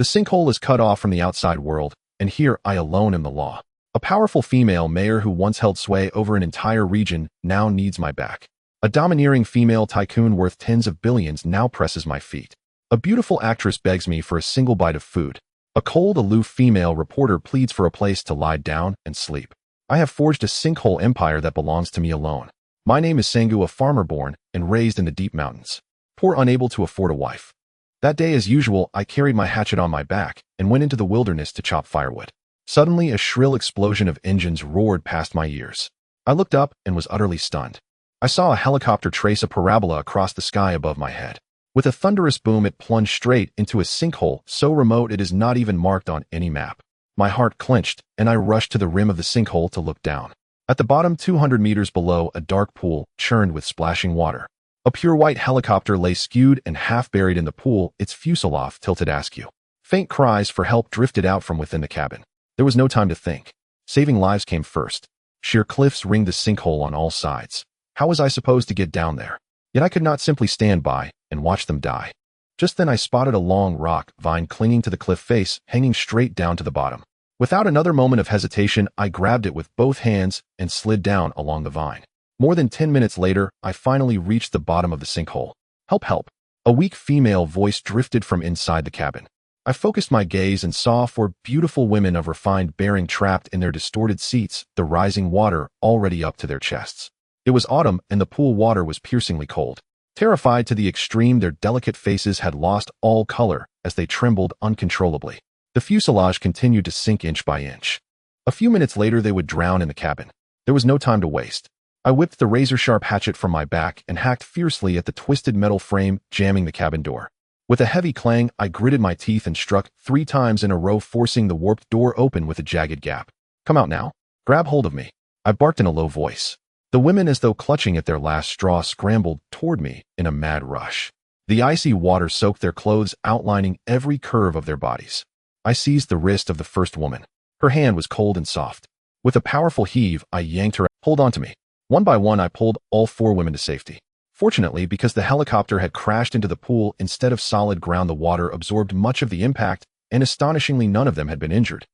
The sinkhole is cut off from the outside world, and here I alone am the law. A powerful female mayor who once held sway over an entire region now needs my back. A domineering female tycoon worth tens of billions now presses my feet. A beautiful actress begs me for a single bite of food. A cold, aloof female reporter pleads for a place to lie down and sleep. I have forged a sinkhole empire that belongs to me alone. My name is Sangu, a farmer born and raised in the deep mountains, poor, unable to afford a wife. That day, as usual, I carried my hatchet on my back and went into the wilderness to chop firewood. Suddenly, a shrill explosion of engines roared past my ears. I looked up and was utterly stunned. I saw a helicopter trace a parabola across the sky above my head. With a thunderous boom, it plunged straight into a sinkhole so remote it is not even marked on any map. My heart clenched, and I rushed to the rim of the sinkhole to look down. At the bottom, 200 meters below, a dark pool churned with splashing water. A pure white helicopter lay skewed and half buried in the pool, its fuselage tilted askew. Faint cries for help drifted out from within the cabin. There was no time to think. Saving lives came first. Sheer cliffs ringed the sinkhole on all sides. How was I supposed to get down there? Yet I could not simply stand by and watch them die. Just then I spotted a long rock vine clinging to the cliff face, hanging straight down to the bottom. Without another moment of hesitation, I grabbed it with both hands and slid down along the vine. More than 10 minutes later, I finally reached the bottom of the sinkhole. Help, help! A weak female voice drifted from inside the cabin. I focused my gaze and saw 4 beautiful women of refined bearing trapped in their distorted seats, the rising water already up to their chests. It was autumn, and the pool water was piercingly cold. Terrified to the extreme, their delicate faces had lost all color as they trembled uncontrollably. The fuselage continued to sink inch by inch. A few minutes later, they would drown in the cabin. There was no time to waste. I whipped the razor-sharp hatchet from my back and hacked fiercely at the twisted metal frame, jamming the cabin door. With a heavy clang, I gritted my teeth and struck 3 times in a row, forcing the warped door open with a jagged gap. Come out now. Grab hold of me. I barked in a low voice. The women, as though clutching at their last straw, scrambled toward me in a mad rush. The icy water soaked their clothes, outlining every curve of their bodies. I seized the wrist of the first woman. Her hand was cold and soft. With a powerful heave, I yanked her. Hold on to me. One by one, I pulled all 4 women to safety. Fortunately, because the helicopter had crashed into the pool instead of solid ground, the water absorbed much of the impact, and astonishingly, none of them had been injured.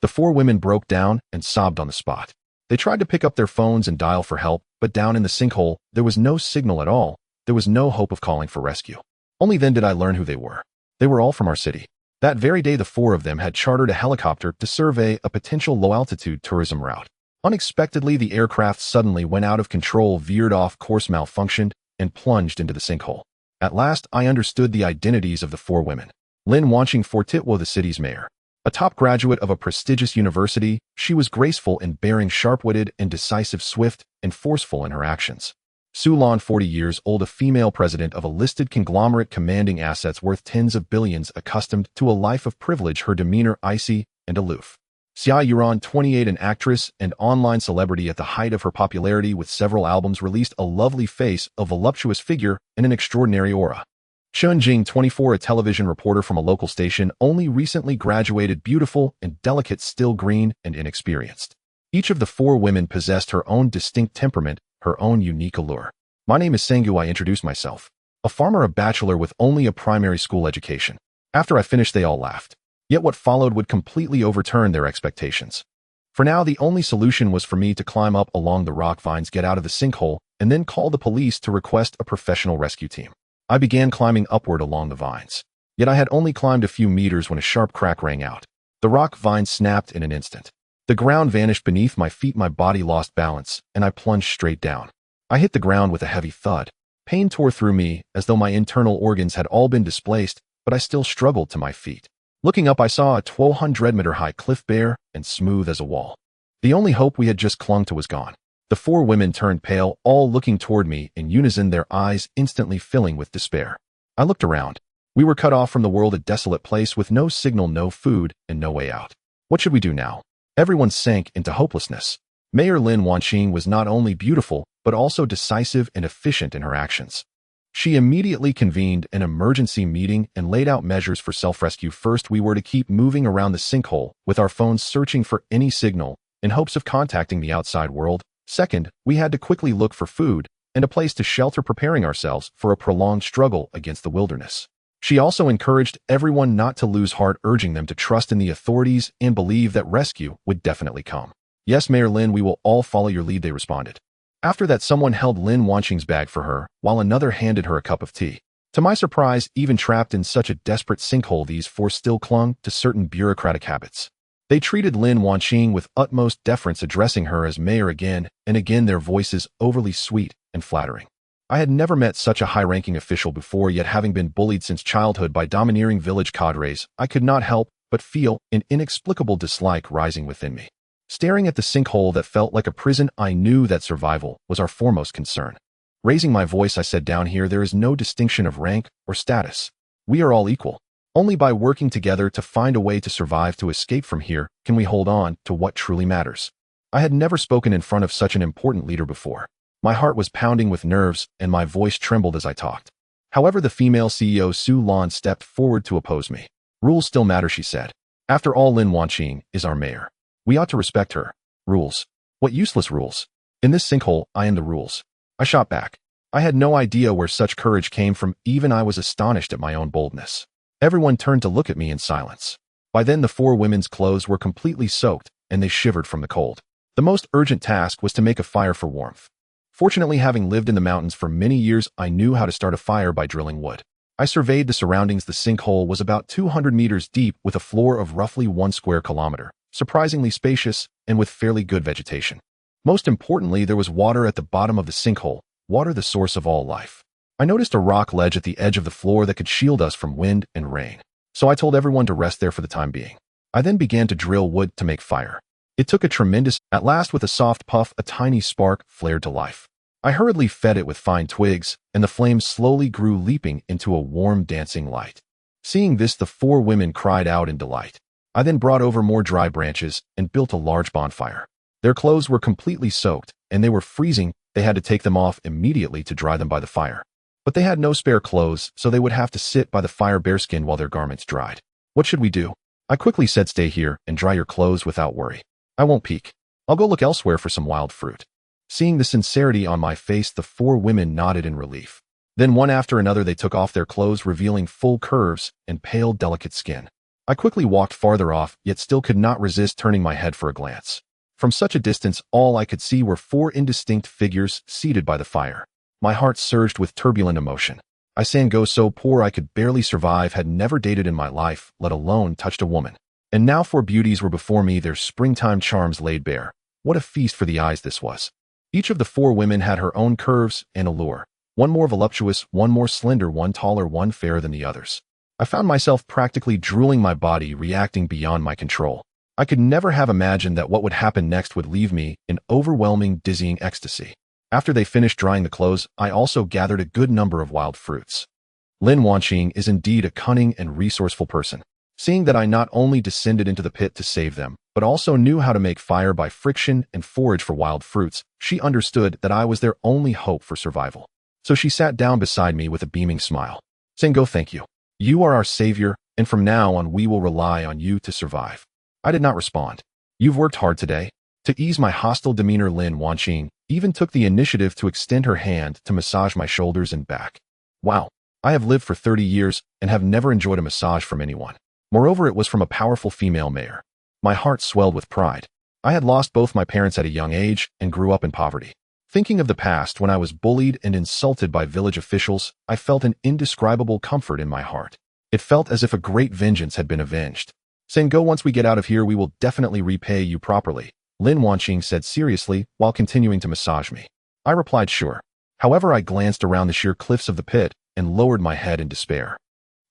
The 4 women broke down and sobbed on the spot. They tried to pick up their phones and dial for help, but down in the sinkhole, there was no signal at all. There was no hope of calling for rescue. Only then did I learn who they were. They were all from our city. That very day, the 4 of them had chartered a helicopter to survey a potential low-altitude tourism route. Unexpectedly, the aircraft suddenly went out of control, veered off course, malfunctioned, and plunged into the sinkhole. At last, I understood the identities of the 4 women. Lin Wanqing Fortitwo, the city's mayor. A top graduate of a prestigious university, she was graceful in bearing, sharp-witted and decisive, swift and forceful in her actions. Su Lan, 40 years old, a female president of a listed conglomerate commanding assets worth tens of billions, accustomed to a life of privilege, her demeanor icy and aloof. Xia Yuran, 28, an actress and online celebrity at the height of her popularity with several albums released, a lovely face, a voluptuous figure, and an extraordinary aura. Chen Jing, 24, a television reporter from a local station, only recently graduated, beautiful and delicate, still green and inexperienced. Each of the 4 women possessed her own distinct temperament, her own unique allure. My name is Sangu, I introduced myself. A farmer, a bachelor with only a primary school education. After I finished, they all laughed. Yet what followed would completely overturn their expectations. For now, the only solution was for me to climb up along the rock vines, get out of the sinkhole, and then call the police to request a professional rescue team. I began climbing upward along the vines. Yet I had only climbed a few meters when a sharp crack rang out. The rock vine snapped in an instant. The ground vanished beneath my feet, my body lost balance, and I plunged straight down. I hit the ground with a heavy thud. Pain tore through me, as though my internal organs had all been displaced, but I still struggled to my feet. Looking up, I saw a 1,200-meter-high cliff, bare and smooth as a wall. The only hope we had just clung to was gone. The 4 women turned pale, all looking toward me in unison, their eyes instantly filling with despair. I looked around. We were cut off from the world, a desolate place with no signal, no food, and no way out. What should we do now? Everyone sank into hopelessness. Mayor Lin Wanqing was not only beautiful, but also decisive and efficient in her actions. She immediately convened an emergency meeting and laid out measures for self-rescue. First, we were to keep moving around the sinkhole with our phones, searching for any signal in hopes of contacting the outside world. Second, we had to quickly look for food and a place to shelter, preparing ourselves for a prolonged struggle against the wilderness. She also encouraged everyone not to lose heart, urging them to trust in the authorities and believe that rescue would definitely come. Yes, Mayor Lin, we will all follow your lead, they responded. After that, someone held Lin Wanqing's bag for her, while another handed her a cup of tea. To my surprise, even trapped in such a desperate sinkhole, these four still clung to certain bureaucratic habits. They treated Lin Wanqing with utmost deference, addressing her as mayor again and again, their voices overly sweet and flattering. I had never met such a high-ranking official before, yet having been bullied since childhood by domineering village cadres, I could not help but feel an inexplicable dislike rising within me. Staring at the sinkhole that felt like a prison, I knew that survival was our foremost concern. Raising my voice, I said, down here there is no distinction of rank or status. We are all equal. Only by working together to find a way to survive, to escape from here, can we hold on to what truly matters. I had never spoken in front of such an important leader before. My heart was pounding with nerves, and my voice trembled as I talked. However, the female CEO Su Lan stepped forward to oppose me. Rules still matter, she said. After all, Lin Wanqing is our mayor. We ought to respect her. Rules? What useless rules? In this sinkhole, I am the rules. I shot back. I had no idea where such courage came from. Even I was astonished at my own boldness. Everyone turned to look at me in silence. By then, the four women's clothes were completely soaked, and they shivered from the cold. The most urgent task was to make a fire for warmth. Fortunately, having lived in the mountains for many years, I knew how to start a fire by drilling wood. I surveyed the surroundings. The sinkhole was about 200 meters deep, with a floor of roughly 1 square kilometer, surprisingly spacious and with fairly good vegetation. Most importantly, there was water at the bottom of the sinkhole, water the source of all life. I noticed a rock ledge at the edge of the floor that could shield us from wind and rain, so I told everyone to rest there for the time being. I then began to drill wood to make fire. It took a tremendous. At last, with a soft puff, a tiny spark flared to life. I hurriedly fed it with fine twigs, and the flames slowly grew, leaping into a warm, dancing light. Seeing this, the four women cried out in delight. I then brought over more dry branches and built a large bonfire. Their clothes were completely soaked, and they were freezing. They had to take them off immediately to dry them by the fire. But they had no spare clothes, so they would have to sit by the fire bareskinned while their garments dried. What should we do? I quickly said, stay here and dry your clothes without worry. I won't peek. I'll go look elsewhere for some wild fruit. Seeing the sincerity on my face, the four women nodded in relief. Then one after another they took off their clothes, revealing full curves and pale, delicate skin. I quickly walked farther off, yet still could not resist turning my head for a glance. From such a distance, all I could see were four indistinct figures seated by the fire. My heart surged with turbulent emotion. I sank, so poor I could barely survive, had never dated in my life, let alone touched a woman. And now four beauties were before me, their springtime charms laid bare. What a feast for the eyes this was. Each of the four women had her own curves and allure. One more voluptuous, one more slender, one taller, one fairer than the others. I found myself practically drooling, my body reacting beyond my control. I could never have imagined that what would happen next would leave me in overwhelming, dizzying ecstasy. After they finished drying the clothes, I also gathered a good number of wild fruits. Lin Wanqing is indeed a cunning and resourceful person. Seeing that I not only descended into the pit to save them, but also knew how to make fire by friction and forage for wild fruits, she understood that I was their only hope for survival. So she sat down beside me with a beaming smile. Sinkhole, thank you. You are our savior, and from now on we will rely on you to survive. I did not respond. You've worked hard today. To ease my hostile demeanor, Lin Wanqing even took the initiative to extend her hand to massage my shoulders and back. Wow, I have lived for 30 years and have never enjoyed a massage from anyone. Moreover, it was from a powerful female mayor. My heart swelled with pride. I had lost both my parents at a young age and grew up in poverty. Thinking of the past when I was bullied and insulted by village officials, I felt an indescribable comfort in my heart. It felt as if a great vengeance had been avenged. Sinkhole, once we get out of here, we will definitely repay you properly, Lin Wanqing said seriously while continuing to massage me. I replied, sure. However, I glanced around the sheer cliffs of the pit and lowered my head in despair.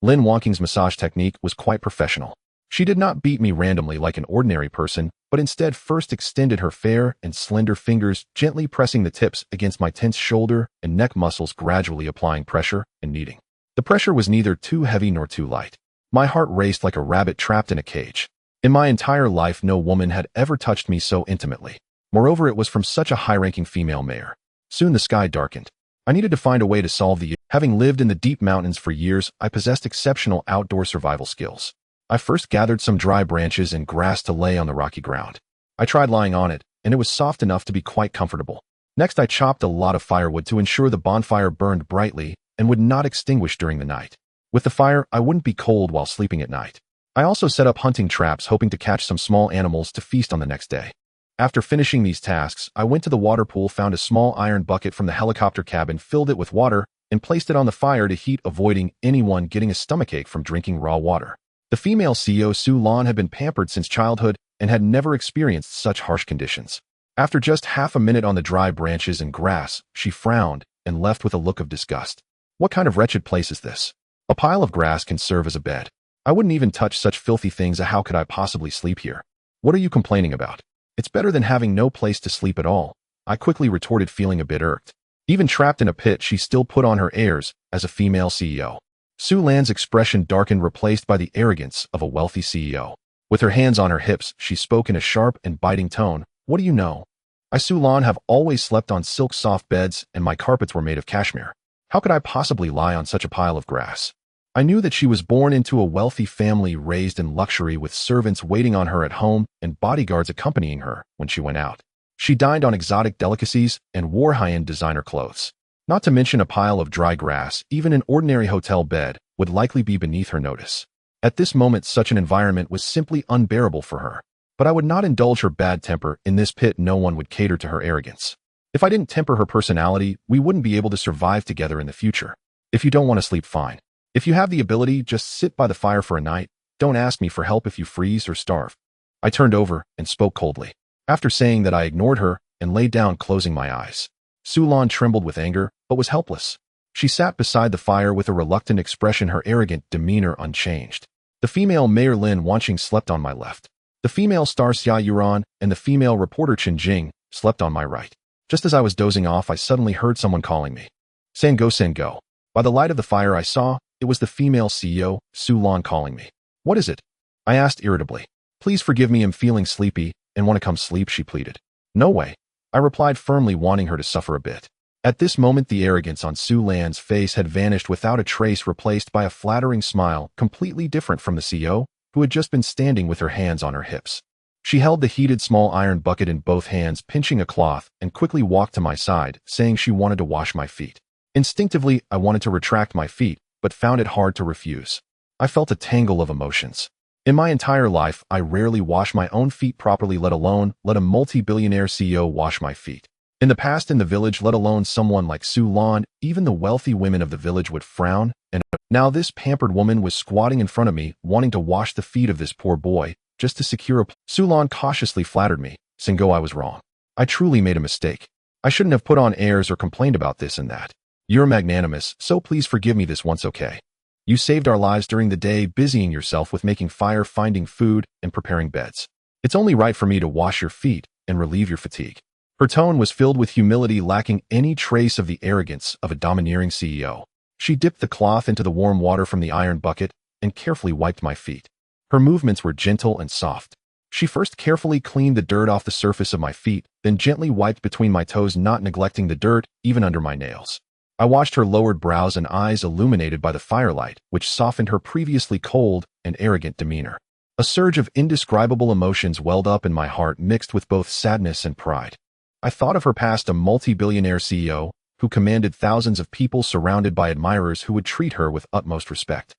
Lin Wanqing's massage technique was quite professional. She did not beat me randomly like an ordinary person, but instead first extended her fair and slender fingers, gently pressing the tips against my tense shoulder and neck muscles, gradually applying pressure and kneading. The pressure was neither too heavy nor too light. My heart raced like a rabbit trapped in a cage. In my entire life, no woman had ever touched me so intimately. Moreover, it was from such a high-ranking female mayor. Soon the sky darkened. I needed to find a way to solve the issue. Having lived in the deep mountains for years, I possessed exceptional outdoor survival skills. I first gathered some dry branches and grass to lay on the rocky ground. I tried lying on it, and it was soft enough to be quite comfortable. Next, I chopped a lot of firewood to ensure the bonfire burned brightly and would not extinguish during the night. With the fire, I wouldn't be cold while sleeping at night. I also set up hunting traps hoping to catch some small animals to feast on the next day. After finishing these tasks, I went to the water pool, found a small iron bucket from the helicopter cabin, filled it with water, and placed it on the fire to heat, avoiding anyone getting a stomachache from drinking raw water. The female CEO, Su Lan, had been pampered since childhood and had never experienced such harsh conditions. After just half a minute on the dry branches and grass, she frowned and left with a look of disgust. What kind of wretched place is this? A pile of grass can serve as a bed. I wouldn't even touch such filthy things. How could I possibly sleep here? What are you complaining about? It's better than having no place to sleep at all, I quickly retorted, feeling a bit irked. Even trapped in a pit, she still put on her airs as a female CEO. Su Lan's expression darkened, replaced by the arrogance of a wealthy CEO. With her hands on her hips, she spoke in a sharp and biting tone. What do you know? I, Su Lan, have always slept on silk soft beds, and my carpets were made of cashmere. How could I possibly lie on such a pile of grass? I knew that she was born into a wealthy family, raised in luxury, with servants waiting on her at home and bodyguards accompanying her when she went out. She dined on exotic delicacies and wore high-end designer clothes. Not to mention a pile of dry grass. Even an ordinary hotel bed would likely be beneath her notice. At this moment, such an environment was simply unbearable for her. But I would not indulge her bad temper. In this pit, no one would cater to her arrogance. If I didn't temper her personality, we wouldn't be able to survive together in the future. If you don't want to sleep, fine. If you have the ability, just sit by the fire for a night. Don't ask me for help if you freeze or starve. I turned over and spoke coldly. After saying that, I ignored her and lay down, closing my eyes. Su Lan trembled with anger, but was helpless. She sat beside the fire with a reluctant expression, her arrogant demeanor unchanged. The female Mayor Lin Wanqing slept on my left. The female star Xia Yuran and the female reporter Chen Jing slept on my right. Just as I was dozing off, I suddenly heard someone calling me. Sango, Sango. By the light of the fire, I saw it was the female CEO, Su Lan, calling me. What is it? I asked irritably. Please forgive me, I'm feeling sleepy and want to come sleep, she pleaded. No way, I replied firmly, wanting her to suffer a bit. At this moment, the arrogance on Su Lan's face had vanished without a trace, replaced by a flattering smile, completely different from the CEO, who had just been standing with her hands on her hips. She held the heated small iron bucket in both hands, pinching a cloth, and quickly walked to my side, saying she wanted to wash my feet. Instinctively, I wanted to retract my feet, but found it hard to refuse. I felt a tangle of emotions. In my entire life, I rarely wash my own feet properly, let alone let a multi-billionaire CEO wash my feet. In the past, in the village, let alone someone like Su Lan, even the wealthy women of the village would frown, and now this pampered woman was squatting in front of me, wanting to wash the feet of this poor boy, just to secure a... Su Lan cautiously flattered me. Singo, I was wrong. I truly made a mistake. I shouldn't have put on airs or complained about this and that. You're magnanimous, so please forgive me this once, okay? You saved our lives during the day, busying yourself with making fire, finding food, and preparing beds. It's only right for me to wash your feet and relieve your fatigue. Her tone was filled with humility, lacking any trace of the arrogance of a domineering CEO. She dipped the cloth into the warm water from the iron bucket and carefully wiped my feet. Her movements were gentle and soft. She first carefully cleaned the dirt off the surface of my feet, then gently wiped between my toes, not neglecting the dirt even under my nails. I watched her lowered brows and eyes illuminated by the firelight, which softened her previously cold and arrogant demeanor. A surge of indescribable emotions welled up in my heart, mixed with both sadness and pride. I thought of her past, a multi-billionaire CEO who commanded thousands of people, surrounded by admirers who would treat her with utmost respect.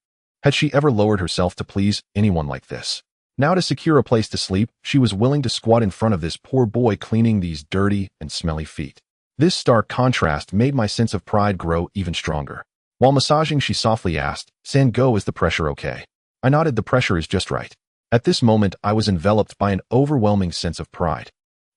Had she ever lowered herself to please anyone like this? Now, to secure a place to sleep, she was willing to squat in front of this poor boy, cleaning these dirty and smelly feet. This stark contrast made my sense of pride grow even stronger. While massaging, she softly asked, Sango, is the pressure okay? I nodded. The pressure is just right. At this moment, I was enveloped by an overwhelming sense of pride.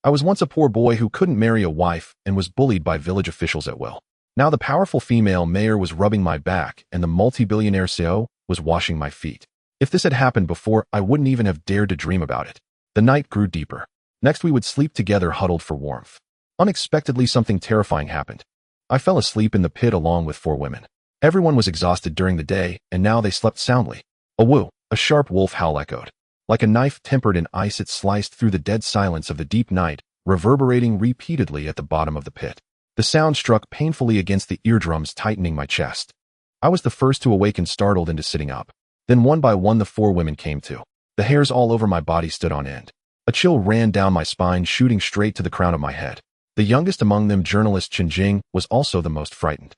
I was once a poor boy who couldn't marry a wife and was bullied by village officials at will. Now the powerful female mayor was rubbing my back and the multi-billionaire CEO was washing my feet. If this had happened before, I wouldn't even have dared to dream about it. The night grew deeper. Next, we would sleep together, huddled for warmth. Unexpectedly, something terrifying happened. I fell asleep in the pit along with 4 women. Everyone was exhausted during the day, and now they slept soundly. A woo, a sharp wolf howl echoed. Like a knife tempered in ice, it sliced through the dead silence of the deep night, reverberating repeatedly at the bottom of the pit. The sound struck painfully against the eardrums, tightening my chest. I was the first to awaken, startled into sitting up. Then one by one the 4 women came to. The hairs all over my body stood on end. A chill ran down my spine, shooting straight to the crown of my head. The youngest among them, journalist Chen Jing, was also the most frightened.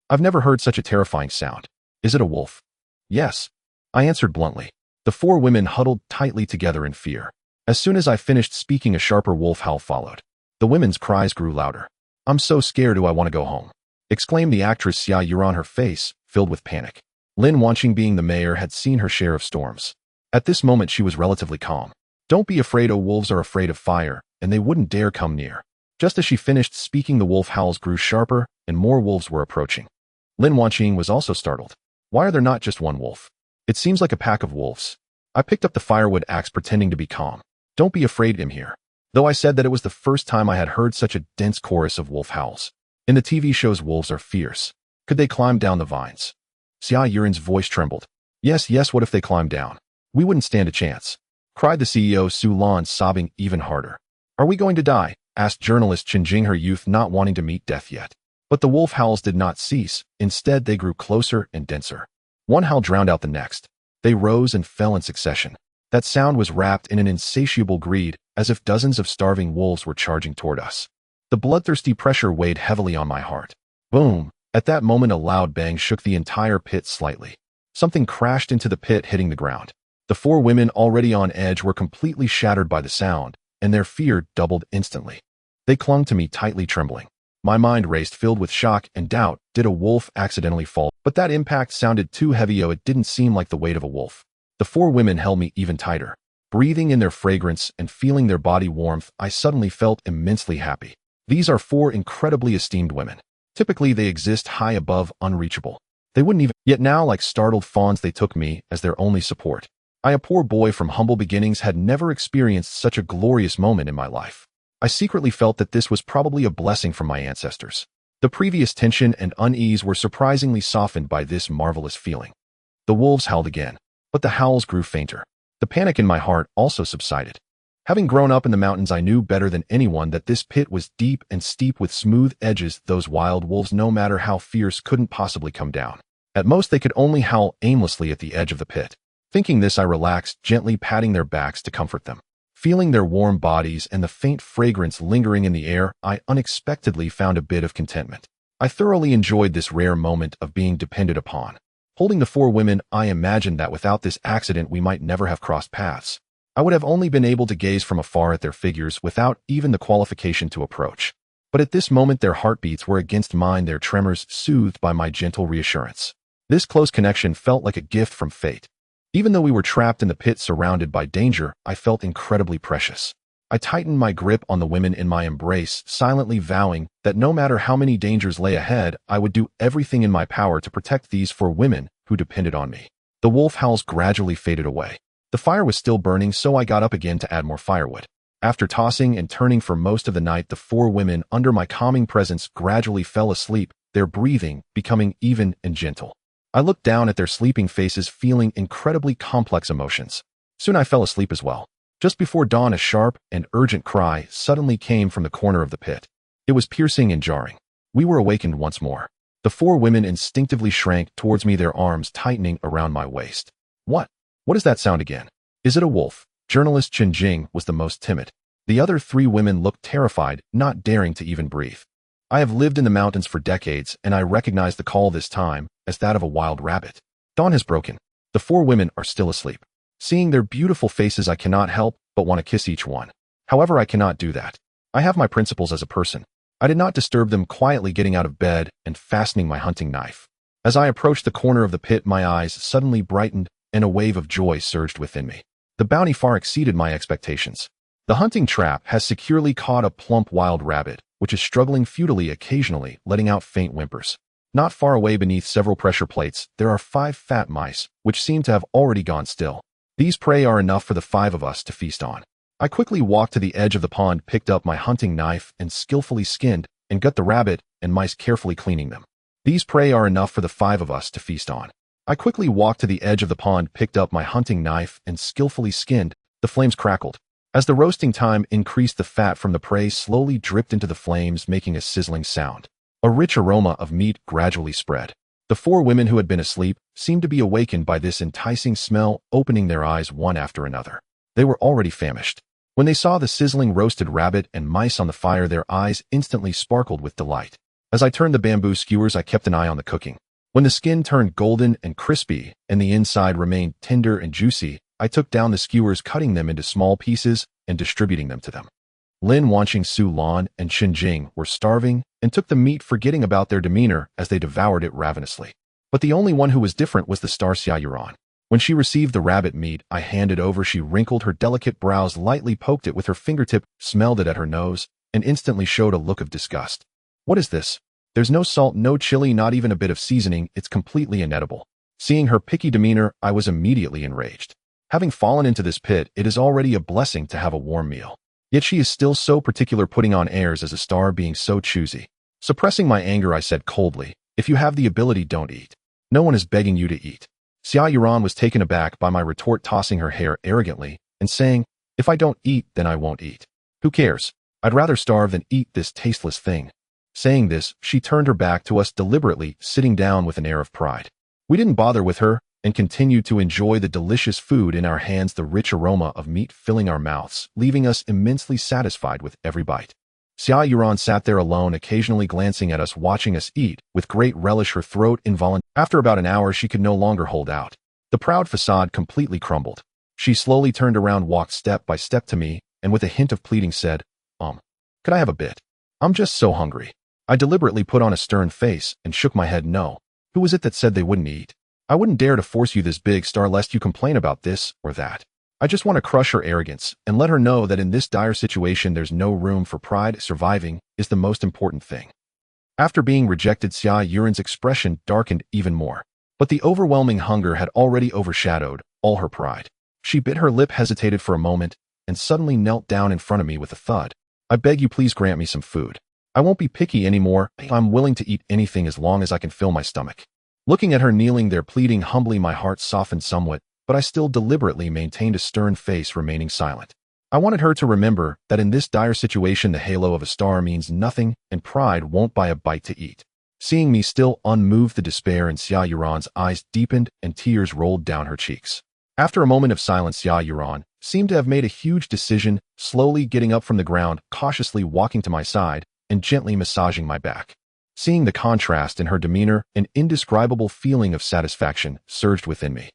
I've never heard such a terrifying sound. Is it a wolf? Yes, I answered bluntly. The four women huddled tightly together in fear. As soon as I finished speaking, a sharper wolf howl followed. The women's cries grew louder. I'm so scared, do I want to go home? Exclaimed the actress Xia Yuran, her face filled with panic. Lin Wanqing, being the mayor, had seen her share of storms. At this moment she was relatively calm. Don't be afraid, oh, wolves are afraid of fire, and they wouldn't dare come near. Just as she finished speaking, the wolf howls grew sharper, and more wolves were approaching. Lin Wanqing was also startled. Why are there not just one wolf? It seems like a pack of wolves. I picked up the firewood axe, pretending to be calm. Don't be afraid, I'm here. Though I said that it was the first time I had heard such a dense chorus of wolf howls. In the TV shows, wolves are fierce. Could they climb down the vines? Xia Yuran's voice trembled. Yes, what if they climbed down? We wouldn't stand a chance, cried the CEO Su Lan, sobbing even harder. Are we going to die? Asked journalist Chen Jing, her youth not wanting to meet death yet. But the wolf howls did not cease. Instead, they grew closer and denser. One howl drowned out the next. They rose and fell in succession. That sound was wrapped in an insatiable greed, as if dozens of starving wolves were charging toward us. The bloodthirsty pressure weighed heavily on my heart. Boom! At that moment, a loud bang shook the entire pit slightly. Something crashed into the pit, hitting the ground. The four women, already on edge, were completely shattered by the sound, and their fear doubled instantly. They clung to me tightly, trembling. My mind raced, filled with shock and doubt. Did a wolf accidentally fall? But that impact sounded too heavy, oh, it didn't seem like the weight of a wolf. The four women held me even tighter. Breathing in their fragrance and feeling their body warmth, I suddenly felt immensely happy. These are four incredibly esteemed women. Typically, they exist high above, unreachable. They wouldn't even. Yet now, like startled fawns, they took me as their only support. I, a poor boy from humble beginnings, had never experienced such a glorious moment in my life. I secretly felt that this was probably a blessing from my ancestors. The previous tension and unease were surprisingly softened by this marvelous feeling. The wolves howled again, but the howls grew fainter. The panic in my heart also subsided. Having grown up in the mountains, I knew better than anyone that this pit was deep and steep with smooth edges. Those wild wolves, no matter how fierce, couldn't possibly come down. At most, they could only howl aimlessly at the edge of the pit. Thinking this, I relaxed, gently patting their backs to comfort them. Feeling their warm bodies and the faint fragrance lingering in the air, I unexpectedly found a bit of contentment. I thoroughly enjoyed this rare moment of being depended upon. Holding the four women, I imagined that without this accident we might never have crossed paths. I would have only been able to gaze from afar at their figures without even the qualification to approach. But at this moment their heartbeats were against mine, their tremors soothed by my gentle reassurance. This close connection felt like a gift from fate. Even though we were trapped in the pit surrounded by danger, I felt incredibly precious. I tightened my grip on the women in my embrace, silently vowing that no matter how many dangers lay ahead, I would do everything in my power to protect these four women who depended on me. The wolf howls gradually faded away. The fire was still burning, so I got up again to add more firewood. After tossing and turning for most of the night, the four women, under my calming presence, gradually fell asleep, their breathing becoming even and gentle. I looked down at their sleeping faces, feeling incredibly complex emotions. Soon I fell asleep as well. Just before dawn, a sharp and urgent cry suddenly came from the corner of the pit. It was piercing and jarring. We were awakened once more. The four women instinctively shrank towards me, their arms tightening around my waist. What? What is that sound again? Is it a wolf? Journalist Chen Jing was the most timid. The other three women looked terrified, not daring to even breathe. I have lived in the mountains for decades, and I recognize the call this time as that of a wild rabbit. Dawn has broken. The four women are still asleep. Seeing their beautiful faces, I cannot help but want to kiss each one. However, I cannot do that. I have my principles as a person. I did not disturb them, quietly getting out of bed and fastening my hunting knife. As I approached the corner of the pit, my eyes suddenly brightened and a wave of joy surged within me. The bounty far exceeded my expectations. The hunting trap has securely caught a plump wild rabbit, which is struggling futilely, occasionally letting out faint whimpers. Not far away, beneath several pressure plates, there are 5 fat mice, which seem to have already gone still. These prey are enough for the 5 of us to feast on. I quickly walked to the edge of the pond, picked up my hunting knife, and skillfully skinned and gut the rabbit and mice, carefully cleaning them. These prey are enough for the 5 of us to feast on. I quickly walked to the edge of the pond, picked up my hunting knife, and skillfully skinned. The flames crackled. As the roasting time increased, the fat from the prey slowly dripped into the flames, making a sizzling sound. A rich aroma of meat gradually spread. The 4 women who had been asleep seemed to be awakened by this enticing smell, opening their eyes one after another. They were already famished. When they saw the sizzling roasted rabbit and mice on the fire, their eyes instantly sparkled with delight. As I turned the bamboo skewers, I kept an eye on the cooking. When the skin turned golden and crispy and the inside remained tender and juicy, I took down the skewers, cutting them into small pieces and distributing them to them. Lin, Wanqing, Su Lan, and Xinjing were starving and took the meat, forgetting about their demeanor as they devoured it ravenously. But the only one who was different was the star Xia Yuran. When she received the rabbit meat I handed over, she wrinkled her delicate brows, lightly poked it with her fingertip, smelled it at her nose, and instantly showed a look of disgust. "What is this? There's no salt, no chili, not even a bit of seasoning. It's completely inedible." Seeing her picky demeanor, I was immediately enraged. Having fallen into this pit, it is already a blessing to have a warm meal. Yet she is still so particular, putting on airs as a star, being so choosy. Suppressing my anger, I said coldly, "If you have the ability, don't eat. No one is begging you to eat." Xia Yuran was taken aback by my retort, tossing her hair arrogantly and saying, "If I don't eat, then I won't eat. Who cares? I'd rather starve than eat this tasteless thing." Saying this, she turned her back to us, deliberately sitting down with an air of pride. We didn't bother with her and continued to enjoy the delicious food in our hands, the rich aroma of meat filling our mouths, leaving us immensely satisfied with every bite. Xia Yuran sat there alone, occasionally glancing at us, watching us eat with great relish, her throat involuntary. After about an hour, she could no longer hold out. The proud facade completely crumbled. She slowly turned around, walked step by step to me, and with a hint of pleading said, "Could I have a bit? I'm just so hungry." I deliberately put on a stern face and shook my head no. Who was it that said they wouldn't eat? I wouldn't dare to force you this big star lest you complain about this or that. I just want to crush her arrogance and let her know that in this dire situation there's no room for pride. Surviving is the most important thing. After being rejected, Xia Yuran's expression darkened even more. But the overwhelming hunger had already overshadowed all her pride. She bit her lip, hesitated for a moment, and suddenly knelt down in front of me with a thud. "I beg you, please grant me some food. I won't be picky anymore. I'm willing to eat anything as long as I can fill my stomach." Looking at her kneeling there pleading humbly, my heart softened somewhat, but I still deliberately maintained a stern face, remaining silent. I wanted her to remember that in this dire situation the halo of a star means nothing and pride won't buy a bite to eat. Seeing me still unmoved, the despair in Xia Yuran's eyes deepened and tears rolled down her cheeks. After a moment of silence, Xia Yuran seemed to have made a huge decision, slowly getting up from the ground, cautiously walking to my side, and gently massaging my back. Seeing the contrast in her demeanor, an indescribable feeling of satisfaction surged within me.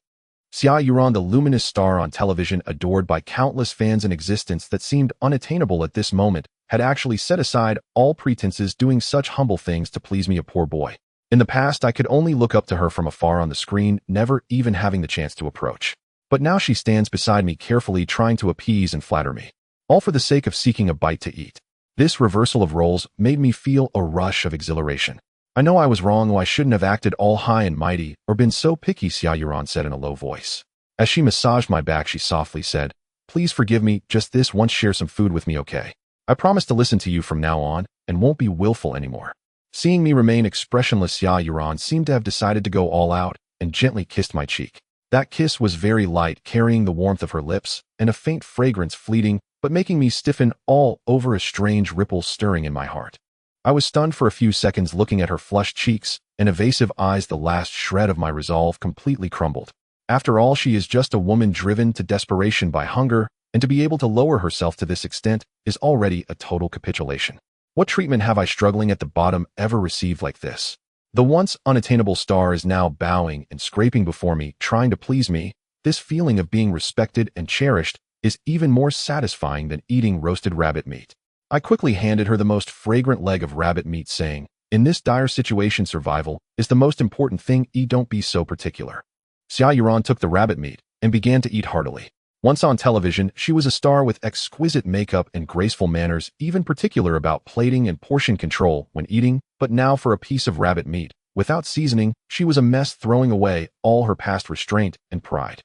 Xia Yuran, the luminous star on television, adored by countless fans, an existence that seemed unattainable at this moment, had actually set aside all pretenses, doing such humble things to please me, a poor boy. In the past, I could only look up to her from afar on the screen, never even having the chance to approach. But now she stands beside me, carefully trying to appease and flatter me, all for the sake of seeking a bite to eat. This reversal of roles made me feel a rush of exhilaration. "I know I was wrong. I shouldn't have acted all high and mighty or been so picky," Xia Yuran said in a low voice. As she massaged my back, she softly said, "Please forgive me, just this once. Share some food with me, okay? I promise to listen to you from now on and won't be willful anymore." Seeing me remain expressionless, Xia Yuran seemed to have decided to go all out and gently kissed my cheek. That kiss was very light, carrying the warmth of her lips and a faint fragrance, fleeting, but making me stiffen all over, a strange ripple stirring in my heart. I was stunned for a few seconds, looking at her flushed cheeks and evasive eyes. The last shred of my resolve completely crumbled. After all, she is just a woman driven to desperation by hunger, and to be able to lower herself to this extent is already a total capitulation. What treatment have I, struggling at the bottom, ever received like this? The once unattainable star is now bowing and scraping before me, trying to please me. This feeling of being respected and cherished is even more satisfying than eating roasted rabbit meat. I quickly handed her the most fragrant leg of rabbit meat, saying, "In this dire situation, survival is the most important thing. Don't be so particular." Xia Yuran took the rabbit meat and began to eat heartily. Once on television, she was a star with exquisite makeup and graceful manners, even particular about plating and portion control when eating, but now for a piece of rabbit meat, without seasoning, she was a mess, throwing away all her past restraint and pride.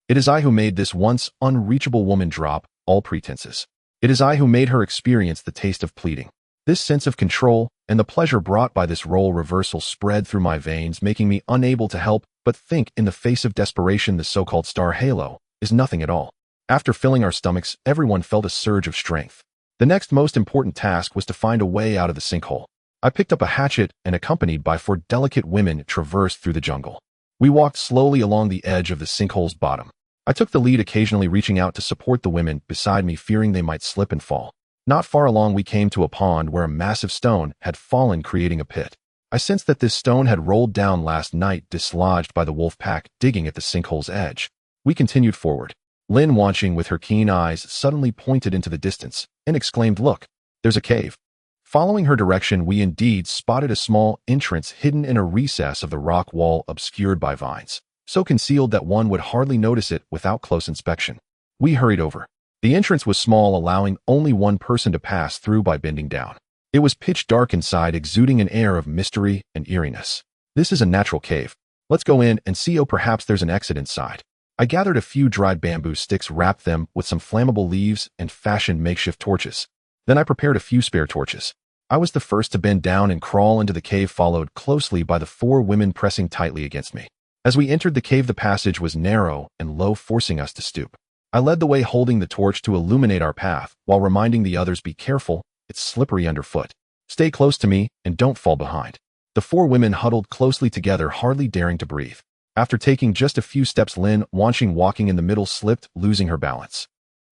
It is I who made this once unreachable woman drop all pretenses. It is I who made her experience the taste of pleading. This sense of control and the pleasure brought by this role reversal spread through my veins, making me unable to help but think, in the face of desperation, the so-called star halo is nothing at all. After filling our stomachs, everyone felt a surge of strength. The next most important task was to find a way out of the sinkhole. I picked up a hatchet and, accompanied by 4 delicate women, traversed through the jungle. We walked slowly along the edge of the sinkhole's bottom. I took the lead, occasionally reaching out to support the women beside me, fearing they might slip and fall. Not far along, we came to a pond where a massive stone had fallen, creating a pit. I sensed that this stone had rolled down last night, dislodged by the wolf pack digging at the sinkhole's edge. We continued forward. Lin, watching with her keen eyes, suddenly pointed into the distance and exclaimed, "Look, there's a cave." Following her direction, we indeed spotted a small entrance hidden in a recess of the rock wall obscured by vines, so concealed that one would hardly notice it without close inspection. We hurried over. The entrance was small, allowing only one person to pass through by bending down. It was pitch dark inside, exuding an air of mystery and eeriness. "This is a natural cave. Let's go in and see. Oh, perhaps there's an exit inside." I gathered a few dried bamboo sticks, wrapped them with some flammable leaves, and fashioned makeshift torches. Then I prepared a few spare torches. I was the first to bend down and crawl into the cave, followed closely by the 4 women pressing tightly against me. As we entered the cave, the passage was narrow and low, forcing us to stoop. I led the way, holding the torch to illuminate our path, while reminding the others, "Be careful, it's slippery underfoot. Stay close to me and don't fall behind." The 4 women huddled closely together, hardly daring to breathe. After taking just a few steps, Lin, walking in the middle, slipped, losing her balance.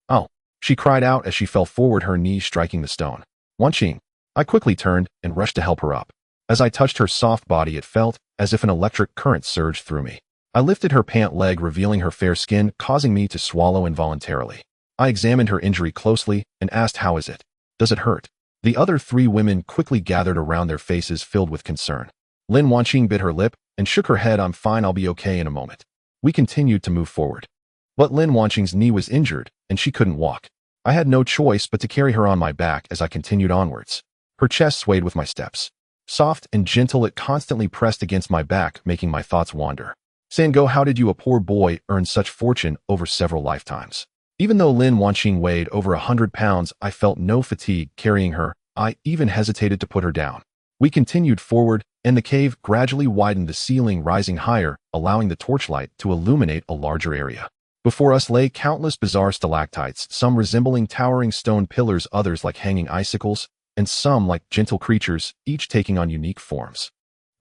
"Oh!" she cried out as she fell forward, her knees striking the stone. "Wanqing!" I quickly turned and rushed to help her up. As I touched her soft body, it felt as if an electric current surged through me. I lifted her pant leg, revealing her fair skin, causing me to swallow involuntarily. I examined her injury closely and asked, "How is it? Does it hurt?" The other 3 women quickly gathered around, their faces filled with concern. Lin Wanqing bit her lip and shook her head. "I'm fine, I'll be okay in a moment." We continued to move forward. But Lin Wanqing's knee was injured, and she couldn't walk. I had no choice but to carry her on my back as I continued onwards. Her chest swayed with my steps. Soft and gentle, it constantly pressed against my back, making my thoughts wander. "Sango, how did you, a poor boy, earn such fortune over several lifetimes?" Even though Lin Wanqing weighed over 100 pounds, I felt no fatigue carrying her. I even hesitated to put her down. We continued forward, and the cave gradually widened, the ceiling rising higher, allowing the torchlight to illuminate a larger area. Before us lay countless bizarre stalactites, some resembling towering stone pillars, others like hanging icicles, and some like gentle creatures, each taking on unique forms.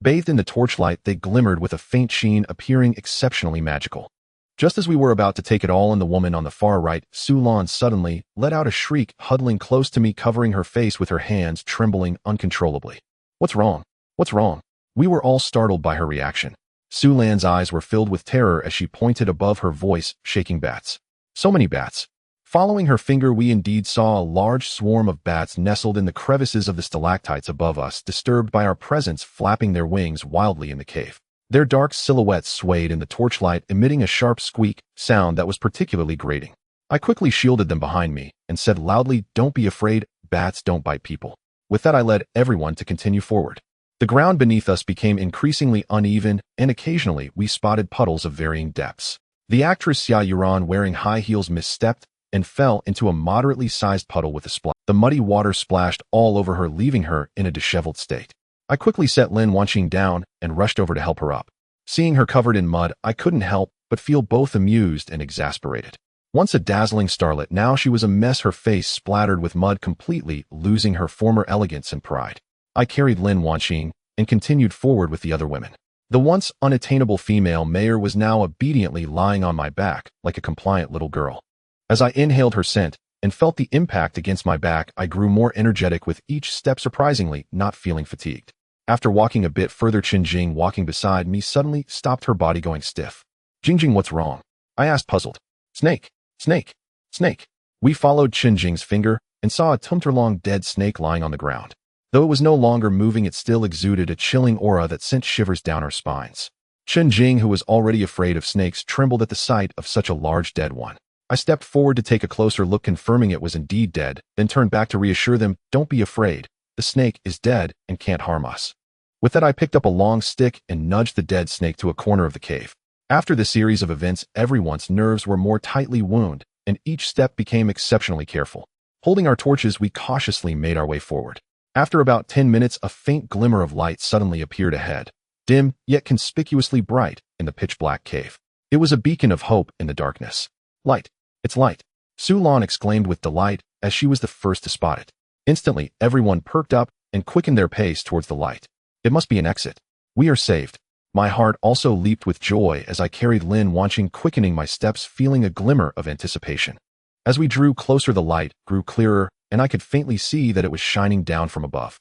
Bathed in the torchlight, they glimmered with a faint sheen, appearing exceptionally magical. Just as we were about to take it all in, the woman on the far right, Su Lan, suddenly let out a shriek, huddling close to me, covering her face with her hands, trembling uncontrollably. "What's wrong? What's wrong?" We were all startled by her reaction. Su Lan's eyes were filled with terror as she pointed above, her voice shaking. "Bats. So many bats." Following her finger, we indeed saw a large swarm of bats nestled in the crevices of the stalactites above us, disturbed by our presence, flapping their wings wildly in the cave. Their dark silhouettes swayed in the torchlight, emitting a sharp squeak sound that was particularly grating. I quickly shielded them behind me and said loudly, "Don't be afraid, bats don't bite people." With that, I led everyone to continue forward. The ground beneath us became increasingly uneven, and occasionally we spotted puddles of varying depths. The actress Xia Yuran, wearing high heels, misstepped and fell into a moderately sized puddle with a splash. The muddy water splashed all over her, leaving her in a disheveled state. I quickly set Lin Wanqing down and rushed over to help her up. Seeing her covered in mud, I couldn't help but feel both amused and exasperated. Once a dazzling starlet, now she was a mess, her face splattered with mud, completely losing her former elegance and pride. I carried Lin Wanqing and continued forward with the other women. The once unattainable female mayor was now obediently lying on my back like a compliant little girl. As I inhaled her scent and felt the impact against my back, I grew more energetic with each step, surprisingly not feeling fatigued. After walking a bit further, Qinjing, walking beside me, suddenly stopped, her body going stiff. "Jingjing, what's wrong?" I asked, puzzled. "Snake, snake, snake." We followed Qinjing's finger and saw a tumtor-long dead snake lying on the ground. Though it was no longer moving, it still exuded a chilling aura that sent shivers down our spines. Qinjing, who was already afraid of snakes, trembled at the sight of such a large dead one. I stepped forward to take a closer look, confirming it was indeed dead, then turned back to reassure them, "Don't be afraid. The snake is dead and can't harm us." With that, I picked up a long stick and nudged the dead snake to a corner of the cave. After the series of events, everyone's nerves were more tightly wound, and each step became exceptionally careful. Holding our torches, we cautiously made our way forward. After about 10 minutes, a faint glimmer of light suddenly appeared ahead, dim yet conspicuously bright in the pitch-black cave. It was a beacon of hope in the darkness. "Light! It's light!" Su Lan exclaimed with delight as she was the first to spot it. Instantly, everyone perked up and quickened their pace towards the light. "It must be an exit. We are saved." My heart also leaped with joy as I carried Lin Wanqing, quickening my steps, feeling a glimmer of anticipation. As we drew closer, the light grew clearer, and I could faintly see that it was shining down from above.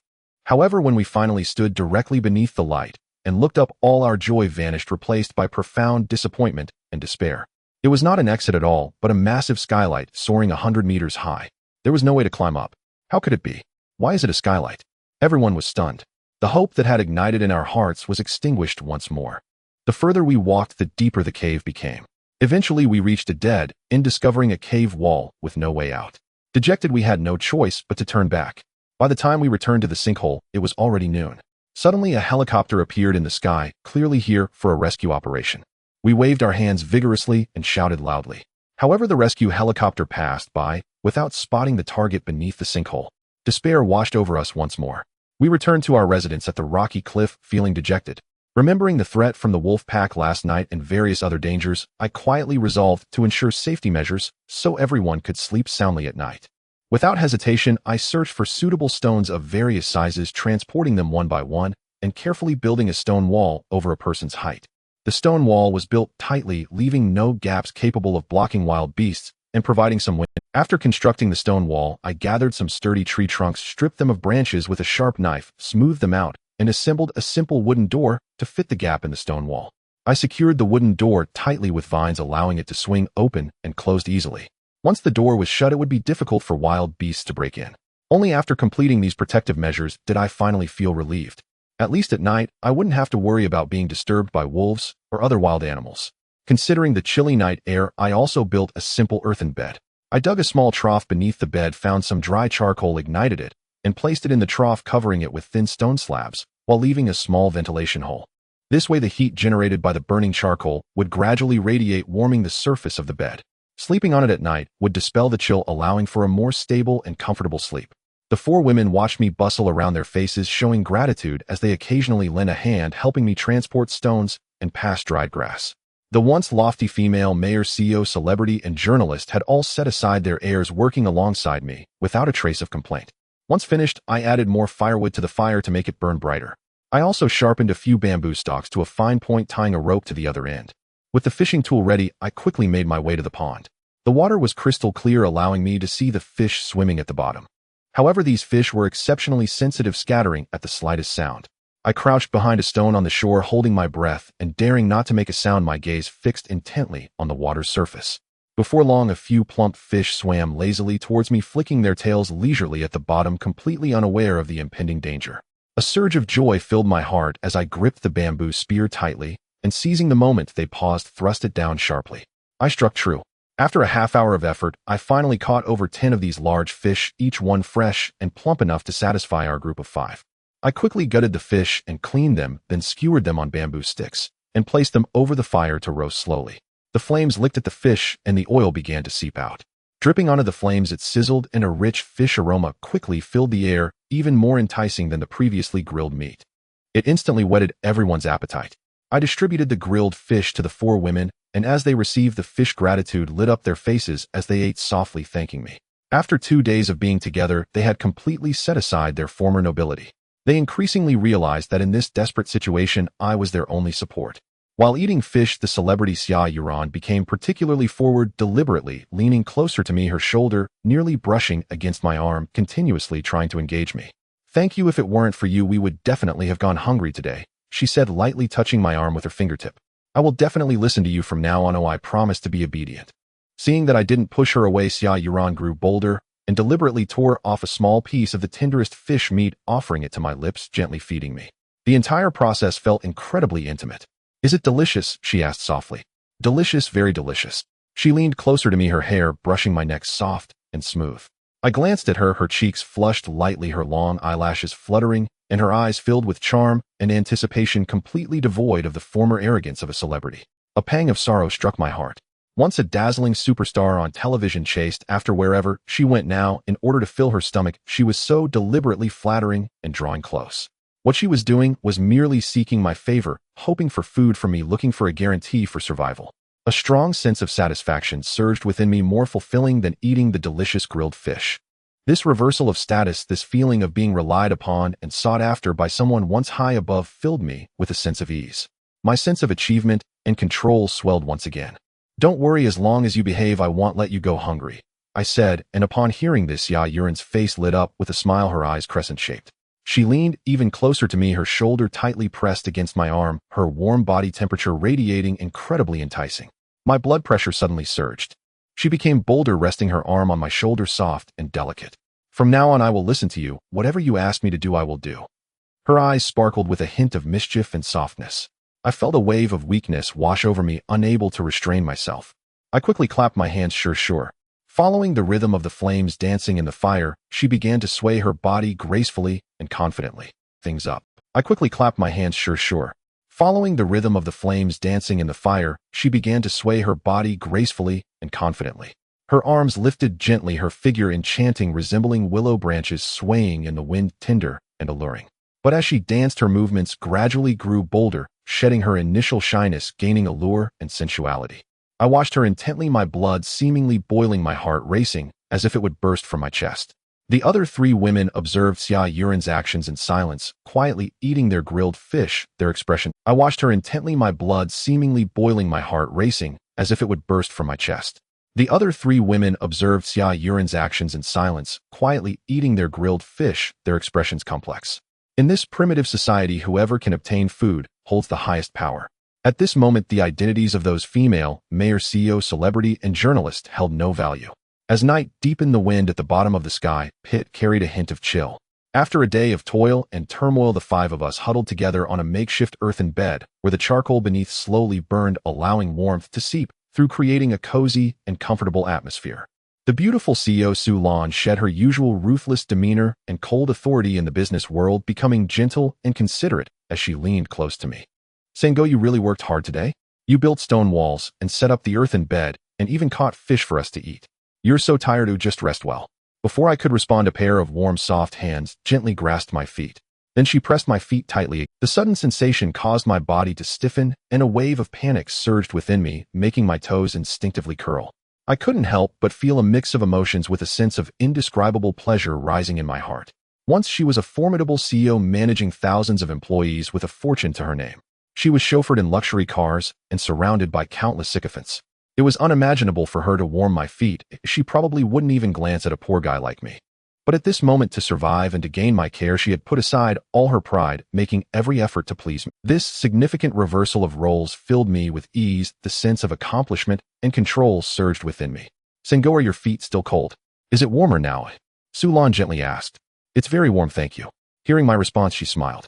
However, when we finally stood directly beneath the light and looked up, all our joy vanished, replaced by profound disappointment and despair. It was not an exit at all, but a massive skylight soaring 100 meters high. There was no way to climb up. How could it be? Why is it a skylight? Everyone was stunned. The hope that had ignited in our hearts was extinguished once more. The further we walked, the deeper the cave became. Eventually, we reached a dead end, discovering a cave wall with no way out. Dejected, we had no choice but to turn back. By the time we returned to the sinkhole, it was already noon. Suddenly, a helicopter appeared in the sky, clearly here for a rescue operation. We waved our hands vigorously and shouted loudly. However, the rescue helicopter passed by without spotting the target beneath the sinkhole. Despair washed over us once more. We returned to our residence at the rocky cliff, feeling dejected. Remembering the threat from the wolf pack last night and various other dangers, I quietly resolved to ensure safety measures so everyone could sleep soundly at night. Without hesitation, I searched for suitable stones of various sizes, transporting them one by one, and carefully building a stone wall over a person's height. The stone wall was built tightly, leaving no gaps capable of blocking wild beasts and providing some wind. After constructing the stone wall, I gathered some sturdy tree trunks, stripped them of branches with a sharp knife, smoothed them out, and assembled a simple wooden door to fit the gap in the stone wall. I secured the wooden door tightly with vines, allowing it to swing open and closed easily. Once the door was shut, it would be difficult for wild beasts to break in. Only after completing these protective measures did I finally feel relieved. At least at night, I wouldn't have to worry about being disturbed by wolves or other wild animals. Considering the chilly night air, I also built a simple earthen bed. I dug a small trough beneath the bed, found some dry charcoal, ignited it, and placed it in the trough, covering it with thin stone slabs, while leaving a small ventilation hole. This way, the heat generated by the burning charcoal would gradually radiate, warming the surface of the bed. Sleeping on it at night would dispel the chill, allowing for a more stable and comfortable sleep. The four women watched me bustle around, their faces showing gratitude as they occasionally lent a hand, helping me transport stones and pass dried grass. The once lofty female mayor, CEO, celebrity, and journalist had all set aside their airs, working alongside me without a trace of complaint. Once finished, I added more firewood to the fire to make it burn brighter. I also sharpened a few bamboo stalks to a fine point, tying a rope to the other end. With the fishing tool ready, I quickly made my way to the pond. The water was crystal clear, allowing me to see the fish swimming at the bottom. However, these fish were exceptionally sensitive, scattering at the slightest sound. I crouched behind a stone on the shore, holding my breath and daring not to make a sound, my gaze fixed intently on the water's surface. Before long, a few plump fish swam lazily towards me, flicking their tails leisurely at the bottom, completely unaware of the impending danger. A surge of joy filled my heart as I gripped the bamboo spear tightly, and seizing the moment they paused, thrust it down sharply. I struck true. After a half hour of effort, I finally caught over 10 of these large fish, each one fresh and plump enough to satisfy our group of 5. I quickly gutted the fish and cleaned them, then skewered them on bamboo sticks and placed them over the fire to roast slowly. The flames licked at the fish and the oil began to seep out. Dripping onto the flames, it sizzled and a rich fish aroma quickly filled the air, even more enticing than the previously grilled meat. It instantly whetted everyone's appetite. I distributed the grilled fish to the 4 women, and as they received the fish, gratitude lit up their faces as they ate softly, thanking me. After 2 days of being together, they had completely set aside their former nobility. They increasingly realized that in this desperate situation, I was their only support. While eating fish, the celebrity Xia Yuran became particularly forward, deliberately leaning closer to me, her shoulder nearly brushing against my arm, continuously trying to engage me. "Thank you. If it weren't for you, we would definitely have gone hungry today," she said, lightly touching my arm with her fingertip. "I will definitely listen to you from now on. Oh, I promise to be obedient." Seeing that I didn't push her away, Xia Yuran grew bolder and deliberately tore off a small piece of the tenderest fish meat, offering it to my lips, gently feeding me. The entire process felt incredibly intimate. "Is it delicious?" she asked softly. "Delicious, very delicious." She leaned closer to me, her hair brushing my neck, soft and smooth. I glanced at her, her cheeks flushed lightly, her long eyelashes fluttering, and her eyes filled with charm and anticipation, completely devoid of the former arrogance of a celebrity. A pang of sorrow struck my heart. Once a dazzling superstar on television, chased after wherever she went, now, in order to fill her stomach, she was so deliberately flattering and drawing close. What she was doing was merely seeking my favor, hoping for food from me, looking for a guarantee for survival. A strong sense of satisfaction surged within me, more fulfilling than eating the delicious grilled fish. This reversal of status, this feeling of being relied upon and sought after by someone once high above, filled me with a sense of ease. My sense of achievement and control swelled once again. "Don't worry, as long as you behave, I won't let you go hungry," I said, and upon hearing this, Xia Yuran's face lit up with a smile, her eyes crescent-shaped. She leaned even closer to me, her shoulder tightly pressed against my arm, her warm body temperature radiating incredibly enticing. My blood pressure suddenly surged. She became bolder, resting her arm on my shoulder, soft and delicate. From now on, I will listen to you. Whatever you ask me to do, I will do. Her eyes sparkled with a hint of mischief and softness. I felt a wave of weakness wash over me, unable to restrain myself. I quickly clapped my hands. Sure. Following the rhythm of the flames dancing in the fire, she began to sway her body gracefully and confidently. Things up. I quickly clapped my hands. Sure. Following the rhythm of the flames dancing in the fire, she began to sway her body gracefully and confidently. Her arms lifted gently, her figure enchanting, resembling willow branches swaying in the wind, tender and alluring. But as she danced, her movements gradually grew bolder, shedding her initial shyness, gaining allure and sensuality. I watched her intently, my blood seemingly boiling, my heart racing, as if it would burst from my chest. The other three women observed Xia Yuren's actions in silence, quietly eating their grilled fish, their expression. I watched her intently, my blood seemingly boiling, my heart racing, as if it would burst from my chest. The other three women observed Xia Yuren's actions in silence, quietly eating their grilled fish, their expressions complex. In this primitive society, whoever can obtain food holds the highest power. At this moment, the identities of those female, mayor, CEO, celebrity, and journalist held no value. As night deepened, the wind at the bottom of the sky pit carried a hint of chill. After a day of toil and turmoil, the five of us huddled together on a makeshift earthen bed, where the charcoal beneath slowly burned, allowing warmth to seep through, creating a cozy and comfortable atmosphere. The beautiful CEO Su Lan shed her usual ruthless demeanor and cold authority in the business world, becoming gentle and considerate as she leaned close to me. Sango, you really worked hard today. You built stone walls and set up the earthen bed and even caught fish for us to eat. You're so tired to just rest well. Before I could respond, a pair of warm, soft hands gently grasped my feet. Then she pressed my feet tightly. The sudden sensation caused my body to stiffen, and a wave of panic surged within me, making my toes instinctively curl. I couldn't help but feel a mix of emotions, with a sense of indescribable pleasure rising in my heart. Once she was a formidable CEO managing thousands of employees with a fortune to her name. She was chauffeured in luxury cars and surrounded by countless sycophants. It was unimaginable for her to warm my feet. She probably wouldn't even glance at a poor guy like me. But at this moment, to survive and to gain my care, she had put aside all her pride, making every effort to please me. This significant reversal of roles filled me with ease. The sense of accomplishment and control surged within me. Sango, are your feet still cold? Is it warmer now? Su Lan gently asked. It's very warm, thank you. Hearing my response, she smiled.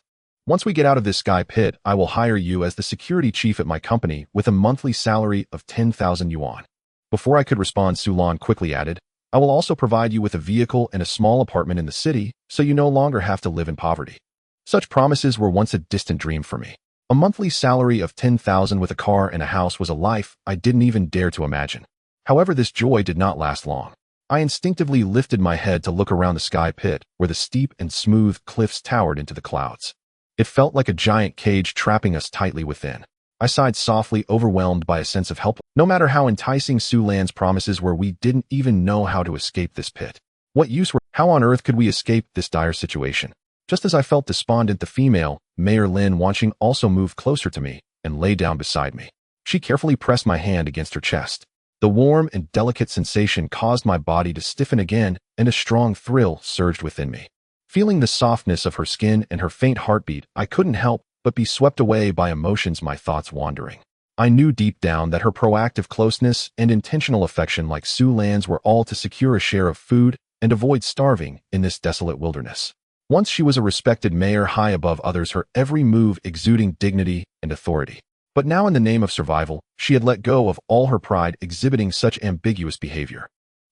Once we get out of this sky pit, I will hire you as the security chief at my company with a monthly salary of 10,000 yuan. Before I could respond, Su Lan quickly added, I will also provide you with a vehicle and a small apartment in the city, so you no longer have to live in poverty. Such promises were once a distant dream for me. A monthly salary of 10,000 with a car and a house was a life I didn't even dare to imagine. However, this joy did not last long. I instinctively lifted my head to look around the sky pit, where the steep and smooth cliffs towered into the clouds. It felt like a giant cage trapping us tightly within. I sighed softly, overwhelmed by a sense of help. No matter how enticing Su Lan's promises were, we didn't even know how to escape this pit. What use were? How on earth could we escape this dire situation? Just as I felt despondent, the female, Mayor Lin Wanqing, also moved closer to me and lay down beside me. She carefully pressed my hand against her chest. The warm and delicate sensation caused my body to stiffen again, and a strong thrill surged within me. Feeling the softness of her skin and her faint heartbeat, I couldn't help but be swept away by emotions, my thoughts wandering. I knew deep down that her proactive closeness and intentional affection, like Su Lan's, were all to secure a share of food and avoid starving in this desolate wilderness. Once she was a respected mayor, high above others, her every move exuding dignity and authority. But now, in the name of survival, she had let go of all her pride, exhibiting such ambiguous behavior.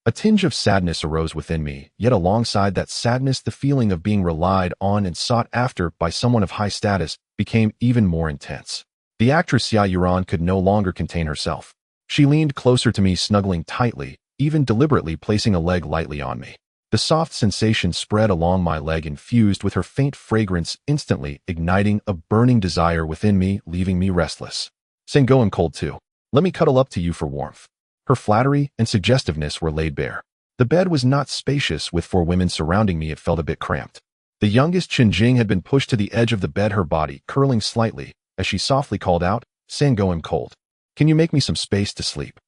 A tinge of sadness arose within me, yet alongside that sadness, the feeling of being relied on and sought after by someone of high status became even more intense. The actress Xia Yuran could no longer contain herself. She leaned closer to me, snuggling tightly, even deliberately placing a leg lightly on me. The soft sensation spread along my leg, infused with her faint fragrance, instantly igniting a burning desire within me, leaving me restless. Sango, I'm cold too. Let me cuddle up to you for warmth. Her flattery and suggestiveness were laid bare. The bed was not spacious. With four women surrounding me, it felt a bit cramped. The youngest, Chenjing, had been pushed to the edge of the bed, her body curling slightly, as she softly called out, Sango, I'm cold. Can you make me some space to sleep?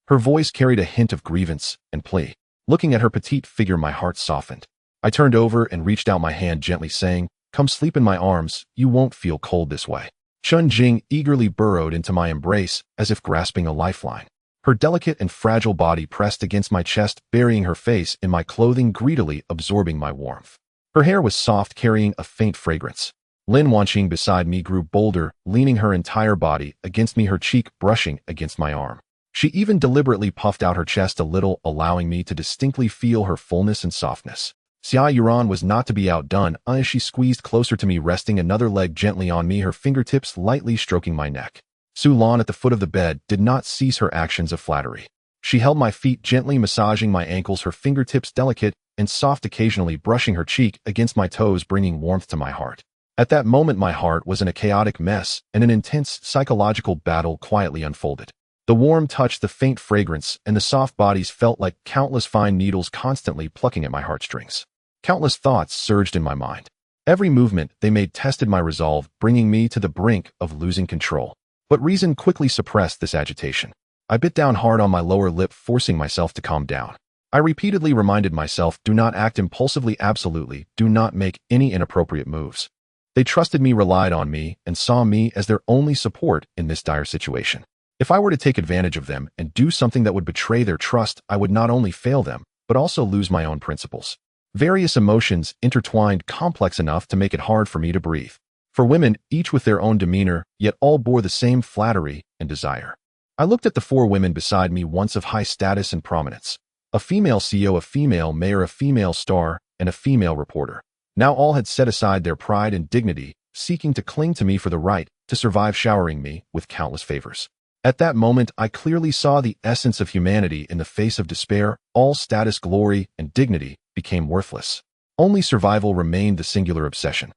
Her voice carried a hint of grievance and plea. Looking at her petite figure, my heart softened. I turned over and reached out my hand gently saying, "Come sleep in my arms, you won't feel cold this way." Chun Jing eagerly burrowed into my embrace as if grasping a lifeline. Her delicate and fragile body pressed against my chest, burying her face in my clothing, greedily absorbing my warmth. Her hair was soft, carrying a faint fragrance. Lin Wanqing beside me grew bolder, leaning her entire body against me, her cheek brushing against my arm. She even deliberately puffed out her chest a little, allowing me to distinctly feel her fullness and softness. Xia Yuran was not to be outdone as she squeezed closer to me, resting another leg gently on me, her fingertips lightly stroking my neck. Su Lan at the foot of the bed did not cease her actions of flattery. She held my feet, gently massaging my ankles, her fingertips delicate and soft, occasionally brushing her cheek against my toes, bringing warmth to my heart. At that moment, my heart was in a chaotic mess, and an intense psychological battle quietly unfolded. The warm touch, the faint fragrance, and the soft bodies felt like countless fine needles constantly plucking at my heartstrings. Countless thoughts surged in my mind. Every movement they made tested my resolve, bringing me to the brink of losing control. But reason quickly suppressed this agitation. I bit down hard on my lower lip, forcing myself to calm down. I repeatedly reminded myself, do not act impulsively, absolutely, do not make any inappropriate moves. They trusted me, relied on me, and saw me as their only support in this dire situation. If I were to take advantage of them and do something that would betray their trust, I would not only fail them, but also lose my own principles. Various emotions intertwined, complex enough to make it hard for me to breathe. For women, each with their own demeanor, yet all bore the same flattery and desire. I looked at the four women beside me, once of high status and prominence. A female CEO, a female mayor, a female star, and a female reporter. Now all had set aside their pride and dignity, seeking to cling to me for the right to survive, showering me with countless favors. At that moment, I clearly saw the essence of humanity in the face of despair. All status, glory, and dignity became worthless. Only survival remained the singular obsession.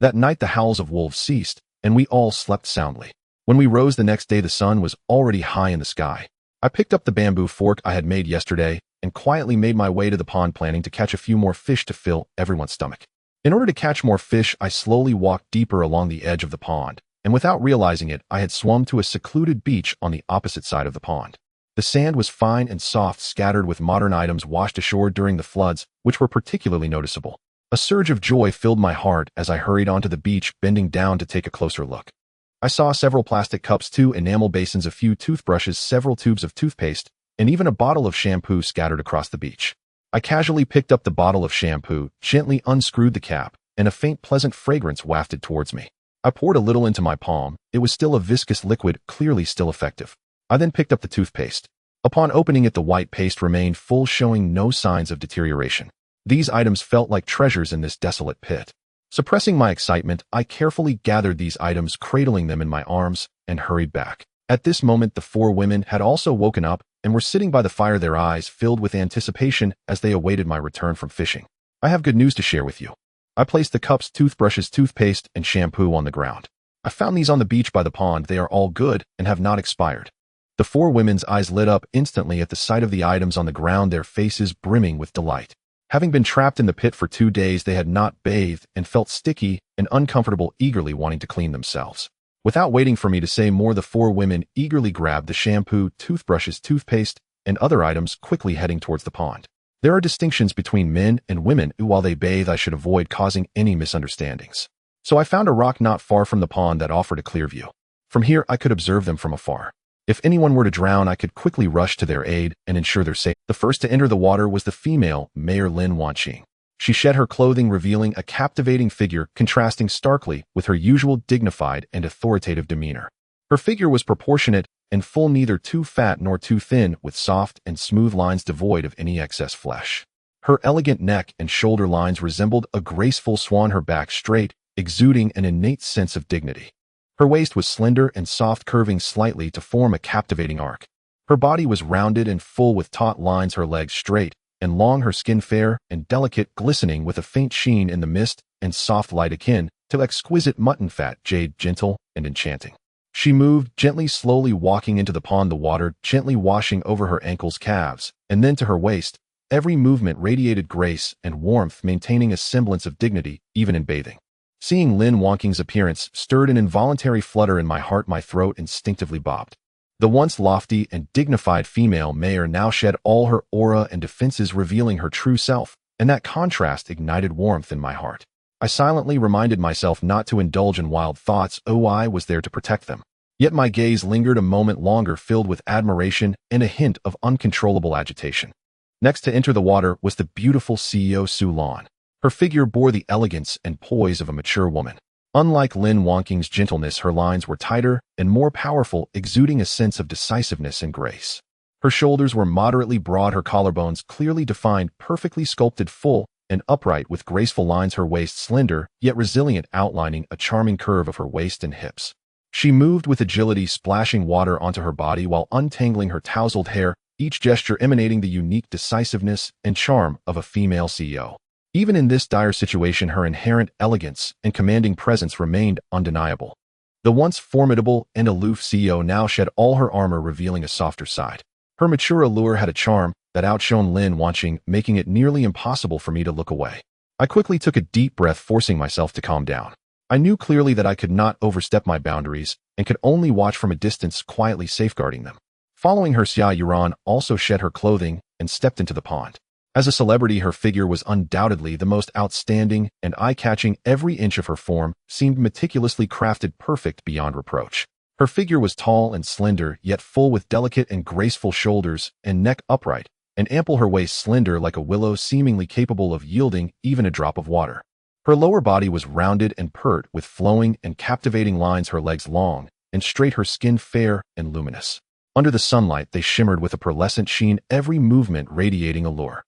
That night, the howls of wolves ceased, and we all slept soundly. When we rose the next day, the sun was already high in the sky. I picked up the bamboo fork I had made yesterday and quietly made my way to the pond, planning to catch a few more fish to fill everyone's stomach. In order to catch more fish, I slowly walked deeper along the edge of the pond, and without realizing it, I had swum to a secluded beach on the opposite side of the pond. The sand was fine and soft, scattered with modern items washed ashore during the floods, which were particularly noticeable. A surge of joy filled my heart as I hurried onto the beach, bending down to take a closer look. I saw several plastic cups, 2 enamel basins, a few toothbrushes, several tubes of toothpaste, and even a bottle of shampoo scattered across the beach. I casually picked up the bottle of shampoo, gently unscrewed the cap, and a faint, pleasant fragrance wafted towards me. I poured a little into my palm. It was still a viscous liquid, clearly still effective. I then picked up the toothpaste. Upon opening it, the white paste remained full, showing no signs of deterioration. These items felt like treasures in this desolate pit. Suppressing my excitement, I carefully gathered these items, cradling them in my arms, and hurried back. At this moment, the four women had also woken up and were sitting by the fire, their eyes filled with anticipation as they awaited my return from fishing. I have good news to share with you. I placed the cups, toothbrushes, toothpaste, and shampoo on the ground. I found these on the beach by the pond. They are all good and have not expired. The four women's eyes lit up instantly at the sight of the items on the ground, their faces brimming with delight. Having been trapped in the pit for 2 days, they had not bathed and felt sticky and uncomfortable, eagerly wanting to clean themselves. Without waiting for me to say more, the four women eagerly grabbed the shampoo, toothbrushes, toothpaste, and other items, quickly heading towards the pond. There are distinctions between men and women who, while they bathe, I should avoid causing any misunderstandings. So I found a rock not far from the pond that offered a clear view. From here, I could observe them from afar. If anyone were to drown, I could quickly rush to their aid and ensure their safety. The first to enter the water was the female, Mayor Lin Wanqing. She shed her clothing, revealing a captivating figure, contrasting starkly with her usual dignified and authoritative demeanor. Her figure was proportionate and full, neither too fat nor too thin, with soft and smooth lines devoid of any excess flesh. Her elegant neck and shoulder lines resembled a graceful swan, her back straight, exuding an innate sense of dignity. Her waist was slender and soft, curving slightly to form a captivating arc. Her body was rounded and full with taut lines, her legs straight and long, her skin fair and delicate, glistening with a faint sheen in the mist and soft light akin to exquisite mutton fat, jade, gentle and enchanting. She moved gently, slowly walking into the pond, the water gently washing over her ankles, calves, and then to her waist. Every movement radiated grace and warmth, maintaining a semblance of dignity even in bathing. Seeing Lin Wanqing's appearance stirred an involuntary flutter in my heart. My throat instinctively bobbed. The once lofty and dignified female mayor now shed all her aura and defenses, revealing her true self, and that contrast ignited warmth in my heart. I silently reminded myself not to indulge in wild thoughts. I was there to protect them. Yet my gaze lingered a moment longer, filled with admiration and a hint of uncontrollable agitation. Next to enter the water was the beautiful CEO Sulan. Her figure bore the elegance and poise of a mature woman. Unlike Lin Wonking's gentleness, her lines were tighter and more powerful, exuding a sense of decisiveness and grace. Her shoulders were moderately broad, her collarbones clearly defined, perfectly sculpted, full and upright with graceful lines, her waist slender, yet resilient, outlining a charming curve of her waist and hips. She moved with agility, splashing water onto her body while untangling her tousled hair, each gesture emanating the unique decisiveness and charm of a female CEO. Even in this dire situation, her inherent elegance and commanding presence remained undeniable. The once formidable and aloof CEO now shed all her armor, revealing a softer side. Her mature allure had a charm that outshone Lin Wanqing, making it nearly impossible for me to look away. I quickly took a deep breath, forcing myself to calm down. I knew clearly that I could not overstep my boundaries and could only watch from a distance, quietly safeguarding them. Following her, Xia Yuran also shed her clothing and stepped into the pond. As a celebrity, her figure was undoubtedly the most outstanding and eye-catching. Every inch of her form seemed meticulously crafted, perfect beyond reproach. Her figure was tall and slender, yet full, with delicate and graceful shoulders and neck upright, and ample, her waist slender like a willow, seemingly capable of yielding even a drop of water. Her lower body was rounded and pert, with flowing and captivating lines, her legs long and straight, her skin fair and luminous. Under the sunlight, they shimmered with a pearlescent sheen, every movement radiating allure.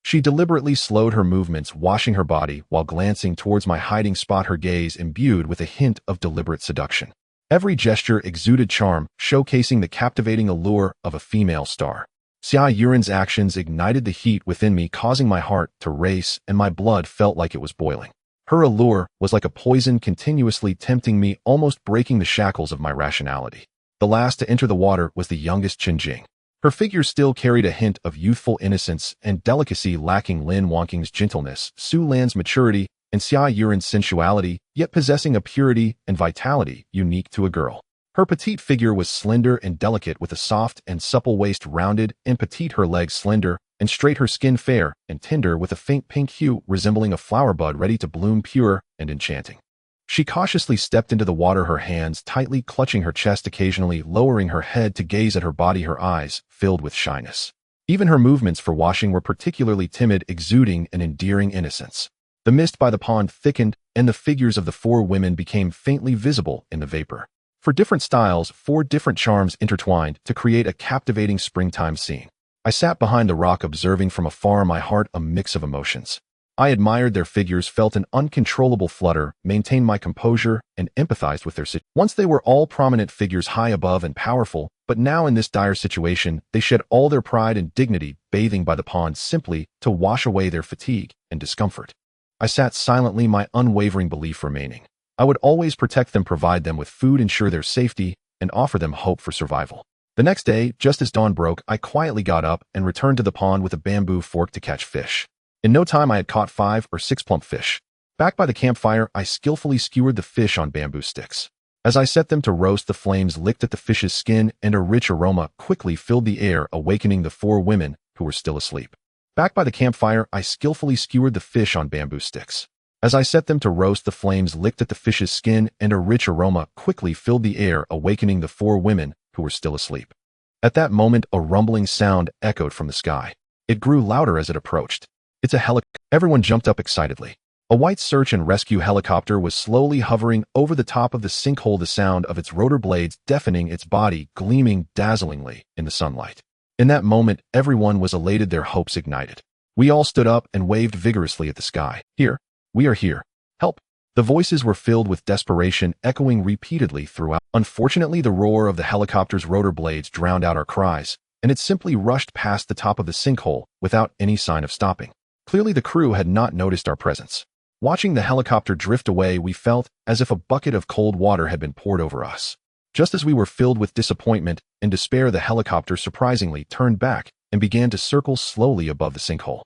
She deliberately slowed her movements, washing her body while glancing towards my hiding spot, her gaze imbued with a hint of deliberate seduction. Every gesture exuded charm, showcasing the captivating allure of a female star. Xia Yuran's actions ignited the heat within me, causing my heart to race and my blood felt like it was boiling. Her allure was like a poison, continuously tempting me, almost breaking the shackles of my rationality. The last to enter the water was the youngest Qinjing. Her figure still carried a hint of youthful innocence and delicacy, lacking Lin Wonking's gentleness, Su Lan's maturity, and Xia Yuran's sensuality, yet possessing a purity and vitality unique to a girl. Her petite figure was slender and delicate, with a soft and supple waist, rounded and petite, her legs slender and straight, her skin fair and tender with a faint pink hue, resembling a flower bud ready to bloom, pure and enchanting. She cautiously stepped into the water, her hands tightly clutching her chest, occasionally lowering her head to gaze at her body, her eyes filled with shyness. Even her movements for washing were particularly timid, exuding an endearing innocence. The mist by the pond thickened, and the figures of the four women became faintly visible in the vapor. For different styles, four different charms intertwined to create a captivating springtime scene. I sat behind the rock, observing from afar, my heart a mix of emotions. I admired their figures, felt an uncontrollable flutter, maintained my composure, and empathized with their situation. Once they were all prominent figures, high above and powerful, but now in this dire situation, they shed all their pride and dignity, bathing by the pond simply to wash away their fatigue and discomfort. I sat silently, my unwavering belief remaining. I would always protect them, provide them with food, ensure their safety, and offer them hope for survival. The next day, just as dawn broke, I quietly got up and returned to the pond with a bamboo fork to catch fish. In no time, I had caught 5 or 6 plump fish. Back by the campfire, I skillfully skewered the fish on bamboo sticks. As I set them to roast, the flames licked at the fish's skin, and a rich aroma quickly filled the air, awakening the 4 women who were still asleep. Back by the campfire, I skillfully skewered the fish on bamboo sticks. As I set them to roast, the flames licked at the fish's skin, and a rich aroma quickly filled the air, awakening the 4 women who were still asleep. At that moment, a rumbling sound echoed from the sky. It grew louder as it approached. "It's a helicopter." Everyone jumped up excitedly. A white search and rescue helicopter was slowly hovering over the top of the sinkhole, the sound of its rotor blades deafening, its body gleaming dazzlingly in the sunlight. In that moment, everyone was elated, their hopes ignited. We all stood up and waved vigorously at the sky. "Here! We are here! Help!" The voices were filled with desperation, echoing repeatedly throughout. Unfortunately, the roar of the helicopter's rotor blades drowned out our cries, and it simply rushed past the top of the sinkhole without any sign of stopping. Clearly, the crew had not noticed our presence. Watching the helicopter drift away, we felt as if a bucket of cold water had been poured over us. Just as we were filled with disappointment and despair, the helicopter surprisingly turned back and began to circle slowly above the sinkhole.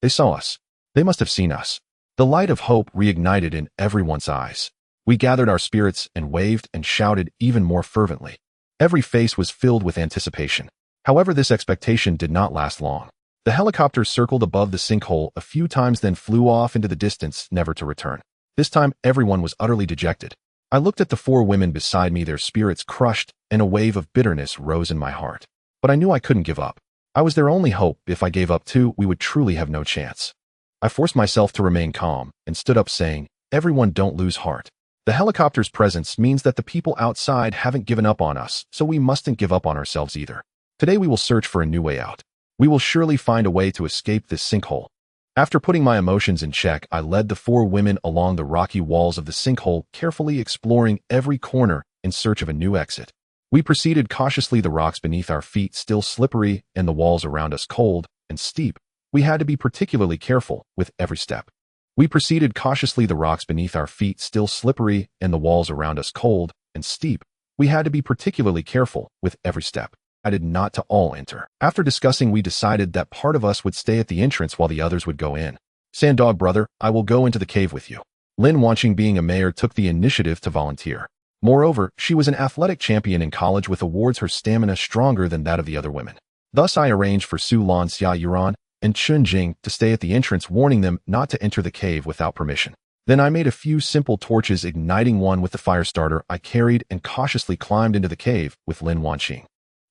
They saw us. They must have seen us. The light of hope reignited in everyone's eyes. We gathered our spirits and waved and shouted even more fervently. Every face was filled with anticipation. However, this expectation did not last long. The helicopter circled above the sinkhole a few times, then flew off into the distance, never to return. This time, everyone was utterly dejected. I looked at the four women beside me, their spirits crushed, and a wave of bitterness rose in my heart. But I knew I couldn't give up. I was their only hope. If I gave up too, we would truly have no chance. I forced myself to remain calm and stood up saying, "Everyone, don't lose heart. The helicopter's presence means that the people outside haven't given up on us, so we mustn't give up on ourselves either. Today we will search for a new way out. We will surely find a way to escape this sinkhole." After putting my emotions in check, I led the four women along the rocky walls of the sinkhole, carefully exploring every corner in search of a new exit. We proceeded cautiously, the rocks beneath our feet still slippery and the walls around us cold and steep. We had to be particularly careful with every step. We proceeded cautiously, the rocks beneath our feet still slippery and the walls around us cold and steep. We had to be particularly careful with every step. I did not to all enter. After discussing, we decided that part of us would stay at the entrance while the others would go in. "Sanddog brother, I will go into the cave with you." Lin Wanqing, being a mayor, took the initiative to volunteer. Moreover, she was an athletic champion in college with awards, her stamina stronger than that of the other women. Thus I arranged for Su Lan, Xia Yuran, and Chun Jing to stay at the entrance, warning them not to enter the cave without permission. Then I made a few simple torches, igniting one with the fire starter I carried, and cautiously climbed into the cave with Lin Wanqing.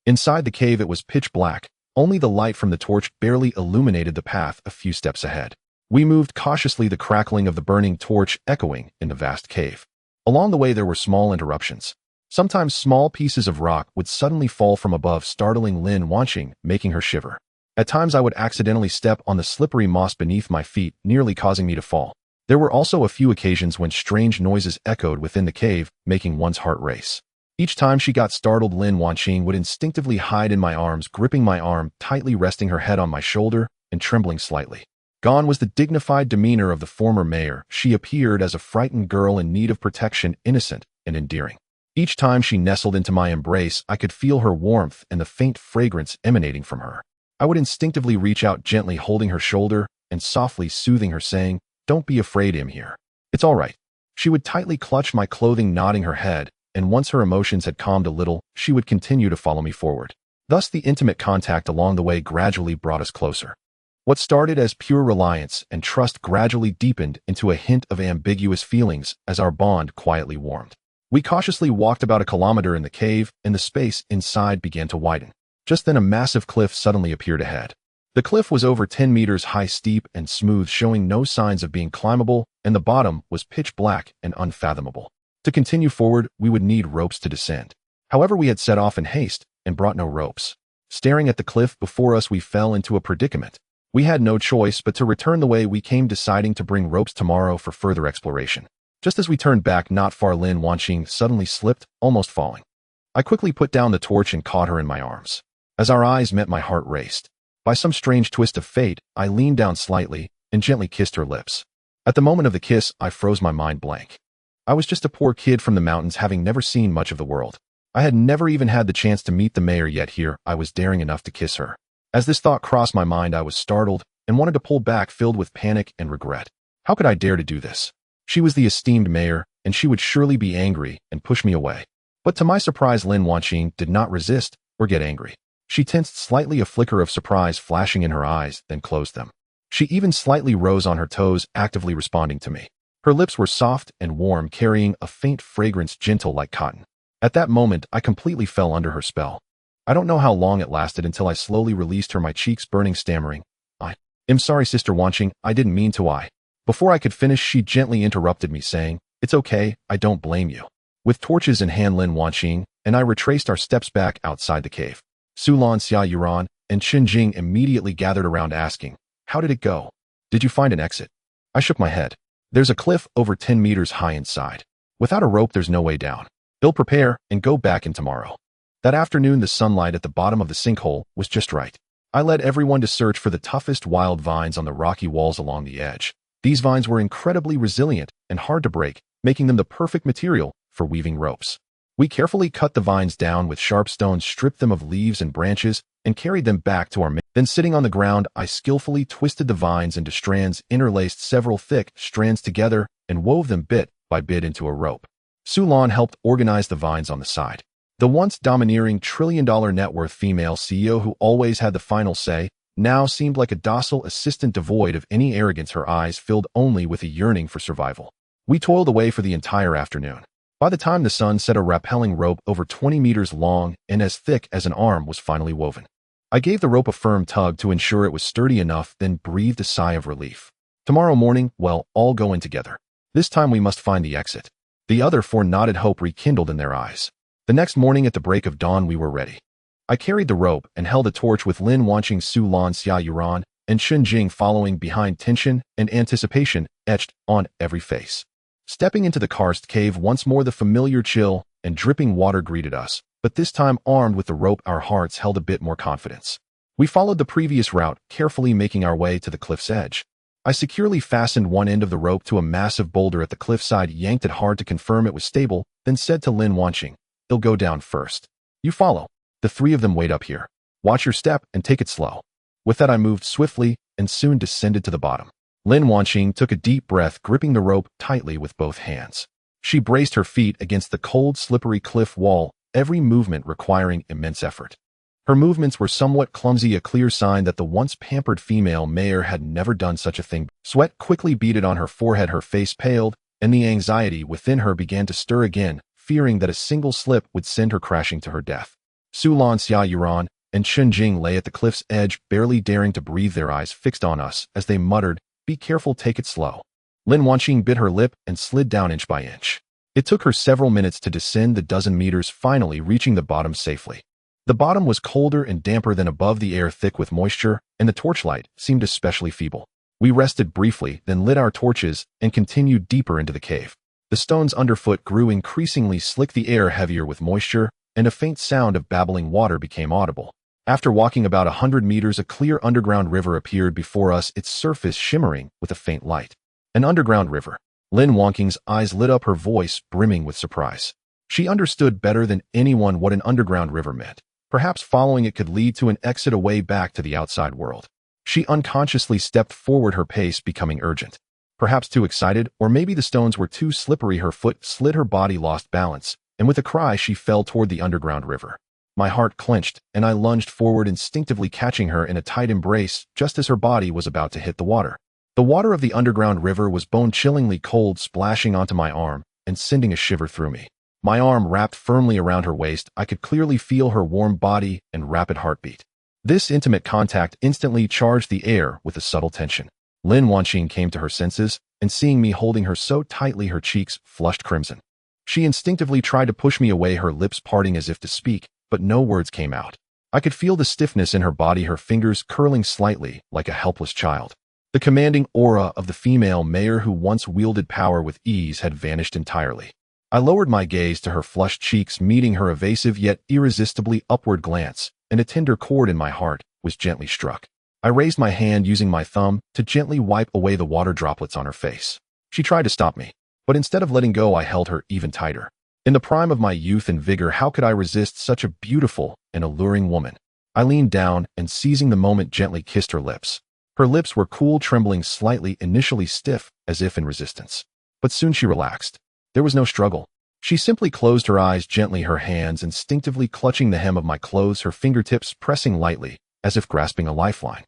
Inside the cave it was pitch black. Only the light from the torch barely illuminated the path a few steps ahead. We moved cautiously, the crackling of the burning torch echoing in the vast cave. Along the way there were small interruptions. Sometimes small pieces of rock would suddenly fall from above, startling Lin Wanqing, making her shiver. At times I would accidentally step on the slippery moss beneath my feet, nearly causing me to fall. There were also a few occasions when strange noises echoed within the cave, making one's heart race. Each time she got startled, Lin Wanqing would instinctively hide in my arms, gripping my arm tightly, resting her head on my shoulder and trembling slightly. Gone was the dignified demeanor of the former mayor. She appeared as a frightened girl in need of protection, innocent and endearing. Each time she nestled into my embrace, I could feel her warmth and the faint fragrance emanating from her. I would instinctively reach out, gently holding her shoulder and softly soothing her, saying, "Don't be afraid, I'm here. It's all right." She would tightly clutch my clothing, nodding her head, and once her emotions had calmed a little, she would continue to follow me forward. Thus the intimate contact along the way gradually brought us closer. What started as pure reliance and trust gradually deepened into a hint of ambiguous feelings as our bond quietly warmed. We cautiously walked about a kilometer in the cave, and the space inside began to widen. Just then a massive cliff suddenly appeared ahead. The cliff was over 10 meters high, steep and smooth, showing no signs of being climbable, and the bottom was pitch black and unfathomable. To continue forward, we would need ropes to descend. However, we had set off in haste and brought no ropes. Staring at the cliff before us, we fell into a predicament. We had no choice but to return the way we came, deciding to bring ropes tomorrow for further exploration. Just as we turned back not far, Lin Wanqing suddenly slipped, almost falling. I quickly put down the torch and caught her in my arms. As our eyes met, my heart raced. By some strange twist of fate, I leaned down slightly and gently kissed her lips. At the moment of the kiss, I froze, my mind blank. I was just a poor kid from the mountains, having never seen much of the world. I had never even had the chance to meet the mayor, yet here I was daring enough to kiss her. As this thought crossed my mind, I was startled and wanted to pull back, filled with panic and regret. How could I dare to do this? She was the esteemed mayor, and she would surely be angry and push me away. But to my surprise, Lin Wanqing did not resist or get angry. She tensed slightly, a flicker of surprise flashing in her eyes, then closed them. She even slightly rose on her toes, actively responding to me. Her lips were soft and warm, carrying a faint fragrance, gentle like cotton. At that moment, I completely fell under her spell. I don't know how long it lasted until I slowly released her, my cheeks burning, stammering, "I'm sorry, Sister Wanqing, I didn't mean to." Before I could finish, she gently interrupted me, saying, "It's okay, I don't blame you." With torches in hand, Lin Wanqing and I retraced our steps back outside the cave. Su Lan, Xia Yuran, and Chun Jing immediately gathered around, asking, "How did it go? Did you find an exit?" I shook my head. There's a cliff over 10 meters high inside. Without a rope, there's no way down. They'll prepare and go back in tomorrow. That afternoon, the sunlight at the bottom of the sinkhole was just right. I led everyone to search for the toughest wild vines on the rocky walls along the edge. These vines were incredibly resilient and hard to break, making them the perfect material for weaving ropes. We carefully cut the vines down with sharp stones, stripped them of leaves and branches, and carried them back to our main. Then, sitting on the ground, I skillfully twisted the vines into strands, interlaced several thick strands together, and wove them bit by bit into a rope. Su Lan helped organize the vines on the side. The once domineering trillion-dollar net worth female CEO who always had the final say now seemed like a docile assistant devoid of any arrogance, her eyes filled only with a yearning for survival. We toiled away for the entire afternoon. By the time the sun set, a rappelling rope over 20 meters long and as thick as an arm was finally woven. I gave the rope a firm tug to ensure it was sturdy enough, then breathed a sigh of relief. Tomorrow morning, well, all go in together. This time we must find the exit. The other four nodded, hope rekindled in their eyes. The next morning at the break of dawn we were ready. I carried the rope and held a torch with Lin watching Su Lan Xia Yuran and Shun Jing following behind, tension and anticipation etched on every face. Stepping into the karst cave once more, the familiar chill and dripping water greeted us, but this time armed with the rope our hearts held a bit more confidence. We followed the previous route, carefully making our way to the cliff's edge. I securely fastened one end of the rope to a massive boulder at the cliffside, yanked it hard to confirm it was stable, then said to Lin Wanqing, "It'll go down first. You follow. The three of them wait up here. Watch your step and take it slow." With that I moved swiftly and soon descended to the bottom. Lin Wanqing took a deep breath, gripping the rope tightly with both hands. She braced her feet against the cold, slippery cliff wall, every movement requiring immense effort. Her movements were somewhat clumsy, a clear sign that the once pampered female mayor had never done such a thing. Sweat quickly beaded on her forehead, her face paled, and the anxiety within her began to stir again, fearing that a single slip would send her crashing to her death. Su Lan Xia Yuran and Shun Jing lay at the cliff's edge, barely daring to breathe, their eyes fixed on us as they muttered, "Be careful, take it slow." Lin Wanqing bit her lip and slid down inch by inch. It took her several minutes to descend the dozen meters, finally reaching the bottom safely. The bottom was colder and damper than above, the air thick with moisture, and the torchlight seemed especially feeble. We rested briefly, then lit our torches and continued deeper into the cave. The stones underfoot grew increasingly slick, the air heavier with moisture, and a faint sound of babbling water became audible. After walking about 100 meters, a clear underground river appeared before us, its surface shimmering with a faint light. An underground river. Lin Wanqing's eyes lit up, her voice brimming with surprise. She understood better than anyone what an underground river meant. Perhaps following it could lead to an exit, a way back to the outside world. She unconsciously stepped forward, her pace becoming urgent. Perhaps too excited, or maybe the stones were too slippery, her foot slid, her body lost balance, and with a cry she fell toward the underground river. My heart clenched, and I lunged forward, instinctively catching her in a tight embrace just as her body was about to hit the water. The water of the underground river was bone-chillingly cold, splashing onto my arm and sending a shiver through me. My arm wrapped firmly around her waist, I could clearly feel her warm body and rapid heartbeat. This intimate contact instantly charged the air with a subtle tension. Lin Wanqing came to her senses, and seeing me holding her so tightly, her cheeks flushed crimson. She instinctively tried to push me away, her lips parting as if to speak, but no words came out. I could feel the stiffness in her body, her fingers curling slightly like a helpless child. The commanding aura of the female mayor who once wielded power with ease had vanished entirely. I lowered my gaze to her flushed cheeks, meeting her evasive yet irresistibly upward glance, and a tender chord in my heart was gently struck. I raised my hand, using my thumb to gently wipe away the water droplets on her face. She tried to stop me, but instead of letting go, I held her even tighter. In the prime of my youth and vigor, how could I resist such a beautiful and alluring woman? I leaned down and, seizing the moment, gently kissed her lips. Her lips were cool, trembling slightly, initially stiff, as if in resistance. But soon she relaxed. There was no struggle. She simply closed her eyes gently, her hands instinctively clutching the hem of my clothes, her fingertips pressing lightly, as if grasping a lifeline.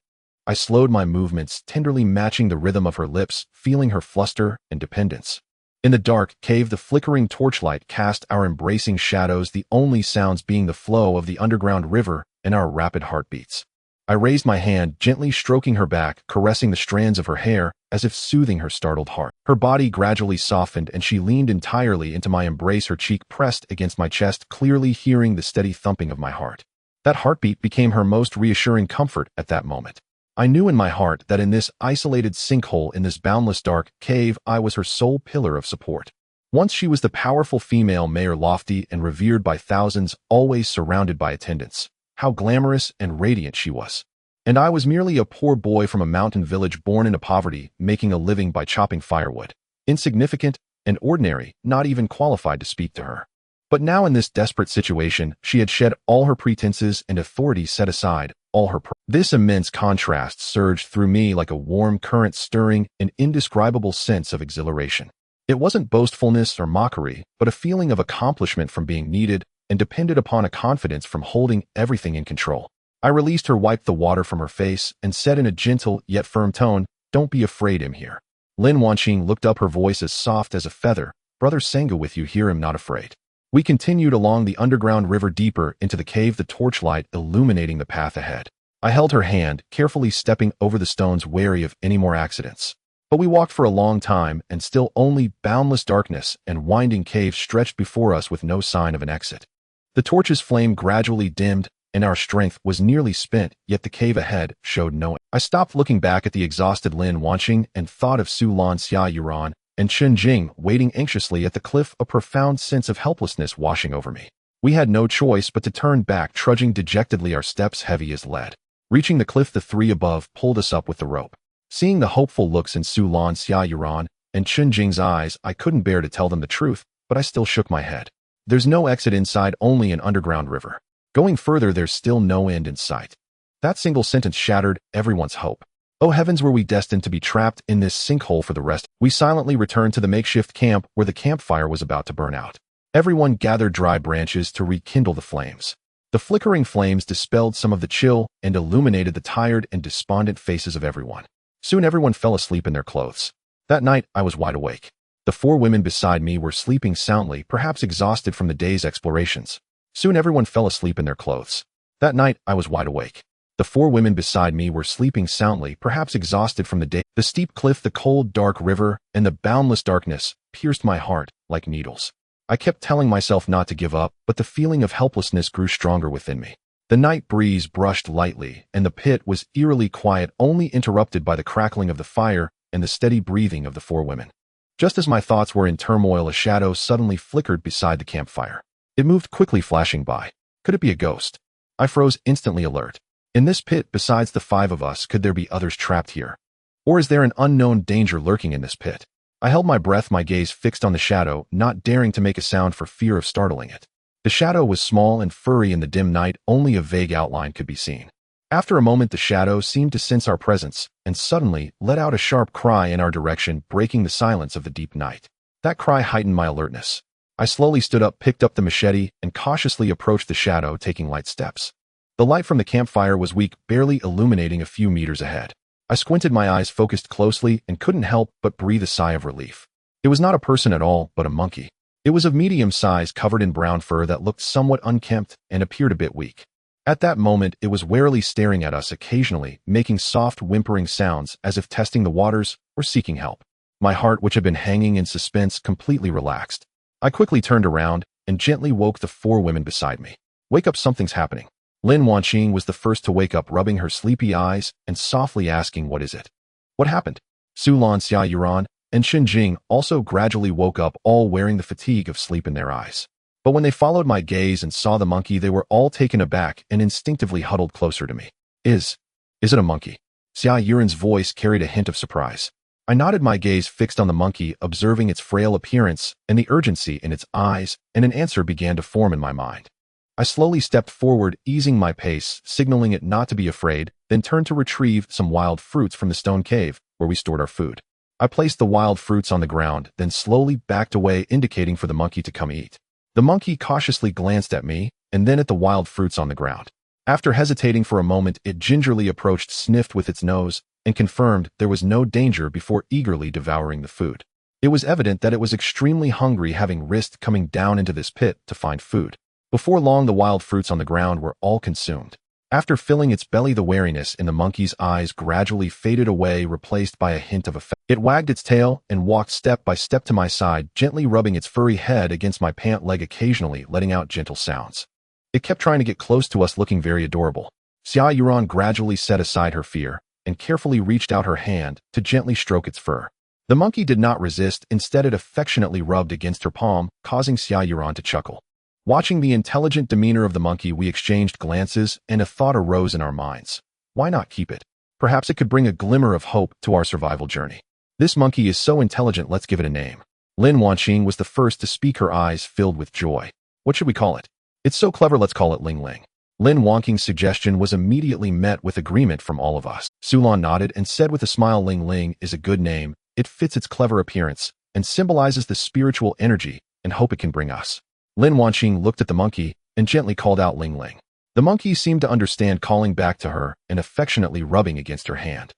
I slowed my movements, tenderly matching the rhythm of her lips, feeling her fluster and dependence. In the dark cave, the flickering torchlight cast our embracing shadows, the only sounds being the flow of the underground river and our rapid heartbeats. I raised my hand, gently stroking her back, caressing the strands of her hair, as if soothing her startled heart. Her body gradually softened, and she leaned entirely into my embrace, her cheek pressed against my chest, clearly hearing the steady thumping of my heart. That heartbeat became her most reassuring comfort at that moment. I knew in my heart that in this isolated sinkhole, in this boundless dark cave, I was her sole pillar of support. Once she was the powerful female mayor, lofty and revered by thousands, always surrounded by attendants. How glamorous and radiant she was. And I was merely a poor boy from a mountain village, born into poverty, making a living by chopping firewood. Insignificant and ordinary, not even qualified to speak to her. But now, in this desperate situation, she had shed all her pretenses and authority, set aside all her This immense contrast surged through me like a warm current, stirring an indescribable sense of exhilaration. It wasn't boastfulness or mockery, but a feeling of accomplishment from being needed and depended upon, a confidence from holding everything in control. I released her, wiped the water from her face, and said in a gentle yet firm tone, "Don't be afraid, I'm here." Lin Wanqing looked up, her voice as soft as a feather. "Brother Senga with you here, I'm not afraid." We continued along the underground river deeper into the cave, the torchlight illuminating the path ahead. I held her hand, carefully stepping over the stones, wary of any more accidents. But we walked for a long time, and still only boundless darkness and winding caves stretched before us with no sign of an exit. The torch's flame gradually dimmed, and our strength was nearly spent, yet the cave ahead showed no end. I stopped, looking back at the exhausted Lin Wanqing, and thought of Su Lan, Xia Yuran, and Chen Jing waiting anxiously at the cliff, a profound sense of helplessness washing over me. We had no choice but to turn back, trudging dejectedly, our steps heavy as lead. Reaching the cliff, the three above pulled us up with the rope. Seeing the hopeful looks in Su Lan, Xia Yuran, and Chen Jing's eyes, I couldn't bear to tell them the truth, but I still shook my head. There's no exit inside, only an underground river. Going further, there's still no end in sight. That single sentence shattered everyone's hope. Oh heavens, were we destined to be trapped in this sinkhole for the rest? We silently returned to the makeshift camp where the campfire was about to burn out. Everyone gathered dry branches to rekindle the flames. The flickering flames dispelled some of the chill and illuminated the tired and despondent faces of everyone. Soon everyone fell asleep in their clothes. That night, I was wide awake. The four women beside me were sleeping soundly, perhaps exhausted from the day's explorations. Soon everyone fell asleep in their clothes. That night, I was wide awake. The four women beside me were sleeping soundly, perhaps exhausted from the day. The steep cliff, the cold, dark river, and the boundless darkness pierced my heart like needles. I kept telling myself not to give up, but the feeling of helplessness grew stronger within me. The night breeze brushed lightly, and the pit was eerily quiet, only interrupted by the crackling of the fire and the steady breathing of the four women. Just as my thoughts were in turmoil, a shadow suddenly flickered beside the campfire. It moved quickly, flashing by. Could it be a ghost? I froze, instantly alert. In this pit, besides the five of us, could there be others trapped here? Or is there an unknown danger lurking in this pit? I held my breath, my gaze fixed on the shadow, not daring to make a sound for fear of startling it. The shadow was small and furry in the dim night, only a vague outline could be seen. After a moment, the shadow seemed to sense our presence, and suddenly let out a sharp cry in our direction, breaking the silence of the deep night. That cry heightened my alertness. I slowly stood up, picked up the machete, and cautiously approached the shadow, taking light steps. The light from the campfire was weak, barely illuminating a few meters ahead. I squinted, my eyes focused closely, and couldn't help but breathe a sigh of relief. It was not a person at all, but a monkey. It was of medium size, covered in brown fur that looked somewhat unkempt and appeared a bit weak. At that moment, it was warily staring at us, occasionally making soft, whimpering sounds as if testing the waters or seeking help. My heart, which had been hanging in suspense, completely relaxed. I quickly turned around and gently woke the four women beside me. "Wake up, something's happening." Lin Wanqing was the first to wake up, rubbing her sleepy eyes and softly asking, "What is it?" "What happened?" Su Lan, Xia Yuran, and Chen Jing also gradually woke up, all wearing the fatigue of sleep in their eyes. But when they followed my gaze and saw the monkey, they were all taken aback and instinctively huddled closer to me. Is it a monkey?" Xia Yuran's voice carried a hint of surprise. I nodded, my gaze fixed on the monkey, observing its frail appearance and the urgency in its eyes, and an answer began to form in my mind. I slowly stepped forward, easing my pace, signaling it not to be afraid, then turned to retrieve some wild fruits from the stone cave where we stored our food. I placed the wild fruits on the ground, then slowly backed away, indicating for the monkey to come eat. The monkey cautiously glanced at me, and then at the wild fruits on the ground. After hesitating for a moment, it gingerly approached, sniffed with its nose, and confirmed there was no danger before eagerly devouring the food. It was evident that it was extremely hungry, having risked coming down into this pit to find food. Before long, the wild fruits on the ground were all consumed. After filling its belly, the wariness in the monkey's eyes gradually faded away, replaced by a hint of affection. It wagged its tail and walked step by step to my side, gently rubbing its furry head against my pant leg, occasionally letting out gentle sounds. It kept trying to get close to us, looking very adorable. Xia Yuran gradually set aside her fear and carefully reached out her hand to gently stroke its fur. The monkey did not resist, instead it affectionately rubbed against her palm, causing Xia Yuran to chuckle. Watching the intelligent demeanor of the monkey, we exchanged glances, and a thought arose in our minds. Why not keep it? Perhaps it could bring a glimmer of hope to our survival journey. This monkey is so intelligent, let's give it a name. Lin Wanqing was the first to speak, her eyes filled with joy. What should we call it? It's so clever, let's call it Ling Ling. Lin Wanqing's suggestion was immediately met with agreement from all of us. Su Lan nodded and said with a smile, Ling Ling is a good name. It fits its clever appearance and symbolizes the spiritual energy and hope it can bring us. Lin Wanqing looked at the monkey and gently called out Ling Ling. The monkey seemed to understand, calling back to her and affectionately rubbing against her hand.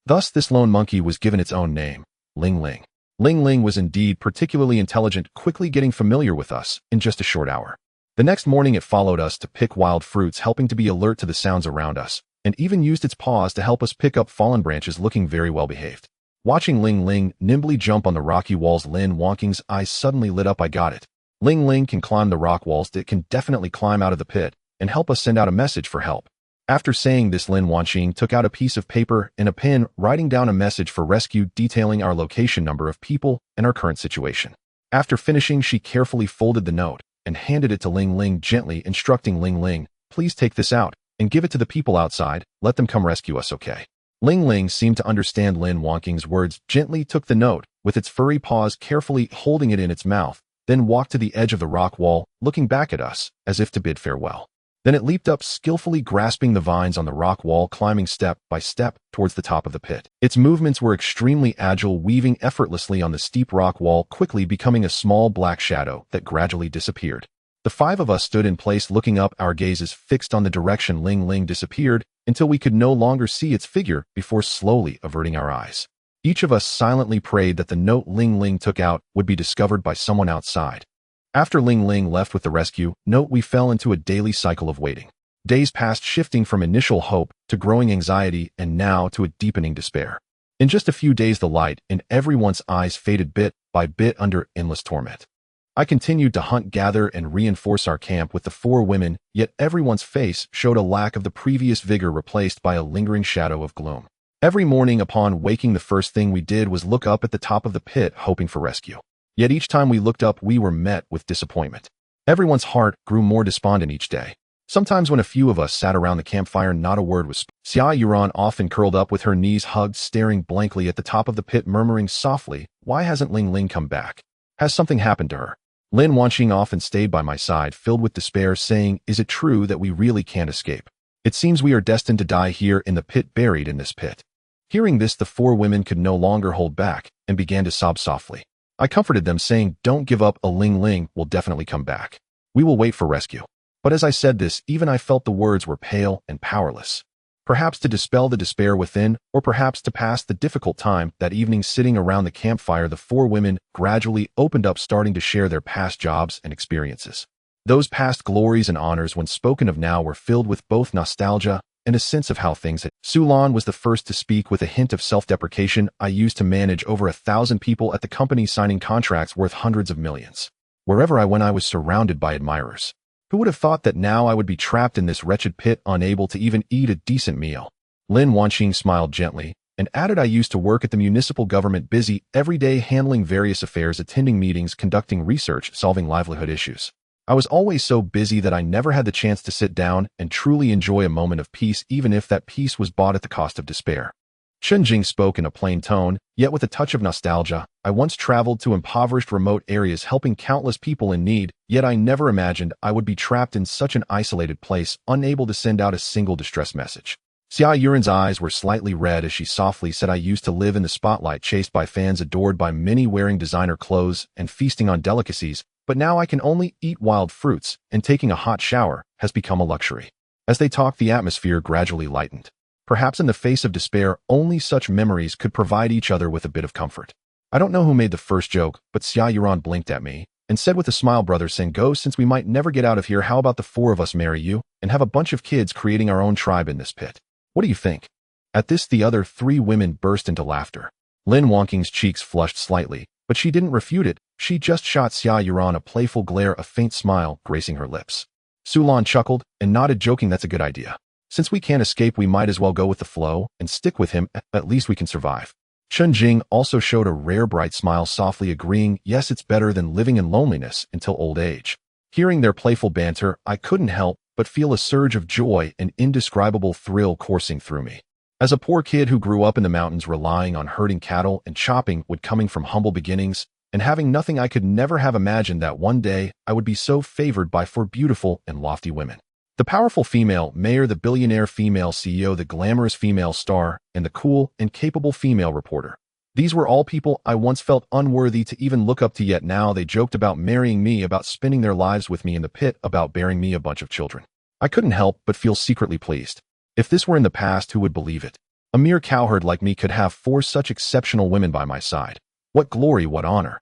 Thus this lone monkey was given its own name, Ling Ling. Ling Ling was indeed particularly intelligent, quickly getting familiar with us in just a short hour. The next morning it followed us to pick wild fruits, helping to be alert to the sounds around us, and even used its paws to help us pick up fallen branches, looking very well behaved. Watching Ling Ling nimbly jump on the rocky walls, Lin Wonking's eyes suddenly lit up. I got it. Ling Ling can climb the rock walls. It can definitely climb out of the pit and help us send out a message for help. After saying this, Lin Wanqing took out a piece of paper and a pen, writing down a message for rescue detailing our location, number of people, and our current situation. After finishing, she carefully folded the note and handed it to Ling Ling, gently instructing Ling Ling, please take this out and give it to the people outside. Let them come rescue us, okay? Ling Ling seemed to understand Lin Wonking's words, gently took the note with its furry paws, carefully holding it in its mouth, then walked to the edge of the rock wall, looking back at us as if to bid farewell. Then it leaped up, skillfully grasping the vines on the rock wall, climbing step by step towards the top of the pit. Its movements were extremely agile, weaving effortlessly on the steep rock wall, quickly becoming a small black shadow that gradually disappeared. The five of us stood in place, looking up, our gazes fixed on the direction Ling Ling disappeared until we could no longer see its figure before slowly averting our eyes. Each of us silently prayed that the note Ling Ling took out would be discovered by someone outside. After Ling Ling left with the rescue note, we fell into a daily cycle of waiting. Days passed, shifting from initial hope to growing anxiety and now to a deepening despair. In just a few days, the light in everyone's eyes faded bit by bit under endless torment. I continued to hunt, gather, and reinforce our camp with the 4 women, yet everyone's face showed a lack of the previous vigor, replaced by a lingering shadow of gloom. Every morning upon waking, the first thing we did was look up at the top of the pit, hoping for rescue. Yet each time we looked up, we were met with disappointment. Everyone's heart grew more despondent each day. Sometimes when a few of us sat around the campfire, not a word was spoken. Xia Yuran often curled up with her knees hugged, staring blankly at the top of the pit, murmuring softly, why hasn't Ling Ling come back? Has something happened to her? Lin Wanqing often stayed by my side, filled with despair, saying, is it true that we really can't escape? It seems we are destined to die here in the pit, buried in this pit. Hearing this, the 4 women could no longer hold back and began to sob softly. I comforted them, saying, don't give up, a Ling Ling will definitely come back. We will wait for rescue. But as I said this, even I felt the words were pale and powerless. Perhaps to dispel the despair within, or perhaps to pass the difficult time. That evening, sitting around the campfire, the 4 women gradually opened up, starting to share their past jobs and experiences. Those past glories and honors, when spoken of now, were filled with both nostalgia and a sense of how things had. Sulan was the first to speak with a hint of self-deprecation. I used to manage over 1,000 people at the company, signing contracts worth hundreds of millions. Wherever I went, I was surrounded by admirers. Who would have thought that now I would be trapped in this wretched pit, unable to even eat a decent meal? Lin Wanqing smiled gently and added, I used to work at the municipal government, busy every day handling various affairs, attending meetings, conducting research, solving livelihood issues. I was always so busy that I never had the chance to sit down and truly enjoy a moment of peace, even if that peace was bought at the cost of despair. Chen Jing spoke in a plain tone, yet with a touch of nostalgia. I once traveled to impoverished remote areas, helping countless people in need, yet I never imagined I would be trapped in such an isolated place, unable to send out a single distress message. Xia Yuran's eyes were slightly red as she softly said, I used to live in the spotlight, chased by fans, adored by many, wearing designer clothes and feasting on delicacies. But now I can only eat wild fruits, and taking a hot shower has become a luxury. As they talked, the atmosphere gradually lightened. Perhaps in the face of despair, only such memories could provide each other with a bit of comfort. I don't know who made the first joke, but Xia Yuran blinked at me and said with a smile, brother Sengo, since we might never get out of here, how about the 4 of us marry you and have a bunch of kids, creating our own tribe in this pit? What do you think? At this, the other 3 women burst into laughter. Lin Wonking's cheeks flushed slightly, but she didn't refute it. She just shot Xia Yuran a playful glare, a faint smile gracing her lips. Sulan chuckled and nodded, joking, that's a good idea. Since we can't escape, we might as well go with the flow and stick with him, at least we can survive. Chen Jing also showed a rare bright smile, softly agreeing, yes, it's better than living in loneliness until old age. Hearing their playful banter, I couldn't help but feel a surge of joy, an indescribable thrill coursing through me. As a poor kid who grew up in the mountains, relying on herding cattle and chopping wood, coming from humble beginnings, and having nothing, I could never have imagined that one day I would be so favored by 4 beautiful and lofty women. The powerful female mayor, the billionaire female CEO, the glamorous female star, and the cool and capable female reporter. These were all people I once felt unworthy to even look up to, yet now they joked about marrying me, about spending their lives with me in the pit, about bearing me a bunch of children. I couldn't help but feel secretly pleased. If this were in the past, who would believe it? A mere cowherd like me could have 4 such exceptional women by my side. What glory, what honor.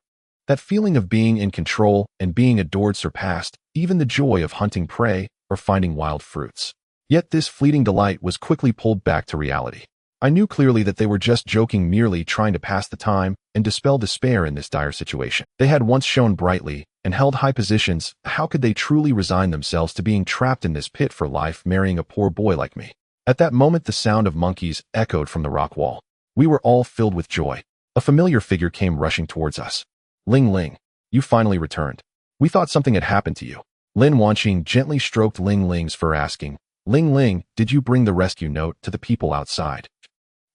That feeling of being in control and being adored surpassed even the joy of hunting prey or finding wild fruits. Yet this fleeting delight was quickly pulled back to reality. I knew clearly that they were just joking, merely trying to pass the time and dispel despair in this dire situation. They had once shone brightly and held high positions. How could they truly resign themselves to being trapped in this pit for life, marrying a poor boy like me? At that moment, the sound of monkeys echoed from the rock wall. We were all filled with joy. A familiar figure came rushing towards us. Ling Ling, you finally returned. We thought something had happened to you. Lin Wanqing gently stroked Ling Ling's fur, asking, Ling Ling, did you bring the rescue note to the people outside?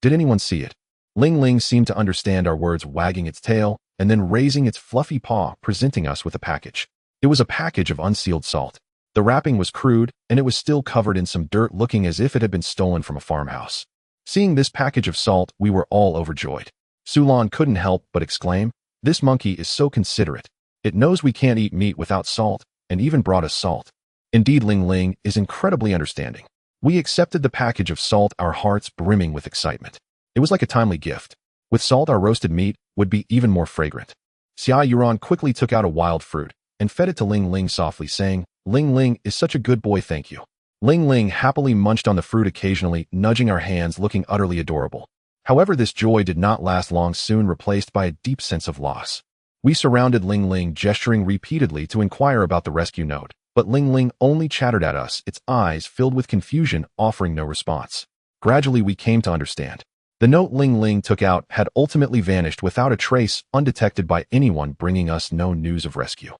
Did anyone see it? Ling Ling seemed to understand our words, wagging its tail and then raising its fluffy paw, presenting us with a package. It was a package of unsealed salt. The wrapping was crude, and it was still covered in some dirt, looking as if it had been stolen from a farmhouse. Seeing this package of salt, we were all overjoyed. Sulan couldn't help but exclaim, this monkey is so considerate. It knows we can't eat meat without salt, and even brought us salt. Indeed, Ling Ling is incredibly understanding. We accepted the package of salt, our hearts brimming with excitement. It was like a timely gift. With salt, our roasted meat would be even more fragrant. Xia Yuran quickly took out a wild fruit and fed it to Ling Ling softly, saying, Ling Ling is such a good boy, thank you. Ling Ling happily munched on the fruit, occasionally nudging our hands, looking utterly adorable. However, this joy did not last long, soon replaced by a deep sense of loss. We surrounded Ling Ling, gesturing repeatedly to inquire about the rescue note, but Ling Ling only chattered at us, its eyes filled with confusion, offering no response. Gradually, we came to understand. The note Ling Ling took out had ultimately vanished without a trace, undetected by anyone, bringing us no news of rescue.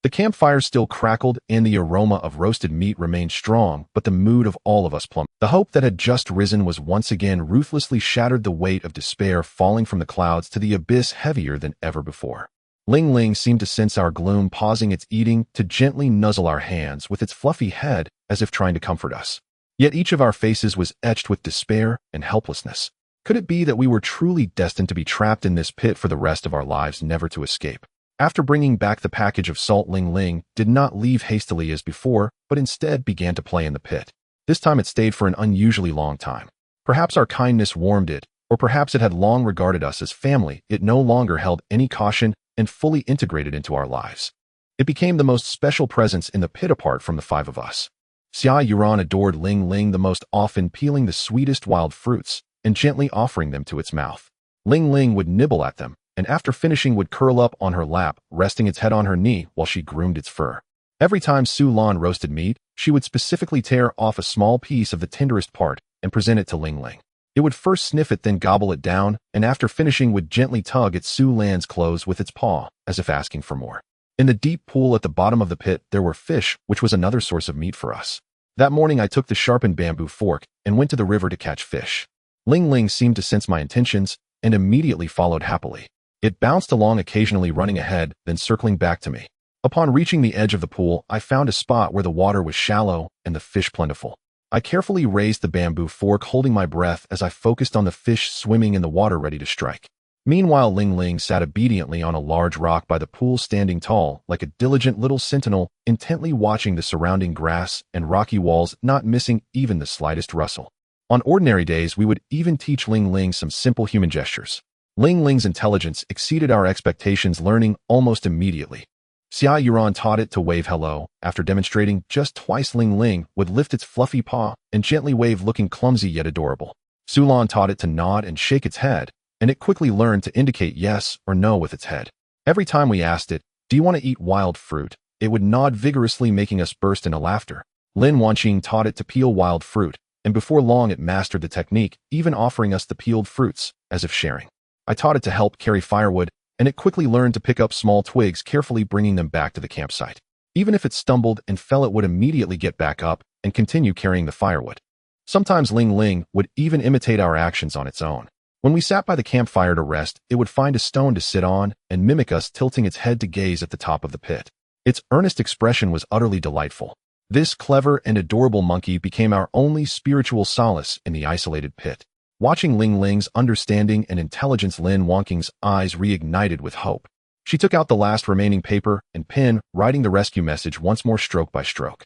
The campfire still crackled and the aroma of roasted meat remained strong, but the mood of all of us plummeted. The hope that had just risen was once again ruthlessly shattered, the weight of despair falling from the clouds to the abyss heavier than ever before. Ling Ling seemed to sense our gloom, pausing its eating to gently nuzzle our hands with its fluffy head as if trying to comfort us. Yet each of our faces was etched with despair and helplessness. Could it be that we were truly destined to be trapped in this pit for the rest of our lives, never to escape? After bringing back the package of salt, Ling Ling did not leave hastily as before, but instead began to play in the pit. This time it stayed for an unusually long time. Perhaps our kindness warmed it, or perhaps it had long regarded us as family. It no longer held any caution and fully integrated into our lives. It became the most special presence in the pit apart from the 5 of us. Xia Yuran adored Ling Ling the most, often peeling the sweetest wild fruits and gently offering them to its mouth. Ling Ling would nibble at them, and after finishing would curl up on her lap, resting its head on her knee while she groomed its fur. Every time Su Lan roasted meat, she would specifically tear off a small piece of the tenderest part and present it to Ling Ling. It would first sniff it, then gobble it down, and after finishing would gently tug at Su Lan's clothes with its paw, as if asking for more. In the deep pool at the bottom of the pit, there were fish, which was another source of meat for us. That morning I took the sharpened bamboo fork and went to the river to catch fish. Ling Ling seemed to sense my intentions and immediately followed happily. It bounced along, occasionally running ahead, then circling back to me. Upon reaching the edge of the pool, I found a spot where the water was shallow and the fish plentiful. I carefully raised the bamboo fork, holding my breath as I focused on the fish swimming in the water, ready to strike. Meanwhile, Ling Ling sat obediently on a large rock by the pool, standing tall, like a diligent little sentinel, intently watching the surrounding grass and rocky walls, not missing even the slightest rustle. On ordinary days, we would even teach Ling Ling some simple human gestures. Ling Ling's intelligence exceeded our expectations, learning almost immediately. Xia Yuran taught it to wave hello. After demonstrating just twice, Ling Ling would lift its fluffy paw and gently wave, looking clumsy yet adorable. Sulan taught it to nod and shake its head, and it quickly learned to indicate yes or no with its head. Every time we asked it, do you want to eat wild fruit, it would nod vigorously, making us burst into laughter. Lin Wanqing taught it to peel wild fruit, and before long it mastered the technique, even offering us the peeled fruits, as if sharing. I taught it to help carry firewood, and it quickly learned to pick up small twigs, carefully bringing them back to the campsite. Even if it stumbled and fell, it would immediately get back up and continue carrying the firewood. Sometimes Ling Ling would even imitate our actions on its own. When we sat by the campfire to rest, it would find a stone to sit on and mimic us, tilting its head to gaze at the top of the pit. Its earnest expression was utterly delightful. This clever and adorable monkey became our only spiritual solace in the isolated pit. Watching Ling Ling's understanding and intelligence, Lin Wanqing's eyes reignited with hope. She took out the last remaining paper and pen, writing the rescue message once more, stroke by stroke.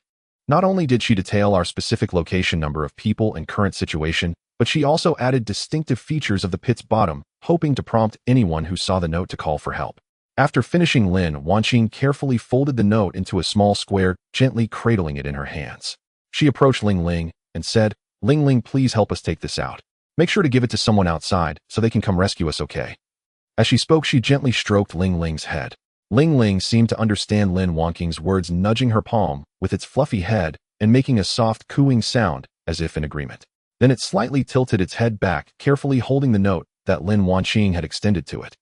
Not only did she detail our specific location, number of people, and current situation, but she also added distinctive features of the pit's bottom, hoping to prompt anyone who saw the note to call for help. After finishing, Lin Wanqing carefully folded the note into a small square, gently cradling it in her hands. She approached Ling Ling and said, "Ling Ling, please help us take this out. Make sure to give it to someone outside so they can come rescue us, okay?" As she spoke, she gently stroked Ling Ling's head. Ling Ling seemed to understand Lin Wanqing's words, nudging her palm with its fluffy head and making a soft cooing sound as if in agreement. Then it slightly tilted its head back, carefully holding the note that Lin Wanqing had extended to it.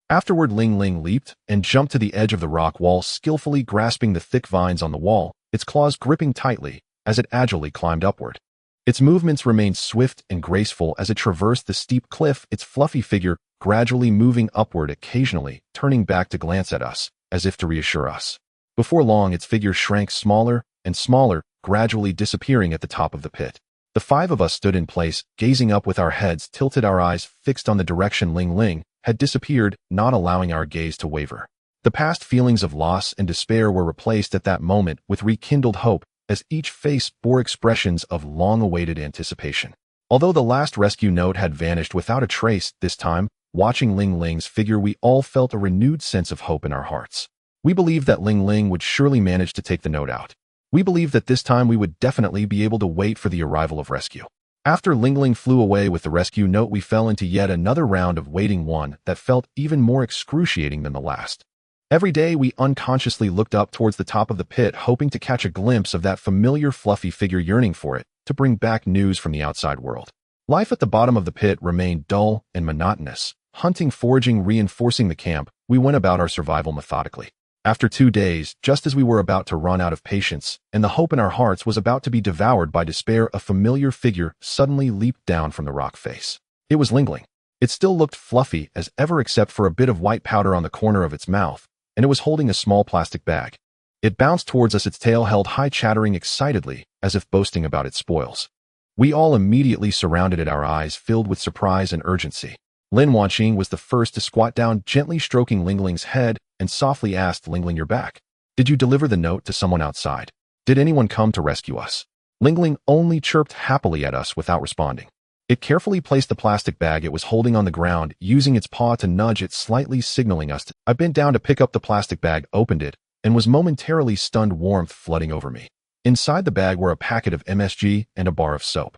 Afterward, Ling Ling leaped and jumped to the edge of the rock wall, skillfully grasping the thick vines on the wall, its claws gripping tightly as it agilely climbed upward. Its movements remained swift and graceful as it traversed the steep cliff, its fluffy figure gradually moving upward, occasionally turning back to glance at us, as if to reassure us. Before long, its figure shrank smaller and smaller, gradually disappearing at the top of the pit. The five of us stood in place, gazing up with our heads tilted, our eyes fixed on the direction Ling Ling had disappeared, not allowing our gaze to waver. The past feelings of loss and despair were replaced at that moment with rekindled hope, as each face bore expressions of long-awaited anticipation. Although the last rescue note had vanished without a trace this time, watching Ling Ling's figure, we all felt a renewed sense of hope in our hearts. We believed that Ling Ling would surely manage to take the note out. We believed that this time we would definitely be able to wait for the arrival of rescue. After Ling Ling flew away with the rescue note, we fell into yet another round of waiting, one that felt even more excruciating than the last. Every day we unconsciously looked up towards the top of the pit, hoping to catch a glimpse of that familiar fluffy figure, yearning for it to bring back news from the outside world. Life at the bottom of the pit remained dull and monotonous. Hunting, foraging, reinforcing the camp, we went about our survival methodically. After 2 days, just as we were about to run out of patience, and the hope in our hearts was about to be devoured by despair, a familiar figure suddenly leaped down from the rock face. It was Ling Ling. It still looked fluffy as ever except for a bit of white powder on the corner of its mouth, and it was holding a small plastic bag. It bounced towards us, its tail held high, chattering excitedly, as if boasting about its spoils. We all immediately surrounded it, our eyes filled with surprise and urgency. Lin Wanqing was the first to squat down, gently stroking Ling Ling's head, and softly asked, "Ling Ling, you're back. Did you deliver the note to someone outside? Did anyone come to rescue us?" Ling Ling only chirped happily at us without responding. It carefully placed the plastic bag it was holding on the ground, using its paw to nudge it slightly, signaling us. I bent down to pick up the plastic bag, opened it, and was momentarily stunned, warmth flooding over me. Inside the bag were a packet of MSG and a bar of soap.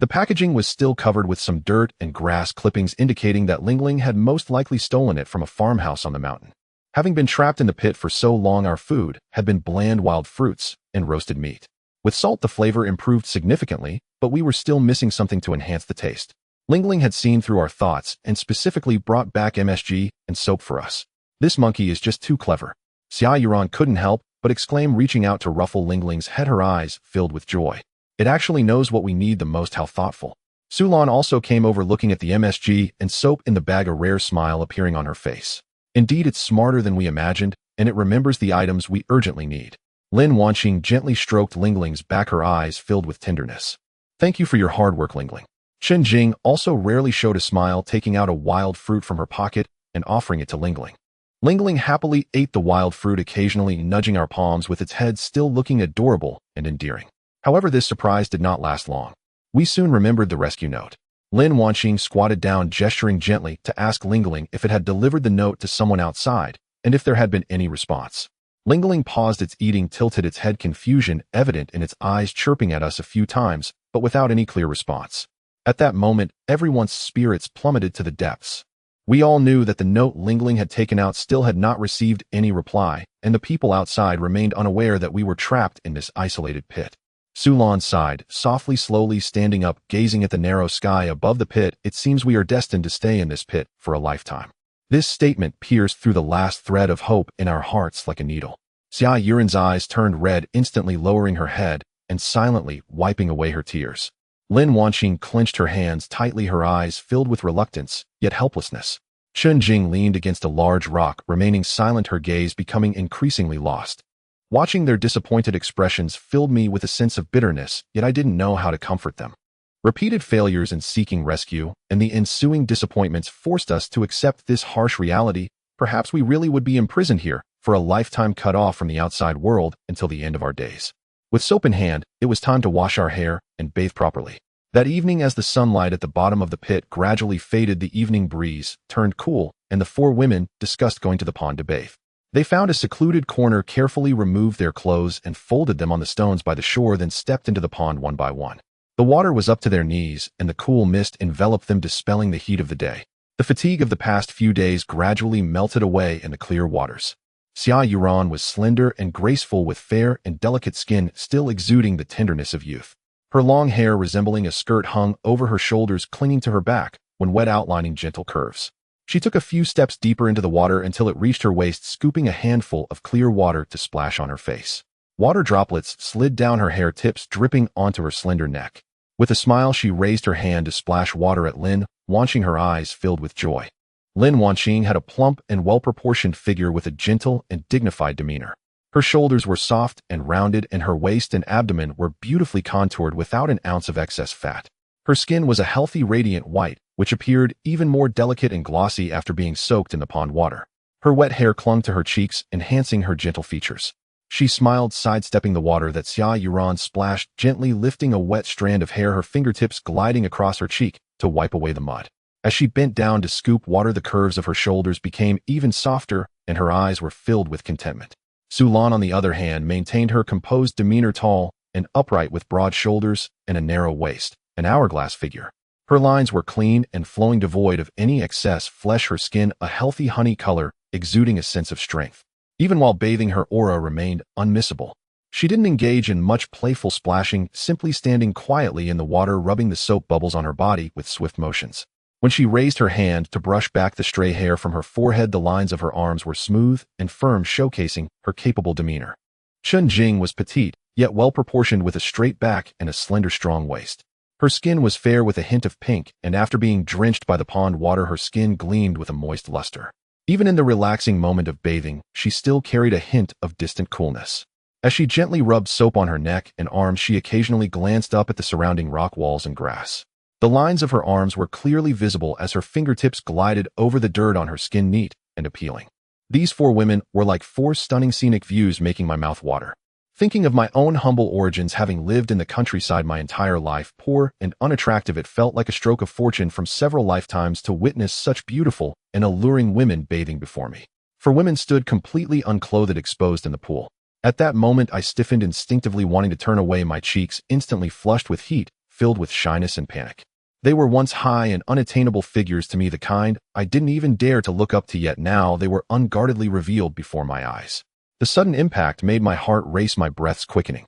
The packaging was still covered with some dirt and grass clippings, indicating that Ling Ling had most likely stolen it from a farmhouse on the mountain. Having been trapped in the pit for so long, our food had been bland wild fruits and roasted meat. With salt, the flavor improved significantly, but we were still missing something to enhance the taste. Ling Ling had seen through our thoughts and specifically brought back MSG and soap for us. "This monkey is just too clever." Xia Yuran couldn't help but exclaim, reaching out to ruffle Ling Ling's head, her eyes filled with joy. "It actually knows what we need the most, how thoughtful." Sulan also came over, looking at the MSG and soap in the bag, a rare smile appearing on her face. "Indeed, it's smarter than we imagined, and it remembers the items we urgently need." Lin Wanqing gently stroked Ling Ling's back, her eyes filled with tenderness. "Thank you for your hard work, Ling Ling." Chen Jing also rarely showed a smile, taking out a wild fruit from her pocket and offering it to Ling Ling. Ling Ling happily ate the wild fruit, occasionally nudging our palms with its head, still looking adorable and endearing. However, this surprise did not last long. We soon remembered the rescue note. Lin Wanqing squatted down, gesturing gently to ask Ling Ling if it had delivered the note to someone outside, and if there had been any response. Ling Ling paused its eating, tilted its head, confusion evident in its eyes, chirping at us a few times, but without any clear response. At that moment, everyone's spirits plummeted to the depths. We all knew that the note Ling Ling had taken out still had not received any reply, and the people outside remained unaware that we were trapped in this isolated pit. Sulan sighed, softly, slowly standing up, gazing at the narrow sky above the pit. "It seems we are destined to stay in this pit for a lifetime." This statement pierced through the last thread of hope in our hearts like a needle. Xia Yuran's eyes turned red, instantly lowering her head and silently wiping away her tears. Lin Wanqing clenched her hands tightly, her eyes filled with reluctance, yet helplessness. Chen Jing leaned against a large rock, remaining silent, her gaze becoming increasingly lost. Watching their disappointed expressions filled me with a sense of bitterness, yet I didn't know how to comfort them. Repeated failures in seeking rescue and the ensuing disappointments forced us to accept this harsh reality. Perhaps we really would be imprisoned here for a lifetime, cut off from the outside world until the end of our days. With soap in hand, it was time to wash our hair and bathe properly. That evening, as the sunlight at the bottom of the pit gradually faded, the evening breeze turned cool, and the four women discussed going to the pond to bathe. They found a secluded corner, carefully removed their clothes, and folded them on the stones by the shore, then stepped into the pond one by one. The water was up to their knees, and the cool mist enveloped them, dispelling the heat of the day. The fatigue of the past few days gradually melted away in the clear waters. Xia Yuran was slender and graceful, with fair and delicate skin still exuding the tenderness of youth. Her long hair, resembling a skirt, hung over her shoulders, clinging to her back, when wet, outlining gentle curves. She took a few steps deeper into the water until it reached her waist, scooping a handful of clear water to splash on her face. Water droplets slid down her hair tips, dripping onto her slender neck. With a smile, she raised her hand to splash water at Lin, watching, her eyes filled with joy. Lin Wanqing had a plump and well-proportioned figure with a gentle and dignified demeanor. Her shoulders were soft and rounded, and her waist and abdomen were beautifully contoured without an ounce of excess fat. Her skin was a healthy, radiant white, which appeared even more delicate and glossy after being soaked in the pond water. Her wet hair clung to her cheeks, enhancing her gentle features. She smiled, sidestepping the water that Xia Yuran splashed, gently lifting a wet strand of hair, her fingertips gliding across her cheek to wipe away the mud. As she bent down to scoop water, the curves of her shoulders became even softer, and her eyes were filled with contentment. Su Lan, on the other hand, maintained her composed demeanor, tall and upright, with broad shoulders and a narrow waist, an hourglass figure. Her lines were clean and flowing, devoid of any excess flesh, her skin a healthy honey color, exuding a sense of strength. Even while bathing, her aura remained unmissable. She didn't engage in much playful splashing, simply standing quietly in the water, rubbing the soap bubbles on her body with swift motions. When she raised her hand to brush back the stray hair from her forehead, the lines of her arms were smooth and firm, showcasing her capable demeanor. Chen Jing was petite, yet well-proportioned, with a straight back and a slender, strong waist. Her skin was fair with a hint of pink, and after being drenched by the pond water, her skin gleamed with a moist luster. Even in the relaxing moment of bathing, she still carried a hint of distant coolness. As she gently rubbed soap on her neck and arms, she occasionally glanced up at the surrounding rock walls and grass. The lines of her arms were clearly visible as her fingertips glided over the dirt on her skin, neat and appealing. These four women were like four stunning scenic views, making my mouth water. Thinking of my own humble origins, having lived in the countryside my entire life, poor and unattractive, it felt like a stroke of fortune from several lifetimes to witness such beautiful and alluring women bathing before me. For women stood completely unclothed, exposed in the pool. At that moment, I stiffened, instinctively wanting to turn away, my cheeks instantly flushed with heat, filled with shyness and panic. They were once high and unattainable figures to me, the kind I didn't even dare to look up to, yet now they were unguardedly revealed before my eyes. The sudden impact made my heart race, my breaths quickening.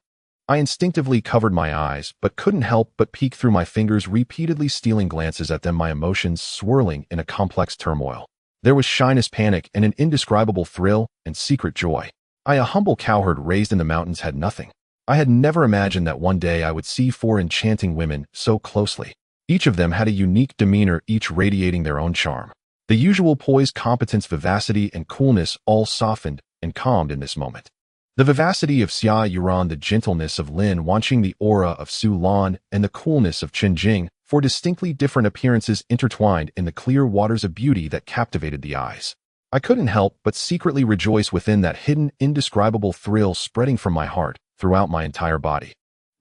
I instinctively covered my eyes, but couldn't help but peek through my fingers, repeatedly stealing glances at them, my emotions swirling in a complex turmoil. There was shyness, panic, and an indescribable thrill and secret joy. I, a humble cowherd raised in the mountains, had nothing. I had never imagined that one day I would see four enchanting women so closely. Each of them had a unique demeanor, each radiating their own charm. The usual poise, competence, vivacity, and coolness all softened and calmed in this moment. The vivacity of Xia Yuran, the gentleness of Lin Wanqing, the aura of Su Lan, and the coolness of Chen Jing, four distinctly different appearances intertwined in the clear waters of beauty that captivated the eyes. I couldn't help but secretly rejoice within that hidden, indescribable thrill spreading from my heart throughout my entire body.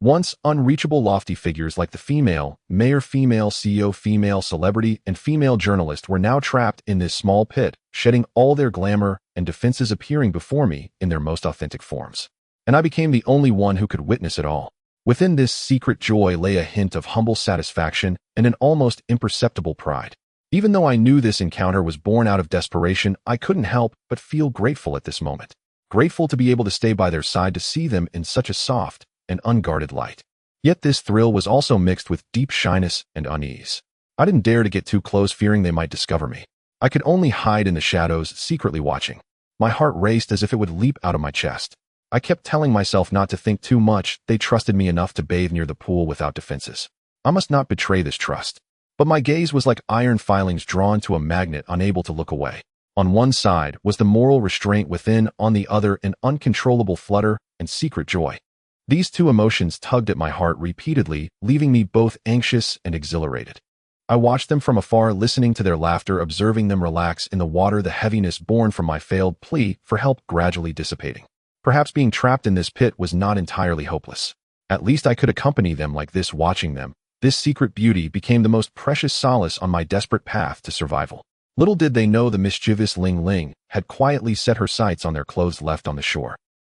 Once unreachable lofty figures like the female mayor, female CEO, female celebrity, and female journalist were now trapped in this small pit, shedding all their glamour and defenses, appearing before me in their most authentic forms. And I became the only one who could witness it all. Within this secret joy lay a hint of humble satisfaction and an almost imperceptible pride. Even though I knew this encounter was born out of desperation, I couldn't help but feel grateful at this moment. Grateful to be able to stay by their side, to see them in such a soft and unguarded light. Yet this thrill was also mixed with deep shyness and unease. I didn't dare to get too close, fearing they might discover me. I could only hide in the shadows, secretly watching. My heart raced as if it would leap out of my chest. I kept telling myself not to think too much. They trusted me enough to bathe near the pool without defenses. I must not betray this trust. But my gaze was like iron filings drawn to a magnet, unable to look away. On one side was the moral restraint within, on the other an uncontrollable flutter and secret joy. These two emotions tugged at my heart repeatedly, leaving me both anxious and exhilarated. I watched them from afar, listening to their laughter, observing them relax in the water, the heaviness born from my failed plea for help gradually dissipating. Perhaps being trapped in this pit was not entirely hopeless. At least I could accompany them like this, watching them. This secret beauty became the most precious solace on my desperate path to survival. Little did they know the mischievous Ling Ling had quietly set her sights on their clothes left on the shore.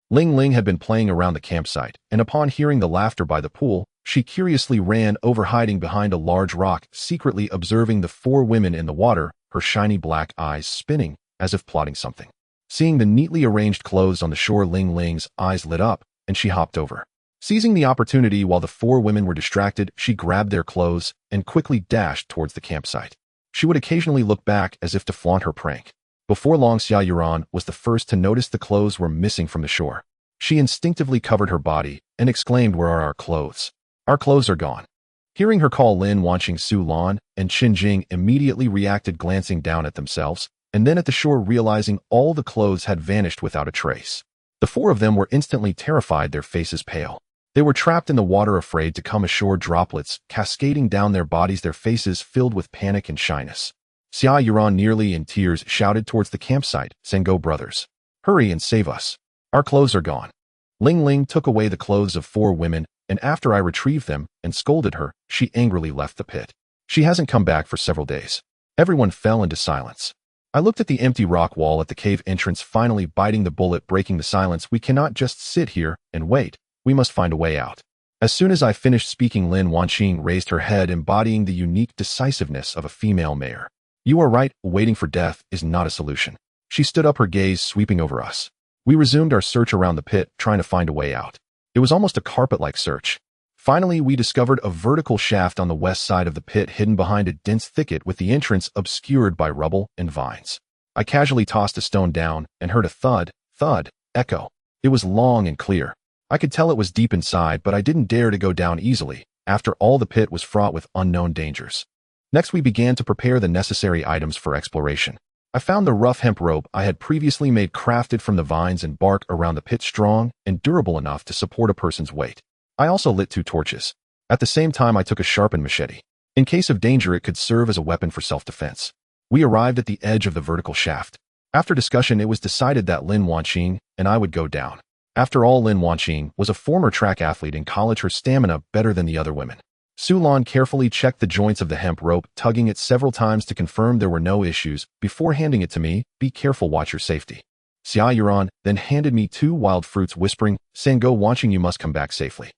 Ling Ling had been playing around the campsite, and upon hearing the laughter by the pool, she curiously ran over, hiding behind a large rock, secretly observing the four women in the water, her shiny black eyes spinning, as if plotting something. Seeing the neatly arranged clothes on the shore, Ling Ling's eyes lit up, and she hopped over. Seizing the opportunity while the four women were distracted, she grabbed their clothes and quickly dashed towards the campsite. She would occasionally look back as if to flaunt her prank. Before long, Xia Yuran was the first to notice the clothes were missing from the shore. She instinctively covered her body and exclaimed, "Where are our clothes? Our clothes are gone." Hearing her call, Lin Wanqing, Su Lan, and Qin Jing immediately reacted, glancing down at themselves, and then at the shore, realizing all the clothes had vanished without a trace. The four of them were instantly terrified, their faces pale. They were trapped in the water, afraid to come ashore, droplets cascading down their bodies, their faces filled with panic and shyness. Xia Yuran, nearly in tears, shouted towards the campsite, "Sinkhole brothers, hurry and save us. Our clothes are gone." Ling Ling took away the clothes of four women, and after I retrieved them and scolded her, she angrily left the pit. She hasn't come back for several days. Everyone fell into silence. I looked at the empty rock wall at the cave entrance, finally biting the bullet, breaking the silence. We cannot just sit here and wait. We must find a way out. As soon as I finished speaking, Lin Wanqing raised her head, embodying the unique decisiveness of a female mayor. "You are right, waiting for death is not a solution." She stood up, her gaze sweeping over us. We resumed our search around the pit, trying to find a way out. It was almost a carpet-like search. Finally, we discovered a vertical shaft on the west side of the pit, hidden behind a dense thicket with the entrance obscured by rubble and vines. I casually tossed a stone down and heard a thud, thud, echo. It was long and clear. I could tell it was deep inside, but I didn't dare to go down easily. After all, the pit was fraught with unknown dangers. Next, we began to prepare the necessary items for exploration. I found the rough hemp rope I had previously made, crafted from the vines and bark around the pit, strong and durable enough to support a person's weight. I also lit 2 torches. At the same time, I took a sharpened machete. In case of danger, it could serve as a weapon for self-defense. We arrived at the edge of the vertical shaft. After discussion, it was decided that Lin Wanqing and I would go down. After all, Lin Wanqing was a former track athlete in college, her stamina better than the other women. Su Lan carefully checked the joints of the hemp rope, tugging it several times to confirm there were no issues before handing it to me. "Be careful, watch your safety." Xia Yuran then handed me 2 wild fruits, whispering, "Sinkhole Wanqing, you must come back safely."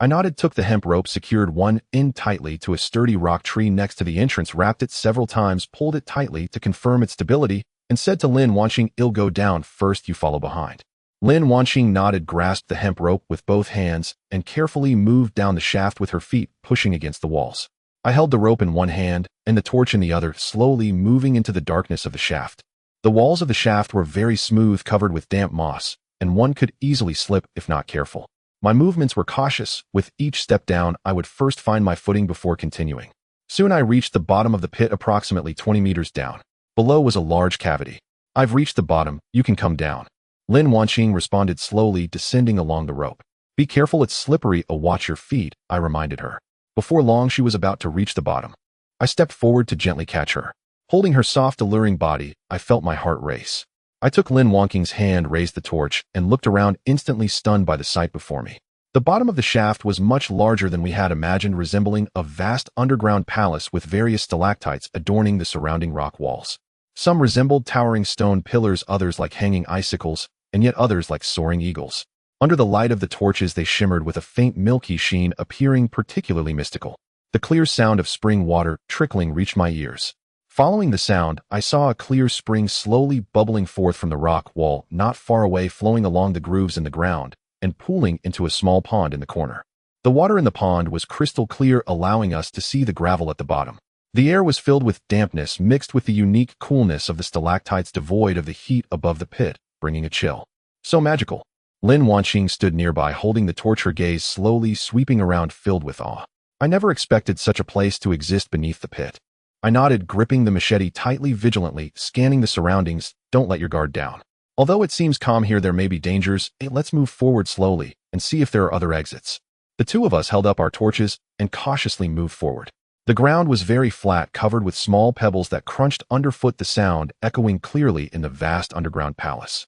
I nodded, took the hemp rope, secured one end tightly to a sturdy rock tree next to the entrance, wrapped it several times, pulled it tightly to confirm its stability, and said to Lin Wanqing, "I'll go down first, you follow behind." Lin Wanqing nodded, grasped the hemp rope with both hands, and carefully moved down the shaft with her feet pushing against the walls. I held the rope in one hand and the torch in the other, slowly moving into the darkness of the shaft. The walls of the shaft were very smooth, covered with damp moss, and one could easily slip if not careful. My movements were cautious. With each step down, I would first find my footing before continuing. Soon I reached the bottom of the pit, approximately 20 meters down. Below was a large cavity. "I've reached the bottom, you can come down." Lin Wanqing responded, slowly descending along the rope. "Be careful, it's slippery. Watch your feet," I reminded her. Before long, she was about to reach the bottom. I stepped forward to gently catch her. Holding her soft, alluring body, I felt my heart race. I took Lin Wanqing's hand, raised the torch, and looked around, instantly stunned by the sight before me. The bottom of the shaft was much larger than we had imagined, resembling a vast underground palace with various stalactites adorning the surrounding rock walls. Some resembled towering stone pillars, others like hanging icicles, and yet others like soaring eagles. Under the light of the torches, they shimmered with a faint milky sheen, appearing particularly mystical. The clear sound of spring water trickling reached my ears. Following the sound, I saw a clear spring slowly bubbling forth from the rock wall not far away, flowing along the grooves in the ground and pooling into a small pond in the corner. The water in the pond was crystal clear, allowing us to see the gravel at the bottom. The air was filled with dampness mixed with the unique coolness of the stalactites, devoid of the heat above the pit, bringing a chill. So magical. Lin Wanqing stood nearby, holding the torch, her gaze slowly sweeping around, filled with awe. I never expected such a place to exist beneath the pit. I nodded, gripping the machete tightly, vigilantly, scanning the surroundings. "Don't let your guard down. Although it seems calm here, there may be dangers. Let's move forward slowly and see if there are other exits." The two of us held up our torches and cautiously moved forward. The ground was very flat, covered with small pebbles that crunched underfoot, the sound echoing clearly in the vast underground palace.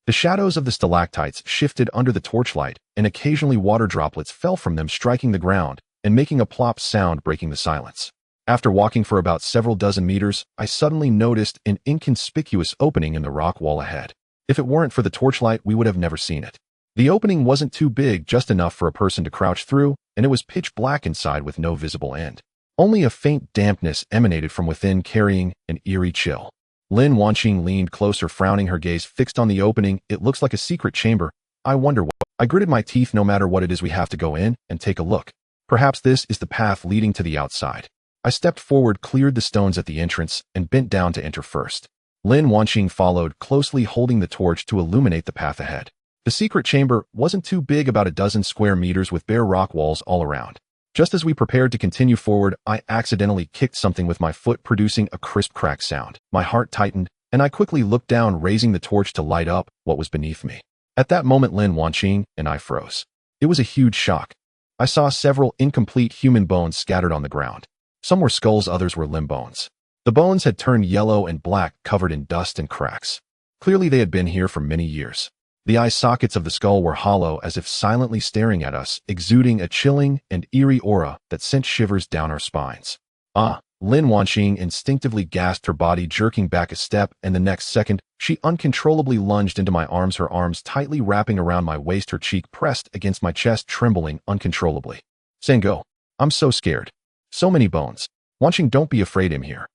The shadows of the stalactites shifted under the torchlight, and occasionally water droplets fell from them, striking the ground and making a plop sound, breaking the silence. After walking for about several dozen meters, I suddenly noticed an inconspicuous opening in the rock wall ahead. If it weren't for the torchlight, we would have never seen it. The opening wasn't too big, just enough for a person to crouch through, and it was pitch black inside with no visible end. Only a faint dampness emanated from within, carrying an eerie chill. Lin Wanqing leaned closer, frowning, her gaze fixed on the opening. It looks like a secret chamber. I wonder what. I gritted my teeth. No matter what it is, we have to go in and take a look. Perhaps this is the path leading to the outside. I stepped forward, cleared the stones at the entrance, and bent down to enter first. Lin Wanqing followed closely, holding the torch to illuminate the path ahead. The secret chamber wasn't too big, about a dozen square meters with bare rock walls all around. Just as we prepared to continue forward, I accidentally kicked something with my foot, producing a crisp crack sound. My heart tightened, and I quickly looked down, raising the torch to light up what was beneath me. At that moment, Lin Wanqing and I froze. It was a huge shock. I saw several incomplete human bones scattered on the ground. Some were skulls, others were limb bones. The bones had turned yellow and black, covered in dust and cracks. Clearly they had been here for many years. The eye sockets of the skull were hollow, as if silently staring at us, exuding a chilling and eerie aura that sent shivers down our spines. Ah! Lin Wanqing instinctively gasped, her body jerking back a step, and the next second, she uncontrollably lunged into my arms, her arms tightly wrapping around my waist, her cheek pressed against my chest, trembling uncontrollably. Sinkhole, I'm so scared. So many bones. Wanqing, don't be afraid, I'm here.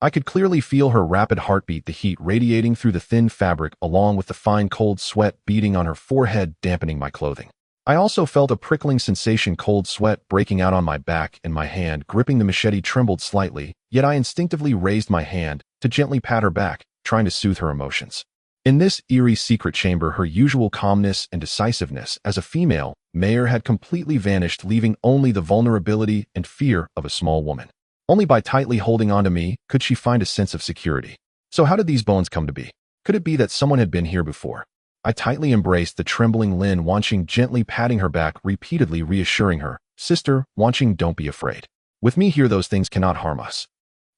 I could clearly feel her rapid heartbeat, the heat radiating through the thin fabric, along with the fine cold sweat beading on her forehead, dampening my clothing. I also felt a prickling sensation, cold sweat breaking out on my back, and my hand gripping the machete trembled slightly, yet I instinctively raised my hand to gently pat her back, trying to soothe her emotions. In this eerie secret chamber, her usual calmness and decisiveness as a female mayor had completely vanished, leaving only the vulnerability and fear of a small woman. Only by tightly holding on to me could she find a sense of security. So how did these bones come to be? Could it be that someone had been here before? I tightly embraced the trembling Lin Wanqing, gently patting her back, repeatedly reassuring her, Sister Wanqing, don't be afraid. With me here, those things cannot harm us.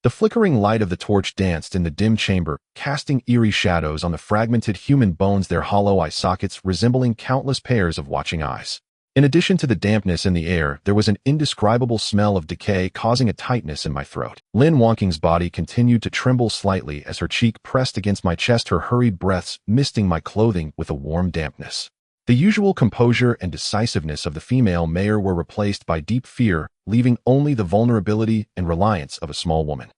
The flickering light of the torch danced in the dim chamber, casting eerie shadows on the fragmented human bones, their hollow eye sockets resembling countless pairs of watching eyes. In addition to the dampness in the air, there was an indescribable smell of decay, causing a tightness in my throat. Lin Wanqing's body continued to tremble slightly as her cheek pressed against my chest, her hurried breaths misting my clothing with a warm dampness. The usual composure and decisiveness of the female mayor were replaced by deep fear, leaving only the vulnerability and reliance of a small woman.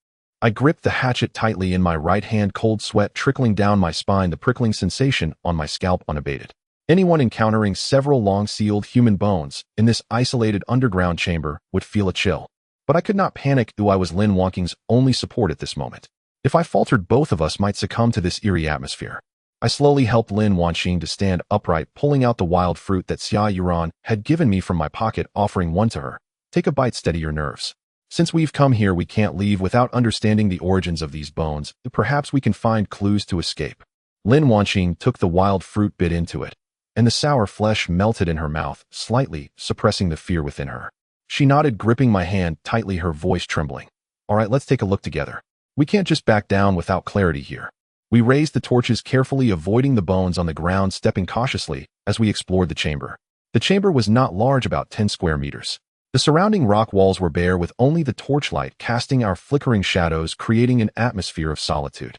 I gripped the hatchet tightly in my right hand, cold sweat trickling down my spine, the prickling sensation on my scalp unabated. Anyone encountering several long-sealed human bones in this isolated underground chamber would feel a chill. But I could not panic. I was Lin Wanqing's only support at this moment. If I faltered, both of us might succumb to this eerie atmosphere. I slowly helped Lin Wanqing to stand upright, pulling out the wild fruit that Xia Yuran had given me from my pocket, offering one to her. Take a bite, steady your nerves. Since we've come here, we can't leave without understanding the origins of these bones. Perhaps we can find clues to escape. Lin Wanqing took the wild fruit, bit into it, and the sour flesh melted in her mouth, slightly suppressing the fear within her. She nodded, gripping my hand tightly, her voice trembling. All right, let's take a look together. We can't just back down without clarity here. We raised the torches carefully, avoiding the bones on the ground, stepping cautiously as we explored the chamber. The chamber was not large, about 10 square meters. The surrounding rock walls were bare, with only the torchlight casting our flickering shadows, creating an atmosphere of solitude.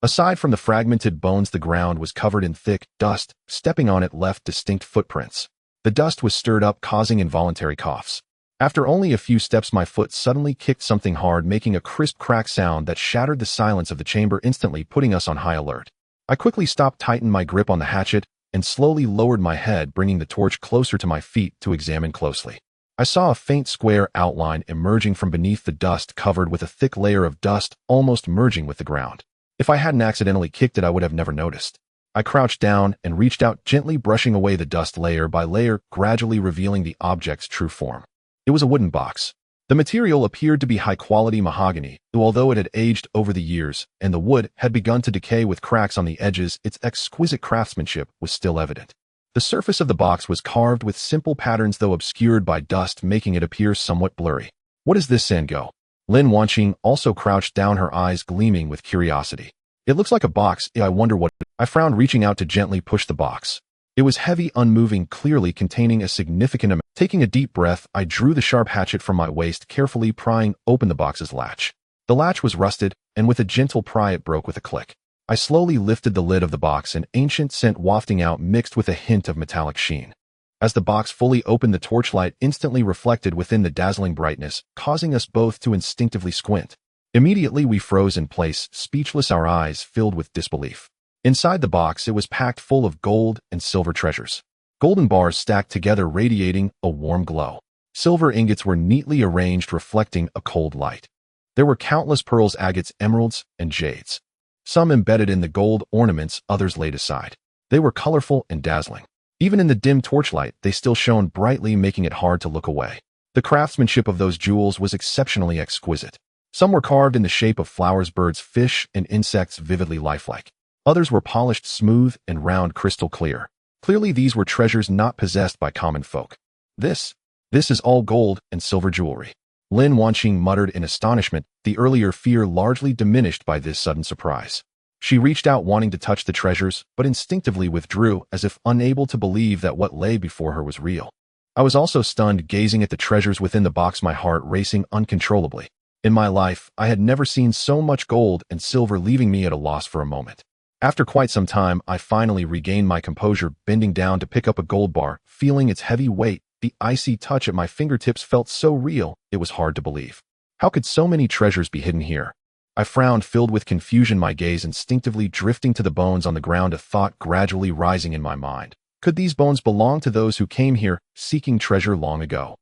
Aside from the fragmented bones, the ground was covered in thick dust. Stepping on it left distinct footprints. The dust was stirred up, causing involuntary coughs. After only a few steps, my foot suddenly kicked something hard, making a crisp crack sound that shattered the silence of the chamber, instantly putting us on high alert. I quickly stopped, tightened my grip on the hatchet, and slowly lowered my head, bringing the torch closer to my feet to examine closely. I saw a faint square outline emerging from beneath the dust, covered with a thick layer of dust, almost merging with the ground. If I hadn't accidentally kicked it, I would have never noticed. I crouched down and reached out, gently brushing away the dust layer by layer, gradually revealing the object's true form. It was a wooden box. The material appeared to be high-quality mahogany, although it had aged over the years, and the wood had begun to decay with cracks on the edges, its exquisite craftsmanship was still evident. The surface of the box was carved with simple patterns, though obscured by dust, making it appear somewhat blurry. What is this, Sinkhole? Lin Wanqing also crouched down, her eyes gleaming with curiosity. It looks like a box. I wonder what I frowned, reaching out to gently push the box. It was heavy, unmoving, clearly containing a significant amount. Taking a deep breath, I drew the sharp hatchet from my waist, carefully prying open the box's latch. The latch was rusted, and with a gentle pry it broke with a click. I slowly lifted the lid of the box, an ancient scent wafting out mixed with a hint of metallic sheen. As the box fully opened, the torchlight instantly reflected within the dazzling brightness, causing us both to instinctively squint. Immediately we froze in place, speechless, our eyes filled with disbelief. Inside the box, it was packed full of gold and silver treasures. Golden bars stacked together, radiating a warm glow. Silver ingots were neatly arranged, reflecting a cold light. There were countless pearls, agates, emeralds, and jades. Some embedded in the gold ornaments, others laid aside. They were colorful and dazzling. Even in the dim torchlight, they still shone brightly, making it hard to look away. The craftsmanship of those jewels was exceptionally exquisite. Some were carved in the shape of flowers, birds, fish, and insects, vividly lifelike. Others were polished, smooth, and round, crystal clear. Clearly these were treasures not possessed by common folk. This is all gold and silver jewelry. Lin Wanqing muttered in astonishment, the earlier fear largely diminished by this sudden surprise. She reached out, wanting to touch the treasures, but instinctively withdrew, as if unable to believe that what lay before her was real. I was also stunned, gazing at the treasures within the box, my heart racing uncontrollably. In my life, I had never seen so much gold and silver, leaving me at a loss for a moment. After quite some time, I finally regained my composure, bending down to pick up a gold bar, feeling its heavy weight. The icy touch at my fingertips felt so real, it was hard to believe. How could so many treasures be hidden here? I frowned, filled with confusion, my gaze instinctively drifting to the bones on the ground, a thought gradually rising in my mind. Could these bones belong to those who came here, seeking treasure long ago?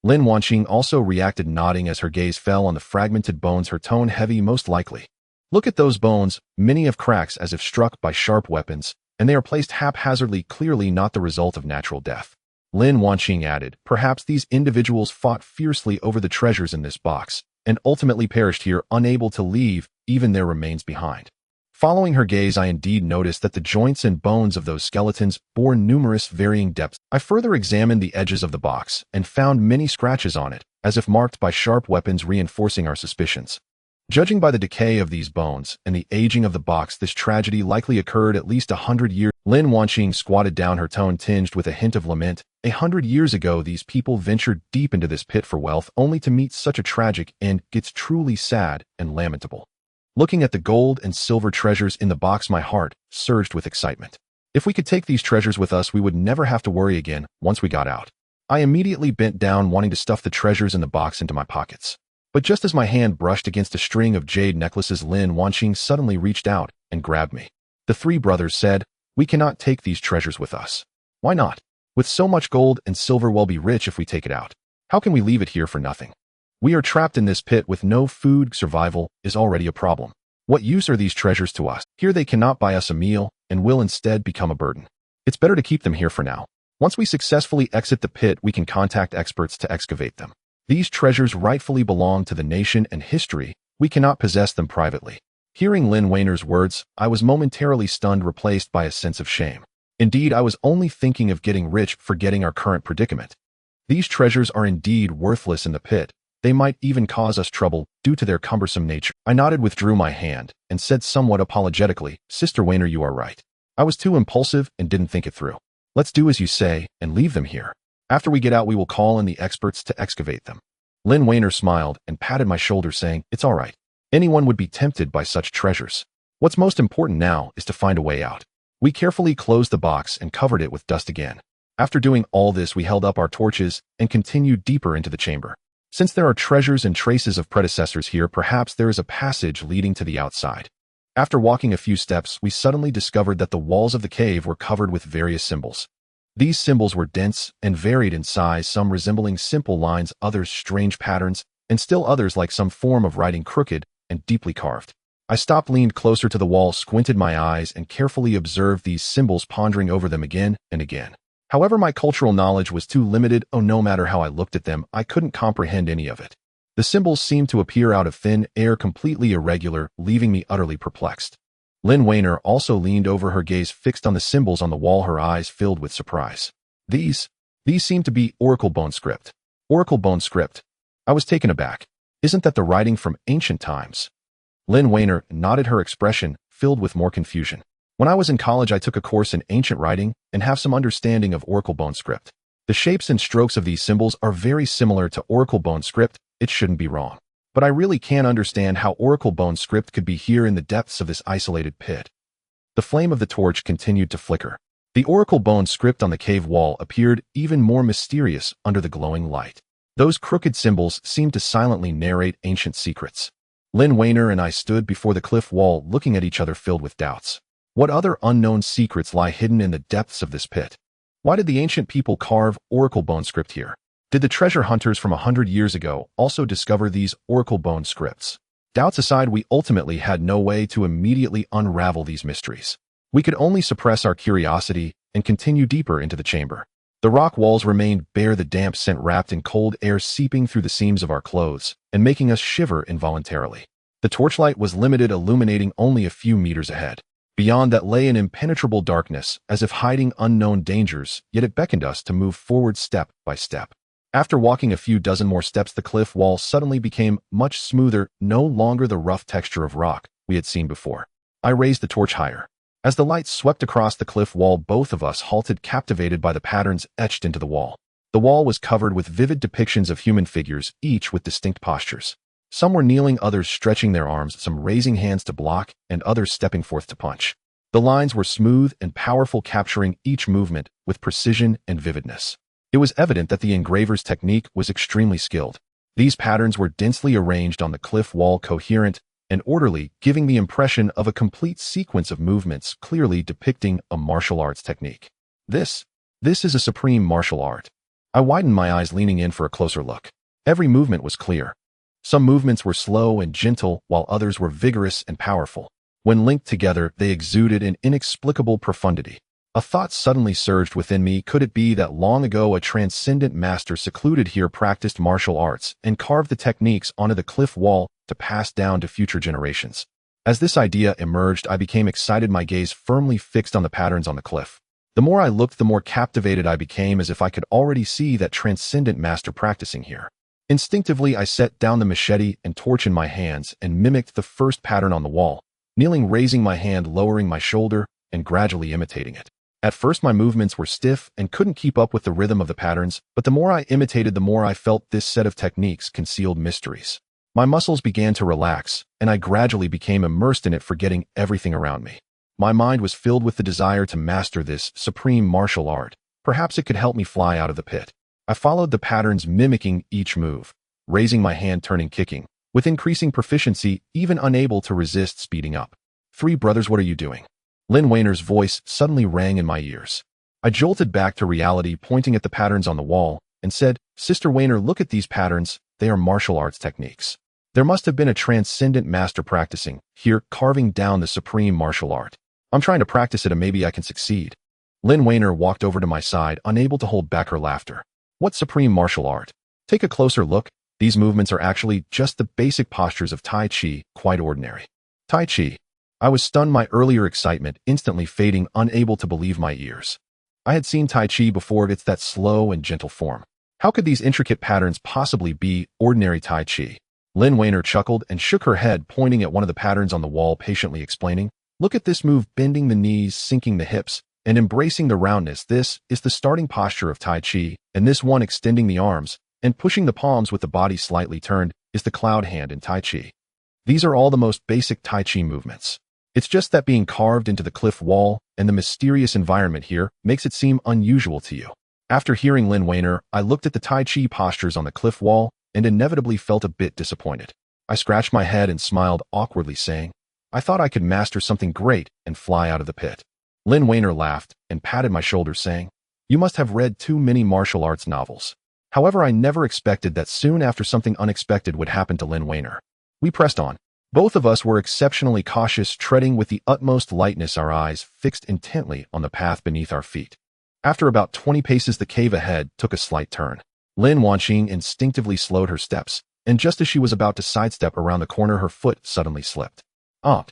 Lin Wanqing also reacted, nodding as her gaze fell on the fragmented bones, her tone heavy. Most likely. Look at those bones, many have cracks as if struck by sharp weapons, and they are placed haphazardly, clearly not the result of natural death. Lin Wanqing added, perhaps these individuals fought fiercely over the treasures in this box, and ultimately perished here, unable to leave even their remains behind. Following her gaze, I indeed noticed that the joints and bones of those skeletons bore numerous varying depths. I further examined the edges of the box and found many scratches on it, as if marked by sharp weapons, reinforcing our suspicions. Judging by the decay of these bones and the aging of the box, this tragedy likely occurred at least 100 years. Lin Wanqing squatted down, her tone tinged with a hint of lament. 100 years ago, these people ventured deep into this pit for wealth, only to meet such a tragic end. It's truly sad and lamentable. Looking at the gold and silver treasures in the box, my heart surged with excitement. If we could take these treasures with us, we would never have to worry again once we got out. I immediately bent down, wanting to stuff the treasures in the box into my pockets. But just as my hand brushed against a string of jade necklaces, Lin Wanqing suddenly reached out and grabbed me. The three brothers said, "We cannot take these treasures with us." "Why not? With so much gold and silver, we'll be rich if we take it out. How can we leave it here for nothing? We are trapped in this pit with no food. Survival is already a problem. What use are these treasures to us? Here they cannot buy us a meal and will instead become a burden. It's better to keep them here for now. Once we successfully exit the pit, we can contact experts to excavate them. These treasures rightfully belong to the nation and history. We cannot possess them privately." Hearing Lin Weiner's words, I was momentarily stunned, replaced by a sense of shame. Indeed, I was only thinking of getting rich, forgetting our current predicament. These treasures are indeed worthless in the pit. They might even cause us trouble due to their cumbersome nature. I nodded, withdrew my hand, and said somewhat apologetically, "Sister Weiner, you are right. I was too impulsive and didn't think it through. Let's do as you say and leave them here. After we get out, we will call in the experts to excavate them." Lin Weiner smiled and patted my shoulder, saying, "It's all right. Anyone would be tempted by such treasures. What's most important now is to find a way out." We carefully closed the box and covered it with dust again. After doing all this, we held up our torches and continued deeper into the chamber. Since there are treasures and traces of predecessors here, perhaps there is a passage leading to the outside. After walking a few steps, we suddenly discovered that the walls of the cave were covered with various symbols. These symbols were dense and varied in size, some resembling simple lines, others strange patterns, and still others like some form of writing, crooked and deeply carved. I stopped, leaned closer to the wall, squinted my eyes, and carefully observed these symbols, pondering over them again and again. However, my cultural knowledge was too limited. No matter how I looked at them, I couldn't comprehend any of it. The symbols seemed to appear out of thin air, completely irregular, leaving me utterly perplexed. Lin Weiner also leaned over, her gaze fixed on the symbols on the wall, her eyes filled with surprise. These seem to be Oracle Bone script. Oracle Bone script. I was taken aback. Isn't that the writing from ancient times? Lin Weiner nodded, her expression filled with more confusion. When I was in college, I took a course in ancient writing and have some understanding of oracle bone script. The shapes and strokes of these symbols are very similar to oracle bone script. It shouldn't be wrong. But I really can't understand how oracle bone script could be here in the depths of this isolated pit. The flame of the torch continued to flicker. The oracle bone script on the cave wall appeared even more mysterious under the glowing light. Those crooked symbols seemed to silently narrate ancient secrets. Lynn Weiner and I stood before the cliff wall looking at each other filled with doubts. What other unknown secrets lie hidden in the depths of this pit? Why did the ancient people carve oracle bone script here? Did the treasure hunters from 100 years ago also discover these oracle bone scripts? Doubts aside, we ultimately had no way to immediately unravel these mysteries. We could only suppress our curiosity and continue deeper into the chamber. The rock walls remained bare, the damp scent wrapped in cold air seeping through the seams of our clothes and making us shiver involuntarily. The torchlight was limited, illuminating only a few meters ahead. Beyond that lay an impenetrable darkness, as if hiding unknown dangers, yet it beckoned us to move forward step by step. After walking a few dozen more steps, the cliff wall suddenly became much smoother, no longer the rough texture of rock we had seen before. I raised the torch higher. As the light swept across the cliff wall, both of us halted, captivated by the patterns etched into the wall. The wall was covered with vivid depictions of human figures, each with distinct postures. Some were kneeling, others stretching their arms, some raising hands to block, and others stepping forth to punch. The lines were smooth and powerful, capturing each movement with precision and vividness. It was evident that the engraver's technique was extremely skilled. These patterns were densely arranged on the cliff wall, coherent and orderly, giving the impression of a complete sequence of movements, clearly depicting a martial arts technique. This is a supreme martial art. I widened my eyes, leaning in for a closer look. Every movement was clear. Some movements were slow and gentle, while others were vigorous and powerful. When linked together, they exuded an inexplicable profundity. A thought suddenly surged within me. Could it be that long ago a transcendent master secluded here practiced martial arts and carved the techniques onto the cliff wall to pass down to future generations? As this idea emerged, I became excited, my gaze firmly fixed on the patterns on the cliff. The more I looked, the more captivated I became, as if I could already see that transcendent master practicing here. Instinctively, I set down the machete and torch in my hands and mimicked the first pattern on the wall, kneeling, raising my hand, lowering my shoulder, and gradually imitating it. At first, my movements were stiff and couldn't keep up with the rhythm of the patterns, but the more I imitated, the more I felt this set of techniques concealed mysteries. My muscles began to relax, and I gradually became immersed in it, forgetting everything around me. My mind was filled with the desire to master this supreme martial art. Perhaps it could help me fly out of the pit. I followed the patterns, mimicking each move, raising my hand, turning, kicking, with increasing proficiency, even unable to resist speeding up. "Three brothers, what are you doing?" Lynn Weiner's voice suddenly rang in my ears. I jolted back to reality, pointing at the patterns on the wall, and said, "Sister Weiner, look at these patterns. They are martial arts techniques. There must have been a transcendent master practicing here, carving down the supreme martial art. I'm trying to practice it, and maybe I can succeed." Lynn Weiner walked over to my side, unable to hold back her laughter. "What supreme martial art? Take a closer look. These movements are actually just the basic postures of Tai Chi, quite ordinary." Tai Chi. I was stunned, my earlier excitement instantly fading, unable to believe my ears. I had seen Tai Chi before. It's that slow and gentle form. How could these intricate patterns possibly be ordinary Tai Chi? Lynn Weiner chuckled and shook her head, pointing at one of the patterns on the wall, patiently explaining, "Look at this move, bending the knees, sinking the hips, and embracing the roundness. This is the starting posture of Tai Chi, and this one, extending the arms and pushing the palms with the body slightly turned, is the cloud hand in Tai Chi. These are all the most basic Tai Chi movements. It's just that being carved into the cliff wall and the mysterious environment here makes it seem unusual to you." After hearing Lynn Weiner, I looked at the Tai Chi postures on the cliff wall and inevitably felt a bit disappointed. I scratched my head and smiled awkwardly, saying, "I thought I could master something great and fly out of the pit." Lynn Weiner laughed and patted my shoulder, saying, "You must have read too many martial arts novels." However, I never expected that soon after something unexpected would happen to Lynn Weiner. We pressed on. Both of us were exceptionally cautious, treading with the utmost lightness, our eyes fixed intently on the path beneath our feet. After about 20 paces, the cave ahead took a slight turn. Lin Wanqing instinctively slowed her steps, and just as she was about to sidestep around the corner, her foot suddenly slipped. "Ah!"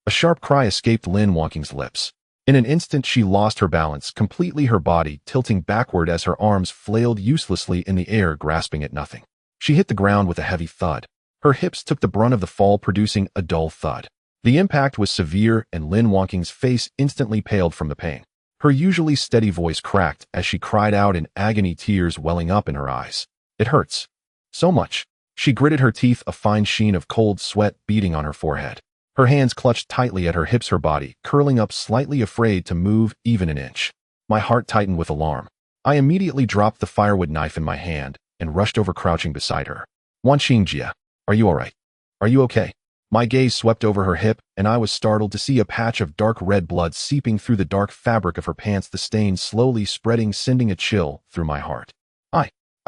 A sharp cry escaped Lin Wanqing's lips. In an instant, she lost her balance, completely, her body tilting backward as her arms flailed uselessly in the air, grasping at nothing. She hit the ground with a heavy thud. Her hips took the brunt of the fall, producing a dull thud. The impact was severe and Lin Wangqing's face instantly paled from the pain. Her usually steady voice cracked as she cried out in agony, tears welling up in her eyes. It hurts. So much. She gritted her teeth, a fine sheen of cold sweat beading on her forehead. Her hands clutched tightly at her hips, her body curling up, slightly afraid to move even an inch. My heart tightened with alarm. I immediately dropped the firewood knife in my hand and rushed over, crouching beside her. Wanqingjie, are you all right? Are you okay? My gaze swept over her hip, and I was startled to see a patch of dark red blood seeping through the dark fabric of her pants, the stain slowly spreading, sending a chill through my heart.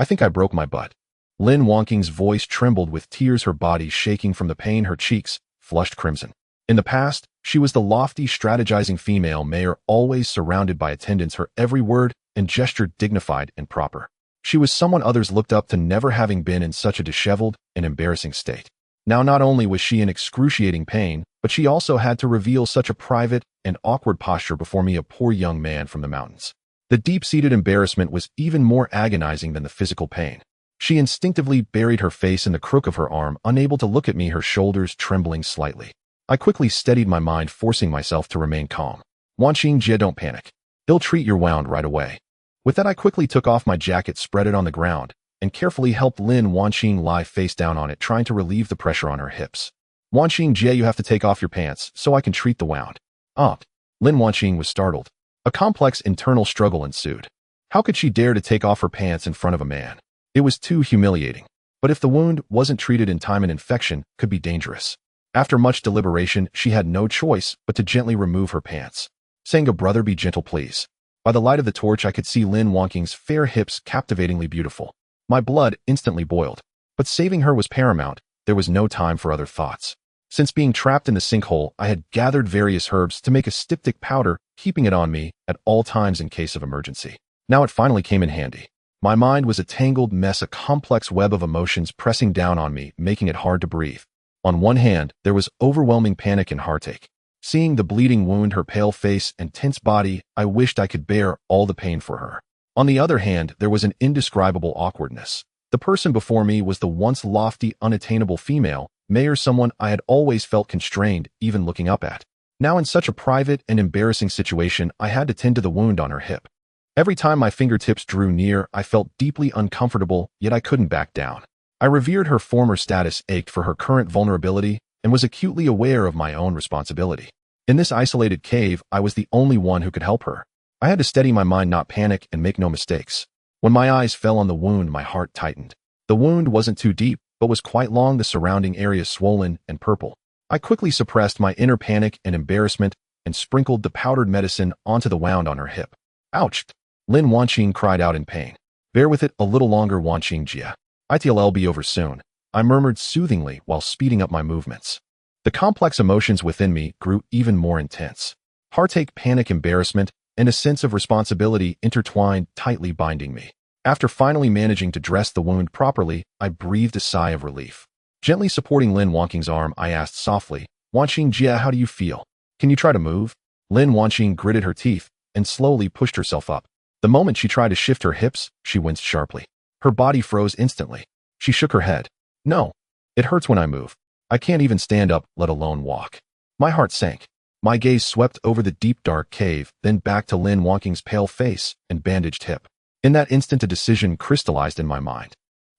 I think I broke my butt. Lin Wangqing's voice trembled with tears, her body shaking from the pain, her cheeks flushed crimson. In the past, she was the lofty, strategizing female mayor, always surrounded by attendants, her every word and gesture dignified and proper. She was someone others looked up to, never having been in such a disheveled and embarrassing state. Now not only was she in excruciating pain, but she also had to reveal such a private and awkward posture before me, a poor young man from the mountains. The deep-seated embarrassment was even more agonizing than the physical pain. She instinctively buried her face in the crook of her arm, unable to look at me, her shoulders trembling slightly. I quickly steadied my mind, forcing myself to remain calm. Wanqingjie, don't panic. He'll treat your wound right away. With that, I quickly took off my jacket, spread it on the ground, and carefully helped Lin Wangqing lie face down on it, trying to relieve the pressure on her hips. Wanqingjie, you have to take off your pants so I can treat the wound. Lin Wangqing was startled. A complex internal struggle ensued. How could she dare to take off her pants in front of a man? It was too humiliating. But if the wound wasn't treated in time, an infection could be dangerous. After much deliberation, she had no choice but to gently remove her pants. Saying, brother, be gentle, please. By the light of the torch, I could see Lin Wangqing's fair hips captivatingly beautiful. My blood instantly boiled. But saving her was paramount. There was no time for other thoughts. Since being trapped in the sinkhole, I had gathered various herbs to make a styptic powder, keeping it on me at all times in case of emergency. Now it finally came in handy. My mind was a tangled mess, a complex web of emotions pressing down on me, making it hard to breathe. On one hand, there was overwhelming panic and heartache. Seeing the bleeding wound, her pale face and tense body, I wished I could bear all the pain for her. On the other hand, there was an indescribable awkwardness. The person before me was the once lofty, unattainable female mayor, someone I had always felt constrained even looking up at. Now in such a private and embarrassing situation, I had to tend to the wound on her hip. Every time my fingertips drew near, I felt deeply uncomfortable, yet I couldn't back down. I revered her former status, ached for her current vulnerability, and was acutely aware of my own responsibility. In this isolated cave, I was the only one who could help her. I had to steady my mind, not panic, and make no mistakes. When my eyes fell on the wound, my heart tightened. The wound wasn't too deep, but was quite long, the surrounding area swollen and purple. I quickly suppressed my inner panic and embarrassment and sprinkled the powdered medicine onto the wound on her hip. Ouch! Lin Wangqing cried out in pain. Bear with it a little longer, Wanqingjie. It'll be over soon, I murmured soothingly while speeding up my movements. The complex emotions within me grew even more intense. Heartache, panic, embarrassment, and a sense of responsibility intertwined, tightly binding me. After finally managing to dress the wound properly, I breathed a sigh of relief. Gently supporting Lin Wangqing's arm, I asked softly, Wanqingjie, how do you feel? Can you try to move? Lin Wangqing gritted her teeth and slowly pushed herself up. The moment she tried to shift her hips, she winced sharply. Her body froze instantly. She shook her head. No. It hurts when I move. I can't even stand up, let alone walk. My heart sank. My gaze swept over the deep dark cave, then back to Lin Wangqing's pale face and bandaged hip. In that instant, a decision crystallized in my mind.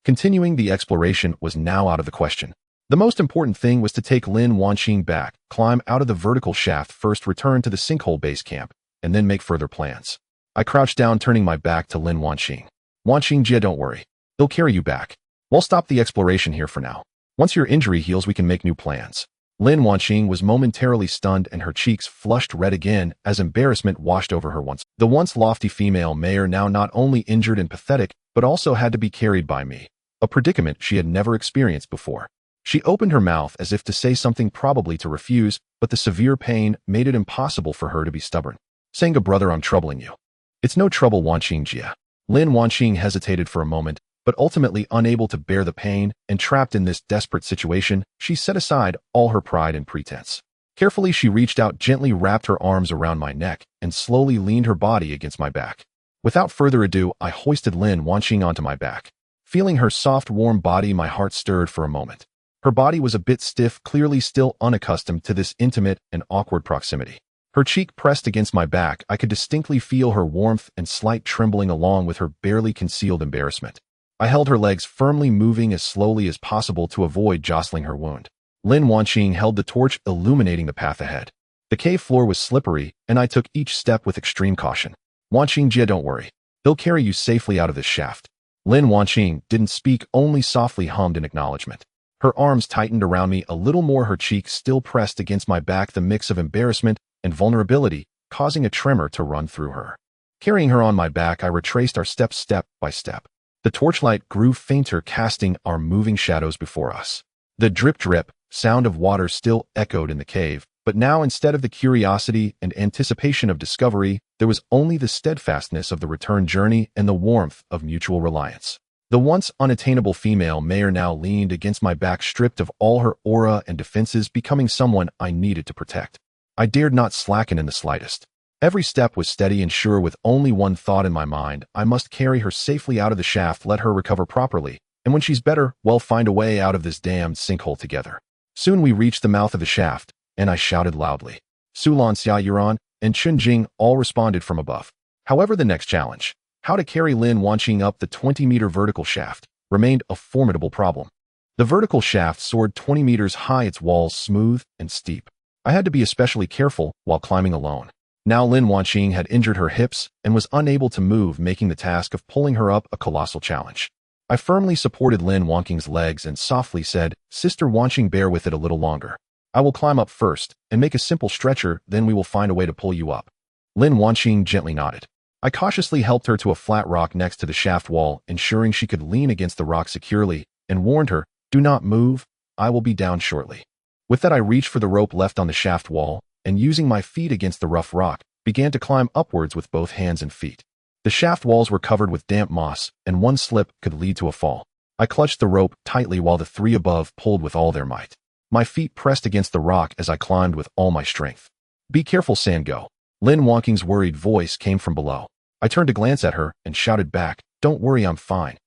Continuing the exploration was now out of the question. The most important thing was to take Lin Wangqing back, climb out of the vertical shaft first, return to the sinkhole base camp, and then make further plans. I crouched down, turning my back to Lin Wangqing. Wanqingjie, don't worry. He'll carry you back. We'll stop the exploration here for now. Once your injury heals, we can make new plans. Lin Wangqing was momentarily stunned and her cheeks flushed red again as embarrassment washed over her once. The once lofty female mayor now not only injured and pathetic, but also had to be carried by me, a predicament she had never experienced before. She opened her mouth as if to say something, probably to refuse, but the severe pain made it impossible for her to be stubborn. Saying, brother, I'm troubling you. It's no trouble, Wanqingjie. Lin Wangqing hesitated for a moment, but ultimately unable to bear the pain and trapped in this desperate situation, she set aside all her pride and pretense. Carefully, she reached out, gently wrapped her arms around my neck, and slowly leaned her body against my back. Without further ado, I hoisted Lin Wangqing onto my back. Feeling her soft, warm body, my heart stirred for a moment. Her body was a bit stiff, clearly still unaccustomed to this intimate and awkward proximity. Her cheek pressed against my back, I could distinctly feel her warmth and slight trembling along with her barely concealed embarrassment. I held her legs firmly, moving as slowly as possible to avoid jostling her wound. Lin Wanqing held the torch, illuminating the path ahead. The cave floor was slippery, and I took each step with extreme caution. Wanqing Jie, don't worry. They'll carry you safely out of this shaft. Lin Wanqing didn't speak, only softly hummed in acknowledgement. Her arms tightened around me a little more, her cheeks still pressed against my back, the mix of embarrassment and vulnerability causing a tremor to run through her. Carrying her on my back, I retraced our steps step by step. The torchlight grew fainter, casting our moving shadows before us. The drip-drip sound of water still echoed in the cave, but now instead of the curiosity and anticipation of discovery, there was only the steadfastness of the return journey and the warmth of mutual reliance. The once unattainable female mayor now leaned against my back, stripped of all her aura and defenses, becoming someone I needed to protect. I dared not slacken in the slightest. Every step was steady and sure, with only one thought in my mind: I must carry her safely out of the shaft, let her recover properly, and when she's better, we'll find a way out of this damned sinkhole together. Soon we reached the mouth of the shaft, and I shouted loudly. Su Lan Xia Yuran and Chun Jing all responded from above. However, the next challenge, how to carry Lin Wanqing up the 20-meter vertical shaft, remained a formidable problem. The vertical shaft soared 20 meters high, its walls smooth and steep. I had to be especially careful while climbing alone. Now Lin Wanqing had injured her hips and was unable to move, making the task of pulling her up a colossal challenge. I firmly supported Lin Wanqing's legs and softly said, "Sister Wanqing, bear with it a little longer. I will climb up first and make a simple stretcher, then we will find a way to pull you up." Lin Wanqing gently nodded. I cautiously helped her to a flat rock next to the shaft wall, ensuring she could lean against the rock securely, and warned her, "Do not move, I will be down shortly." With that, I reached for the rope left on the shaft wall, and using my feet against the rough rock, began to climb upwards with both hands and feet. The shaft walls were covered with damp moss, and one slip could lead to a fall. I clutched the rope tightly while the three above pulled with all their might. My feet pressed against the rock as I climbed with all my strength. "Be careful, Sango." Lin Wanqing's worried voice came from below. I turned to glance at her and shouted back, "Don't worry, I'm fine."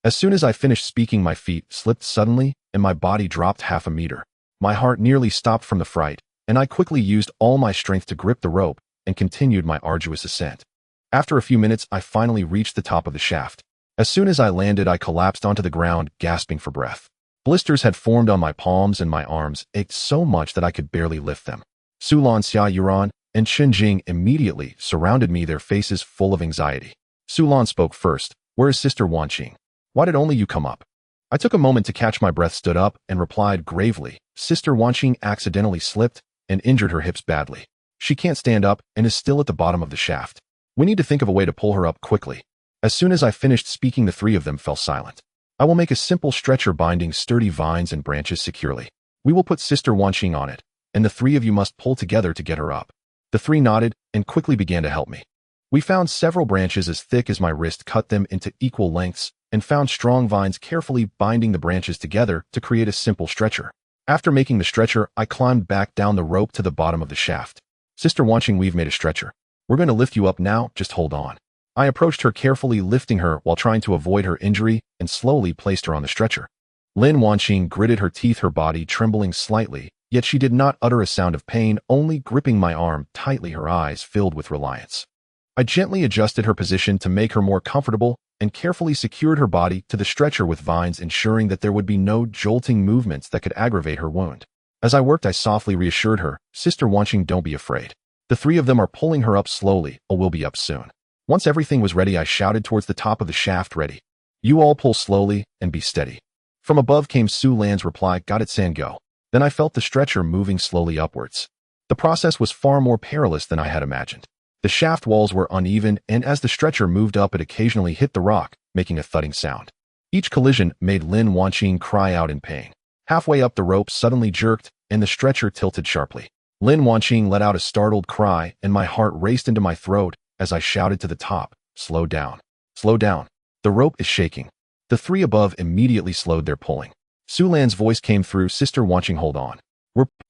As soon as I finished speaking, my feet slipped suddenly, and my body dropped half a meter. My heart nearly stopped from the fright, and I quickly used all my strength to grip the rope and continued my arduous ascent. After a few minutes, I finally reached the top of the shaft. As soon as I landed, I collapsed onto the ground, gasping for breath. Blisters had formed on my palms, and my arms ached so much that I could barely lift them. Su Lan Xia Yuran and Chun Jing immediately surrounded me, their faces full of anxiety. Su Lan spoke first. "Where is Sister Wanqing? Why did only you come up?" I took a moment to catch my breath, stood up, and replied gravely, "Sister Wanqing accidentally slipped and injured her hips badly. She can't stand up and is still at the bottom of the shaft. We need to think of a way to pull her up quickly." As soon as I finished speaking, the three of them fell silent. "I will make a simple stretcher binding sturdy vines and branches securely. We will put Sister Wanqing on it, and the three of you must pull together to get her up." The three nodded and quickly began to help me. We found several branches as thick as my wrist, cut them into equal lengths, and found strong vines, carefully binding the branches together to create a simple stretcher. After making the stretcher, I climbed back down the rope to the bottom of the shaft. "Sister Wanqing, we've made a stretcher. We're going to lift you up now, just hold on." I approached her carefully, lifting her while trying to avoid her injury, and slowly placed her on the stretcher. Lin Wanqing gritted her teeth, her body trembling slightly, yet she did not utter a sound of pain, only gripping my arm tightly, her eyes filled with reliance. I gently adjusted her position to make her more comfortable and carefully secured her body to the stretcher with vines, ensuring that there would be no jolting movements that could aggravate her wound. As I worked, I softly reassured her, "Sister Wanqing, don't be afraid. The three of them are pulling her up slowly, or we'll be up soon." Once everything was ready, I shouted towards the top of the shaft, "Ready. You all pull slowly and be steady." From above came Su Lan's reply, "Got it, Sango." Then I felt the stretcher moving slowly upwards. The process was far more perilous than I had imagined. The shaft walls were uneven, and as the stretcher moved up, it occasionally hit the rock, making a thudding sound. Each collision made Lin Wanqing cry out in pain. Halfway up, the rope suddenly jerked, and the stretcher tilted sharply. Lin Wanqing let out a startled cry, and my heart raced into my throat as I shouted to the top, "Slow down. Slow down. The rope is shaking." The three above immediately slowed their pulling. Su Lan's voice came through, "Sister Wanqing, hold on.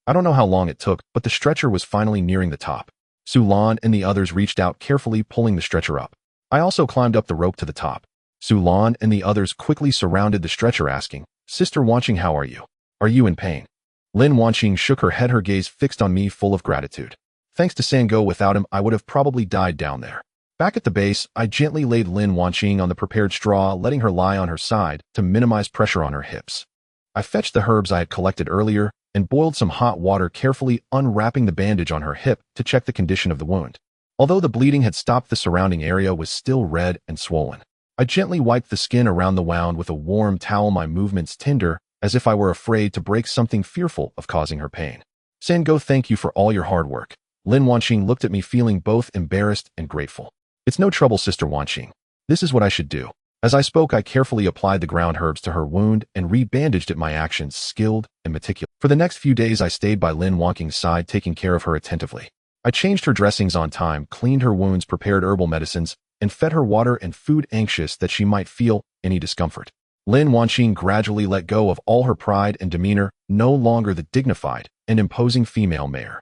I don't know how long it took, but the stretcher was finally nearing the top." Su Lan and the others reached out, carefully pulling the stretcher up. I also climbed up the rope to the top. Su Lan and the others quickly surrounded the stretcher, asking, "Sister Wanqing, how are you? Are you in pain? Lin Wanqing shook her head, her gaze fixed on me, full of gratitude. Thanks to Sinkhole, without him, I would have probably died down there. Back at the base, I gently laid Lin Wanqing on the prepared straw, letting her lie on her side to minimize pressure on her hips. I fetched the herbs I had collected earlier and boiled some hot water, carefully unwrapping the bandage on her hip to check the condition of the wound. Although the bleeding had stopped, the surrounding area was still red and swollen. I gently wiped the skin around the wound with a warm towel, my movements tender, as if I were afraid to break something, fearful of causing her pain. Sinkhole, thank you for all your hard work. Lin Wanqing looked at me, feeling both embarrassed and grateful. It's no trouble, Sister Wanqing. This is what I should do. As I spoke, I carefully applied the ground herbs to her wound and re-bandaged it, my actions skilled and meticulous. For the next few days, I stayed by Lin Wanqing's side, taking care of her attentively. I changed her dressings on time, cleaned her wounds, prepared herbal medicines, and fed her water and food, anxious that she might feel any discomfort. Lin Wanqing gradually let go of all her pride and demeanor, no longer the dignified and imposing female mayor.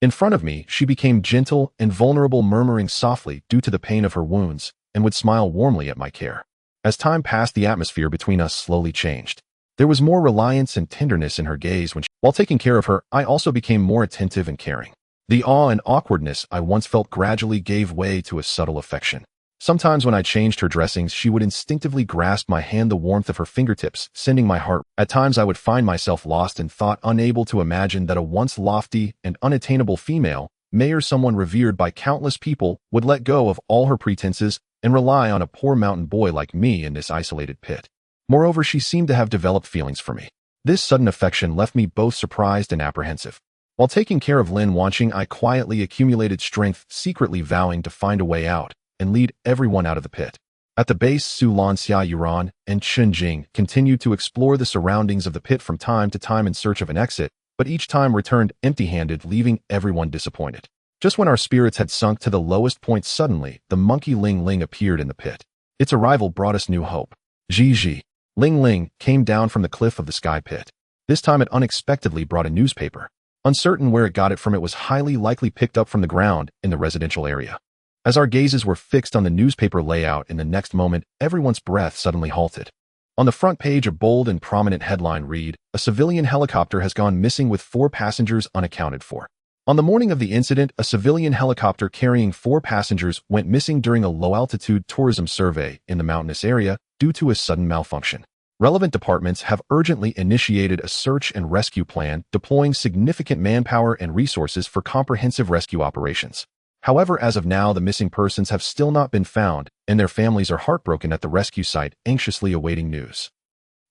In front of me, she became gentle and vulnerable, murmuring softly due to the pain of her wounds, and would smile warmly at my care. As time passed, the atmosphere between us slowly changed. There was more reliance and tenderness in her gaze while taking care of her, I also became more attentive and caring. The awe and awkwardness I once felt gradually gave way to a subtle affection. Sometimes when I changed her dressings, she would instinctively grasp my hand, the warmth of her fingertips sending my heart. At times I would find myself lost in thought, unable to imagine that a once lofty and unattainable female mayor, someone revered by countless people, would let go of all her pretenses and rely on a poor mountain boy like me in this isolated pit. Moreover, she seemed to have developed feelings for me. This sudden affection left me both surprised and apprehensive. While taking care of Lin Wanqing, I quietly accumulated strength, secretly vowing to find a way out and lead everyone out of the pit. At the base, Su Lan, Xia Yuran, and Chen Jing continued to explore the surroundings of the pit from time to time in search of an exit, but each time returned empty-handed, leaving everyone disappointed. Just when our spirits had sunk to the lowest point, suddenly, the monkey Ling Ling appeared in the pit. Its arrival brought us new hope. Ji. Ling Ling came down from the cliff of the sky pit. This time it unexpectedly brought a newspaper. Uncertain where it got it from, it was highly likely picked up from the ground in the residential area. As our gazes were fixed on the newspaper layout, in the next moment, everyone's breath suddenly halted. On the front page, a bold and prominent headline read, "A civilian helicopter has gone missing with 4 passengers unaccounted for." On the morning of the incident, a civilian helicopter carrying 4 passengers went missing during a low-altitude tourism survey in the mountainous area due to a sudden malfunction. Relevant departments have urgently initiated a search and rescue plan, deploying significant manpower and resources for comprehensive rescue operations. However, as of now, the missing persons have still not been found, and their families are heartbroken at the rescue site, anxiously awaiting news.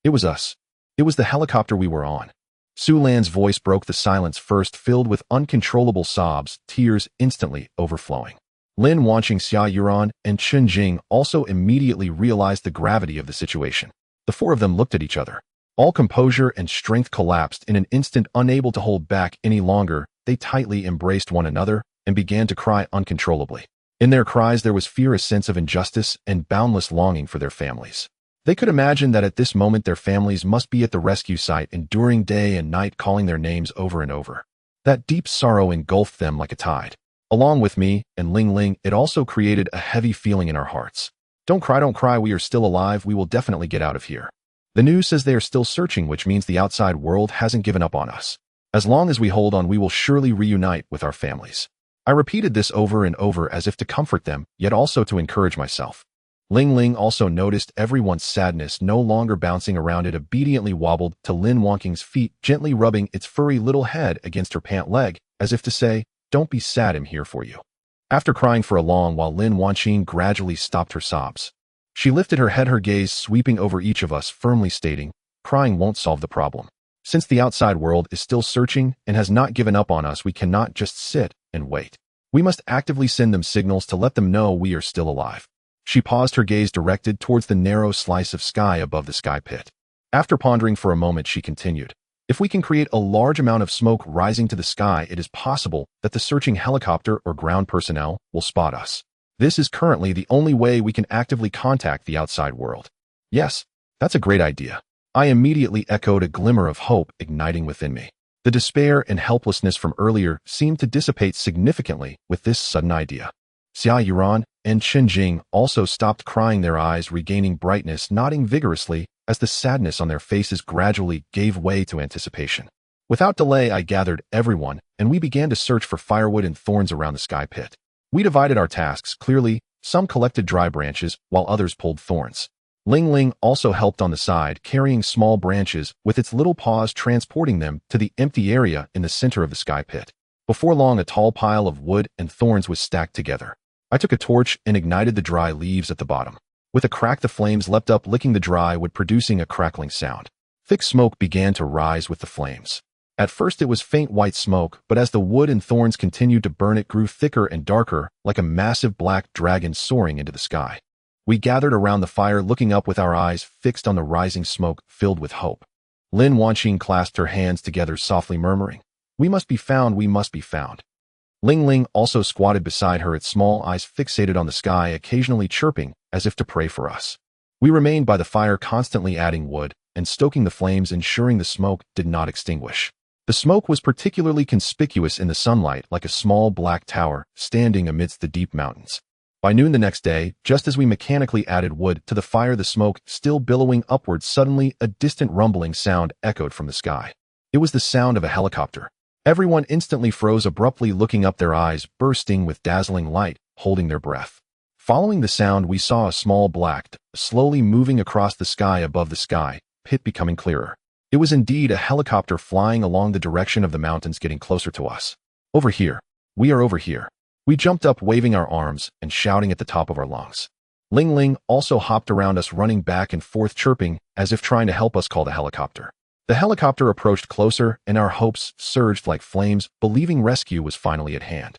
It was us. It was the helicopter we were on. Su Lan's voice broke the silence, first filled with uncontrollable sobs, tears instantly overflowing. Lin Wanqing, Xia Yuran, and Chen Jing also immediately realized the gravity of the situation. The 4 of them looked at each other. All composure and strength collapsed in an instant. Unable to hold back any longer, they tightly embraced one another and began to cry uncontrollably. In their cries there was fear, a sense of injustice, and boundless longing for their families. They could imagine that at this moment their families must be at the rescue site, enduring day and night, calling their names over and over. That deep sorrow engulfed them like a tide. Along with me and Ling Ling, it also created a heavy feeling in our hearts. Don't cry, we are still alive, we will definitely get out of here. The news says they are still searching, which means the outside world hasn't given up on us. As long as we hold on, we will surely reunite with our families. I repeated this over and over, as if to comfort them, yet also to encourage myself. Ling Ling also noticed everyone's sadness, no longer bouncing around. It obediently wobbled to Lin Wanqing's feet, gently rubbing its furry little head against her pant leg, as if to say, "Don't be sad, I'm here for you." After crying for a long while, Lin Wanqing gradually stopped her sobs. She lifted her head, her gaze sweeping over each of us, firmly stating, "Crying won't solve the problem. Since the outside world is still searching and has not given up on us, we cannot just sit and wait. We must actively send them signals to let them know we are still alive." She paused, her gaze directed towards the narrow slice of sky above the sky pit. After pondering for a moment, she continued, "If we can create a large amount of smoke rising to the sky, it is possible that the searching helicopter or ground personnel will spot us. This is currently the only way we can actively contact the outside world." "Yes, that's a great idea." I immediately echoed, a glimmer of hope igniting within me. The despair and helplessness from earlier seemed to dissipate significantly with this sudden idea. Xia Yuran and Chen Jing also stopped crying, their eyes regaining brightness, nodding vigorously as the sadness on their faces gradually gave way to anticipation. Without delay, I gathered everyone, and we began to search for firewood and thorns around the sky pit. We divided our tasks clearly. Some collected dry branches, while others pulled thorns. Ling Ling also helped on the side, carrying small branches, with its little paws transporting them to the empty area in the center of the sky pit. Before long, a tall pile of wood and thorns was stacked together. I took a torch and ignited the dry leaves at the bottom. With a crack, the flames leapt up, licking the dry wood, producing a crackling sound. Thick smoke began to rise with the flames. At first it was faint white smoke, but as the wood and thorns continued to burn, it grew thicker and darker, like a massive black dragon soaring into the sky. We gathered around the fire, looking up with our eyes fixed on the rising smoke, filled with hope. Lin Wanqing clasped her hands together, softly murmuring, "We must be found, we must be found." Ling Ling also squatted beside her, its small eyes fixated on the sky, occasionally chirping, as if to pray for us. We remained by the fire, constantly adding wood and stoking the flames, ensuring the smoke did not extinguish. The smoke was particularly conspicuous in the sunlight, like a small black tower standing amidst the deep mountains. By noon the next day, just as we mechanically added wood to the fire, the smoke still billowing upwards, suddenly a distant rumbling sound echoed from the sky. It was the sound of a helicopter. Everyone instantly froze, abruptly looking up, their eyes bursting with dazzling light, holding their breath. Following the sound, we saw a small black dot slowly moving across the sky above the sky pit, becoming clearer. It was indeed a helicopter flying along the direction of the mountains, getting closer to us. "Over here. We are over here." We jumped up, waving our arms and shouting at the top of our lungs. Ling Ling also hopped around us, running back and forth, chirping, as if trying to help us call the helicopter. The helicopter approached closer, and our hopes surged like flames, believing rescue was finally at hand.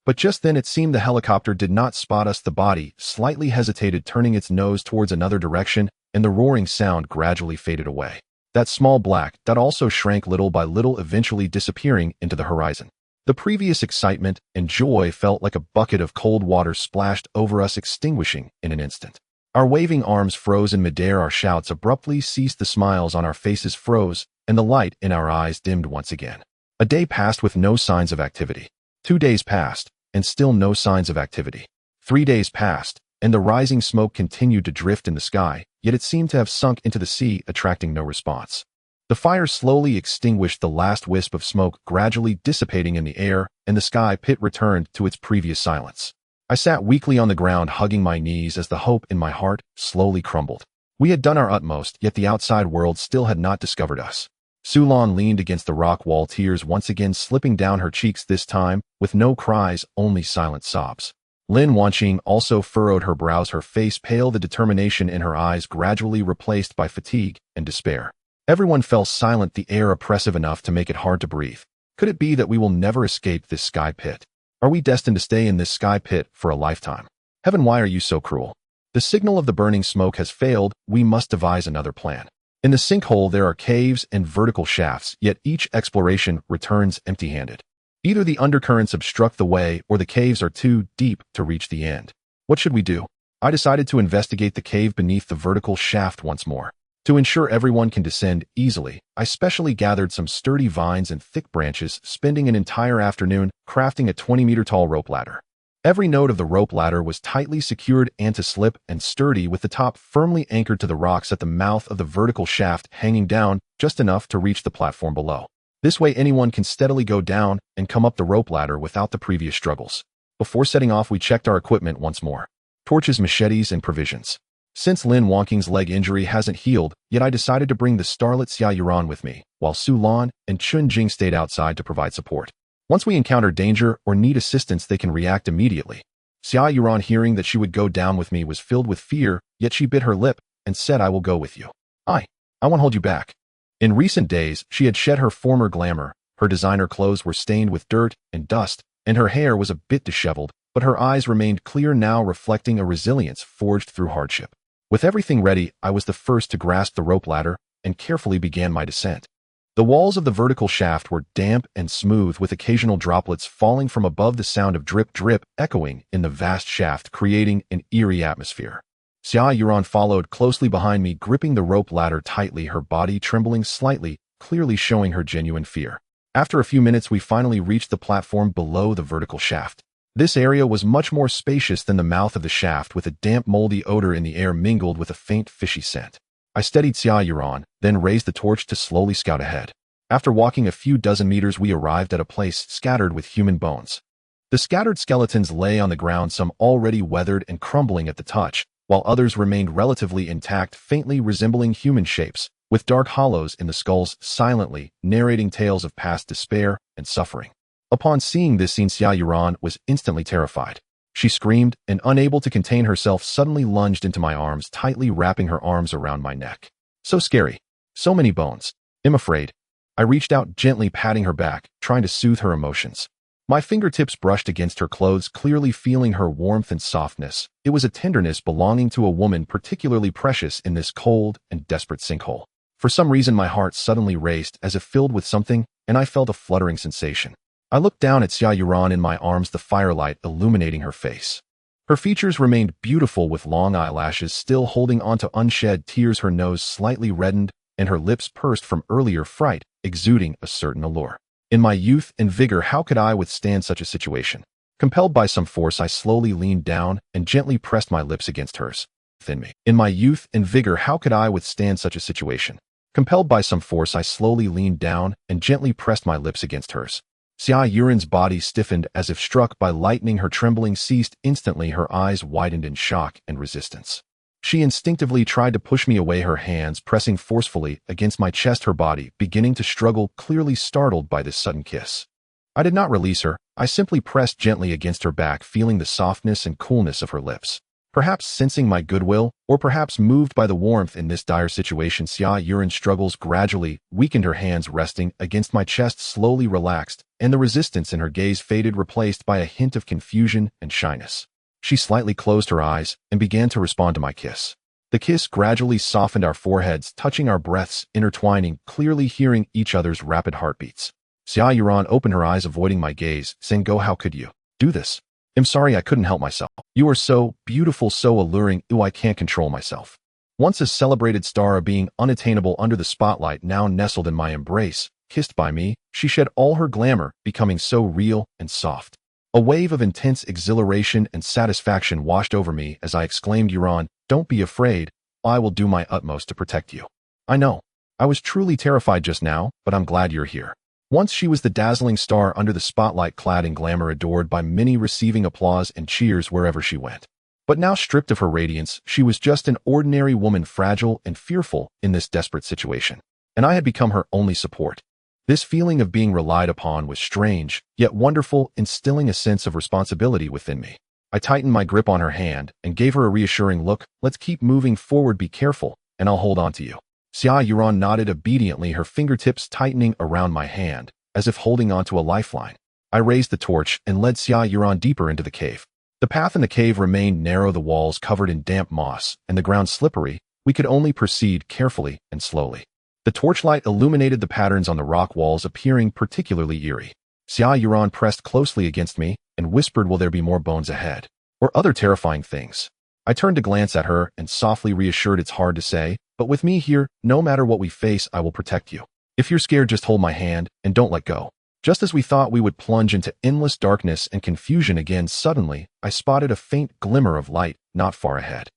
But just then it seemed the helicopter did not spot us. The body slightly hesitated, turning its nose towards another direction, and the roaring sound gradually faded away. That small black dot also shrank little by little, eventually disappearing into the horizon. The previous excitement and joy felt like a bucket of cold water splashed over us, extinguishing in an instant. Our waving arms froze in midair, our shouts abruptly ceased, the smiles on our faces froze, and the light in our eyes dimmed once again. A day passed with no signs of activity. 2 days passed, and still no signs of activity. 3 days passed, and the rising smoke continued to drift in the sky, yet it seemed to have sunk into the sea, attracting no response. The fire slowly extinguished, the last wisp of smoke gradually dissipating in the air, and the sky pit returned to its previous silence. I sat weakly on the ground, hugging my knees as the hope in my heart slowly crumbled. We had done our utmost, yet the outside world still had not discovered us. Sulan leaned against the rock wall, tears once again slipping down her cheeks, this time with no cries, only silent sobs. Lin Wanqing also furrowed her brows, her face pale, the determination in her eyes gradually replaced by fatigue and despair. Everyone fell silent, the air oppressive enough to make it hard to breathe. Could it be that we will never escape this sky pit? Are we destined to stay in this sky pit for a lifetime? Heaven, why are you so cruel? The signal of the burning smoke has failed. We must devise another plan. In the sinkhole there are caves and vertical shafts, yet each exploration returns empty-handed. Either the undercurrents obstruct the way, or the caves are too deep to reach the end. What should we do? I decided to investigate the cave beneath the vertical shaft once more. To ensure everyone can descend easily, I specially gathered some sturdy vines and thick branches, spending an entire afternoon crafting a 20-meter-tall rope ladder. Every node of the rope ladder was tightly secured, anti-slip and sturdy, with the top firmly anchored to the rocks at the mouth of the vertical shaft, hanging down just enough to reach the platform below. This way anyone can steadily go down and come up the rope ladder without the previous struggles. Before setting off, we checked our equipment once more. Torches, machetes, and provisions. Since Lin Wanqing's leg injury hasn't healed, yet I decided to bring the starlet Xia Yuran with me, while Su Lan and Chun Jing stayed outside to provide support. Once we encounter danger or need assistance, they can react immediately. Xia Yuran, hearing that she would go down with me, was filled with fear, yet she bit her lip and said, "I will go with you. I won't hold you back." In recent days, she had shed her former glamour. Her designer clothes were stained with dirt and dust, and her hair was a bit disheveled, but her eyes remained clear now, reflecting a resilience forged through hardship. With everything ready, I was the first to grasp the rope ladder and carefully began my descent. The walls of the vertical shaft were damp and smooth, with occasional droplets falling from above, the sound of drip drip echoing in the vast shaft, creating an eerie atmosphere. Xia Yuran followed closely behind me, gripping the rope ladder tightly, her body trembling slightly, clearly showing her genuine fear. After a few minutes, we finally reached the platform below the vertical shaft. This area was much more spacious than the mouth of the shaft, with a damp, moldy odor in the air mingled with a faint, fishy scent. I steadied Xia Yuran, then raised the torch to slowly scout ahead. After walking a few dozen meters, we arrived at a place scattered with human bones. The scattered skeletons lay on the ground, some already weathered and crumbling at the touch, while others remained relatively intact, faintly resembling human shapes, with dark hollows in the skulls silently narrating tales of past despair and suffering. Upon seeing this scene, Xia Yuran was instantly terrified. She screamed and, unable to contain herself, suddenly lunged into my arms, tightly wrapping her arms around my neck. So scary. So many bones. I'm afraid. I reached out, gently patting her back, trying to soothe her emotions. My fingertips brushed against her clothes, clearly feeling her warmth and softness. It was a tenderness belonging to a woman particularly precious in this cold and desperate sinkhole. For some reason, my heart suddenly raced as if filled with something, and I felt a fluttering sensation. I looked down at Xia Yuran in my arms, the firelight illuminating her face. Her features remained beautiful with long eyelashes still holding onto unshed tears, her nose slightly reddened, and her lips pursed from earlier fright, exuding a certain allure. In my youth and vigor, how could I withstand such a situation? Compelled by some force, I slowly leaned down and gently pressed my lips against hers. Within me. In my youth and vigor, how could I withstand such a situation? Compelled by some force, I slowly leaned down and gently pressed my lips against hers. Xia Yuran's body stiffened as if struck by lightning. Her trembling ceased instantly. Her eyes widened in shock and resistance. She instinctively tried to push me away, her hands pressing forcefully against my chest, her body beginning to struggle, clearly startled by this sudden kiss. I did not release her. I simply pressed gently against her back, feeling the softness and coolness of her lips. Perhaps sensing my goodwill, or perhaps moved by the warmth in this dire situation, Xia Yuran's struggles gradually weakened. Her hands resting against my chest slowly relaxed, and the resistance in her gaze faded, replaced by a hint of confusion and shyness. She slightly closed her eyes and began to respond to my kiss. The kiss gradually softened our foreheads, touching our breaths, intertwining, clearly hearing each other's rapid heartbeats. Xia Yuran opened her eyes, avoiding my gaze, saying, "Go, how could you do this? I'm sorry, I couldn't help myself. You are so beautiful, so alluring. Ooh, I can't control myself." Once a celebrated star, a being unattainable under the spotlight, now nestled in my embrace, kissed by me, she shed all her glamour, becoming so real and soft. A wave of intense exhilaration and satisfaction washed over me as I exclaimed, "Yuran, don't be afraid. I will do my utmost to protect you." I know. I was truly terrified just now, but I'm glad you're here. Once she was the dazzling star under the spotlight, clad in glamour, adored by many, receiving applause and cheers wherever she went. But now, stripped of her radiance, she was just an ordinary woman, fragile and fearful in this desperate situation. And I had become her only support. This feeling of being relied upon was strange, yet wonderful, instilling a sense of responsibility within me. I tightened my grip on her hand and gave her a reassuring look. "Let's keep moving forward, be careful, and I'll hold on to you." Xia Yuran nodded obediently, her fingertips tightening around my hand, as if holding onto a lifeline. I raised the torch and led Xia Yuran deeper into the cave. The path in the cave remained narrow, the walls covered in damp moss, and the ground slippery. We could only proceed carefully and slowly. The torchlight illuminated the patterns on the rock walls, appearing particularly eerie. Xia Yuran pressed closely against me and whispered, "Will there be more bones ahead? Or other terrifying things?" I turned to glance at her and softly reassured, "It's hard to say, but with me here, no matter what we face, I will protect you. If you're scared, just hold my hand and don't let go." Just as we thought we would plunge into endless darkness and confusion again, suddenly, I spotted a faint glimmer of light not far ahead.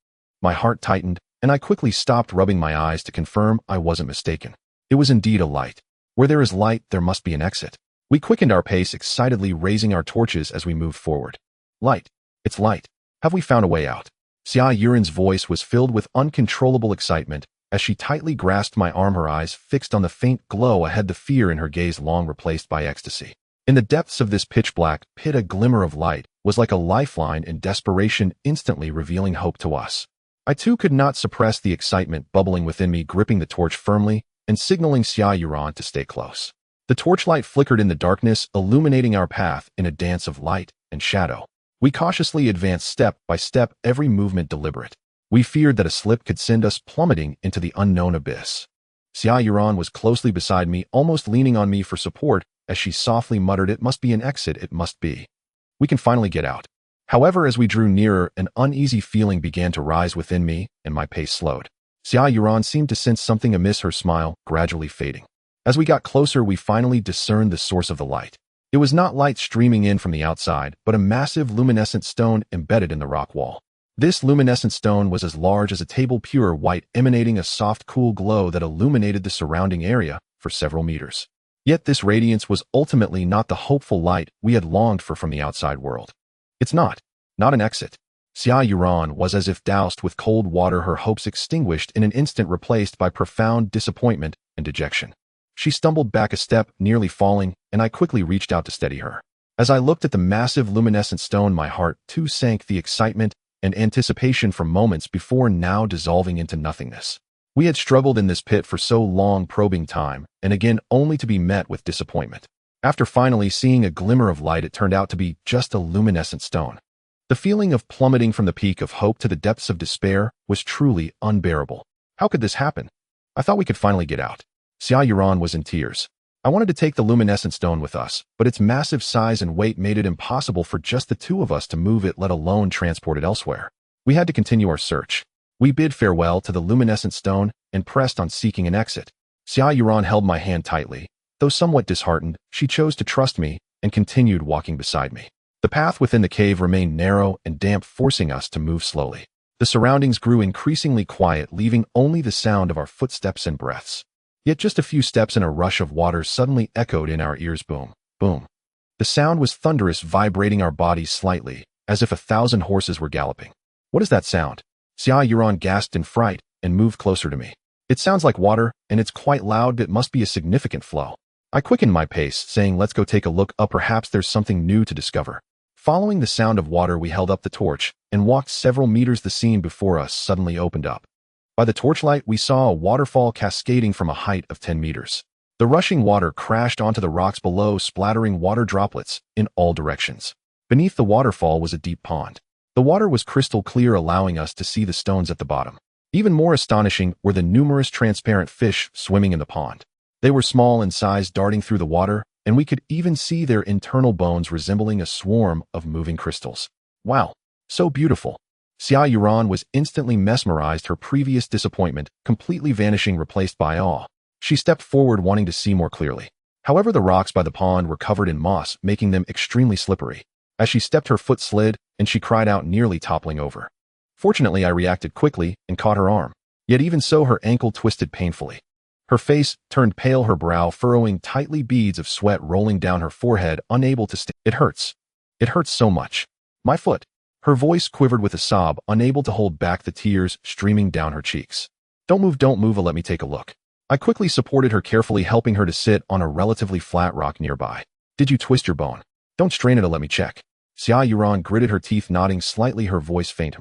My heart tightened, and I quickly stopped, rubbing my eyes to confirm I wasn't mistaken. It was indeed a light. Where there is light, there must be an exit. We quickened our pace, excitedly raising our torches as we moved forward. "Light. It's light. Have we found a way out?" Xia Yuran's voice was filled with uncontrollable excitement as she tightly grasped my arm, her eyes fixed on the faint glow ahead, the fear in her gaze long replaced by ecstasy. In the depths of this pitch-black pit, a glimmer of light was like a lifeline in desperation, instantly revealing hope to us. I too could not suppress the excitement bubbling within me, gripping the torch firmly and signaling Xia Yuran to stay close. The torchlight flickered in the darkness, illuminating our path in a dance of light and shadow. We cautiously advanced step by step, every movement deliberate. We feared that a slip could send us plummeting into the unknown abyss. Xia Yuran was closely beside me, almost leaning on me for support, as she softly muttered, "It must be an exit, it must be. We can finally get out." However, as we drew nearer, an uneasy feeling began to rise within me, and my pace slowed. Xia Yuran seemed to sense something amiss, her smile gradually fading. As we got closer, we finally discerned the source of the light. It was not light streaming in from the outside, but a massive luminescent stone embedded in the rock wall. This luminescent stone was as large as a table, pure white, emanating a soft, cool glow that illuminated the surrounding area for several meters. Yet this radiance was ultimately not the hopeful light we had longed for from the outside world. It's not an exit. Xia Yuran was as if doused with cold water, her hopes extinguished in an instant, replaced by profound disappointment and dejection. She stumbled back a step, nearly falling, and I quickly reached out to steady her. As I looked at the massive luminescent stone, my heart too sank, the excitement and anticipation from moments before now dissolving into nothingness. We had struggled in this pit for so long, probing time, and again only to be met with disappointment. After finally seeing a glimmer of light, it turned out to be just a luminescent stone. The feeling of plummeting from the peak of hope to the depths of despair was truly unbearable. How could this happen? I thought we could finally get out. Xia Yuran was in tears. I wanted to take the luminescent stone with us, but its massive size and weight made it impossible for just the two of us to move it, let alone transport it elsewhere. We had to continue our search. We bid farewell to the luminescent stone and pressed on, seeking an exit. Xia Yuran held my hand tightly. Though somewhat disheartened, she chose to trust me and continued walking beside me. The path within the cave remained narrow and damp, forcing us to move slowly. The surroundings grew increasingly quiet, leaving only the sound of our footsteps and breaths. Yet just a few steps and a rush of water suddenly echoed in our ears. Boom, boom. The sound was thunderous, vibrating our bodies slightly, as if 1,000 horses were galloping. What is that sound? Xia Yuran gasped in fright and moved closer to me. It sounds like water, and it's quite loud. It must be a significant flow. I quickened my pace, saying, let's go take a look up. Perhaps there's something new to discover. Following the sound of water, we held up the torch and walked several meters. The scene before us suddenly opened up. By the torchlight, we saw a waterfall cascading from a height of 10 meters. The rushing water crashed onto the rocks below, splattering water droplets in all directions. Beneath the waterfall was a deep pond. The water was crystal clear, allowing us to see the stones at the bottom. Even more astonishing were the numerous transparent fish swimming in the pond. They were small in size, darting through the water, and we could even see their internal bones, resembling a swarm of moving crystals. Wow, so beautiful. Xia Yuran was instantly mesmerized, her previous disappointment completely vanishing, replaced by awe. She stepped forward, wanting to see more clearly. However, the rocks by the pond were covered in moss, making them extremely slippery. As she stepped, her foot slid, and she cried out, nearly toppling over. Fortunately, I reacted quickly and caught her arm. Yet even so, her ankle twisted painfully. Her face turned pale, her brow furrowing tightly, beads of sweat rolling down her forehead, unable to stand. It hurts. It hurts so much. My foot. Her voice quivered with a sob, unable to hold back the tears streaming down her cheeks. Don't move, let me take a look. I quickly supported her, carefully helping her to sit on a relatively flat rock nearby. Did you twist your bone? Don't strain it, let me check. Xia Yuran gritted her teeth, nodding slightly, her voice faint.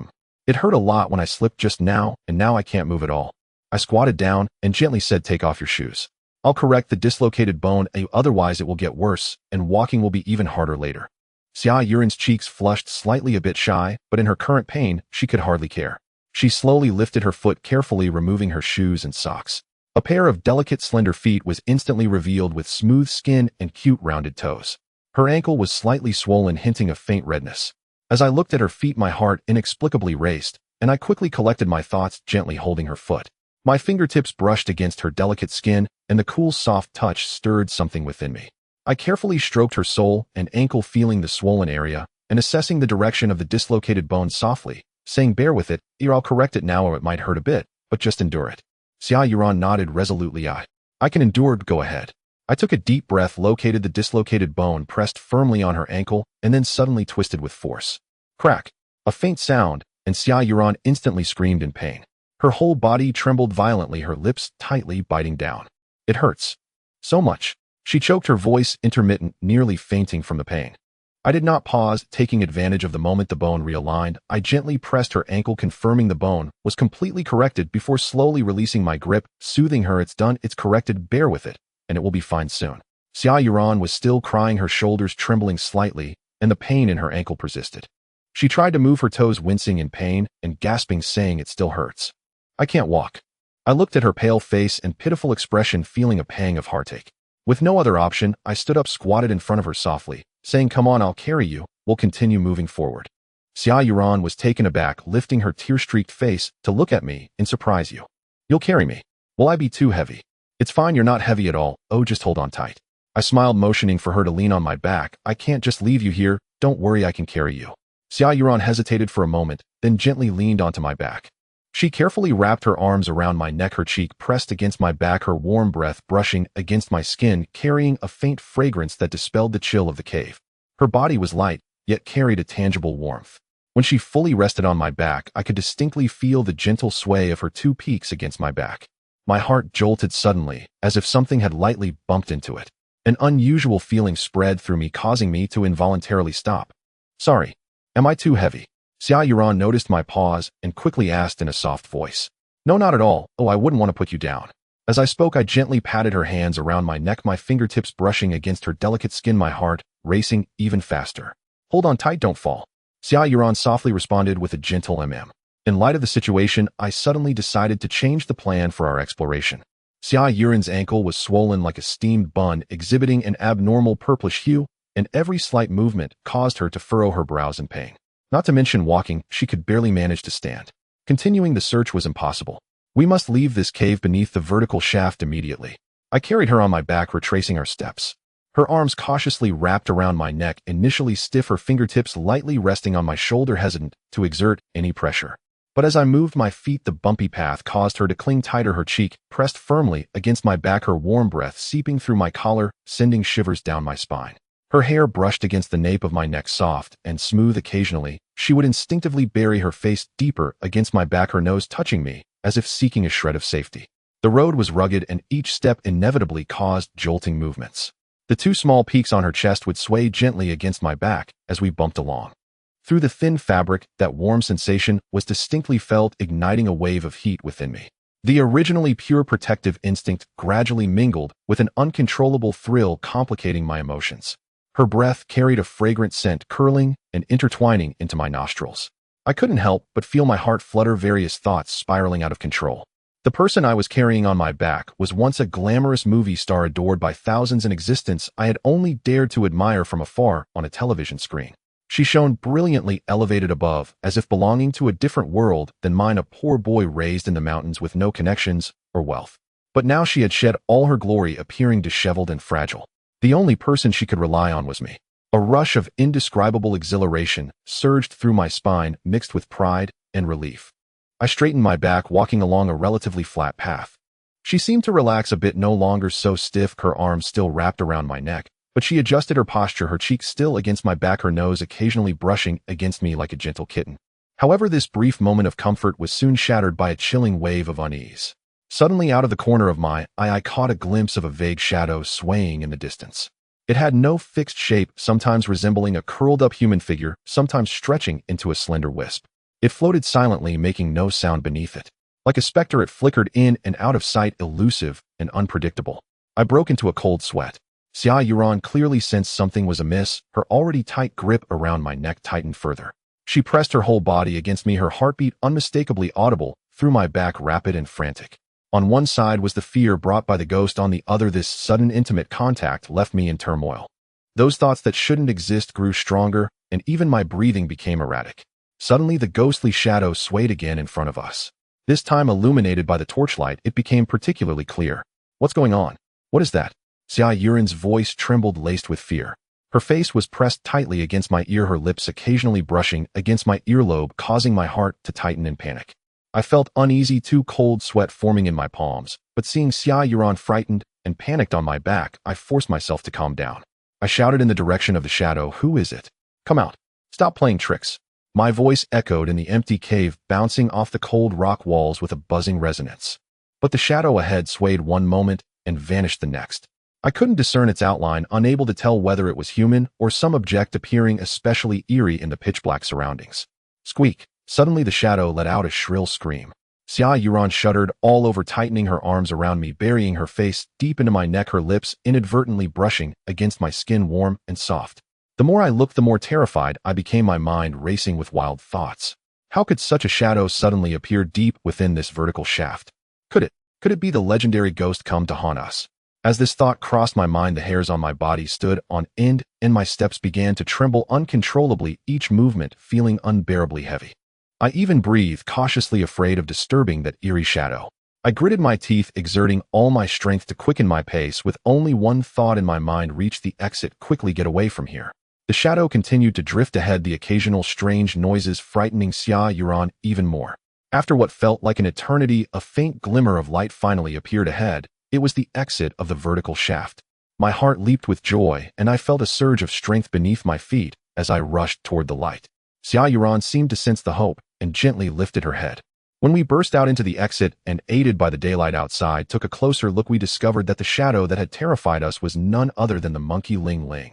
It hurt a lot when I slipped just now, and now I can't move at all. I squatted down and gently said, take off your shoes. I'll correct the dislocated bone, otherwise it will get worse, and walking will be even harder later. Xia Yuran's cheeks flushed slightly, a bit shy, but in her current pain, she could hardly care. She slowly lifted her foot, carefully removing her shoes and socks. A pair of delicate, slender feet was instantly revealed, with smooth skin and cute, rounded toes. Her ankle was slightly swollen, hinting of faint redness. As I looked at her feet, my heart inexplicably raced, and I quickly collected my thoughts, gently holding her foot. My fingertips brushed against her delicate skin, and the cool, soft touch stirred something within me. I carefully stroked her sole and ankle, feeling the swollen area and assessing the direction of the dislocated bone softly, saying, bear with it, I'll correct it now, or it might hurt a bit, but just endure it. Xia Yuran nodded resolutely. I can endure, go ahead. I took a deep breath, located the dislocated bone, pressed firmly on her ankle, and then suddenly twisted with force. Crack! A faint sound, and Xia Yuran instantly screamed in pain. Her whole body trembled violently, her lips tightly biting down. It hurts. So much. She choked, her voice intermittent, nearly fainting from the pain. I did not pause, taking advantage of the moment the bone realigned. I gently pressed her ankle, confirming the bone was completely corrected before slowly releasing my grip, soothing her. It's done, it's corrected, bear with it, and it will be fine soon. Xia Yuran was still crying, her shoulders trembling slightly, and the pain in her ankle persisted. She tried to move her toes, wincing in pain and gasping, saying it still hurts. I can't walk. I looked at her pale face and pitiful expression, feeling a pang of heartache. With no other option, I stood up, squatted in front of her softly, saying, come on, I'll carry you, we'll continue moving forward. Xia Yuran was taken aback, lifting her tear-streaked face to look at me in surprise. You'll carry me? Will I be too heavy? It's fine, you're not heavy at all, just hold on tight. I smiled, motioning for her to lean on my back. I can't just leave you here, don't worry, I can carry you. Xia Yuran hesitated for a moment, then gently leaned onto my back. She carefully wrapped her arms around my neck, her cheek pressed against my back, her warm breath brushing against my skin, carrying a faint fragrance that dispelled the chill of the cave. Her body was light, yet carried a tangible warmth. When she fully rested on my back, I could distinctly feel the gentle sway of her two peaks against my back. My heart jolted suddenly, as if something had lightly bumped into it. An unusual feeling spread through me, causing me to involuntarily stop. Sorry. Am I too heavy? Xia Yuran noticed my pause and quickly asked in a soft voice. No, not at all. Oh, I wouldn't want to put you down. As I spoke, I gently patted her hands around my neck, my fingertips brushing against her delicate skin, my heart racing even faster. Hold on tight, don't fall. Xia Yuran softly responded with a gentle In light of the situation, I suddenly decided to change the plan for our exploration. Xia Yuran's ankle was swollen like a steamed bun, exhibiting an abnormal purplish hue, and every slight movement caused her to furrow her brows in pain. Not to mention walking, she could barely manage to stand. Continuing the search was impossible. We must leave this cave beneath the vertical shaft immediately. I carried her on my back, retracing our steps. Her arms cautiously wrapped around my neck, initially stiff, her fingertips lightly resting on my shoulder, hesitant to exert any pressure. But as I moved my feet, the bumpy path caused her to cling tighter, her cheek pressed firmly against my back, her warm breath seeping through my collar, sending shivers down my spine. Her hair brushed against the nape of my neck, soft and smooth. Occasionally, she would instinctively bury her face deeper against my back, her nose touching me, as if seeking a shred of safety. The road was rugged, and each step inevitably caused jolting movements. The two small peaks on her chest would sway gently against my back as we bumped along. Through the thin fabric, that warm sensation was distinctly felt, igniting a wave of heat within me. The originally pure protective instinct gradually mingled with an uncontrollable thrill, complicating my emotions. Her breath carried a fragrant scent, curling and intertwining into my nostrils. I couldn't help but feel my heart flutter, various thoughts spiraling out of control. The person I was carrying on my back was once a glamorous movie star, adored by thousands, an existence I had only dared to admire from afar on a television screen. She shone brilliantly, elevated above, as if belonging to a different world than mine, a poor boy raised in the mountains with no connections or wealth. But now she had shed all her glory, appearing disheveled and fragile. The only person she could rely on was me. A rush of indescribable exhilaration surged through my spine, mixed with pride and relief. I straightened my back, walking along a relatively flat path. She seemed to relax a bit, no longer so stiff, her arms still wrapped around my neck, but she adjusted her posture, her cheek still against my back, her nose occasionally brushing against me like a gentle kitten. However, this brief moment of comfort was soon shattered by a chilling wave of unease. Suddenly, out of the corner of my eye, I caught a glimpse of a vague shadow swaying in the distance. It had no fixed shape, sometimes resembling a curled-up human figure, sometimes stretching into a slender wisp. It floated silently, making no sound beneath it. Like a specter, it flickered in and out of sight, elusive and unpredictable. I broke into a cold sweat. Xia Yuran clearly sensed something was amiss. Her already tight grip around my neck tightened further. She pressed her whole body against me, her heartbeat unmistakably audible through my back, rapid and frantic. On one side was the fear brought by the ghost, on the other this sudden intimate contact left me in turmoil. Those thoughts that shouldn't exist grew stronger, and even my breathing became erratic. Suddenly, the ghostly shadow swayed again in front of us. This time, illuminated by the torchlight, it became particularly clear. What's going on? What is that? Xia Yuran's voice trembled, laced with fear. Her face was pressed tightly against my ear, her lips occasionally brushing against my earlobe, causing my heart to tighten in panic. I felt uneasy, too, cold sweat forming in my palms, but seeing Xia Yuran frightened and panicked on my back, I forced myself to calm down. I shouted in the direction of the shadow, "Who is it? Come out. Stop playing tricks." My voice echoed in the empty cave, bouncing off the cold rock walls with a buzzing resonance. But the shadow ahead swayed one moment and vanished the next. I couldn't discern its outline, unable to tell whether it was human or some object, appearing especially eerie in the pitch-black surroundings. Squeak! Suddenly the shadow let out a shrill scream. Xia Yuran shuddered all over, tightening her arms around me, burying her face deep into my neck, her lips inadvertently brushing against my skin, warm and soft. The more I looked, the more terrified I became, my mind racing with wild thoughts. How could such a shadow suddenly appear deep within this vertical shaft? Could it be the legendary ghost come to haunt us? As this thought crossed my mind, the hairs on my body stood on end and my steps began to tremble uncontrollably, each movement feeling unbearably heavy. I even breathed, cautiously afraid of disturbing that eerie shadow. I gritted my teeth, exerting all my strength to quicken my pace, with only one thought in my mind: reach the exit, quickly get away from here. The shadow continued to drift ahead, the occasional strange noises frightening Xia Yuran even more. After what felt like an eternity, a faint glimmer of light finally appeared ahead. It was the exit of the vertical shaft. My heart leaped with joy, and I felt a surge of strength beneath my feet as I rushed toward the light. Xia Yuran seemed to sense the hope and gently lifted her head. When we burst out into the exit and, aided by the daylight outside, took a closer look, we discovered that the shadow that had terrified us was none other than the monkey Ling Ling.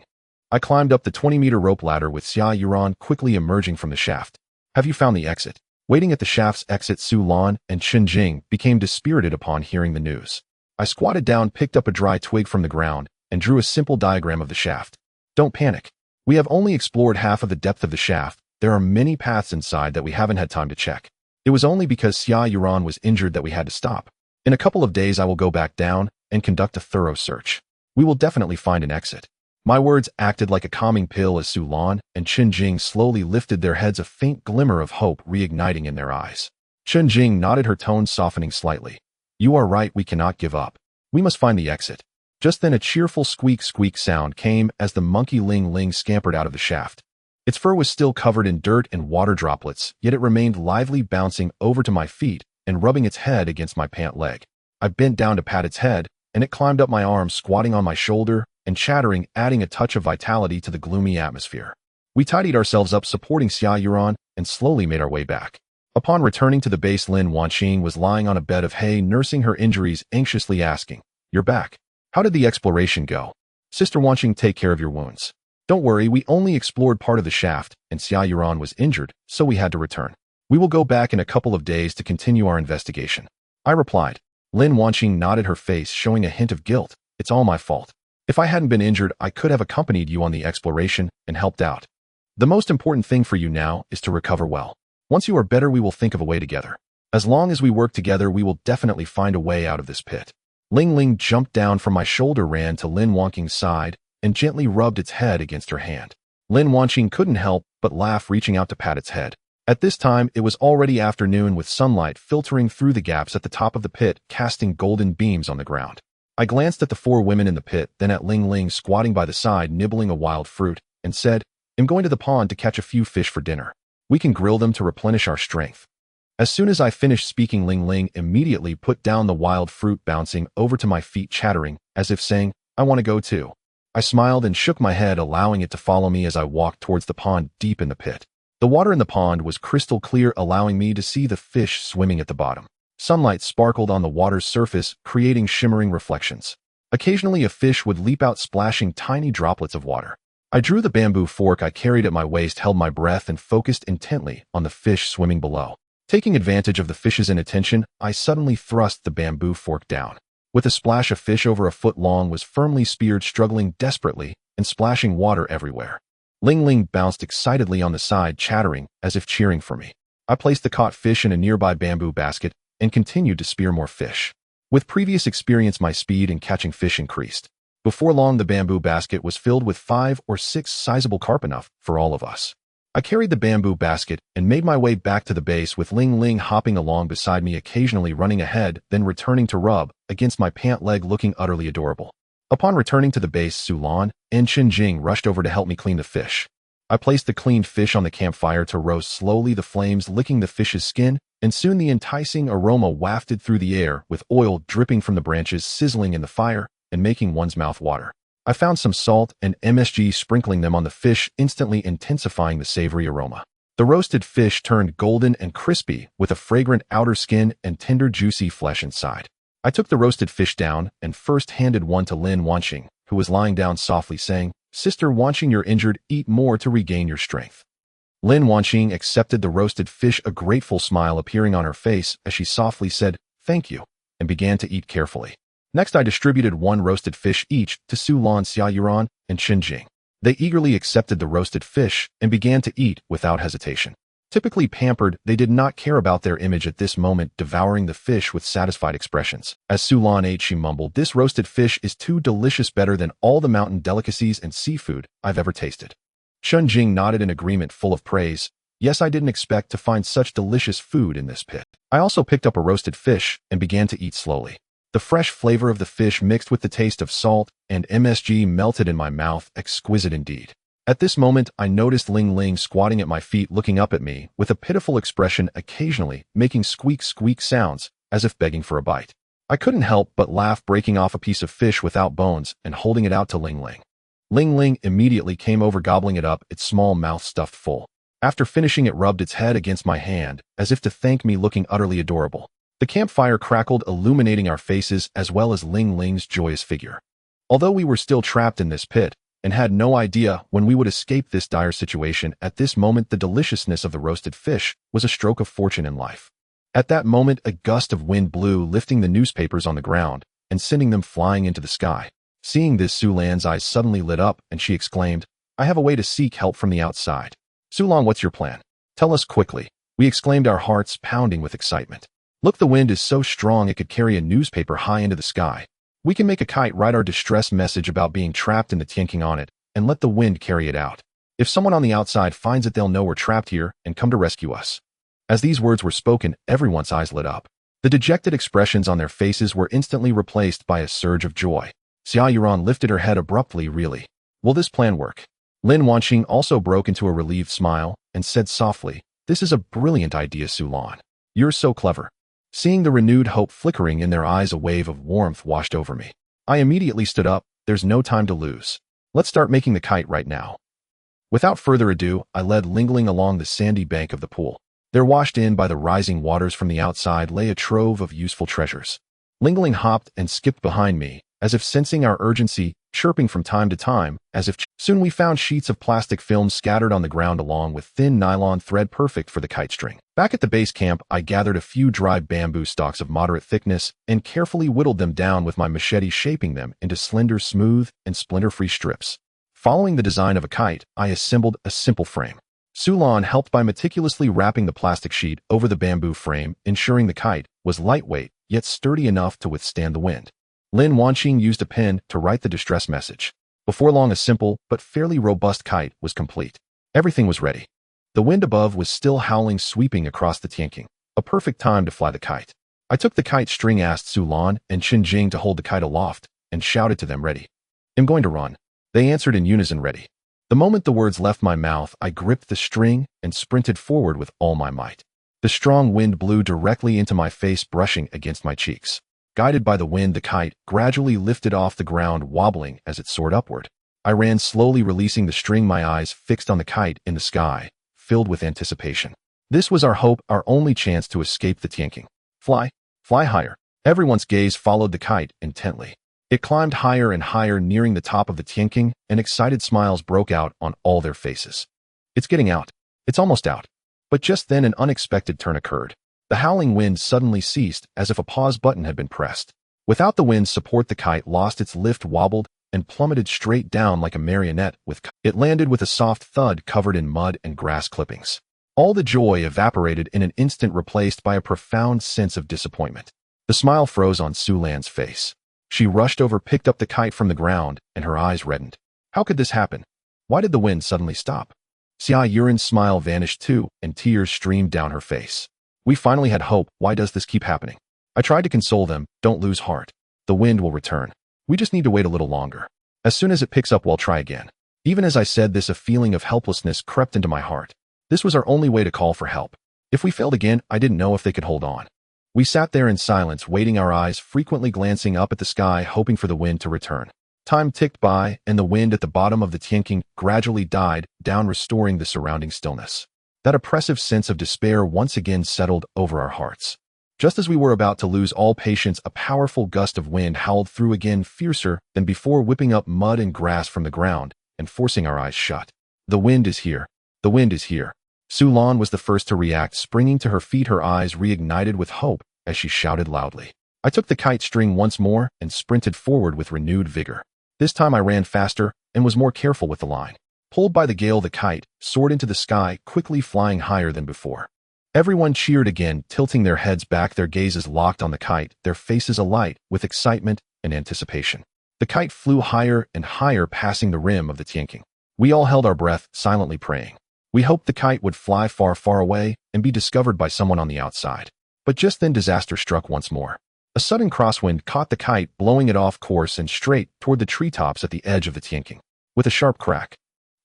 I climbed up the 20-meter rope ladder with Xia Yuran quickly emerging from the shaft. Have you found the exit? Waiting at the shaft's exit, Su Lan and Chen Jing became dispirited upon hearing the news. I squatted down, picked up a dry twig from the ground, and drew a simple diagram of the shaft. Don't panic. We have only explored half of the depth of the shaft. There are many paths inside that we haven't had time to check. It was only because Xia Yuran was injured that we had to stop. In a couple of days I will go back down and conduct a thorough search. We will definitely find an exit. My words acted like a calming pill as Su Lan and Chen Jing slowly lifted their heads, a faint glimmer of hope reigniting in their eyes. Chen Jing nodded, her tone softening slightly. You are right, we cannot give up. We must find the exit. Just then a cheerful squeak sound came as the monkey Ling Ling scampered out of the shaft. Its fur was still covered in dirt and water droplets, yet it remained lively, bouncing over to my feet and rubbing its head against my pant leg. I bent down to pat its head, and it climbed up my arm, squatting on my shoulder and chattering, adding a touch of vitality to the gloomy atmosphere. We tidied ourselves up, supporting Xia Yuran, and slowly made our way back. Upon returning to the base, Lin Wanqing was lying on a bed of hay, nursing her injuries, anxiously asking, "You're back. How did the exploration go? Sister Wanqing, take care of your wounds. Don't worry, we only explored part of the shaft, and Xia Yuran was injured, so we had to return. We will go back in a couple of days to continue our investigation," I replied. Lin Wanqing nodded, her face showing a hint of guilt. "It's all my fault. If I hadn't been injured, I could have accompanied you on the exploration and helped out. The most important thing for you now is to recover well. Once you are better, we will think of a way together. As long as we work together, we will definitely find a way out of this pit." Ling Ling jumped down from my shoulder, ran to Lin Wanqing's side, and gently rubbed its head against her hand. Lin Wanqing couldn't help but laugh, reaching out to pat its head. At this time, it was already afternoon, with sunlight filtering through the gaps at the top of the pit, casting golden beams on the ground. I glanced at the four women in the pit, then at Ling Ling squatting by the side, nibbling a wild fruit, and said, "I'm going to the pond to catch a few fish for dinner. We can grill them to replenish our strength." As soon as I finished speaking, Ling Ling immediately put down the wild fruit, bouncing over to my feet, chattering, as if saying, "I want to go too." I smiled and shook my head, allowing it to follow me as I walked towards the pond deep in the pit. The water in the pond was crystal clear, allowing me to see the fish swimming at the bottom. Sunlight sparkled on the water's surface, creating shimmering reflections. Occasionally a fish would leap out, splashing tiny droplets of water. I drew the bamboo fork I carried at my waist, held my breath, and focused intently on the fish swimming below. Taking advantage of the fish's inattention, I suddenly thrust the bamboo fork down. With a splash, a fish over a foot long was firmly speared, struggling desperately and splashing water everywhere. Ling Ling bounced excitedly on the side, chattering as if cheering for me. I placed the caught fish in a nearby bamboo basket and continued to spear more fish. With previous experience, my speed in catching fish increased. Before long, the bamboo basket was filled with 5 or 6 sizable carp, enough for all of us. I carried the bamboo basket and made my way back to the base, with Ling Ling hopping along beside me, occasionally running ahead, then returning to rub against my pant leg, looking utterly adorable. Upon returning to the base, Su Lan and Chen Jing rushed over to help me clean the fish. I placed the cleaned fish on the campfire to roast slowly, the flames licking the fish's skin, and soon the enticing aroma wafted through the air, with oil dripping from the branches, sizzling in the fire and making one's mouth water. I found some salt and MSG, sprinkling them on the fish, instantly intensifying the savory aroma. The roasted fish turned golden and crispy, with a fragrant outer skin and tender, juicy flesh inside. I took the roasted fish down and first handed one to Lin Wanqing, who was lying down, softly saying, "Sister Wanqing, you're injured. Eat more to regain your strength." Lin Wanqing accepted the roasted fish, a grateful smile appearing on her face as she softly said, "Thank you," and began to eat carefully. Next, I distributed 1 roasted fish each to Su Lan, Xia Yuran, and Chen Jing. They eagerly accepted the roasted fish and began to eat without hesitation. Typically pampered, they did not care about their image at this moment, devouring the fish with satisfied expressions. As Su Lan ate, she mumbled, "This roasted fish is too delicious, better than all the mountain delicacies and seafood I've ever tasted." Chen Jing nodded in agreement, full of praise. "Yes, I didn't expect to find such delicious food in this pit." I also picked up a roasted fish and began to eat slowly. The fresh flavor of the fish mixed with the taste of salt and MSG melted in my mouth, exquisite indeed. At this moment, I noticed Ling Ling squatting at my feet looking up at me with a pitiful expression, occasionally making squeak sounds as if begging for a bite. I couldn't help but laugh, breaking off a piece of fish without bones and holding it out to Ling Ling. Ling Ling immediately came over, gobbling it up, its small mouth stuffed full. After finishing, it rubbed its head against my hand as if to thank me, looking utterly adorable. The campfire crackled, illuminating our faces as well as Ling Ling's joyous figure. Although we were still trapped in this pit and had no idea when we would escape this dire situation, at this moment the deliciousness of the roasted fish was a stroke of fortune in life. At that moment, a gust of wind blew, lifting the newspapers on the ground and sending them flying into the sky. Seeing this, Sulan's eyes suddenly lit up and she exclaimed, "I have a way to seek help from the outside." "Sulan, what's your plan? Tell us quickly," we exclaimed, our hearts pounding with excitement. "Look, the wind is so strong it could carry a newspaper high into the sky. We can make a kite, write our distress message about being trapped in the Tianking on it, and let the wind carry it out. If someone on the outside finds it, they'll know we're trapped here and come to rescue us." As these words were spoken, everyone's eyes lit up. The dejected expressions on their faces were instantly replaced by a surge of joy. Xia Yuran lifted her head abruptly. "Really? Will this plan work?" Lin Wanxing also broke into a relieved smile and said softly, "This is a brilliant idea, Sulan. You're so clever." Seeing the renewed hope flickering in their eyes, a wave of warmth washed over me. I immediately stood up. "There's no time to lose. Let's start making the kite right now." Without further ado, I led Ling Ling along the sandy bank of the pool. There, washed in by the rising waters from the outside, lay a trove of useful treasures. Ling Ling hopped and skipped behind me, as if sensing our urgency, chirping from time to time, as if soon we found sheets of plastic film scattered on the ground along with thin nylon thread perfect for the kite string. Back at the base camp, I gathered a few dry bamboo stalks of moderate thickness and carefully whittled them down with my machete, shaping them into slender, smooth, and splinter-free strips. Following the design of a kite, I assembled a simple frame. Sulan helped by meticulously wrapping the plastic sheet over the bamboo frame, ensuring the kite was lightweight yet sturdy enough to withstand the wind. Lin Wanxing used a pen to write the distress message. Before long, a simple but fairly robust kite was complete. Everything was ready. The wind above was still howling, sweeping across the Tianking. A perfect time to fly the kite. I took the kite string, asked Sulan and Qinjing to hold the kite aloft, and shouted to them, "Ready." "I'm going to run." They answered in unison, "Ready." The moment the words left my mouth, I gripped the string and sprinted forward with all my might. The strong wind blew directly into my face, brushing against my cheeks. Guided by the wind, the kite gradually lifted off the ground, wobbling as it soared upward. I ran slowly, releasing the string, my eyes fixed on the kite in the sky, filled with anticipation. This was our hope, our only chance to escape the Tianking. Fly, fly higher. Everyone's gaze followed the kite intently. It climbed higher and higher, nearing the top of the Tianking, and excited smiles broke out on all their faces. "It's getting out. It's almost out." But just then an unexpected turn occurred. The howling wind suddenly ceased, as if a pause button had been pressed. Without the wind's support, the kite lost its lift, wobbled, and plummeted straight down like a marionette. It landed with a soft thud, covered in mud and grass clippings. All the joy evaporated in an instant, replaced by a profound sense of disappointment. The smile froze on Sulan's face. She rushed over, picked up the kite from the ground, and her eyes reddened. How could this happen? Why did the wind suddenly stop? Xia Yuran's smile vanished too, and tears streamed down her face. "We finally had hope. Why does this keep happening?" I tried to console them. "Don't lose heart. The wind will return. We just need to wait a little longer. As soon as it picks up, we'll try again." Even as I said this, a feeling of helplessness crept into my heart. This was our only way to call for help. If we failed again, I didn't know if they could hold on. We sat there in silence, waiting, our eyes frequently glancing up at the sky, hoping for the wind to return. Time ticked by, and the wind at the bottom of the Tianking gradually died down, restoring the surrounding stillness. That oppressive sense of despair once again settled over our hearts. Just as we were about to lose all patience, a powerful gust of wind howled through, again fiercer than before, whipping up mud and grass from the ground and forcing our eyes shut. "The wind is here. The wind is here." Sulan was the first to react, springing to her feet, her eyes reignited with hope as she shouted loudly. I took the kite string once more and sprinted forward with renewed vigor. This time I ran faster and was more careful with the line. Pulled by the gale, the kite soared into the sky, quickly flying higher than before. Everyone cheered again, tilting their heads back, their gazes locked on the kite, their faces alight with excitement and anticipation. The kite flew higher and higher, passing the rim of the Tianking. We all held our breath, silently praying. We hoped the kite would fly far, far away and be discovered by someone on the outside. But just then disaster struck once more. A sudden crosswind caught the kite, blowing it off course and straight toward the treetops at the edge of the Tianking. With a sharp crack,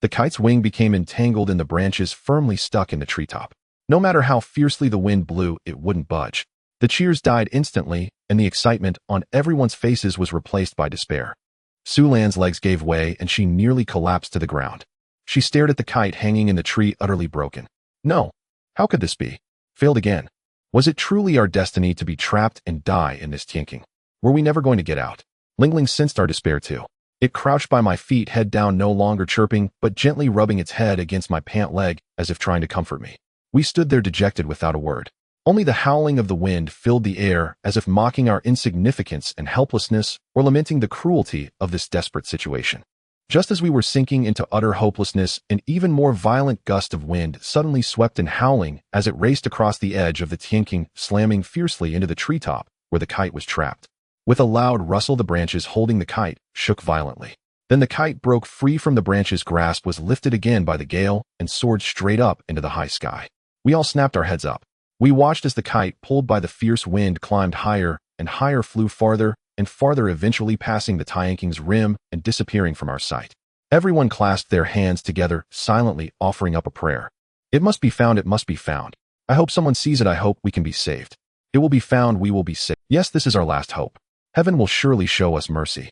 The kite's wing became entangled in the branches firmly stuck in the treetop. No matter how fiercely the wind blew, it wouldn't budge. The cheers died instantly, and the excitement on everyone's faces was replaced by despair. Sulan's legs gave way, and she nearly collapsed to the ground. She stared at the kite hanging in the tree, utterly broken. No. How could this be? Failed again. Was it truly our destiny to be trapped and die in this tinking? Were we never going to get out? Lingling sensed our despair too. It crouched by my feet, head down, no longer chirping, but gently rubbing its head against my pant leg as if trying to comfort me. We stood there dejected without a word. Only the howling of the wind filled the air, as if mocking our insignificance and helplessness or lamenting the cruelty of this desperate situation. Just as we were sinking into utter hopelessness, an even more violent gust of wind suddenly swept in, howling as it raced across the edge of the tinking, slamming fiercely into the treetop where the kite was trapped. With a loud rustle, the branches holding the kite shook violently. Then the kite broke free from the branch's grasp, was lifted again by the gale, and soared straight up into the high sky. We all snapped our heads up. We watched as the kite, pulled by the fierce wind, climbed higher and higher, flew farther and farther, eventually passing the tanking's rim and disappearing from our sight. Everyone clasped their hands together, silently offering up a prayer. It must be found, it must be found. I hope someone sees it, I hope we can be saved. It will be found, we will be saved. Yes, this is our last hope. Heaven will surely show us mercy.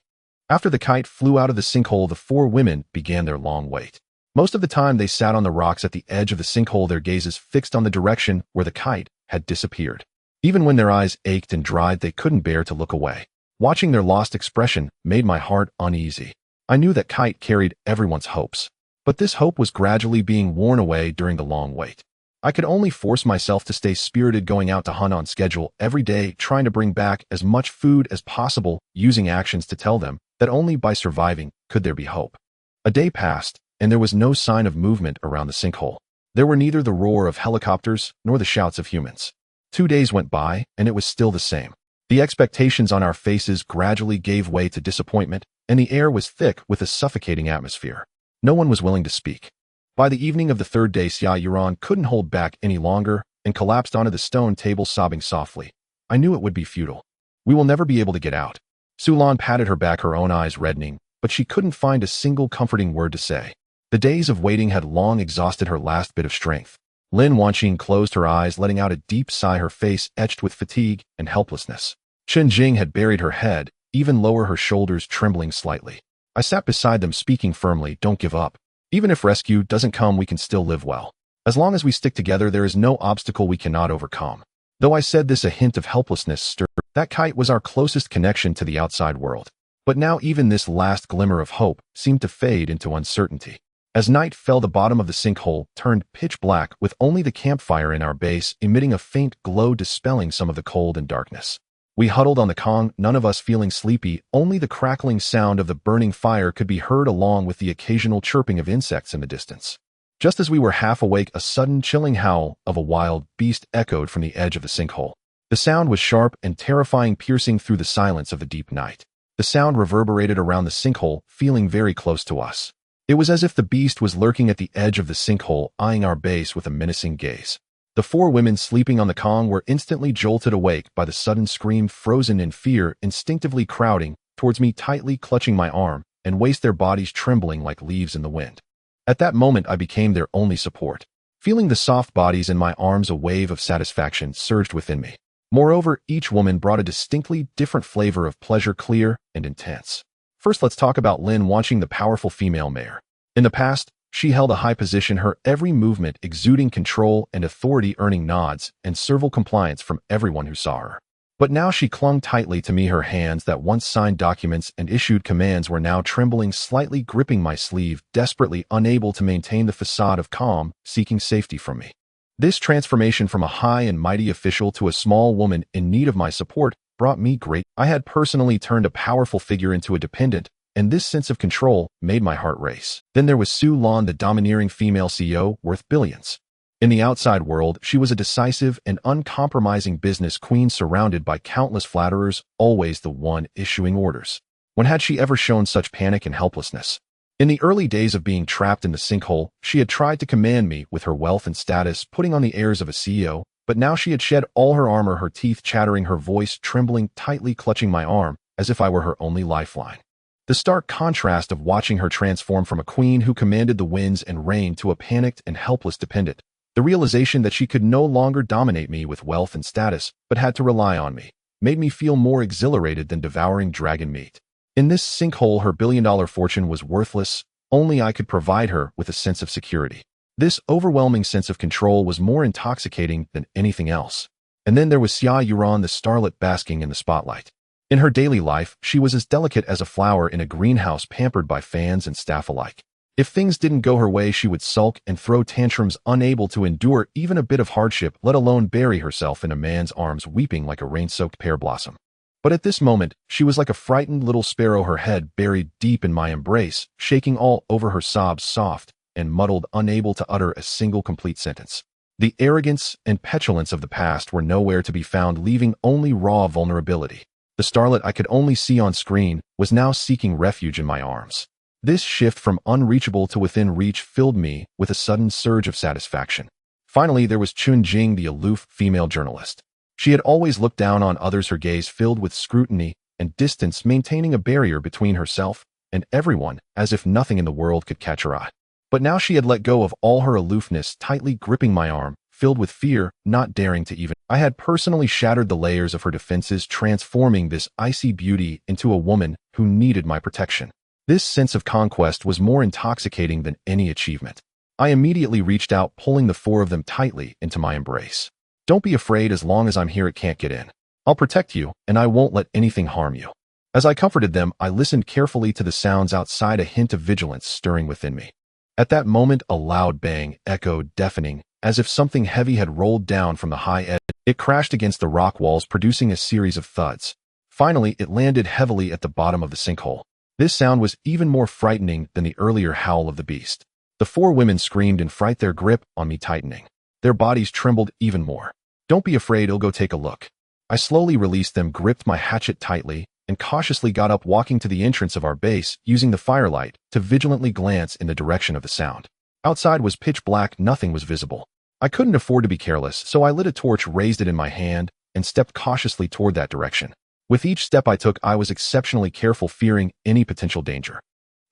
After the kite flew out of the sinkhole, the four women began their long wait. Most of the time they sat on the rocks at the edge of the sinkhole, their gazes fixed on the direction where the kite had disappeared. Even when their eyes ached and dried, they couldn't bear to look away. Watching their lost expression made my heart uneasy. I knew that kite carried everyone's hopes, but this hope was gradually being worn away during the long wait. I could only force myself to stay spirited, going out to hunt on schedule every day, trying to bring back as much food as possible, using actions to tell them that only by surviving could there be hope. A day passed, and there was no sign of movement around the sinkhole. There were neither the roar of helicopters nor the shouts of humans. 2 days went by, and it was still the same. The expectations on our faces gradually gave way to disappointment, and the air was thick with a suffocating atmosphere. No one was willing to speak. By the evening of the third day, Xia Yuran couldn't hold back any longer and collapsed onto the stone table, sobbing softly. I knew it would be futile. We will never be able to get out. Sulan patted her back, her own eyes reddening, but she couldn't find a single comforting word to say. The days of waiting had long exhausted her last bit of strength. Lin Wanqing closed her eyes, letting out a deep sigh, her face etched with fatigue and helplessness. Chen Jing had buried her head, even lower, her shoulders trembling slightly. I sat beside them, speaking firmly, "Don't give up. Even if rescue doesn't come, we can still live well. As long as we stick together, there is no obstacle we cannot overcome." Though I said this, a hint of helplessness stirred. That kite was our closest connection to the outside world. But now even this last glimmer of hope seemed to fade into uncertainty. As night fell, the bottom of the sinkhole turned pitch black, with only the campfire in our base emitting a faint glow, dispelling some of the cold and darkness. We huddled on the Kong, none of us feeling sleepy. Only the crackling sound of the burning fire could be heard, along with the occasional chirping of insects in the distance. Just as we were half awake, a sudden chilling howl of a wild beast echoed from the edge of the sinkhole. The sound was sharp and terrifying, piercing through the silence of the deep night. The sound reverberated around the sinkhole, feeling very close to us. It was as if the beast was lurking at the edge of the sinkhole, eyeing our base with a menacing gaze. The four women sleeping on the Kong were instantly jolted awake by the sudden scream, frozen in fear, instinctively crowding towards me, tightly clutching my arm and waist, their bodies trembling like leaves in the wind. At that moment, I became their only support. Feeling the soft bodies in my arms, a wave of satisfaction surged within me. Moreover, each woman brought a distinctly different flavor of pleasure, clear and intense. First, let's talk about Lin Wanqing, the powerful female mayor. In the past, she held a high position, her every movement exuding control and authority, earning nods and servile compliance from everyone who saw her. But now she clung tightly to me. Her hands that once signed documents and issued commands were now trembling, slightly gripping my sleeve, desperately unable to maintain the facade of calm, seeking safety from me. This transformation from a high and mighty official to a small woman in need of my support brought me great. I had personally turned a powerful figure into a dependent, and this sense of control made my heart race. Then there was Su Lan, the domineering female CEO worth billions. In the outside world, she was a decisive and uncompromising business queen, surrounded by countless flatterers, always the one issuing orders. When had she ever shown such panic and helplessness? In the early days of being trapped in the sinkhole, she had tried to command me with her wealth and status, putting on the airs of a CEO, but now she had shed all her armor, her teeth chattering, her voice trembling, tightly clutching my arm as if I were her only lifeline. The stark contrast of watching her transform from a queen who commanded the winds and rain to a panicked and helpless dependent. The realization that she could no longer dominate me with wealth and status, but had to rely on me, made me feel more exhilarated than devouring dragon meat. In this sinkhole, her billion-dollar fortune was worthless. Only I could provide her with a sense of security. This overwhelming sense of control was more intoxicating than anything else. And then there was Xia Yuran, the starlet basking in the spotlight. In her daily life, she was as delicate as a flower in a greenhouse, pampered by fans and staff alike. If things didn't go her way, she would sulk and throw tantrums, unable to endure even a bit of hardship, let alone bury herself in a man's arms, weeping like a rain-soaked pear blossom. But at this moment, she was like a frightened little sparrow, her head buried deep in my embrace, shaking all over, her sobs soft and muddled, unable to utter a single complete sentence. The arrogance and petulance of the past were nowhere to be found, leaving only raw vulnerability. The starlet I could only see on screen was now seeking refuge in my arms. This shift from unreachable to within reach filled me with a sudden surge of satisfaction. Finally, there was Chun Jing, the aloof female journalist. She had always looked down on others, her gaze filled with scrutiny and distance, maintaining a barrier between herself and everyone, as if nothing in the world could catch her eye. But now she had let go of all her aloofness, tightly gripping my arm, filled with fear, not daring to even. I had personally shattered the layers of her defenses, transforming this icy beauty into a woman who needed my protection. This sense of conquest was more intoxicating than any achievement. I immediately reached out, pulling the four of them tightly into my embrace. Don't be afraid, as long as I'm here it can't get in. I'll protect you, and I won't let anything harm you. As I comforted them, I listened carefully to the sounds outside, a hint of vigilance stirring within me. At that moment, a loud bang echoed, deafening, as if something heavy had rolled down from the high edge. It crashed against the rock walls, producing a series of thuds. Finally, it landed heavily at the bottom of the sinkhole. This sound was even more frightening than the earlier howl of the beast. The four women screamed in fright, their grip on me tightening. Their bodies trembled even more. Don't be afraid, I'll go take a look. I slowly released them, gripped my hatchet tightly, and cautiously got up, walking to the entrance of our base, using the firelight to vigilantly glance in the direction of the sound. Outside was pitch black, nothing was visible. I couldn't afford to be careless, so I lit a torch, raised it in my hand, and stepped cautiously toward that direction. With each step I took, I was exceptionally careful, fearing any potential danger.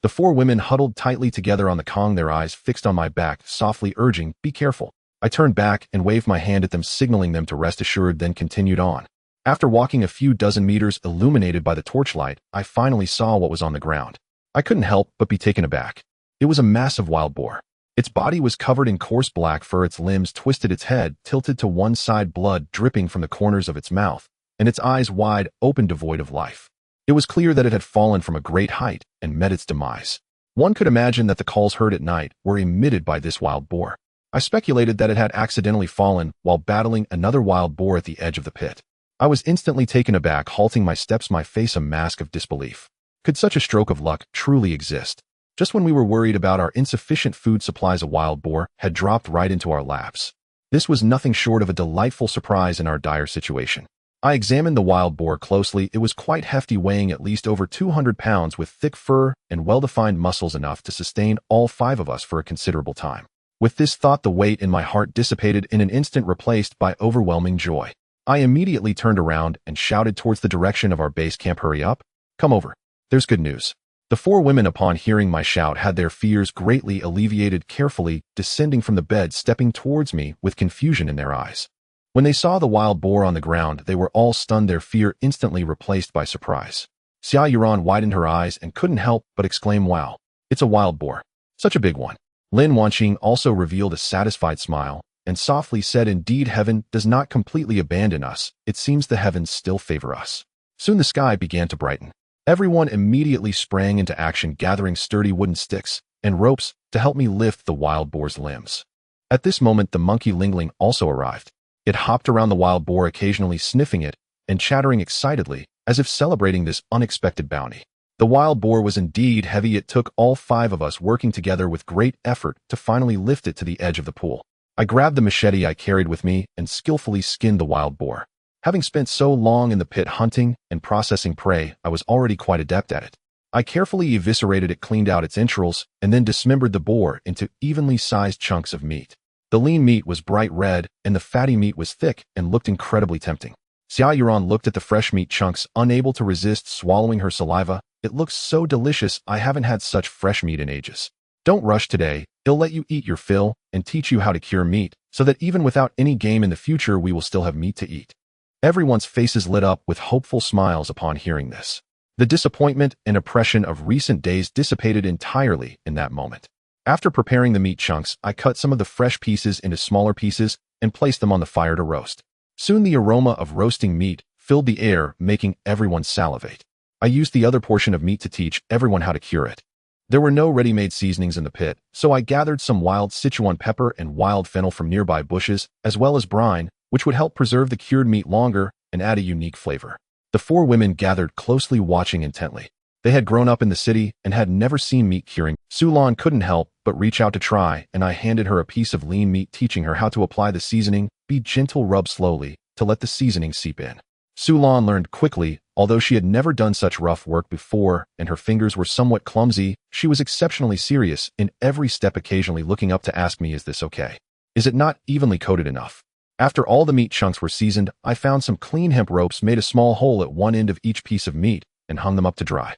The four women huddled tightly together on the Kong, their eyes fixed on my back, softly urging, "Be careful." I turned back and waved my hand at them, signaling them to rest assured, then continued on. After walking a few dozen meters, illuminated by the torchlight, I finally saw what was on the ground. I couldn't help but be taken aback. It was a massive wild boar. Its body was covered in coarse black fur, its limbs twisted, its head tilted to one side, blood dripping from the corners of its mouth, and its eyes wide open, devoid of life. It was clear that it had fallen from a great height and met its demise. One could imagine that the calls heard at night were emitted by this wild boar. I speculated that it had accidentally fallen while battling another wild boar at the edge of the pit. I was instantly taken aback, halting my steps, my face a mask of disbelief. Could such a stroke of luck truly exist? Just when we were worried about our insufficient food supplies, a wild boar had dropped right into our laps. This was nothing short of a delightful surprise in our dire situation. I examined the wild boar closely. It was quite hefty, weighing at least over 200 pounds, with thick fur and well-defined muscles, enough to sustain all five of us for a considerable time. With this thought, the weight in my heart dissipated in an instant, replaced by overwhelming joy. I immediately turned around and shouted towards the direction of our base camp, "Hurry up! Come over. There's good news." The four women, upon hearing my shout, had their fears greatly alleviated, carefully descending from the bed, stepping towards me with confusion in their eyes. When they saw the wild boar on the ground, they were all stunned, their fear instantly replaced by surprise. Xia Yuran widened her eyes and couldn't help but exclaim, "Wow, it's a wild boar. Such a big one." Lin Wanqing also revealed a satisfied smile and softly said, "Indeed, heaven does not completely abandon us. It seems the heavens still favor us." Soon the sky began to brighten. Everyone immediately sprang into action, gathering sturdy wooden sticks and ropes to help me lift the wild boar's limbs. At this moment, the monkey Lingling also arrived. It hopped around the wild boar, occasionally sniffing it and chattering excitedly, as if celebrating this unexpected bounty. The wild boar was indeed heavy. It took all five of us working together with great effort to finally lift it to the edge of the pool. I grabbed the machete I carried with me and skillfully skinned the wild boar. Having spent so long in the pit hunting and processing prey, I was already quite adept at it. I carefully eviscerated it, cleaned out its entrails, and then dismembered the boar into evenly sized chunks of meat. The lean meat was bright red, and the fatty meat was thick and looked incredibly tempting. Xia Yuran looked at the fresh meat chunks, unable to resist swallowing her saliva It looks so delicious. I haven't had such fresh meat in ages. Don't rush today. It'll let you eat your fill and teach you how to cure meat, so that even without any game in the future we will still have meat to eat. Everyone's faces lit up with hopeful smiles upon hearing this. The disappointment and oppression of recent days dissipated entirely in that moment. After preparing the meat chunks, I cut some of the fresh pieces into smaller pieces and placed them on the fire to roast. Soon the aroma of roasting meat filled the air, making everyone salivate. I used the other portion of meat to teach everyone how to cure it. There were no ready-made seasonings in the pit, so I gathered some wild Sichuan pepper and wild fennel from nearby bushes, as well as brine, which would help preserve the cured meat longer and add a unique flavor. The four women gathered closely, watching intently. They had grown up in the city and had never seen meat curing. Sulan couldn't help but reach out to try, and I handed her a piece of lean meat, teaching her how to apply the seasoning. Be gentle, rub slowly, to let the seasoning seep in. Sulan learned quickly. Although she had never done such rough work before and her fingers were somewhat clumsy, she was exceptionally serious in every step, occasionally looking up to ask me, "Is this okay? Is it not evenly coated enough?" After all the meat chunks were seasoned, I found some clean hemp ropes, made a small hole at one end of each piece of meat, and hung them up to dry.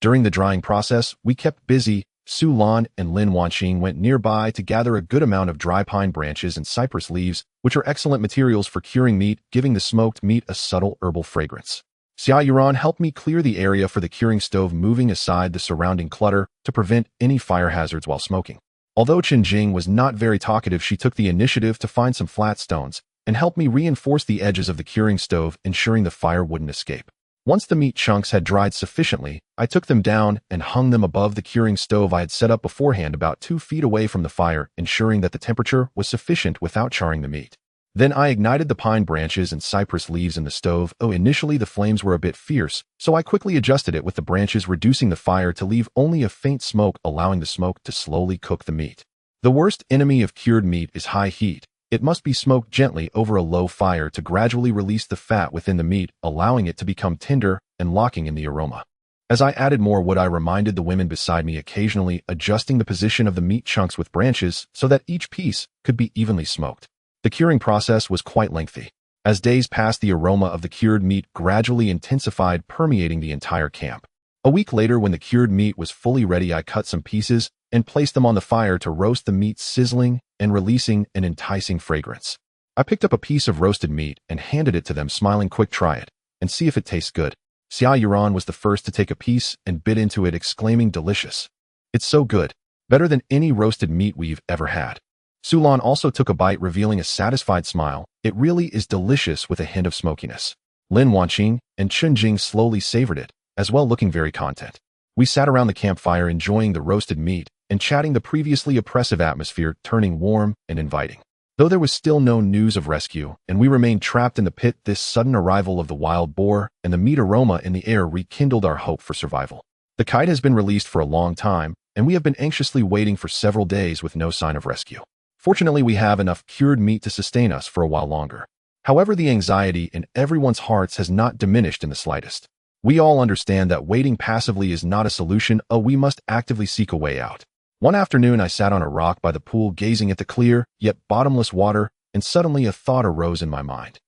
During the drying process, we kept busy. Su Lan and Lin Wanqing went nearby to gather a good amount of dry pine branches and cypress leaves, which are excellent materials for curing meat, giving the smoked meat a subtle herbal fragrance. Xia Yuran helped me clear the area for the curing stove, moving aside the surrounding clutter to prevent any fire hazards while smoking. Although Chen Jing was not very talkative, she took the initiative to find some flat stones and helped me reinforce the edges of the curing stove, ensuring the fire wouldn't escape. Once the meat chunks had dried sufficiently, I took them down and hung them above the curing stove I had set up beforehand, about 2 feet away from the fire, ensuring that the temperature was sufficient without charring the meat. Then I ignited the pine branches and cypress leaves in the stove. Initially the flames were a bit fierce, so I quickly adjusted it with the branches, reducing the fire to leave only a faint smoke, allowing the smoke to slowly cook the meat. The worst enemy of cured meat is high heat. It must be smoked gently over a low fire to gradually release the fat within the meat, allowing it to become tender and locking in the aroma. As I added more wood, I reminded the women beside me, occasionally adjusting the position of the meat chunks with branches so that each piece could be evenly smoked. The curing process was quite lengthy. As days passed, the aroma of the cured meat gradually intensified, permeating the entire camp. A week later, when the cured meat was fully ready, I cut some pieces and placed them on the fire to roast, the meat sizzling and releasing an enticing fragrance. I picked up a piece of roasted meat and handed it to them, smiling, "Quick, try it and see if it tastes good." Xia Yuran was the first to take a piece and bit into it, exclaiming, "Delicious. It's so good. Better than any roasted meat we've ever had." Sulan also took a bite, revealing a satisfied smile. "It really is delicious, with a hint of smokiness." Lin Wanqing and Chen Jing slowly savored it, as well, looking very content. We sat around the campfire, enjoying the roasted meat and chatting, the previously oppressive atmosphere turning warm and inviting. Though there was still no news of rescue, and we remained trapped in the pit, this sudden arrival of the wild boar and the meat aroma in the air rekindled our hope for survival. The kite has been released for a long time, and we have been anxiously waiting for several days with no sign of rescue. Fortunately, we have enough cured meat to sustain us for a while longer. However, the anxiety in everyone's hearts has not diminished in the slightest. We all understand that waiting passively is not a solution. We must actively seek a way out. One afternoon, I sat on a rock by the pool, gazing at the clear, yet bottomless water, and suddenly a thought arose in my mind.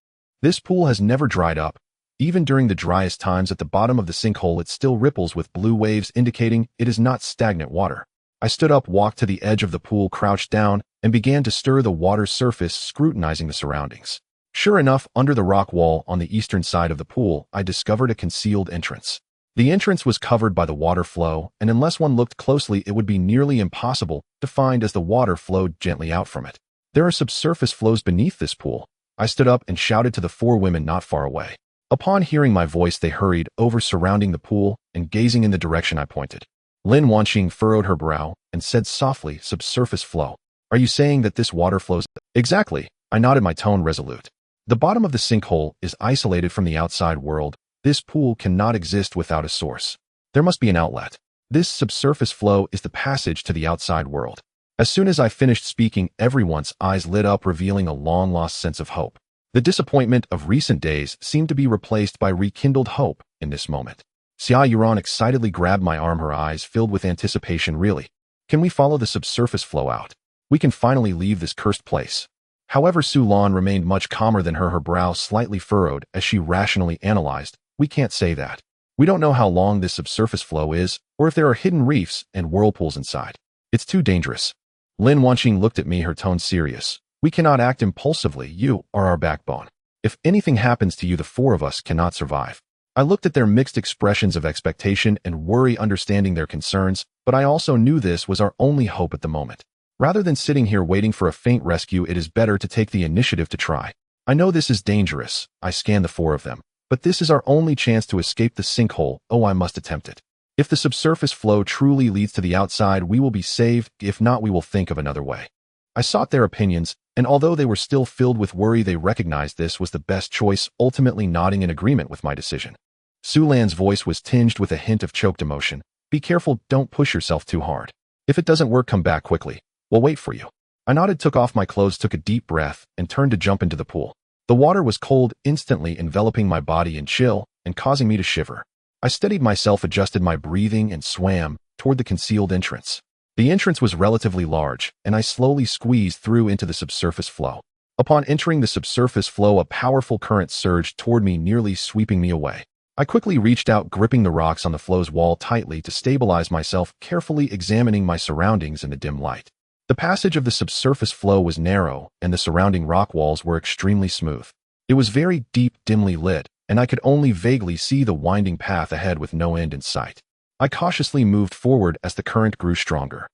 This pool has never dried up. Even during the driest times, at the bottom of the sinkhole, it still ripples with blue waves, indicating it is not stagnant water. I stood up, walked to the edge of the pool, crouched down, and began to stir the water's surface, scrutinizing the surroundings. Sure enough, under the rock wall on the eastern side of the pool, I discovered a concealed entrance. The entrance was covered by the water flow, and unless one looked closely, it would be nearly impossible to find, as the water flowed gently out from it. There are subsurface flows beneath this pool. I stood up and shouted to the 4 women not far away. Upon hearing my voice, they hurried over, surrounding the pool and gazing in the direction I pointed. Lin Wanqing furrowed her brow and said softly, "Subsurface flow. Are you saying that this water flows?" "Exactly," I nodded, my tone resolute. "The bottom of the sinkhole is isolated from the outside world. This pool cannot exist without a source. There must be an outlet. This subsurface flow is the passage to the outside world." As soon as I finished speaking, everyone's eyes lit up, revealing a long-lost sense of hope. The disappointment of recent days seemed to be replaced by rekindled hope in this moment. Xia Yuran excitedly grabbed my arm, her eyes filled with anticipation. "Really? Can we follow the subsurface flow out? We can finally leave this cursed place." However, Su Lan remained much calmer than her brow slightly furrowed as she rationally analyzed. "We can't say that. We don't know how long this subsurface flow is, or if there are hidden reefs and whirlpools inside. It's too dangerous. Lin Wanqing looked at me, her tone serious. We cannot act impulsively. You are our backbone. If anything happens to you, the four of us cannot survive. I looked at their mixed expressions of expectation and worry, understanding their concerns, but I also knew this was our only hope at the moment. Rather than sitting here waiting for a faint rescue, it is better to take the initiative to try. I know this is dangerous. I scanned the four of them. But this is our only chance to escape the sinkhole. Oh, I must attempt it. If the subsurface flow truly leads to the outside, we will be saved. If not, we will think of another way. I sought their opinions, and although they were still filled with worry, they recognized this was the best choice, ultimately nodding in agreement with my decision. Su Lan's voice was tinged with a hint of choked emotion. Be careful, don't push yourself too hard. If it doesn't work, come back quickly. We'll wait for you. I nodded, took off my clothes, took a deep breath, and turned to jump into the pool. The water was cold, instantly enveloping my body in chill and causing me to shiver. I steadied myself, adjusted my breathing, and swam toward the concealed entrance. The entrance was relatively large, and I slowly squeezed through into the subsurface flow. Upon entering the subsurface flow, a powerful current surged toward me, nearly sweeping me away. I quickly reached out, gripping the rocks on the flow's wall tightly to stabilize myself, carefully examining my surroundings in the dim light. The passage of the subsurface flow was narrow, and the surrounding rock walls were extremely smooth. It was very deep, dimly lit, and I could only vaguely see the winding path ahead with no end in sight. I cautiously moved forward as the current grew stronger.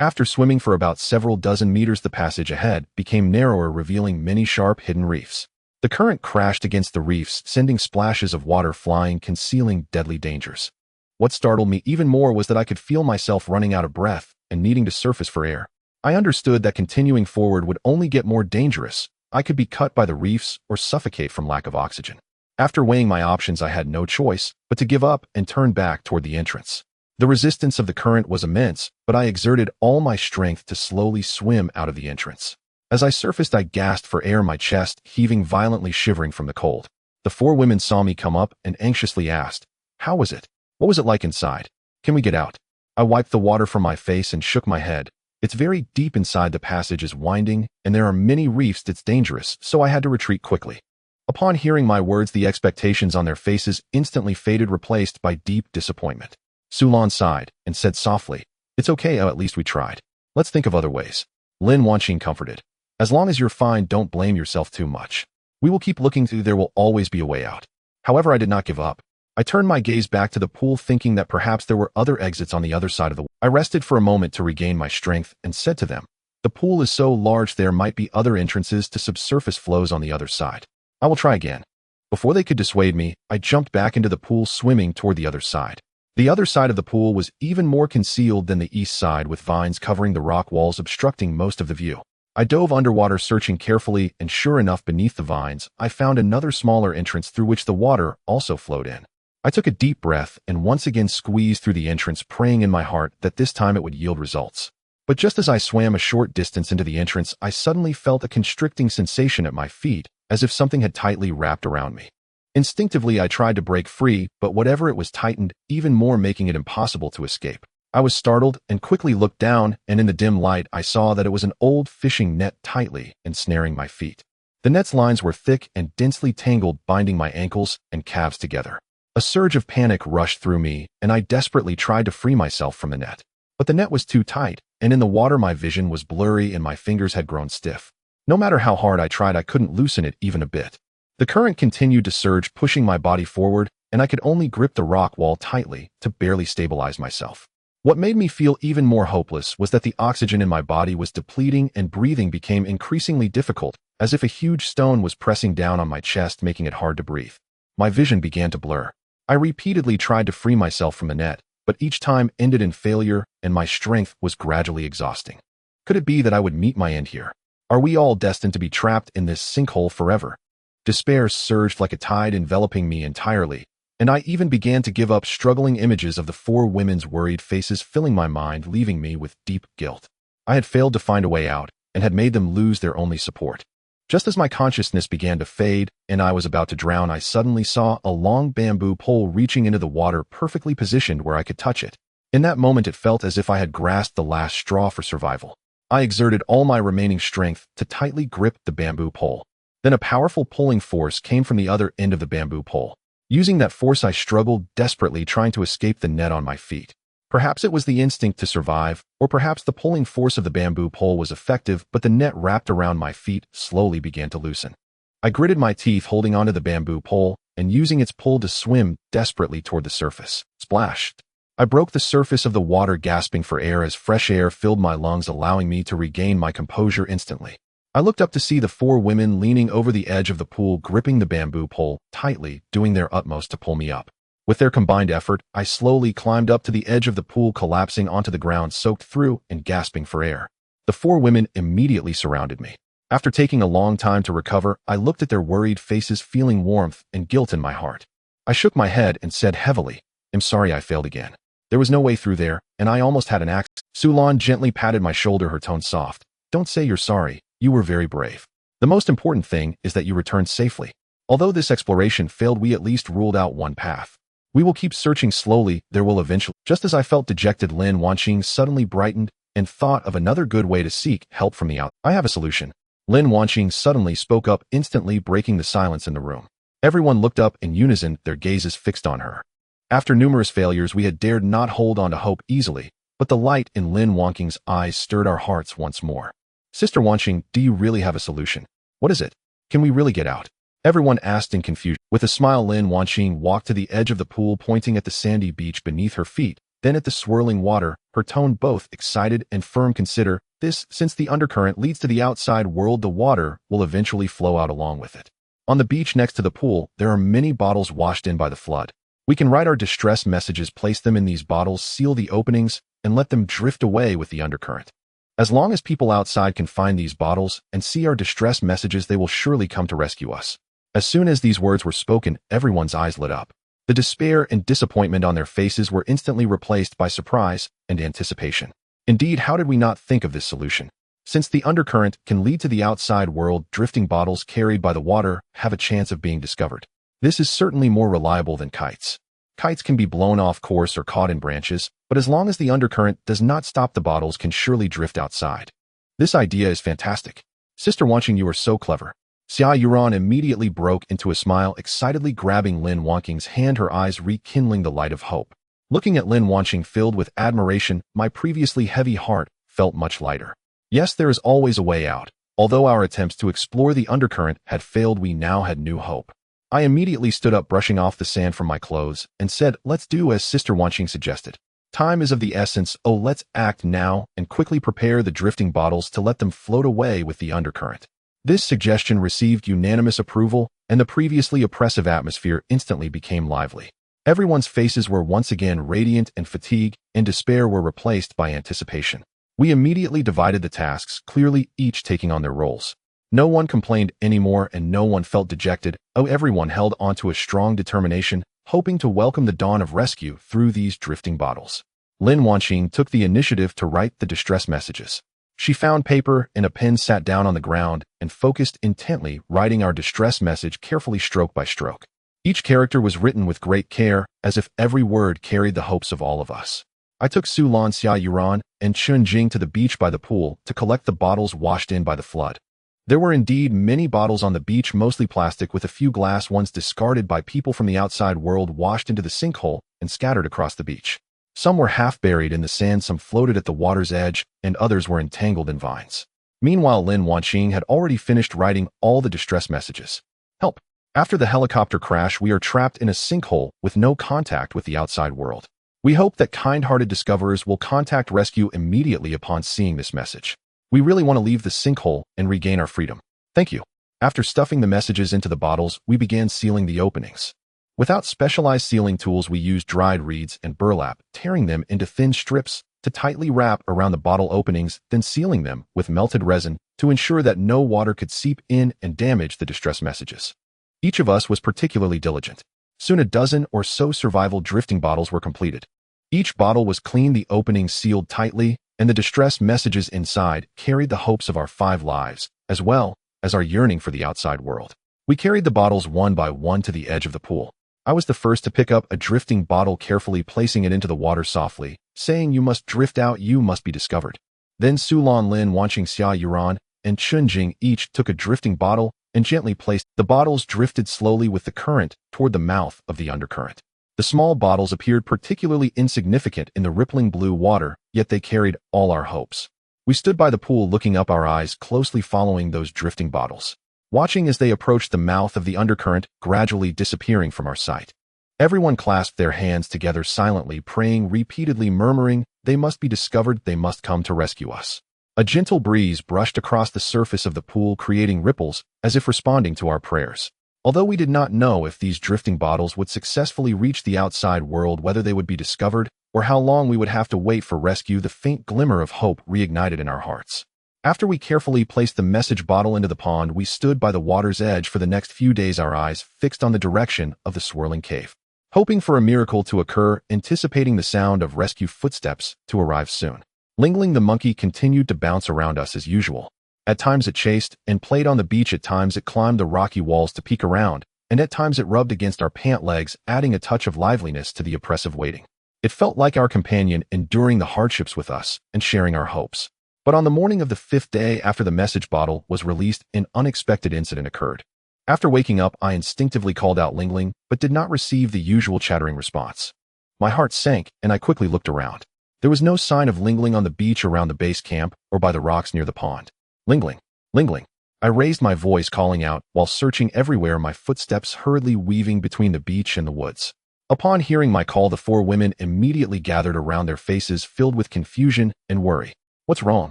After swimming for about several dozen meters, the passage ahead became narrower, revealing many sharp hidden reefs. The current crashed against the reefs, sending splashes of water flying, concealing deadly dangers. What startled me even more was that I could feel myself running out of breath and needing to surface for air. I understood that continuing forward would only get more dangerous. I could be cut by the reefs or suffocate from lack of oxygen. After weighing my options, I had no choice but to give up and turn back toward the entrance. The resistance of the current was immense, but I exerted all my strength to slowly swim out of the entrance. As I surfaced, I gasped for air, my chest heaving violently, shivering from the cold. The four women saw me come up and anxiously asked, "How was it? What was it like inside? Can we get out?" I wiped the water from my face and shook my head. It's very deep inside, the passage is winding, and there are many reefs. It's dangerous, so I had to retreat quickly. Upon hearing my words, the expectations on their faces instantly faded, replaced by deep disappointment. Su Lan sighed and said softly, "It's okay, at least we tried. Let's think of other ways." Lin Wanqing comforted, "As long as you're fine, don't blame yourself too much. We will keep looking through, there will always be a way out." However, I did not give up. I turned my gaze back to the pool, thinking that perhaps there were other exits on the other side of the wall. I rested for a moment to regain my strength and said to them, "The pool is so large, there might be other entrances to subsurface flows on the other side. I will try again." Before they could dissuade me, I jumped back into the pool, swimming toward the other side. The other side of the pool was even more concealed than the east side, with vines covering the rock walls, obstructing most of the view. I dove underwater, searching carefully, and sure enough, beneath the vines, I found another smaller entrance through which the water also flowed in. I took a deep breath and once again squeezed through the entrance, praying in my heart that this time it would yield results. But just as I swam a short distance into the entrance, I suddenly felt a constricting sensation at my feet, as if something had tightly wrapped around me. Instinctively, I tried to break free, but whatever it was tightened even more, making it impossible to escape. I was startled and quickly looked down, and in the dim light, I saw that it was an old fishing net tightly ensnaring my feet. The net's lines were thick and densely tangled, binding my ankles and calves together. A surge of panic rushed through me, and I desperately tried to free myself from the net. But the net was too tight, and in the water my vision was blurry and my fingers had grown stiff. No matter how hard I tried, I couldn't loosen it even a bit. The current continued to surge, pushing my body forward, and I could only grip the rock wall tightly to barely stabilize myself. What made me feel even more hopeless was that the oxygen in my body was depleting and breathing became increasingly difficult, as if a huge stone was pressing down on my chest, making it hard to breathe. My vision began to blur. I repeatedly tried to free myself from the net, but each time ended in failure, and my strength was gradually exhausting. Could it be that I would meet my end here? Are we all destined to be trapped in this sinkhole forever? Despair surged like a tide, enveloping me entirely, and I even began to give up, struggling images of the four women's worried faces filling my mind, leaving me with deep guilt. I had failed to find a way out, and had made them lose their only support. Just as my consciousness began to fade and I was about to drown, I suddenly saw a long bamboo pole reaching into the water, perfectly positioned where I could touch it. In that moment, it felt as if I had grasped the last straw for survival. I exerted all my remaining strength to tightly grip the bamboo pole. Then a powerful pulling force came from the other end of the bamboo pole. Using that force, I struggled desperately, trying to escape the net on my feet. Perhaps it was the instinct to survive, or perhaps the pulling force of the bamboo pole was effective, but the net wrapped around my feet slowly began to loosen. I gritted my teeth, holding onto the bamboo pole and using its pull to swim desperately toward the surface. Splash! I broke the surface of the water, gasping for air as fresh air filled my lungs, allowing me to regain my composure instantly. I looked up to see the four women leaning over the edge of the pool, gripping the bamboo pole tightly, doing their utmost to pull me up. With their combined effort, I slowly climbed up to the edge of the pool, collapsing onto the ground, soaked through and gasping for air. The four women immediately surrounded me. After taking a long time to recover, I looked at their worried faces, feeling warmth and guilt in my heart. I shook my head and said heavily, "I'm sorry I failed again. There was no way through there, and I almost had an accident." Sulan gently patted my shoulder, her tone soft. "Don't say you're sorry. You were very brave. The most important thing is that you returned safely. Although this exploration failed, we at least ruled out one path. We will keep searching slowly, there will eventually." Just as I felt dejected, Lin Wanqing suddenly brightened and thought of another good way to seek help from the out. "I have a solution." Lin Wanqing suddenly spoke up, instantly breaking the silence in the room. Everyone looked up in unison, their gazes fixed on her. After numerous failures, we had dared not hold on to hope easily, but the light in Lin Wanqing's eyes stirred our hearts once more. "Sister Wanqing, do you really have a solution? What is it? Can we really get out?" Everyone asked in confusion. With a smile, Lin Wanqing walked to the edge of the pool, pointing at the sandy beach beneath her feet, then at the swirling water, her tone both excited and firm. "Consider this, since the undercurrent leads to the outside world, the water will eventually flow out along with it. On the beach next to the pool, there are many bottles washed in by the flood. We can write our distress messages, place them in these bottles, seal the openings, and let them drift away with the undercurrent. As long as people outside can find these bottles and see our distress messages, they will surely come to rescue us." As soon as these words were spoken, everyone's eyes lit up. The despair and disappointment on their faces were instantly replaced by surprise and anticipation. Indeed, how did we not think of this solution? Since the undercurrent can lead to the outside world, drifting bottles carried by the water have a chance of being discovered. This is certainly more reliable than kites. Kites can be blown off course or caught in branches, but as long as the undercurrent does not stop, the bottles can surely drift outside. This idea is fantastic. Sister Wanqing, you are so clever. Xia Yuran immediately broke into a smile, excitedly grabbing Lin Wanqing's hand, her eyes rekindling the light of hope. Looking at Lin Wanqing filled with admiration, my previously heavy heart felt much lighter. Yes, there is always a way out. Although our attempts to explore the undercurrent had failed, we now had new hope. I immediately stood up, brushing off the sand from my clothes, and said, "Let's do as Sister Wanqing suggested. Time is of the essence. Oh, let's act now and quickly prepare the drifting bottles to let them float away with the undercurrent." This suggestion received unanimous approval, and the previously oppressive atmosphere instantly became lively. Everyone's faces were once again radiant, and fatigue and despair were replaced by anticipation. We immediately divided the tasks, clearly each taking on their roles. No one complained anymore, and no one felt dejected. Oh, everyone held onto a strong determination, hoping to welcome the dawn of rescue through these drifting bottles. Lin Wanqing took the initiative to write the distress messages. She found paper and a pen, sat down on the ground, and focused intently, writing our distress message carefully, stroke by stroke. Each character was written with great care, as if every word carried the hopes of all of us. I took Su Lan, Xia Yuran, and Chun Jing to the beach by the pool to collect the bottles washed in by the flood. There were indeed many bottles on the beach, mostly plastic, with a few glass ones discarded by people from the outside world washed into the sinkhole and scattered across the beach. Some were half buried in the sand, some floated at the water's edge, and others were entangled in vines. Meanwhile, Lin Wanqing had already finished writing all the distress messages. "Help! After the helicopter crash, we are trapped in a sinkhole with no contact with the outside world. We hope that kind-hearted discoverers will contact rescue immediately upon seeing this message. We really want to leave the sinkhole and regain our freedom. Thank you." After stuffing the messages into the bottles, we began sealing the openings. Without specialized sealing tools, we used dried reeds and burlap, tearing them into thin strips to tightly wrap around the bottle openings, then sealing them with melted resin to ensure that no water could seep in and damage the distress messages. Each of us was particularly diligent. Soon a dozen or so survival drifting bottles were completed. Each bottle was cleaned, the openings sealed tightly, and the distress messages inside carried the hopes of our 5 lives, as well as our yearning for the outside world. We carried the bottles one by one to the edge of the pool. I was the first to pick up a drifting bottle, carefully placing it into the water softly, saying, "You must drift out, you must be discovered." Then Su Lan, Lin Wanqing, Xia Yuran, and Chun Jing each took a drifting bottle and gently placed. The bottles drifted slowly with the current toward the mouth of the undercurrent. The small bottles appeared particularly insignificant in the rippling blue water, yet they carried all our hopes. We stood by the pool looking up, our eyes closely following those drifting bottles, watching as they approached the mouth of the undercurrent, gradually disappearing from our sight. Everyone clasped their hands together silently, praying, repeatedly murmuring, "They must be discovered, they must come to rescue us." A gentle breeze brushed across the surface of the pool, creating ripples, as if responding to our prayers. Although we did not know if these drifting bottles would successfully reach the outside world, whether they would be discovered, or how long we would have to wait for rescue, the faint glimmer of hope reignited in our hearts. After we carefully placed the message bottle into the pond, we stood by the water's edge for the next few days, our eyes fixed on the direction of the swirling cave, hoping for a miracle to occur, anticipating the sound of rescue footsteps to arrive soon. Lingling the monkey continued to bounce around us as usual. At times it chased and played on the beach, at times it climbed the rocky walls to peek around, and at times it rubbed against our pant legs, adding a touch of liveliness to the oppressive waiting. It felt like our companion, enduring the hardships with us and sharing our hopes. But on the morning of the 5th day after the message bottle was released, an unexpected incident occurred. After waking up, I instinctively called out Lingling, but did not receive the usual chattering response. My heart sank, and I quickly looked around. There was no sign of Lingling on the beach around the base camp or by the rocks near the pond. Lingling, Lingling. I raised my voice, calling out, while searching everywhere, my footsteps hurriedly weaving between the beach and the woods. Upon hearing my call, the 4 women immediately gathered around, their faces filled with confusion and worry. "What's wrong?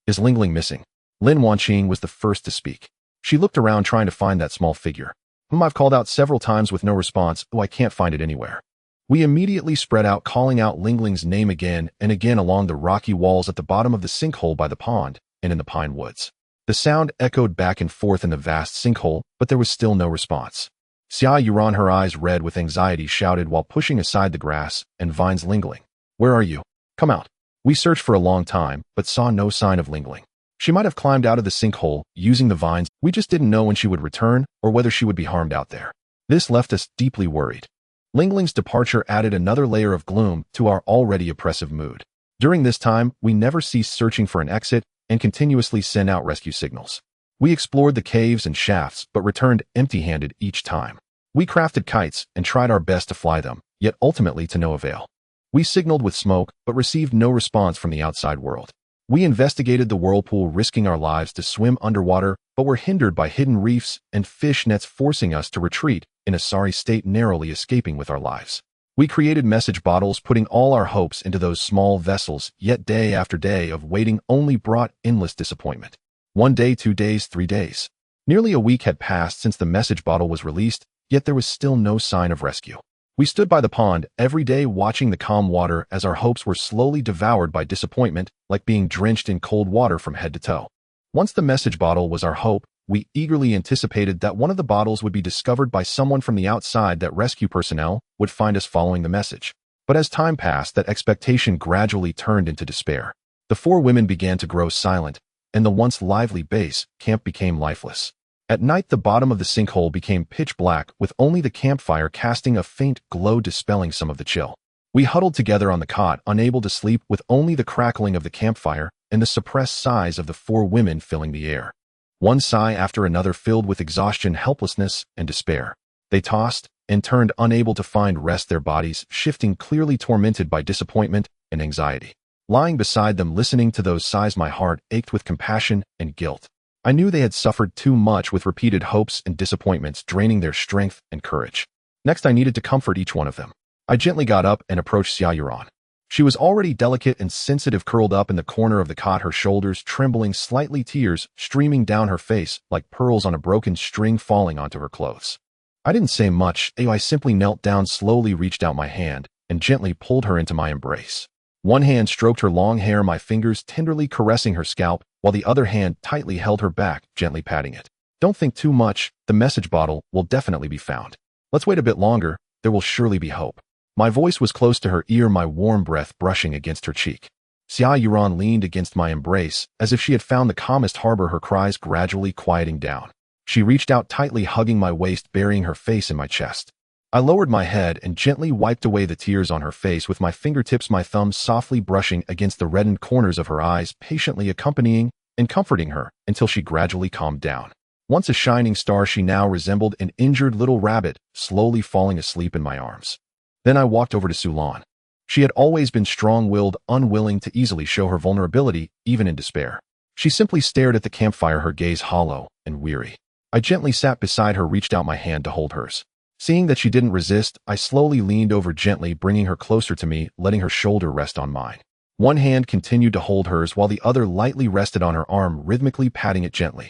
Is Lingling missing?" Lin Wanqing was the first to speak. She looked around, trying to find that small figure, whom I've called out several times with no response. "Oh, I can't find it anywhere." We immediately spread out, calling out Lingling's name again and again along the rocky walls at the bottom of the sinkhole by the pond and in the pine woods. The sound echoed back and forth in the vast sinkhole, but there was still no response. Xia Yuran, her eyes red with anxiety, shouted while pushing aside the grass and vines. "Lingling, where are you? Come out." We searched for a long time, but saw no sign of Lingling. She might have climbed out of the sinkhole using the vines. We just didn't know when she would return or whether she would be harmed out there. This left us deeply worried. Lingling's departure added another layer of gloom to our already oppressive mood. During this time, we never ceased searching for an exit and continuously sent out rescue signals. We explored the caves and shafts, but returned empty-handed each time. We crafted kites and tried our best to fly them, yet ultimately to no avail. We signaled with smoke, but received no response from the outside world. We investigated the whirlpool, risking our lives to swim underwater, but were hindered by hidden reefs and fish nets, forcing us to retreat in a sorry state, narrowly escaping with our lives. We created message bottles, putting all our hopes into those small vessels, yet day after day of waiting only brought endless disappointment. 1 day, 2 days, 3 days. Nearly a week had passed since the message bottle was released, yet there was still no sign of rescue. We stood by the pond every day, watching the calm water as our hopes were slowly devoured by disappointment, like being drenched in cold water from head to toe. Once the message bottle was our hope, we eagerly anticipated that one of the bottles would be discovered by someone from the outside, that rescue personnel would find us following the message. But as time passed, that expectation gradually turned into despair. The 4 women began to grow silent, and the once lively base camp became lifeless. At night, the bottom of the sinkhole became pitch black, with only the campfire casting a faint glow, dispelling some of the chill. We huddled together on the cot, unable to sleep, with only the crackling of the campfire and the suppressed sighs of the 4 women filling the air. One sigh after another filled with exhaustion, helplessness, and despair. They tossed and turned, unable to find rest, their bodies shifting, clearly tormented by disappointment and anxiety. Lying beside them, listening to those sighs, my heart ached with compassion and guilt. I knew they had suffered too much, with repeated hopes and disappointments draining their strength and courage. Next, I needed to comfort each one of them. I gently got up and approached Xia Yuran. She was already delicate and sensitive, curled up in the corner of the cot, her shoulders trembling slightly, tears streaming down her face like pearls on a broken string falling onto her clothes. I didn't say much. I simply knelt down, slowly reached out my hand, and gently pulled her into my embrace. One hand stroked her long hair, my fingers tenderly caressing her scalp, while the other hand tightly held her back, gently patting it. "Don't think too much. The message bottle will definitely be found. Let's wait a bit longer. There will surely be hope." My voice was close to her ear, my warm breath brushing against her cheek. Xia Yuran leaned against my embrace, as if she had found the calmest harbor, her cries gradually quieting down. She reached out, tightly hugging my waist, burying her face in my chest. I lowered my head and gently wiped away the tears on her face with my fingertips, my thumbs softly brushing against the reddened corners of her eyes, patiently accompanying and comforting her until she gradually calmed down. Once a shining star, she now resembled an injured little rabbit, slowly falling asleep in my arms. Then I walked over to Sulan. She had always been strong-willed, unwilling to easily show her vulnerability, even in despair. She simply stared at the campfire, her gaze hollow and weary. I gently sat beside her, reached out my hand to hold hers. Seeing that she didn't resist, I slowly leaned over, gently bringing her closer to me, letting her shoulder rest on mine. One hand continued to hold hers while the other lightly rested on her arm, rhythmically patting it gently.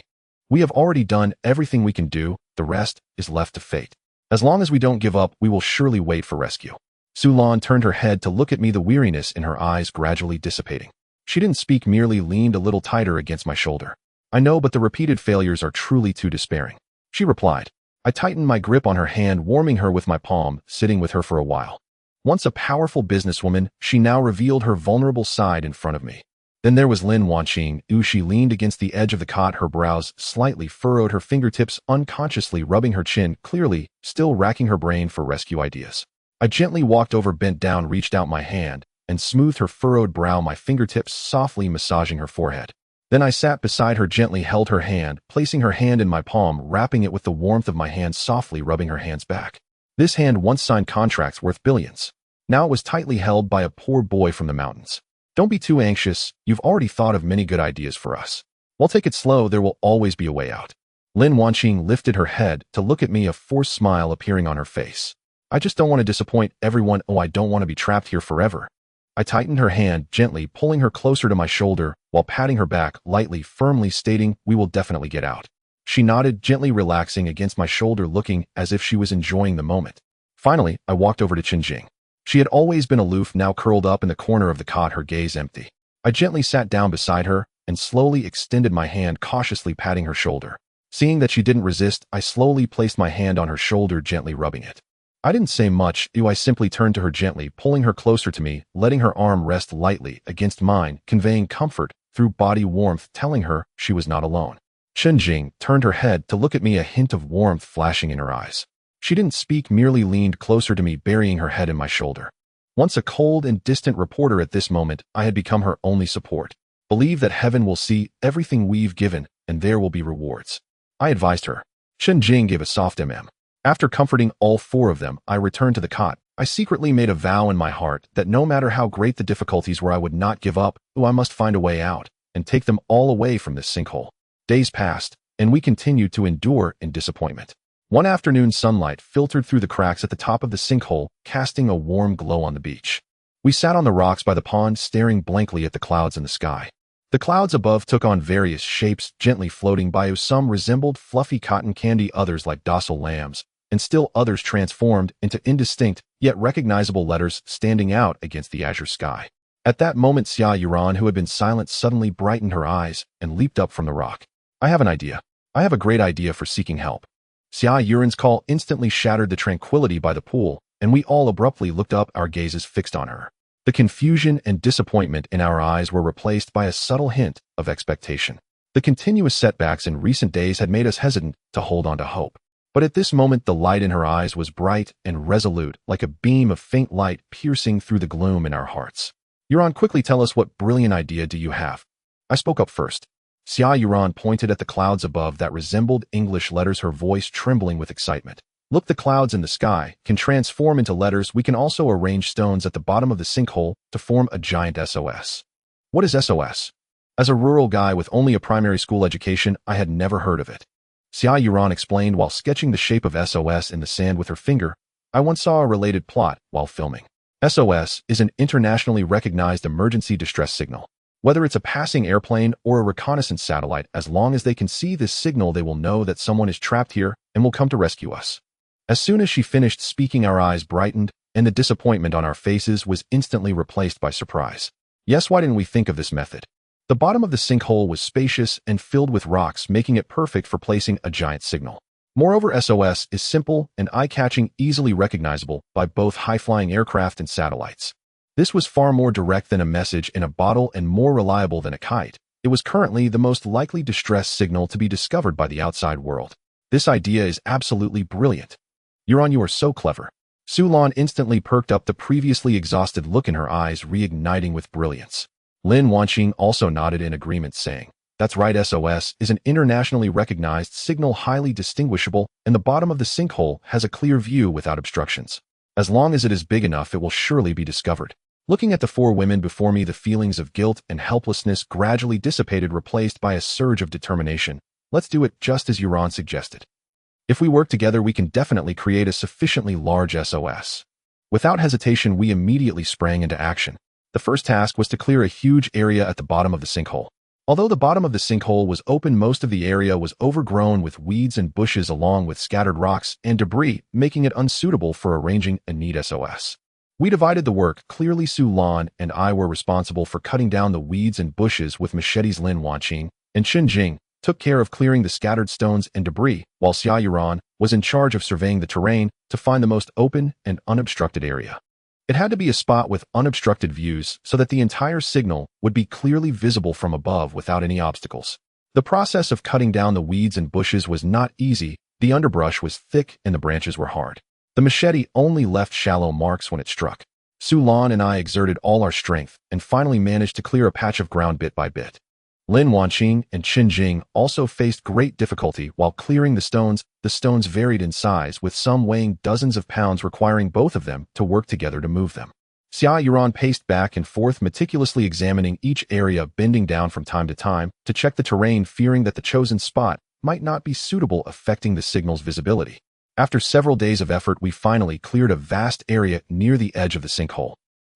We have already done everything we can do, the rest is left to fate. As long as we don't give up, we will surely wait for rescue. Sulan turned her head to look at me, the weariness in her eyes gradually dissipating. She didn't speak, merely leaned a little tighter against my shoulder. I know, but the repeated failures are truly too despairing. She replied. I tightened my grip on her hand, warming her with my palm, sitting with her for a while. Once a powerful businesswoman, she now revealed her vulnerable side in front of me. Then there was Lin Wanqing. She leaned against the edge of the cot, her brows slightly furrowed, her fingertips unconsciously rubbing her chin, clearly still racking her brain for rescue ideas. I gently walked over, bent down, reached out my hand, and smoothed her furrowed brow, my fingertips softly massaging her forehead. Then I sat beside her, gently held her hand, placing her hand in my palm, wrapping it with the warmth of my hand, softly rubbing her hands back. This hand once signed contracts worth billions. Now it was tightly held by a poor boy from the mountains. Don't be too anxious, you've already thought of many good ideas for us. We'll take it slow, there will always be a way out. Lin Wanqing lifted her head to look at me, a forced smile appearing on her face. I just don't want to disappoint everyone. Oh, I don't want to be trapped here forever. I tightened her hand, gently pulling her closer to my shoulder while patting her back lightly, firmly stating, we will definitely get out. She nodded, gently relaxing against my shoulder, looking as if she was enjoying the moment. Finally, I walked over to Qinjing. She had always been aloof, now curled up in the corner of the cot, her gaze empty. I gently sat down beside her and slowly extended my hand, cautiously patting her shoulder. Seeing that she didn't resist, I slowly placed my hand on her shoulder, gently rubbing it. I didn't say much. I simply turned to her, gently pulling her closer to me, letting her arm rest lightly against mine, conveying comfort through body warmth, telling her she was not alone. Qinjing turned her head to look at me, a hint of warmth flashing in her eyes. She didn't speak, merely leaned closer to me, burying her head in my shoulder. Once a cold and distant reporter, at this moment, I had become her only support. Believe that heaven will see everything we've given, and there will be rewards. I advised her. Qinjing gave a soft After comforting all four of them, I returned to the cot. I secretly made a vow in my heart that no matter how great the difficulties were, I would not give up. I must find a way out and take them all away from this sinkhole. Days passed, and we continued to endure in disappointment. One afternoon, sunlight filtered through the cracks at the top of the sinkhole, casting a warm glow on the beach. We sat on the rocks by the pond, staring blankly at the clouds in the sky. The clouds above took on various shapes, gently floating by. Some resembled fluffy cotton candy, others like docile lambs, and still others transformed into indistinct, yet recognizable letters standing out against the azure sky. At that moment, Xia Yuran, who had been silent, suddenly brightened her eyes and leaped up from the rock. I have an idea. I have a great idea for seeking help. Xia Yuran's call instantly shattered the tranquility by the pool, and we all abruptly looked up, our gazes fixed on her. The confusion and disappointment in our eyes were replaced by a subtle hint of expectation. The continuous setbacks in recent days had made us hesitant to hold on to hope. But at this moment, the light in her eyes was bright and resolute, like a beam of faint light piercing through the gloom in our hearts. Yuran, quickly tell us, what brilliant idea do you have? I spoke up first. Xia Yuran pointed at the clouds above that resembled English letters, her voice trembling with excitement. Look, the clouds in the sky can transform into letters. We can also arrange stones at the bottom of the sinkhole to form a giant SOS. What is SOS? As a rural guy with only a primary school education, I had never heard of it. Xia Yuran explained while sketching the shape of SOS in the sand with her finger. I once saw a related plot while filming. SOS is an internationally recognized emergency distress signal. Whether it's a passing airplane or a reconnaissance satellite, as long as they can see this signal, they will know that someone is trapped here and will come to rescue us. As soon as she finished speaking, our eyes brightened, and the disappointment on our faces was instantly replaced by surprise. Yes, why didn't we think of this method? The bottom of the sinkhole was spacious and filled with rocks, making it perfect for placing a giant signal. Moreover, SOS is simple and eye-catching, easily recognizable by both high-flying aircraft and satellites. This was far more direct than a message in a bottle and more reliable than a kite. It was currently the most likely distress signal to be discovered by the outside world. This idea is absolutely brilliant. Yuran, you are so clever. Sulan instantly perked up, the previously exhausted look in her eyes reigniting with brilliance. Lin Wanqing also nodded in agreement, saying, That's right, SOS is an internationally recognized signal highly distinguishable, and the bottom of the sinkhole has a clear view without obstructions. As long as it is big enough, it will surely be discovered. Looking at the four women before me, the feelings of guilt and helplessness gradually dissipated, replaced by a surge of determination. Let's do it just as Euron suggested. If we work together, we can definitely create a sufficiently large SOS. Without hesitation, we immediately sprang into action. The first task was to clear a huge area at the bottom of the sinkhole. Although the bottom of the sinkhole was open, most of the area was overgrown with weeds and bushes along with scattered rocks and debris, making it unsuitable for arranging a neat SOS. We divided the work. Clearly, Su Lan and I were responsible for cutting down the weeds and bushes with machetes. Lin Wanqing and Chen Jing took care of clearing the scattered stones and debris, while Xia Yuran was in charge of surveying the terrain to find the most open and unobstructed area. It had to be a spot with unobstructed views so that the entire signal would be clearly visible from above without any obstacles. The process of cutting down the weeds and bushes was not easy. The underbrush was thick and the branches were hard. The machete only left shallow marks when it struck. Su Lan and I exerted all our strength and finally managed to clear a patch of ground bit by bit. Lin Wanqing and Qin Jing also faced great difficulty while clearing the stones. The stones varied in size, with some weighing dozens of pounds, requiring both of them to work together to move them. Xia Yuran paced back and forth, meticulously examining each area, bending down from time to time to check the terrain, fearing that the chosen spot might not be suitable, affecting the signal's visibility. After several days of effort, we finally cleared a vast area near the edge of the sinkhole.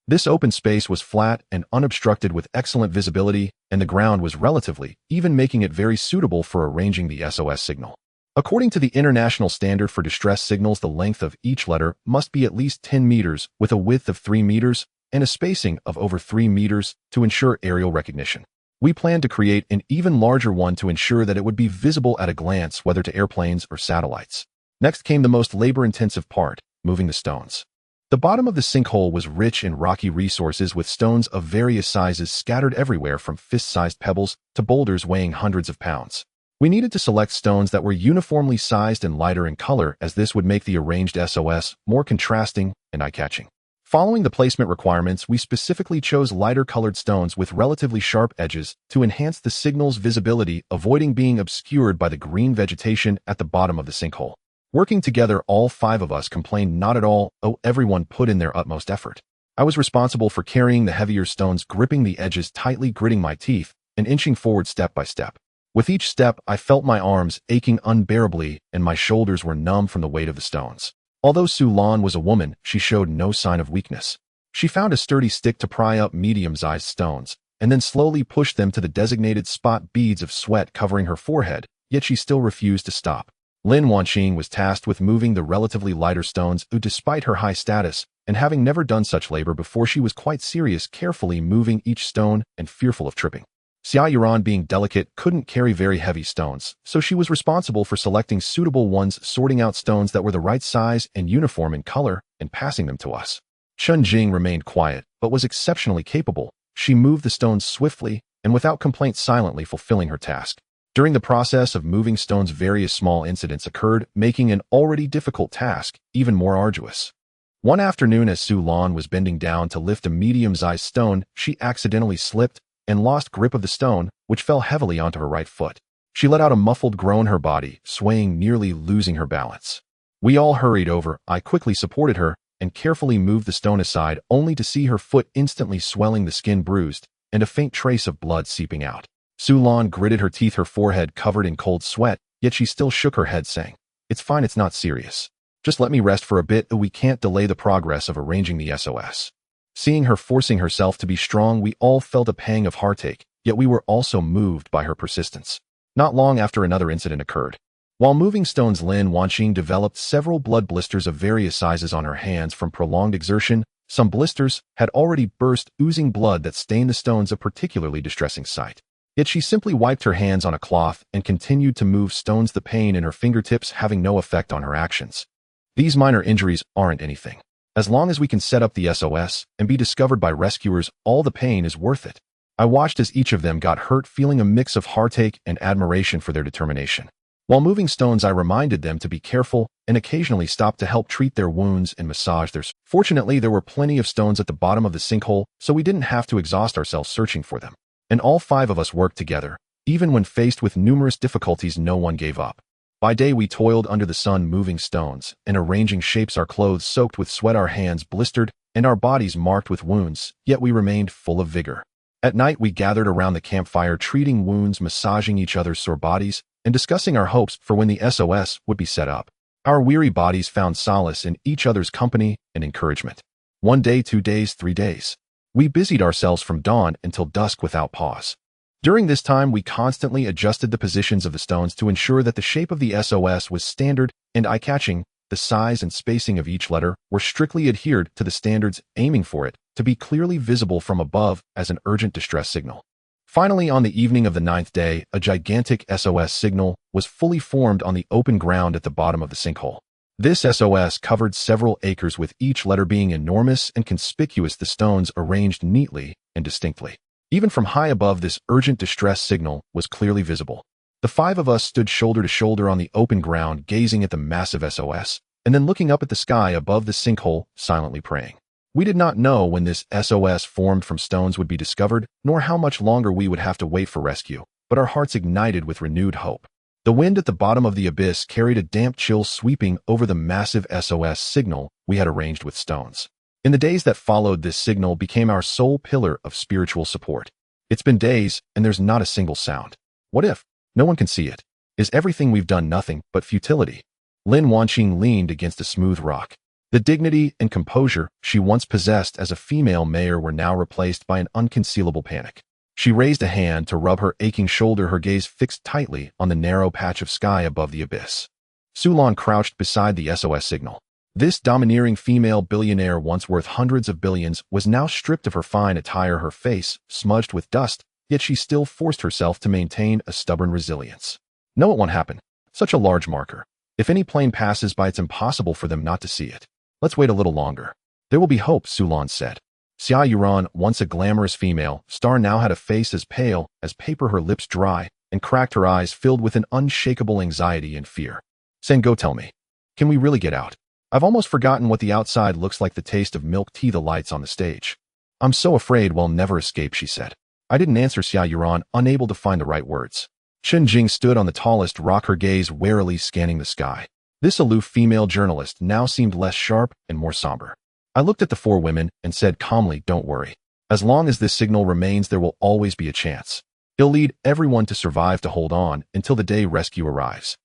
This open space was flat and unobstructed with excellent visibility, and the ground was relatively even, making it very suitable for arranging the SOS signal. According to the international standard for distress signals, the length of each letter must be at least 10 meters, with a width of 3 meters and a spacing of over 3 meters to ensure aerial recognition. We planned to create an even larger one to ensure that it would be visible at a glance, whether to airplanes or satellites. Next came the most labor-intensive part, moving the stones. The bottom of the sinkhole was rich in rocky resources, with stones of various sizes scattered everywhere, from fist-sized pebbles to boulders weighing hundreds of pounds. We needed to select stones that were uniformly sized and lighter in color, as this would make the arranged SOS more contrasting and eye-catching. Following the placement requirements, we specifically chose lighter-colored stones with relatively sharp edges to enhance the signal's visibility, avoiding being obscured by the green vegetation at the bottom of the sinkhole. Working together, all 5 of us complained not at all. Everyone put in their utmost effort. I was responsible for carrying the heavier stones, gripping the edges tightly, gritting my teeth, and inching forward step by step. With each step, I felt my arms aching unbearably, and my shoulders were numb from the weight of the stones. Although Su Lan was a woman, she showed no sign of weakness. She found a sturdy stick to pry up medium-sized stones, and then slowly pushed them to the designated spot, beads of sweat covering her forehead, yet she still refused to stop. Lin Wanqing was tasked with moving the relatively lighter stones, despite her high status, and having never done such labor before, she was quite serious, carefully moving each stone and fearful of tripping. Xia Yuran, being delicate, couldn't carry very heavy stones, so she was responsible for selecting suitable ones, sorting out stones that were the right size and uniform in color, and passing them to us. Chen Jing remained quiet, but was exceptionally capable. She moved the stones swiftly and without complaint, silently fulfilling her task. During the process of moving stones, various small incidents occurred, making an already difficult task even more arduous. One afternoon, as Su Lan was bending down to lift a medium-sized stone, she accidentally slipped and lost grip of the stone, which fell heavily onto her right foot. She let out a muffled groan, her body swaying, nearly losing her balance. We all hurried over. I quickly supported her and carefully moved the stone aside, only to see her foot instantly swelling, the skin bruised, and a faint trace of blood seeping out. Su Lan gritted her teeth, her forehead covered in cold sweat, yet she still shook her head, saying, "It's fine, it's not serious. Just let me rest for a bit. We can't delay the progress of arranging the SOS." Seeing her forcing herself to be strong, we all felt a pang of heartache, yet we were also moved by her persistence. Not long after, another incident occurred. While moving stones, Lin Wanqing developed several blood blisters of various sizes on her hands from prolonged exertion. Some blisters had already burst, oozing blood that stained the stones, a particularly distressing sight. Yet she simply wiped her hands on a cloth and continued to move stones, the pain in her fingertips having no effect on her actions. These minor injuries aren't anything. As long as we can set up the SOS and be discovered by rescuers, all the pain is worth it. I watched as each of them got hurt, feeling a mix of heartache and admiration for their determination. While moving stones, I reminded them to be careful and occasionally stop to help treat their wounds and massage theirs. Fortunately, there were plenty of stones at the bottom of the sinkhole, so we didn't have to exhaust ourselves searching for them. And all 5 of us worked together, Even when faced with numerous difficulties, no one gave up. By day we toiled under the sun, moving stones and arranging shapes, our clothes soaked with sweat, our hands blistered, and our bodies marked with wounds, yet we remained full of vigor. At night we gathered around the campfire, treating wounds, massaging each other's sore bodies, and discussing our hopes for when the SOS would be set up. Our weary bodies found solace in each other's company and encouragement. 1 day, 2 days, 3 days. We busied ourselves from dawn until dusk without pause. During this time, we constantly adjusted the positions of the stones to ensure that the shape of the SOS was standard and eye-catching. The size and spacing of each letter were strictly adhered to the standards, aiming for it to be clearly visible from above as an urgent distress signal. Finally, on the evening of the 9th day, a gigantic SOS signal was fully formed on the open ground at the bottom of the sinkhole. This SOS covered several acres, with each letter being enormous and conspicuous, the stones arranged neatly and distinctly. Even from high above, this urgent distress signal was clearly visible. The 5 of us stood shoulder to shoulder on the open ground, gazing at the massive SOS, and then looking up at the sky above the sinkhole, silently praying. We did not know when this SOS formed from stones would be discovered, nor how much longer we would have to wait for rescue, but our hearts ignited with renewed hope. The wind at the bottom of the abyss carried a damp chill, sweeping over the massive SOS signal we had arranged with stones. In the days that followed, this signal became our sole pillar of spiritual support. It's been days, and there's not a single sound. What if? No one can see it. Is everything we've done nothing but futility? Lin Wanqing leaned against a smooth rock. The dignity and composure she once possessed as a female mayor were now replaced by an unconcealable panic. She raised a hand to rub her aching shoulder, her gaze fixed tightly on the narrow patch of sky above the abyss. Sulan crouched beside the SOS signal. This domineering female billionaire, once worth hundreds of billions, was now stripped of her fine attire, her face smudged with dust, yet she still forced herself to maintain a stubborn resilience. No, it won't happen. Such a large marker. If any plane passes by, it's impossible for them not to see it. Let's wait a little longer. There will be hope, Sulan said. Xia Yuran, once a glamorous female star, now had a face as pale as paper, her lips dry, and cracked, her eyes filled with an unshakable anxiety and fear. Sen, go tell me. Can we really get out? I've almost forgotten what the outside looks like, the taste of milk tea, the lights on the stage. I'm so afraid we'll never escape, she said. I didn't answer, Xia Yuran, unable to find the right words. Chen Jing stood on the tallest rock, her gaze warily scanning the sky. This aloof female journalist now seemed less sharp and more somber. I looked at the 4 women and said calmly, don't worry. As long as this signal remains, there will always be a chance. It'll lead everyone to survive, to hold on until the day rescue arrives.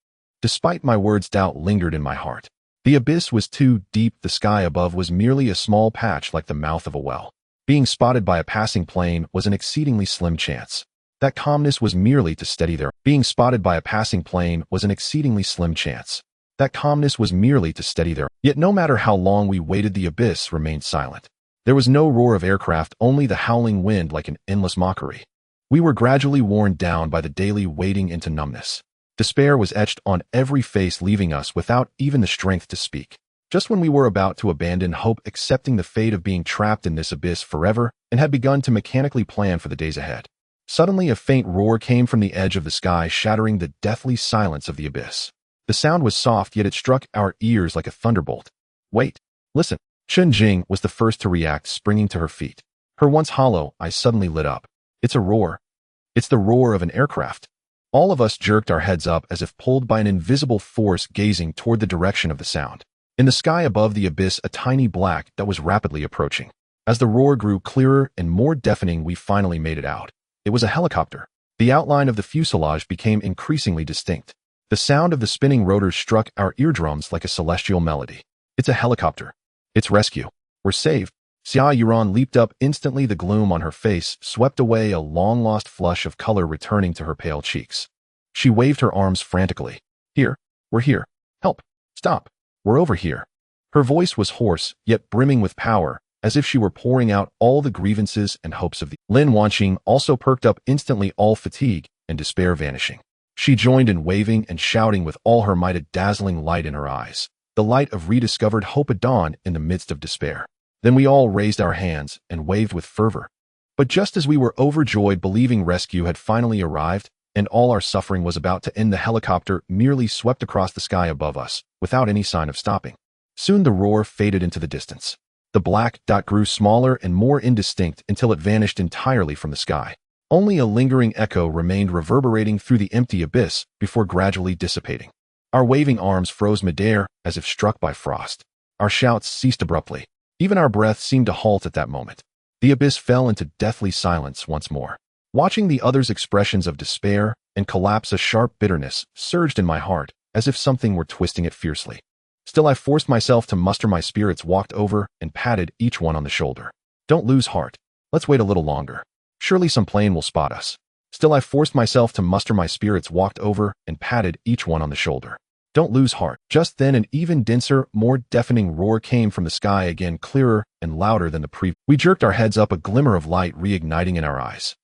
Despite my words, doubt lingered in my heart. The abyss was too deep. The sky above was merely a small patch, like the mouth of a well. Being spotted by a passing plane was an exceedingly slim chance. That calmness was merely to steady their Being spotted by a passing plane was an exceedingly slim chance. That calmness was merely to steady their Yet no matter how long we waited, the abyss remained silent. There was no roar of aircraft, only the howling wind, like an endless mockery. We were gradually worn down by the daily wading into numbness. Despair was etched on every face, leaving us without even the strength to speak. Just when we were about to abandon hope, accepting the fate of being trapped in this abyss forever, and had begun to mechanically plan for the days ahead, suddenly a faint roar came from the edge of the sky, shattering the deathly silence of the abyss. The sound was soft, yet it struck our ears like a thunderbolt. Wait, listen. Chen Jing was the first to react, springing to her feet. Her once hollow eyes suddenly lit up. It's a roar. It's the roar of an aircraft. All of us jerked our heads up as if pulled by an invisible force, gazing toward the direction of the sound. In the sky above the abyss, a tiny black dot was rapidly approaching. As the roar grew clearer and more deafening, we finally made it out. It was a helicopter. The outline of the fuselage became increasingly distinct. The sound of the spinning rotors struck our eardrums like a celestial melody. It's a helicopter. It's rescue. We're saved. Xia Yuran leaped up instantly, the gloom on her face swept away, a long-lost flush of color returning to her pale cheeks. She waved her arms frantically. Here. We're here. Help. Stop. We're over here. Her voice was hoarse, yet brimming with power, as if she were pouring out all the grievances and hopes of the Lin Wanqing also perked up instantly, all fatigue and despair vanishing. She joined in waving and shouting with all her might, a dazzling light in her eyes, the light of rediscovered hope at dawn in the midst of despair. Then we all raised our hands and waved with fervor. But just as we were overjoyed, believing rescue had finally arrived and all our suffering was about to end, the helicopter merely swept across the sky above us without any sign of stopping. Soon the roar faded into the distance. The black dot grew smaller and more indistinct until it vanished entirely from the sky. Only a lingering echo remained reverberating through the empty abyss before gradually dissipating. Our waving arms froze midair as if struck by frost. Our shouts ceased abruptly. Even our breath seemed to halt at that moment. The abyss fell into deathly silence once more. Watching the others' expressions of despair and collapse, a sharp bitterness surged in my heart, as if something were twisting it fiercely. Still, I forced myself to muster my spirits, walked over and patted each one on the shoulder. Don't lose heart. Let's wait a little longer. Surely some plane will spot us. Still, I forced myself to muster my spirits, walked over and patted each one on the shoulder. Don't lose heart. Just then, an even denser, more deafening roar came from the sky, again clearer and louder than the previous. We jerked our heads up, a glimmer of light reigniting in our eyes.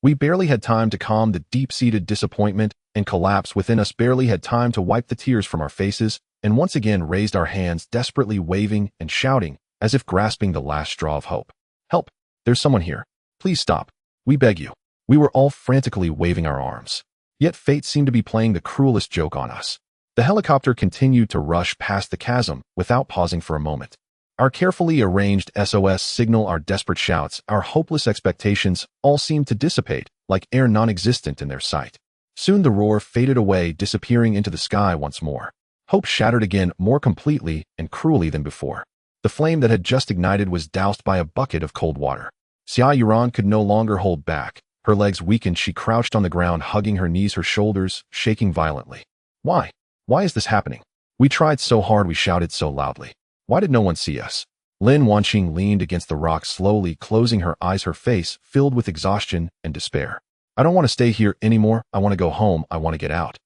We barely had time to calm the deep-seated disappointment and collapse within us, barely had time to wipe the tears from our faces, and once again raised our hands, desperately waving and shouting, as if grasping the last straw of hope. Help! There's someone here. Please stop. We beg you. We were all frantically waving our arms. Yet fate seemed to be playing the cruelest joke on us. The helicopter continued to rush past the chasm without pausing for a moment. Our carefully arranged SOS signal, our desperate shouts, our hopeless expectations all seemed to dissipate, like air non-existent in their sight. Soon the roar faded away, disappearing into the sky once more. Hope shattered again, more completely and cruelly than before. The flame that had just ignited was doused by a bucket of cold water. Xia Yuran could no longer hold back. Her legs weakened, she crouched on the ground, hugging her knees, her shoulders shaking violently. Why? Why is this happening? We tried so hard, we shouted so loudly. Why did no one see us? Lin Wanqing leaned against the rock, slowly closing her eyes, her face filled with exhaustion and despair. I don't want to stay here anymore. I want to go home. I want to get out.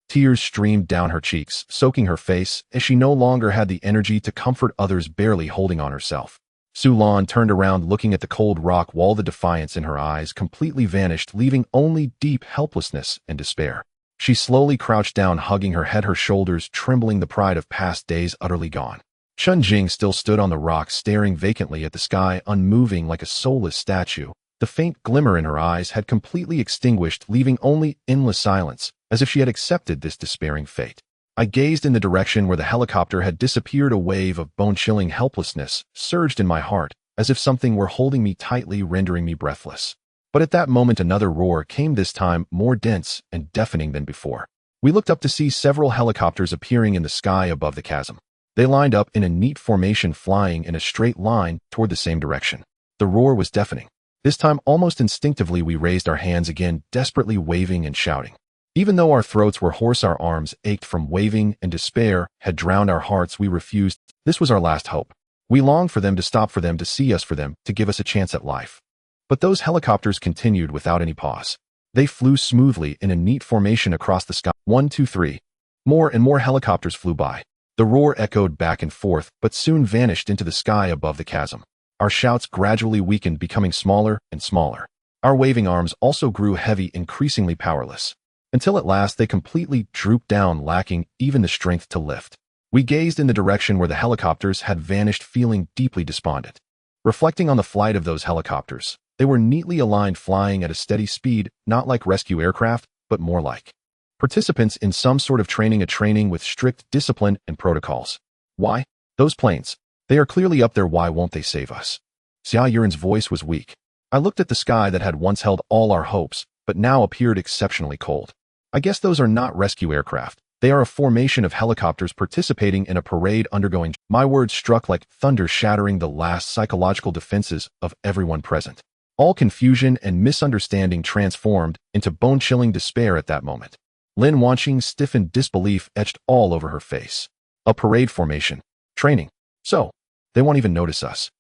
Tears streamed down her cheeks, soaking her face, as she no longer had the energy to comfort others, barely holding on herself. Su Lan turned around, looking at the cold rock wall, the defiance in her eyes completely vanished, leaving only deep helplessness and despair. She slowly crouched down, hugging her head, her shoulders trembling, the pride of past days utterly gone. Chun Jing still stood on the rock, staring vacantly at the sky, unmoving like a soulless statue. The faint glimmer in her eyes had completely extinguished, leaving only endless silence, as if she had accepted this despairing fate. I gazed in the direction where the helicopter had disappeared. A wave of bone-chilling helplessness surged in my heart, as if something were holding me tightly, rendering me breathless. But at that moment another roar came, this time more dense and deafening than before. We looked up to see several helicopters appearing in the sky above the chasm. They lined up in a neat formation, flying in a straight line toward the same direction. The roar was deafening. This time, almost instinctively, we raised our hands again, desperately waving and shouting. Even though our throats were hoarse, our arms ached from waving, and despair had drowned our hearts. We refused. This was our last hope. We longed for them to stop, for them to see us, for them to give us a chance at life. But those helicopters continued without any pause. They flew smoothly in a neat formation across the sky. 1, 2, 3. More and more helicopters flew by. The roar echoed back and forth, but soon vanished into the sky above the chasm. Our shouts gradually weakened, becoming smaller and smaller. Our waving arms also grew heavy, increasingly powerless, until at last they completely drooped down, lacking even the strength to lift. We gazed in the direction where the helicopters had vanished, feeling deeply despondent. Reflecting on the flight of those helicopters, they were neatly aligned, flying at a steady speed, not like rescue aircraft, but more like participants in some sort of training, a training with strict discipline and protocols. Why? Those planes. They are clearly up there. Why won't they save us? Xia Yuran's voice was weak. I looked at the sky that had once held all our hopes, but now appeared exceptionally cold. I guess those are not rescue aircraft. They are a formation of helicopters participating in a parade undergoing. My words struck like thunder, shattering the last psychological defenses of everyone present. All confusion and misunderstanding transformed into bone-chilling despair at that moment. Lin Wanqing's stiffened disbelief etched all over her face. A parade formation. Training. So, they won't even notice us.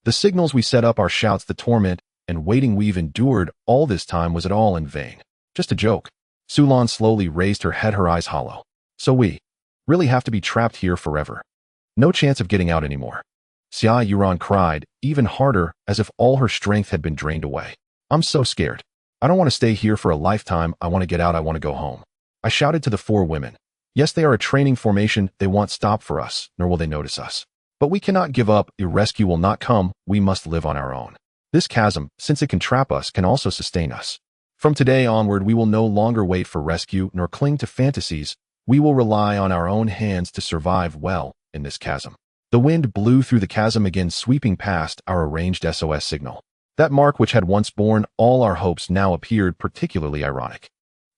The signals we set up, our shouts, the torment and waiting we've endured all this time, was it all in vain? Just a joke. Su Lan slowly raised her head, her eyes hollow. So we really have to be trapped here forever. No chance of getting out anymore. Xia Yuran cried, even harder, as if all her strength had been drained away. I'm so scared. I don't want to stay here for a lifetime. I want to get out. I want to go home. I shouted to the 4 women. Yes, they are a training formation. They won't stop for us, nor will they notice us. But we cannot give up. A rescue will not come. We must live on our own. This chasm, since it can trap us, can also sustain us. From today onward, we will no longer wait for rescue nor cling to fantasies. We will rely on our own hands to survive well in this chasm. The wind blew through the chasm again, sweeping past our arranged SOS signal. That mark which had once borne all our hopes now appeared particularly ironic.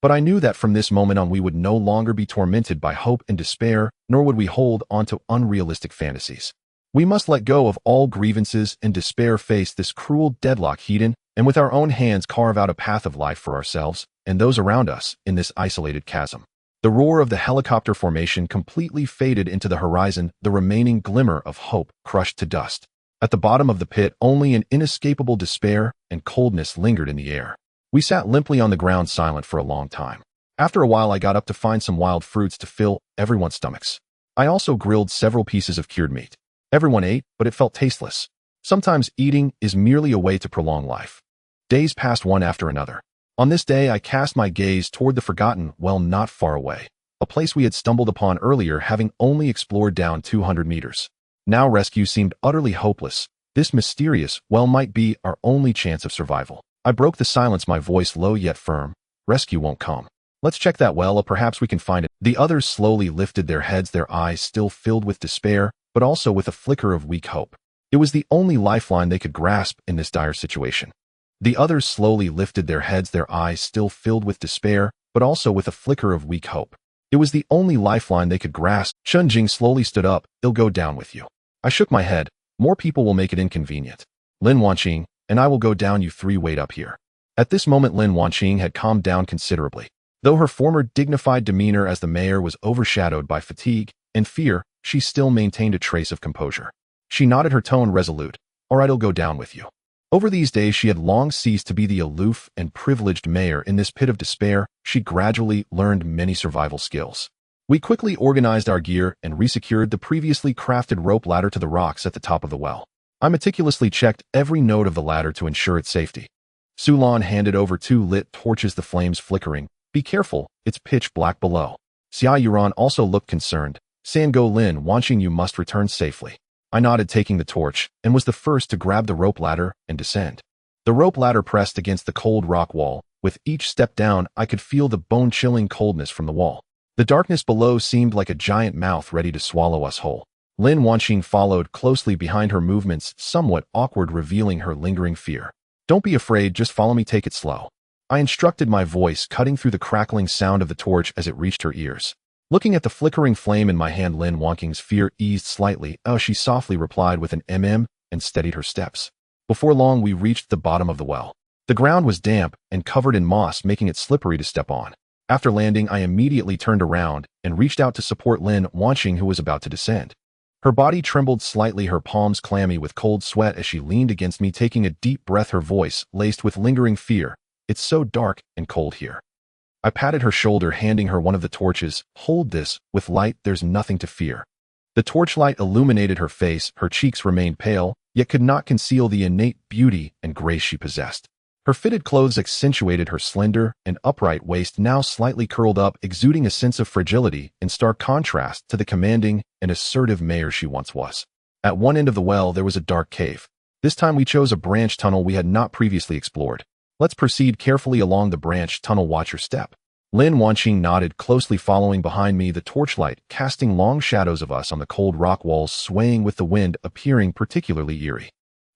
But I knew that from this moment on we would no longer be tormented by hope and despair, nor would we hold on to unrealistic fantasies. We must let go of all grievances and despair, face this cruel deadlock heat, and with our own hands carve out a path of life for ourselves and those around us in this isolated chasm. The roar of the helicopter formation completely faded into the horizon, the remaining glimmer of hope crushed to dust. At the bottom of the pit, only an inescapable despair and coldness lingered in the air. We sat limply on the ground, silent for a long time. After a while, I got up to find some wild fruits to fill everyone's stomachs. I also grilled several pieces of cured meat. Everyone ate, but it felt tasteless. Sometimes eating is merely a way to prolong life. Days passed one after another. On this day, I cast my gaze toward the forgotten well not far away, a place we had stumbled upon earlier, having only explored down 200 meters. Now rescue seemed utterly hopeless. This mysterious well might be our only chance of survival. I broke the silence, my voice low yet firm. Rescue won't come. Let's check that well, perhaps we can find it. The others slowly lifted their heads, their eyes still filled with despair, but also with a flicker of weak hope. It was the only lifeline they could grasp in this dire situation. The others slowly lifted their heads, their eyes still filled with despair, but also with a flicker of weak hope. It was the only lifeline they could grasp. Chun Jing slowly stood up. I'll go down with you. I shook my head. More people will make it inconvenient. Lin Wanqing and I will go down, you three wait up here. At this moment, Lin Wanqing had calmed down considerably. Though her former dignified demeanor as the mayor was overshadowed by fatigue and fear, she still maintained a trace of composure. She nodded, her tone resolute. All right, I'll go down with you. Over these days, she had long ceased to be the aloof and privileged mayor. In this pit of despair, she gradually learned many survival skills. We quickly organized our gear and resecured the previously crafted rope ladder to the rocks at the top of the well. I meticulously checked every node of the ladder to ensure its safety. Sulan handed over 2 lit torches, the flames flickering. Be careful, it's pitch black below. Xia Yuran also looked concerned. Sango Lin Wanqing, you must return safely. I nodded, taking the torch, and was the first to grab the rope ladder and descend. The rope ladder pressed against the cold rock wall. With each step down, I could feel the bone-chilling coldness from the wall. The darkness below seemed like a giant mouth ready to swallow us whole. Lin Wanqing followed closely behind, her movements somewhat awkward, revealing her lingering fear. Don't be afraid, just follow me, take it slow. I instructed, my voice cutting through the crackling sound of the torch as it reached her ears. Looking at the flickering flame in my hand, Lin Wanqing's fear eased slightly. Oh, she softly replied with an and steadied her steps. Before long, we reached the bottom of the well. The ground was damp and covered in moss, making it slippery to step on. After landing, I immediately turned around and reached out to support Lin Wanqing, who was about to descend. Her body trembled slightly, her palms clammy with cold sweat as she leaned against me, taking a deep breath, her voice laced with lingering fear. It's so dark and cold here. I patted her shoulder, handing her one of the torches. Hold this, with light, there's nothing to fear. The torchlight illuminated her face, her cheeks remained pale, yet could not conceal the innate beauty and grace she possessed. Her fitted clothes accentuated her slender and upright waist, now slightly curled up, exuding a sense of fragility in stark contrast to the commanding and assertive mayor she once was. At one end of the well, there was a dark cave. This time we chose a branch tunnel we had not previously explored. Let's proceed carefully along the branch tunnel, watch your step. Lin Wanqing nodded, closely following behind me, the torchlight casting long shadows of us on the cold rock walls, swaying with the wind, appearing particularly eerie.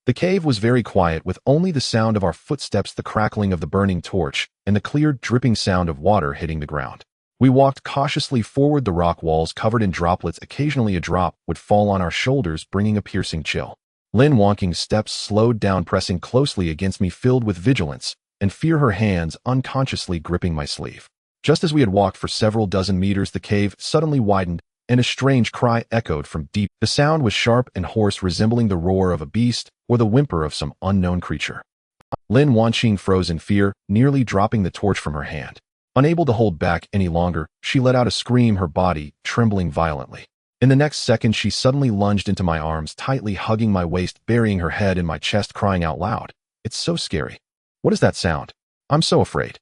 The cave was very quiet, with only the sound of our footsteps, the crackling of the burning torch, and the clear, dripping sound of water hitting the ground. We walked cautiously forward, the rock walls covered in droplets. Occasionally a drop would fall on our shoulders, bringing a piercing chill. Lin Wanqing's steps slowed down, pressing closely against me, filled with vigilance and fear, her hands unconsciously gripping my sleeve. Just as we had walked for several dozen meters, the cave suddenly widened, and a strange cry echoed from deep. The sound was sharp and hoarse, resembling the roar of a beast or the whimper of some unknown creature. Lin Wanqing froze in fear, nearly dropping the torch from her hand. Unable to hold back any longer, she let out a scream, her body trembling violently. In the next second, she suddenly lunged into my arms, tightly hugging my waist, burying her head in my chest, crying out loud. It's so scary. What is that sound? I'm so afraid.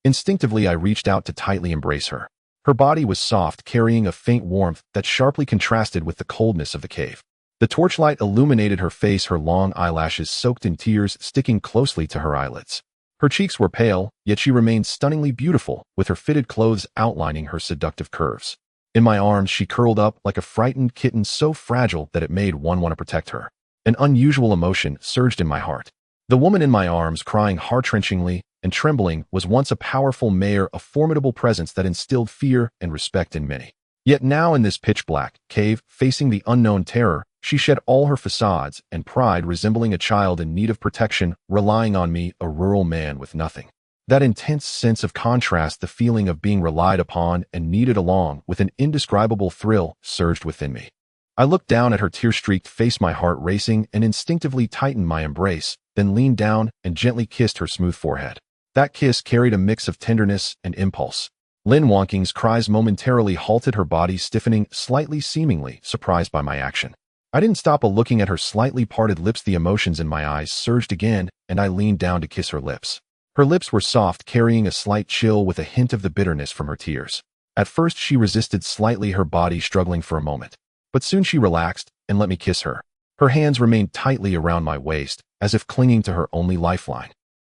Instinctively, I reached out to tightly embrace her. Her body was soft, carrying a faint warmth that sharply contrasted with the coldness of the cave. The torchlight illuminated her face, her long eyelashes soaked in tears sticking closely to her eyelids. Her cheeks were pale, yet she remained stunningly beautiful, with her fitted clothes outlining her seductive curves. In my arms, she curled up like a frightened kitten, so fragile that it made one want to protect her. An unusual emotion surged in my heart. The woman in my arms, crying heart-wrenchingly and trembling, was once a powerful mare, a formidable presence that instilled fear and respect in many. Yet now in this pitch-black cave, facing the unknown terror, she shed all her facades and pride, resembling a child in need of protection, relying on me, a rural man with nothing. That intense sense of contrast, the feeling of being relied upon and needed along with an indescribable thrill, surged within me. I looked down at her tear-streaked face, my heart racing, and instinctively tightened my embrace, then leaned down and gently kissed her smooth forehead. That kiss carried a mix of tenderness and impulse. Lin Wanking's cries momentarily halted, her body stiffening slightly, seemingly surprised by my action. I didn't stop looking at her slightly parted lips. The emotions in my eyes surged again, and I leaned down to kiss her lips. Her lips were soft, carrying a slight chill with a hint of the bitterness from her tears. At first she resisted slightly, her body struggling for a moment. But soon she relaxed and let me kiss her. Her hands remained tightly around my waist, as if clinging to her only lifeline.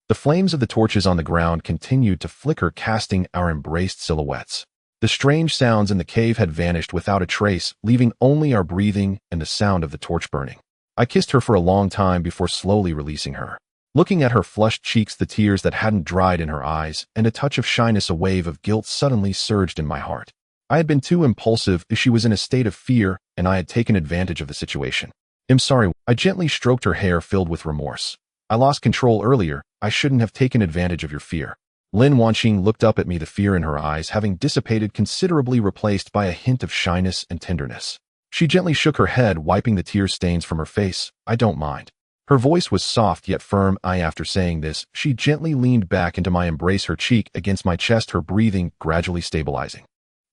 The flames of the torches on the ground continued to flicker, casting our embraced silhouettes. The strange sounds in the cave had vanished without a trace, leaving only our breathing and the sound of the torch burning. I kissed her for a long time before slowly releasing her. Looking at her flushed cheeks, the tears that hadn't dried in her eyes, and a touch of shyness, a wave of guilt suddenly surged in my heart. I had been too impulsive, she was in a state of fear, and I had taken advantage of the situation. I'm sorry. I gently stroked her hair, filled with remorse. I lost control earlier. I shouldn't have taken advantage of your fear. Lin Wanqing looked up at me, the fear in her eyes having dissipated considerably, replaced by a hint of shyness and tenderness. She gently shook her head, wiping the tear stains from her face. I don't mind. Her voice was soft yet firm. After saying this, she gently leaned back into my embrace, her cheek against my chest, her breathing gradually stabilizing.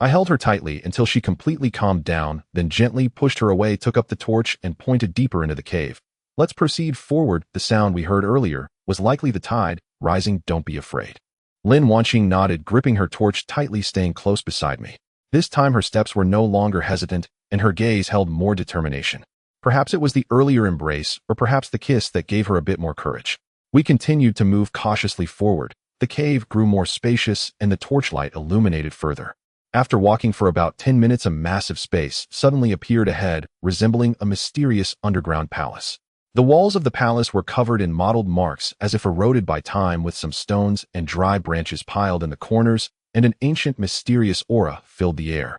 I held her tightly until she completely calmed down, then gently pushed her away, took up the torch, and pointed deeper into the cave. Let's proceed forward. The sound we heard earlier was likely the tide rising. Don't be afraid. Lin Wanqing nodded, gripping her torch tightly, staying close beside me. This time her steps were no longer hesitant, and her gaze held more determination. Perhaps it was the earlier embrace, or perhaps the kiss, that gave her a bit more courage. We continued to move cautiously forward. The cave grew more spacious, and the torchlight illuminated further. After walking for about 10 minutes, a massive space suddenly appeared ahead, resembling a mysterious underground palace. The walls of the palace were covered in mottled marks, as if eroded by time, with some stones and dry branches piled in the corners, and an ancient, mysterious aura filled the air.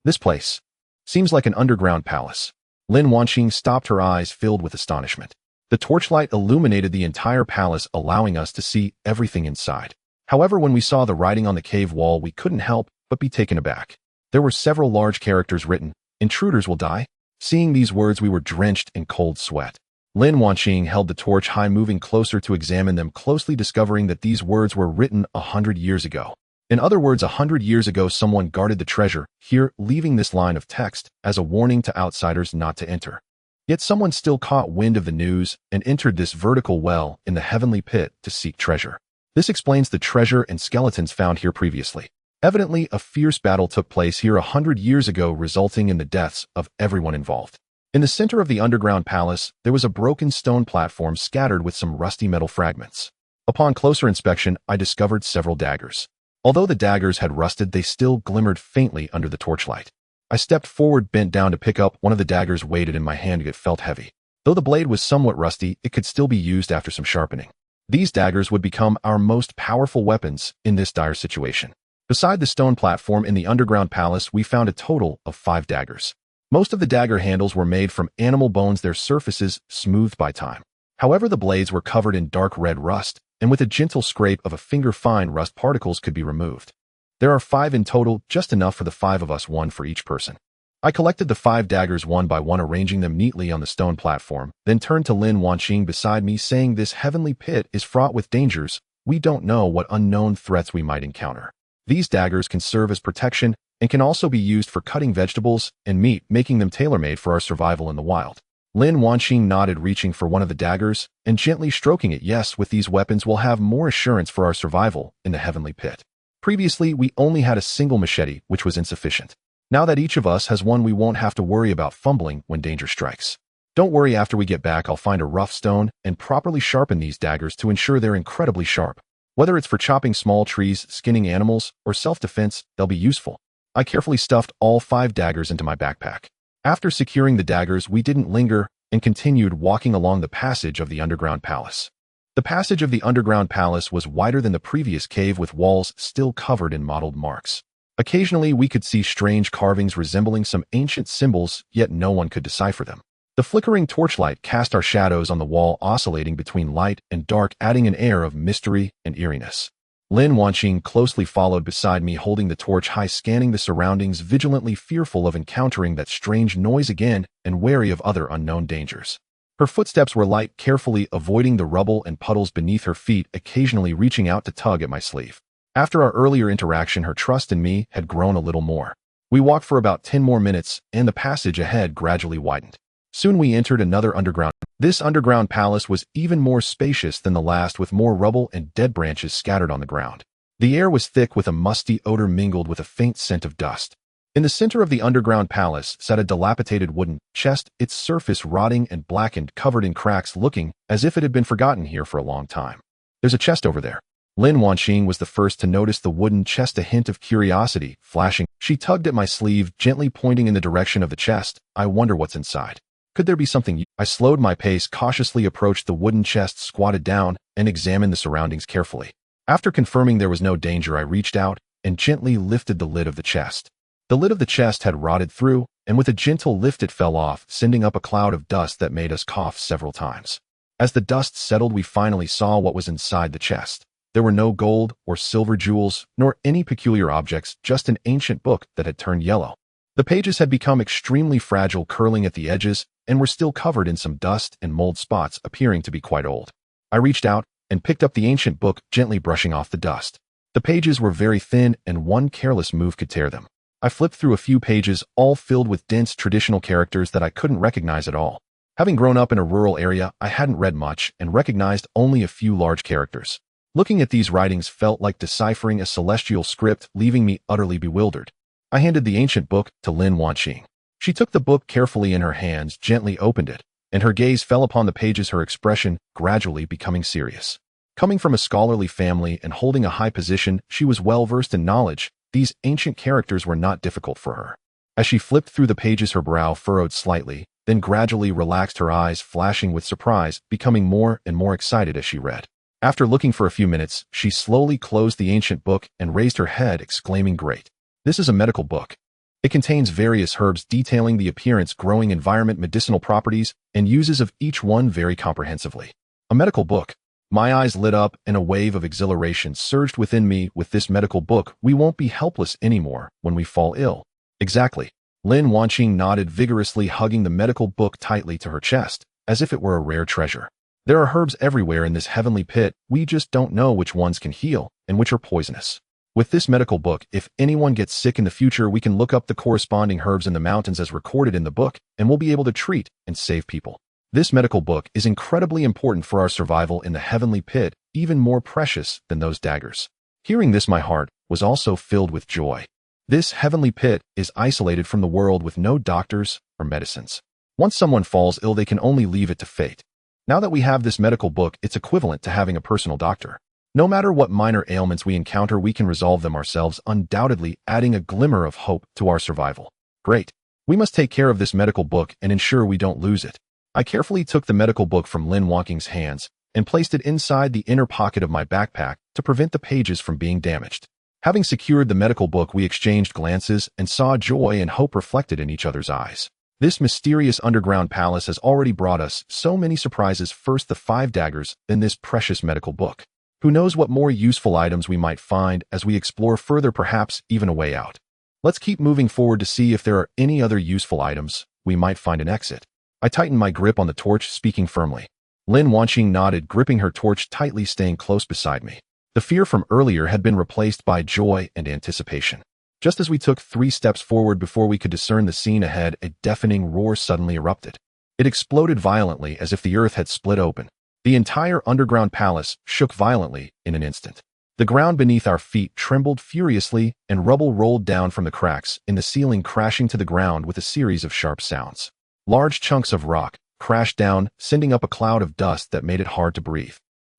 This place seems like an underground palace. Lin Wanqing stopped, her eyes filled with astonishment. The torchlight illuminated the entire palace, allowing us to see everything inside. However, when we saw the writing on the cave wall, we couldn't help but be taken aback. There were several large characters written, "Intruders will die." Seeing these words, we were drenched in cold sweat. Lin Wanqing held the torch high, moving closer to examine them closely, discovering that these words were written 100 years ago. In other words, 100 years ago, someone guarded the treasure here, leaving this line of text as a warning to outsiders not to enter. Yet someone still caught wind of the news and entered this vertical well in the heavenly pit to seek treasure. This explains the treasure and skeletons found here previously. Evidently, a fierce battle took place here 100 years ago, resulting in the deaths of everyone involved. In the center of the underground palace, there was a broken stone platform scattered with some rusty metal fragments. Upon closer inspection, I discovered several daggers. Although the daggers had rusted, they still glimmered faintly under the torchlight. I stepped forward, bent down to pick up one of the daggers, weighted in my hand. It felt heavy. Though the blade was somewhat rusty, it could still be used after some sharpening. These daggers would become our most powerful weapons in this dire situation. Beside the stone platform in the underground palace, we found a total of 5 daggers. Most of the dagger handles were made from animal bones, their surfaces smoothed by time. However, the blades were covered in dark red rust, and with a gentle scrape of a finger, fine rust particles could be removed. There are 5 in total, just enough for the 5 of us, 1 for each person. I collected the 5 daggers one by one, arranging them neatly on the stone platform, then turned to Lin Wanqing beside me, saying, "This heavenly pit is fraught with dangers. We don't know what unknown threats we might encounter. These daggers can serve as protection and can also be used for cutting vegetables and meat, making them tailor-made for our survival in the wild." Lin Wanqing nodded, reaching for one of the daggers and gently stroking it. "Yes, with these weapons we'll have more assurance for our survival in the heavenly pit. Previously, we only had a single machete, which was insufficient. Now that each of us has one, we won't have to worry about fumbling when danger strikes. Don't worry, after we get back, I'll find a rough stone and properly sharpen these daggers to ensure they're incredibly sharp. Whether it's for chopping small trees, skinning animals, or self-defense, they'll be useful." I carefully stuffed all 5 daggers into my backpack. After securing the daggers, we didn't linger and continued walking along the passage of the underground palace. The passage of the underground palace was wider than the previous cave, with walls still covered in mottled marks. Occasionally, we could see strange carvings resembling some ancient symbols, yet no one could decipher them. The flickering torchlight cast our shadows on the wall, oscillating between light and dark, adding an air of mystery and eeriness. Lin Wanqing closely followed beside me, holding the torch high, scanning the surroundings, vigilantly fearful of encountering that strange noise again and wary of other unknown dangers. Her footsteps were light, carefully avoiding the rubble and puddles beneath her feet, occasionally reaching out to tug at my sleeve. After our earlier interaction, her trust in me had grown a little more. We walked for about 10 more minutes, and the passage ahead gradually widened. Soon we entered another underground. This underground palace was even more spacious than the last, with more rubble and dead branches scattered on the ground. The air was thick with a musty odor mingled with a faint scent of dust. In the center of the underground palace sat a dilapidated wooden chest, its surface rotting and blackened, covered in cracks, looking as if it had been forgotten here for a long time. "There's a chest over there." Lin Wanqing was the first to notice the wooden chest, a hint of curiosity flashing. She tugged at my sleeve, gently pointing in the direction of the chest. "I wonder what's inside. Could there be something?" I slowed my pace, cautiously approached the wooden chest, squatted down, and examined the surroundings carefully. After confirming there was no danger, I reached out and gently lifted the lid of the chest. The lid of the chest had rotted through, and with a gentle lift it fell off, sending up a cloud of dust that made us cough several times. As the dust settled, we finally saw what was inside the chest. There were no gold or silver jewels, nor any peculiar objects, just an ancient book that had turned yellow. The pages had become extremely fragile, curling at the edges, and were still covered in some dust and mold spots, appearing to be quite old. I reached out and picked up the ancient book, gently brushing off the dust. The pages were very thin, and one careless move could tear them. I flipped through a few pages, all filled with dense traditional characters that I couldn't recognize at all. Having grown up in a rural area, I hadn't read much and recognized only a few large characters. Looking at these writings felt like deciphering a celestial script, leaving me utterly bewildered. I handed the ancient book to Lin Wanqing. She took the book carefully in her hands, gently opened it, and her gaze fell upon the pages, her expression gradually becoming serious. Coming from a scholarly family and holding a high position, she was well versed in knowledge. These ancient characters were not difficult for her. As she flipped through the pages, her brow furrowed slightly, then gradually relaxed, her eyes flashing with surprise, becoming more and more excited as she read. After looking for a few minutes, she slowly closed the ancient book and raised her head, exclaiming, "Great! This is a medical book. It contains various herbs detailing the appearance, growing environment, medicinal properties, and uses of each one very comprehensively. A medical book." My eyes lit up and a wave of exhilaration surged within me. With this medical book, we won't be helpless anymore when we fall ill. Exactly. Lin Wanqing nodded vigorously, hugging the medical book tightly to her chest, as if it were a rare treasure. "There are herbs everywhere in this heavenly pit. We just don't know which ones can heal and which are poisonous. With this medical book, if anyone gets sick in the future, we can look up the corresponding herbs in the mountains as recorded in the book, and we'll be able to treat and save people. This medical book is incredibly important for our survival in the heavenly pit, even more precious than those daggers." Hearing this, my heart was also filled with joy. This heavenly pit is isolated from the world, with no doctors or medicines. Once someone falls ill, they can only leave it to fate. Now that we have this medical book, it's equivalent to having a personal doctor. No matter what minor ailments we encounter, we can resolve them ourselves, undoubtedly adding a glimmer of hope to our survival. Great. We must take care of this medical book and ensure we don't lose it. I carefully took the medical book from Lin Wanqing's hands and placed it inside the inner pocket of my backpack to prevent the pages from being damaged. Having secured the medical book, we exchanged glances and saw joy and hope reflected in each other's eyes. This mysterious underground palace has already brought us so many surprises, first the 5 daggers, then this precious medical book. Who knows what more useful items we might find as we explore further, perhaps even a way out. Let's keep moving forward to see if there are any other useful items. We might find an exit. I tightened my grip on the torch, speaking firmly. Lin Wanqing nodded, gripping her torch tightly, staying close beside me. The fear from earlier had been replaced by joy and anticipation. Just as we took 3 steps forward before we could discern the scene ahead, a deafening roar suddenly erupted. It exploded violently as if the earth had split open. The entire underground palace shook violently in an instant. The ground beneath our feet trembled furiously, and rubble rolled down from the cracks in the ceiling, crashing to the ground with a series of sharp sounds. Large chunks of rock crashed down, sending up a cloud of dust that made it hard to breathe.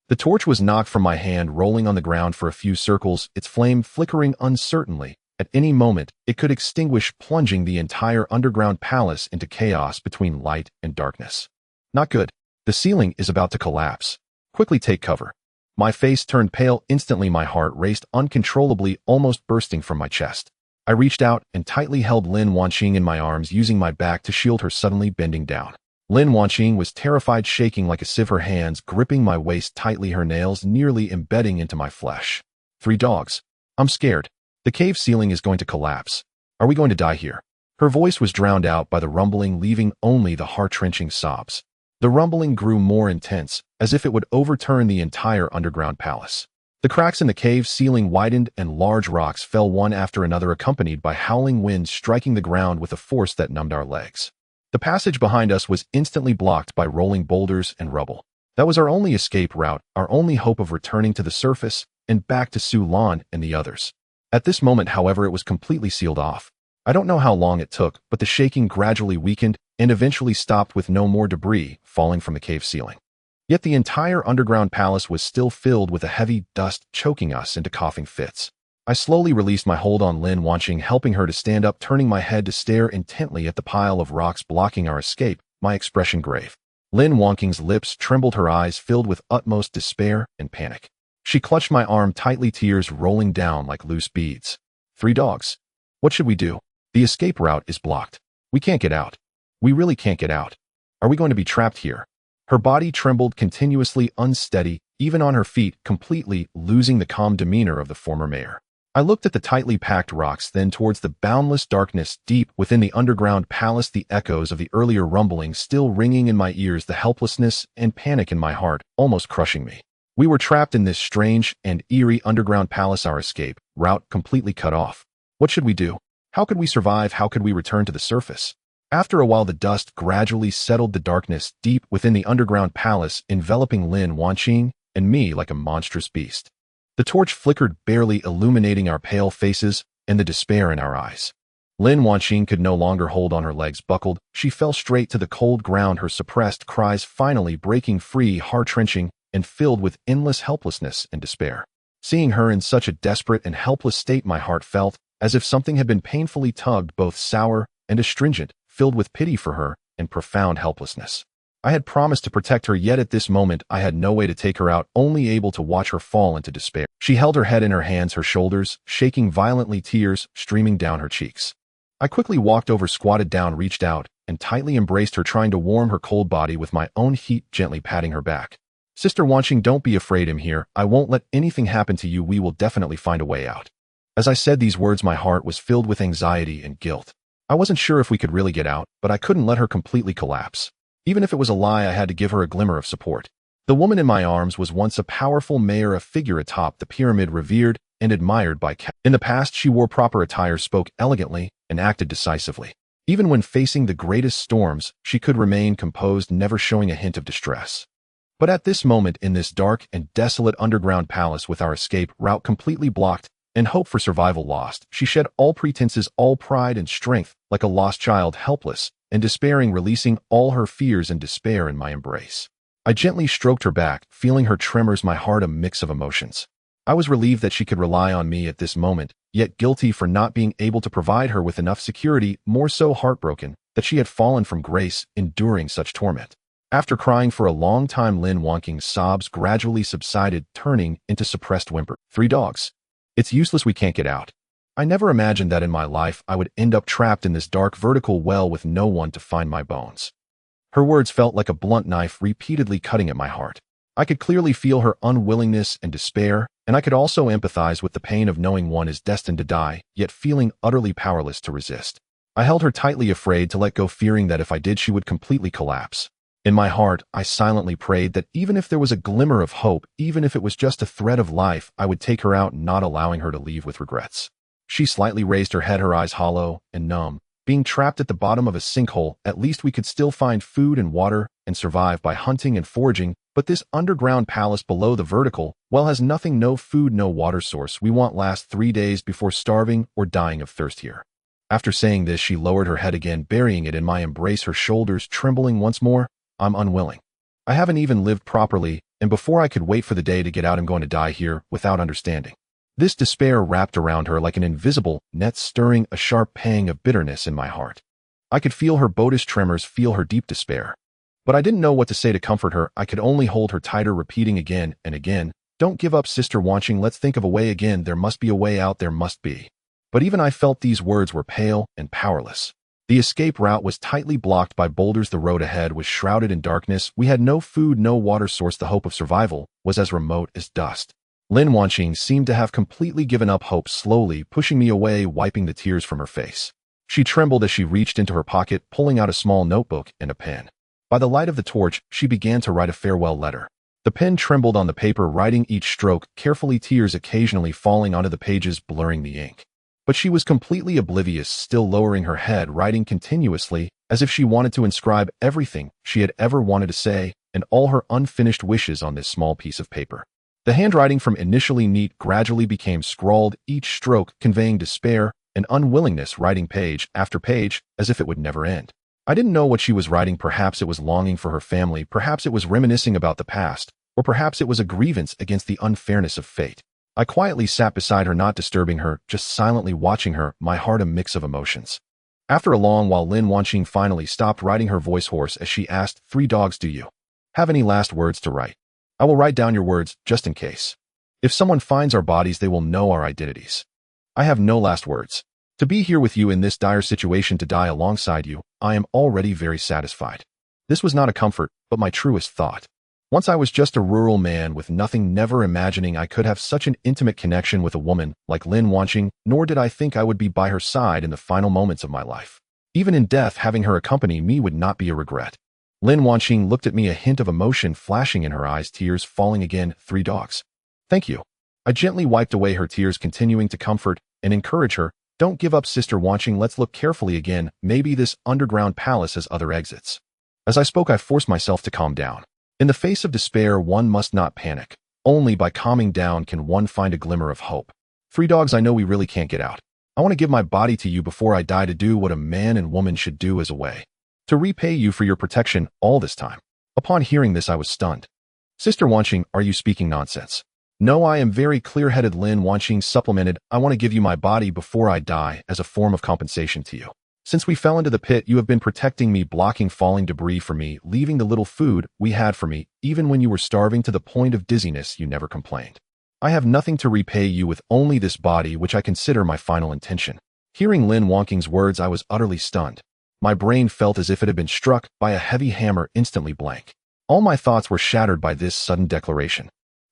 The torch was knocked from my hand, rolling on the ground for a few circles, its flame flickering uncertainly. At any moment, it could extinguish, plunging the entire underground palace into chaos between light and darkness. Not good. The ceiling is about to collapse. Quickly take cover. My face turned pale instantly. My heart raced uncontrollably, almost bursting from my chest. I reached out and tightly held Lin Wanqing in my arms, using my back to shield her suddenly bending down. Lin Wanqing was terrified, shaking like a sieve, her hands gripping my waist tightly, her nails nearly embedding into my flesh. "Three dogs. I'm scared. The cave ceiling is going to collapse. Are we going to die here?" Her voice was drowned out by the rumbling, leaving only the heart-wrenching sobs. The rumbling grew more intense, as if it would overturn the entire underground palace. The cracks in the cave ceiling widened and large rocks fell one after another, accompanied by howling winds striking the ground with a force that numbed our legs. The passage behind us was instantly blocked by rolling boulders and rubble. That was our only escape route, our only hope of returning to the surface and back to Su Lan and the others. At this moment, however, it was completely sealed off. I don't know how long it took, but the shaking gradually weakened and eventually stopped, with no more debris falling from the cave ceiling. Yet the entire underground palace was still filled with a heavy dust, choking us into coughing fits. I slowly released my hold on Lin Wanqing, helping her to stand up, turning my head to stare intently at the pile of rocks blocking our escape, my expression grave. Lin Wanqing's lips trembled, her eyes filled with utmost despair and panic. She clutched my arm tightly, tears rolling down like loose beads. "Three dogs. What should we do? The escape route is blocked. We can't get out. We really can't get out. Are we going to be trapped here?" Her body trembled continuously, unsteady, even on her feet, completely losing the calm demeanor of the former mayor. I looked at the tightly packed rocks, then towards the boundless darkness deep within the underground palace, the echoes of the earlier rumbling still ringing in my ears, the helplessness and panic in my heart almost crushing me. We were trapped in this strange and eerie underground palace, our escape route completely cut off. What should we do? How could we survive? How could we return to the surface? After a while, the dust gradually settled, the darkness deep within the underground palace enveloping Lin Wanqing and me like a monstrous beast. The torch flickered, barely illuminating our pale faces and the despair in our eyes. Lin Wanqing could no longer hold on, her legs buckled. She fell straight to the cold ground, her suppressed cries finally breaking free, heart-wrenching and filled with endless helplessness and despair. Seeing her in such a desperate and helpless state, my heart felt as if something had been painfully tugged, both sour and astringent, filled with pity for her and profound helplessness. I had promised to protect her, yet at this moment I had no way to take her out, only able to watch her fall into despair. She held her head in her hands, her shoulders shaking violently, tears streaming down her cheeks. I quickly walked over, squatted down, reached out, and tightly embraced her, trying to warm her cold body with my own heat, gently patting her back. "Sister Wanqing, don't be afraid. I'm here. I won't let anything happen to you. We will definitely find a way out." As I said these words, my heart was filled with anxiety and guilt. I wasn't sure if we could really get out, but I couldn't let her completely collapse. Even if it was a lie, I had to give her a glimmer of support. The woman in my arms was once a powerful mayor, a figure atop the pyramid, revered and admired by In the past, she wore proper attire, spoke elegantly, and acted decisively. Even when facing the greatest storms, she could remain composed, never showing a hint of distress. But at this moment, in this dark and desolate underground palace, with our escape route completely blocked and hope for survival lost, she shed all pretenses, all pride and strength, like a lost child, helpless and despairing, releasing all her fears and despair in my embrace. I gently stroked her back, feeling her tremors, my heart a mix of emotions. I was relieved that she could rely on me at this moment, yet guilty for not being able to provide her with enough security, more so heartbroken that she had fallen from grace, enduring such torment. After crying for a long time, Lin Wanqing's sobs gradually subsided, turning into suppressed whimper. "Three dogs. It's useless. We can't get out. I never imagined that in my life I would end up trapped in this dark vertical well with no one to find my bones." Her words felt like a blunt knife, repeatedly cutting at my heart. I could clearly feel her unwillingness and despair, and I could also empathize with the pain of knowing one is destined to die, yet feeling utterly powerless to resist. I held her tightly, afraid to let go, fearing that if I did she would completely collapse. In my heart, I silently prayed that even if there was a glimmer of hope, even if it was just a thread of life, I would take her out, not allowing her to leave with regrets. She slightly raised her head, her eyes hollow and numb. Being trapped at the bottom of a sinkhole, at least we could still find food and water and survive by hunting and foraging, but this underground palace below the vertical well has nothing, no food, no water source. We won't last 3 days before starving or dying of thirst here. After saying this, she lowered her head again, burying it in my embrace, her shoulders trembling once more. "I'm unwilling. I haven't even lived properly, and before I could wait for the day to get out, I'm going to die here without understanding." This despair wrapped around her like an invisible net, stirring a sharp pang of bitterness in my heart. I could feel her boyish tremors, feel her deep despair. But I didn't know what to say to comfort her. I could only hold her tighter, repeating again and again, "Don't give up, Sister Wanching. Let's think of a way again. There must be a way out. There must be." But even I felt these words were pale and powerless. The escape route was tightly blocked by boulders. The road ahead was shrouded in darkness. We had no food, no water source. The hope of survival was as remote as dust. Lin Wanqing seemed to have completely given up hope, slowly pushing me away, wiping the tears from her face. She trembled as she reached into her pocket, pulling out a small notebook and a pen. By the light of the torch, she began to write a farewell letter. The pen trembled on the paper, writing each stroke carefully, tears occasionally falling onto the pages, blurring the ink. But she was completely oblivious, still lowering her head, writing continuously, as if she wanted to inscribe everything she had ever wanted to say and all her unfinished wishes on this small piece of paper. The handwriting, from initially neat, gradually became scrawled, each stroke conveying despair and unwillingness, writing page after page as if it would never end. I didn't know what she was writing. Perhaps it was longing for her family, perhaps it was reminiscing about the past, or perhaps it was a grievance against the unfairness of fate. I quietly sat beside her, not disturbing her, just silently watching her, my heart a mix of emotions. After a long while, Lin Wanqing finally stopped writing, her voice hoarse as she asked, "Three dogs, do you have any last words to write?" "I will write down your words, just in case. If someone finds our bodies, they will know our identities. I have no last words. To be here with you in this dire situation, to die alongside you, I am already very satisfied." This was not a comfort, but my truest thought. Once I was just a rural man with nothing, never imagining I could have such an intimate connection with a woman like Lin Wanqing, nor did I think I would be by her side in the final moments of my life. Even in death, having her accompany me would not be a regret. Lin Wanqing looked at me, a hint of emotion flashing in her eyes, tears falling again. "Three dogs. Thank you." I gently wiped away her tears, continuing to comfort and encourage her. "Don't give up, Sister Wanqing. Let's look carefully again. Maybe this underground palace has other exits." As I spoke, I forced myself to calm down. In the face of despair, one must not panic. Only by calming down can one find a glimmer of hope. "Three dogs, I know we really can't get out. I want to give my body to you before I die, to do what a man and woman should do as a way to repay you for your protection all this time." Upon hearing this, I was stunned. "Sister Wanqing, are you speaking nonsense?" "No, I am very clear-headed," Lin Wanqing supplemented. "I want to give you my body before I die as a form of compensation to you. Since we fell into the pit, you have been protecting me, blocking falling debris for me, leaving the little food we had for me. Even when you were starving to the point of dizziness, you never complained. I have nothing to repay you with, only this body, which I consider my final intention." Hearing Lin Wanqing's words, I was utterly stunned. My brain felt as if it had been struck by a heavy hammer, instantly blank. All my thoughts were shattered by this sudden declaration.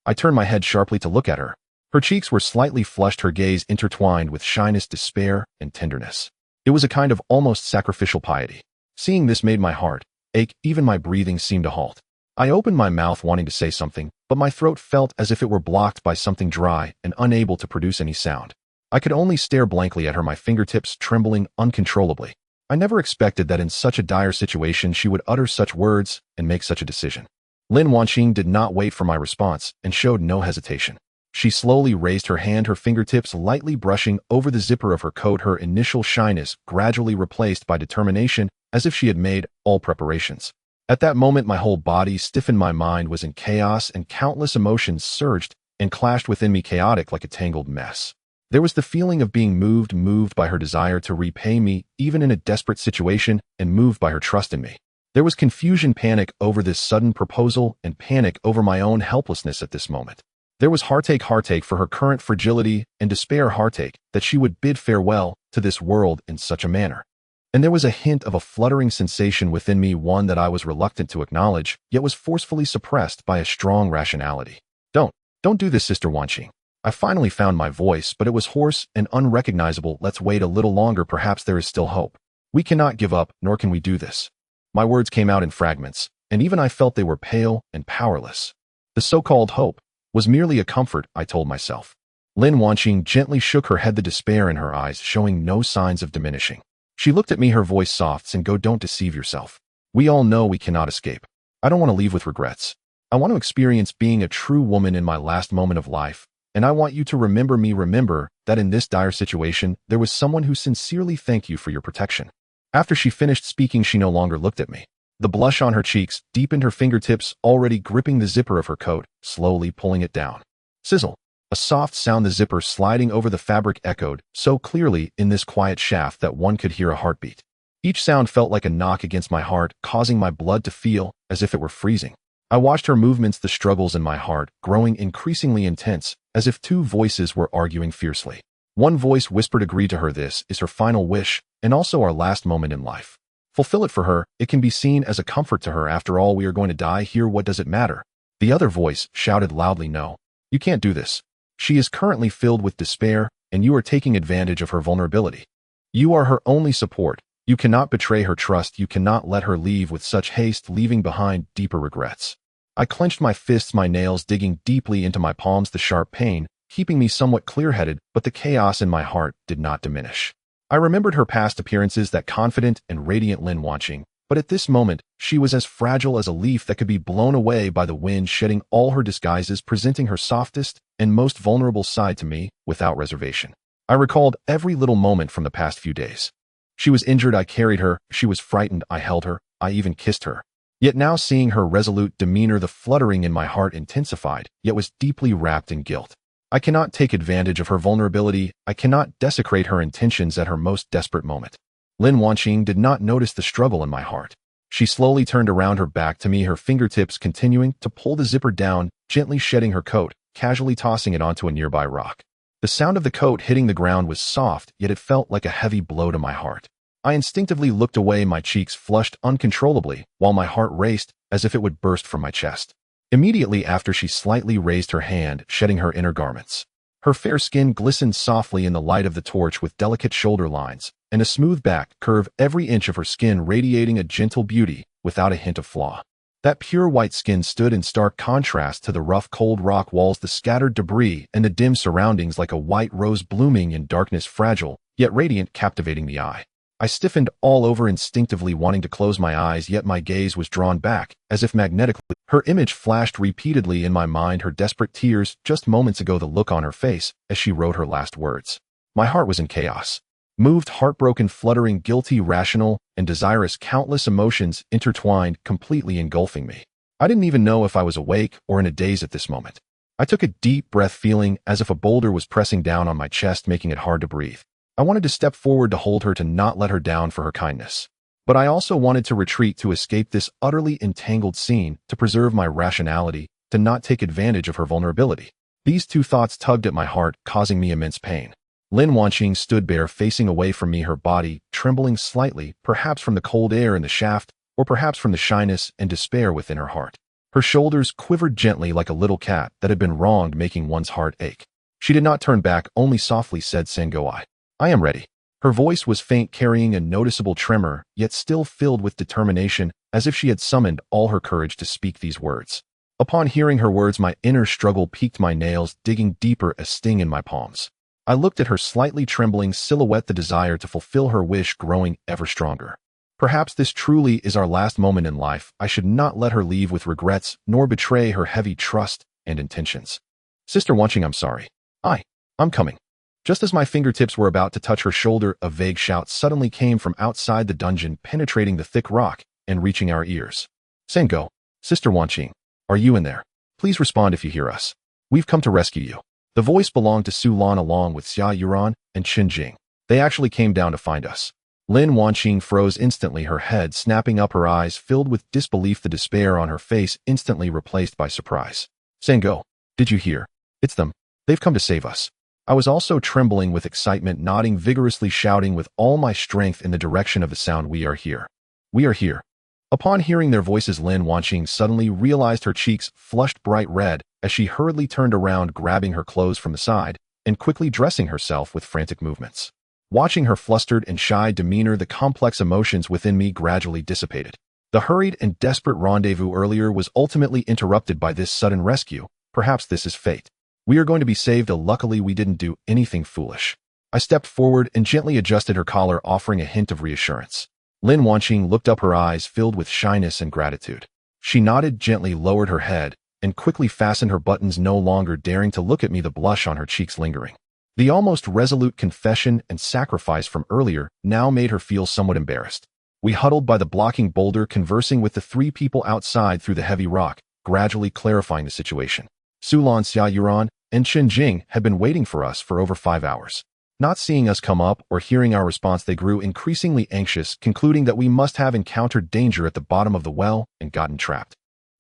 I turned my head sharply to look at her. Her cheeks were slightly flushed, her gaze intertwined with shyness, despair, and tenderness. It was a kind of almost sacrificial piety. Seeing this made my heart ache, even my breathing seemed to halt. I opened my mouth, wanting to say something, but my throat felt as if it were blocked by something dry and unable to produce any sound. I could only stare blankly at her, my fingertips trembling uncontrollably. I never expected that in such a dire situation she would utter such words and make such a decision. Lin Wanqing did not wait for my response and showed no hesitation. She slowly raised her hand, her fingertips lightly brushing over the zipper of her coat, her initial shyness gradually replaced by determination, as if she had made all preparations. At that moment, my whole body stiffened, my mind was in chaos, and countless emotions surged and clashed within me, chaotic like a tangled mess. There was the feeling of being moved by her desire to repay me, even in a desperate situation, and moved by her trust in me. There was confusion, panic over this sudden proposal, and panic over my own helplessness at this moment. There was heartache for her current fragility, and despair, heartache that she would bid farewell to this world in such a manner. And there was a hint of a fluttering sensation within me, one that I was reluctant to acknowledge, yet was forcefully suppressed by a strong rationality. Don't do this, Sister Wanqing." I finally found my voice, but it was hoarse and unrecognizable. "Let's wait a little longer. Perhaps there is still hope. We cannot give up, nor can we do this." My words came out in fragments, and even I felt they were pale and powerless. The so-called hope was merely a comfort, I told myself. Lin Wanqing gently shook her head, the despair in her eyes showing no signs of diminishing. She looked at me, her voice soft, and "Go, don't deceive yourself. We all know we cannot escape. I don't want to leave with regrets. I want to experience being a true woman in my last moment of life. And I want you to remember me. Remember that in this dire situation, there was someone who sincerely thanked you for your protection." After she finished speaking, she no longer looked at me. The blush on her cheeks deepened, her fingertips already gripping the zipper of her coat, slowly pulling it down. Sizzle. A soft sound, the zipper sliding over the fabric echoed so clearly in this quiet shaft that one could hear a heartbeat. Each sound felt like a knock against my heart, causing my blood to feel as if it were freezing. I watched her movements, the struggles in my heart, growing increasingly intense, as if two voices were arguing fiercely. One voice whispered, "Agree to her, this is her final wish, and also our last moment in life. Fulfill it for her, it can be seen as a comfort to her. After all, we are going to die here, what does it matter?" The other voice shouted loudly, "No, you can't do this. She is currently filled with despair, and you are taking advantage of her vulnerability. You are her only support. You cannot betray her trust. You cannot let her leave with such haste, leaving behind deeper regrets." I clenched my fists, my nails digging deeply into my palms, the sharp pain keeping me somewhat clear-headed, but the chaos in my heart did not diminish. I remembered her past appearances, that confident and radiant Lin Wanqing, but at this moment, she was as fragile as a leaf that could be blown away by the wind, shedding all her disguises, presenting her softest and most vulnerable side to me without reservation. I recalled every little moment from the past few days. She was injured, I carried her. She was frightened, I held her. I even kissed her. Yet now, seeing her resolute demeanor, the fluttering in my heart intensified, yet was deeply wrapped in guilt. I cannot take advantage of her vulnerability. I cannot desecrate her intentions at her most desperate moment. Lin Wanqing did not notice the struggle in my heart. She slowly turned around, her back to me, her fingertips continuing to pull the zipper down, gently shedding her coat, casually tossing it onto a nearby rock. The sound of the coat hitting the ground was soft, yet it felt like a heavy blow to my heart. I instinctively looked away, my cheeks flushed uncontrollably, while my heart raced as if it would burst from my chest. Immediately after, she slightly raised her hand, shedding her inner garments. Her fair skin glistened softly in the light of the torch, with delicate shoulder lines and a smooth back curve, every inch of her skin radiating a gentle beauty without a hint of flaw. That pure white skin stood in stark contrast to the rough, cold rock walls, the scattered debris, and the dim surroundings, like a white rose blooming in darkness, fragile, yet radiant, captivating the eye. I stiffened all over, instinctively wanting to close my eyes, yet my gaze was drawn back, as if magnetically. Her image flashed repeatedly in my mind, her desperate tears, just moments ago, the look on her face as she wrote her last words. My heart was in chaos. Moved, heartbroken, fluttering, guilty, rational, and desirous, countless emotions intertwined, completely engulfing me. I didn't even know if I was awake or in a daze at this moment. I took a deep breath, feeling as if a boulder was pressing down on my chest, making it hard to breathe. I wanted to step forward to hold her, to not let her down for her kindness. But I also wanted to retreat, to escape this utterly entangled scene, to preserve my rationality, to not take advantage of her vulnerability. These two thoughts tugged at my heart, causing me immense pain. Lin Wanqing stood bare, facing away from me, her body trembling slightly, perhaps from the cold air in the shaft, or perhaps from the shyness and despair within her heart. Her shoulders quivered gently like a little cat that had been wronged, making one's heart ache. She did not turn back, only softly said, "Sinkhole, I am ready." Her voice was faint, carrying a noticeable tremor, yet still filled with determination, as if she had summoned all her courage to speak these words. Upon hearing her words, my inner struggle piqued, my nails digging deeper, a sting in my palms. I looked at her slightly trembling silhouette, the desire to fulfill her wish growing ever stronger. Perhaps this truly is our last moment in life. I should not let her leave with regrets, nor betray her heavy trust and intentions. "Sister Wanqing, I'm sorry. I'm coming." Just as my fingertips were about to touch her shoulder, a vague shout suddenly came from outside the dungeon, penetrating the thick rock and reaching our ears. "Sinkhole, Sister Wanqing, are you in there? Please respond if you hear us. We've come to rescue you." The voice belonged to Su Lan along with Xia Yuran and Qin Jing. They actually came down to find us. Lin Wanqing froze instantly, her head snapping up, her eyes filled with disbelief, the despair on her face instantly replaced by surprise. "Sinkhole, did you hear? It's them. They've come to save us." I was also trembling with excitement, nodding vigorously, shouting with all my strength in the direction of the sound, "We are here. We are here." Upon hearing their voices, Lin Wanqing suddenly realized, her cheeks flushed bright red as she hurriedly turned around, grabbing her clothes from the side and quickly dressing herself with frantic movements. Watching her flustered and shy demeanor, the complex emotions within me gradually dissipated. The hurried and desperate rendezvous earlier was ultimately interrupted by this sudden rescue. Perhaps this is fate. We are going to be saved. Luckily, we didn't do anything foolish. I stepped forward and gently adjusted her collar, offering a hint of reassurance. Lin Wanqing looked up, her eyes filled with shyness and gratitude. She nodded, gently lowered her head, and quickly fastened her buttons, no longer daring to look at me, the blush on her cheeks lingering. The almost resolute confession and sacrifice from earlier now made her feel somewhat embarrassed. We huddled by the blocking boulder, conversing with the three people outside through the heavy rock, gradually clarifying the situation. Su Lan, Xia Yuran, and Qin Jing had been waiting for us for over 5 hours. Not seeing us come up or hearing our response, they grew increasingly anxious, concluding that we must have encountered danger at the bottom of the well and gotten trapped.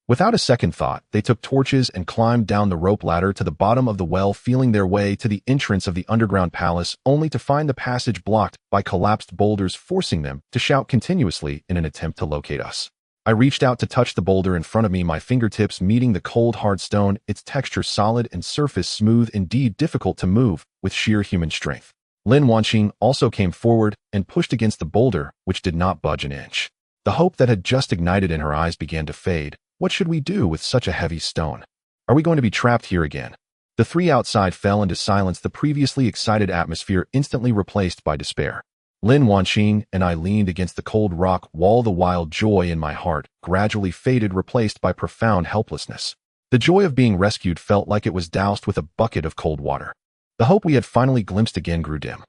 Without a second thought, they took torches and climbed down the rope ladder to the bottom of the well, feeling their way to the entrance of the underground palace, only to find the passage blocked by collapsed boulders, forcing them to shout continuously in an attempt to locate us. I reached out to touch the boulder in front of me, my fingertips meeting the cold, hard stone, its texture solid and surface smooth, indeed difficult to move with sheer human strength. Lin Wanxing also came forward and pushed against the boulder, which did not budge an inch. The hope that had just ignited in her eyes began to fade. What should we do with such a heavy stone? Are we going to be trapped here again? The three outside fell into silence, the previously excited atmosphere instantly replaced by despair. Lin Wanxing and I leaned against the cold rock wall, the wild joy in my heart gradually faded, replaced by profound helplessness. The joy of being rescued felt like it was doused with a bucket of cold water. The hope we had finally glimpsed again grew dim.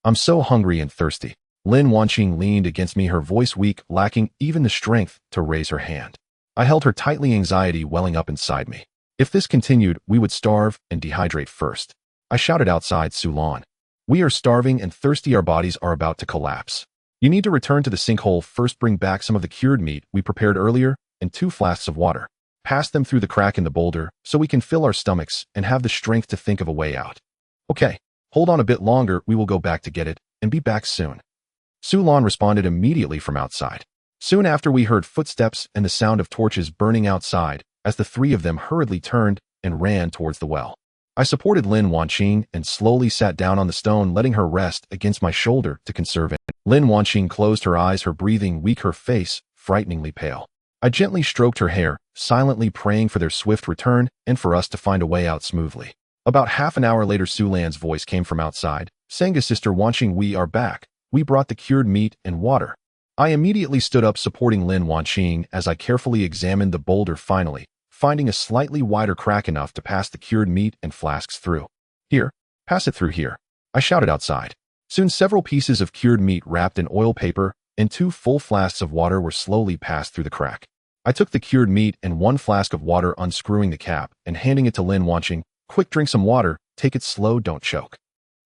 I'm so hungry and thirsty. Lin Wanxing leaned against me, her voice weak, lacking even the strength to raise her hand. I held her tightly, anxiety welling up inside me. If this continued, we would starve and dehydrate first. I shouted outside, Sulan. We are starving and thirsty, our bodies are about to collapse. You need to return to the sinkhole first, bring back some of the cured meat we prepared earlier and 2 flasks of water. Pass them through the crack in the boulder so we can fill our stomachs and have the strength to think of a way out. Okay, hold on a bit longer, we will go back to get it and be back soon. Sulan responded immediately from outside. Soon after, we heard footsteps and the sound of torches burning outside as the three of them hurriedly turned and ran towards the well. I supported Lin Wanxing and slowly sat down on the stone, letting her rest against my shoulder to conserve it. Lin Wanxing closed her eyes, her breathing weak, her face frighteningly pale. I gently stroked her hair, silently praying for their swift return and for us to find a way out smoothly. About half an hour later, Sulan's voice came from outside. Senga, Sister Wanxing, we are back. We brought the cured meat and water. I immediately stood up, supporting Lin Wanxing as I carefully examined the boulder, finally finding a slightly wider crack enough to pass the cured meat and flasks through. Here, pass it through here, I shouted outside. Soon several pieces of cured meat wrapped in oil paper and 2 full flasks of water were slowly passed through the crack. I took the cured meat and 1 flask of water, unscrewing the cap and handing it to Lin Wanxing. Quick, drink some water, take it slow, don't choke.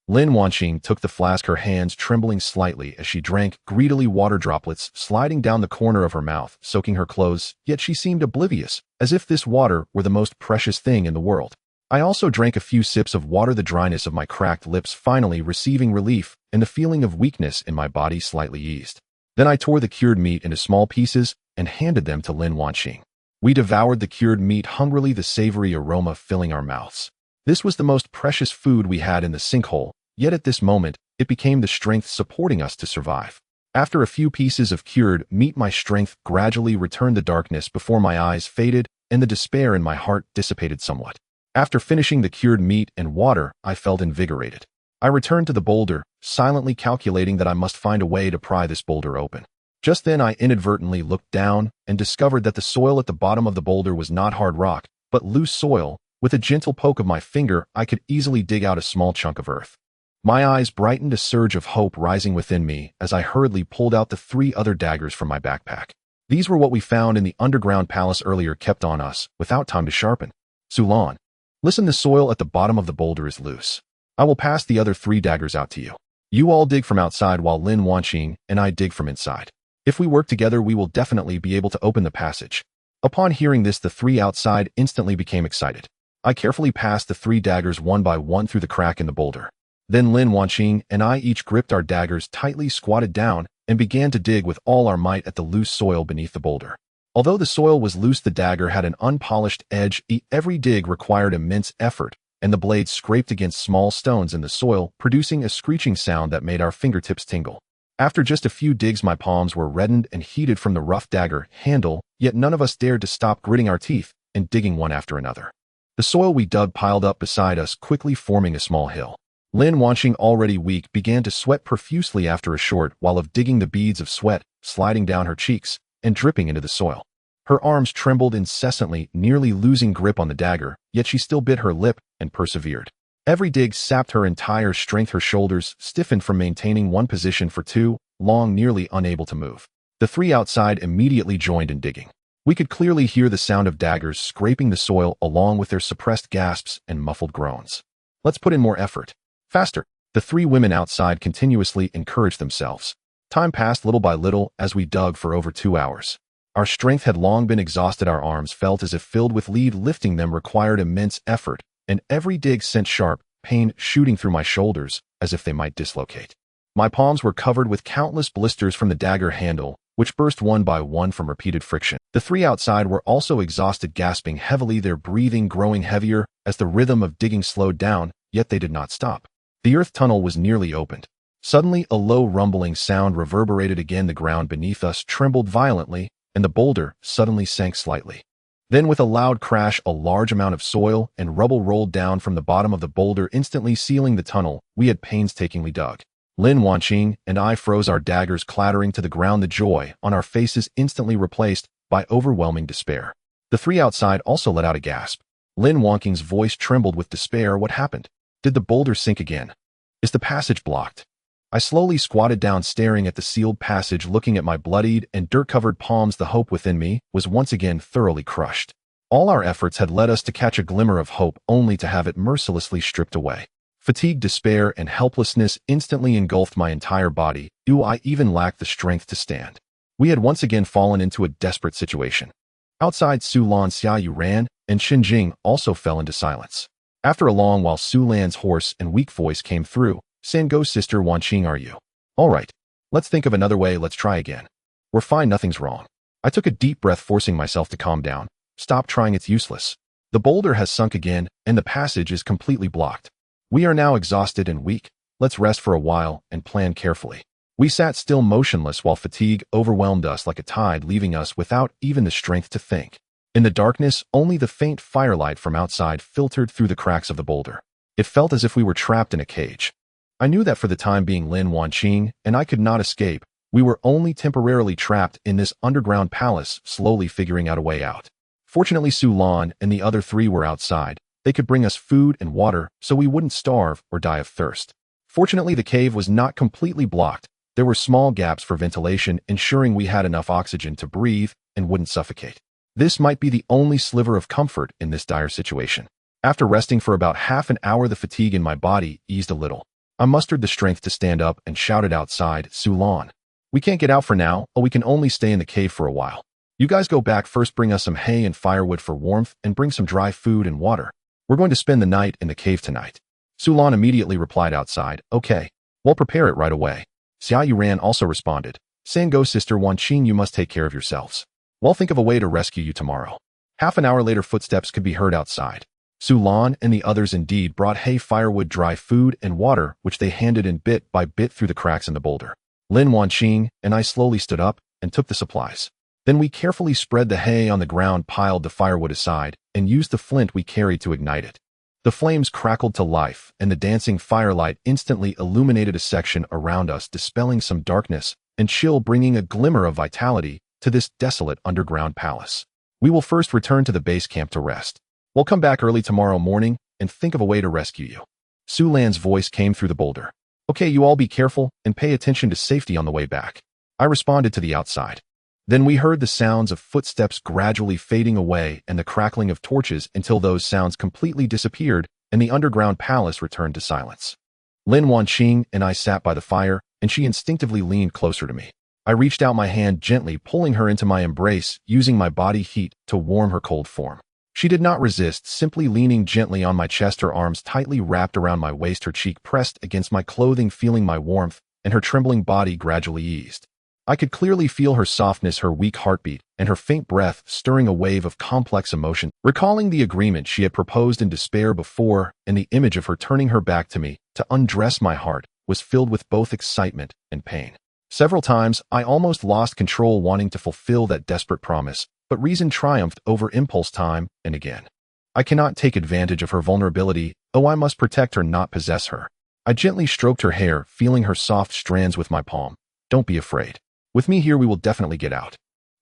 Lin Wanxing took the flask, her hands trembling slightly as she drank greedily, water droplets sliding down the corner of her mouth, soaking her clothes, yet she seemed oblivious, as if this water were the most precious thing in the world. I also drank a few sips of water, the dryness of my cracked lips finally receiving relief and the feeling of weakness in my body slightly eased. Then I tore the cured meat into small pieces and handed them to Lin Wanxing. We devoured the cured meat hungrily, the savory aroma filling our mouths. This was the most precious food we had in the sinkhole, yet at this moment, it became the strength supporting us to survive. After a few pieces of cured meat, my strength gradually returned, the darkness before my eyes faded, and the despair in my heart dissipated somewhat. After finishing the cured meat and water, I felt invigorated. I returned to the boulder, silently calculating that I must find a way to pry this boulder open. Just then I inadvertently looked down and discovered that the soil at the bottom of the boulder was not hard rock, but loose soil. With a gentle poke of my finger, I could easily dig out a small chunk of earth. My eyes brightened, a surge of hope rising within me as I hurriedly pulled out the 3 other daggers from my backpack. These were what we found in the underground palace earlier, kept on us without time to sharpen. Sulan, listen, the soil at the bottom of the boulder is loose. I will pass the other 3 daggers out to you. You all dig from outside while Lin Wanxing and I dig from inside. If we work together, we will definitely be able to open the passage. Upon hearing this, the 3 outside instantly became excited. I carefully passed the 3 daggers one by one through the crack in the boulder. Then Lin Wanxing and I each gripped our daggers tightly, squatted down, and began to dig with all our might at the loose soil beneath the boulder. Although the soil was loose, the dagger had an unpolished edge. Every dig required immense effort, and the blade scraped against small stones in the soil, producing a screeching sound that made our fingertips tingle. After just a few digs, my palms were reddened and heated from the rough dagger handle, yet none of us dared to stop gritting our teeth and digging one after another. The soil we dug piled up beside us, quickly forming a small hill. Lin Wanxing, already weak, began to sweat profusely after a short while of digging, the beads of sweat sliding down her cheeks and dripping into the soil. Her arms trembled incessantly, nearly losing grip on the dagger, yet she still bit her lip and persevered. Every dig sapped her entire strength. Her shoulders stiffened from maintaining one position for too long, nearly unable to move. The 3 outside immediately joined in digging. We could clearly hear the sound of daggers scraping the soil along with their suppressed gasps and muffled groans. Let's put in more effort. Faster, The three women outside continuously encouraged themselves. Time passed little by little as we dug for over 2 hours. Our strength had long been exhausted. Our arms felt as if filled with lead. Lifting them required immense effort, and every dig sent sharp pain shooting through my shoulders as if they might dislocate. My palms were covered with countless blisters from the dagger handle, which burst one by one from repeated friction. The three outside were also exhausted, gasping heavily, their breathing growing heavier as the rhythm of digging slowed down, yet they did not stop. The earth tunnel was nearly opened. Suddenly, a low rumbling sound reverberated again. The ground beneath us trembled violently, and the boulder suddenly sank slightly. Then with a loud crash, a large amount of soil and rubble rolled down from the bottom of the boulder, instantly sealing the tunnel we had painstakingly dug. Lin Wanqing and I froze, our daggers clattering to the ground, the joy on our faces instantly replaced by overwhelming despair. The three outside also let out a gasp. Lin Wanqing's voice trembled with despair. What happened? Did the boulder sink again? Is the passage blocked? I slowly squatted down, staring at the sealed passage, looking at my bloodied and dirt-covered palms. The hope within me was once again thoroughly crushed. All our efforts had led us to catch a glimmer of hope, only to have it mercilessly stripped away. Fatigue, despair, and helplessness instantly engulfed my entire body. I even lacked the strength to stand. We had once again fallen into a desperate situation. Outside, Su Lan, Xiaoyu ran, and Xinjing also fell into silence. After a long while, Su Lan's hoarse and weak voice came through. Sango, Sister Wanqing, are you? All right. Let's think of another way. Let's try again. We're fine. Nothing's wrong. I took a deep breath, forcing myself to calm down. Stop trying. It's useless. The boulder has sunk again, and the passage is completely blocked. We are now exhausted and weak. Let's rest for a while and plan carefully. We sat still, motionless, while fatigue overwhelmed us like a tide, leaving us without even the strength to think. In the darkness, only the faint firelight from outside filtered through the cracks of the boulder. It felt as if we were trapped in a cage. I knew that for the time being, Lin Wanqing and I could not escape. We were only temporarily trapped in this underground palace, slowly figuring out a way out. Fortunately, Su Lan and the other three were outside. They could bring us food and water so we wouldn't starve or die of thirst. Fortunately, the cave was not completely blocked. There were small gaps for ventilation, ensuring we had enough oxygen to breathe and wouldn't suffocate. This might be the only sliver of comfort in this dire situation. After resting for about half an hour, the fatigue in my body eased a little. I mustered the strength to stand up and shouted outside, Su Lan, we can't get out for now, or we can only stay in the cave for a while. You guys go back first, bring us some hay and firewood for warmth, and bring some dry food and water. We're going to spend the night in the cave tonight. Su Lan immediately replied outside, okay, we'll prepare it right away. Xiaoyu Ran also responded, Sango, Sister Wanqing, you must take care of yourselves. We'll think of a way to rescue you tomorrow. Half an hour later, footsteps could be heard outside. Su Lan and the others indeed brought hay, firewood, dry food, and water, which they handed in bit by bit through the cracks in the boulder. Lin Wanqing and I slowly stood up and took the supplies. Then we carefully spread the hay on the ground, piled the firewood aside, and used the flint we carried to ignite it. The flames crackled to life, and the dancing firelight instantly illuminated a section around us, dispelling some darkness and chill, bringing a glimmer of vitality to this desolate underground palace. We will first return to the base camp to rest. We'll come back early tomorrow morning and think of a way to rescue you. Su Lan's voice came through the boulder. Okay, you all be careful and pay attention to safety on the way back. I responded to the outside. Then we heard the sounds of footsteps gradually fading away and the crackling of torches until those sounds completely disappeared and the underground palace returned to silence. Lin Wanqing and I sat by the fire, and she instinctively leaned closer to me. I reached out my hand, gently pulling her into my embrace, using my body heat to warm her cold form. She did not resist, simply leaning gently on my chest, her arms tightly wrapped around my waist, her cheek pressed against my clothing, feeling my warmth, and her trembling body gradually eased. I could clearly feel her softness, her weak heartbeat, and her faint breath stirring a wave of complex emotion. Recalling the agreement she had proposed in despair before, and the image of her turning her back to me to undress, my heart was filled with both excitement and pain. Several times, I almost lost control, wanting to fulfill that desperate promise, but reason triumphed over impulse time and again. I cannot take advantage of her vulnerability. Oh, I must protect her, not possess her. I gently stroked her hair, feeling her soft strands with my palm. Don't be afraid. With me here, we will definitely get out.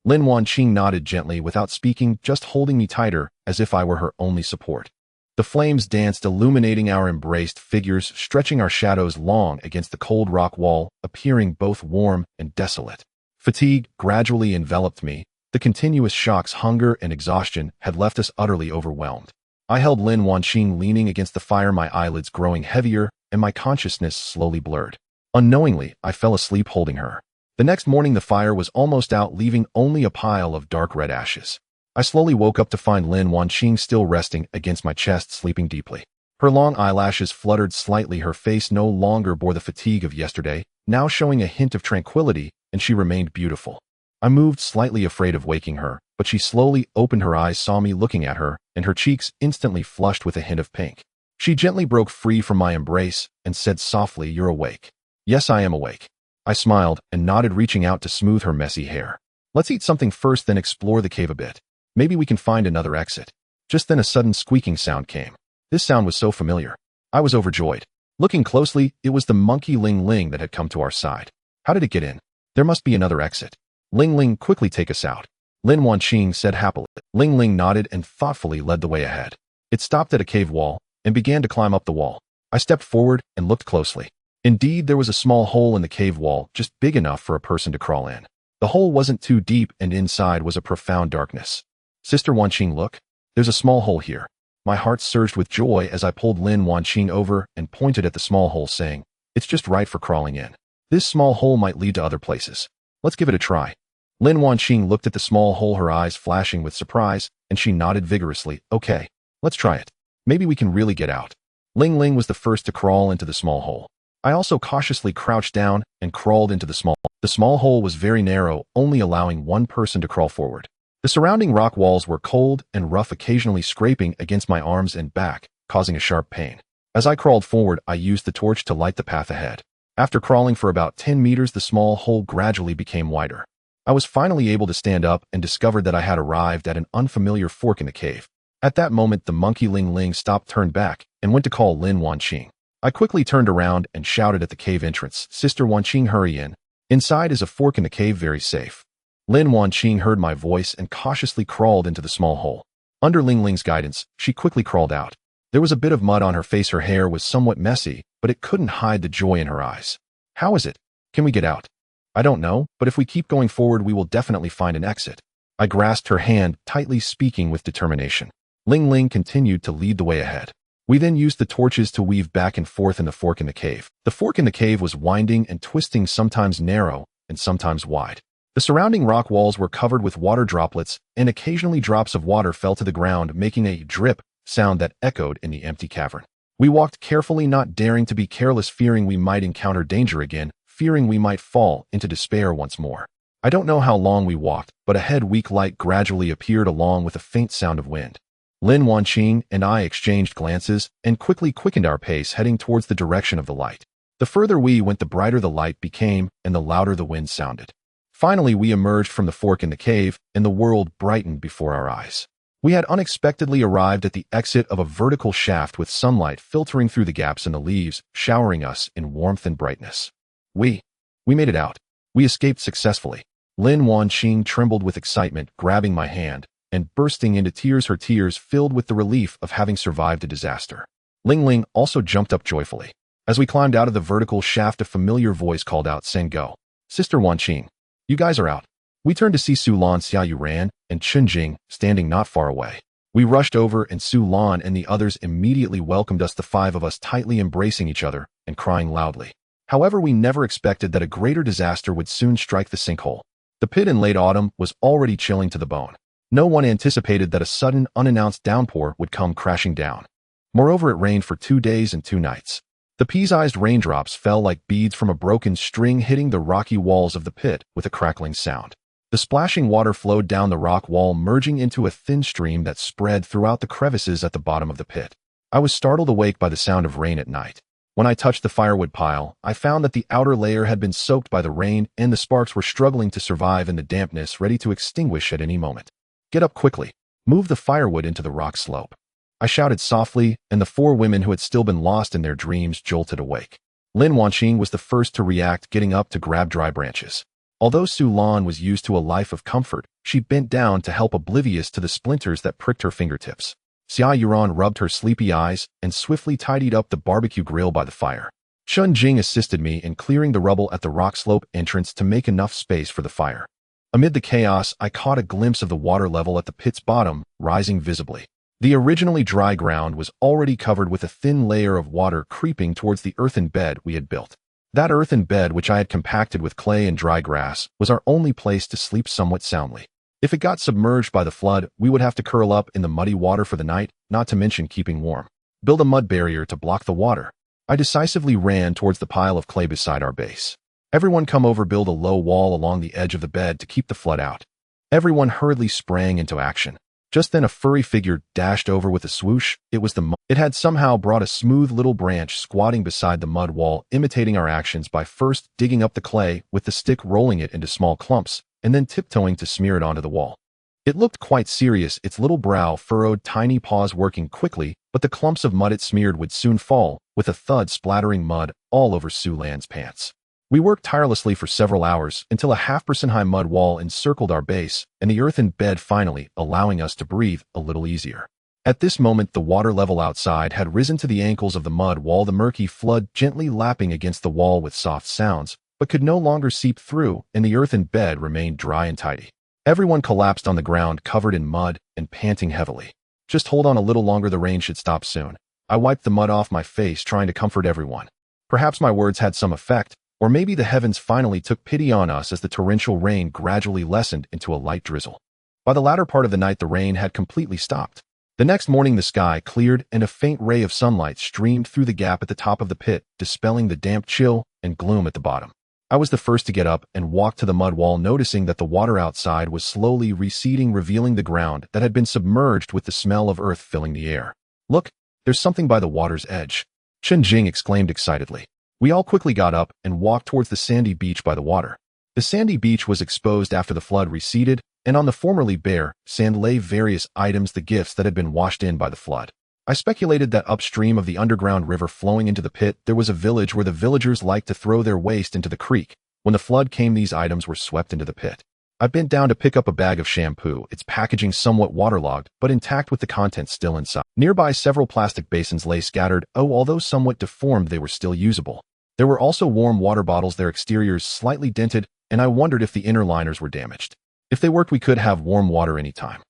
Lin Wanqing nodded gently without speaking, just holding me tighter as if I were her only support. The flames danced, illuminating our embraced figures, stretching our shadows long against the cold rock wall, appearing both warm and desolate. Fatigue gradually enveloped me. The continuous shocks, hunger, and exhaustion had left us utterly overwhelmed. I held Lin Wanqing leaning against the fire, my eyelids growing heavier and my consciousness slowly blurred. Unknowingly, I fell asleep holding her. The next morning the fire was almost out, leaving only a pile of dark red ashes. I slowly woke up to find Lin Wanqing still resting against my chest, sleeping deeply. Her long eyelashes fluttered slightly, her face no longer bore the fatigue of yesterday, now showing a hint of tranquility, and she remained beautiful. I moved, slightly afraid of waking her, but she slowly opened her eyes, saw me looking at her, and her cheeks instantly flushed with a hint of pink. She gently broke free from my embrace and said softly, "You're awake." "Yes, I am awake." I smiled and nodded, reaching out to smooth her messy hair. "Let's eat something first, then explore the cave a bit. Maybe we can find another exit." Just then a sudden squeaking sound came. This sound was so familiar. I was overjoyed. Looking closely, it was the monkey Ling Ling that had come to our side. How did it get in? There must be another exit. "Ling Ling, quickly take us out," Lin Wanqing said happily. Ling Ling nodded and thoughtfully led the way ahead. It stopped at a cave wall and began to climb up the wall. I stepped forward and looked closely. Indeed, there was a small hole in the cave wall, just big enough for a person to crawl in. The hole wasn't too deep, and inside was a profound darkness. "Sister Wanqing, look. There's a small hole here." My heart surged with joy as I pulled Lin Wanqing over and pointed at the small hole, saying, "It's just right for crawling in. This small hole might lead to other places. Let's give it a try." Lin Wanqing looked at the small hole, her eyes flashing with surprise, and she nodded vigorously. "Okay, let's try it. Maybe we can really get out." Ling Ling was the first to crawl into the small hole. I also cautiously crouched down and crawled into the small hole. The small hole was very narrow, only allowing one person to crawl forward. The surrounding rock walls were cold and rough, occasionally scraping against my arms and back, causing a sharp pain. As I crawled forward, I used the torch to light the path ahead. After crawling for about 10 meters, the small hole gradually became wider. I was finally able to stand up and discovered that I had arrived at an unfamiliar fork in the cave. At that moment, the monkey Ling Ling stopped, turned back, and went to call Lin Wanqing. I quickly turned around and shouted at the cave entrance, "Sister Wanqing, hurry in. Inside is a fork in the cave, very safe." Lin Wanqing heard my voice and cautiously crawled into the small hole. Under Ling Ling's guidance, she quickly crawled out. There was a bit of mud on her face, her hair was somewhat messy, but it couldn't hide the joy in her eyes. "How is it? Can we get out?" "I don't know, but if we keep going forward, we will definitely find an exit." I grasped her hand tightly, speaking with determination. Ling Ling continued to lead the way ahead. We then used the torches to weave back and forth in the fork in the cave. The fork in the cave was winding and twisting, sometimes narrow and sometimes wide. The surrounding rock walls were covered with water droplets, and occasionally drops of water fell to the ground, making a drip sound that echoed in the empty cavern. We walked carefully, not daring to be careless, fearing we might encounter danger again, fearing we might fall into despair once more. I don't know how long we walked, but ahead weak light gradually appeared along with a faint sound of wind. Lin Wanqing and I exchanged glances and quickly quickened our pace, heading towards the direction of the light. The further we went, the brighter the light became and the louder the wind sounded. Finally, we emerged from the fork in the cave, and the world brightened before our eyes. We had unexpectedly arrived at the exit of a vertical shaft with sunlight filtering through the gaps in the leaves, showering us in warmth and brightness. We made it out. We escaped successfully. Lin Wanqing trembled with excitement, grabbing my hand and bursting into tears, her tears filled with the relief of having survived a disaster. Ling Ling also jumped up joyfully. As we climbed out of the vertical shaft, a familiar voice called out, "Sen Go. Sister Wanqing, you guys are out." We turned to see Su Lan, Xia Yuran, and Chun Jing standing not far away. We rushed over, and Su Lan and the others immediately welcomed us, the five of us tightly embracing each other and crying loudly. However, we never expected that a greater disaster would soon strike the sinkhole. The pit in late autumn was already chilling to the bone. No one anticipated that a sudden, unannounced downpour would come crashing down. Moreover, it rained for 2 days and 2 nights. The pea-sized raindrops fell like beads from a broken string, hitting the rocky walls of the pit with a crackling sound. The splashing water flowed down the rock wall, merging into a thin stream that spread throughout the crevices at the bottom of the pit. I was startled awake by the sound of rain at night. When I touched the firewood pile, I found that the outer layer had been soaked by the rain, and the sparks were struggling to survive in the dampness, ready to extinguish at any moment. "Get up quickly. Move the firewood into the rock slope." I shouted softly, and the 4 women who had still been lost in their dreams jolted awake. Lin Wanqing was the first to react, getting up to grab dry branches. Although Su Lan was used to a life of comfort, she bent down to help, oblivious to the splinters that pricked her fingertips. Xia Yuran rubbed her sleepy eyes and swiftly tidied up the barbecue grill by the fire. Chun Jing assisted me in clearing the rubble at the rock slope entrance to make enough space for the fire. Amid the chaos, I caught a glimpse of the water level at the pit's bottom, rising visibly. The originally dry ground was already covered with a thin layer of water creeping towards the earthen bed we had built. That earthen bed, which I had compacted with clay and dry grass, was our only place to sleep somewhat soundly. If it got submerged by the flood, we would have to curl up in the muddy water for the night, not to mention keeping warm. Build a mud barrier to block the water. I decisively ran towards the pile of clay beside our base. Everyone come over, build a low wall along the edge of the bed to keep the flood out. Everyone hurriedly sprang into action. Just then a furry figure dashed over with a swoosh. It was the mud. It had somehow brought a smooth little branch squatting beside the mud wall, imitating our actions by first digging up the clay with the stick, rolling it into small clumps, and then tiptoeing to smear it onto the wall. It looked quite serious, its little brow furrowed, tiny paws working quickly, but the clumps of mud it smeared would soon fall, with a thud splattering mud all over Sue Lan's pants. We worked tirelessly for several hours until a half-percent high mud wall encircled our base and the earthen bed, finally allowing us to breathe a little easier. At this moment, the water level outside had risen to the ankles of the mud wall, the murky flood gently lapping against the wall with soft sounds, but could no longer seep through, and the earthen bed remained dry and tidy. Everyone collapsed on the ground, covered in mud and panting heavily. Just hold on a little longer, the rain should stop soon. I wiped the mud off my face, trying to comfort everyone. Perhaps my words had some effect, or maybe the heavens finally took pity on us as the torrential rain gradually lessened into a light drizzle. By the latter part of the night, the rain had completely stopped. The next morning, the sky cleared and a faint ray of sunlight streamed through the gap at the top of the pit, dispelling the damp chill and gloom at the bottom. I was the first to get up and walk to the mud wall, noticing that the water outside was slowly receding, revealing the ground that had been submerged, with the smell of earth filling the air. "Look, there's something by the water's edge," Chen Jing exclaimed excitedly. We all quickly got up and walked towards the sandy beach by the water. The sandy beach was exposed after the flood receded, and on the formerly bare sand lay various items, the gifts that had been washed in by the flood. I speculated that upstream of the underground river flowing into the pit, there was a village where the villagers liked to throw their waste into the creek. When the flood came, these items were swept into the pit. I bent down to pick up a bag of shampoo, its packaging somewhat waterlogged, but intact with the contents still inside. Nearby, several plastic basins lay scattered. Although somewhat deformed, they were still usable. There were also warm water bottles, their exteriors slightly dented, and I wondered if the inner liners were damaged. If they worked, we could have warm water anytime.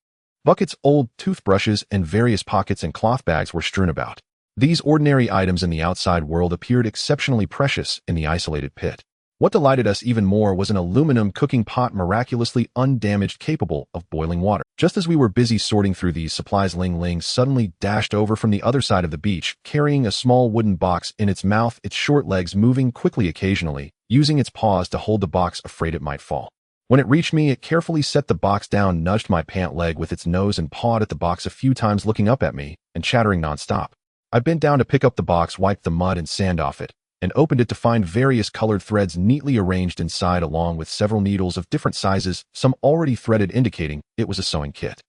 Buckets, old toothbrushes, and various pockets and cloth bags were strewn about. These ordinary items in the outside world appeared exceptionally precious in the isolated pit. What delighted us even more was an aluminum cooking pot, miraculously undamaged, capable of boiling water. Just as we were busy sorting through these supplies, Ling Ling suddenly dashed over from the other side of the beach, carrying a small wooden box in its mouth, its short legs moving quickly, occasionally using its paws to hold the box, afraid it might fall. When it reached me, it carefully set the box down, nudged my pant leg with its nose, and pawed at the box a few times, looking up at me and chattering nonstop. I bent down to pick up the box, wiped the mud and sand off it, and opened it to find various colored threads neatly arranged inside, along with several needles of different sizes, some already threaded, indicating it was a sewing kit.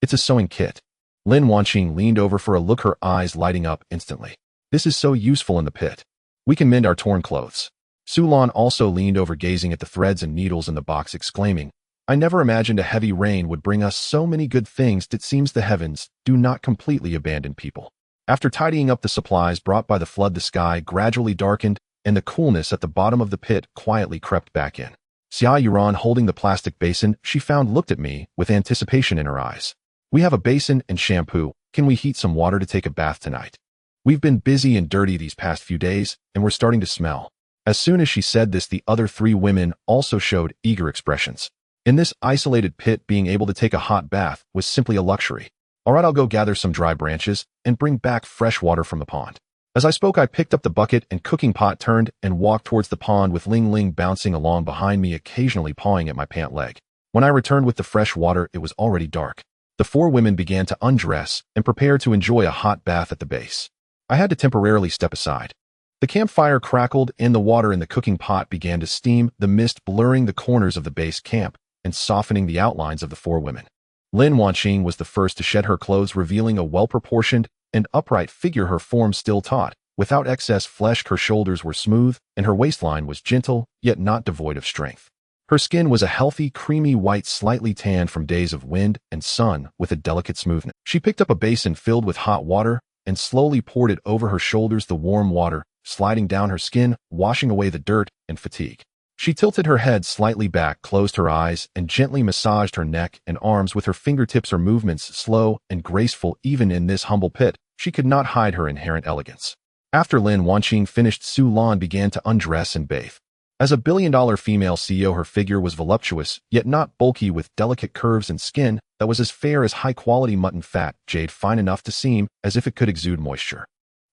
"It's a sewing kit." Lin Wanqing leaned over for a look, her eyes lighting up instantly. "This is so useful in the pit. We can mend our torn clothes." Su Lan also leaned over, gazing at the threads and needles in the box, exclaiming, "I never imagined a heavy rain would bring us so many good things. It seems the heavens do not completely abandon people." After tidying up the supplies brought by the flood, the sky gradually darkened, and the coolness at the bottom of the pit quietly crept back in. Xia Yuran, holding the plastic basin she found, looked at me with anticipation in her eyes. "We have a basin and shampoo. Can we heat some water to take a bath tonight? We've been busy and dirty these past few days, and we're starting to smell." As soon as she said this, the other three women also showed eager expressions. In this isolated pit, being able to take a hot bath was simply a luxury. "All right, I'll go gather some dry branches and bring back fresh water from the pond." As I spoke, I picked up the bucket and cooking pot, turned and walked towards the pond, with Ling Ling bouncing along behind me, occasionally pawing at my pant leg. When I returned with the fresh water, it was already dark. The four women began to undress and prepare to enjoy a hot bath at the base. I had to temporarily step aside. The campfire crackled and the water in the cooking pot began to steam, the mist blurring the corners of the base camp and softening the outlines of the four women. Lin Wanqing was the first to shed her clothes, revealing a well-proportioned and upright figure, her form still taut, without excess flesh. Her shoulders were smooth, and her waistline was gentle, yet not devoid of strength. Her skin was a healthy, creamy white, slightly tanned from days of wind and sun, with a delicate smoothness. She picked up a basin filled with hot water and slowly poured it over her shoulders, the warm water sliding down her skin, washing away the dirt and fatigue. She tilted her head slightly back, closed her eyes, and gently massaged her neck and arms with her fingertips. Her movements slow and graceful. Even in this humble pit, she could not hide her inherent elegance. After Lin Wanqing finished, Su Lan began to undress and bathe. As a billion-dollar female CEO, her figure was voluptuous, yet not bulky, with delicate curves and skin that was as fair as high-quality mutton fat, jade fine enough to seem as if it could exude moisture.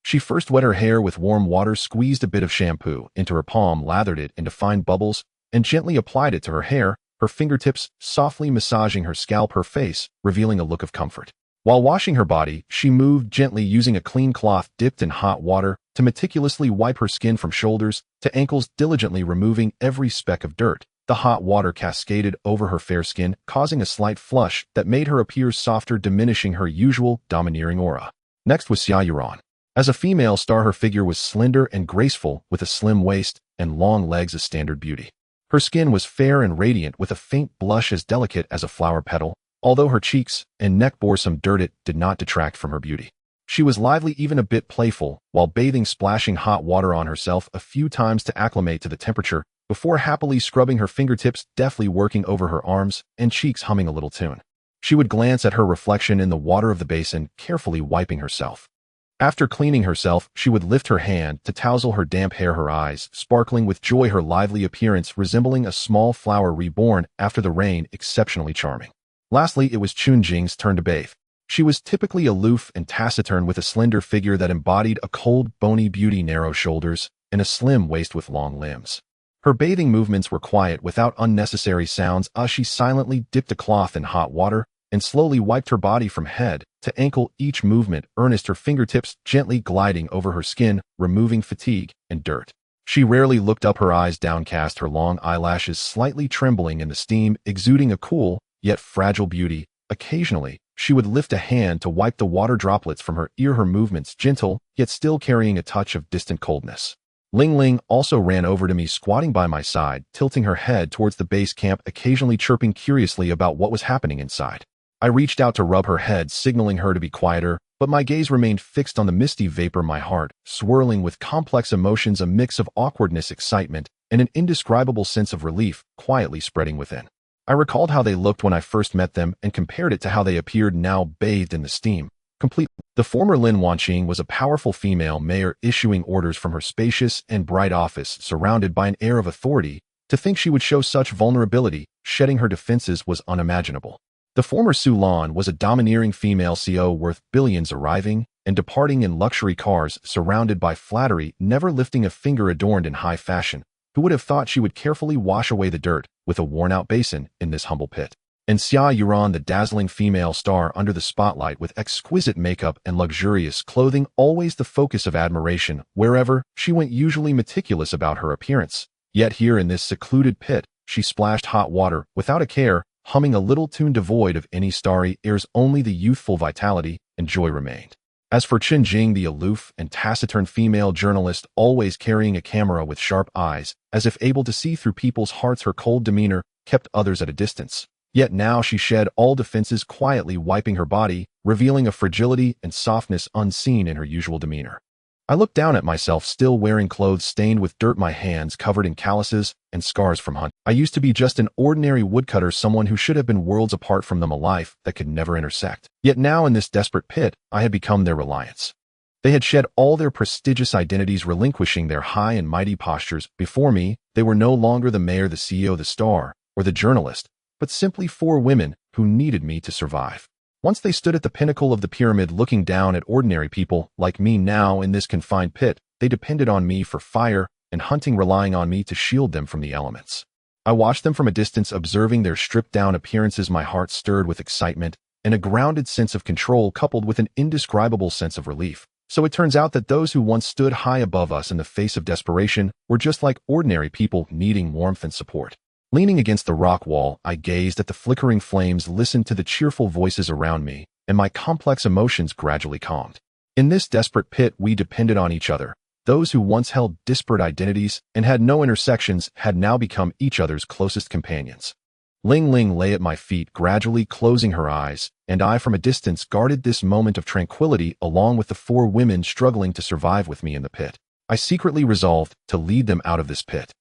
She first wet her hair with warm water, squeezed a bit of shampoo into her palm, lathered it into fine bubbles, and gently applied it to her hair, her fingertips softly massaging her scalp, her face revealing a look of comfort. While washing her body, she moved gently, using a clean cloth dipped in hot water to meticulously wipe her skin from shoulders to ankles, diligently removing every speck of dirt. The hot water cascaded over her fair skin, causing a slight flush that made her appear softer, diminishing her usual domineering aura. Next was Xia Yuran. As a female star, her figure was slender and graceful, with a slim waist and long legs, a standard beauty. Her skin was fair and radiant, with a faint blush as delicate as a flower petal. Although her cheeks and neck bore some dirt, it did not detract from her beauty. She was lively, even a bit playful, while bathing, splashing hot water on herself a few times to acclimate to the temperature, before happily scrubbing her fingertips, deftly working over her arms and cheeks, humming a little tune. She would glance at her reflection in the water of the basin, carefully wiping herself. After cleaning herself, she would lift her hand to tousle her damp hair, her eyes sparkling with joy, her lively appearance resembling a small flower reborn after the rain, exceptionally charming. Lastly, it was Chun Jing's turn to bathe. She was typically aloof and taciturn, with a slender figure that embodied a cold, bony beauty, narrow shoulders, and a slim waist with long limbs. Her bathing movements were quiet, without unnecessary sounds, as she silently dipped a cloth in hot water and slowly wiped her body from head to ankle, each movement earnest, her fingertips gently gliding over her skin, removing fatigue and dirt. She rarely looked up, her eyes downcast, her long eyelashes slightly trembling in the steam, exuding a cool, yet fragile beauty. Occasionally, she would lift a hand to wipe the water droplets from her ear, her movements gentle, yet still carrying a touch of distant coldness. Ling Ling also ran over to me, squatting by my side, tilting her head towards the base camp, occasionally chirping curiously about what was happening inside. I reached out to rub her head, signaling her to be quieter, but my gaze remained fixed on the misty vapor, my heart swirling with complex emotions, a mix of awkwardness, excitement, and an indescribable sense of relief quietly spreading within. I recalled how they looked when I first met them and compared it to how they appeared now, bathed in the steam. Complete. The former Lin Wanqing was a powerful female mayor, issuing orders from her spacious and bright office, surrounded by an air of authority. To think she would show such vulnerability, shedding her defenses, was unimaginable. The former Su Lan was a domineering female CEO worth billions, arriving and departing in luxury cars, surrounded by flattery, never lifting a finger, adorned in high fashion. Who would have thought she would carefully wash away the dirt with a worn-out basin in this humble pit? And Xia Yuran, the dazzling female star under the spotlight, with exquisite makeup and luxurious clothing, always the focus of admiration wherever she went, usually meticulous about her appearance. Yet here in this secluded pit, she splashed hot water without a care, humming a little tune devoid of any starry airs. Only the youthful vitality and joy remained. As for Chen Jing, the aloof and taciturn female journalist, always carrying a camera with sharp eyes, as if able to see through people's hearts, her cold demeanor kept others at a distance. Yet now she shed all defenses, quietly wiping her body, revealing a fragility and softness unseen in her usual demeanor. I looked down at myself, still wearing clothes stained with dirt, my hands covered in calluses and scars from hunt. I used to be just an ordinary woodcutter, someone who should have been worlds apart from them, a life that could never intersect. Yet now in this desperate pit, I had become their reliance. They had shed all their prestigious identities, relinquishing their high and mighty postures. Before me, they were no longer the mayor, the CEO, the star, or the journalist, but simply four women who needed me to survive. Once they stood at the pinnacle of the pyramid, looking down at ordinary people like me. Now in this confined pit, they depended on me for fire and hunting, relying on me to shield them from the elements. I watched them from a distance, observing their stripped-down appearances, my heart stirred with excitement and a grounded sense of control, coupled with an indescribable sense of relief. So it turns out that those who once stood high above us in the face of desperation were just like ordinary people, needing warmth and support. Leaning against the rock wall, I gazed at the flickering flames, listened to the cheerful voices around me, and my complex emotions gradually calmed. In this desperate pit, we depended on each other. Those who once held disparate identities and had no intersections had now become each other's closest companions. Ling Ling lay at my feet, gradually closing her eyes, and I from a distance guarded this moment of tranquility along with the four women struggling to survive with me in the pit. I secretly resolved to lead them out of this pit.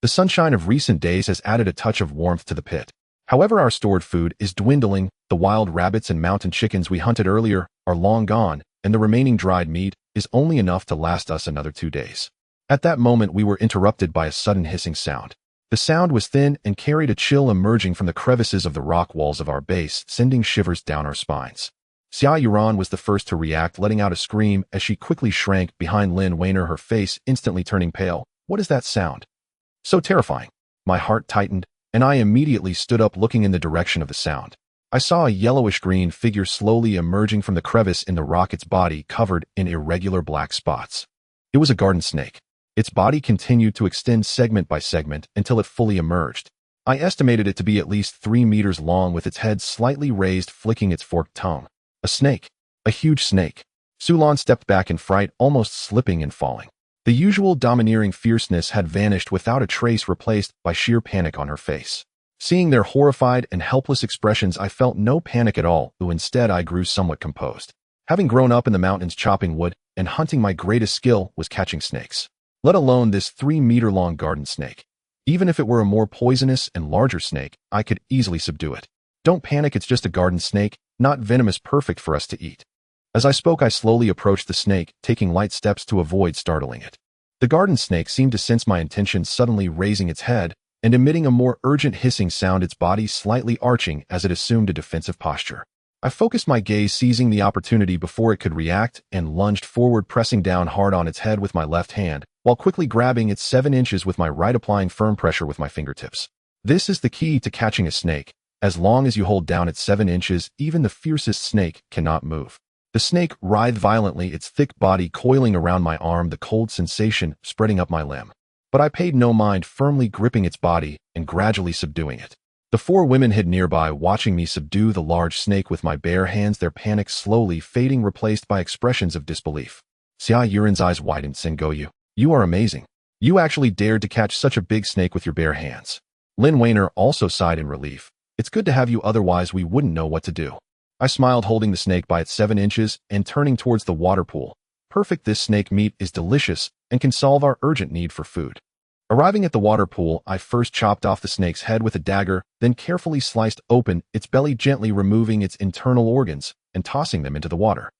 The sunshine of recent days has added a touch of warmth to the pit. However, our stored food is dwindling, the wild rabbits and mountain chickens we hunted earlier are long gone, and the remaining dried meat is only enough to last us another 2 days. At that moment, we were interrupted by a sudden hissing sound. The sound was thin and carried a chill emerging from the crevices of the rock walls of our base, sending shivers down our spines. Xia Yuran was the first to react, letting out a scream as she quickly shrank behind Lin Weiner, her face instantly turning pale. What is that sound? So terrifying. My heart tightened, and I immediately stood up, looking in the direction of the sound. I saw a yellowish-green figure slowly emerging from the crevice in the rock, its body covered in irregular black spots. It was a garden snake. Its body continued to extend segment by segment until it fully emerged. I estimated it to be at least 3 meters long, with its head slightly raised, flicking its forked tongue. A snake. A huge snake. Sulan stepped back in fright, almost slipping and falling. The usual domineering fierceness had vanished without a trace, replaced by sheer panic on her face. Seeing their horrified and helpless expressions, I felt no panic at all, though instead I grew somewhat composed. Having grown up in the mountains chopping wood and hunting, my greatest skill was catching snakes, let alone this 3-meter-long garden snake. Even if it were a more poisonous and larger snake, I could easily subdue it. Don't panic, it's just a garden snake, not venomous, perfect for us to eat. As I spoke, I slowly approached the snake, taking light steps to avoid startling it. The garden snake seemed to sense my intentions, suddenly raising its head and emitting a more urgent hissing sound, its body slightly arching as it assumed a defensive posture. I focused my gaze, seizing the opportunity before it could react, and lunged forward, pressing down hard on its head with my left hand, while quickly grabbing its 7 inches with my right, applying firm pressure with my fingertips. This is the key to catching a snake. As long as you hold down its 7 inches, even the fiercest snake cannot move. The snake writhed violently, its thick body coiling around my arm, the cold sensation spreading up my limb. But I paid no mind, firmly gripping its body and gradually subduing it. The 4 women hid nearby, watching me subdue the large snake with my bare hands, their panic slowly fading, replaced by expressions of disbelief. Xia Yuran's eyes widened. Sengoyu, you are amazing. You actually dared to catch such a big snake with your bare hands. Lin Weiner also sighed in relief. It's good to have you, otherwise we wouldn't know what to do. I smiled, holding the snake by its 7 inches and turning towards the water pool. Perfect, this snake meat is delicious and can solve our urgent need for food. Arriving at the water pool, I first chopped off the snake's head with a dagger, then carefully sliced open its belly, gently removing its internal organs and tossing them into the water.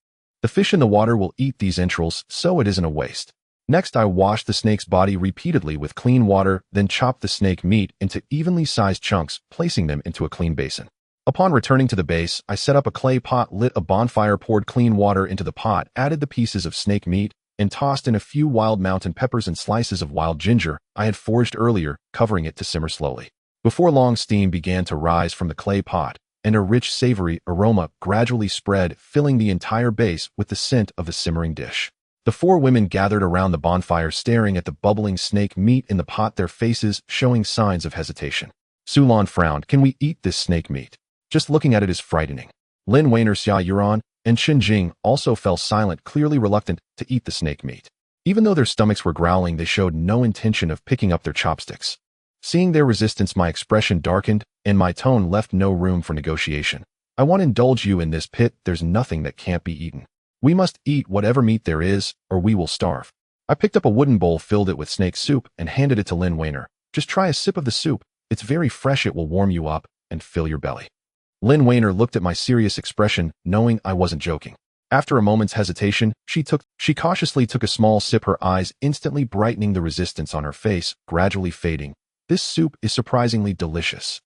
The fish in the water will eat these entrails, so it isn't a waste. Next, I washed the snake's body repeatedly with clean water, then chopped the snake meat into evenly sized chunks, placing them into a clean basin. Upon returning to the base, I set up a clay pot, lit a bonfire, poured clean water into the pot, added the pieces of snake meat, and tossed in a few wild mountain peppers and slices of wild ginger I had foraged earlier, covering it to simmer slowly. Before long, steam began to rise from the clay pot, and a rich, savory aroma gradually spread, filling the entire base with the scent of the simmering dish. The 4 women gathered around the bonfire, staring at the bubbling snake meat in the pot, their faces showing signs of hesitation. Sulan frowned. Can we eat this snake meat? Just looking at it is frightening. Lin Weiner, Xia Yuran, and Qin Jing also fell silent, clearly reluctant to eat the snake meat. Even though their stomachs were growling, they showed no intention of picking up their chopsticks. Seeing their resistance, my expression darkened, and my tone left no room for negotiation. I won't indulge you in this pit. There's nothing that can't be eaten. We must eat whatever meat there is, or we will starve. I picked up a wooden bowl, filled it with snake soup, and handed it to Lin Weiner. Just try a sip of the soup. It's very fresh. It will warm you up and fill your belly. Lin Weiner looked at my serious expression, knowing I wasn't joking. After a moment's hesitation, she cautiously took a small sip, her eyes instantly brightening, the resistance on her face gradually fading. This soup is surprisingly delicious.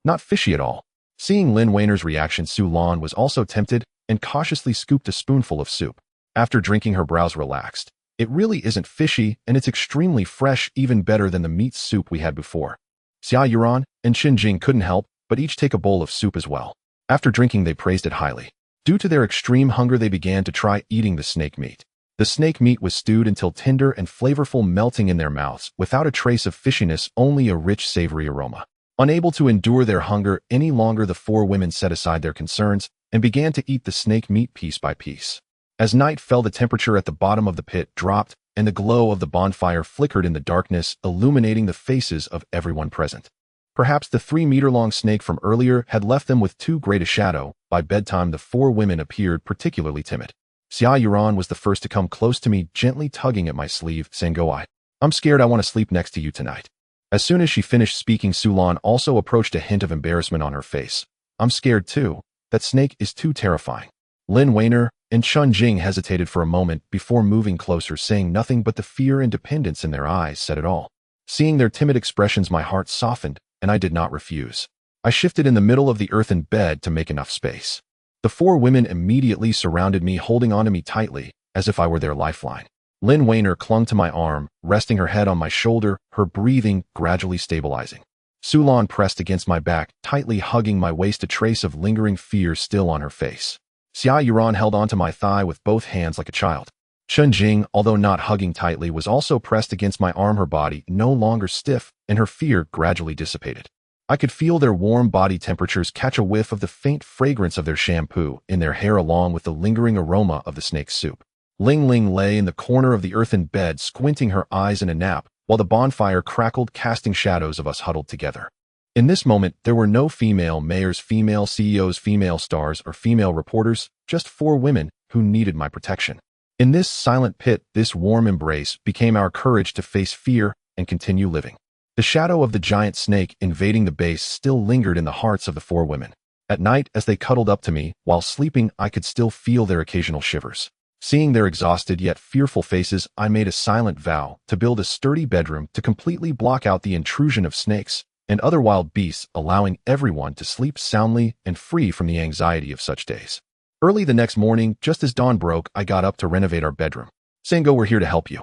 Not fishy at all. Seeing Lin Weiner's reaction, Sulan was also tempted and cautiously scooped a spoonful of soup. After drinking, her brows relaxed. It really isn't fishy, and it's extremely fresh, even better than the meat soup we had before. Xia Yuran and Qin Jing couldn't help but each take a bowl of soup as well. After drinking, they praised it highly. Due to their extreme hunger, they began to try eating the snake meat. The snake meat was stewed until tender and flavorful, melting in their mouths, without a trace of fishiness, only a rich, savory aroma. Unable to endure their hunger any longer, the 4 women set aside their concerns and began to eat the snake meat piece by piece. As night fell, the temperature at the bottom of the pit dropped, and the glow of the bonfire flickered in the darkness, illuminating the faces of everyone present. Perhaps the 3-meter-long snake from earlier had left them with too great a shadow. By bedtime, the 4 women appeared particularly timid. Xia Yuran was the first to come close to me, gently tugging at my sleeve. Sengoai, I'm scared. I want to sleep next to you tonight. As soon as she finished speaking, Sulan also approached, a hint of embarrassment on her face. I'm scared too. That snake is too terrifying. Lin Weiner and Chun Jing hesitated for a moment before moving closer, saying nothing, but the fear and dependence in their eyes said it all. Seeing their timid expressions, my heart softened, and I did not refuse. I shifted in the middle of the earthen bed to make enough space. The four women immediately surrounded me, holding onto me tightly, as if I were their lifeline. Lin Weiner clung to my arm, resting her head on my shoulder, her breathing gradually stabilizing. Sulan pressed against my back, tightly hugging my waist, a trace of lingering fear still on her face. Xia Yuran held onto my thigh with both hands like a child. Chun Jing, although not hugging tightly, was also pressed against my arm, her body no longer stiff, and her fear gradually dissipated. I could feel their warm body temperatures catch a whiff of the faint fragrance of their shampoo in their hair, along with the lingering aroma of the snake's soup. Ling Ling lay in the corner of the earthen bed, squinting her eyes in a nap, while the bonfire crackled, casting shadows of us huddled together. In this moment, there were no female mayors, female CEOs, female stars, or female reporters, just four women who needed my protection. In this silent pit, this warm embrace became our courage to face fear and continue living. The shadow of the giant snake invading the base still lingered in the hearts of the four women. At night, as they cuddled up to me, while sleeping, I could still feel their occasional shivers. Seeing their exhausted yet fearful faces, I made a silent vow to build a sturdy bedroom to completely block out the intrusion of snakes and other wild beasts, allowing everyone to sleep soundly and free from the anxiety of such days. Early the next morning, just as dawn broke, I got up to renovate our bedroom. Sango, we're here to help you.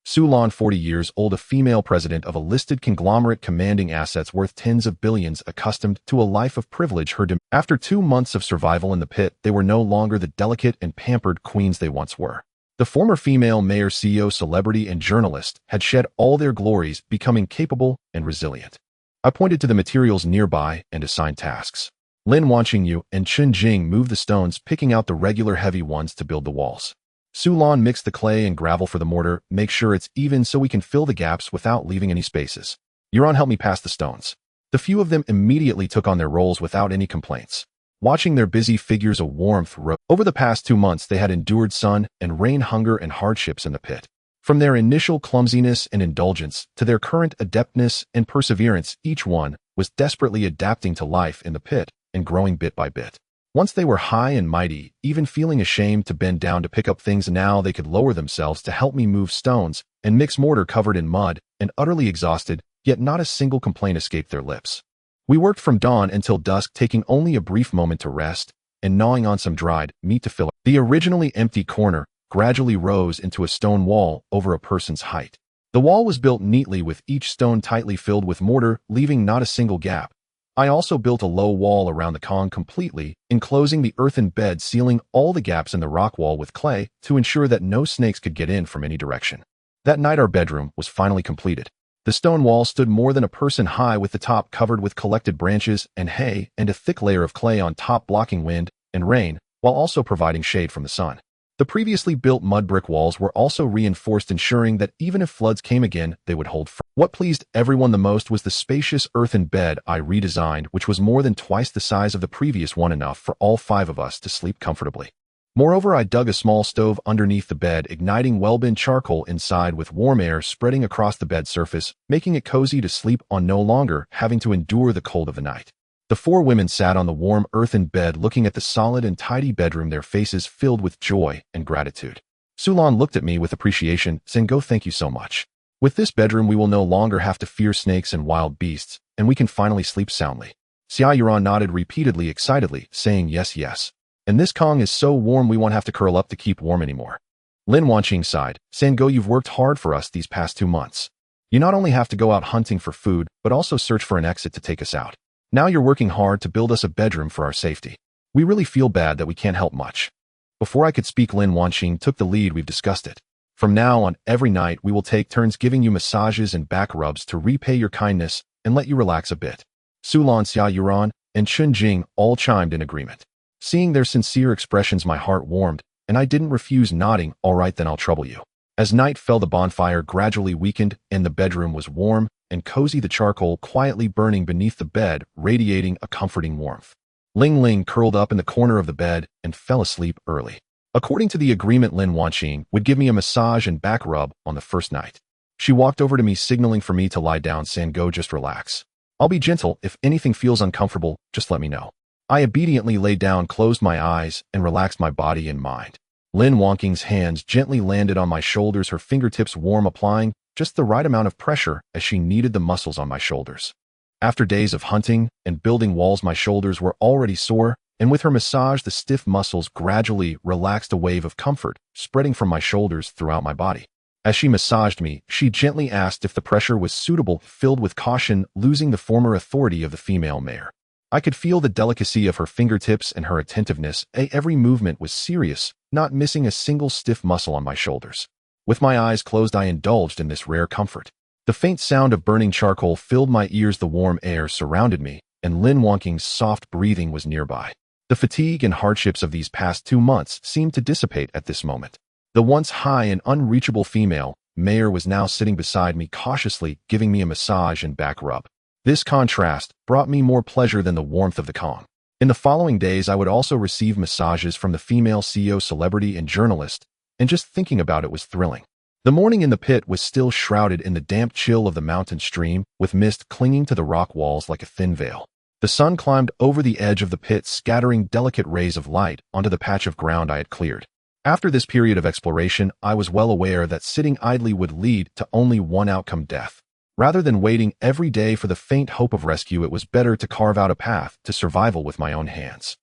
Sulan, 40 years old, a female president of a listed conglomerate commanding assets worth tens of billions, accustomed to a life of privilege, after 2 months of survival in the pit, they were no longer the delicate and pampered queens they once were. The former female mayor, CEO, celebrity, and journalist had shed all their glories, becoming capable and resilient. I pointed to the materials nearby and assigned tasks. Lin Wanqingyu and Chun Jing moved the stones, picking out the regular heavy ones to build the walls. Sulan mixed the clay and gravel for the mortar, make sure it's even so we can fill the gaps without leaving any spaces. Yuran helped me pass the stones. The few of them immediately took on their roles without any complaints. Watching their busy figures, a warmth rose. Over the past 2 months, they had endured sun and rain, hunger and hardships in the pit. From their initial clumsiness and indulgence to their current adeptness and perseverance, each one was desperately adapting to life in the pit and growing bit by bit. Once they were high and mighty, even feeling ashamed to bend down to pick up things, now they could lower themselves to help me move stones and mix mortar covered in mud, and utterly exhausted, yet not a single complaint escaped their lips. We worked from dawn until dusk, taking only a brief moment to rest and gnawing on some dried meat to fill it. The originally empty corner gradually rose into a stone wall over a person's height. The wall was built neatly, with each stone tightly filled with mortar, leaving not a single gap. I also built a low wall around the Kong, completely enclosing the earthen bed, sealing all the gaps in the rock wall with clay to ensure that no snakes could get in from any direction. That night, our bedroom was finally completed. The stone wall stood more than a person high, with the top covered with collected branches and hay and a thick layer of clay on top, blocking wind and rain, while also providing shade from the sun. The previously built mud brick walls were also reinforced, ensuring that even if floods came again, they would hold firm. What pleased everyone the most was the spacious earthen bed I redesigned, which was more than twice the size of the previous one, enough for all 5 of us to sleep comfortably. Moreover, I dug a small stove underneath the bed, igniting well-burned charcoal inside with warm air spreading across the bed surface, making it cozy to sleep on, no longer having to endure the cold of the night. The 4 women sat on the warm earthen bed, looking at the solid and tidy bedroom, their faces filled with joy and gratitude. Sulan looked at me with appreciation, saying, "Go, thank you so much. With this bedroom, we will no longer have to fear snakes and wild beasts, and we can finally sleep soundly." Xia Yuran nodded repeatedly, excitedly, saying, "Yes, yes. And this Kong is so warm we won't have to curl up to keep warm anymore." Lin Wanqing sighed, saying, "Go, you've worked hard for us these past 2 months. You not only have to go out hunting for food, but also search for an exit to take us out. Now you're working hard to build us a bedroom for our safety. We really feel bad that we can't help much." Before I could speak, Lin Wanqing took the lead. "We've discussed it. From now on, every night we will take turns giving you massages and back rubs to repay your kindness and let you relax a bit." Sulan, Xia Yuran, and Chun Jing all chimed in agreement. Seeing their sincere expressions, my heart warmed, and I didn't refuse, nodding, "All right, then I'll trouble you." As night fell, the bonfire gradually weakened, and the bedroom was warm and cozy, the charcoal quietly burning beneath the bed, radiating a comforting warmth. Ling Ling curled up in the corner of the bed and fell asleep early. According to the agreement, Lin Wanqing would give me a massage and back rub on the first night. She walked over to me, signaling for me to lie down, saying, "Go, just relax. I'll be gentle. If anything feels uncomfortable, just let me know." I obediently lay down, closed my eyes, and relaxed my body and mind. Lin Wonking's hands gently landed on my shoulders, her fingertips warm, applying just the right amount of pressure as she kneaded the muscles on my shoulders. After days of hunting and building walls, my shoulders were already sore, and with her massage, the stiff muscles gradually relaxed, a wave of comfort spreading from my shoulders throughout my body. As she massaged me, she gently asked if the pressure was suitable, filled with caution, losing the former authority of the female mare. I could feel the delicacy of her fingertips and her attentiveness. Every movement was serious, not missing a single stiff muscle on my shoulders. With my eyes closed, I indulged in this rare comfort. The faint sound of burning charcoal filled my ears, the warm air surrounded me, and Lin Wonking's soft breathing was nearby. The fatigue and hardships of these past 2 months seemed to dissipate at this moment. The once high and unreachable female mare was now sitting beside me, cautiously giving me a massage and back rub. This contrast brought me more pleasure than the warmth of the calm. In the following days, I would also receive massages from the female CEO, celebrity, and journalist, and just thinking about it was thrilling. The morning in the pit was still shrouded in the damp chill of the mountain stream, with mist clinging to the rock walls like a thin veil. The sun climbed over the edge of the pit, scattering delicate rays of light onto the patch of ground I had cleared. After this period of exploration, I was well aware that sitting idly would lead to only one outcome: death. Rather than waiting every day for the faint hope of rescue, it was better to carve out a path to survival with my own hands.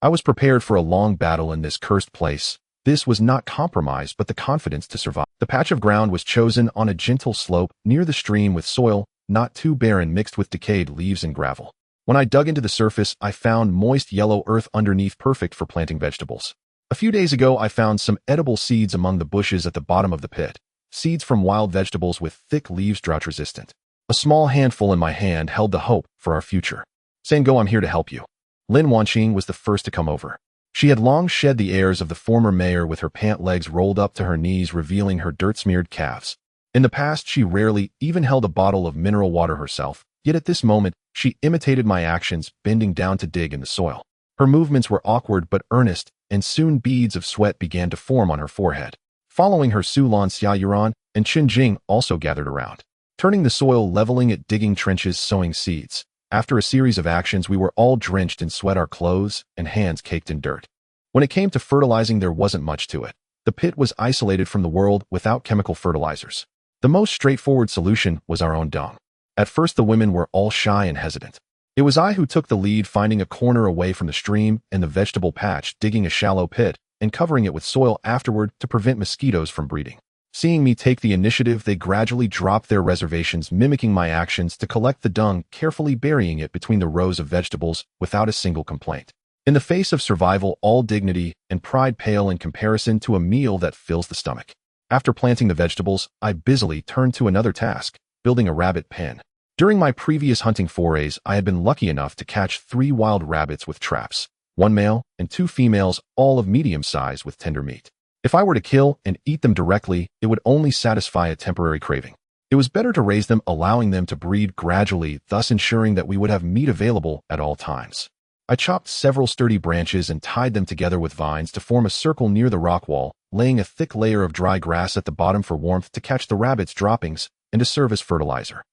I was prepared for a long battle in this cursed place. This was not compromise, but the confidence to survive. The patch of ground was chosen on a gentle slope near the stream, with soil not too barren, mixed with decayed leaves and gravel. When I dug into the surface, I found moist yellow earth underneath, perfect for planting vegetables. A few days ago, I found some edible seeds among the bushes at the bottom of the pit. Seeds from wild vegetables with thick leaves, drought-resistant. A small handful in my hand held the hope for our future. "Sango, I'm here to help you." Lin Wanqing was the first to come over. She had long shed the airs of the former mayor, with her pant legs rolled up to her knees, revealing her dirt-smeared calves. In the past, she rarely even held a bottle of mineral water herself, yet at this moment, she imitated my actions, bending down to dig in the soil. Her movements were awkward but earnest, and soon beads of sweat began to form on her forehead. Following her, Su Lan, Xia Yuran, and Qin Jing also gathered around, turning the soil, leveling it, digging trenches, sowing seeds. After a series of actions, we were all drenched in sweat, our clothes and hands caked in dirt. When it came to fertilizing, there wasn't much to it. The pit was isolated from the world, without chemical fertilizers. The most straightforward solution was our own dung. At first, the women were all shy and hesitant. It was I who took the lead, finding a corner away from the stream and the vegetable patch, digging a shallow pit, and covering it with soil afterward to prevent mosquitoes from breeding. Seeing me take the initiative, they gradually dropped their reservations, mimicking my actions to collect the dung, carefully burying it between the rows of vegetables without a single complaint. In the face of survival, all dignity and pride pale in comparison to a meal that fills the stomach. After planting the vegetables, I busily turned to another task: building a rabbit pen. During my previous hunting forays, I had been lucky enough to catch 3 wild rabbits with traps, 1 male and 2 females, all of medium size, with tender meat. If I were to kill and eat them directly, it would only satisfy a temporary craving. It was better to raise them, allowing them to breed gradually, thus ensuring that we would have meat available at all times. I chopped several sturdy branches and tied them together with vines to form a circle near the rock wall, laying a thick layer of dry grass at the bottom for warmth to catch the rabbits' droppings and to serve as fertilizer.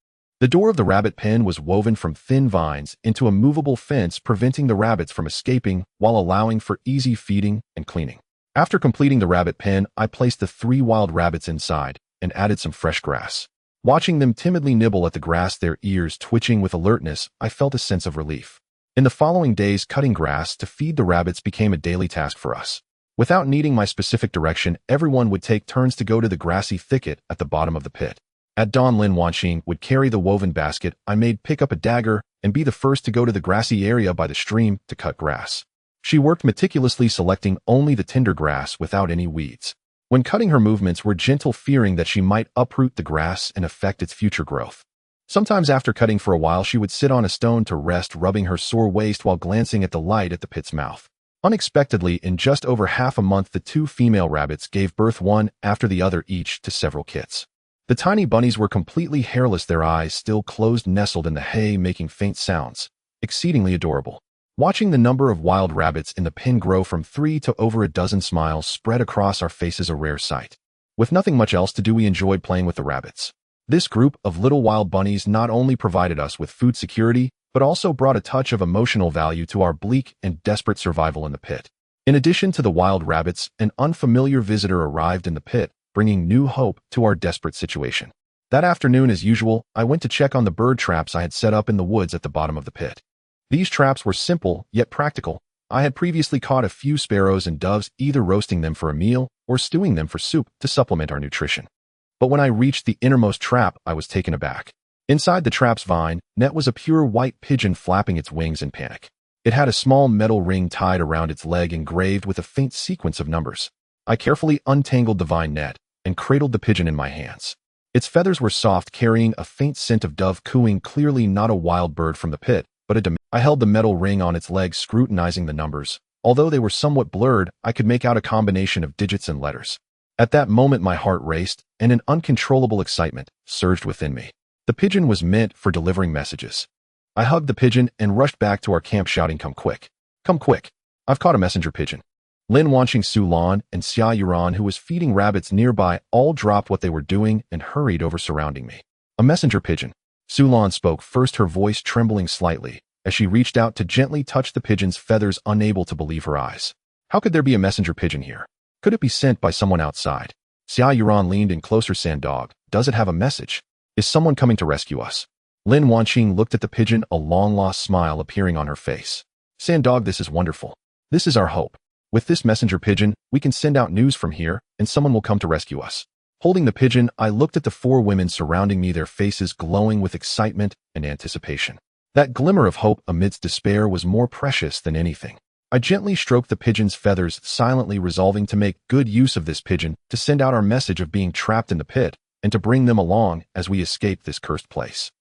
The door of the rabbit pen was woven from thin vines into a movable fence, preventing the rabbits from escaping while allowing for easy feeding and cleaning. After completing the rabbit pen, I placed the 3 wild rabbits inside and added some fresh grass. Watching them timidly nibble at the grass, their ears twitching with alertness, I felt a sense of relief. In the following days, cutting grass to feed the rabbits became a daily task for us. Without needing my specific direction, everyone would take turns to go to the grassy thicket at the bottom of the pit. At dawn, Lin Wanqing would carry the woven basket I made, pick up a dagger, and be the first to go to the grassy area by the stream to cut grass. She worked meticulously, selecting only the tender grass without any weeds. When cutting, her movements were gentle, fearing that she might uproot the grass and affect its future growth. Sometimes after cutting for a while, she would sit on a stone to rest, rubbing her sore waist while glancing at the light at the pit's mouth. Unexpectedly, in just over half a month, the 2 female rabbits gave birth, one after the other, each to several kits. The tiny bunnies were completely hairless, their eyes still closed, nestled in the hay, making faint sounds. Exceedingly adorable. Watching the number of wild rabbits in the pen grow from 3 to over a dozen, smiles spread across our faces, a rare sight. With nothing much else to do, we enjoyed playing with the rabbits. This group of little wild bunnies not only provided us with food security, but also brought a touch of emotional value to our bleak and desperate survival in the pit. In addition to the wild rabbits, an unfamiliar visitor arrived in the pit, bringing new hope to our desperate situation. That afternoon, as usual, I went to check on the bird traps I had set up in the woods at the bottom of the pit. These traps were simple, yet practical. I had previously caught a few sparrows and doves, either roasting them for a meal or stewing them for soup to supplement our nutrition. But when I reached the innermost trap, I was taken aback. Inside the trap's vine net was a pure white pigeon flapping its wings in panic. It had a small metal ring tied around its leg engraved with a faint sequence of numbers. I carefully untangled the vine net and cradled the pigeon in my hands. Its feathers were soft, carrying a faint scent of dove cooing, clearly not a wild bird from the pit, but a I held the metal ring on its leg, scrutinizing the numbers. Although they were somewhat blurred, I could make out a combination of digits and letters. At that moment, my heart raced, and an uncontrollable excitement surged within me. The pigeon was meant for delivering messages. I hugged the pigeon and rushed back to our camp, shouting, "Come quick! Come quick! I've caught a messenger pigeon." Lin Wanqing, Su Lan, and Xia Yuran, who was feeding rabbits nearby, all dropped what they were doing and hurried over, surrounding me. "A messenger pigeon." Su Lan spoke first, her voice trembling slightly, as she reached out to gently touch the pigeon's feathers, unable to believe her eyes. How could there be a messenger pigeon here? Could it be sent by someone outside? Xia Yuran leaned in closer. "Sandog, does it have a message? Is someone coming to rescue us?" Lin Wanqing looked at the pigeon, a long-lost smile appearing on her face. "Sandog, this is wonderful. This is our hope. With this messenger pigeon, we can send out news from here, and someone will come to rescue us." Holding the pigeon, I looked at the four women surrounding me, their faces glowing with excitement and anticipation. That glimmer of hope amidst despair was more precious than anything. I gently stroked the pigeon's feathers, silently resolving to make good use of this pigeon to send out our message of being trapped in the pit, and to bring them along as we escaped this cursed place.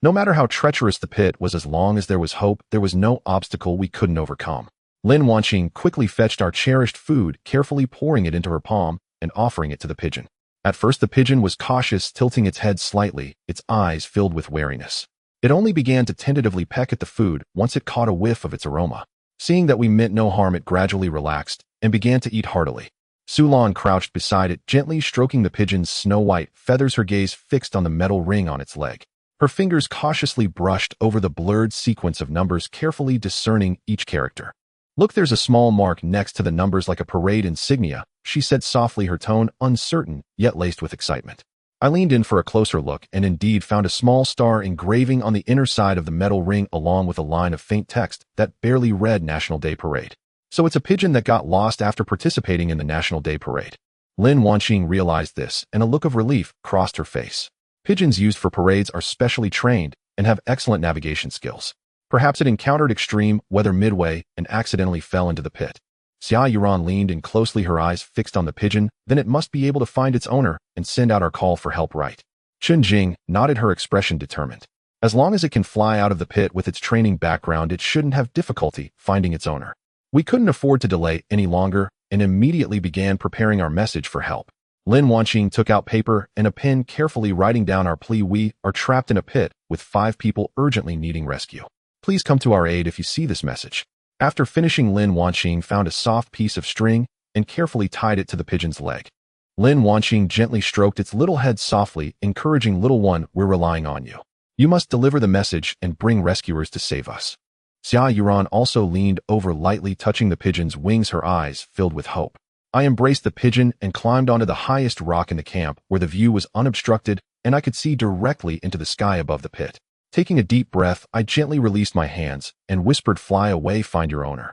No matter how treacherous the pit was, as long as there was hope, there was no obstacle we couldn't overcome. Lin Wanqing quickly fetched our cherished food, carefully pouring it into her palm and offering it to the pigeon. At first, the pigeon was cautious, tilting its head slightly, its eyes filled with wariness. It only began to tentatively peck at the food once it caught a whiff of its aroma. Seeing that we meant no harm, it gradually relaxed and began to eat heartily. Su Lan crouched beside it, gently stroking the pigeon's snow-white feathers, her gaze fixed on the metal ring on its leg. Her fingers cautiously brushed over the blurred sequence of numbers, carefully discerning each character. "Look, there's a small mark next to the numbers, like a parade insignia," she said softly, her tone uncertain yet laced with excitement. I leaned in for a closer look and indeed found a small star engraving on the inner side of the metal ring, along with a line of faint text that barely read National Day Parade. So it's a pigeon that got lost after participating in the National Day Parade. Lin Wanqing realized this, and a look of relief crossed her face. Pigeons used for parades are specially trained and have excellent navigation skills. Perhaps it encountered extreme weather midway and accidentally fell into the pit. Xia Yuran leaned in closely, her eyes fixed on the pigeon. "Then it must be able to find its owner and send out our call for help, right?" Chun Jing nodded, her expression determined. As long as it can fly out of the pit with its training background, it shouldn't have difficulty finding its owner. We couldn't afford to delay any longer and immediately began preparing our message for help. Lin Wanqing took out paper and a pen, carefully writing down our plea. "We are trapped in a pit with 5 people urgently needing rescue. Please come to our aid if you see this message." After finishing, Lin Wanqing found a soft piece of string and carefully tied it to the pigeon's leg. Lin Wanqing gently stroked its little head softly, encouraging, "Little one, we're relying on you. You must deliver the message and bring rescuers to save us." Xia Yuran also leaned over, lightly touching the pigeon's wings, her eyes filled with hope. I embraced the pigeon and climbed onto the highest rock in the camp, where the view was unobstructed and I could see directly into the sky above the pit. Taking a deep breath, I gently released my hands and whispered, "Fly away, find your owner."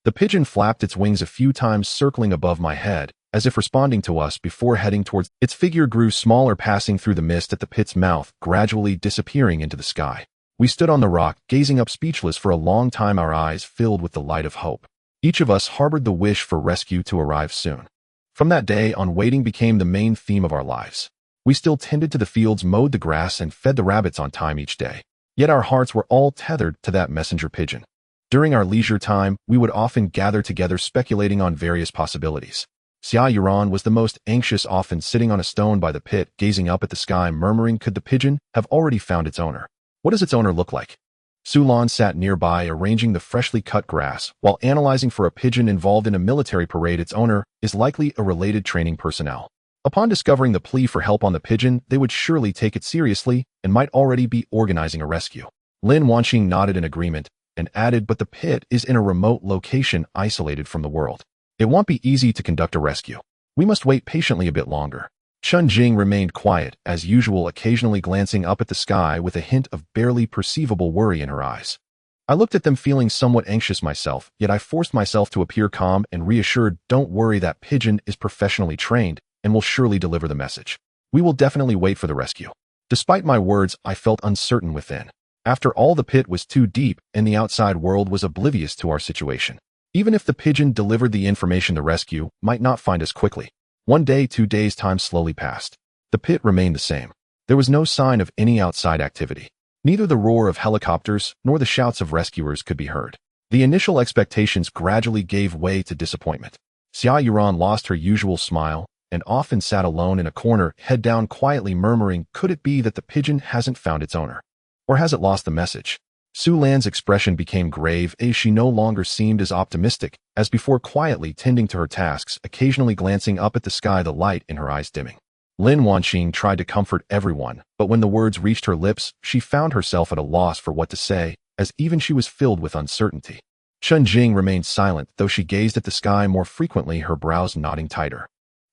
The pigeon flapped its wings a few times, circling above my head, as if responding to us before heading towards. Its figure grew smaller, passing through the mist at the pit's mouth, gradually disappearing into the sky. We stood on the rock, gazing up speechless for a long time, our eyes filled with the light of hope. Each of us harbored the wish for rescue to arrive soon. From that day on, waiting became the main theme of our lives. We still tended to the fields, mowed the grass, and fed the rabbits on time each day. Yet our hearts were all tethered to that messenger pigeon. During our leisure time, we would often gather together, speculating on various possibilities. Xia Yuran was the most anxious, often sitting on a stone by the pit, gazing up at the sky, murmuring, "Could the pigeon have already found its owner? What does its owner look like?" Su Lan sat nearby, arranging the freshly cut grass, while analyzing. "For a pigeon involved in a military parade, its owner is likely a related training personnel. Upon discovering the plea for help on the pigeon, they would surely take it seriously and might already be organizing a rescue. Lin Wanqing nodded in agreement and added, but the pit is in a remote location isolated from the world. It won't be easy to conduct a rescue. We must wait patiently a bit longer. Chun Jing remained quiet, as usual, occasionally glancing up at the sky with a hint of barely perceivable worry in her eyes. I looked at them feeling somewhat anxious myself, yet I forced myself to appear calm and reassured, don't worry, that pigeon is professionally trained and will surely deliver the message. We will definitely wait for the rescue. Despite my words, I felt uncertain within. After all, the pit was too deep and the outside world was oblivious to our situation. Even if the pigeon delivered the information, the rescue might not find us quickly. 1 day, 2 days, time slowly passed. The pit remained the same. There was no sign of any outside activity. Neither the roar of helicopters nor the shouts of rescuers could be heard. The initial expectations gradually gave way to disappointment. Xia Yuran lost her usual smile and often sat alone in a corner, head down, quietly murmuring, could it be that the pigeon hasn't found its owner? Or has it lost the message? Su Lan's expression became grave as she no longer seemed as optimistic as before, quietly tending to her tasks, occasionally glancing up at the sky, the light in her eyes dimming. Lin Wanqing tried to comfort everyone, but when the words reached her lips, she found herself at a loss for what to say, as even she was filled with uncertainty. Chun Jing remained silent, though she gazed at the sky more frequently, her brows knotting tighter.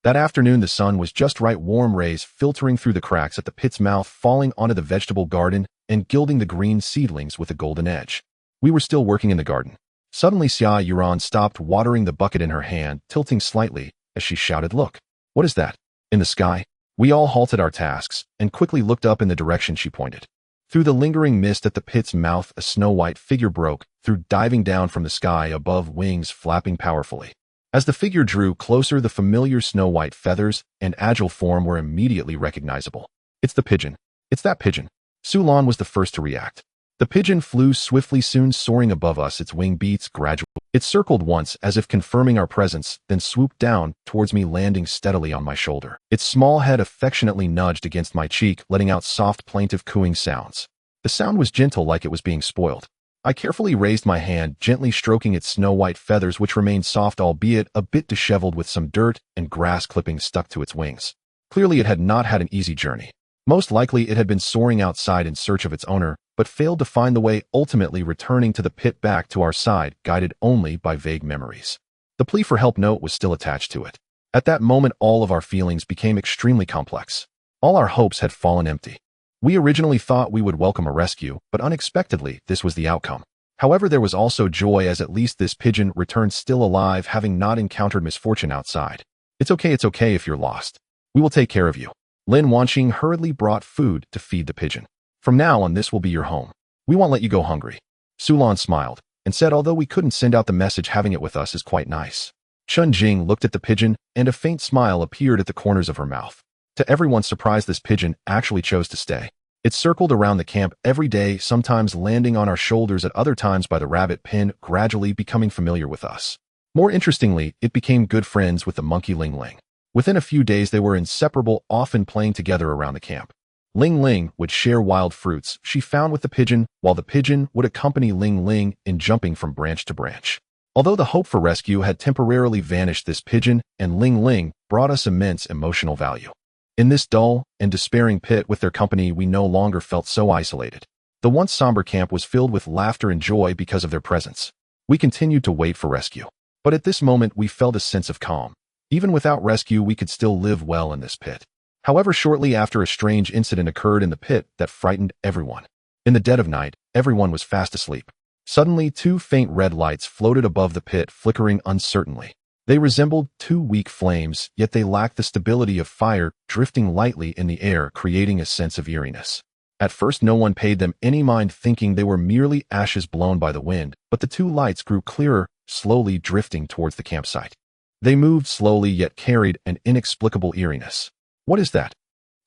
That afternoon the sun was just right, warm rays filtering through the cracks at the pit's mouth, falling onto the vegetable garden and gilding the green seedlings with a golden edge. We were still working in the garden. Suddenly Xia Yuran stopped, watering the bucket in her hand, tilting slightly as she shouted, look! What is that? In the sky? We all halted our tasks and quickly looked up in the direction she pointed. Through the lingering mist at the pit's mouth, a snow-white figure broke through, diving down from the sky above, wings flapping powerfully. As the figure drew closer, the familiar snow-white feathers and agile form were immediately recognizable. It's the pigeon. It's that pigeon. Su Lan was the first to react. The pigeon flew swiftly, soon soaring above us, its wing beats gradually. It circled once as if confirming our presence, then swooped down towards me, landing steadily on my shoulder. Its small head affectionately nudged against my cheek, letting out soft, plaintive cooing sounds. The sound was gentle, like it was being spoiled. I carefully raised my hand, gently stroking its snow-white feathers, which remained soft, albeit a bit disheveled, with some dirt and grass clippings stuck to its wings. Clearly it had not had an easy journey. Most likely it had been soaring outside in search of its owner, but failed to find the way, ultimately returning to the pit, back to our side, guided only by vague memories. The plea for help note was still attached to it. At that moment, all of our feelings became extremely complex. All our hopes had fallen empty. We originally thought we would welcome a rescue, but unexpectedly, this was the outcome. However, there was also joy, as at least this pigeon returned still alive, having not encountered misfortune outside. It's okay if you're lost. We will take care of you. Lin Wanqing hurriedly brought food to feed the pigeon. From now on, this will be your home. We won't let you go hungry. Su Lan smiled and said, although we couldn't send out the message, having it with us is quite nice. Chun Jing looked at the pigeon, and a faint smile appeared at the corners of her mouth. To everyone's surprise, this pigeon actually chose to stay. It circled around the camp every day, sometimes landing on our shoulders, at other times by the rabbit pen, gradually becoming familiar with us. More interestingly, it became good friends with the monkey Ling Ling. Within a few days they were inseparable, often playing together around the camp. Ling Ling would share wild fruits she found with the pigeon, while the pigeon would accompany Ling Ling in jumping from branch to branch. Although the hope for rescue had temporarily vanished, this pigeon and Ling Ling brought us immense emotional value. In this dull and despairing pit, with their company, we no longer felt so isolated. The once somber camp was filled with laughter and joy because of their presence. We continued to wait for rescue, but at this moment we felt a sense of calm. Even without rescue, we could still live well in this pit. However, shortly after, a strange incident occurred in the pit that frightened everyone. In the dead of night, everyone was fast asleep. Suddenly, 2 faint red lights floated above the pit, flickering uncertainly. They resembled 2 weak flames, yet they lacked the stability of fire, drifting lightly in the air, creating a sense of eeriness. At first, no one paid them any mind, thinking they were merely ashes blown by the wind, but the 2 lights grew clearer, slowly drifting towards the campsite. They moved slowly, yet carried an inexplicable eeriness. What is that?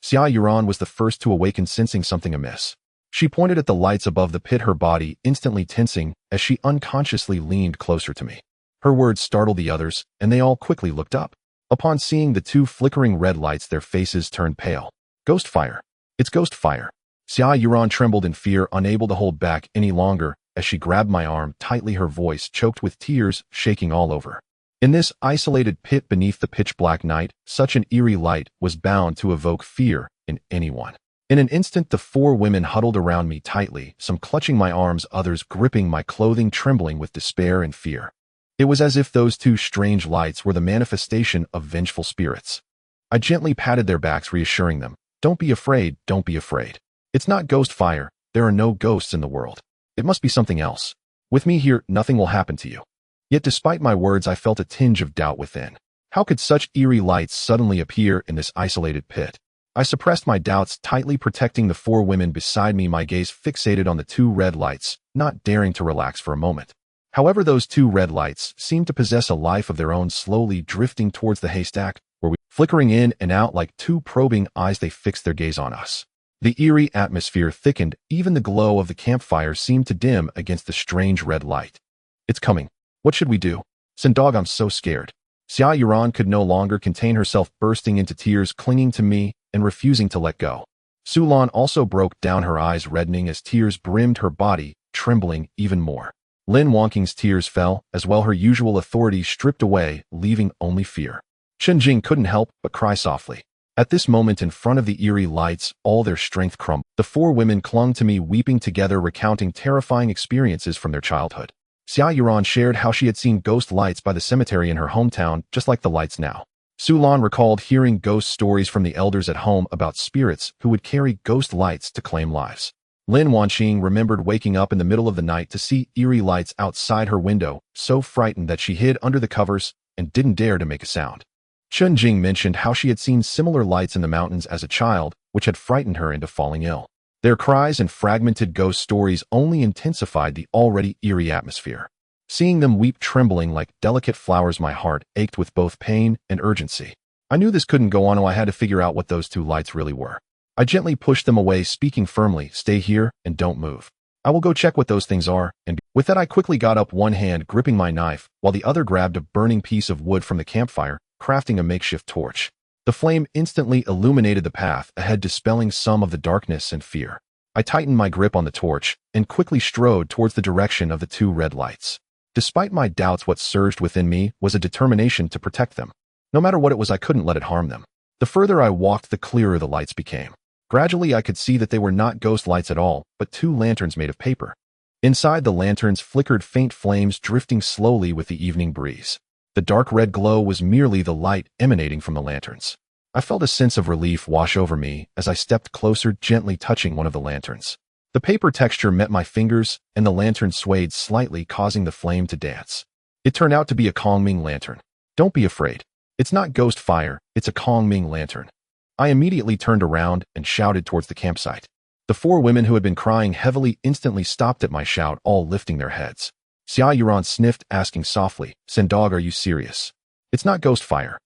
Xia Yuran was the first to awaken, sensing something amiss. She pointed at the lights above the pit, her body instantly tensing as she unconsciously leaned closer to me. Her words startled the others, and they all quickly looked up. Upon seeing the 2 flickering red lights, their faces turned pale. Ghost fire. It's ghost fire. Xia Yuran trembled in fear, unable to hold back any longer, as she grabbed my arm tightly, her voice choked with tears, shaking all over. In this isolated pit beneath the pitch-black night, such an eerie light was bound to evoke fear in anyone. In an instant, the four women huddled around me tightly, some clutching my arms, others gripping my clothing, trembling with despair and fear. It was as if those two strange lights were the manifestation of vengeful spirits. I gently patted their backs, reassuring them, "Don't be afraid, don't be afraid. It's not ghost fire. There are no ghosts in the world. It must be something else. With me here, nothing will happen to you." Yet despite my words, I felt a tinge of doubt within. How could such eerie lights suddenly appear in this isolated pit? I suppressed my doubts, tightly protecting the four women beside me, my gaze fixated on the two red lights, not daring to relax for a moment. However, those two red lights seemed to possess a life of their own, slowly drifting towards the haystack, where we flickering in and out like two probing eyes. They fixed their gaze on us. The eerie atmosphere thickened, even the glow of the campfire seemed to dim against the strange red light. "It's coming. What should we do? Sindog, I'm so scared." Xia Yuran could no longer contain herself, bursting into tears, clinging to me and refusing to let go. Su Lan also broke down, her eyes reddening as tears brimmed her body, trembling even more. Lin Wangqing's tears fell, as well, her usual authority stripped away, leaving only fear. Chen Jing couldn't help but cry softly. At this moment, in front of the eerie lights, all their strength crumbled. The four women clung to me, weeping together, recounting terrifying experiences from their childhood. Xia Yuran shared how she had seen ghost lights by the cemetery in her hometown, just like the lights now. Su Lan recalled hearing ghost stories from the elders at home about spirits who would carry ghost lights to claim lives. Lin Wanqing remembered waking up in the middle of the night to see eerie lights outside her window, so frightened that she hid under the covers and didn't dare to make a sound. Chen Jing mentioned how she had seen similar lights in the mountains as a child, which had frightened her into falling ill. Their cries and fragmented ghost stories only intensified the already eerie atmosphere. Seeing them weep, trembling like delicate flowers, my heart ached with both pain and urgency. I knew this couldn't go on, and I had to figure out what those two lights really were. I gently pushed them away, speaking firmly, "Stay here and don't move. I will go check what those things are." And with that, I quickly got up, one hand gripping my knife, while the other grabbed a burning piece of wood from the campfire, crafting a makeshift torch. The flame instantly illuminated the path ahead, dispelling some of the darkness and fear. I tightened my grip on the torch and quickly strode towards the direction of the two red lights. Despite my doubts, what surged within me was a determination to protect them. No matter what it was, I couldn't let it harm them. The further I walked, the clearer the lights became. Gradually, I could see that they were not ghost lights at all, but two lanterns made of paper. Inside the lanterns flickered faint flames, drifting slowly with the evening breeze. The dark red glow was merely the light emanating from the lanterns. I felt a sense of relief wash over me as I stepped closer, gently touching one of the lanterns. The paper texture met my fingers, and the lantern swayed slightly, causing the flame to dance. It turned out to be a Kongming lantern. "Don't be afraid. It's not ghost fire, it's a Kongming lantern." I immediately turned around and shouted towards the campsite. The four women, who had been crying heavily, instantly stopped at my shout, all lifting their heads. Xia Yuran sniffed, asking softly, "Sendog, are you serious? It's not ghost fire."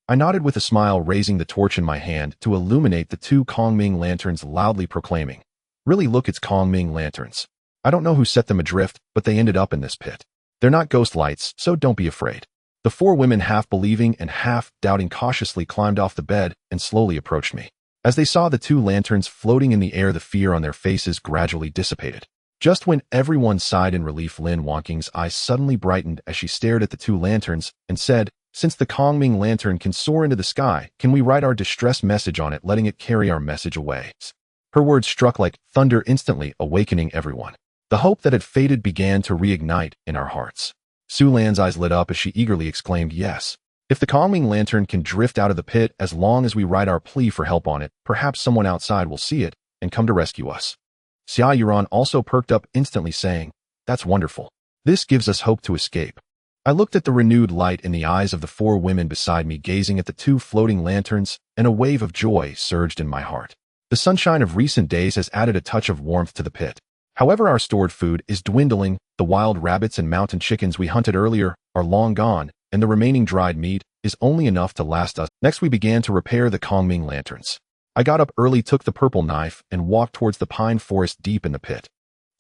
I nodded with a smile, raising the torch in my hand to illuminate the two Kongming lanterns, loudly proclaiming, "Really, look, it's Kongming lanterns. I don't know who set them adrift, but they ended up in this pit. They're not ghost lights, so don't be afraid." The four women, half believing and half doubting, cautiously climbed off the bed and slowly approached me. As they saw the two lanterns floating in the air, the fear on their faces gradually dissipated. Just when everyone sighed in relief, Lin Wangqing's eyes suddenly brightened as she stared at the two lanterns and said, "Since the Kongming lantern can soar into the sky, can we write our distress message on it, letting it carry our message away?" Her words struck like thunder, instantly awakening everyone. The hope that had faded began to reignite in our hearts. Su Lan's eyes lit up as she eagerly exclaimed, "Yes. If the Kongming lantern can drift out of the pit, as long as we write our plea for help on it, perhaps someone outside will see it and come to rescue us." Xia Yuran also perked up instantly, saying, "That's wonderful. This gives us hope to escape." I looked at the renewed light in the eyes of the four women beside me, gazing at the two floating lanterns, and a wave of joy surged in my heart. The sunshine of recent days has added a touch of warmth to the pit. However, our stored food is dwindling, the wild rabbits and mountain chickens we hunted earlier are long gone, and the remaining dried meat is only enough to last us. Next, we began to repair the Kongming lanterns. I got up early, took the purple knife, and walked towards the pine forest deep in the pit.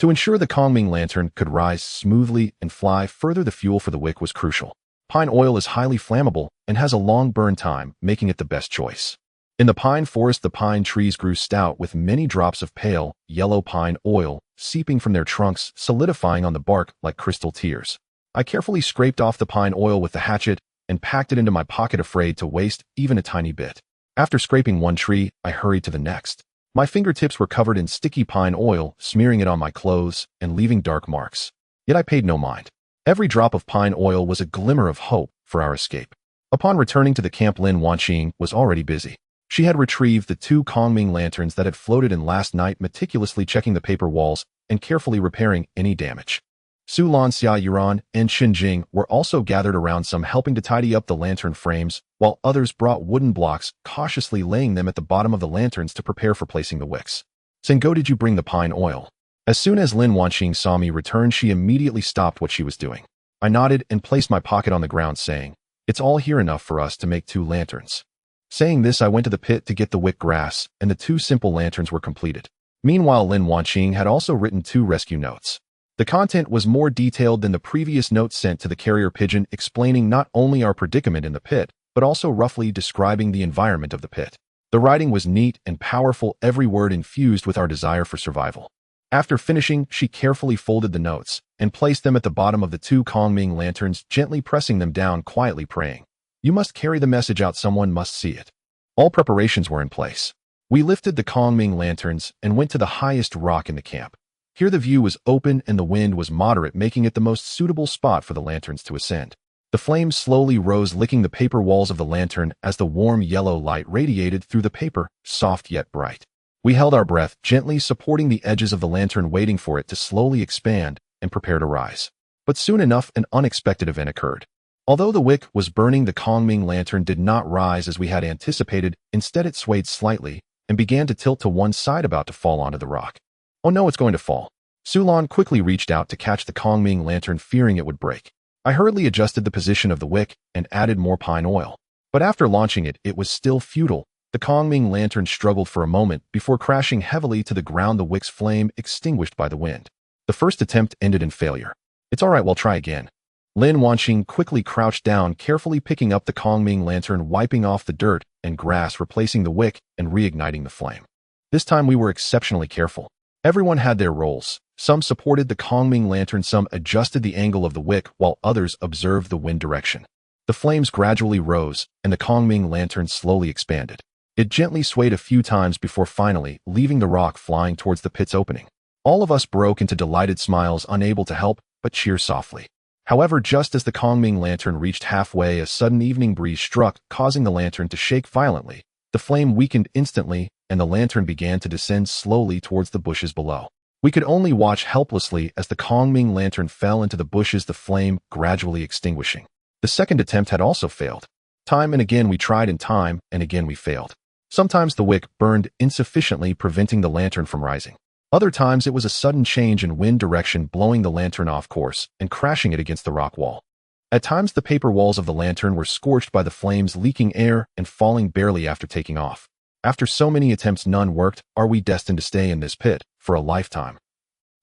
To ensure the Kongming lantern could rise smoothly and fly further, the fuel for the wick was crucial. Pine oil is highly flammable and has a long burn time, making it the best choice. In the pine forest, the pine trees grew stout, with many drops of pale, yellow pine oil seeping from their trunks, solidifying on the bark like crystal tears. I carefully scraped off the pine oil with the hatchet and packed it into my pocket, afraid to waste even a tiny bit. After scraping one tree, I hurried to the next. My fingertips were covered in sticky pine oil, smearing it on my clothes and leaving dark marks. Yet I paid no mind. Every drop of pine oil was a glimmer of hope for our escape. Upon returning to the camp, Lin Wanqing was already busy. She had retrieved the 2 Kongming lanterns that had floated in last night, meticulously checking the paper walls and carefully repairing any damage. Su Lan, Xia Yuran, and Xinjing were also gathered around, some helping to tidy up the lantern frames, while others brought wooden blocks, cautiously laying them at the bottom of the lanterns to prepare for placing the wicks. Sinkhole, did you bring the pine oil? As soon as Lin Wanqing saw me return, she immediately stopped what she was doing. I nodded and placed my pocket on the ground, saying, "It's all here, enough for us to make 2 lanterns." Saying this, I went to the pit to get the wick grass, and the 2 simple lanterns were completed. Meanwhile, Lin Wanqing had also written 2 rescue notes. The content was more detailed than the previous notes sent to the carrier pigeon, explaining not only our predicament in the pit, but also roughly describing the environment of the pit. The writing was neat and powerful, every word infused with our desire for survival. After finishing, she carefully folded the notes and placed them at the bottom of the 2 Kongming lanterns, gently pressing them down, quietly praying, "You must carry the message out, someone must see it." All preparations were in place. We lifted the Kongming lanterns and went to the highest rock in the camp. Here the view was open and the wind was moderate, making it the most suitable spot for the lanterns to ascend. The flames slowly rose, licking the paper walls of the lantern as the warm yellow light radiated through the paper, soft yet bright. We held our breath, gently supporting the edges of the lantern, waiting for it to slowly expand and prepare to rise. But soon enough, an unexpected event occurred. Although the wick was burning, the Kongming lantern did not rise as we had anticipated. Instead, it swayed slightly and began to tilt to one side, about to fall onto the rock. "Oh no, it's going to fall." Su Lan quickly reached out to catch the Kongming lantern, fearing it would break. I hurriedly adjusted the position of the wick and added more pine oil. But after launching it, it was still futile. The Kongming lantern struggled for a moment before crashing heavily to the ground, the wick's flame extinguished by the wind. The first attempt ended in failure. "It's all right, we'll try again." Lin Wanqing quickly crouched down, carefully picking up the Kongming lantern, wiping off the dirt and grass, replacing the wick and reigniting the flame. This time we were exceptionally careful. Everyone had their roles. Some supported the Kongming lantern, some adjusted the angle of the wick, while others observed the wind direction. The flames gradually rose, and the Kongming lantern slowly expanded. It gently swayed a few times before finally leaving the rock, flying towards the pit's opening. All of us broke into delighted smiles, unable to help but cheer softly. However, just as the Kongming lantern reached halfway, a sudden evening breeze struck, causing the lantern to shake violently. The flame weakened instantly, and the lantern began to descend slowly towards the bushes below. We could only watch helplessly as the Kongming lantern fell into the bushes, the flame gradually extinguishing. The second attempt had also failed. Time and again we tried, and time and again we failed. Sometimes the wick burned insufficiently, preventing the lantern from rising. Other times it was a sudden change in wind direction, blowing the lantern off course and crashing it against the rock wall. At times the paper walls of the lantern were scorched by the flames, leaking air and falling barely after taking off. After so many attempts, none worked. Are we destined to stay in this pit for a lifetime?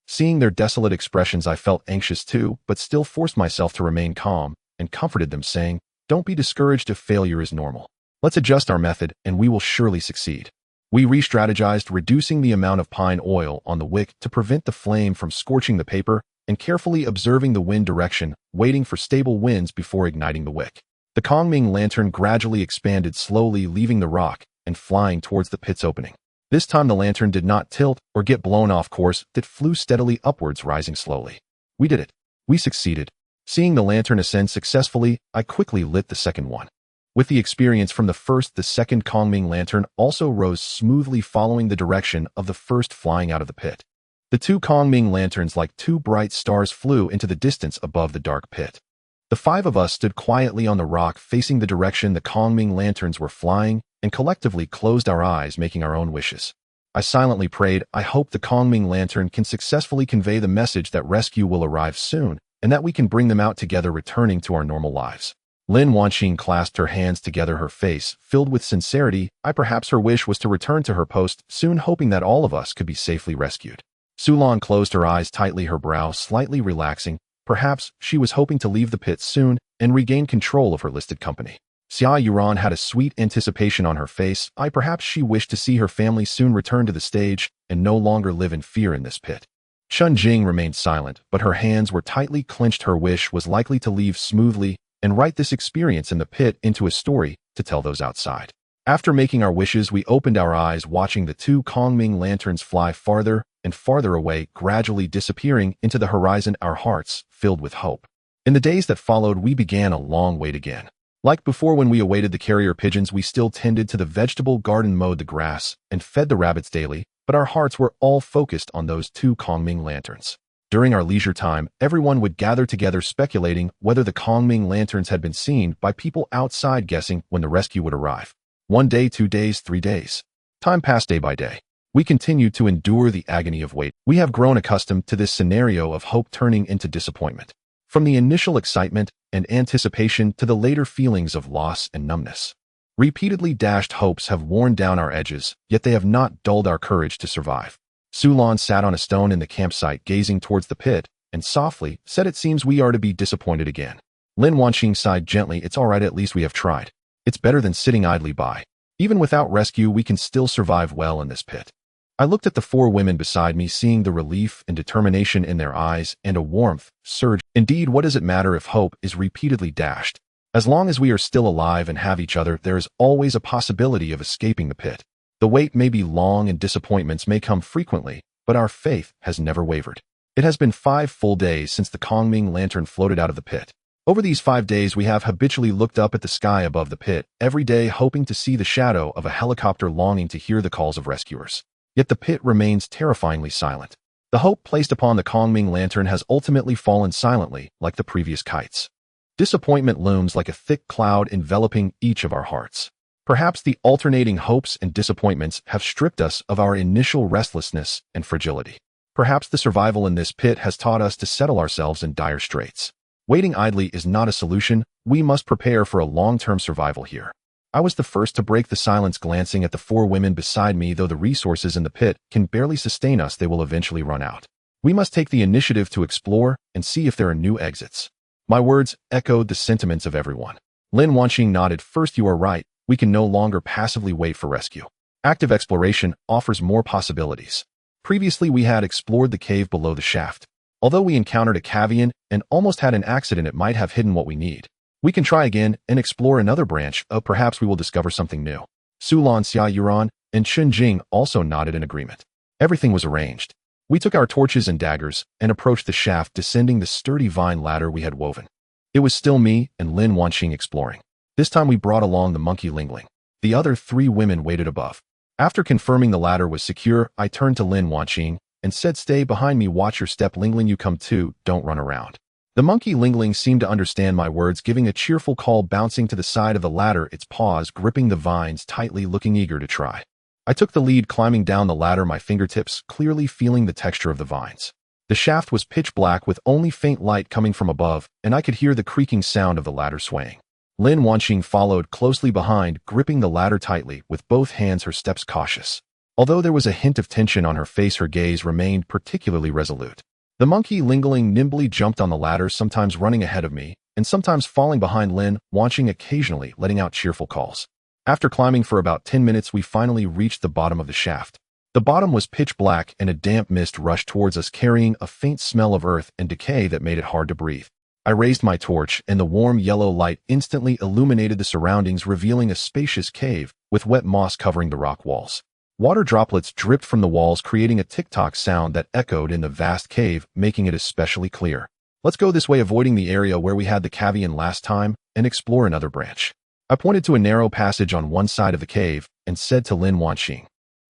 Seeing their desolate expressions, I felt anxious too, but still forced myself to remain calm and comforted them, saying, "Don't be discouraged if failure is normal. Let's adjust our method and we will surely succeed." We re-strategized, reducing the amount of pine oil on the wick to prevent the flame from scorching the paper, and carefully observing the wind direction, waiting for stable winds before igniting the wick. The Kongming lantern gradually expanded, slowly leaving the rock and flying towards the pit's opening. This time the lantern did not tilt or get blown off course. It flew steadily upwards, rising slowly. We did it. We succeeded. Seeing the lantern ascend successfully, I quickly lit the second one. With the experience from the first, the second Kongming lantern also rose smoothly, following the direction of the first, flying out of the pit. The 2 Kongming lanterns, like 2 bright stars, flew into the distance above the dark pit. The 5 of us stood quietly on the rock, facing the direction the Kongming lanterns were flying, and collectively closed our eyes, making our own wishes. I silently prayed, "I hope the Kongming lantern can successfully convey the message that rescue will arrive soon, and that we can bring them out together, returning to our normal lives." Lin Wanqing clasped her hands together, her face filled with sincerity. Perhaps her wish was to return to her post soon, hoping that all of us could be safely rescued. Su Lan closed her eyes tightly, her brow slightly relaxing. Perhaps she was hoping to leave the pit soon and regain control of her listed company. Xia Yuran had a sweet anticipation on her face. Perhaps she wished to see her family soon return to the stage and no longer live in fear in this pit. Chun Jing remained silent, but her hands were tightly clenched. Her wish was likely to leave smoothly and write this experience in the pit into a story to tell those outside. After making our wishes, we opened our eyes, watching the two Kongming lanterns fly farther and farther away, gradually disappearing into the horizon, our hearts filled with hope. In the days that followed, we began a long wait again. Like before, when we awaited the carrier pigeons, we still tended to the vegetable garden, mowed the grass, and fed the rabbits daily, but our hearts were all focused on those two Kongming lanterns. During our leisure time, everyone would gather together, speculating whether the Kongming lanterns had been seen by people outside, guessing when the rescue would arrive. 1 day, 2 days, 3 days. Time passed day by day. We continued to endure the agony of wait. We have grown accustomed to this scenario of hope turning into disappointment. From the initial excitement and anticipation to the later feelings of loss and numbness. Repeatedly dashed hopes have worn down our edges, yet they have not dulled our courage to survive. Sulan sat on a stone in the campsite, gazing towards the pit, and softly said, "It seems we are to be disappointed again." Lin Wanxing sighed gently. "It's all right, at least we have tried. It's better than sitting idly by. Even without rescue, we can still survive well in this pit." I looked at the 4 women beside me, seeing the relief and determination in their eyes, and a warmth surged. Indeed, what does it matter if hope is repeatedly dashed? As long as we are still alive and have each other, there is always a possibility of escaping the pit. The wait may be long and disappointments may come frequently, but our faith has never wavered. It has been 5 full days since the Kongming lantern floated out of the pit. Over these 5 days, we have habitually looked up at the sky above the pit, every day hoping to see the shadow of a helicopter, longing to hear the calls of rescuers. Yet the pit remains terrifyingly silent. The hope placed upon the Kongming lantern has ultimately fallen silently, like the previous kites. Disappointment looms like a thick cloud enveloping each of our hearts. Perhaps the alternating hopes and disappointments have stripped us of our initial restlessness and fragility. Perhaps the survival in this pit has taught us to settle ourselves in dire straits. Waiting idly is not a solution. We must prepare for a long-term survival here. I was the first to break the silence, glancing at the 4 women beside me. Though the resources in the pit can barely sustain us, they will eventually run out. We must take the initiative to explore and see if there are new exits. My words echoed the sentiments of everyone. Lin Wanxing nodded. "First, you are right. We can no longer passively wait for rescue. Active exploration offers more possibilities. Previously, we had explored the cave below the shaft. Although we encountered a cavian and almost had an accident, it might have hidden what we need. We can try again and explore another branch. Perhaps we will discover something new." Sulan, Xia Yuran, and Chun Jing also nodded in agreement. Everything was arranged. We took our torches and daggers and approached the shaft, descending the sturdy vine ladder we had woven. It was still me and Lin Wanxing exploring. This time we brought along the monkey Lingling. The other 3 women waited above. After confirming the ladder was secure, I turned to Lin Wanxing and said, "Stay behind me, watch your step. Lingling, you come too, don't run around." The monkey Lingling seemed to understand my words, giving a cheerful call, bouncing to the side of the ladder, its paws gripping the vines tightly, looking eager to try. I took the lead, climbing down the ladder, my fingertips clearly feeling the texture of the vines. The shaft was pitch black with only faint light coming from above, and I could hear the creaking sound of the ladder swaying. Lin Wanxing followed closely behind, gripping the ladder tightly with both hands, her steps cautious. Although there was a hint of tension on her face, her gaze remained particularly resolute. The monkey Lingling nimbly jumped on the ladder, sometimes running ahead of me, and sometimes falling behind Lin Wanxing, occasionally letting out cheerful calls. After climbing for about 10 minutes, we finally reached the bottom of the shaft. The bottom was pitch black, and a damp mist rushed towards us, carrying a faint smell of earth and decay that made it hard to breathe. I raised my torch, and the warm yellow light instantly illuminated the surroundings, revealing a spacious cave with wet moss covering the rock walls. Water droplets dripped from the walls, creating a tick-tock sound that echoed in the vast cave, making it especially clear. "Let's go this way, avoiding the area where we had the cavian last time, and explore another branch." I pointed to a narrow passage on one side of the cave and said to Lin Wanxing.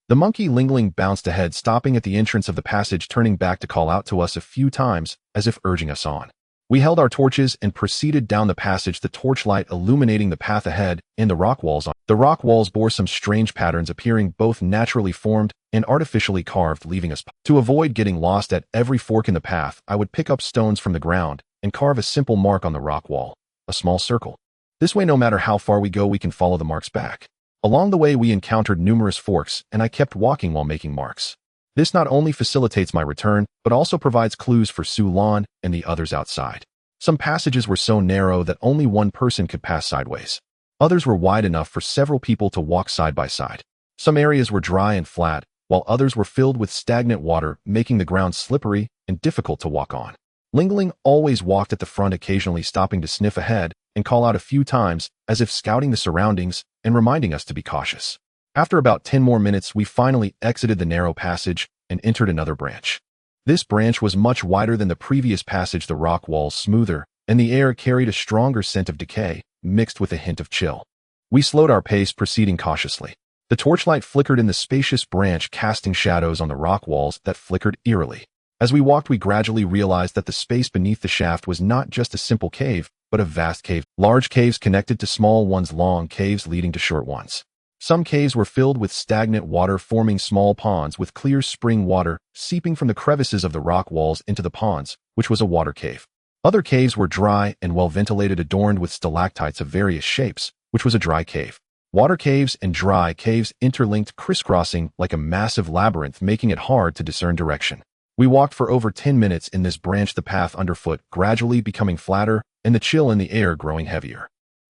The monkey Lingling bounced ahead, stopping at the entrance of the passage, turning back to call out to us a few times, as if urging us on. We held our torches and proceeded down the passage, the torchlight illuminating the path ahead and the rock walls. The rock walls bore some strange patterns, appearing both naturally formed and artificially carved, leaving us. To avoid getting lost at every fork in the path, I would pick up stones from the ground and carve a simple mark on the rock wall, a small circle. This way, no matter how far we go, we can follow the marks back. Along the way, we encountered numerous forks, and I kept walking while making marks. This not only facilitates my return, but also provides clues for Su Lan and the others outside. Some passages were so narrow that only one person could pass sideways. Others were wide enough for several people to walk side by side. Some areas were dry and flat, while others were filled with stagnant water, making the ground slippery and difficult to walk on. Lingling always walked at the front, occasionally stopping to sniff ahead and call out a few times, as if scouting the surroundings and reminding us to be cautious. After about 10 more minutes, we finally exited the narrow passage and entered another branch. This branch was much wider than the previous passage, the rock walls smoother, and the air carried a stronger scent of decay, mixed with a hint of chill. We slowed our pace, proceeding cautiously. The torchlight flickered in the spacious branch, casting shadows on the rock walls that flickered eerily. As we walked, we gradually realized that the space beneath the shaft was not just a simple cave, but a vast cave. Large caves connected to small ones, long caves leading to short ones. Some caves were filled with stagnant water, forming small ponds with clear spring water seeping from the crevices of the rock walls into the ponds, which was a water cave. Other caves were dry and well ventilated, adorned with stalactites of various shapes, which was a dry cave. Water caves and dry caves interlinked, crisscrossing like a massive labyrinth, making it hard to discern direction. We walked for over 10 minutes in this branch, the path underfoot gradually becoming flatter and the chill in the air growing heavier.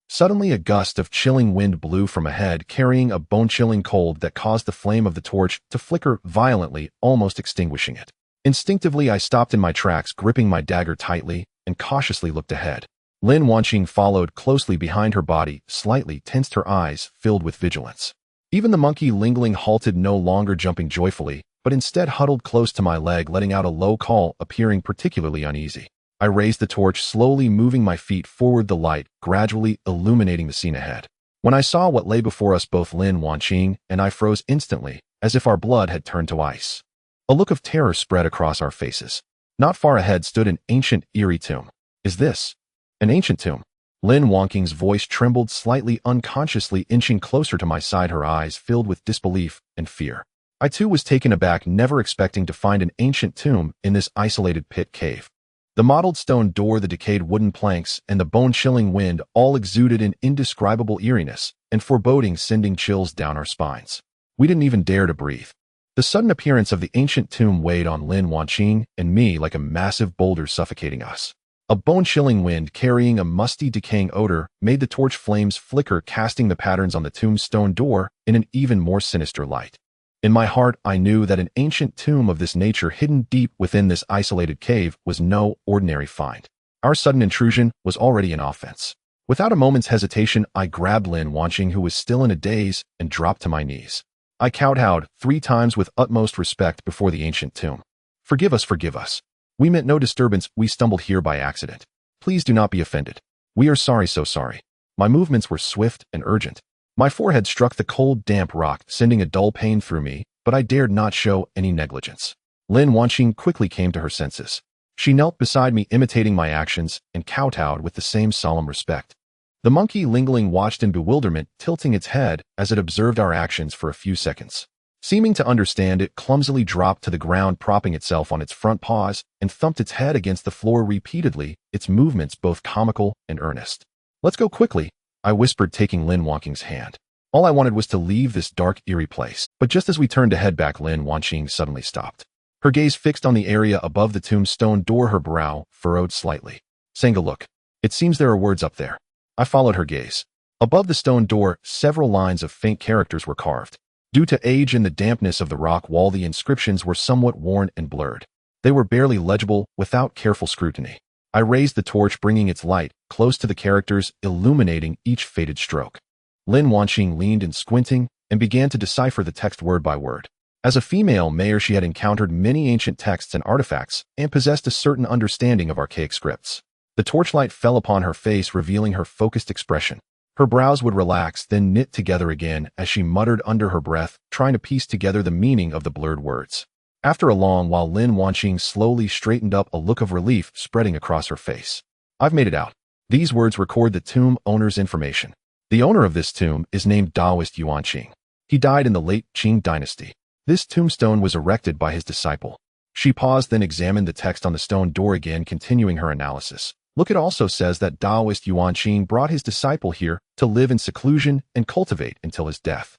Suddenly, a gust of chilling wind blew from ahead, carrying a bone-chilling cold that caused the flame of the torch to flicker violently, almost extinguishing it. Instinctively, I stopped in my tracks, gripping my dagger tightly, and cautiously looked ahead. Lin Wanqing followed closely behind, her body slightly tensed, her eyes filled with vigilance. Even the monkey Lingling halted, no longer jumping joyfully, but instead huddled close to my leg, letting out a low call, appearing particularly uneasy. I raised the torch, slowly moving my feet forward, the light gradually illuminating the scene ahead. When I saw what lay before us, both Lin Wanqing and I froze instantly, as if our blood had turned to ice. A look of terror spread across our faces. Not far ahead stood an ancient, eerie tomb. Is this an ancient tomb? Lin Wanqing's voice trembled slightly, unconsciously inching closer to my side, her eyes filled with disbelief and fear. I too was taken aback, never expecting to find an ancient tomb in this isolated pit cave. The mottled stone door, the decayed wooden planks, and the bone-chilling wind all exuded an indescribable eeriness and foreboding, sending chills down our spines. We didn't even dare to breathe. The sudden appearance of the ancient tomb weighed on Lin Wanqing and me like a massive boulder, suffocating us. A bone-chilling wind carrying a musty, decaying odor made the torch flames flicker, casting the patterns on the tombstone door in an even more sinister light. In my heart, I knew that an ancient tomb of this nature, hidden deep within this isolated cave, was no ordinary find. Our sudden intrusion was already an offense. Without a moment's hesitation, I grabbed Lin Wanqing, who was still in a daze, and dropped to my knees. I kowtowed 3 times with utmost respect before the ancient tomb. Forgive us, forgive us. We meant no disturbance. We stumbled here by accident. Please do not be offended. We are sorry, so sorry. My movements were swift and urgent. My forehead struck the cold, damp rock, sending a dull pain through me, but I dared not show any negligence. Lin Wanqing quickly came to her senses. She knelt beside me, imitating my actions, and kowtowed with the same solemn respect. The monkey Lingling watched in bewilderment, tilting its head as it observed our actions for a few seconds. Seeming to understand, it clumsily dropped to the ground, propping itself on its front paws, and thumped its head against the floor repeatedly, its movements both comical and earnest. Let's go quickly, I whispered, taking Lin Wanqing's hand. All I wanted was to leave this dark, eerie place. But just as we turned to head back, Lin Wanqing suddenly stopped. Her gaze fixed on the area above the tombstone door, her brow furrowed slightly. Saying, "Look. It seems there are words up there." I followed her gaze. Above the stone door, several lines of faint characters were carved. Due to age and the dampness of the rock wall, the inscriptions were somewhat worn and blurred. They were barely legible without careful scrutiny. I raised the torch, bringing its light close to the characters, illuminating each faded stroke. Lin Wanqing leaned in, squinting, and began to decipher the text word by word. As a female mayor, she had encountered many ancient texts and artifacts, and possessed a certain understanding of archaic scripts. The torchlight fell upon her face, revealing her focused expression. Her brows would relax, then knit together again as she muttered under her breath, trying to piece together the meaning of the blurred words. After a long while, Lin Wanqing slowly straightened up, a look of relief spreading across her face. I've made it out. These words record the tomb owner's information. The owner of this tomb is named Taoist Yuanqing. He died in the late Qing dynasty. This tombstone was erected by his disciple. She paused, then examined the text on the stone door again, continuing her analysis. Look, it also says that Taoist Yuanqing brought his disciple here to live in seclusion and cultivate until his death.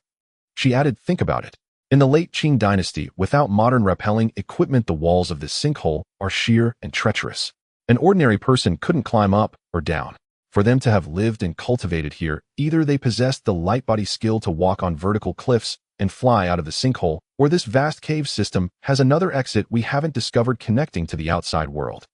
She added, think about it. In the late Qing dynasty, without modern rappelling equipment, the walls of this sinkhole are sheer and treacherous. An ordinary person couldn't climb up or down. For them to have lived and cultivated here, either they possessed the light body skill to walk on vertical cliffs and fly out of the sinkhole, or this vast cave system has another exit we haven't discovered connecting to the outside world.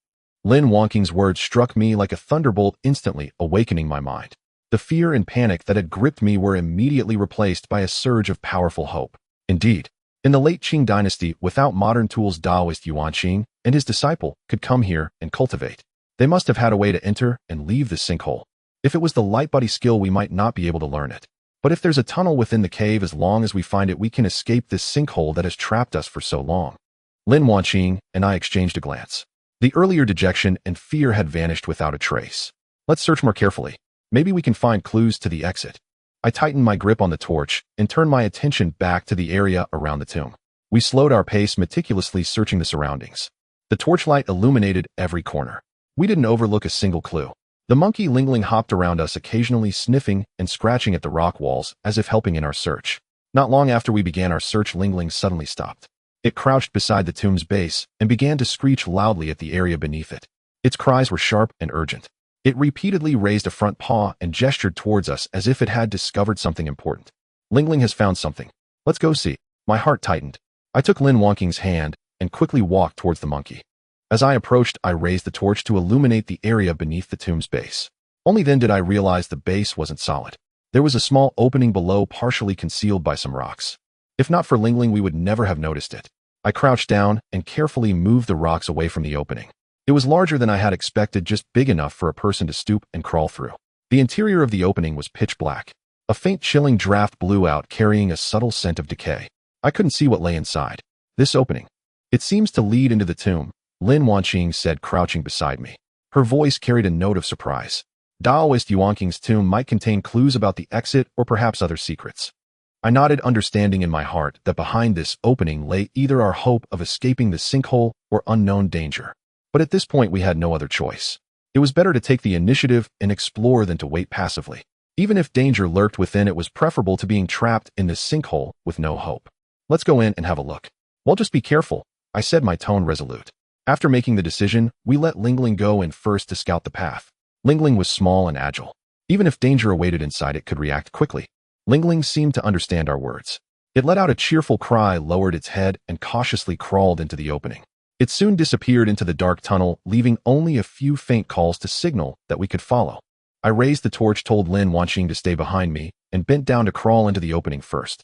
Lin Wonking's words struck me like a thunderbolt, instantly awakening my mind. The fear and panic that had gripped me were immediately replaced by a surge of powerful hope. Indeed, in the late Qing dynasty, without modern tools, Taoist Yuan Qing and his disciple could come here and cultivate. They must have had a way to enter and leave the sinkhole. If it was the light body skill, we might not be able to learn it. But if there's a tunnel within the cave, as long as we find it, we can escape this sinkhole that has trapped us for so long. Lin Wanqing and I exchanged a glance. The earlier dejection and fear had vanished without a trace. Let's search more carefully. Maybe we can find clues to the exit. I tightened my grip on the torch and turned my attention back to the area around the tomb. We slowed our pace, meticulously searching the surroundings. The torchlight illuminated every corner. We didn't overlook a single clue. The monkey Lingling hopped around us, occasionally sniffing and scratching at the rock walls as if helping in our search. Not long after we began our search, Lingling suddenly stopped. It crouched beside the tomb's base and began to screech loudly at the area beneath it. Its cries were sharp and urgent. It repeatedly raised a front paw and gestured towards us as if it had discovered something important. Lingling has found something. Let's go see. My heart tightened. I took Lin Wonking's hand and quickly walked towards the monkey. As I approached, I raised the torch to illuminate the area beneath the tomb's base. Only then did I realize the base wasn't solid. There was a small opening below, partially concealed by some rocks. If not for Lingling, we would never have noticed it. I crouched down and carefully moved the rocks away from the opening. It was larger than I had expected, just big enough for a person to stoop and crawl through. The interior of the opening was pitch black. A faint, chilling draft blew out, carrying a subtle scent of decay. I couldn't see what lay inside this opening. It seems to lead into the tomb, Lin Wanqing said, crouching beside me. Her voice carried a note of surprise. Taoist Yuan Qing's tomb might contain clues about the exit or perhaps other secrets. I nodded, understanding in my heart that behind this opening lay either our hope of escaping the sinkhole or unknown danger. But at this point, we had no other choice. It was better to take the initiative and explore than to wait passively. Even if danger lurked within, it was preferable to being trapped in this sinkhole with no hope. Let's go in and have a look. Well, just be careful, I said, my tone resolute. After making the decision, we let Lingling go in first to scout the path. Lingling was small and agile. Even if danger awaited inside, it could react quickly. Lingling seemed to understand our words. It let out a cheerful cry, lowered its head, and cautiously crawled into the opening. It soon disappeared into the dark tunnel, leaving only a few faint calls to signal that we could follow. I raised the torch, told Lin Wanqing to stay behind me, and bent down to crawl into the opening first.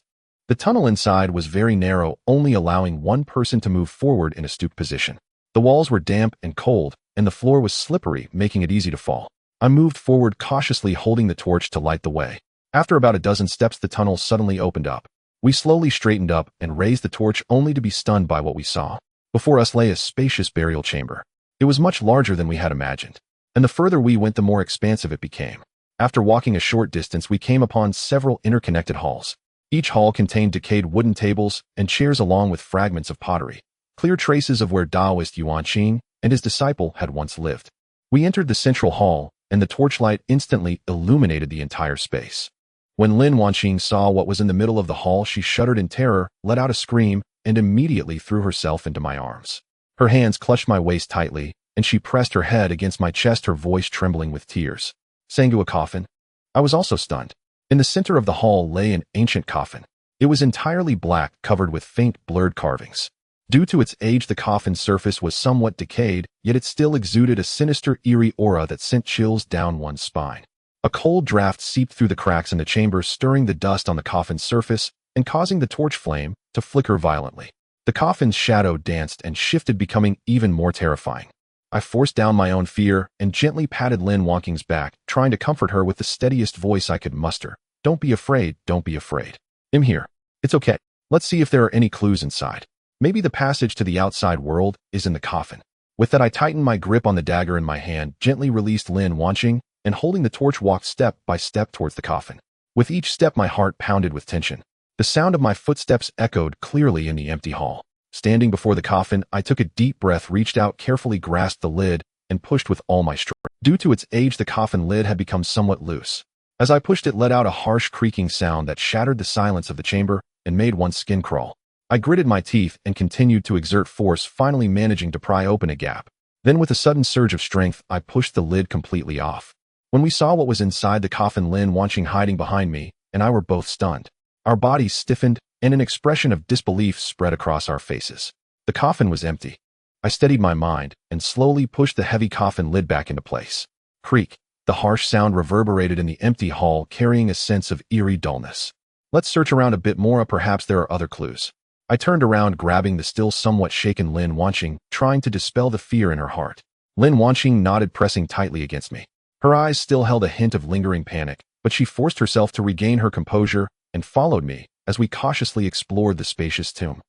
The tunnel inside was very narrow, only allowing one person to move forward in a stooped position. The walls were damp and cold, and the floor was slippery, making it easy to fall. I moved forward cautiously, holding the torch to light the way. After about a dozen steps, the tunnel suddenly opened up. We slowly straightened up and raised the torch, only to be stunned by what we saw. Before us lay a spacious burial chamber. It was much larger than we had imagined, and the further we went, the more expansive it became. After walking a short distance, we came upon several interconnected halls. Each hall contained decayed wooden tables and chairs along with fragments of pottery, clear traces of where Taoist Yuan Qing and his disciple had once lived. We entered the central hall, and the torchlight instantly illuminated the entire space. When Lin Wanqing saw what was in the middle of the hall, she shuddered in terror, let out a scream, and immediately threw herself into my arms. Her hands clutched my waist tightly, and she pressed her head against my chest, her voice trembling with tears. Sangu, a coffin? I was also stunned. In the center of the hall lay an ancient coffin. It was entirely black, covered with faint, blurred carvings. Due to its age, the coffin's surface was somewhat decayed, yet it still exuded a sinister, eerie aura that sent chills down one's spine. A cold draft seeped through the cracks in the chamber, stirring the dust on the coffin's surface and causing the torch flame to flicker violently. The coffin's shadow danced and shifted, becoming even more terrifying. I forced down my own fear and gently patted Lin Wanqing's back, trying to comfort her with the steadiest voice I could muster. Don't be afraid, don't be afraid. I'm here. It's okay. Let's see if there are any clues inside. Maybe the passage to the outside world is in the coffin. With that, I tightened my grip on the dagger in my hand, gently released Lin Wanqing, and holding the torch, walked step by step towards the coffin. With each step, my heart pounded with tension. The sound of my footsteps echoed clearly in the empty hall. Standing before the coffin, I took a deep breath, reached out, carefully grasped the lid, and pushed with all my strength. Due to its age, the coffin lid had become somewhat loose. As I pushed, it let out a harsh creaking sound that shattered the silence of the chamber and made one's skin crawl. I gritted my teeth and continued to exert force, finally managing to pry open a gap. Then, with a sudden surge of strength, I pushed the lid completely off. When we saw what was inside the coffin, Lin Wanqing hiding behind me and I were both stunned. Our bodies stiffened and an expression of disbelief spread across our faces. The coffin was empty. I steadied my mind and slowly pushed the heavy coffin lid back into place. Creak. The harsh sound reverberated in the empty hall, carrying a sense of eerie dullness. Let's search around a bit more, perhaps there are other clues. I turned around, grabbing the still somewhat shaken Lin Wanqing, trying to dispel the fear in her heart. Lin Wanqing nodded, pressing tightly against me. Her eyes still held a hint of lingering panic, but she forced herself to regain her composure and followed me as we cautiously explored the spacious tomb.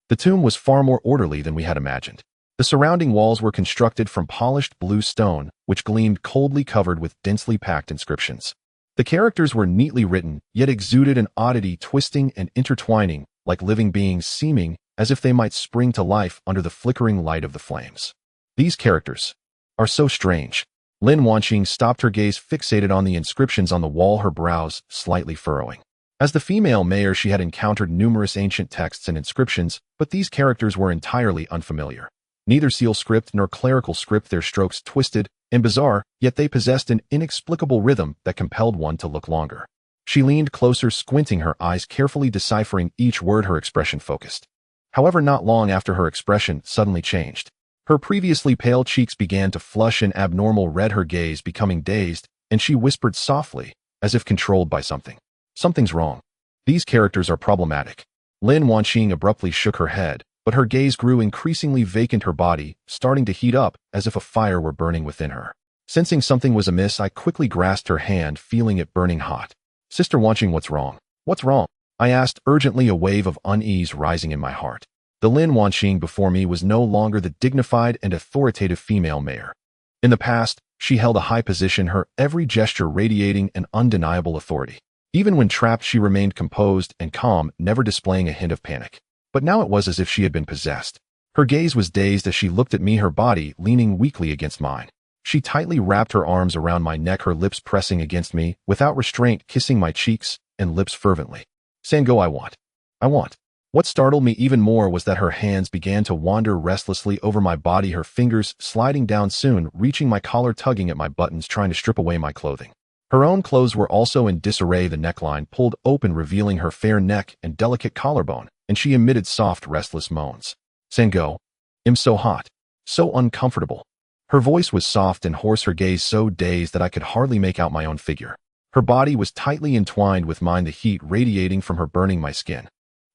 The tomb was far more orderly than we had imagined. The surrounding walls were constructed from polished blue stone, which gleamed coldly, covered with densely packed inscriptions. The characters were neatly written, yet exuded an oddity, twisting and intertwining, like living beings, seeming as if they might spring to life under the flickering light of the flames. These characters are so strange. Lin Wanqing stopped, her gaze fixated on the inscriptions on the wall, her brows slightly furrowing. As the female mayor, she had encountered numerous ancient texts and inscriptions, but these characters were entirely unfamiliar. Neither seal script nor clerical script, their strokes twisted and bizarre, yet they possessed an inexplicable rhythm that compelled one to look longer. She leaned closer, squinting, her eyes carefully deciphering each word, her expression focused. However, not long after, her expression suddenly changed. Her previously pale cheeks began to flush an abnormal red, her gaze becoming dazed, and she whispered softly, as if controlled by something. Something's wrong. These characters are problematic. Lin Wanqing abruptly shook her head, but her gaze grew increasingly vacant, her body starting to heat up as if a fire were burning within her. Sensing something was amiss, I quickly grasped her hand, feeling it burning hot. Sister Wanqing, what's wrong? What's wrong? I asked urgently, a wave of unease rising in my heart. The Lin Wanqing before me was no longer the dignified and authoritative female mayor. In the past, she held a high position, her every gesture radiating an undeniable authority. Even when trapped, she remained composed and calm, never displaying a hint of panic. But now it was as if she had been possessed. Her gaze was dazed as she looked at me, her body leaning weakly against mine. She tightly wrapped her arms around my neck, her lips pressing against me, without restraint, kissing my cheeks and lips fervently. Sango, I want. What startled me even more was that her hands began to wander restlessly over my body, her fingers sliding down, soon reaching my collar, tugging at my buttons, trying to strip away my clothing. Her own clothes were also in disarray, the neckline pulled open, revealing her fair neck and delicate collarbone, and she emitted soft, restless moans. Sango, I'm so hot, so uncomfortable. Her voice was soft and hoarse, her gaze so dazed that I could hardly make out my own figure. Her body was tightly entwined with mine, the heat radiating from her burning my skin.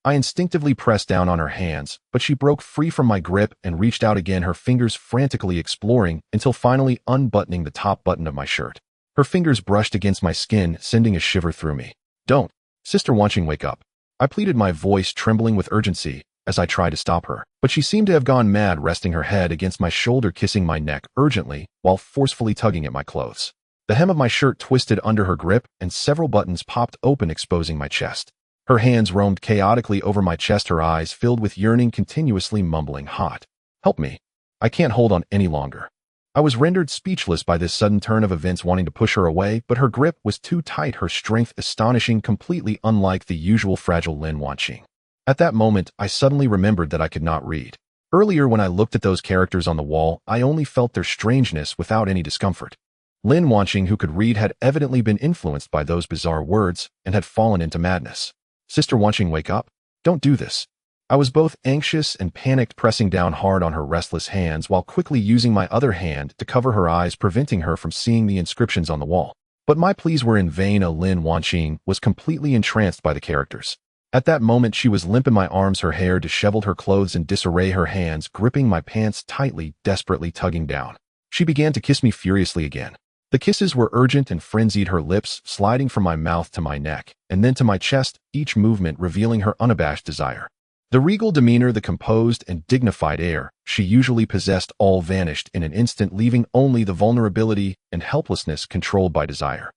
I instinctively pressed down on her hands, but she broke free from my grip and reached out again, her fingers frantically exploring until finally unbuttoning the top button of my shirt. Her fingers brushed against my skin, sending a shiver through me. Don't. Sister Wanqing, wake up. I pleaded, my voice trembling with urgency as I tried to stop her, but she seemed to have gone mad, resting her head against my shoulder, kissing my neck urgently while forcefully tugging at my clothes. The hem of my shirt twisted under her grip and several buttons popped open, exposing my chest. Her hands roamed chaotically over my chest, her eyes filled with yearning, continuously mumbling, "Hot. Help me. I can't hold on any longer." I was rendered speechless by this sudden turn of events, wanting to push her away, but her grip was too tight, her strength astonishing, completely unlike the usual fragile Lin Wanqing. At that moment, I suddenly remembered that I could not read. Earlier, when I looked at those characters on the wall, I only felt their strangeness without any discomfort. Lin Wanqing, who could read, had evidently been influenced by those bizarre words and had fallen into madness. Sister Wanqing, wake up. Don't do this. I was both anxious and panicked, pressing down hard on her restless hands while quickly using my other hand to cover her eyes, preventing her from seeing the inscriptions on the wall. But my pleas were in vain. Lin Wanqing was completely entranced by the characters. At that moment, she was limp in my arms, her hair disheveled, her clothes in disarray, her hands gripping my pants tightly, desperately tugging down. She began to kiss me furiously again. The kisses were urgent and frenzied, her lips sliding from my mouth to my neck, and then to my chest, each movement revealing her unabashed desire. The regal demeanor, the composed and dignified air she usually possessed, all vanished in an instant, leaving only the vulnerability and helplessness controlled by desire.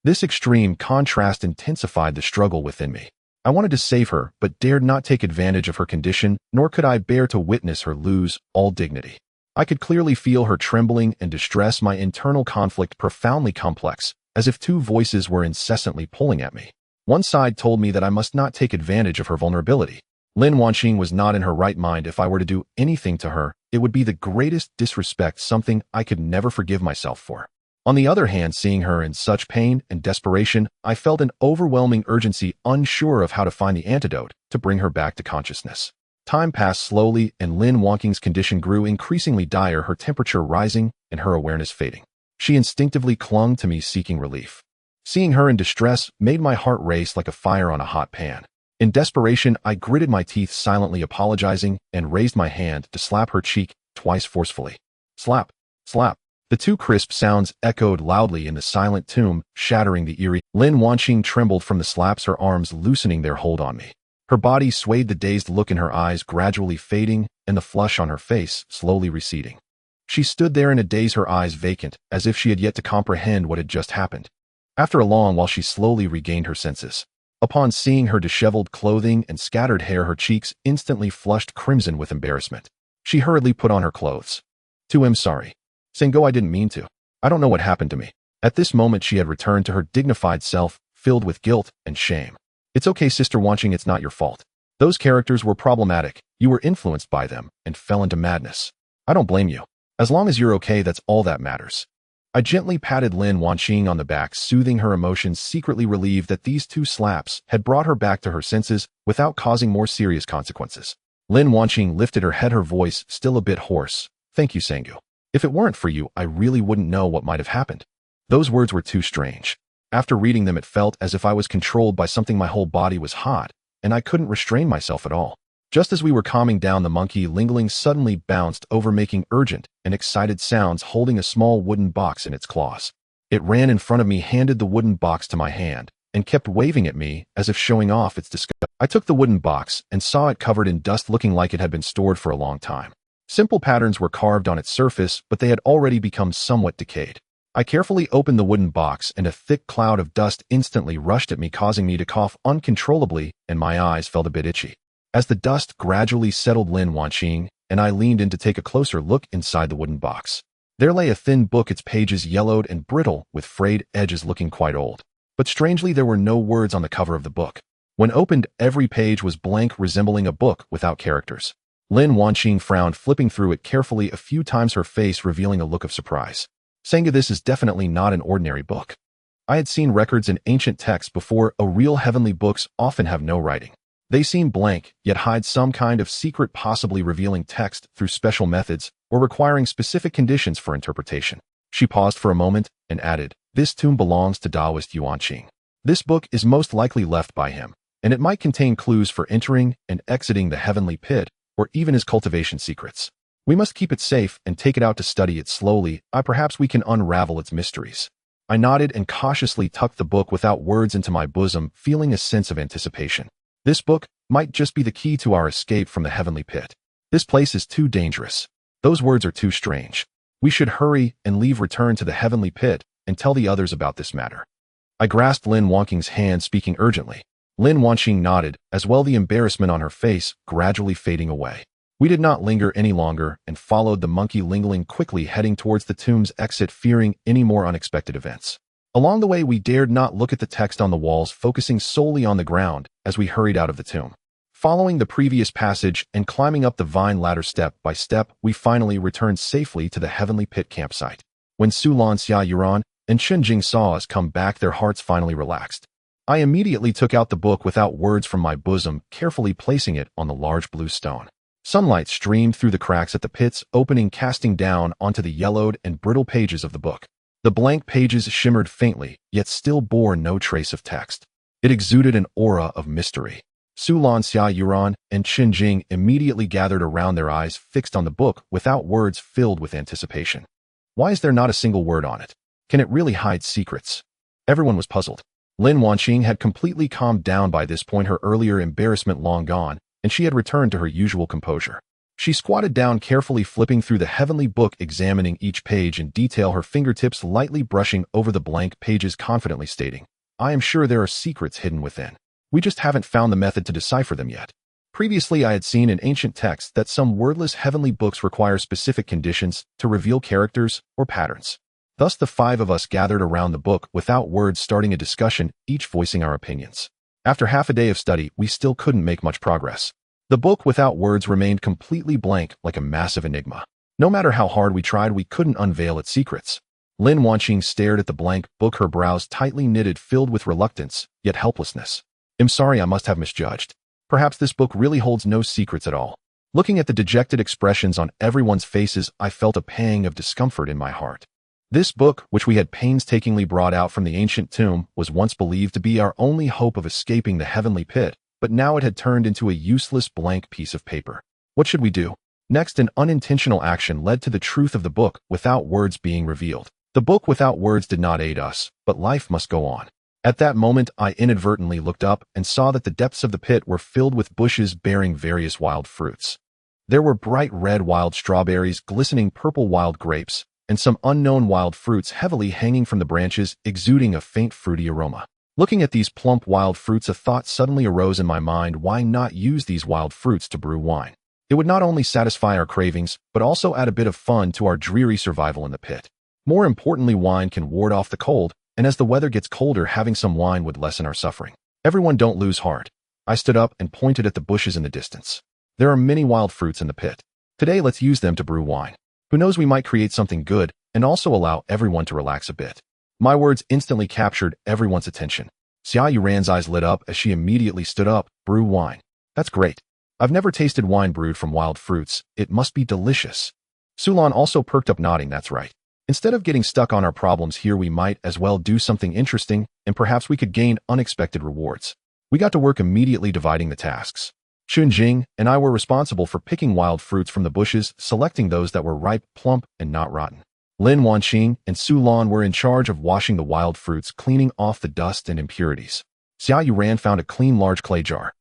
This extreme contrast intensified the struggle within me. I wanted to save her, but dared not take advantage of her condition, nor could I bear to witness her lose all dignity. I could clearly feel her trembling and distress, my internal conflict profoundly complex, as if two voices were incessantly pulling at me. One side told me that I must not take advantage of her vulnerability. Lin Wanqing was not in her right mind. If I were to do anything to her, it would be the greatest disrespect, something I could never forgive myself for. On the other hand, seeing her in such pain and desperation, I felt an overwhelming urgency, unsure of how to find the antidote to bring her back to consciousness. Time passed slowly, and Lin Wangqing's condition grew increasingly dire, her temperature rising and her awareness fading. She instinctively clung to me, seeking relief. Seeing her in distress made my heart race like a fire on a hot pan. In desperation, I gritted my teeth, silently apologizing, and raised my hand to slap her cheek twice forcefully. Slap, slap. The two crisp sounds echoed loudly in the silent tomb, shattering the eerie. Lin Wanqing trembled from the slaps, her arms loosening their hold on me. Her body swayed, the dazed look in her eyes gradually fading and the flush on her face slowly receding. She stood there in a daze, her eyes vacant, as if she had yet to comprehend what had just happened. After a long while, she slowly regained her senses. Upon seeing her disheveled clothing and scattered hair, her cheeks instantly flushed crimson with embarrassment. She hurriedly put on her clothes. "I'm sorry. Sinkhole, I didn't mean to. I don't know what happened to me." At this moment, she had returned to her dignified self, filled with guilt and shame. "It's okay, Sister Wanqing, it's not your fault. Those characters were problematic. You were influenced by them and fell into madness. I don't blame you. As long as you're okay, that's all that matters." I gently patted Lin Wanqing on the back, soothing her emotions, secretly relieved that these two slaps had brought her back to her senses without causing more serious consequences. Lin Wanqing lifted her head, her voice still a bit hoarse. "Thank you, Sinkhole. If it weren't for you, I really wouldn't know what might have happened." Those words were too strange. After reading them, it felt as if I was controlled by something. My whole body was hot, and I couldn't restrain myself at all. Just as we were calming down, the monkey Lingling suddenly bounced over, making urgent and excited sounds, holding a small wooden box in its claws. It ran in front of me, handed the wooden box to my hand, and kept waving at me as if showing off its disgust. I took the wooden box and saw it covered in dust, looking like it had been stored for a long time. Simple patterns were carved on its surface, but they had already become somewhat decayed. I carefully opened the wooden box, and a thick cloud of dust instantly rushed at me, causing me to cough uncontrollably, and my eyes felt a bit itchy. As the dust gradually settled, Lin Wanqing and I leaned in to take a closer look inside the wooden box. There lay a thin book, its pages yellowed and brittle, with frayed edges, looking quite old. But strangely, there were no words on the cover of the book. When opened, every page was blank, resembling a book without characters. Lin Wanqing frowned, flipping through it carefully a few times, her face revealing a look of surprise. "Senga, this is definitely not an ordinary book. I had seen records in ancient texts before. Real heavenly books often have no writing. They seem blank, yet hide some kind of secret, possibly revealing text through special methods or requiring specific conditions for interpretation." She paused for a moment and added, "This tomb belongs to Taoist Yuanqing. This book is most likely left by him, and it might contain clues for entering and exiting the heavenly pit, or even his cultivation secrets. We must keep it safe and take it out to study it slowly. Perhaps we can unravel its mysteries." I nodded and cautiously tucked the book without words into my bosom, feeling a sense of anticipation. This book might just be the key to our escape from the heavenly pit. This place is too dangerous. Those words are too strange. We should hurry and leave, return to the heavenly pit, and tell the others about this matter. I grasped Lin Wanqing's hand, speaking urgently. Lin Wanqing nodded, as well, the embarrassment on her face gradually fading away. We did not linger any longer and followed the monkey Lingling, quickly heading towards the tomb's exit, fearing any more unexpected events. Along the way, we dared not look at the text on the walls, focusing solely on the ground as we hurried out of the tomb. Following the previous passage and climbing up the vine ladder step by step, we finally returned safely to the heavenly pit campsite. When Sulan Xia Yuran and Shenjing saw us come back, their hearts finally relaxed. I immediately took out the book without words from my bosom, carefully placing it on the large blue stone. Sunlight streamed through the cracks at the pit's opening, casting down onto the yellowed and brittle pages of the book. The blank pages shimmered faintly, yet still bore no trace of text. It exuded an aura of mystery. Sulan Xia Yuran and Qin Jing immediately gathered around, their eyes fixed on the book without words, filled with anticipation. Why is there not a single word on it? Can it really hide secrets? Everyone was puzzled. Lin Wanqing had completely calmed down by this point, her earlier embarrassment long gone, and she had returned to her usual composure. She squatted down, carefully flipping through the heavenly book, examining each page in detail, her fingertips lightly brushing over the blank pages, confidently stating, "I am sure there are secrets hidden within. We just haven't found the method to decipher them yet." Previously, I had seen in ancient texts that some wordless heavenly books require specific conditions to reveal characters or patterns. Thus, the five of us gathered around the book without words, starting a discussion, each voicing our opinions. After half a day of study, we still couldn't make much progress. The book without words remained completely blank, like a massive enigma. No matter how hard we tried, we couldn't unveil its secrets. Lin Wanqing stared at the blank book, her brows tightly knitted, filled with reluctance, yet helplessness. I'm sorry, I must have misjudged. Perhaps this book really holds no secrets at all. Looking at the dejected expressions on everyone's faces, I felt a pang of discomfort in my heart. This book, which we had painstakingly brought out from the ancient tomb, was once believed to be our only hope of escaping the heavenly pit, but now it had turned into a useless blank piece of paper. What should we do? Next, an unintentional action led to the truth of the book without words being revealed. The book without words did not aid us, but life must go on. At that moment, I inadvertently looked up and saw that the depths of the pit were filled with bushes bearing various wild fruits. There were bright red wild strawberries, glistening purple wild grapes, and some unknown wild fruits heavily hanging from the branches, exuding a faint fruity aroma. Looking at these plump wild fruits, a thought suddenly arose in my mind: why not use these wild fruits to brew wine? It would not only satisfy our cravings, but also add a bit of fun to our dreary survival in the pit. More importantly, wine can ward off the cold, and as the weather gets colder, having some wine would lessen our suffering. Everyone, don't lose heart. I stood up and pointed at the bushes in the distance. There are many wild fruits in the pit. Today, let's use them to brew wine. Who knows, we might create something good and also allow everyone to relax a bit. My words instantly captured everyone's attention. Xia Yuran's eyes lit up as she immediately stood up. Brew wine. That's great. I've never tasted wine brewed from wild fruits. It must be delicious. Sulan also perked up, nodding. That's right. Instead of getting stuck on our problems here, we might as well do something interesting, and perhaps we could gain unexpected rewards. We got to work immediately, dividing the tasks. Xunjing and I were responsible for picking wild fruits from the bushes, selecting those that were ripe, plump, and not rotten. Lin Wanqing and Su Lan were in charge of washing the wild fruits, cleaning off the dust and impurities. Xia Yuran found a clean large clay jar.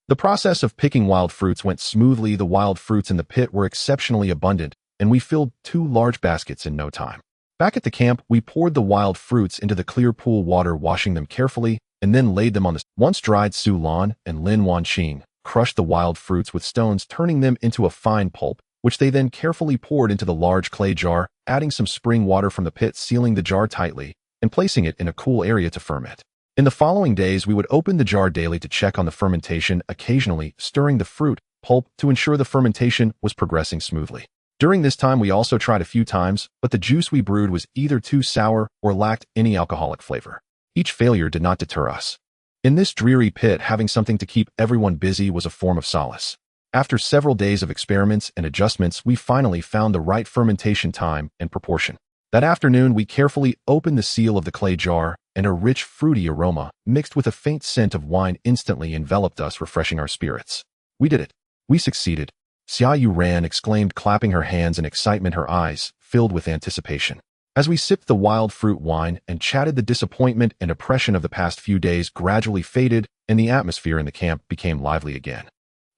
The process of picking wild fruits went smoothly. The wild fruits in the pit were exceptionally abundant, and we filled 2 large baskets in no time. Back at the camp, we poured the wild fruits into the clear pool water, washing them carefully, and then laid them on the once dried. Su Lan and Lin Wanqing crushed the wild fruits with stones, turning them into a fine pulp, which they then carefully poured into the large clay jar, adding some spring water from the pit, sealing the jar tightly, and placing it in a cool area to ferment. In the following days, we would open the jar daily to check on the fermentation, occasionally stirring the fruit pulp to ensure the fermentation was progressing smoothly. During this time, we also tried a few times, but the juice we brewed was either too sour or lacked any alcoholic flavor. Each failure did not deter us. In this dreary pit, having something to keep everyone busy was a form of solace. After several days of experiments and adjustments, we finally found the right fermentation time and proportion. That afternoon, we carefully opened the seal of the clay jar, and a rich, fruity aroma, mixed with a faint scent of wine, instantly enveloped us, refreshing our spirits. We did it. We succeeded. Xia Yuran exclaimed, clapping her hands in excitement, her eyes filled with anticipation. As we sipped the wild fruit wine and chatted, the disappointment and oppression of the past few days gradually faded, and the atmosphere in the camp became lively again.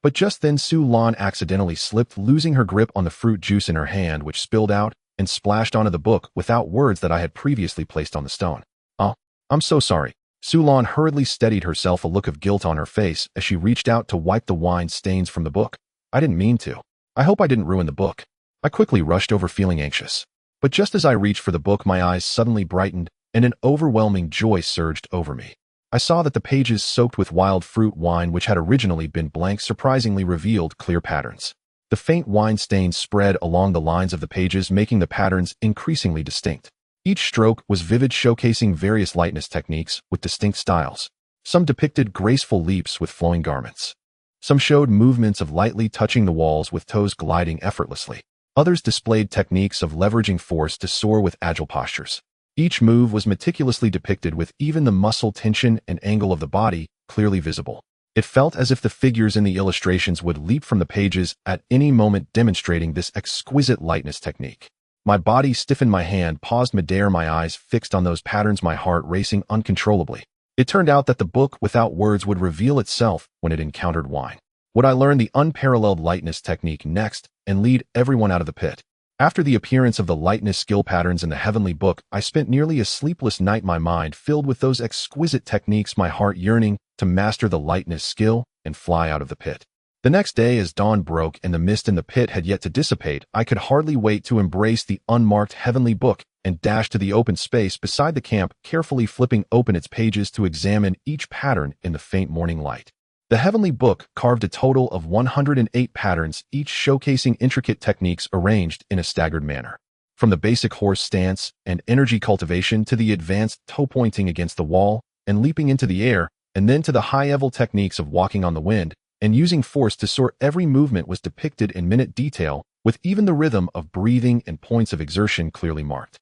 But just then, Su Lan accidentally slipped, losing her grip on the fruit juice in her hand, which spilled out and splashed onto the book without words that I had previously placed on the stone. Oh, I'm so sorry. Su Lan hurriedly steadied herself, a look of guilt on her face as she reached out to wipe the wine stains from the book. I didn't mean to. I hope I didn't ruin the book. I quickly rushed over, feeling anxious. But just as I reached for the book, my eyes suddenly brightened, and an overwhelming joy surged over me. I saw that the pages soaked with wild fruit wine, which had originally been blank, surprisingly revealed clear patterns. The faint wine stains spread along the lines of the pages, making the patterns increasingly distinct. Each stroke was vivid, showcasing various lightness techniques with distinct styles. Some depicted graceful leaps with flowing garments. Some showed movements of lightly touching the walls with toes gliding effortlessly. Others displayed techniques of leveraging force to soar with agile postures. Each move was meticulously depicted, with even the muscle tension and angle of the body clearly visible. It felt as if the figures in the illustrations would leap from the pages at any moment, demonstrating this exquisite lightness technique. My body stiffened, my hand paused midair, my eyes fixed on those patterns, my heart racing uncontrollably. It turned out that the book without words would reveal itself when it encountered wine. Would I learn the unparalleled lightness technique next and lead everyone out of the pit? After the appearance of the lightness skill patterns in the heavenly book, I spent nearly a sleepless night, my mind filled with those exquisite techniques, my heart yearning to master the lightness skill and fly out of the pit. The next day, as dawn broke and the mist in the pit had yet to dissipate, I could hardly wait to embrace the unmarked heavenly book and dash to the open space beside the camp, carefully flipping open its pages to examine each pattern in the faint morning light. The heavenly book carved a total of 108 patterns, each showcasing intricate techniques arranged in a staggered manner. From the basic horse stance and energy cultivation to the advanced toe pointing against the wall and leaping into the air, and then to the high-level techniques of walking on the wind and using force to soar, every movement was depicted in minute detail, with even the rhythm of breathing and points of exertion clearly marked.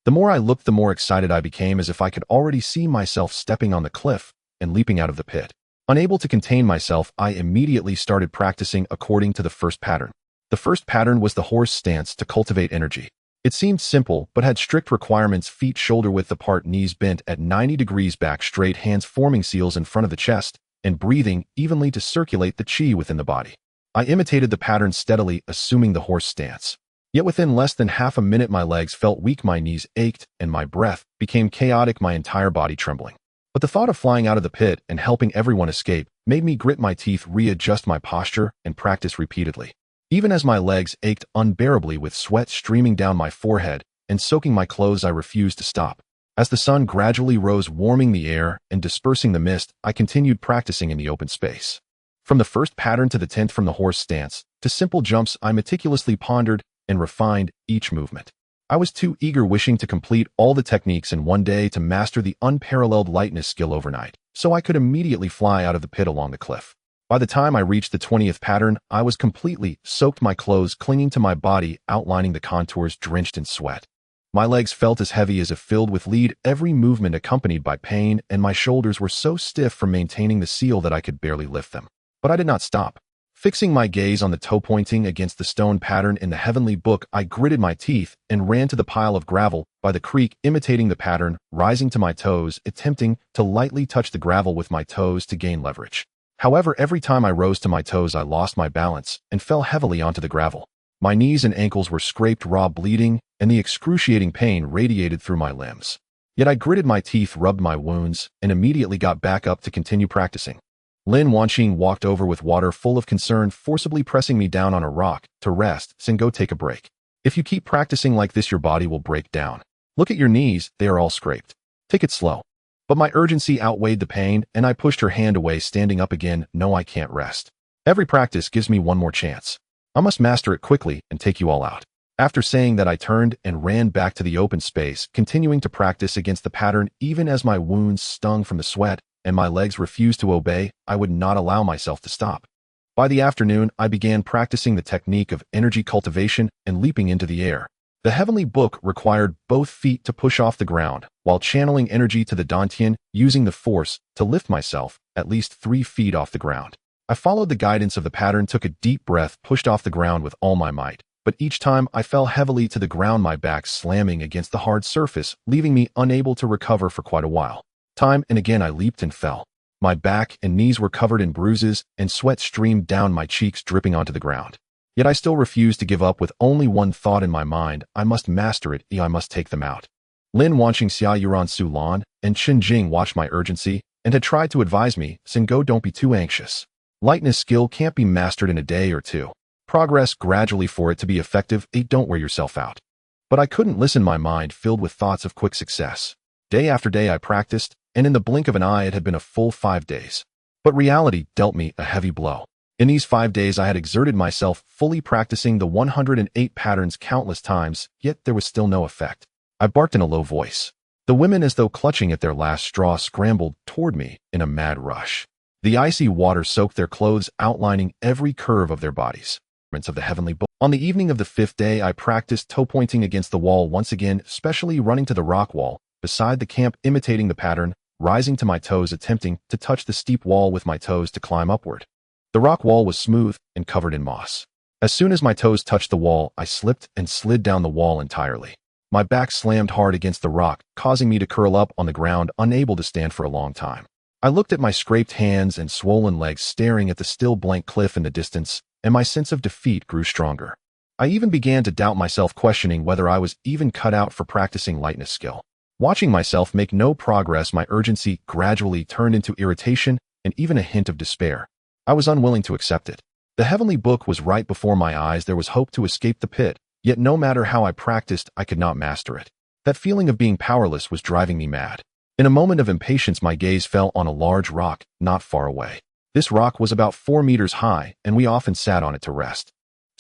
The more I looked, the more excited I became, as if I could already see myself stepping on the cliff and leaping out of the pit. Unable to contain myself, I immediately started practicing according to the first pattern. The first pattern was the horse stance to cultivate energy. It seemed simple, but had strict requirements: feet shoulder width apart, knees bent at 90 degrees back straight, hands forming seals in front of the chest, and breathing evenly to circulate the chi within the body. I imitated the pattern steadily, assuming the horse stance. Yet within less than half a minute my legs felt weak, my knees ached, and my breath became chaotic, my entire body trembling. But the thought of flying out of the pit and helping everyone escape made me grit my teeth, readjust my posture, and practice repeatedly. Even as my legs ached unbearably with sweat streaming down my forehead and soaking my clothes, I refused to stop. As the sun gradually rose, warming the air and dispersing the mist, I continued practicing in the open space. From the first pattern to the 10th, from the horse stance to simple jumps, I meticulously pondered and refined each movement. I was too eager, wishing to complete all the techniques in one day, to master the unparalleled lightness skill overnight, so I could immediately fly out of the pit along the cliff. By the time I reached the 20th pattern, I was completely soaked, my clothes clinging to my body, outlining the contours, drenched in sweat. My legs felt as heavy as if filled with lead, every movement accompanied by pain, and my shoulders were so stiff from maintaining the seal that I could barely lift them. But I did not stop. Fixing my gaze on the toe pointing against the stone pattern in the heavenly book, I gritted my teeth and ran to the pile of gravel by the creek, imitating the pattern, rising to my toes, attempting to lightly touch the gravel with my toes to gain leverage. However, every time I rose to my toes, I lost my balance and fell heavily onto the gravel. My knees and ankles were scraped raw, bleeding, and the excruciating pain radiated through my limbs. Yet I gritted my teeth, rubbed my wounds, and immediately got back up to continue practicing. Lin Wanqing walked over with water, full of concern, forcibly pressing me down on a rock to rest. Singo, take a break. If you keep practicing like this, your body will break down. Look at your knees, they are all scraped. Take it slow. But my urgency outweighed the pain, and I pushed her hand away, standing up again. No, I can't rest. Every practice gives me one more chance. I must master it quickly and take you all out. After saying that, I turned and ran back to the open space, continuing to practice against the pattern. Even as my wounds stung from the sweat and my legs refused to obey, I would not allow myself to stop. By the afternoon, I began practicing the technique of energy cultivation and leaping into the air. The heavenly book required both feet to push off the ground, while channeling energy to the dantian, using the force to lift myself at least 3 feet off the ground. I followed the guidance of the pattern, took a deep breath, pushed off the ground with all my might. But each time I fell heavily to the ground, my back slamming against the hard surface, leaving me unable to recover for quite a while. Time and again I leaped and fell. My back and knees were covered in bruises, and sweat streamed down my cheeks, dripping onto the ground. Yet I still refused to give up, with only one thought in my mind: I must master it, I must take them out. Lin Wanqing, Xia Yuran, Su Lan, and Chen Jing watched my urgency and had tried to advise me. Singo, don't be too anxious. Lightness skill can't be mastered in a day or two. Progress gradually for it to be effective. Don't wear yourself out. But I couldn't listen, my mind filled with thoughts of quick success. Day after day I practiced, and in the blink of an eye it had been a full 5 days. But reality dealt me a heavy blow. In these 5 days I had exerted myself, fully practicing the 108 patterns countless times, yet there was still no effect. I barked in a low voice. The women, as though clutching at their last straw, scrambled toward me in a mad rush. The icy water soaked their clothes, outlining every curve of their bodies. Of the heavenly book. On the evening of the 5th day, I practiced toe pointing against the wall once again, especially running to the rock wall beside the camp, imitating the pattern, rising to my toes, attempting to touch the steep wall with my toes to climb upward. The rock wall was smooth and covered in moss. As soon as my toes touched the wall, I slipped and slid down the wall entirely. My back slammed hard against the rock, causing me to curl up on the ground, unable to stand for a long time. I looked at my scraped hands and swollen legs, staring at the still blank cliff in the distance, and my sense of defeat grew stronger. I even began to doubt myself, questioning whether I was even cut out for practicing lightness skill. Watching myself make no progress, my urgency gradually turned into irritation and even a hint of despair. I was unwilling to accept it. The heavenly book was right before my eyes. There was hope to escape the pit, yet no matter how I practiced, I could not master it. That feeling of being powerless was driving me mad. In a moment of impatience, my gaze fell on a large rock not far away. This rock was about 4 meters high, and we often sat on it to rest.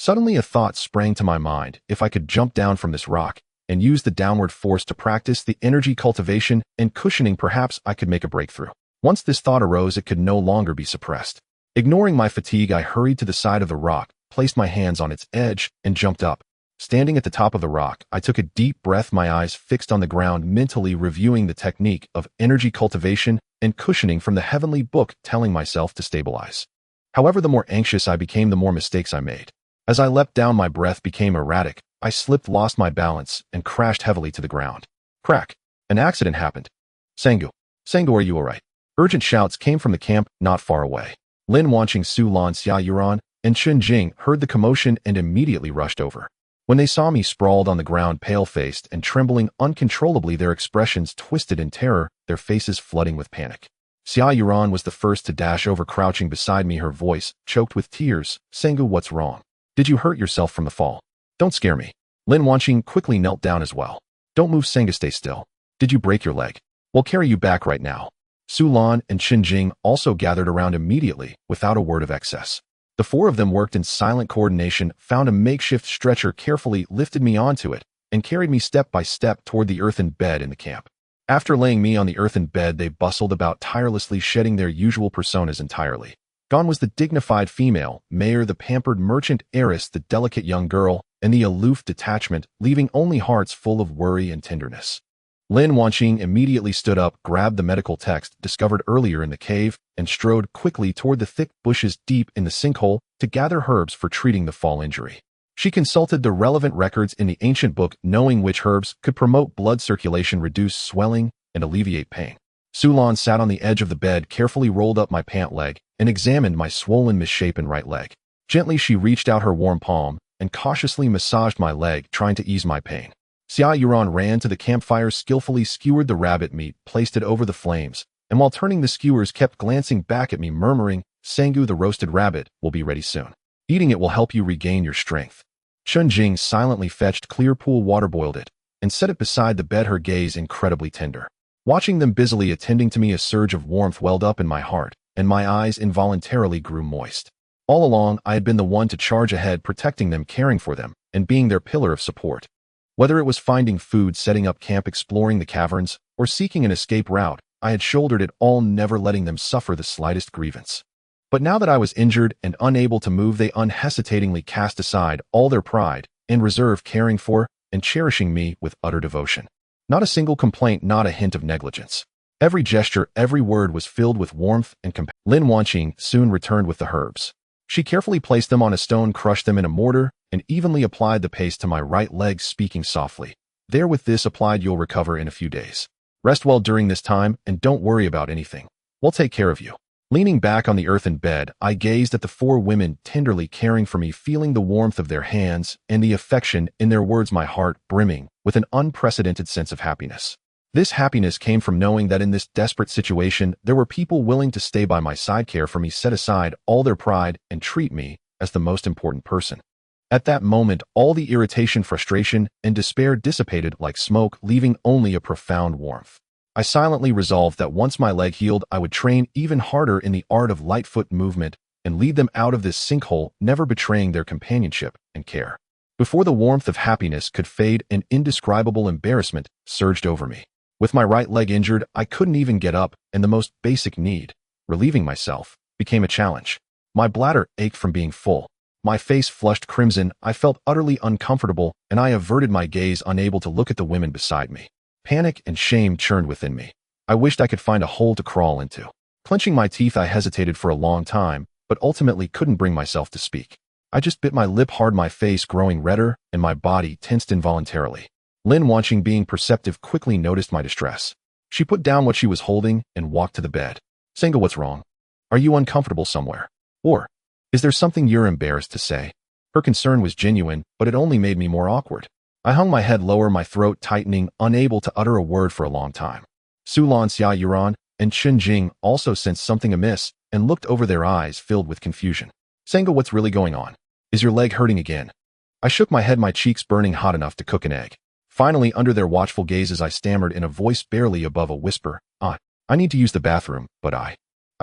Suddenly a thought sprang to my mind. If I could jump down from this rock and use the downward force to practice the energy cultivation and cushioning, perhaps I could make a breakthrough. Once this thought arose, it could no longer be suppressed. Ignoring my fatigue, I hurried to the side of the rock, placed my hands on its edge, and jumped up. Standing at the top of the rock, I took a deep breath, my eyes fixed on the ground, mentally reviewing the technique of energy cultivation and cushioning from the heavenly book, telling myself to stabilize. However, the more anxious I became, the more mistakes I made. As I leapt down, my breath became erratic. I slipped, lost my balance, and crashed heavily to the ground. Crack! An accident happened. Sangu! Sangu, are you alright? Urgent shouts came from the camp not far away. Lin Wanqing, Su Lan, Xia Yuran, and Chen Jing heard the commotion and immediately rushed over. When they saw me sprawled on the ground, pale-faced and trembling uncontrollably, their expressions twisted in terror, their faces flooding with panic. Xia Yuran was the first to dash over, crouching beside me, her voice choked with tears. Sangu, what's wrong? Did you hurt yourself from the fall? Don't scare me. Lin Wanqing quickly knelt down as well. Don't move, Sangu, stay still. Did you break your leg? We'll carry you back right now. Su Lan and Chen Jing also gathered around immediately, without a word of excess. The four of them worked in silent coordination, found a makeshift stretcher, carefully lifted me onto it, and carried me step by step toward the earthen bed in the camp. After laying me on the earthen bed, they bustled about tirelessly, shedding their usual personas entirely. Gone was the dignified female mayor, the pampered merchant heiress, the delicate young girl, and the aloof detachment, leaving only hearts full of worry and tenderness. Lin Wanqing immediately stood up, grabbed the medical text discovered earlier in the cave, and strode quickly toward the thick bushes deep in the sinkhole to gather herbs for treating the fall injury. She consulted the relevant records in the ancient book, knowing which herbs could promote blood circulation, reduce swelling, and alleviate pain. Su Lan sat on the edge of the bed, carefully rolled up my pant leg, and examined my swollen, misshapen right leg. Gently she reached out her warm palm and cautiously massaged my leg, trying to ease my pain. Xia Yuran ran to the campfire, skillfully skewered the rabbit meat, placed it over the flames, and while turning the skewers kept glancing back at me, murmuring, Sangu, the roasted rabbit will be ready soon. Eating it will help you regain your strength. Chen Jing silently fetched clear pool water, boiled it, and set it beside the bed, her gaze incredibly tender. Watching them busily attending to me, a surge of warmth welled up in my heart, and my eyes involuntarily grew moist. All along, I had been the one to charge ahead, protecting them, caring for them, and being their pillar of support. Whether it was finding food, setting up camp, exploring the caverns, or seeking an escape route, I had shouldered it all, never letting them suffer the slightest grievance. But now that I was injured and unable to move, they unhesitatingly cast aside all their pride and reserve, caring for and cherishing me with utter devotion. Not a single complaint, not a hint of negligence. Every gesture, every word was filled with warmth and compassion. Lin Wanqing soon returned with the herbs. She carefully placed them on a stone, crushed them in a mortar, and evenly applied the paste to my right leg, speaking softly, "There, with this applied, you'll recover in a few days. Rest well during this time, and don't worry about anything. We'll take care of you." Leaning back on the earthen bed, I gazed at the four women tenderly caring for me, feeling the warmth of their hands and the affection in their words, my heart brimming with an unprecedented sense of happiness. This happiness came from knowing that in this desperate situation, there were people willing to stay by my side, care for me, set aside all their pride, and treat me as the most important person. At that moment, all the irritation, frustration, and despair dissipated like smoke, leaving only a profound warmth. I silently resolved that once my leg healed, I would train even harder in the art of light foot movement and lead them out of this sinkhole, never betraying their companionship and care. Before the warmth of happiness could fade, an indescribable embarrassment surged over me. With my right leg injured, I couldn't even get up, and the most basic need, relieving myself, became a challenge. My bladder ached from being full. My face flushed crimson. I felt utterly uncomfortable, and I averted my gaze, unable to look at the women beside me. Panic and shame churned within me. I wished I could find a hole to crawl into. Clenching my teeth, I hesitated for a long time, but ultimately couldn't bring myself to speak. I just bit my lip hard, my face growing redder, and my body tensed involuntarily. Lin Wanqing, being perceptive, quickly noticed my distress. She put down what she was holding and walked to the bed. Sangu, what's wrong? Are you uncomfortable somewhere? Or is there something you're embarrassed to say? Her concern was genuine, but it only made me more awkward. I hung my head lower, my throat tightening, unable to utter a word for a long time. Su Lan, Xia Yuran, and Chen Jing also sensed something amiss and looked over, their eyes filled with confusion. Sangu, what's really going on? Is your leg hurting again? I shook my head, my cheeks burning hot enough to cook an egg. Finally, under their watchful gazes, I stammered in a voice barely above a whisper, I need to use the bathroom, but I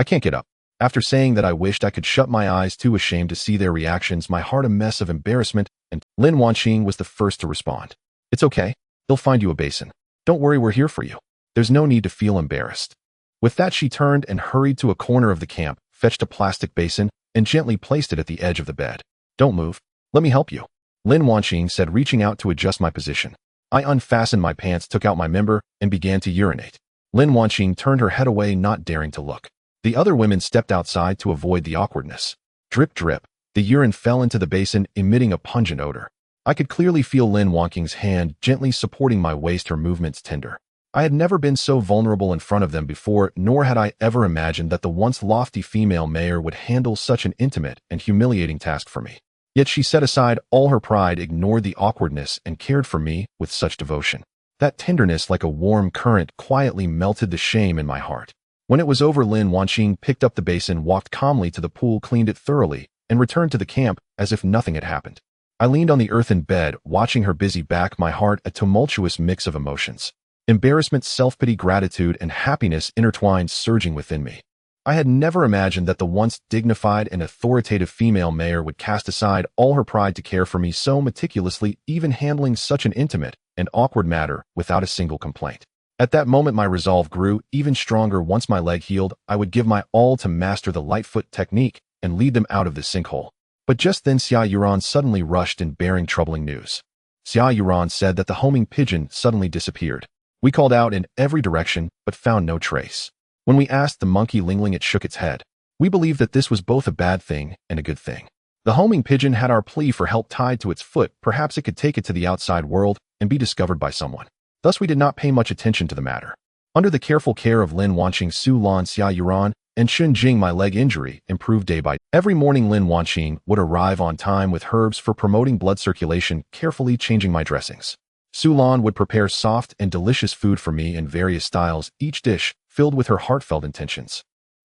can't get up. After saying that I wished I could shut my eyes, too ashamed to see their reactions, my heart a mess of embarrassment, and Lin Wanqing was the first to respond. It's okay. They'll find you a basin. Don't worry, we're here for you. There's no need to feel embarrassed. With that, she turned and hurried to a corner of the camp, fetched a plastic basin, and gently placed it at the edge of the bed. Don't move. Let me help you, Lin Wanqing said, reaching out to adjust my position. I unfastened my pants, took out my member, and began to urinate. Lin Wanqing turned her head away, not daring to look. The other women stepped outside to avoid the awkwardness. Drip, drip. The urine fell into the basin, emitting a pungent odor. I could clearly feel Lin Wanqing's hand gently supporting my waist, her movements tender. I had never been so vulnerable in front of them before, nor had I ever imagined that the once lofty female mayor would handle such an intimate and humiliating task for me. Yet she set aside all her pride, ignored the awkwardness, and cared for me with such devotion. That tenderness, like a warm current, quietly melted the shame in my heart. When it was over, Lin Wanqing picked up the basin, walked calmly to the pool, cleaned it thoroughly, and returned to the camp as if nothing had happened. I leaned on the earthen bed, watching her busy back, my heart a tumultuous mix of emotions. Embarrassment, self-pity, gratitude, and happiness intertwined, surging within me. I had never imagined that the once dignified and authoritative female mayor would cast aside all her pride to care for me so meticulously, even handling such an intimate and awkward matter without a single complaint. At that moment, my resolve grew even stronger. Once my leg healed, I would give my all to master the Lightfoot technique and lead them out of the sinkhole. But just then, Xia Yuran suddenly rushed in, bearing troubling news. Xia Yuran said that the homing pigeon suddenly disappeared. We called out in every direction, but found no trace. When we asked the monkey Lingling, it shook its head. We believed that this was both a bad thing and a good thing. The homing pigeon had our plea for help tied to its foot. Perhaps it could take it to the outside world and be discovered by someone. Thus, we did not pay much attention to the matter. Under the careful care of Lin Wanqing, Su Lan, Xia Yuran, and Shun Jing, my leg injury improved day by day. Every morning, Lin Wanqing would arrive on time with herbs for promoting blood circulation, carefully changing my dressings. Su Lan would prepare soft and delicious food for me in various styles, each dish filled with her heartfelt intentions.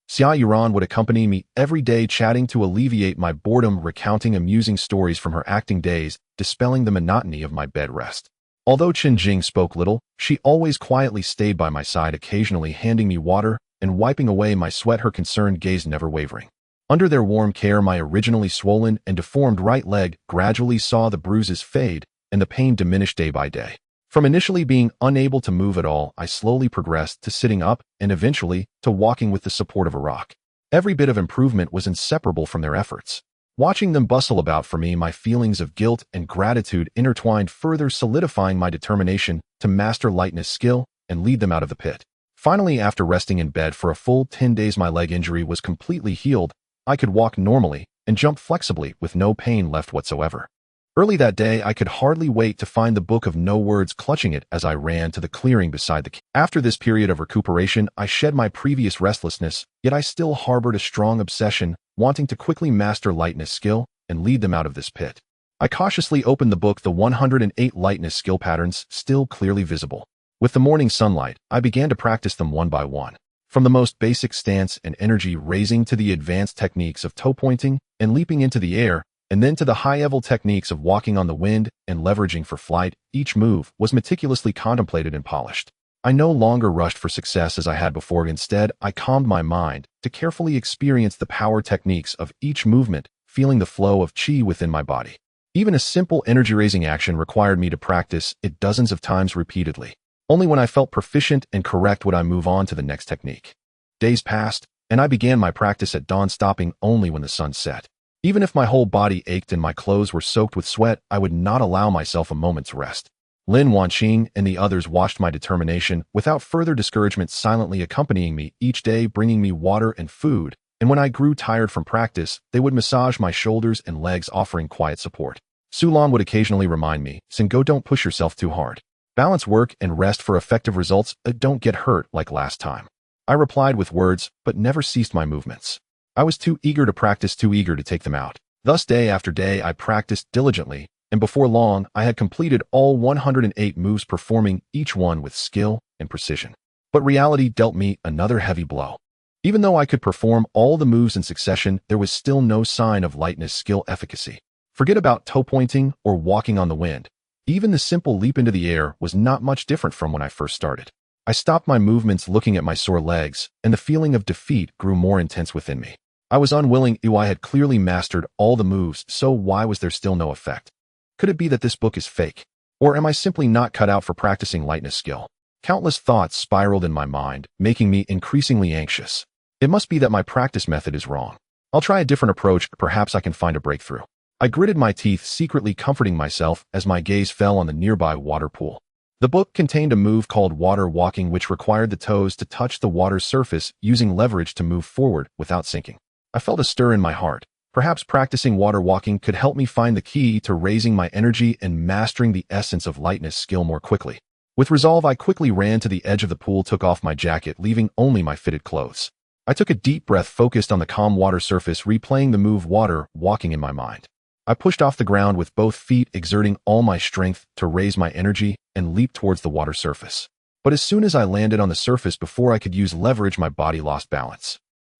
Xia Yuran would accompany me every day, chatting to alleviate my boredom, recounting amusing stories from her acting days, dispelling the monotony of my bed rest. Although Chen Jing spoke little, she always quietly stayed by my side, occasionally handing me water and wiping away my sweat, her concerned gaze never wavering. Under their warm care, my originally swollen and deformed right leg gradually saw the bruises fade and the pain diminish day by day. From initially being unable to move at all, I slowly progressed to sitting up and eventually to walking with the support of a rock. Every bit of improvement was inseparable from their efforts. Watching them bustle about for me, my feelings of guilt and gratitude intertwined, further solidifying my determination to master lightness skill and lead them out of the pit. Finally, after resting in bed for a full 10 days, my leg injury was completely healed. I could walk normally and jump flexibly with no pain left whatsoever. Early that day, I could hardly wait to find the Book of No Words, clutching it as I ran to the clearing beside the camp. After this period of recuperation, I shed my previous restlessness, yet I still harbored a strong obsession, wanting to quickly master lightness skill and lead them out of this pit. I cautiously opened the book, the 108 lightness skill patterns still clearly visible. With the morning sunlight, I began to practice them one by one. From the most basic stance and energy raising to the advanced techniques of toe pointing and leaping into the air, and then to the high-level techniques of walking on the wind and leveraging for flight, each move was meticulously contemplated and polished. I no longer rushed for success as I had before. Instead, I calmed my mind to carefully experience the power techniques of each movement, feeling the flow of qi within my body. Even a simple energy-raising action required me to practice it dozens of times repeatedly. Only when I felt proficient and correct would I move on to the next technique. Days passed, and I began my practice at dawn, stopping only when the sun set. Even if my whole body ached and my clothes were soaked with sweat, I would not allow myself a moment's rest. Lin Wanqing and the others watched my determination without further discouragement, silently accompanying me each day, bringing me water and food, and when I grew tired from practice, they would massage my shoulders and legs, offering quiet support. Su Lan would occasionally remind me, Sinkhole, don't push yourself too hard. Balance work and rest for effective results. Don't get hurt like last time. I replied with words, but never ceased my movements. I was too eager to practice, too eager to take them out. Thus, day after day, I practiced diligently, and before long, I had completed all 108 moves, performing each one with skill and precision. But reality dealt me another heavy blow. Even though I could perform all the moves in succession, there was still no sign of lightness skill efficacy. Forget about toe pointing or walking on the wind. Even the simple leap into the air was not much different from when I first started. I stopped my movements, looking at my sore legs, and the feeling of defeat grew more intense within me. I was unwilling. I had clearly mastered all the moves, so why was there still no effect? Could it be that this book is fake? Or am I simply not cut out for practicing lightness skill? Countless thoughts spiraled in my mind, making me increasingly anxious. It must be that my practice method is wrong. I'll try a different approach, perhaps I can find a breakthrough. I gritted my teeth, secretly comforting myself as my gaze fell on the nearby water pool. The book contained a move called water walking, which required the toes to touch the water's surface, using leverage to move forward without sinking. I felt a stir in my heart. Perhaps practicing water walking could help me find the key to raising my energy and mastering the essence of lightness skill more quickly. With resolve, I quickly ran to the edge of the pool, took off my jacket, leaving only my fitted clothes. I took a deep breath, focused on the calm water surface, replaying the move water walking in my mind. I pushed off the ground with both feet, exerting all my strength to raise my energy and leap towards the water surface. But as soon as I landed on the surface, before I could use leverage, my body lost balance.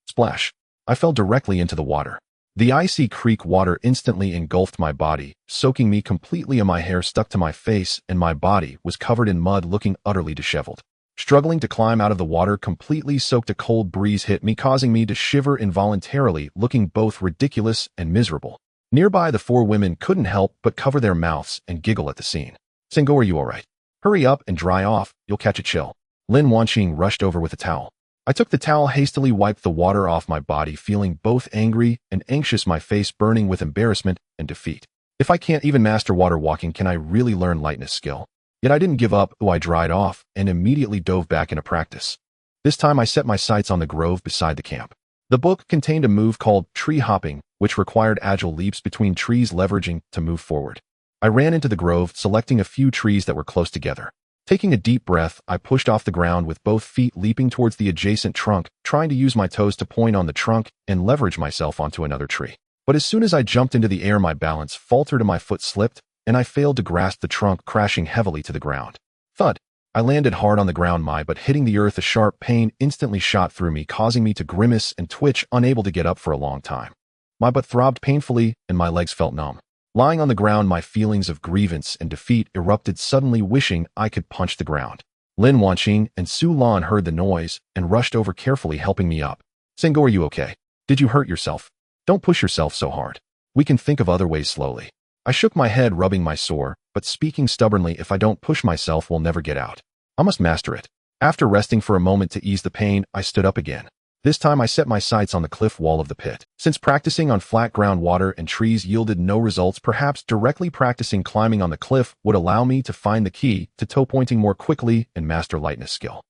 Splash! I fell directly into the water. The icy creek water instantly engulfed my body, soaking me completely, and my hair stuck to my face and my body was covered in mud, looking utterly disheveled. Struggling to climb out of the water, completely soaked, a cold breeze hit me, causing me to shiver involuntarily, looking both ridiculous and miserable. Nearby, the four women couldn't help but cover their mouths and giggle at the scene. Sinkhole, are you alright? Hurry up and dry off, you'll catch a chill. Lin Wanqing rushed over with a towel. I took the towel, hastily wiped the water off my body, feeling both angry and anxious, my face burning with embarrassment and defeat. If I can't even master water walking, can I really learn lightness skill? Yet I didn't give up. I dried off and immediately dove back into practice. This time I set my sights on the grove beside the camp. The book contained a move called tree hopping, which required agile leaps between trees, leveraging to move forward. I ran into the grove, selecting a few trees that were close together. Taking a deep breath, I pushed off the ground with both feet, leaping towards the adjacent trunk, trying to use my toes to point on the trunk and leverage myself onto another tree. But as soon as I jumped into the air, my balance faltered and my foot slipped, and I failed to grasp the trunk, crashing heavily to the ground. Thud! I landed hard on the ground, my butt hitting the earth. A sharp pain instantly shot through me, causing me to grimace and twitch, unable to get up for a long time. My butt throbbed painfully, and my legs felt numb. Lying on the ground, my feelings of grievance and defeat erupted, suddenly wishing I could punch the ground. Lin Wanqing and Su Lan heard the noise and rushed over, carefully helping me up. Sinkhole, are you okay? Did you hurt yourself? Don't push yourself so hard. We can think of other ways. Slowly. I shook my head, rubbing my sore, but speaking stubbornly. If I don't push myself, we'll never get out. I must master it. After resting for a moment to ease the pain, I stood up again. This time I set my sights on the cliff wall of the pit. Since practicing on flat ground, water, and trees yielded no results, perhaps directly practicing climbing on the cliff would allow me to find the key to toe pointing more quickly and master lightness skill.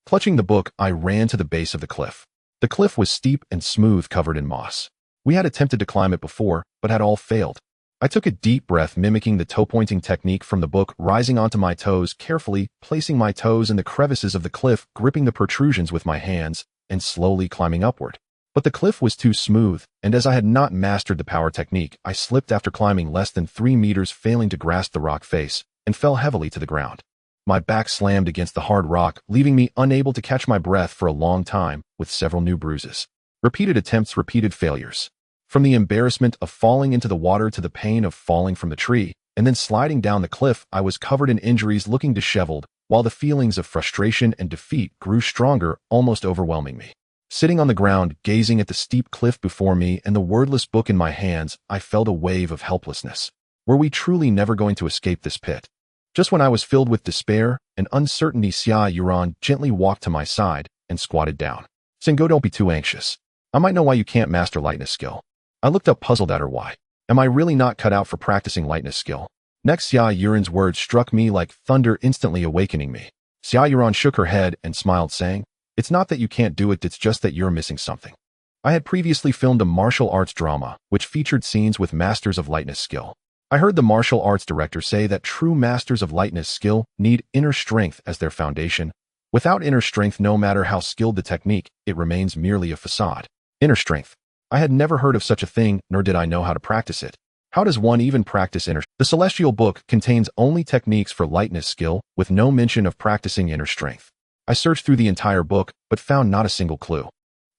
Clutching the book, I ran to the base of the cliff. The cliff was steep and smooth, covered in moss. We had attempted to climb it before, but had all failed. I took a deep breath, mimicking the toe-pointing technique from the book, rising onto my toes, carefully placing my toes in the crevices of the cliff, gripping the protrusions with my hands, and slowly climbing upward. But the cliff was too smooth, and as I had not mastered the power technique, I slipped after climbing less than 3 meters, failing to grasp the rock face, and fell heavily to the ground. My back slammed against the hard rock, leaving me unable to catch my breath for a long time, with several new bruises. Repeated attempts, repeated failures. From the embarrassment of falling into the water to the pain of falling from the tree, and then sliding down the cliff, I was covered in injuries, looking disheveled, while the feelings of frustration and defeat grew stronger, almost overwhelming me. Sitting on the ground, gazing at the steep cliff before me and the wordless book in my hands, I felt a wave of helplessness. Were we truly never going to escape this pit? Just when I was filled with despair and uncertainty, Xia Yuran gently walked to my side and squatted down. Sinkhole, don't be too anxious. I might know why you can't master lightness skill. I looked up, puzzled at her. Why? Am I really not cut out for practicing lightness skill? Next, Xia Yuran's words struck me like thunder, instantly awakening me. Xia Yuran shook her head and smiled, saying, "It's not that you can't do it, it's just that you're missing something." I had previously filmed a martial arts drama, which featured scenes with masters of lightness skill. I heard the martial arts director say that true masters of lightness skill need inner strength as their foundation. Without inner strength, no matter how skilled the technique, it remains merely a facade. Inner strength. I had never heard of such a thing, nor did I know how to practice it. How does one even practice inner? The Celestial Book contains only techniques for lightness skill, with no mention of practicing inner strength. I searched through the entire book, but found not a single clue.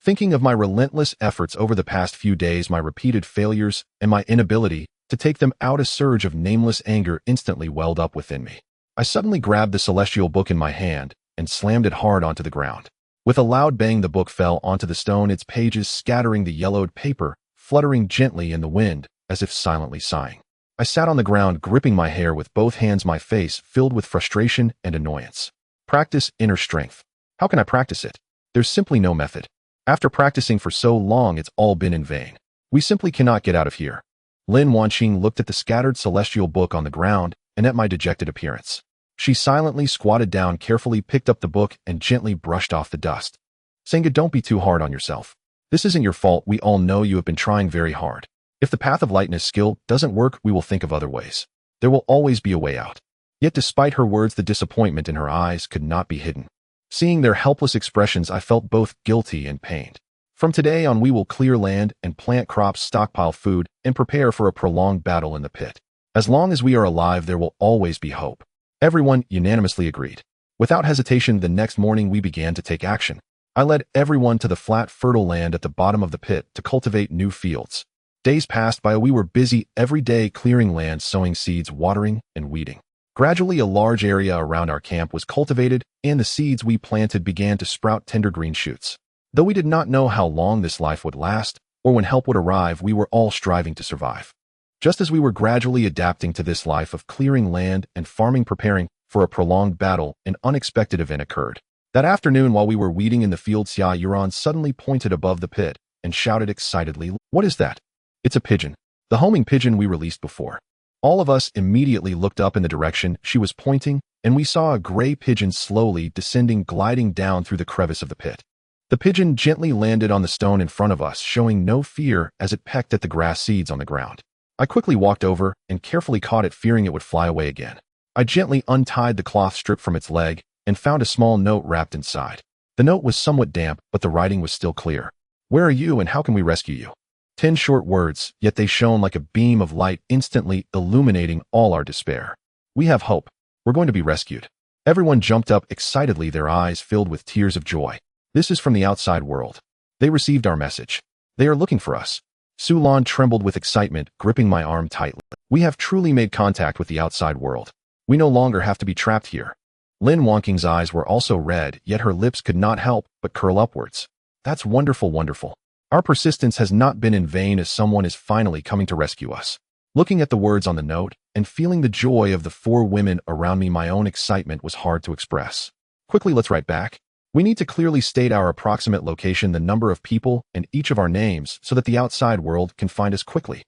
Thinking of my relentless efforts over the past few days, my repeated failures, and my inability to take them out, a surge of nameless anger instantly welled up within me. I suddenly grabbed the Celestial Book in my hand and slammed it hard onto the ground. With a loud bang, the book fell onto the stone, its pages scattering the yellowed paper, fluttering gently in the wind, as if silently sighing. I sat on the ground, gripping my hair with both hands, my face filled with frustration and annoyance. Practice inner strength. How can I practice it? There's simply no method. After practicing for so long, it's all been in vain. We simply cannot get out of here. Lin Wanqing looked at the scattered celestial book on the ground and at my dejected appearance. She silently squatted down, carefully picked up the book, and gently brushed off the dust. Senga, don't be too hard on yourself. This isn't your fault. We all know you have been trying very hard. If the path of lightness skill doesn't work, we will think of other ways. There will always be a way out. Yet despite her words, the disappointment in her eyes could not be hidden. Seeing their helpless expressions, I felt both guilty and pained. From today on, we will clear land and plant crops, stockpile food, and prepare for a prolonged battle in the pit. As long as we are alive, there will always be hope. Everyone unanimously agreed. Without hesitation, the next morning we began to take action. I led everyone to the flat, fertile land at the bottom of the pit to cultivate new fields. Days passed by. We were busy every day clearing land, sowing seeds, watering, and weeding. Gradually, a large area around our camp was cultivated, and the seeds we planted began to sprout tender green shoots. Though we did not know how long this life would last, or when help would arrive, we were all striving to survive. Just as we were gradually adapting to this life of clearing land and farming, preparing for a prolonged battle, an unexpected event occurred. That afternoon, while we were weeding in the field, Xia Yuran suddenly pointed above the pit and shouted excitedly, "What is that?" "It's a pigeon. The homing pigeon we released before." All of us immediately looked up in the direction she was pointing, and we saw a gray pigeon slowly descending, gliding down through the crevice of the pit. The pigeon gently landed on the stone in front of us, showing no fear as it pecked at the grass seeds on the ground. I quickly walked over and carefully caught it, fearing it would fly away again. I gently untied the cloth strip from its leg and found a small note wrapped inside. The note was somewhat damp, but the writing was still clear. "Where are you and how can we rescue you?" 10 short words, yet they shone like a beam of light, instantly illuminating all our despair. "We have hope. We're going to be rescued." Everyone jumped up excitedly, their eyes filled with tears of joy. "This is from the outside world. They received our message. They are looking for us." Su Lan trembled with excitement, gripping my arm tightly. "We have truly made contact with the outside world. We no longer have to be trapped here." Lin Wanqing's eyes were also red, yet her lips could not help but curl upwards. "That's wonderful, wonderful. Our persistence has not been in vain, as someone is finally coming to rescue us." Looking at the words on the note and feeling the joy of the 4 women around me, my own excitement was hard to express. "Quickly, let's write back. We need to clearly state our approximate location, the number of people, and each of our names so that the outside world can find us quickly."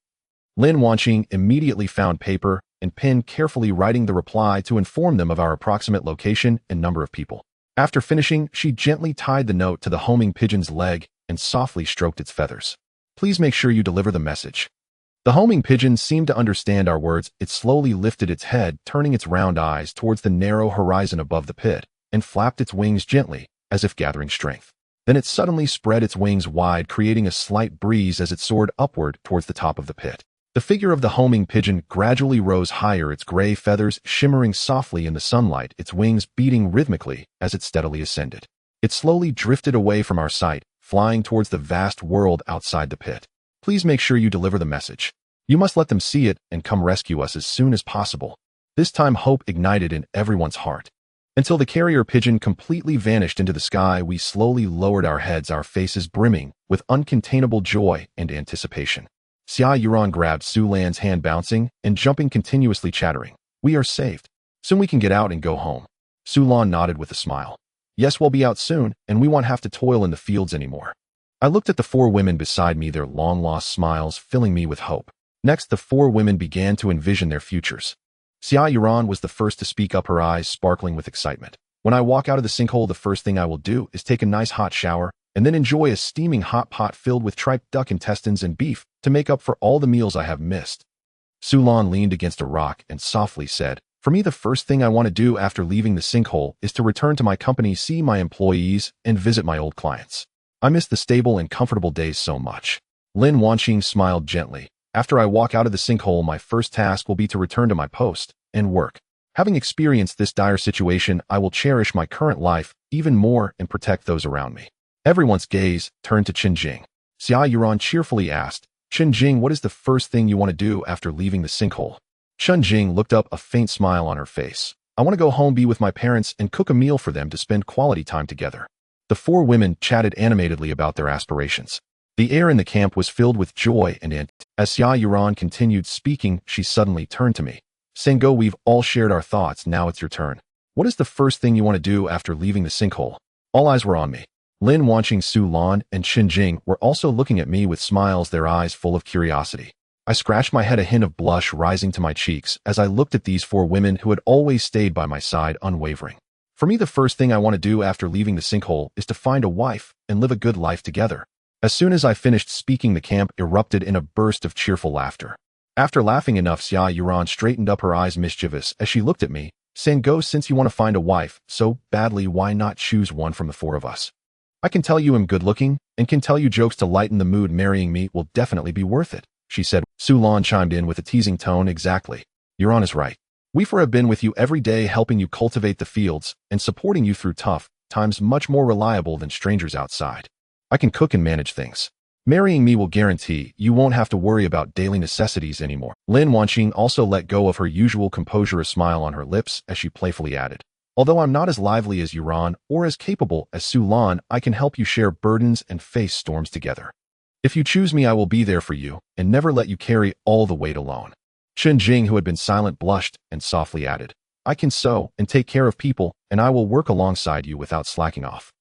Lin Wanqing immediately found paper and pen, carefully writing the reply to inform them of our approximate location and number of people. After finishing, she gently tied the note to the homing pigeon's leg and softly stroked its feathers. "Please make sure you deliver the message." The homing pigeon seemed to understand our words. It slowly lifted its head, turning its round eyes towards the narrow horizon above the pit, and flapped its wings gently, as if gathering strength. Then it suddenly spread its wings wide, creating a slight breeze as it soared upward towards the top of the pit. The figure of the homing pigeon gradually rose higher, its gray feathers shimmering softly in the sunlight, its wings beating rhythmically as it steadily ascended. It slowly drifted away from our sight, flying towards the vast world outside the pit. "Please make sure you deliver the message. You must let them see it and come rescue us as soon as possible." This time hope ignited in everyone's heart. Until the carrier pigeon completely vanished into the sky, we slowly lowered our heads, our faces brimming with uncontainable joy and anticipation. Xia Yuran grabbed Su Lan's hand, bouncing and jumping continuously, chattering, "We are saved. Soon we can get out and go home." Su Lan nodded with a smile. "Yes, we'll be out soon, and we won't have to toil in the fields anymore." I looked at the 4 women beside me, their long-lost smiles filling me with hope. Next, the 4 women began to envision their futures. Xia Yuran was the first to speak up, her eyes sparkling with excitement. "When I walk out of the sinkhole, the first thing I will do is take a nice hot shower, and then enjoy a steaming hot pot filled with tripe, duck intestines, and beef to make up for all the meals I have missed." Su Lan leaned against a rock and softly said, "For me, the first thing I want to do after leaving the sinkhole is to return to my company, see my employees, and visit my old clients. I miss the stable and comfortable days so much." Lin Wanqing smiled gently. "After I walk out of the sinkhole, my first task will be to return to my post and work. Having experienced this dire situation, I will cherish my current life even more and protect those around me." Everyone's gaze turned to Qinjing. Xia Yuran cheerfully asked, "Qinjing, what is the first thing you want to do after leaving the sinkhole?" Qinjing looked up, a faint smile on her face. "I want to go home, be with my parents, and cook a meal for them to spend quality time together." The four women chatted animatedly about their aspirations. The air in the camp was filled with joy and as Xia Yuran continued speaking, she suddenly turned to me. Sinkhole, we've all shared our thoughts, now it's your turn. What is the first thing you want to do after leaving the sinkhole? All eyes were on me. Lin Wanqing, Su Lan, and Qin Jing were also looking at me with smiles, their eyes full of curiosity. I scratched my head, a hint of blush rising to my cheeks as I looked at these four women who had always stayed by my side unwavering. For me, the first thing I want to do after leaving the sinkhole is to find a wife and live a good life together. As soon as I finished speaking, the camp erupted in a burst of cheerful laughter. After laughing enough, Xia Yuran straightened up, her eyes mischievous as she looked at me. Sinkhole, since you want to find a wife so badly, why not choose one from the four of us? I can tell you I'm good looking and can tell you jokes to lighten the mood. Marrying me will definitely be worth it, she said. Su Lan chimed in with a teasing tone. Exactly. Yuran is right. We four have been with you every day, helping you cultivate the fields and supporting you through tough times, much more reliable than strangers outside. I can cook and manage things. Marrying me will guarantee you won't have to worry about daily necessities anymore. Lin Wanqing also let go of her usual composure, a smile on her lips as she playfully added, although I'm not as lively as Yuran or as capable as Su Lan, I can help you share burdens and face storms together. If you choose me, I will be there for you and never let you carry all the weight alone. Qin Jing, who had been silent, blushed and softly added, I can sew and take care of people, and I will work alongside you without slacking off.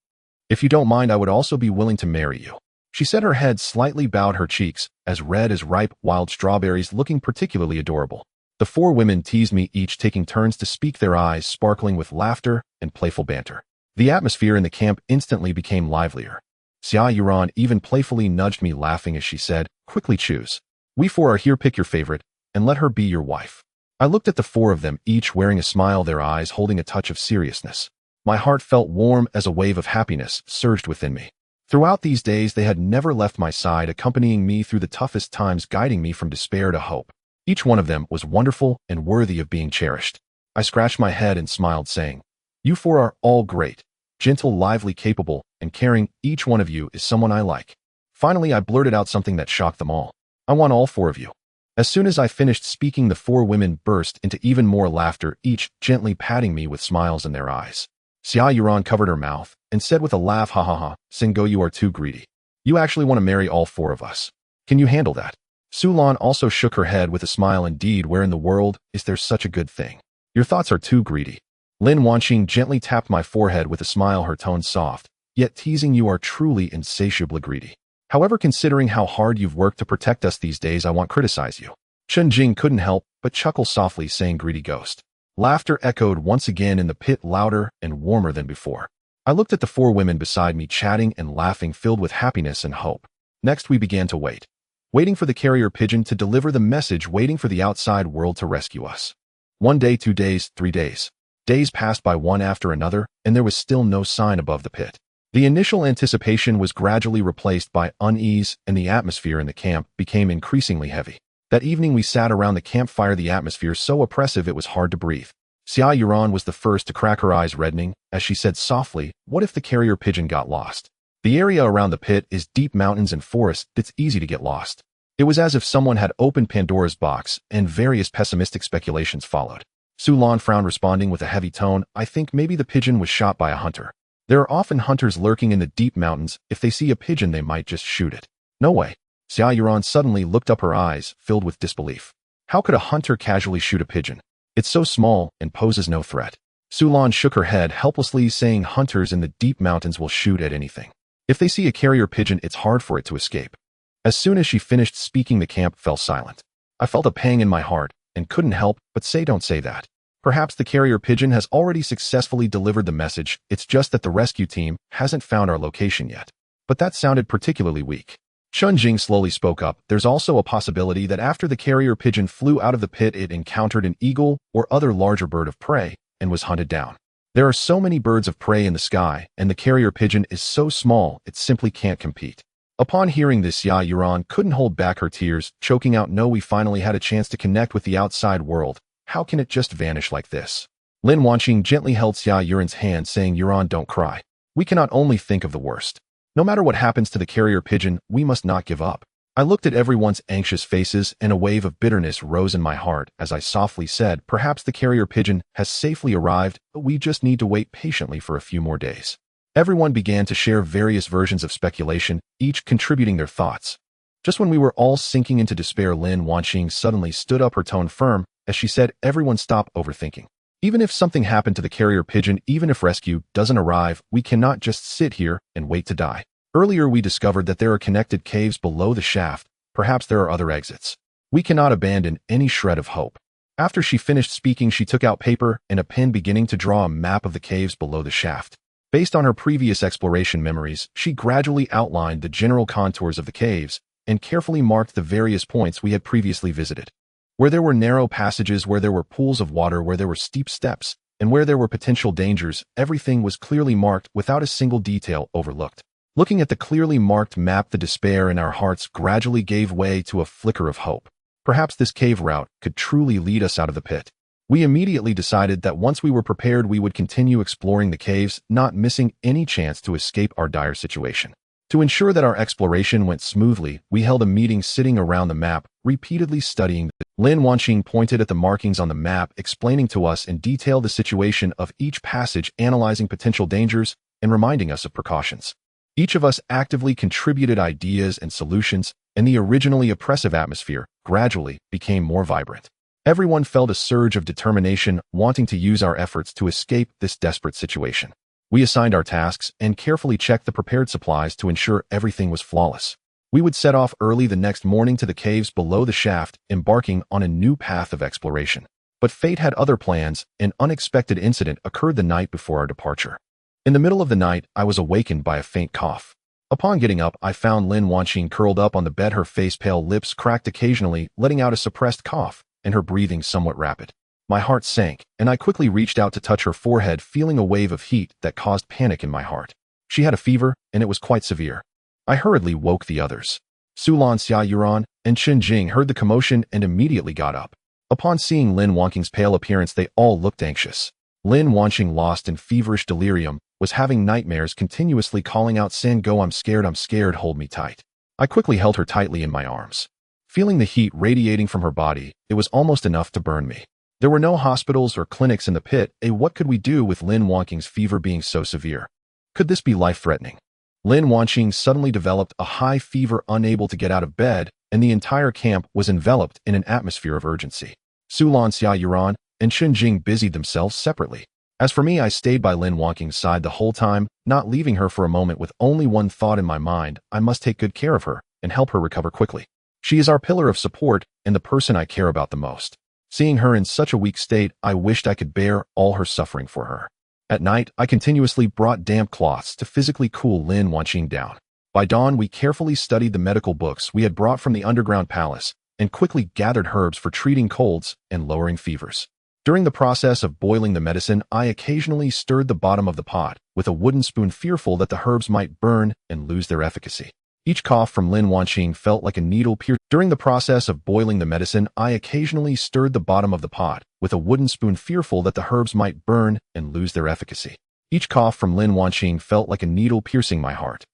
If you don't mind, I would also be willing to marry you. She said, her head slightly bowed, her cheeks as red as ripe wild strawberries, looking particularly adorable. The four women teased me, each taking turns to speak, their eyes sparkling with laughter and playful banter. The atmosphere in the camp instantly became livelier. Xia Yuran even playfully nudged me, laughing as she said, quickly choose. We four are here, pick your favorite and let her be your wife. I looked at the four of them, each wearing a smile, their eyes holding a touch of seriousness. My heart felt warm as a wave of happiness surged within me. Throughout these days, they had never left my side, accompanying me through the toughest times, guiding me from despair to hope. Each one of them was wonderful and worthy of being cherished. I scratched my head and smiled, saying, you four are all great, gentle, lively, capable, and caring. Each one of you is someone I like. Finally, I blurted out something that shocked them all. I want all four of you. As soon as I finished speaking, the four women burst into even more laughter, each gently patting me with smiles in their eyes. Xia Yuran covered her mouth and said with a laugh, ha ha ha, Sinkhole, you are too greedy. You actually want to marry all four of us. Can you handle that? Su Lan also shook her head with a smile. Indeed, where in the world is there such a good thing? Your thoughts are too greedy. Lin Wanqing gently tapped my forehead with a smile, her tone soft, yet teasing. You are truly insatiably greedy. However, considering how hard you've worked to protect us these days, I won't criticize you. Qin Jing couldn't help but chuckle softly, saying, greedy ghost. Laughter echoed once again in the pit, louder and warmer than before. I looked at the four women beside me, chatting and laughing, filled with happiness and hope. Next, we began to wait. Waiting for the carrier pigeon to deliver the message, waiting for the outside world to rescue us. 1 day, 2 days, 3 days. Days passed by one after another, and there was still no sign above the pit. The initial anticipation was gradually replaced by unease, and the atmosphere in the camp became increasingly heavy. That evening, we sat around the campfire, the atmosphere so oppressive it was hard to breathe. Xia Yuran was the first to crack, her eyes reddening, as she said softly, what if the carrier pigeon got lost? The area around the pit is deep mountains and forests, it's easy to get lost. It was as if someone had opened Pandora's box, and various pessimistic speculations followed. Su Lan frowned, responding with a heavy tone, I think maybe the pigeon was shot by a hunter. There are often hunters lurking in the deep mountains. If they see a pigeon, they might just shoot it. No way. Xia Yuran suddenly looked up, her eyes filled with disbelief. How could a hunter casually shoot a pigeon? It's so small and poses no threat. Su Lan shook her head helplessly, saying hunters in the deep mountains will shoot at anything. If they see a carrier pigeon, it's hard for it to escape. As soon as she finished speaking, the camp fell silent. I felt a pang in my heart and couldn't help but say, don't say that. Perhaps the carrier pigeon has already successfully delivered the message, it's just that the rescue team hasn't found our location yet. But that sounded particularly weak. Qin Jing slowly spoke up, there's also a possibility that after the carrier pigeon flew out of the pit, it encountered an eagle or other larger bird of prey and was hunted down. There are so many birds of prey in the sky, and the carrier pigeon is so small it simply can't compete. Upon hearing this, Xia Yuran couldn't hold back her tears, choking out, no, we finally had a chance to connect with the outside world. How can it just vanish like this? Lin Wanqing gently held Xia Yuran's hand, saying, Yuran, don't cry. We cannot only think of the worst. No matter what happens to the carrier pigeon, we must not give up. I looked at everyone's anxious faces, and a wave of bitterness rose in my heart as I softly said, perhaps the carrier pigeon has safely arrived, but we just need to wait patiently for a few more days. Everyone began to share various versions of speculation, each contributing their thoughts. Just when we were all sinking into despair, Lin Wanqing suddenly stood up, her tone firm, as she said, "Everyone stop overthinking. Even if something happened to the carrier pigeon, even if rescue doesn't arrive, we cannot just sit here and wait to die. Earlier we discovered that there are connected caves below the shaft. Perhaps there are other exits. We cannot abandon any shred of hope." After she finished speaking, she took out paper and a pen, beginning to draw a map of the caves below the shaft. Based on her previous exploration memories, she gradually outlined the general contours of the caves and carefully marked the various points we had previously visited. Where there were narrow passages, where there were pools of water, where there were steep steps, and where there were potential dangers, everything was clearly marked without a single detail overlooked. Looking at the clearly marked map, the despair in our hearts gradually gave way to a flicker of hope. Perhaps this cave route could truly lead us out of the pit. We immediately decided that once we were prepared, we would continue exploring the caves, not missing any chance to escape our dire situation. To ensure that our exploration went smoothly, we held a meeting sitting around the map, repeatedly studying. Lin Wanqing pointed at the markings on the map, explaining to us in detail the situation of each passage, analyzing potential dangers, and reminding us of precautions. Each of us actively contributed ideas and solutions, and the originally oppressive atmosphere gradually became more vibrant. Everyone felt a surge of determination, wanting to use our efforts to escape this desperate situation. We assigned our tasks and carefully checked the prepared supplies to ensure everything was flawless. We would set off early the next morning to the caves below the shaft, embarking on a new path of exploration. But fate had other plans. An unexpected incident occurred the night before our departure. In the middle of the night, I was awakened by a faint cough. Upon getting up, I found Lin Wanqing curled up on the bed, her face pale, lips cracked occasionally, letting out a suppressed cough, and her breathing somewhat rapid. My heart sank, and I quickly reached out to touch her forehead, feeling a wave of heat that caused panic in my heart. She had a fever, and it was quite severe. I hurriedly woke the others. Sulan, Xia Yuran, and Chen Jing heard the commotion and immediately got up. Upon seeing Lin Wanqing's pale appearance, they all looked anxious. Lin Wanqing, lost in feverish delirium, was having nightmares, continuously calling out, "Sango, I'm scared, hold me tight." I quickly held her tightly in my arms. Feeling the heat radiating from her body, it was almost enough to burn me. There were no hospitals or clinics in the pit. What could we do with Lin Wanqing's fever being so severe? Could this be life-threatening? Lin Wanqing suddenly developed a high fever, unable to get out of bed, and the entire camp was enveloped in an atmosphere of urgency. Sulan, Xia Yuran, and Chen Jing busied themselves separately. As for me, I stayed by Lin Wanqing's side the whole time, not leaving her for a moment, with only one thought in my mind: I must take good care of her and help her recover quickly. She is our pillar of support and the person I care about the most. Seeing her in such a weak state, I wished I could bear all her suffering for her. At night, I continuously brought damp cloths to physically cool Lin Wanqing down. By dawn, we carefully studied the medical books we had brought from the underground palace and quickly gathered herbs for treating colds and lowering fevers. During the process of boiling the medicine, I occasionally stirred the bottom of the pot with a wooden spoon, fearful that the herbs might burn and lose their efficacy. Each cough from Lin Wanqing felt like a needle pierced. During the process of boiling the medicine, I occasionally stirred the bottom of the pot with a wooden spoon, fearful that the herbs might burn and lose their efficacy. Each cough from Lin Wanqing felt like a needle piercing my heart.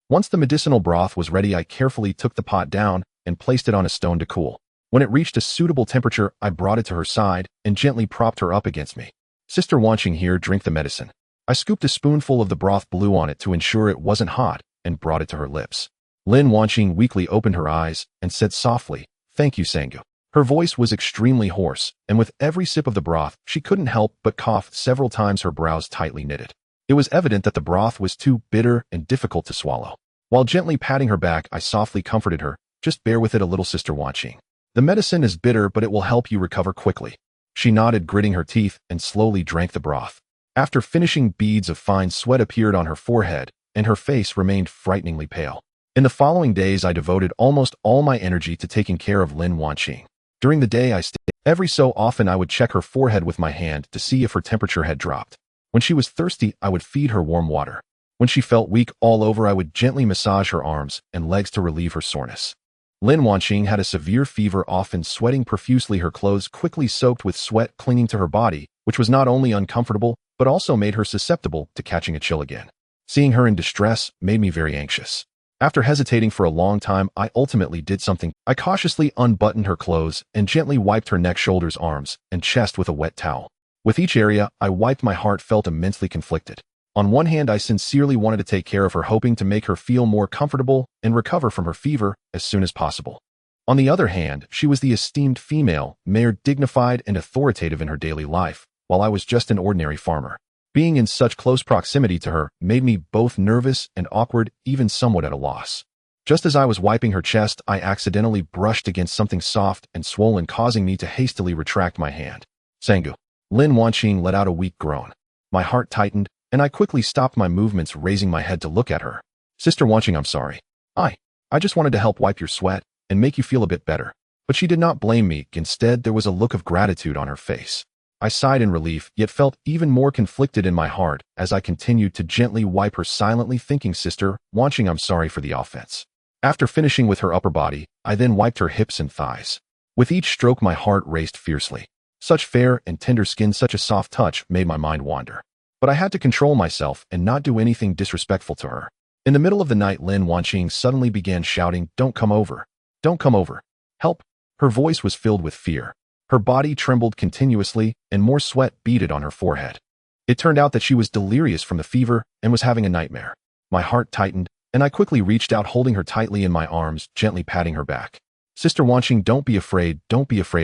Once the medicinal broth was ready, I carefully took the pot down and placed it on a stone to cool. When it reached a suitable temperature, I brought it to her side and gently propped her up against me. "Sister Wanqing, here, drink the medicine." I scooped a spoonful of the broth, blew on it to ensure it wasn't hot, and brought it to her lips. Lin Wanqing weakly opened her eyes and said softly, "Thank you, Sangu." Her voice was extremely hoarse, and with every sip of the broth, she couldn't help but cough several times, her brows tightly knitted. It was evident that the broth was too bitter and difficult to swallow. While gently patting her back, I softly comforted her, "Just bear with it a little, Sister Wanqing. The medicine is bitter, but it will help you recover quickly." She nodded, gritting her teeth, and slowly drank the broth. After finishing, beads of fine sweat appeared on her forehead, and her face remained frighteningly pale. In the following days, I devoted almost all my energy to taking care of Lin Wanqing. During the day, I stayed. Every so often, I would check her forehead with my hand to see if her temperature had dropped. When she was thirsty, I would feed her warm water. When she felt weak all over, I would gently massage her arms and legs to relieve her soreness. Lin Wanqing had a severe fever, often sweating profusely, her clothes quickly soaked with sweat clinging to her body, which was not only uncomfortable, but also made her susceptible to catching a chill again. Seeing her in distress made me very anxious. After hesitating for a long time, I ultimately did something. I cautiously unbuttoned her clothes and gently wiped her neck, shoulders, arms, and chest with a wet towel. With each area I wiped, my heart felt immensely conflicted. On one hand, I sincerely wanted to take care of her, hoping to make her feel more comfortable and recover from her fever as soon as possible. On the other hand, she was the esteemed female, Mayor, dignified and authoritative in her daily life, while I was just an ordinary farmer. Being in such close proximity to her made me both nervous and awkward, even somewhat at a loss. Just as I was wiping her chest, I accidentally brushed against something soft and swollen, causing me to hastily retract my hand. Sangu. Lin Wanqing let out a weak groan. My heart tightened, and I quickly stopped my movements, raising my head to look at her. Sister Wanqing, I'm sorry. I just wanted to help wipe your sweat and make you feel a bit better. But she did not blame me. Instead, there was a look of gratitude on her face. I sighed in relief, yet felt even more conflicted in my heart as I continued to gently wipe her, silently thinking, Sister Wanqing, I'm sorry for the offense. After finishing with her upper body, I then wiped her hips and thighs. With each stroke, my heart raced fiercely. Such fair and tender skin, such a soft touch made my mind wander. But I had to control myself and not do anything disrespectful to her. In the middle of the night, Lin Wanqing suddenly began shouting, Don't come over. Don't come over. Help. Her voice was filled with fear. Her body trembled continuously, and more sweat beaded on her forehead. It turned out that she was delirious from the fever and was having a nightmare. My heart tightened, and I quickly reached out, holding her tightly in my arms, gently patting her back. Sister Wanqing, don't be afraid,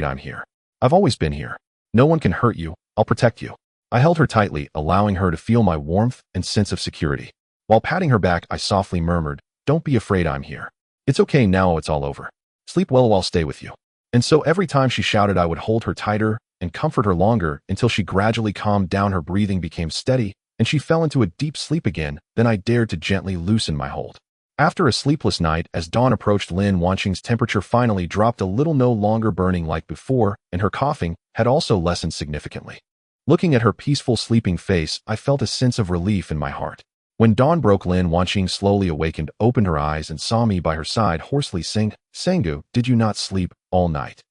I'm here. I've always been here. No one can hurt you, I'll protect you. I held her tightly, allowing her to feel my warmth and sense of security. While patting her back, I softly murmured, Don't be afraid, I'm here. It's okay now, it's all over. Sleep well, I'll stay with you. And so every time she shouted, I would hold her tighter and comfort her longer until she gradually calmed down, her breathing became steady, and she fell into a deep sleep again. Then I dared to gently loosen my hold. After a sleepless night, as dawn approached, Lin Wanqing's temperature finally dropped a little, no longer burning like before, and her coughing had also lessened significantly. Looking at her peaceful sleeping face, I felt a sense of relief in my heart. When dawn broke, Lin Wanqing slowly awakened, opened her eyes, and saw me by her side, hoarsely saying, Sangu, did you not sleep all night?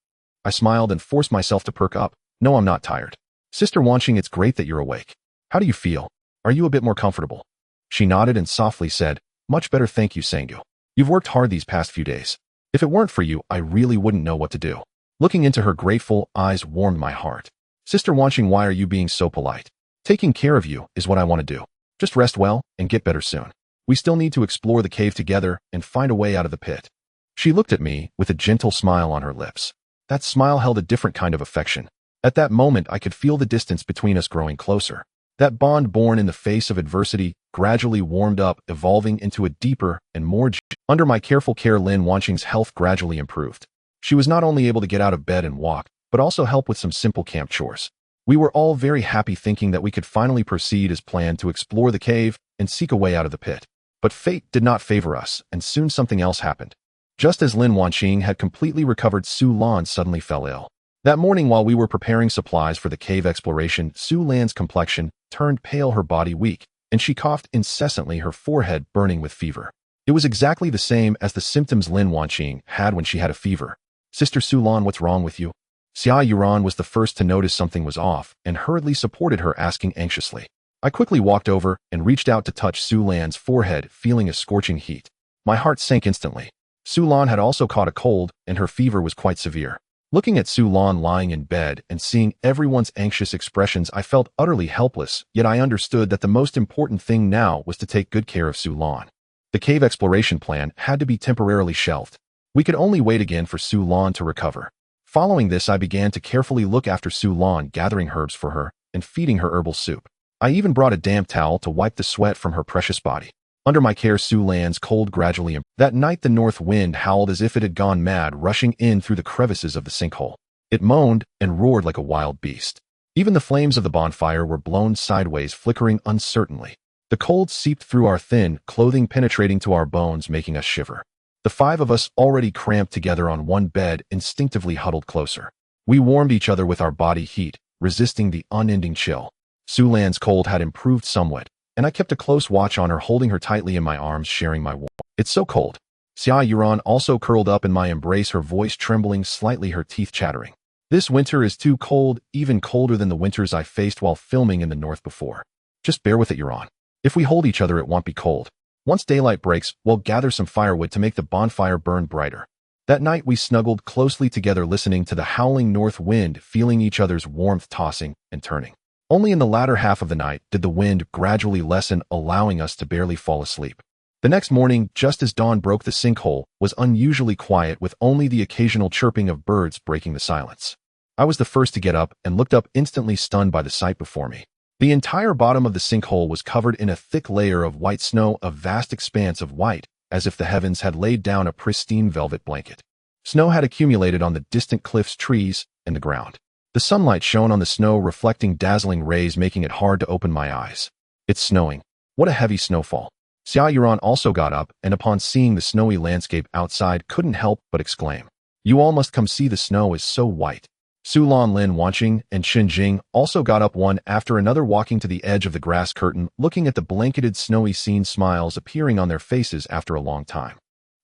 I smiled and forced myself to perk up. No, I'm not tired. Sister Wanqing, it's great that you're awake. How do you feel? Are you a bit more comfortable? She nodded and softly said, Much better, thank you, Sangu. You've worked hard these past few days. If it weren't for you, I really wouldn't know what to do. Looking into her grateful eyes warmed my heart. Sister Wanqing, why are you being so polite? Taking care of you is what I want to do. Just rest well and get better soon. We still need to explore the cave together and find a way out of the pit. She looked at me with a gentle smile on her lips. That smile held a different kind of affection. At that moment, I could feel the distance between us growing closer. That bond born in the face of adversity gradually warmed up, evolving into a deeper and more. Under my careful care, Lin Wanqing's health gradually improved. She was not only able to get out of bed and walk, but also help with some simple camp chores. We were all very happy, thinking that we could finally proceed as planned to explore the cave and seek a way out of the pit. But fate did not favor us, and soon something else happened. Just as Lin Wanqing had completely recovered, Su Lan suddenly fell ill. That morning, while we were preparing supplies for the cave exploration, Su Lan's complexion turned pale, her body weak, and she coughed incessantly, her forehead burning with fever. It was exactly the same as the symptoms Lin Wanqing had when she had a fever. Sister Su Lan, what's wrong with you? Xia Yuran was the first to notice something was off and hurriedly supported her, asking anxiously. I quickly walked over and reached out to touch Su Lan's forehead, feeling a scorching heat. My heart sank instantly. Su Lan had also caught a cold, and her fever was quite severe. Looking at Su Lan lying in bed and seeing everyone's anxious expressions, I felt utterly helpless, yet I understood that the most important thing now was to take good care of Su Lan. The cave exploration plan had to be temporarily shelved. We could only wait again for Su Lan to recover. Following this, I began to carefully look after Su Lan, gathering herbs for her and feeding her herbal soup. I even brought a damp towel to wipe the sweat from her precious body. Under my care, Su Lan's cold gradually improved. That night, the north wind howled as if it had gone mad, rushing in through the crevices of the sinkhole. It moaned and roared like a wild beast. Even the flames of the bonfire were blown sideways, flickering uncertainly. The cold seeped through our thin clothing, penetrating to our bones, making us shiver. The five of us, already cramped together on one bed, instinctively huddled closer. We warmed each other with our body heat, resisting the unending chill. Su Lan's cold had improved somewhat, and I kept a close watch on her, holding her tightly in my arms, sharing my warmth. It's so cold. Xia Yuran also curled up in my embrace, her voice trembling slightly, her teeth chattering. This winter is too cold, even colder than the winters I faced while filming in the north before. Just bear with it, Yuran. If we hold each other, it won't be cold. Once daylight breaks, we'll gather some firewood to make the bonfire burn brighter. That night, we snuggled closely together, listening to the howling north wind, feeling each other's warmth tossing and turning. Only in the latter half of the night did the wind gradually lessen, allowing us to barely fall asleep. The next morning, just as dawn broke, the sinkhole was unusually quiet, with only the occasional chirping of birds breaking the silence. I was the first to get up and looked up, instantly stunned by the sight before me. The entire bottom of the sinkhole was covered in a thick layer of white snow, a vast expanse of white, as if the heavens had laid down a pristine velvet blanket. Snow had accumulated on the distant cliffs, trees, and the ground. The sunlight shone on the snow, reflecting dazzling rays, making it hard to open my eyes. It's snowing. What a heavy snowfall. Xia Yuran also got up, and upon seeing the snowy landscape outside, couldn't help but exclaim, "You all must come see, the snow is so white." Su Lan, Lin Wanqing, and Shen Jing also got up, one after another, walking to the edge of the grass curtain, looking at the blanketed snowy scene, smiles appearing on their faces after a long time.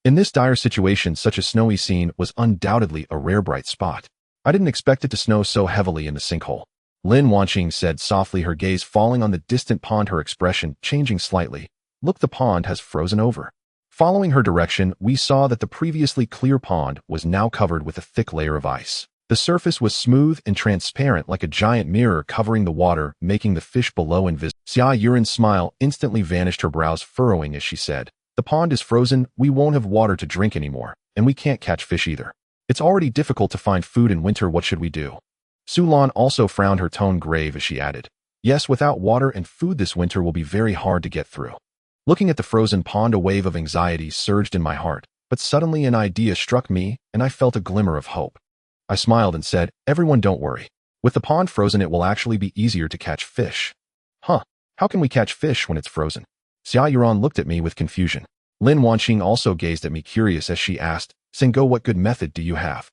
In this dire situation, such a snowy scene was undoubtedly a rare bright spot. I didn't expect it to snow so heavily in the sinkhole. Lin Wanqing said softly, her gaze falling on the distant pond, her expression changing slightly. "Look, the pond has frozen over." Following her direction, we saw that the previously clear pond was now covered with a thick layer of ice. The surface was smooth and transparent, like a giant mirror covering the water, making the fish below invisible. Xia Yuran's smile instantly vanished, her brows furrowing as she said, "The pond is frozen, we won't have water to drink anymore, and we can't catch fish either. It's already difficult to find food in winter, what should we do?" Su Lan also frowned, her tone grave as she added, "Yes, without water and food this winter will be very hard to get through." Looking at the frozen pond, a wave of anxiety surged in my heart, but suddenly an idea struck me, and I felt a glimmer of hope. I smiled and said, "Everyone, don't worry. With the pond frozen, it will actually be easier to catch fish." "Huh? How can we catch fish when it's frozen?" Xia Yuran looked at me with confusion. Lin Wanqing also gazed at me, curious, as she asked, "Singo, what good method do you have?"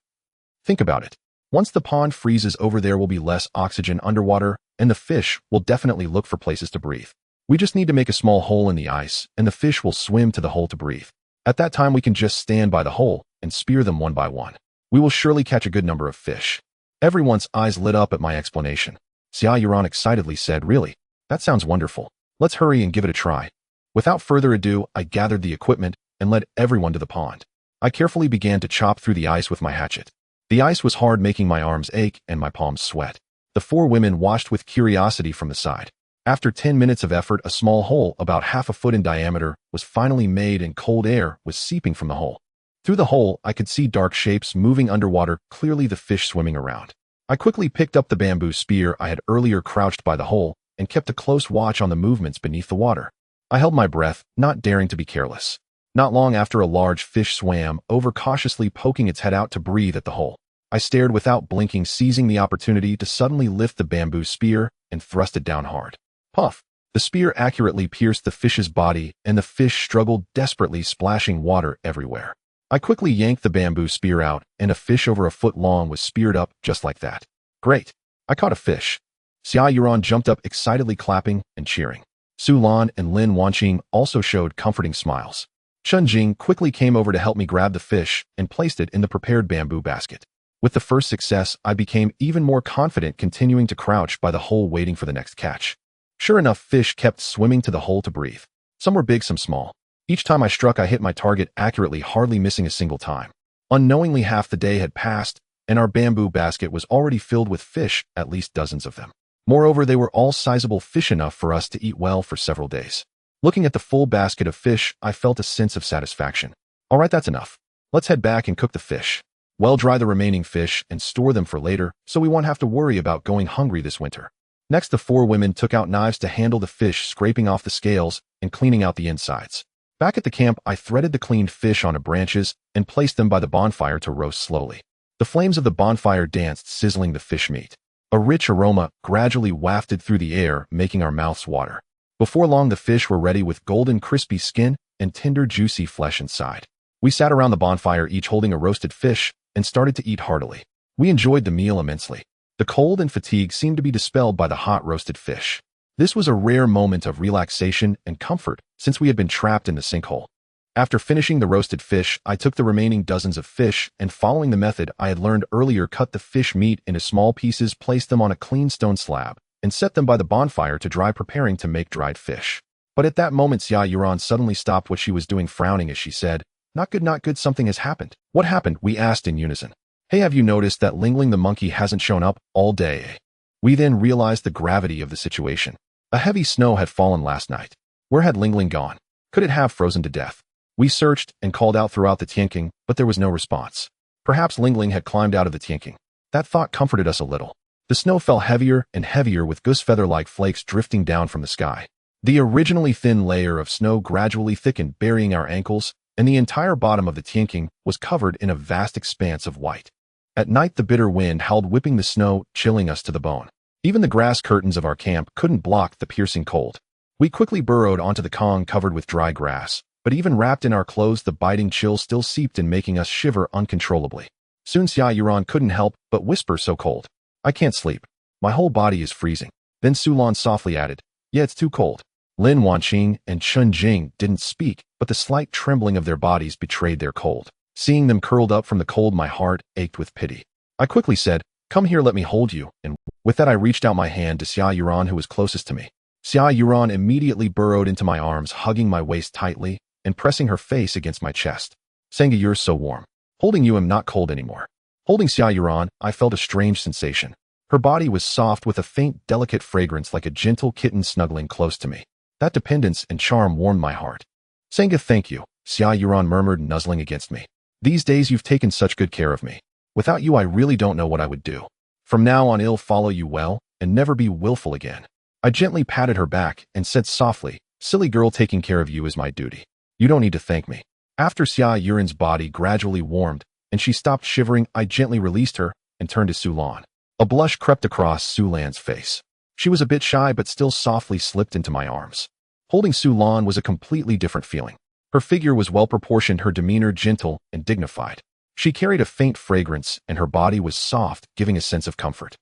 "Think about it. Once the pond freezes over, there will be less oxygen underwater, and the fish will definitely look for places to breathe. We just need to make a small hole in the ice, and the fish will swim to the hole to breathe. At that time, we can just stand by the hole and spear them one by one. We will surely catch a good number of fish." Everyone's eyes lit up at my explanation. Xia Yuran excitedly said, "Really? That sounds wonderful. Let's hurry and give it a try." Without further ado, I gathered the equipment and led everyone to the pond. I carefully began to chop through the ice with my hatchet. The ice was hard, making my arms ache and my palms sweat. The four women watched with curiosity from the side. After 10 minutes of effort, a small hole about half a foot in diameter was finally made, and cold air was seeping from the hole. Through the hole, I could see dark shapes moving underwater, clearly the fish swimming around. I quickly picked up the bamboo spear I had earlier crouched by the hole and kept a close watch on the movements beneath the water. I held my breath, not daring to be careless. Not long after, a large fish swam over, cautiously poking its head out to breathe at the hole. I stared without blinking, seizing the opportunity to suddenly lift the bamboo spear and thrust it down hard. Puff! The spear accurately pierced the fish's body, and the fish struggled desperately, splashing water everywhere. I quickly yanked the bamboo spear out, and a fish over a foot long was speared up just like that. "Great! I caught a fish." Xia Yuran jumped up excitedly, clapping and cheering. Su Lan and Lin Wanqing also showed comforting smiles. Shen Jing quickly came over to help me grab the fish and placed it in the prepared bamboo basket. With the first success, I became even more confident, continuing to crouch by the hole waiting for the next catch. Sure enough, fish kept swimming to the hole to breathe. Some were big, some small. Each time I struck, I hit my target accurately, hardly missing a single time. Unknowingly, half the day had passed, and our bamboo basket was already filled with fish, at least dozens of them. Moreover, they were all sizable fish, enough for us to eat well for several days. Looking at the full basket of fish, I felt a sense of satisfaction. All right, that's enough. Let's head back and cook the fish. Well, dry the remaining fish and store them for later, so we won't have to worry about going hungry this winter. Next, the four women took out knives to handle the fish, scraping off the scales and cleaning out the insides. Back at the camp, I threaded the cleaned fish onto branches and placed them by the bonfire to roast slowly. The flames of the bonfire danced, sizzling the fish meat. A rich aroma gradually wafted through the air, making our mouths water. Before long, the fish were ready, with golden, crispy skin and tender, juicy flesh inside. We sat around the bonfire, each holding a roasted fish, and started to eat heartily. We enjoyed the meal immensely. The cold and fatigue seemed to be dispelled by the hot roasted fish. This was a rare moment of relaxation and comfort, since we had been trapped in the sinkhole. After finishing the roasted fish, I took the remaining dozens of fish and, following the method I had learned earlier, cut the fish meat into small pieces, placed them on a clean stone slab, and set them by the bonfire to dry, preparing to make dried fish. But at that moment, Xia Yuran suddenly stopped what she was doing, frowning as she said, not good, something has happened." "What happened?" we asked in unison. "Hey, have you noticed that Lingling the monkey hasn't shown up all day?" We then realized the gravity of the situation. A heavy snow had fallen last night. Where had Lingling gone? Could it have frozen to death? We searched and called out throughout the Tianqing, but there was no response. Perhaps Lingling had climbed out of the Tianqing. That thought comforted us a little. The snow fell heavier and heavier with goose feather-like flakes drifting down from the sky. The originally thin layer of snow gradually thickened, burying our ankles, and the entire bottom of the Tianqing was covered in a vast expanse of white. At night the bitter wind howled, whipping the snow, chilling us to the bone. Even the grass curtains of our camp couldn't block the piercing cold. We quickly burrowed onto the kong covered with dry grass, but even wrapped in our clothes the biting chill still seeped in, making us shiver uncontrollably. Soon Xia Yuran couldn't help but whisper, "So cold. I can't sleep. My whole body is freezing." Then Sulan softly added, "Yeah, it's too cold." Lin Wanqing and Chun Jing didn't speak, but the slight trembling of their bodies betrayed their cold. Seeing them curled up from the cold, my heart ached with pity. I quickly said, "Come here, let me hold you," and with that I reached out my hand to Xia Yuran, who was closest to me. Xia Yuran immediately burrowed into my arms, hugging my waist tightly and pressing her face against my chest. "Senga, you're so warm. Holding you, I'm not cold anymore." Holding Xia Yuran, I felt a strange sensation. Her body was soft with a faint, delicate fragrance like a gentle kitten snuggling close to me. That dependence and charm warmed my heart. "Senga, thank you," Xia Yuran murmured, nuzzling against me. "These days you've taken such good care of me. Without you I really don't know what I would do. From now on I'll follow you well and never be willful again." I gently patted her back and said softly, "Silly girl, taking care of you is my duty. You don't need to thank me." After Xia Yuran's body gradually warmed and she stopped shivering, I gently released her and turned to Sulan. A blush crept across Sulan's face. She was a bit shy but still softly slipped into my arms. Holding Sulan was a completely different feeling. Her figure was well-proportioned, her demeanor gentle and dignified. She carried a faint fragrance and her body was soft, giving a sense of comfort.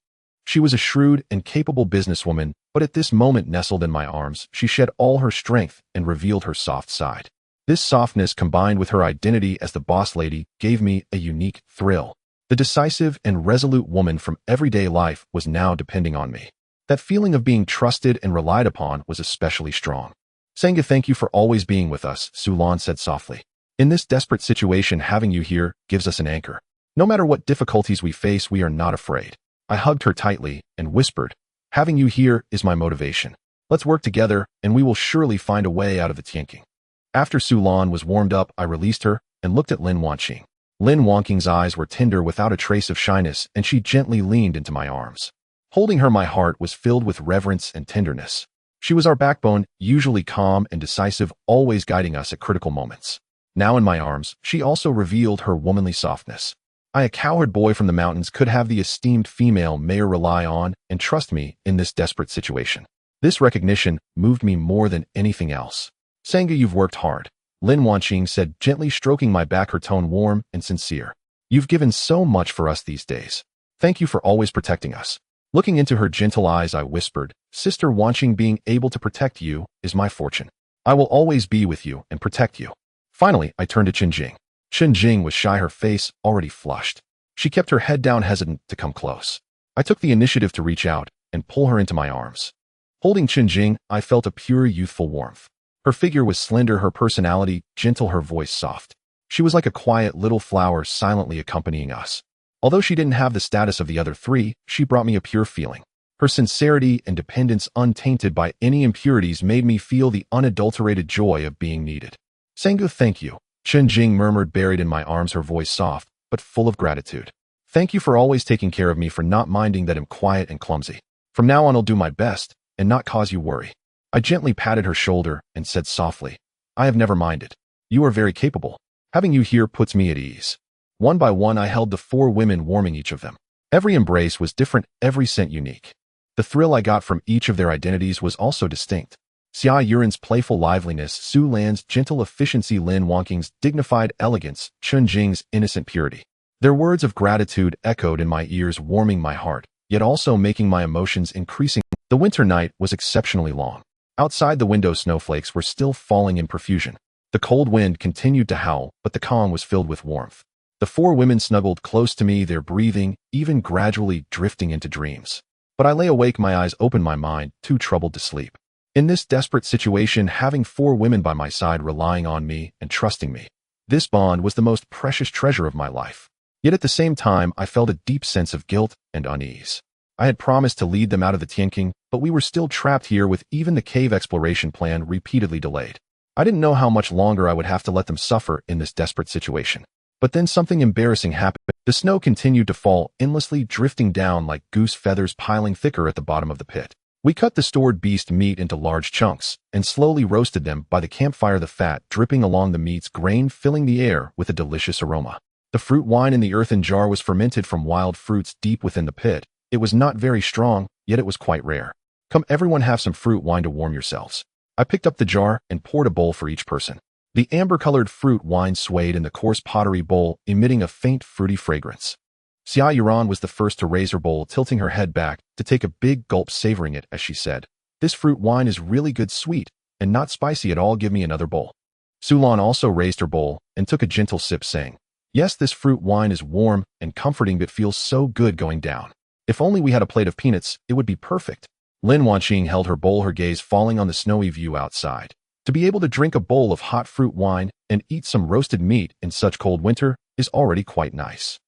She was a shrewd and capable businesswoman, but at this moment nestled in my arms, she shed all her strength and revealed her soft side. This softness, combined with her identity as the boss lady, gave me a unique thrill. The decisive and resolute woman from everyday life was now depending on me. That feeling of being trusted and relied upon was especially strong. "Senga, thank you for always being with us," Sulan said softly. "In this desperate situation, having you here gives us an anchor. No matter what difficulties we face, we are not afraid." I hugged her tightly and whispered, "Having you here is my motivation. Let's work together and we will surely find a way out of the Tianqing." After Sulan was warmed up, I released her and looked at Lin Wanqing. Lin Wanqing's eyes were tender without a trace of shyness, and she gently leaned into my arms. Holding her, my heart was filled with reverence and tenderness. She was our backbone, usually calm and decisive, always guiding us at critical moments. Now in my arms, she also revealed her womanly softness. I, a cowherd boy from the mountains, could have the esteemed female mayor rely on and trust me in this desperate situation. This recognition moved me more than anything else. "Senga, you've worked hard," Lin Wanqing said, gently stroking my back, her tone warm and sincere. "You've given so much for us these days. Thank you for always protecting us." Looking into her gentle eyes, I whispered, "Sister Wanqing, being able to protect you is my fortune. I will always be with you and protect you." Finally, I turned to Chun Jing. Chun Jing was shy, her face already flushed. She kept her head down, hesitant to come close. I took the initiative to reach out and pull her into my arms. Holding Chun Jing, I felt a pure youthful warmth. Her figure was slender, her personality gentle, her voice soft. She was like a quiet little flower silently accompanying us. Although she didn't have the status of the other three, she brought me a pure feeling. Her sincerity and dependence, untainted by any impurities, made me feel the unadulterated joy of being needed. "Senga, thank you," Chun Jing murmured, buried in my arms, her voice soft, but full of gratitude. "Thank you for always taking care of me, for not minding that I'm quiet and clumsy. From now on I'll do my best and not cause you worry." I gently patted her shoulder and said softly, "I have never minded. You are very capable. Having you here puts me at ease." One by one I held the four women, warming each of them. Every embrace was different, every scent unique. The thrill I got from each of their identities was also distinct. Xia Yuran's playful liveliness, Su Lan's gentle efficiency, Lin Wanqing's dignified elegance, Chun Jing's innocent purity. Their words of gratitude echoed in my ears, warming my heart, yet also making my emotions increasing. The winter night was exceptionally long. Outside the window, snowflakes were still falling in profusion. The cold wind continued to howl, but the calm was filled with warmth. The four women snuggled close to me, their breathing even gradually drifting into dreams. But I lay awake, my eyes open, my mind too troubled to sleep. In this desperate situation, having four women by my side, relying on me and trusting me, this bond was the most precious treasure of my life. Yet at the same time, I felt a deep sense of guilt and unease. I had promised to lead them out of the Tianqing, but we were still trapped here with even the cave exploration plan repeatedly delayed. I didn't know how much longer I would have to let them suffer in this desperate situation. But then something embarrassing happened. The snow continued to fall, endlessly drifting down like goose feathers piling thicker at the bottom of the pit. We cut the stored beast meat into large chunks and slowly roasted them by the campfire, the fat dripping along the meat's grain filling the air with a delicious aroma. The fruit wine in the earthen jar was fermented from wild fruits deep within the pit. It was not very strong, yet it was quite rare. Come everyone, have some fruit wine to warm yourselves. I picked up the jar and poured a bowl for each person. The amber-colored fruit wine swayed in the coarse pottery bowl, emitting a faint fruity fragrance. Xia Yuran was the first to raise her bowl, tilting her head back to take a big gulp, savoring it as she said, "This fruit wine is really good, sweet, and not spicy at all. Give me another bowl." Sulan also raised her bowl and took a gentle sip, saying, "Yes, this fruit wine is warm and comforting but feels so good going down. If only we had a plate of peanuts, it would be perfect." Lin Wanqing held her bowl, her gaze falling on the snowy view outside. To be able to drink a bowl of hot fruit wine and eat some roasted meat in such cold winter is already quite nice.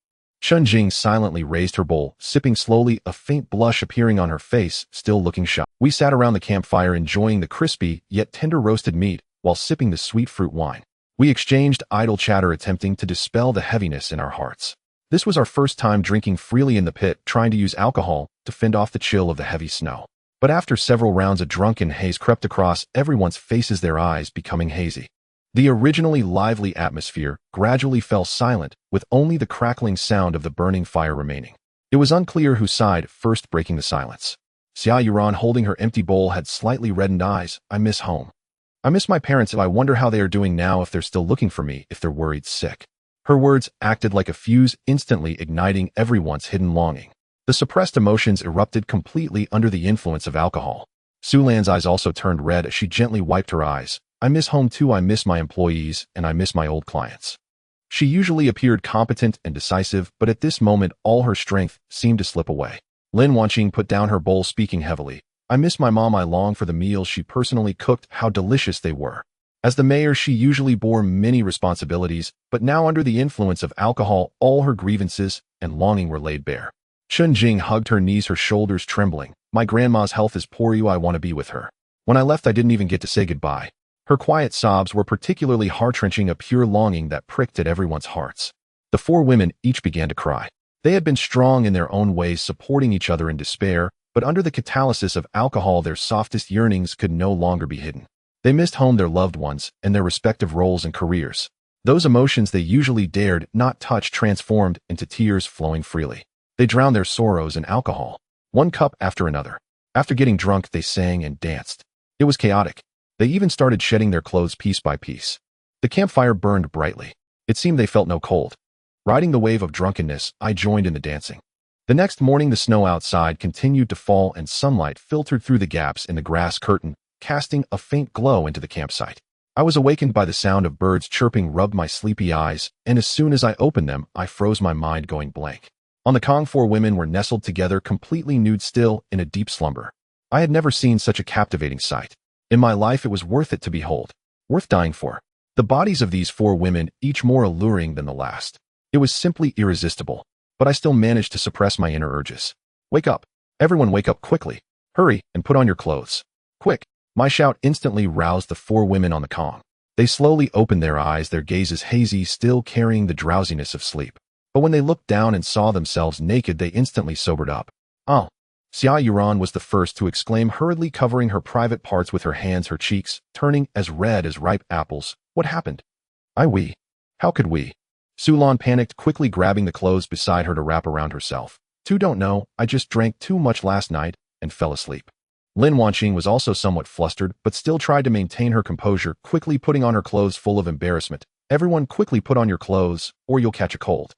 Chen Jing silently raised her bowl, sipping slowly, a faint blush appearing on her face, still looking shy. We sat around the campfire enjoying the crispy yet tender roasted meat while sipping the sweet fruit wine. We exchanged idle chatter, attempting to dispel the heaviness in our hearts. This was our first time drinking freely in the pit, trying to use alcohol to fend off the chill of the heavy snow. But after several rounds, a drunken haze crept across everyone's faces, their eyes becoming hazy. The originally lively atmosphere gradually fell silent, with only the crackling sound of the burning fire remaining. It was unclear who sighed first, breaking the silence. Xia Yuran, holding her empty bowl, had slightly reddened eyes. "I miss home. I miss my parents. I wonder how they are doing now, if they're still looking for me, if they're worried sick." Her words acted like a fuse, instantly igniting everyone's hidden longing. The suppressed emotions erupted completely under the influence of alcohol. Sulan's eyes also turned red as she gently wiped her eyes. "I miss home too. I miss my employees, and I miss my old clients." She usually appeared competent and decisive, but at this moment all her strength seemed to slip away. Lin Wanqing put down her bowl, speaking heavily. "I miss my mom. I long for the meals she personally cooked. How delicious they were." As the mayor, she usually bore many responsibilities, but now under the influence of alcohol, all her grievances and longing were laid bare. Chen Jing hugged her knees, her shoulders trembling. "My grandma's health is poor. I want to be with her. When I left, I didn't even get to say goodbye." Her quiet sobs were particularly heart-wrenching, a pure longing that pricked at everyone's hearts. The four women each began to cry. They had been strong in their own ways, supporting each other in despair, but under the catalysis of alcohol, their softest yearnings could no longer be hidden. They missed home, their loved ones, and their respective roles and careers. Those emotions they usually dared not touch transformed into tears flowing freely. They drowned their sorrows in alcohol, one cup after another. After getting drunk, they sang and danced. It was chaotic. They even started shedding their clothes piece by piece. The campfire burned brightly. It seemed they felt no cold. Riding the wave of drunkenness, I joined in the dancing. The next morning, the snow outside continued to fall and sunlight filtered through the gaps in the grass curtain, casting a faint glow into the campsite. I was awakened by the sound of birds chirping, rubbed my sleepy eyes, and as soon as I opened them, I froze, my mind going blank. On the Kong, four women were nestled together, completely nude, still in a deep slumber. I had never seen such a captivating sight. In my life, it was worth it to behold, worth dying for. The bodies of these four women, each more alluring than the last. It was simply irresistible, but I still managed to suppress my inner urges. "Wake up! Everyone wake up quickly! Hurry and put on your clothes! Quick!" My shout instantly roused the four women on the Kong. They slowly opened their eyes, their gazes hazy, still carrying the drowsiness of sleep. But when they looked down and saw themselves naked, they instantly sobered up. "Oh!" Xia Yuran was the first to exclaim, hurriedly covering her private parts with her hands, her cheeks turning as red as ripe apples. "What happened?" We. How could we?" Sulan panicked, quickly grabbing the clothes beside her to wrap around herself. Don't know. I just drank too much last night and fell asleep." Lin Wanqing was also somewhat flustered, but still tried to maintain her composure, quickly putting on her clothes, full of embarrassment. "Everyone quickly put on your clothes, or you'll catch a cold."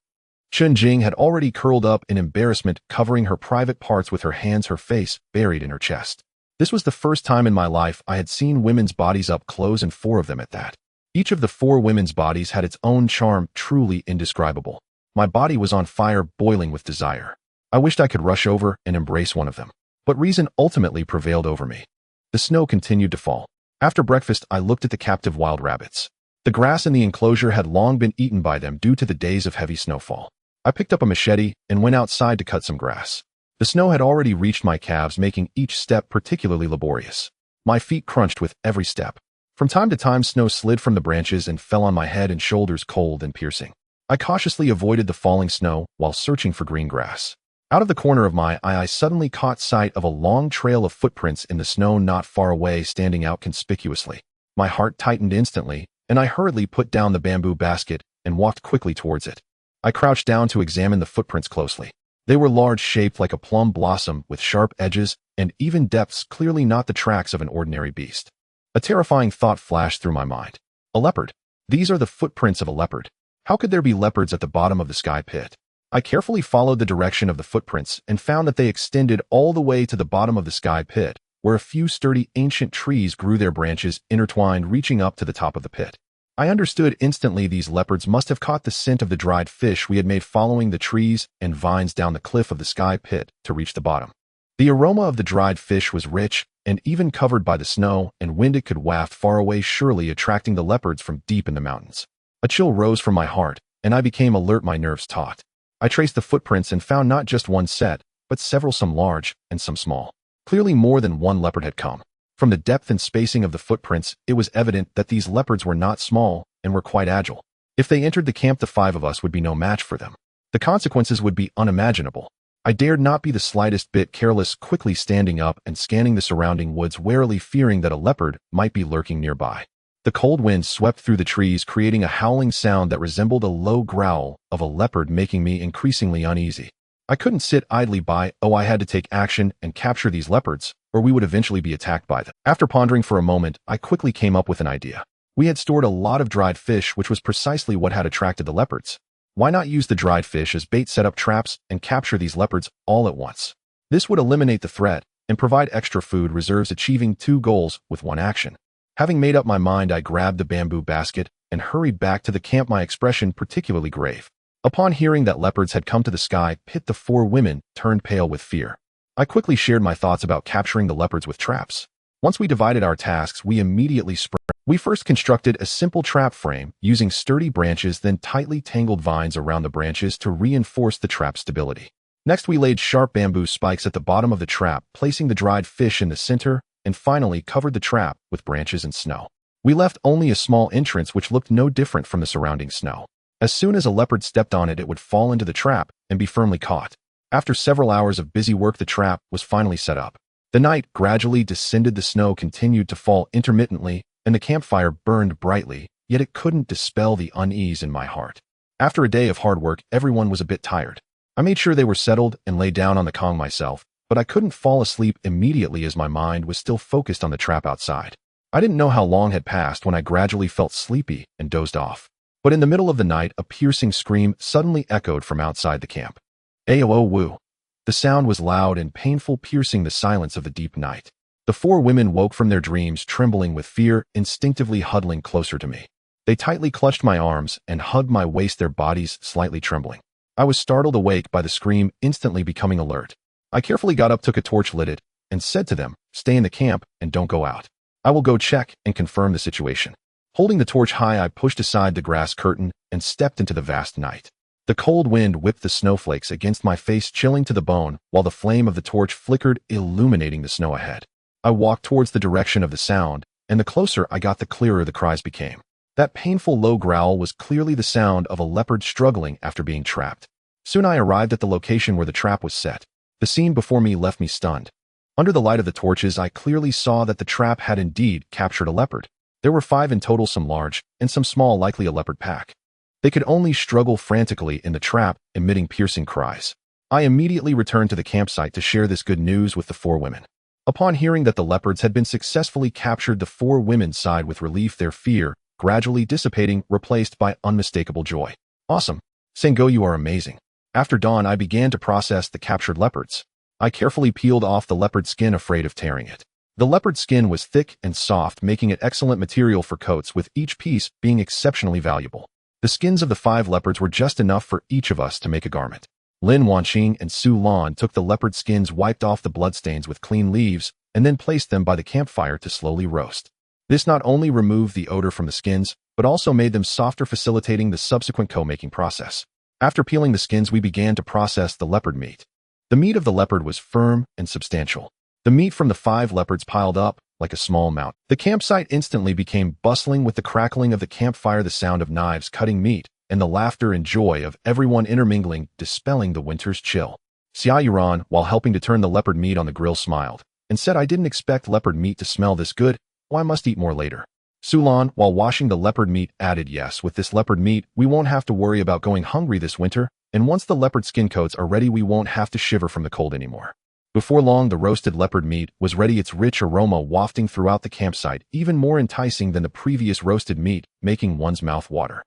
Chen Jing had already curled up in embarrassment, covering her private parts with her hands, her face buried in her chest. This was the first time in my life I had seen women's bodies up close, and four of them at that. Each of the four women's bodies had its own charm, truly indescribable. My body was on fire, boiling with desire. I wished I could rush over and embrace one of them. But reason ultimately prevailed over me. The snow continued to fall. After breakfast, I looked at the captive wild rabbits. The grass in the enclosure had long been eaten by them due to the days of heavy snowfall. I picked up a machete and went outside to cut some grass. The snow had already reached my calves, making each step particularly laborious. My feet crunched with every step. From time to time, snow slid from the branches and fell on my head and shoulders, cold and piercing. I cautiously avoided the falling snow while searching for green grass. Out of the corner of my eye, I suddenly caught sight of a long trail of footprints in the snow not far away, standing out conspicuously. My heart tightened instantly, and I hurriedly put down the bamboo basket and walked quickly towards it. I crouched down to examine the footprints closely. They were large, shaped like a plum blossom, with sharp edges and even depths, clearly not the tracks of an ordinary beast. A terrifying thought flashed through my mind. A leopard. These are the footprints of a leopard. How could there be leopards at the bottom of the sky pit? I carefully followed the direction of the footprints and found that they extended all the way to the bottom of the sky pit, where a few sturdy ancient trees grew, their branches intertwined, reaching up to the top of the pit. I understood instantly. These leopards must have caught the scent of the dried fish we had made following the trees and vines down the cliff of the sky pit to reach the bottom. The aroma of the dried fish was rich and even covered by the snow and wind it could waft far away, surely attracting the leopards from deep in the mountains. A chill rose from my heart, and I became alert, my nerves taut. I traced the footprints and found not just one set, but several, some large and some small. Clearly more than one leopard had come. From the depth and spacing of the footprints, it was evident that these leopards were not small and were quite agile. If they entered the camp, the five of us would be no match for them. The consequences would be unimaginable. I dared not be the slightest bit careless, quickly standing up and scanning the surrounding woods, warily fearing that a leopard might be lurking nearby. The cold wind swept through the trees, creating a howling sound that resembled a low growl of a leopard, making me increasingly uneasy. I couldn't sit idly by. I had to take action and capture these leopards, or we would eventually be attacked by them. After pondering for a moment, I quickly came up with an idea. We had stored a lot of dried fish, which was precisely what had attracted the leopards. Why not use the dried fish as bait, set up traps, and capture these leopards all at once? This would eliminate the threat and provide extra food reserves, achieving two goals with one action. Having made up my mind, I grabbed the bamboo basket and hurried back to the camp, my expression particularly grave. Upon hearing that leopards had come to the sky pit, the four women turned pale with fear. I quickly shared my thoughts about capturing the leopards with traps. Once we divided our tasks, we immediately sprang. We first constructed a simple trap frame using sturdy branches, then tightly tangled vines around the branches to reinforce the trap stability. Next, we laid sharp bamboo spikes at the bottom of the trap, placing the dried fish in the center, and finally covered the trap with branches and snow. We left only a small entrance which looked no different from the surrounding snow. As soon as a leopard stepped on it, it would fall into the trap and be firmly caught. After several hours of busy work, the trap was finally set up. The night gradually descended, the snow continued to fall intermittently, and the campfire burned brightly, yet it couldn't dispel the unease in my heart. After a day of hard work, everyone was a bit tired. I made sure they were settled and lay down on the kong myself, but I couldn't fall asleep immediately as my mind was still focused on the trap outside. I didn't know how long had passed when I gradually felt sleepy and dozed off. But in the middle of the night, a piercing scream suddenly echoed from outside the camp. Ayo woo. The sound was loud and painful, piercing the silence of the deep night. The four women woke from their dreams, trembling with fear, instinctively huddling closer to me. They tightly clutched my arms and hugged my waist, their bodies slightly trembling. I was startled awake by the scream, instantly becoming alert. I carefully got up, took a torch, lit it, and said to them, "Stay in the camp and don't go out. I will go check and confirm the situation." Holding the torch high, I pushed aside the grass curtain and stepped into the vast night. The cold wind whipped the snowflakes against my face, chilling to the bone, while the flame of the torch flickered, illuminating the snow ahead. I walked towards the direction of the sound, and the closer I got, the clearer the cries became. That painful low growl was clearly the sound of a leopard struggling after being trapped. Soon I arrived at the location where the trap was set. The scene before me left me stunned. Under the light of the torches, I clearly saw that the trap had indeed captured a leopard. There were 5 in total, some large and some small, likely a leopard pack. They could only struggle frantically in the trap, emitting piercing cries. I immediately returned to the campsite to share this good news with the 4 women. Upon hearing that the leopards had been successfully captured, the 4 women sighed with relief, their fear gradually dissipating, replaced by unmistakable joy. "Awesome. Sinkhole, you are amazing." After dawn, I began to process the captured leopards. I carefully peeled off the leopard skin, afraid of tearing it. The leopard skin was thick and soft, making it excellent material for coats, with each piece being exceptionally valuable. The skins of the 5 leopards were just enough for each of us to make a garment. Lin Wanqing and Su Lan took the leopard skins, wiped off the bloodstains with clean leaves, and then placed them by the campfire to slowly roast. This not only removed the odor from the skins, but also made them softer, facilitating the subsequent co-making process. After peeling the skins, we began to process the leopard meat. The meat of the leopard was firm and substantial. The meat from the 5 leopards piled up like a small mountain. The campsite instantly became bustling with the crackling of the campfire, the sound of knives cutting meat, and the laughter and joy of everyone intermingling, dispelling the winter's chill. Xia Yuran, while helping to turn the leopard meat on the grill, smiled and said, "I didn't expect leopard meat to smell this good. Oh, I must eat more later." Sulan, while washing the leopard meat, added, "Yes, with this leopard meat, we won't have to worry about going hungry this winter, and once the leopard skin coats are ready, we won't have to shiver from the cold anymore." Before long, the roasted leopard meat was ready, its rich aroma wafting throughout the campsite, even more enticing than the previous roasted meat, making one's mouth water.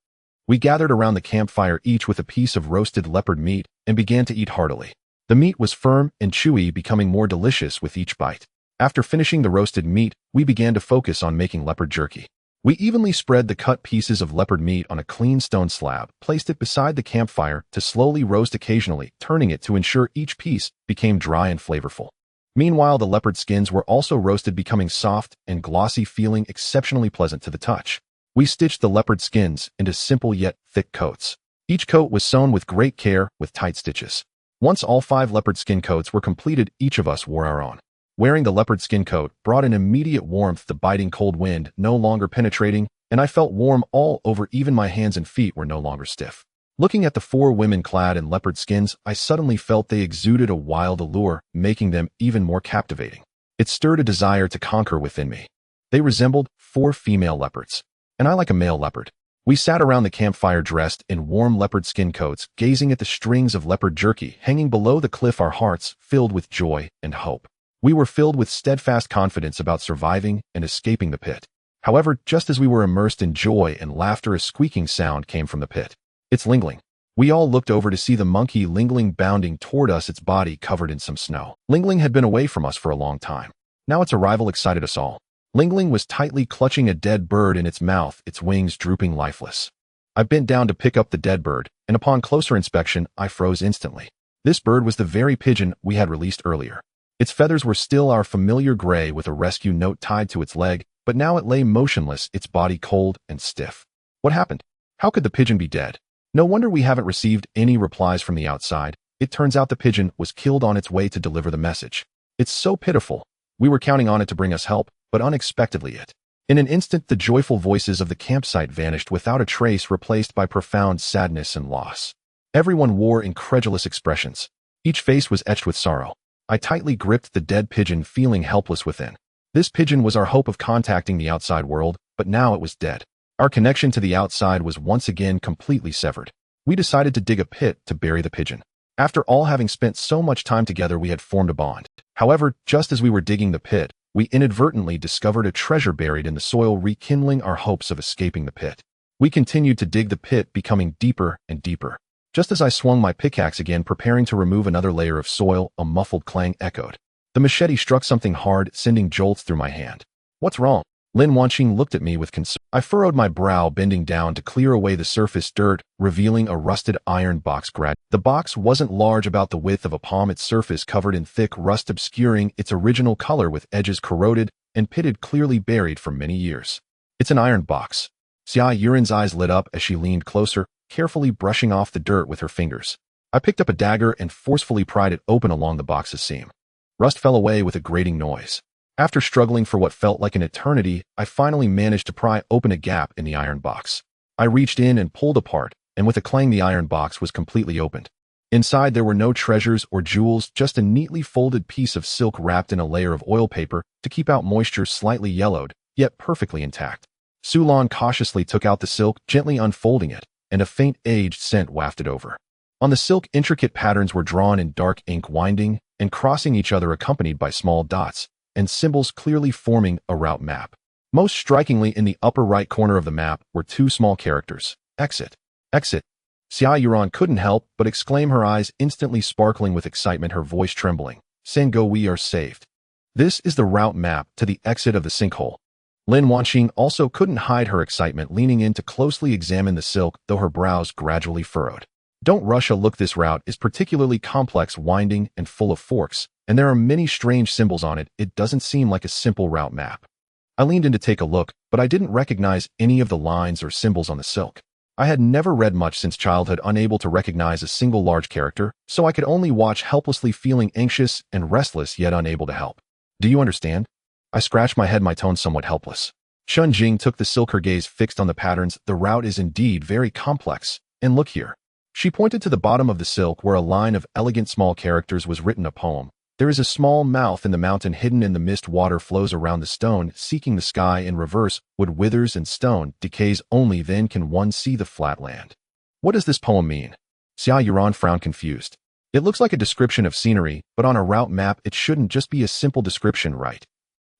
We gathered around the campfire, each with a piece of roasted leopard meat, and began to eat heartily. The meat was firm and chewy, becoming more delicious with each bite. After finishing the roasted meat, we began to focus on making leopard jerky. We evenly spread the cut pieces of leopard meat on a clean stone slab, placed it beside the campfire to slowly roast, occasionally turning it to ensure each piece became dry and flavorful. Meanwhile, the leopard skins were also roasted, becoming soft and glossy, feeling exceptionally pleasant to the touch. We stitched the leopard skins into simple yet thick coats. Each coat was sewn with great care with tight stitches. Once all 5 leopard skin coats were completed, each of us wore our own. Wearing the leopard skin coat brought an immediate warmth, the biting cold wind no longer penetrating, and I felt warm all over, even my hands and feet were no longer stiff. Looking at the 4 women clad in leopard skins, I suddenly felt they exuded a wild allure, making them even more captivating. It stirred a desire to conquer within me. They resembled 4 female leopards, and I like a male leopard. We sat around the campfire dressed in warm leopard skin coats, gazing at the strings of leopard jerky hanging below the cliff, our hearts filled with joy and hope. We were filled with steadfast confidence about surviving and escaping the pit. However, just as we were immersed in joy and laughter, a squeaking sound came from the pit. "It's Lingling." We all looked over to see the monkey Lingling bounding toward us, its body covered in some snow. Lingling had been away from us for a long time. Now its arrival excited us all. Lingling was tightly clutching a dead bird in its mouth, its wings drooping lifeless. I bent down to pick up the dead bird, and upon closer inspection, I froze instantly. This bird was the very pigeon we had released earlier. Its feathers were still our familiar gray with a rescue note tied to its leg, but now it lay motionless, its body cold and stiff. What happened? How could the pigeon be dead? No wonder we haven't received any replies from the outside. It turns out the pigeon was killed on its way to deliver the message. It's so pitiful. We were counting on it to bring us help, but unexpectedly in an instant, the joyful voices of the campsite vanished without a trace, replaced by profound sadness and loss. Everyone wore incredulous expressions. Each face was etched with sorrow. I tightly gripped the dead pigeon, feeling helpless within. This pigeon was our hope of contacting the outside world, but now it was dead. Our connection to the outside was once again completely severed. We decided to dig a pit to bury the pigeon. After all having spent so much time together, we had formed a bond. However, just as we were digging the pit, we inadvertently discovered a treasure buried in the soil, rekindling our hopes of escaping the pit. We continued to dig the pit, becoming deeper and deeper. Just as I swung my pickaxe again, preparing to remove another layer of soil, a muffled clang echoed. The machete struck something hard, sending jolts through my hand. "What's wrong?" Lin Wanqing looked at me with concern. I furrowed my brow, bending down to clear away the surface dirt, revealing a rusted iron box. The box wasn't large, about the width of a palm, its surface covered in thick rust, obscuring its original color with edges corroded and pitted, clearly buried for many years. "It's an iron box." Xia Yuran's eyes lit up as she leaned closer, carefully brushing off the dirt with her fingers. I picked up a dagger and forcefully pried it open along the box's seam. Rust fell away with a grating noise. After struggling for what felt like an eternity, I finally managed to pry open a gap in the iron box. I reached in and pulled apart, and with a clang, the iron box was completely opened. Inside, there were no treasures or jewels, just a neatly folded piece of silk wrapped in a layer of oil paper to keep out moisture, slightly yellowed, yet perfectly intact. Sulan cautiously took out the silk, gently unfolding it, and a faint aged scent wafted over. On the silk, intricate patterns were drawn in dark ink, winding and crossing each other, accompanied by small dots and symbols, clearly forming a route map. Most strikingly, in the upper right corner of the map were 2 small characters: "Exit. Exit." Xia Yuran couldn't help but exclaim, her eyes instantly sparkling with excitement, her voice trembling. "Sango, we are saved. This is the route map to the exit of the sinkhole." Lin Wanqing also couldn't hide her excitement, leaning in to closely examine the silk, though her brows gradually furrowed. "Don't rush a look. This route is particularly complex, winding, and full of forks, and there are many strange symbols on it. It doesn't seem like a simple route map." I leaned in to take a look, but I didn't recognize any of the lines or symbols on the silk. I had never read much since childhood, unable to recognize a single large character, so I could only watch helplessly, feeling anxious and restless yet unable to help. Do you understand? I scratched my head, my tone somewhat helpless. Chun Jing took the silk, her gaze fixed on the patterns. The route is indeed very complex. And look here. She pointed to the bottom of the silk where a line of elegant small characters was written, a poem. There is a small mouth in the mountain hidden in the mist. Water flows around the stone, seeking the sky in reverse. Wood withers and stone decays. Only then can one see the flat land. What does this poem mean? Xia Yuran frowned, confused. It looks like a description of scenery, but on a route map it shouldn't just be a simple description, right?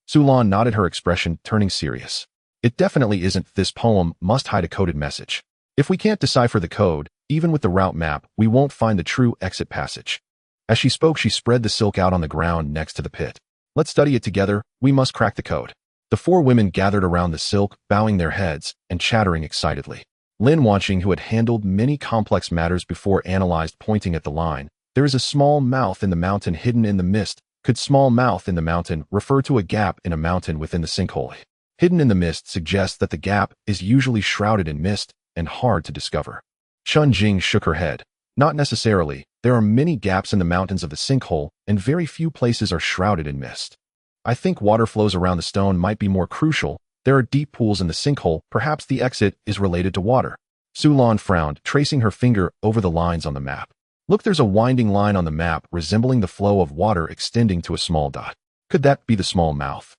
Su Lan nodded, her expression turning serious. It definitely isn't. This poem must hide a coded message. If we can't decipher the code, even with the route map, we won't find the true exit passage. As she spoke, she spread the silk out on the ground next to the pit. Let's study it together. We must crack the code. The four women gathered around the silk, bowing their heads and chattering excitedly. Lin Wanqing, who had handled many complex matters before, analyzed, pointing at the line. There is a small mouth in the mountain hidden in the mist. Could small mouth in the mountain refer to a gap in a mountain within the sinkhole? Hidden in the mist suggests that the gap is usually shrouded in mist and hard to discover. Chun Jing shook her head. Not necessarily. There are many gaps in the mountains of the sinkhole, and very few places are shrouded in mist. I think water flows around the stone might be more crucial. There are deep pools in the sinkhole. Perhaps the exit is related to water. Su Lan frowned, tracing her finger over the lines on the map. Look, there's a winding line on the map resembling the flow of water extending to a small dot. Could that be the small mouth?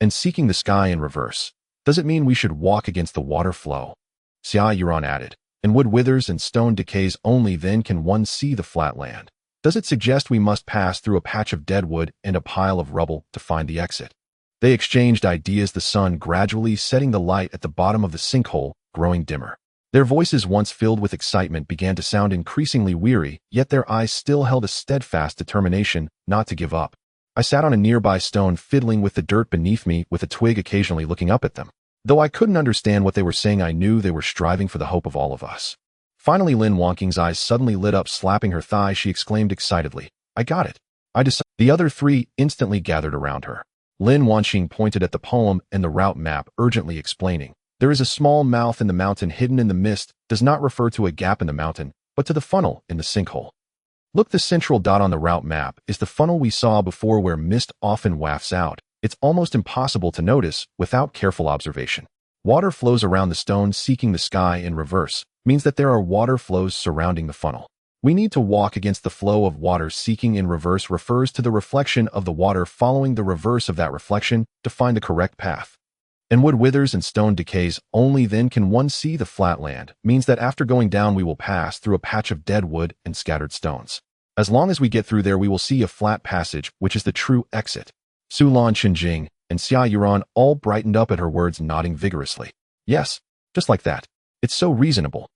And seeking the sky in reverse. Does it mean we should walk against the water flow? Xia Yuran added. And wood withers and stone decays. Only then can one see the flat land. Does it suggest we must pass through a patch of dead wood and a pile of rubble to find the exit? They exchanged ideas, the sun gradually setting, the light at the bottom of the sinkhole growing dimmer. Their voices, once filled with excitement, began to sound increasingly weary, yet their eyes still held a steadfast determination not to give up. I sat on a nearby stone, fiddling with the dirt beneath me, with a twig occasionally looking up at them. Though I couldn't understand what they were saying, I knew they were striving for the hope of all of us. Finally, Lin Wanqing's eyes suddenly lit up, slapping her thigh. She exclaimed excitedly, I got it. I decided. The other three instantly gathered around her. Lin Wanqing pointed at the poem and the route map, urgently explaining. There is a small mouth in the mountain hidden in the mist, does not refer to a gap in the mountain, but to the funnel in the sinkhole. Look, the central dot on the route map is the funnel we saw before, where mist often wafts out. It's almost impossible to notice without careful observation. Water flows around the stone, seeking the sky in reverse, means that there are water flows surrounding the funnel. We need to walk against the flow of water. Seeking in reverse refers to the reflection of the water, following the reverse of that reflection to find the correct path. And wood withers and stone decays. Only then can one see the flat land, means that after going down we will pass through a patch of dead wood and scattered stones. As long as we get through there, we will see a flat passage, which is the true exit. Su Lan, Chun Jing, and Xia Yuran all brightened up at her words, nodding vigorously. Yes, just like that. It's so reasonable.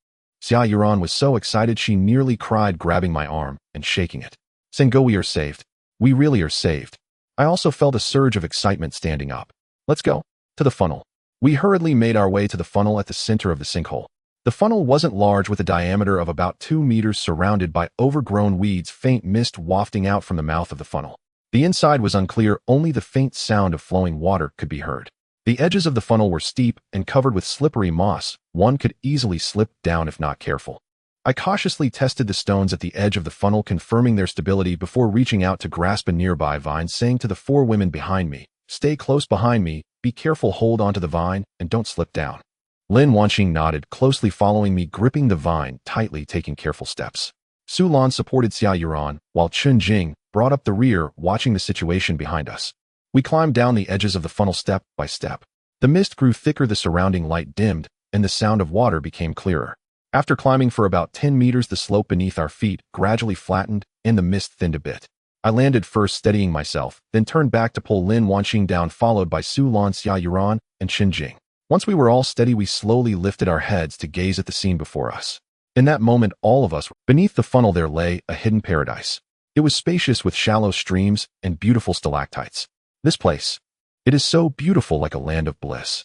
Xia Yuran was so excited she nearly cried, grabbing my arm and shaking it. Sinkhole, we are saved. We really are saved. I also felt a surge of excitement, standing up. Let's go. To the funnel. We hurriedly made our way to the funnel at the center of the sinkhole. The funnel wasn't large, with a diameter of about 2 meters, surrounded by overgrown weeds, faint mist wafting out from the mouth of the funnel. The inside was unclear, only the faint sound of flowing water could be heard. The edges of the funnel were steep and covered with slippery moss. One could easily slip down if not careful. I cautiously tested the stones at the edge of the funnel, confirming their stability before reaching out to grasp a nearby vine, saying to the four women behind me, stay close behind me, be careful, hold onto the vine, and don't slip down. Lin Wanqing nodded, closely following me, gripping the vine tightly, taking careful steps. Su Lan supported Xia Yuran, while Chun Jing brought up the rear, watching the situation behind us. We climbed down the edges of the funnel step by step. The mist grew thicker, the surrounding light dimmed, and the sound of water became clearer. After climbing for about 10 meters, the slope beneath our feet gradually flattened, and the mist thinned a bit. I landed first, steadying myself, then turned back to pull Lin Wanqing down, followed by Su Lan, Xia Yuran, and Chun Jing. Once we were all steady, we slowly lifted our heads to gaze at the scene before us. In that moment, all of us, beneath the funnel, there lay a hidden paradise. It was spacious, with shallow streams and beautiful stalactites. This place, it is so beautiful, like a land of bliss.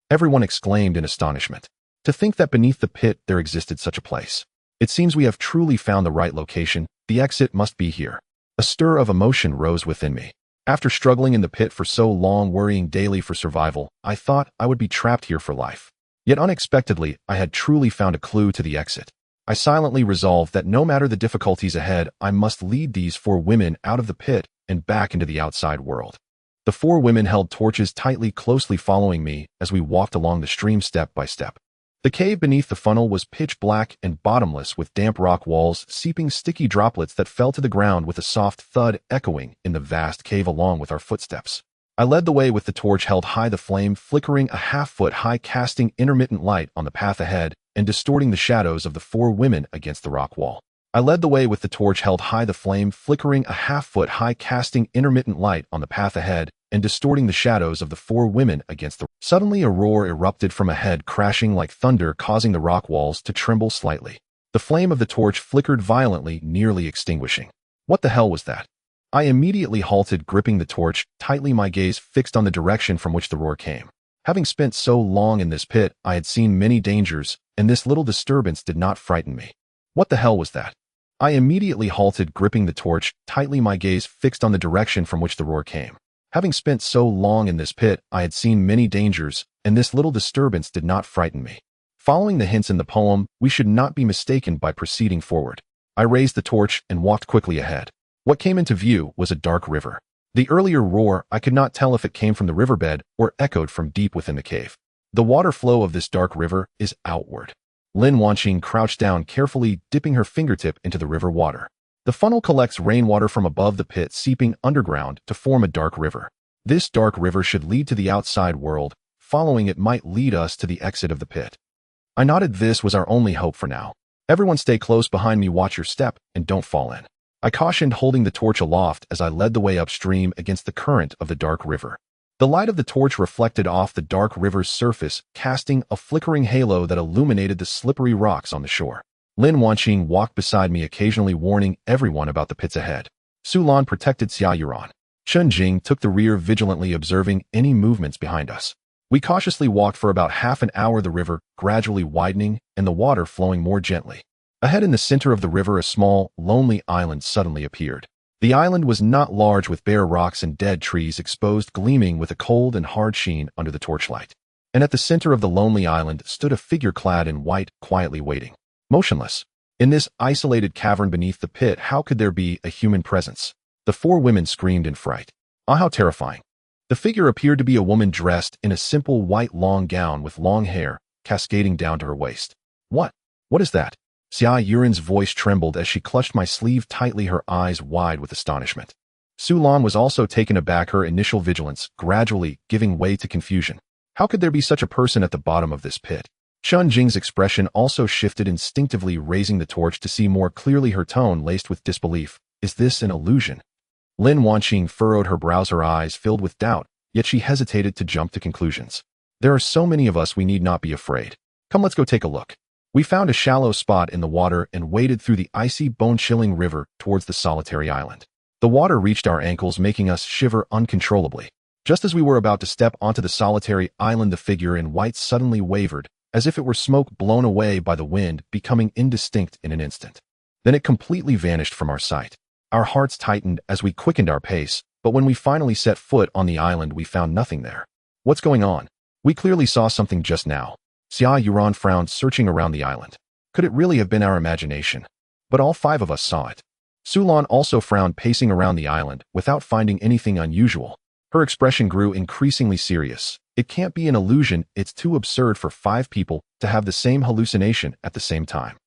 Everyone exclaimed in astonishment. To think that beneath the pit there existed such a place. It seems we have truly found the right location. The exit must be here. A stir of emotion rose within me. After struggling in the pit for so long, worrying daily for survival, I thought I would be trapped here for life. Yet unexpectedly, I had truly found a clue to the exit. I silently resolved that no matter the difficulties ahead, I must lead these 4 women out of the pit and back into the outside world. The 4 women held torches tightly, closely following me as we walked along the stream step by step. The cave beneath the funnel was pitch black and bottomless, with damp rock walls seeping sticky droplets that fell to the ground with a soft thud echoing in the vast cave along with our footsteps. I led the way with the torch held high, the flame flickering a half-foot high, casting intermittent light on the path ahead and distorting the shadows of the 4 women against the rock wall. I led the way with the torch held high, the flame flickering a half-foot high, casting intermittent light on the path ahead and distorting the shadows of the 4 women against the... Suddenly a roar erupted from ahead, crashing like thunder, causing the rock walls to tremble slightly. The flame of the torch flickered violently, nearly extinguishing. What the hell was that? I immediately halted, gripping the torch tightly, my gaze fixed on the direction from which the roar came. Having spent so long in this pit, I had seen many dangers, and this little disturbance did not frighten me. What the hell was that? I immediately halted, gripping the torch tightly, my gaze fixed on the direction from which the roar came. Having spent so long in this pit, I had seen many dangers, and this little disturbance did not frighten me. Following the hints in the poem, we should not be mistaken by proceeding forward. I raised the torch and walked quickly ahead. What came into view was a dark river. The earlier roar, I could not tell if it came from the riverbed or echoed from deep within the cave. The water flow of this dark river is outward. Lin Wanqing crouched down, carefully dipping her fingertip into the river water. The funnel collects rainwater from above the pit, seeping underground to form a dark river. This dark river should lead to the outside world. Following it might lead us to the exit of the pit. I nodded. This was our only hope for now. Everyone stay close behind me, watch your step, and don't fall in. I cautioned, holding the torch aloft as I led the way upstream against the current of the dark river. The light of the torch reflected off the dark river's surface, casting a flickering halo that illuminated the slippery rocks on the shore. Lin Wanqing walked beside me, occasionally warning everyone about the pits ahead. Su Lan protected Xia Yuran. Chen Jing took the rear, vigilantly observing any movements behind us. We cautiously walked for about half an hour, the river gradually widening and the water flowing more gently. Ahead in the center of the river, a small, lonely island suddenly appeared. The island was not large, with bare rocks and dead trees exposed, gleaming with a cold and hard sheen under the torchlight. And at the center of the lonely island stood a figure clad in white, quietly waiting. Motionless. In this isolated cavern beneath the pit, how could there be a human presence? The 4 women screamed in fright. Ah, how terrifying. The figure appeared to be a woman dressed in a simple white long gown with long hair cascading down to her waist. What is that? Xia Yuran's voice trembled as she clutched my sleeve tightly, her eyes wide with astonishment. Su Lan was also taken aback, her initial vigilance gradually giving way to confusion. How could there be such a person at the bottom of this pit? Chen Jing's expression also shifted, instinctively raising the torch to see more clearly, her tone laced with disbelief. Is this an illusion? Lin Wanqing furrowed her brows, her eyes filled with doubt, yet she hesitated to jump to conclusions. There are so many of us, we need not be afraid. Come, let's go take a look. We found a shallow spot in the water and waded through the icy, bone-chilling river towards the solitary island. The water reached our ankles, making us shiver uncontrollably. Just as we were about to step onto the solitary island, the figure in white suddenly wavered, as if it were smoke blown away by the wind, becoming indistinct in an instant. Then it completely vanished from our sight. Our hearts tightened as we quickened our pace, but when we finally set foot on the island, we found nothing there. What's going on? We clearly saw something just now. Xia Yuran frowned, searching around the island. Could it really have been our imagination? But all 5 of us saw it. Su Lan also frowned, pacing around the island without finding anything unusual. Her expression grew increasingly serious. It can't be an illusion. It's too absurd for 5 people to have the same hallucination at the same time.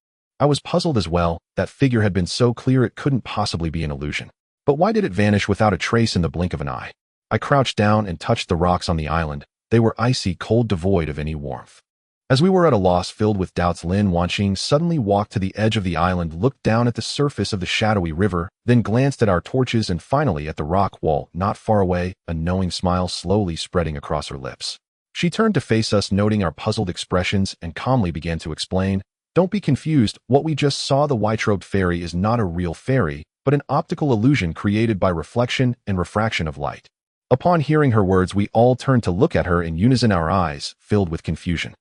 I was puzzled as well. That figure had been so clear, it couldn't possibly be an illusion. But why did it vanish without a trace in the blink of an eye? I crouched down and touched the rocks on the island. They were icy cold, devoid of any warmth. As we were at a loss, filled with doubts, Lin Wanqing suddenly walked to the edge of the island, looked down at the surface of the shadowy river, then glanced at our torches and finally at the rock wall not far away, a knowing smile slowly spreading across her lips. She turned to face us, noting our puzzled expressions, and calmly began to explain. Don't be confused. What we just saw, the white-robed fairy, is not a real fairy, but an optical illusion created by reflection and refraction of light. Upon hearing her words, we all turned to look at her in unison, our eyes filled with confusion.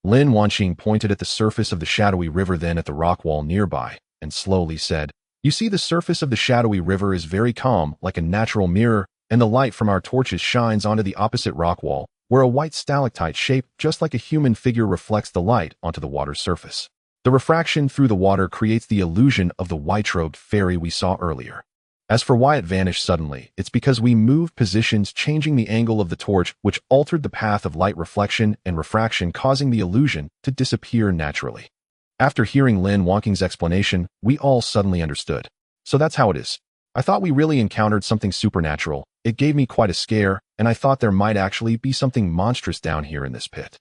Lin Wanqing pointed at the surface of the shadowy river, then at the rock wall nearby, and slowly said, You see, the surface of the shadowy river is very calm, like a natural mirror, and the light from our torches shines onto the opposite rock wall, where a white stalactite shaped just like a human figure reflects the light onto the water's surface. The refraction through the water creates the illusion of the white-robed fairy we saw earlier. As for why it vanished suddenly, it's because we moved positions, changing the angle of the torch, which altered the path of light reflection and refraction, causing the illusion to disappear naturally. After hearing Lin Wangqing's explanation, we all suddenly understood. So that's how it is. I thought we really encountered something supernatural. It gave me quite a scare, and I thought there might actually be something monstrous down here in this pit.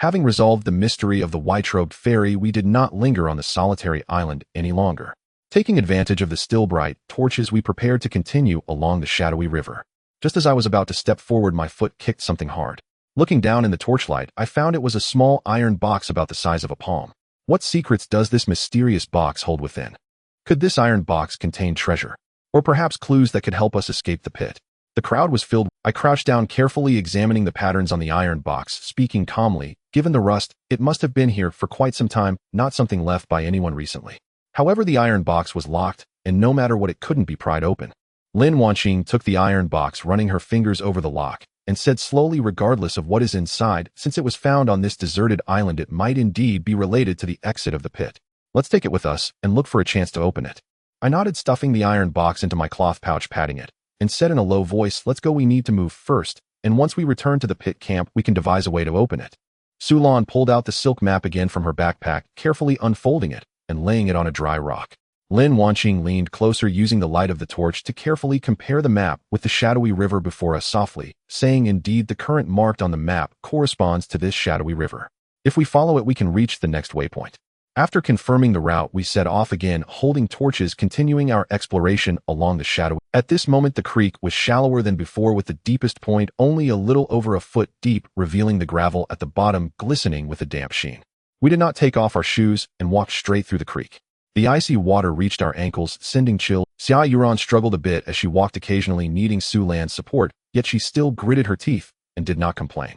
Having resolved the mystery of the white-robed fairy, we did not linger on the solitary island any longer. Taking advantage of the still bright torches, we prepared to continue along the shadowy river. Just as I was about to step forward, my foot kicked something hard. Looking down in the torchlight, I found it was a small iron box about the size of a palm. What secrets does this mysterious box hold within? Could this iron box contain treasure? Or perhaps clues that could help us escape the pit? The crowd was filled. I crouched down, carefully examining the patterns on the iron box, speaking calmly. Given the rust, it must have been here for quite some time, not something left by anyone recently. However, the iron box was locked, and no matter what, it couldn't be pried open. Lin Wangqing took the iron box, running her fingers over the lock, and said slowly, regardless of what is inside, since it was found on this deserted island, it might indeed be related to the exit of the pit. Let's take it with us and look for a chance to open it. I nodded, stuffing the iron box into my cloth pouch, patting it, and said in a low voice, let's go, we need to move first, and once we return to the pit camp, we can devise a way to open it. Sulan pulled out the silk map again from her backpack, carefully unfolding it and laying it on a dry rock. Lin Wangqing leaned closer, using the light of the torch to carefully compare the map with the shadowy river before us, softly saying, indeed, the current marked on the map corresponds to this shadowy river. If we follow it, we can reach the next waypoint. After confirming the route, we set off again, holding torches, continuing our exploration along the shadowy. At this moment, the creek was shallower than before, with the deepest point only a little over a foot deep, revealing the gravel at the bottom glistening with a damp sheen. We did not take off our shoes and walked straight through the creek. The icy water reached our ankles, sending chill. Xia Yuran struggled a bit as she walked, occasionally needing Su Lan's support, yet she still gritted her teeth and did not complain.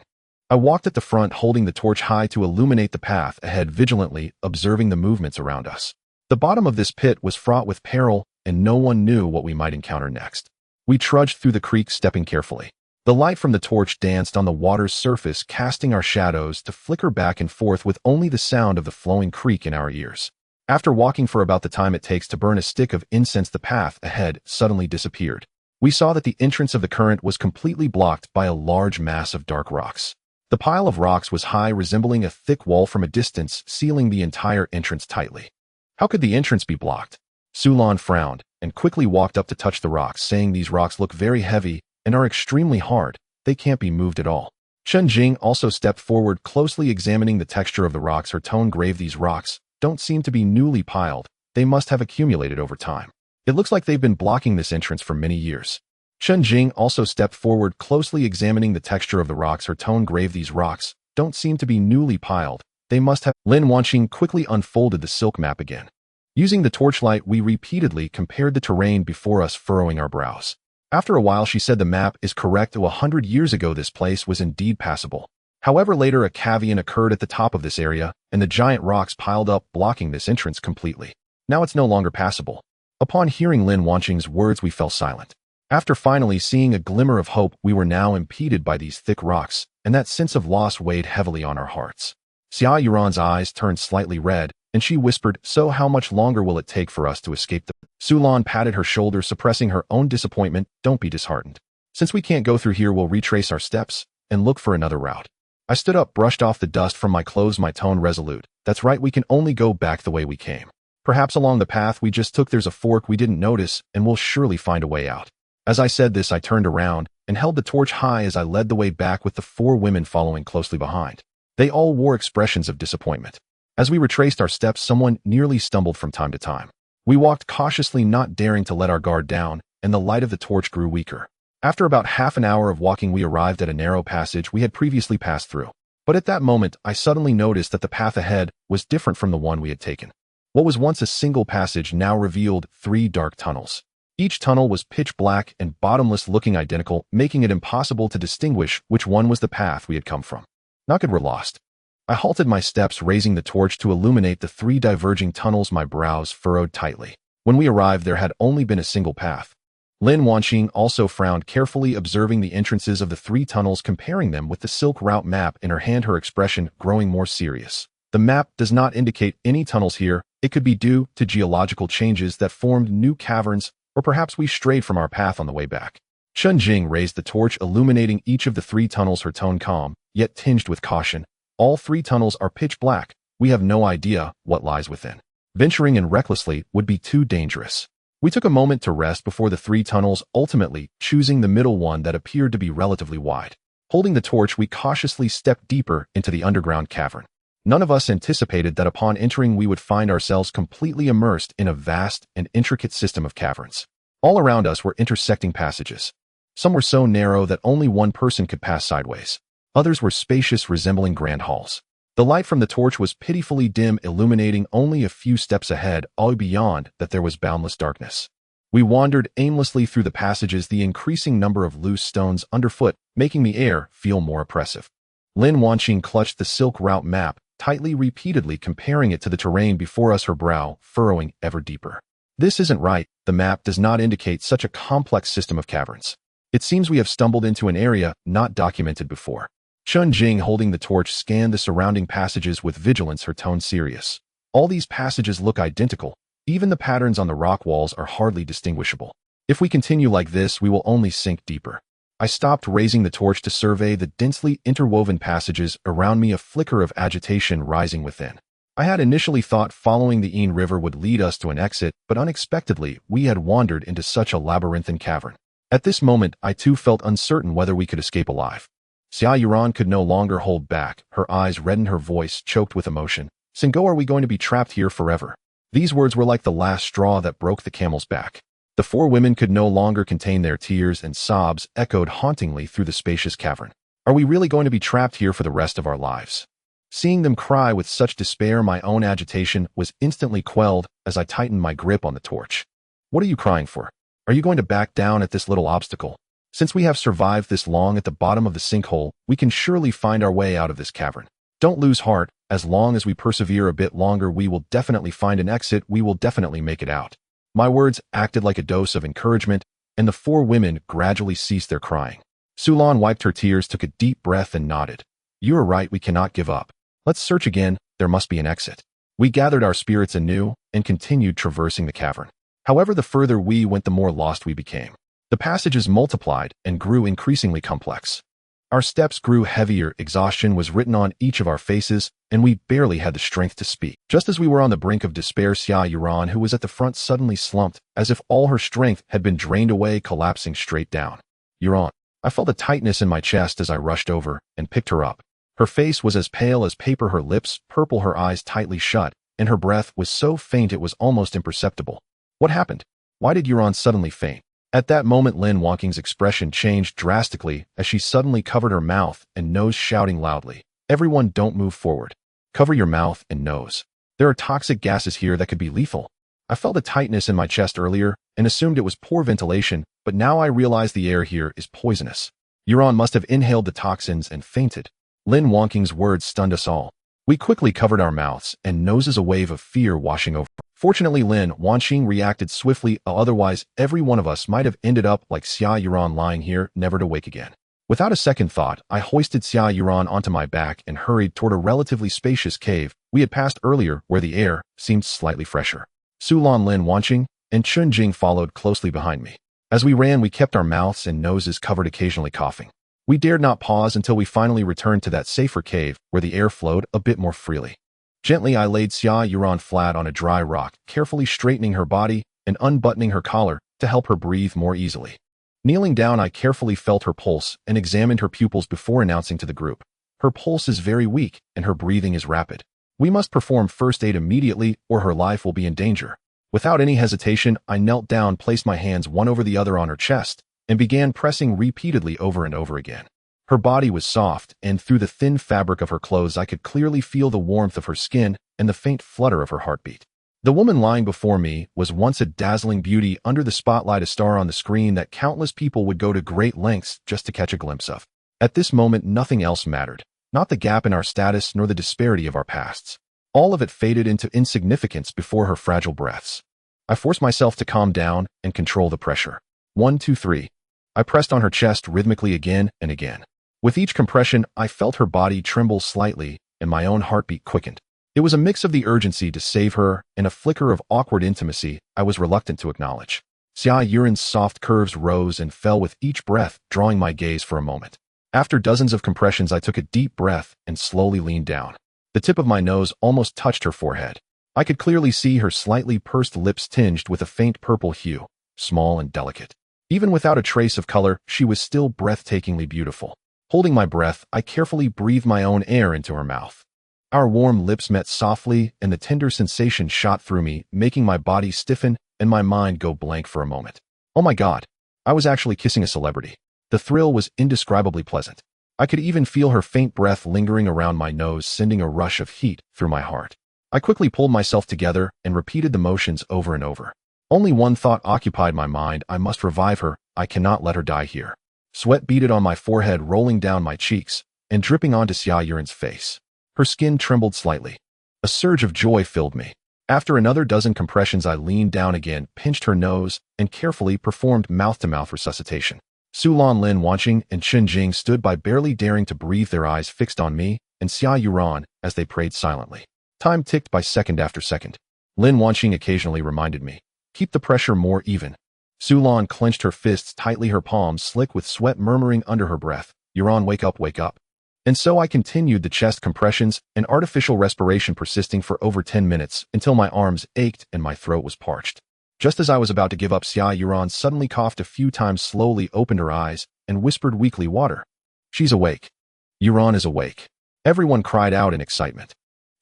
I walked at the front, holding the torch high to illuminate the path ahead, vigilantly observing the movements around us. The bottom of this pit was fraught with peril, and no one knew what we might encounter next. We trudged through the creek, stepping carefully. The light from the torch danced on the water's surface, casting our shadows to flicker back and forth, with only the sound of the flowing creek in our ears. After walking for about the time it takes to burn a stick of incense, the path ahead suddenly disappeared. We saw that the entrance of the current was completely blocked by a large mass of dark rocks. The pile of rocks was high, resembling a thick wall from a distance, sealing the entire entrance tightly. How could the entrance be blocked? Sulan frowned and quickly walked up to touch the rocks, saying, these rocks look very heavy and are extremely hard. They can't be moved at all. Chen Jing also stepped forward, closely examining the texture of the rocks, her tone grave. These rocks don't seem to be newly piled. They must have accumulated over time. It looks like they've been blocking this entrance for many years. Chen Jing also stepped forward, closely examining the texture of the rocks, her tone grave. These rocks don't seem to be newly piled. They must have. Lin Wangqing quickly unfolded the silk map again. Using the torchlight, we repeatedly compared the terrain before us, furrowing our brows. After a while, she said, the map is correct. 100 years ago, this place was indeed passable. However, later a caveat occurred at the top of this area, and the giant rocks piled up, blocking this entrance completely. Now it's no longer passable. Upon hearing Lin Wangqing's words, we fell silent. After finally seeing a glimmer of hope, we were now impeded by these thick rocks, and that sense of loss weighed heavily on our hearts. Xia Yuran's eyes turned slightly red, and she whispered, so how much longer will it take for us to escape the... Sulan patted her shoulder, suppressing her own disappointment. Don't be disheartened. Since we can't go through here, we'll retrace our steps and look for another route. I stood up, brushed off the dust from my clothes, my tone resolute. That's right, we can only go back the way we came. Perhaps along the path we just took there's a fork we didn't notice, and we'll surely find a way out. As I said this, I turned around and held the torch high as I led the way back, with the 4 women following closely behind. They all wore expressions of disappointment. As we retraced our steps, someone nearly stumbled from time to time. We walked cautiously, not daring to let our guard down, and the light of the torch grew weaker. After about half an hour of walking, we arrived at a narrow passage we had previously passed through. But at that moment, I suddenly noticed that the path ahead was different from the one we had taken. What was once a single passage now revealed 3 dark tunnels. Each tunnel was pitch black and bottomless, looking identical, making it impossible to distinguish which one was the path we had come from. Not good, we're lost. I halted my steps, raising the torch to illuminate the 3 diverging tunnels, my brows furrowed tightly. When we arrived, there had only been a single path. Lin Wanqing also frowned, carefully observing the entrances of the 3 tunnels, comparing them with the Silk Route map in her hand, her expression growing more serious. The map does not indicate any tunnels here. It could be due to geological changes that formed new caverns, or perhaps we strayed from our path on the way back. Chun Jing raised the torch, illuminating each of the 3 tunnels, her tone calm, yet tinged with caution. All 3 tunnels are pitch black. We have no idea what lies within. Venturing in recklessly would be too dangerous. We took a moment to rest before the 3 tunnels, ultimately choosing the middle one that appeared to be relatively wide. Holding the torch, we cautiously stepped deeper into the underground cavern. None of us anticipated that upon entering we would find ourselves completely immersed in a vast and intricate system of caverns. All around us were intersecting passages. Some were so narrow that only one person could pass sideways. Others were spacious, resembling grand halls. The light from the torch was pitifully dim, illuminating only a few steps ahead. All beyond that there was boundless darkness. We wandered aimlessly through the passages, the increasing number of loose stones underfoot making the air feel more oppressive. Lin Wanqing clutched the Silk Route map tightly, repeatedly comparing it to the terrain before us, her brow furrowing ever deeper. This isn't right. The map does not indicate such a complex system of caverns. It seems we have stumbled into an area not documented before. Chun Jing, holding the torch, scanned the surrounding passages with vigilance, her tone serious. All these passages look identical. Even the patterns on the rock walls are hardly distinguishable. If we continue like this, we will only sink deeper. I stopped, raising the torch to survey the densely interwoven passages around me, a flicker of agitation rising within. I had initially thought following the Ain River would lead us to an exit, but unexpectedly, we had wandered into such a labyrinthine cavern. At this moment, I too felt uncertain whether we could escape alive. Xia Yuran could no longer hold back. Her eyes reddened, her voice choked with emotion. Sinkhole, are we going to be trapped here forever? These words were like the last straw that broke the camel's back. The 4 women could no longer contain their tears, and sobs echoed hauntingly through the spacious cavern. Are we really going to be trapped here for the rest of our lives? Seeing them cry with such despair, my own agitation was instantly quelled as I tightened my grip on the torch. What are you crying for? Are you going to back down at this little obstacle? Since we have survived this long at the bottom of the sinkhole, we can surely find our way out of this cavern. Don't lose heart. As long as we persevere a bit longer, we will definitely find an exit. We will definitely make it out. My words acted like a dose of encouragement, and the 4 women gradually ceased their crying. Sulan wiped her tears, took a deep breath, and nodded. You are right, we cannot give up. Let's search again. There must be an exit. We gathered our spirits anew and continued traversing the cavern. However, the further we went, the more lost we became. The passages multiplied and grew increasingly complex. Our steps grew heavier, exhaustion was written on each of our faces, and we barely had the strength to speak. Just as we were on the brink of despair, Xia Yuran, who was at the front, suddenly slumped, as if all her strength had been drained away, collapsing straight down. Yuran. I felt a tightness in my chest as I rushed over and picked her up. Her face was as pale as paper, her lips purple, her eyes tightly shut, and her breath was so faint it was almost imperceptible. What happened? Why did Yuran suddenly faint? At that moment, Lin Wanqing's expression changed drastically as she suddenly covered her mouth and nose, shouting loudly, "Everyone, don't move forward. Cover your mouth and nose. There are toxic gases here that could be lethal." I felt a tightness in my chest earlier and assumed it was poor ventilation, but now I realize the air here is poisonous. Yuran must have inhaled the toxins and fainted. Lin Wanqing's words stunned us all. We quickly covered our mouths and noses, a wave of fear washing over. Fortunately, Lin Wanqing reacted swiftly, otherwise every one of us might have ended up like Xia Yuran, lying here, never to wake again. Without a second thought, I hoisted Xia Yuran onto my back and hurried toward a relatively spacious cave we had passed earlier, where the air seemed slightly fresher. Sulan, Lin Wanqing, and Chun Jing followed closely behind me. As we ran, we kept our mouths and noses covered, occasionally coughing. We dared not pause until we finally returned to that safer cave where the air flowed a bit more freely. Gently, I laid Xia Yuran flat on a dry rock, carefully straightening her body and unbuttoning her collar to help her breathe more easily. Kneeling down, I carefully felt her pulse and examined her pupils before announcing to the group, "Her pulse is very weak and her breathing is rapid. We must perform first aid immediately or her life will be in danger." Without any hesitation, I knelt down, placed my hands one over the other on her chest, and began pressing repeatedly over and over again. Her body was soft, and through the thin fabric of her clothes I could clearly feel the warmth of her skin and the faint flutter of her heartbeat. The woman lying before me was once a dazzling beauty under the spotlight, a star on the screen that countless people would go to great lengths just to catch a glimpse of. At this moment, nothing else mattered, not the gap in our status nor the disparity of our pasts. All of it faded into insignificance before her fragile breaths. I forced myself to calm down and control the pressure. 1, 2, 3. I pressed on her chest rhythmically again and again. With each compression, I felt her body tremble slightly, and my own heartbeat quickened. It was a mix of the urgency to save her and a flicker of awkward intimacy I was reluctant to acknowledge. Xia Yuren's soft curves rose and fell with each breath, drawing my gaze for a moment. After dozens of compressions, I took a deep breath and slowly leaned down. The tip of my nose almost touched her forehead. I could clearly see her slightly pursed lips tinged with a faint purple hue, small and delicate. Even without a trace of color, she was still breathtakingly beautiful. Holding my breath, I carefully breathed my own air into her mouth. Our warm lips met softly, and the tender sensation shot through me, making my body stiffen and my mind go blank for a moment. Oh my God, I was actually kissing a celebrity. The thrill was indescribably pleasant. I could even feel her faint breath lingering around my nose, sending a rush of heat through my heart. I quickly pulled myself together and repeated the motions over and over. Only one thought occupied my mind: I must revive her. I cannot let her die here. Sweat beaded on my forehead, rolling down my cheeks and dripping onto Xia Yuren's face. Her skin trembled slightly. A surge of joy filled me. After another dozen compressions, I leaned down again, pinched her nose, and carefully performed mouth-to-mouth resuscitation. Sulan, Lin Wanqing, and Chen Jing stood by, barely daring to breathe, their eyes fixed on me and Xia Yuren as they prayed silently. Time ticked by second after second. Lin Wanqing occasionally reminded me, "Keep the pressure more even." Sulan clenched her fists tightly, her palms slick with sweat, murmuring under her breath, "Yuren, wake up, wake up." And so I continued the chest compressions and artificial respiration, persisting for over 10 minutes until my arms ached and my throat was parched. Just as I was about to give up, Xia Yuren suddenly coughed a few times, slowly opened her eyes, and whispered weakly, "Water." "She's awake. Yuren is awake." Everyone cried out in excitement.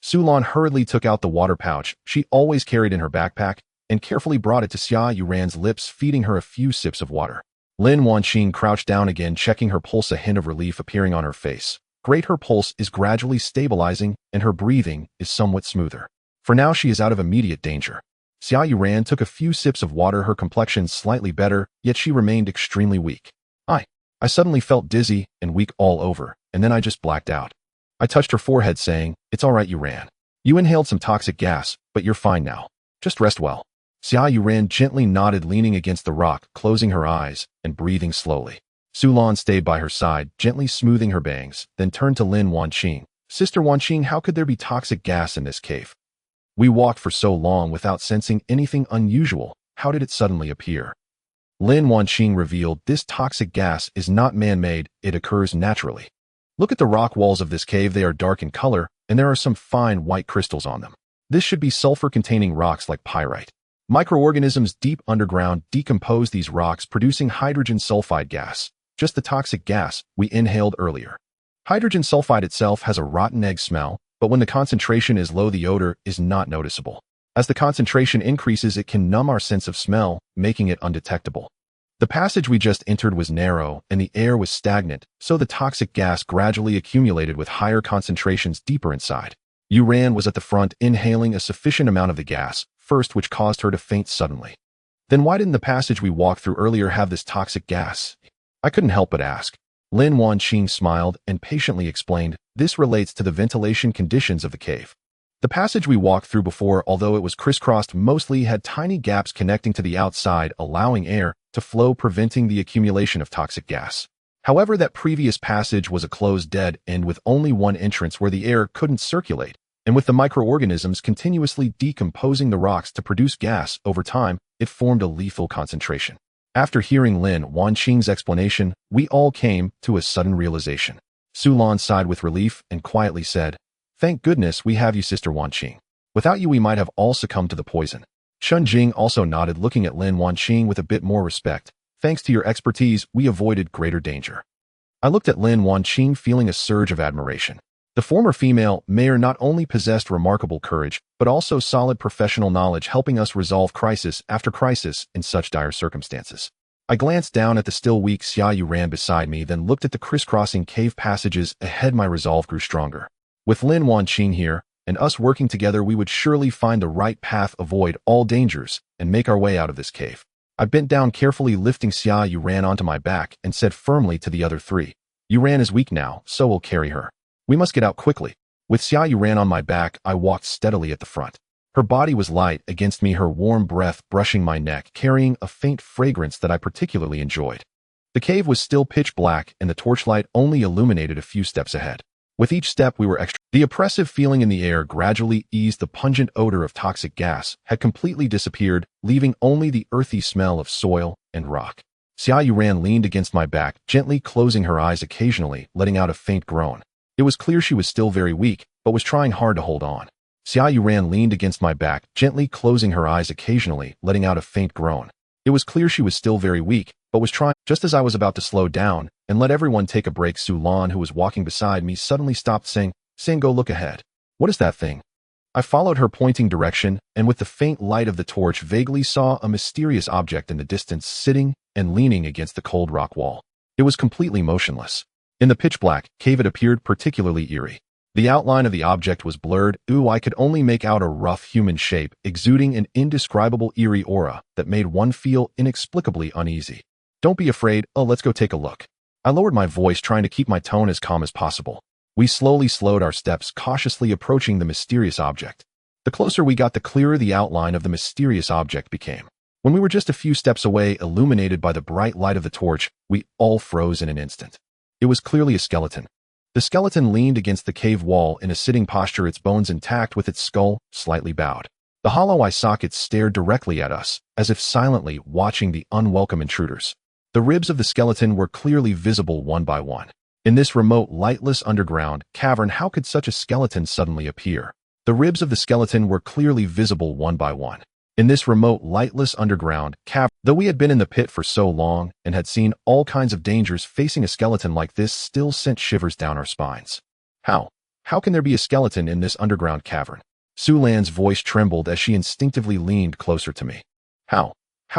Sulan hurriedly took out the water pouch she always carried in her backpack and carefully brought it to Xia Yuren's lips, feeding her a few sips of water. Lin Wanqing crouched down again, checking her pulse, a hint of relief appearing on her face. Great, her pulse is gradually stabilizing and her breathing is somewhat smoother. For now, she is out of immediate danger. Xia Yuren took a few sips of water, her complexion slightly better, yet she remained extremely weak. I suddenly felt dizzy and weak all over, and then I just blacked out. I touched her forehead, saying, "It's all right, Yuren. You inhaled some toxic gas, but you're fine now. Just rest well." Xia Yuren gently nodded, leaning against the rock, closing her eyes and breathing slowly. Sulan stayed by her side, gently smoothing her bangs, then turned to Lin Wanqing. "Sister Wanqing, how could there be toxic gas in this cave? We walked for so long without sensing anything unusual. How did it suddenly appear?" Lin Wanqing revealed, "This toxic gas is not man-made, it occurs naturally. Look at the rock walls of this cave, they are dark in color, and there are some fine white crystals on them. This should be sulfur-containing rocks like pyrite. Microorganisms deep underground decompose these rocks, producing hydrogen sulfide gas, just the toxic gas we inhaled earlier. Hydrogen sulfide itself has a rotten egg smell, but when the concentration is low, the odor is not noticeable. As the concentration increases, it can numb our sense of smell, making it undetectable. The passage we just entered was narrow, and the air was stagnant, so the toxic gas gradually accumulated with higher concentrations deeper inside. Yuren was at the front, inhaling a sufficient amount of the gas, first, which caused her to faint suddenly. Then why didn't the passage we walked through earlier have this toxic gas? I couldn't help but ask. Lin Wanqing smiled and patiently explained, "This relates to the ventilation conditions of the cave. The passage we walked through before, although it was crisscrossed, mostly had tiny gaps connecting to the outside, allowing air to flow, preventing the accumulation of toxic gas. However, that previous passage was a closed dead end with only one entrance where the air couldn't circulate, and with the microorganisms continuously decomposing the rocks to produce gas over time, it formed a lethal concentration." After hearing Lin Wanqing's explanation, we all came to a sudden realization. Sulan sighed with relief and quietly said, "Thank goodness we have you, Sister Wanqing. Without you, we might have all succumbed to the poison." Chen Jing also nodded, looking at Lin Wanqing with a bit more respect. "Thanks to your expertise, we avoided greater danger." I looked at Lin Wanqing, feeling a surge of admiration. The former female mayor not only possessed remarkable courage, but also solid professional knowledge, helping us resolve crisis after crisis in such dire circumstances. I glanced down at the still weak Xia Yuren beside me, then looked at the crisscrossing cave passages ahead. My resolve grew stronger. With Lin Wanqing here, and us working together, we would surely find the right path, avoid all dangers, and make our way out of this cave. I bent down, carefully lifting Xia Yuren onto my back, and said firmly to the other three, "Yuren is weak now, so we'll carry her. We must get out quickly." With Xia Yuren on my back, I walked steadily at the front. Her body was light against me, her warm breath brushing my neck, carrying a faint fragrance that I particularly enjoyed. The cave was still pitch black, and the torchlight only illuminated a few steps ahead. With each step we were extra. The oppressive feeling in the air gradually eased. The pungent odor of toxic gas had completely disappeared, leaving only the earthy smell of soil and rock. Xia Yuran leaned against my back, gently closing her eyes occasionally, letting out a faint groan. It was clear she was still very weak, but was trying hard to hold on. Xia Yuran leaned against my back, gently closing her eyes occasionally, letting out a faint groan. It was clear she was still very weak, but was trying. Just as I was about to slow down and let everyone take a break, Su Lan, who was walking beside me, suddenly stopped, saying, "Go look ahead. What is that thing?" I followed her pointing direction, and with the faint light of the torch vaguely saw a mysterious object in the distance, sitting and leaning against the cold rock wall. It was completely motionless. In the pitch-black cave it appeared particularly eerie. The outline of the object was blurred. I could only make out a rough human shape, exuding an indescribable eerie aura that made one feel inexplicably uneasy. "Don't be afraid, let's go take a look." I lowered my voice, trying to keep my tone as calm as possible. We slowly slowed our steps, cautiously approaching the mysterious object. The closer we got, the clearer the outline of the mysterious object became. When we were just a few steps away, illuminated by the bright light of the torch, we all froze in an instant. It was clearly a skeleton. The skeleton leaned against the cave wall in a sitting posture, its bones intact with its skull slightly bowed. The hollow eye sockets stared directly at us, as if silently watching the unwelcome intruders. The ribs of the skeleton were clearly visible one by one. In this remote, lightless underground cavern, how could such a skeleton suddenly appear? The ribs of the skeleton were clearly visible one by one. In this remote, lightless underground cavern, though we had been in the pit for so long and had seen all kinds of dangers, facing a skeleton like this still sent shivers down our spines. How can there be a skeleton in this underground cavern? Su Lan's voice trembled as she instinctively leaned closer to me. How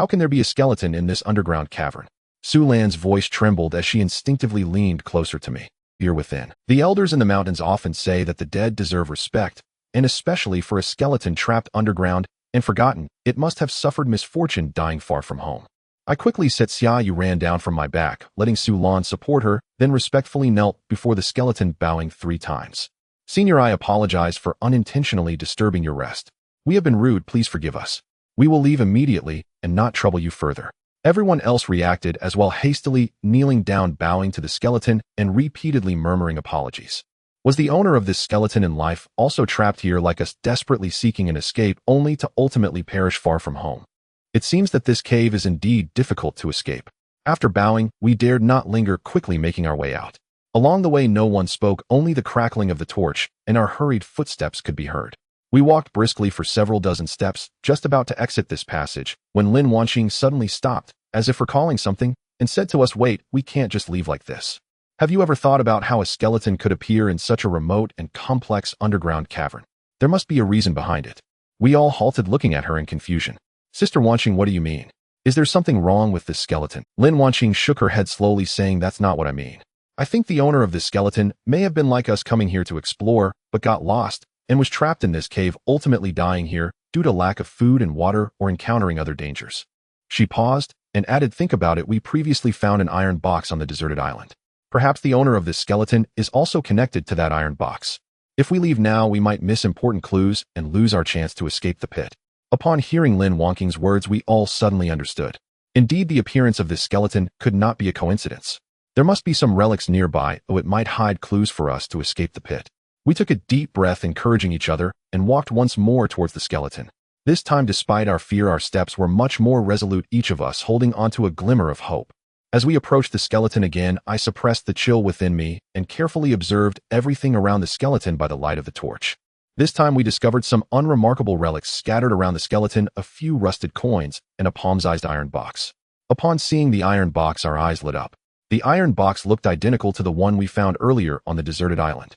can there be a skeleton in this underground cavern? Su Lan's voice trembled as she instinctively leaned closer to me. Here within. The elders in the mountains often say that the dead deserve respect, and especially for a skeleton trapped underground and forgotten, it must have suffered misfortune dying far from home. I quickly set Xia Yuran down from my back, letting Su Lan support her, then respectfully knelt before the skeleton, bowing 3 times. "Senior, I apologize for unintentionally disturbing your rest. We have been rude, please forgive us. We will leave immediately and not trouble you further." Everyone else reacted as well, hastily kneeling down, bowing to the skeleton, and repeatedly murmuring apologies. Was the owner of this skeleton in life also trapped here like us, desperately seeking an escape only to ultimately perish far from home? It seems that this cave is indeed difficult to escape. After bowing, we dared not linger, quickly making our way out. Along the way no one spoke, only the crackling of the torch and our hurried footsteps could be heard. We walked briskly for several dozen steps, just about to exit this passage, when Lin Wanqing suddenly stopped, as if recalling something, and said to us, "Wait, we can't just leave like this. Have you ever thought about how a skeleton could appear in such a remote and complex underground cavern? There must be a reason behind it." We all halted, looking at her in confusion. "Sister Wanqing, what do you mean? Is there something wrong with this skeleton?" Lin Wanqing shook her head slowly, saying, "That's not what I mean. I think the owner of this skeleton may have been like us, coming here to explore, but got lost, and was trapped in this cave, ultimately dying here due to lack of food and water or encountering other dangers." She paused and added, "Think about it, we previously found an iron box on the deserted island. Perhaps the owner of this skeleton is also connected to that iron box. If we leave now, we might miss important clues and lose our chance to escape the pit." Upon hearing Lin Wanqing's words, we all suddenly understood. Indeed, the appearance of this skeleton could not be a coincidence. There must be some relics nearby, or it might hide clues for us to escape the pit. We took a deep breath, encouraging each other, and walked once more towards the skeleton. This time, despite our fear, our steps were much more resolute, each of us holding onto a glimmer of hope. As we approached the skeleton again, I suppressed the chill within me and carefully observed everything around the skeleton by the light of the torch. This time we discovered some unremarkable relics scattered around the skeleton, a few rusted coins, and a palm-sized iron box. Upon seeing the iron box, our eyes lit up. The iron box looked identical to the one we found earlier on the deserted island.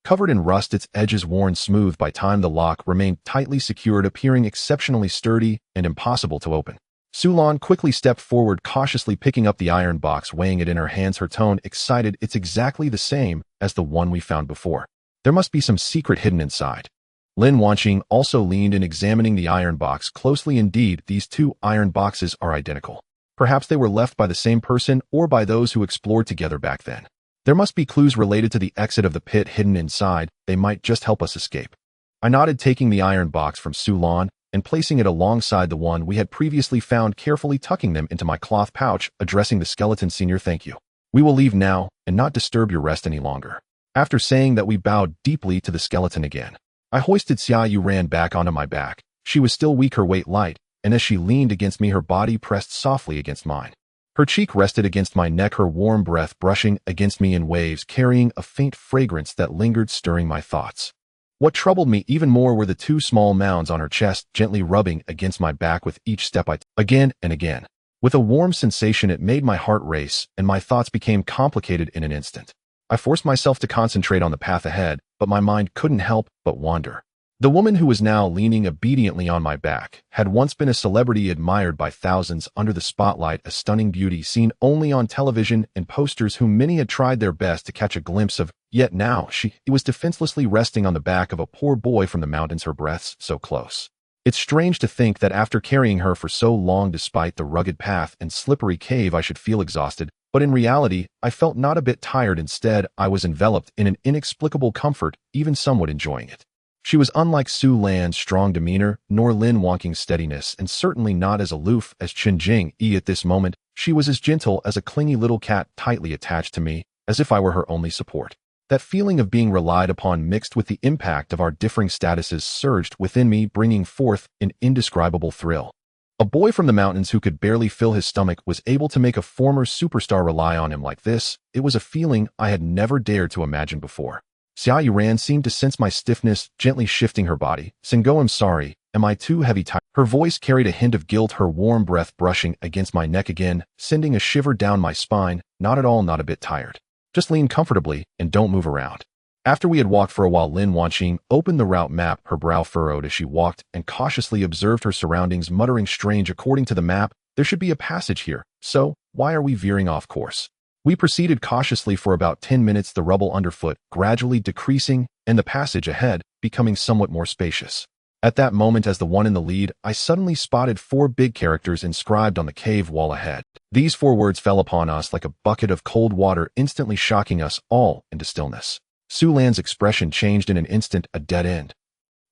Covered in rust, its edges worn smooth by time, the lock remained tightly secured, appearing exceptionally sturdy and impossible to open. Su Lan quickly stepped forward, cautiously picking up the iron box, weighing it in her hands, her tone excited. "It's exactly the same as the one we found before. There must be some secret hidden inside." Lin Wanqing also leaned in, examining the iron box closely. Indeed, these 2 iron boxes are identical. Perhaps they were left by the same person or by those who explored together back then. There must be clues related to the exit of the pit hidden inside. They might just help us escape. I nodded, taking the iron box from Sulan and placing it alongside the one we had previously found, carefully tucking them into my cloth pouch, addressing the skeleton. Senior, thank you. We will leave now and not disturb your rest any longer. After saying that, we bowed deeply to the skeleton again. I hoisted Xia Yuran back onto my back. She was still weak, her weight light, and as she leaned against me, her body pressed softly against mine. Her cheek rested against my neck, her warm breath brushing against me in waves, carrying a faint fragrance that lingered, stirring my thoughts. What troubled me even more were the two small mounds on her chest, gently rubbing against my back with each step I took. Again and again. With a warm sensation, it made my heart race, and my thoughts became complicated in an instant. I forced myself to concentrate on the path ahead, but my mind couldn't help but wander. The woman who was now leaning obediently on my back had once been a celebrity admired by thousands under the spotlight, a stunning beauty seen only on television and posters whom many had tried their best to catch a glimpse of, yet now she was defenselessly resting on the back of a poor boy from the mountains, her breaths so close. It's strange to think that after carrying her for so long, despite the rugged path and slippery cave, I should feel exhausted, but in reality, I felt not a bit tired. Instead, I was enveloped in an inexplicable comfort, even somewhat enjoying it. She was unlike Su Lan's strong demeanor, nor Lin Wangqing's steadiness, and certainly not as aloof as Chen Jing. At this moment, she was as gentle as a clingy little cat, tightly attached to me, as if I were her only support. That feeling of being relied upon, mixed with the impact of our differing statuses, surged within me, bringing forth an indescribable thrill. A boy from the mountains who could barely fill his stomach was able to make a former superstar rely on him like this. It was a feeling I had never dared to imagine before. Xia Yuran seemed to sense my stiffness, gently shifting her body. Sinkhole, I'm sorry. Am I too heavy? Her voice carried a hint of guilt, her warm breath brushing against my neck again, sending a shiver down my spine. Not at all, not a bit tired. Just lean comfortably and don't move around. After we had walked for a while, Lin Wangqing opened the route map, her brow furrowed as she walked and cautiously observed her surroundings, muttering, strange. According to the map, there should be a passage here. So, why are we veering off course? We proceeded cautiously for about 10 minutes, the rubble underfoot gradually decreasing and the passage ahead becoming somewhat more spacious. At that moment, as the one in the lead, I suddenly spotted 4 big characters inscribed on the cave wall ahead. These 4 words fell upon us like a bucket of cold water, instantly shocking us all into stillness. Su Lan's expression changed in an instant. A dead end.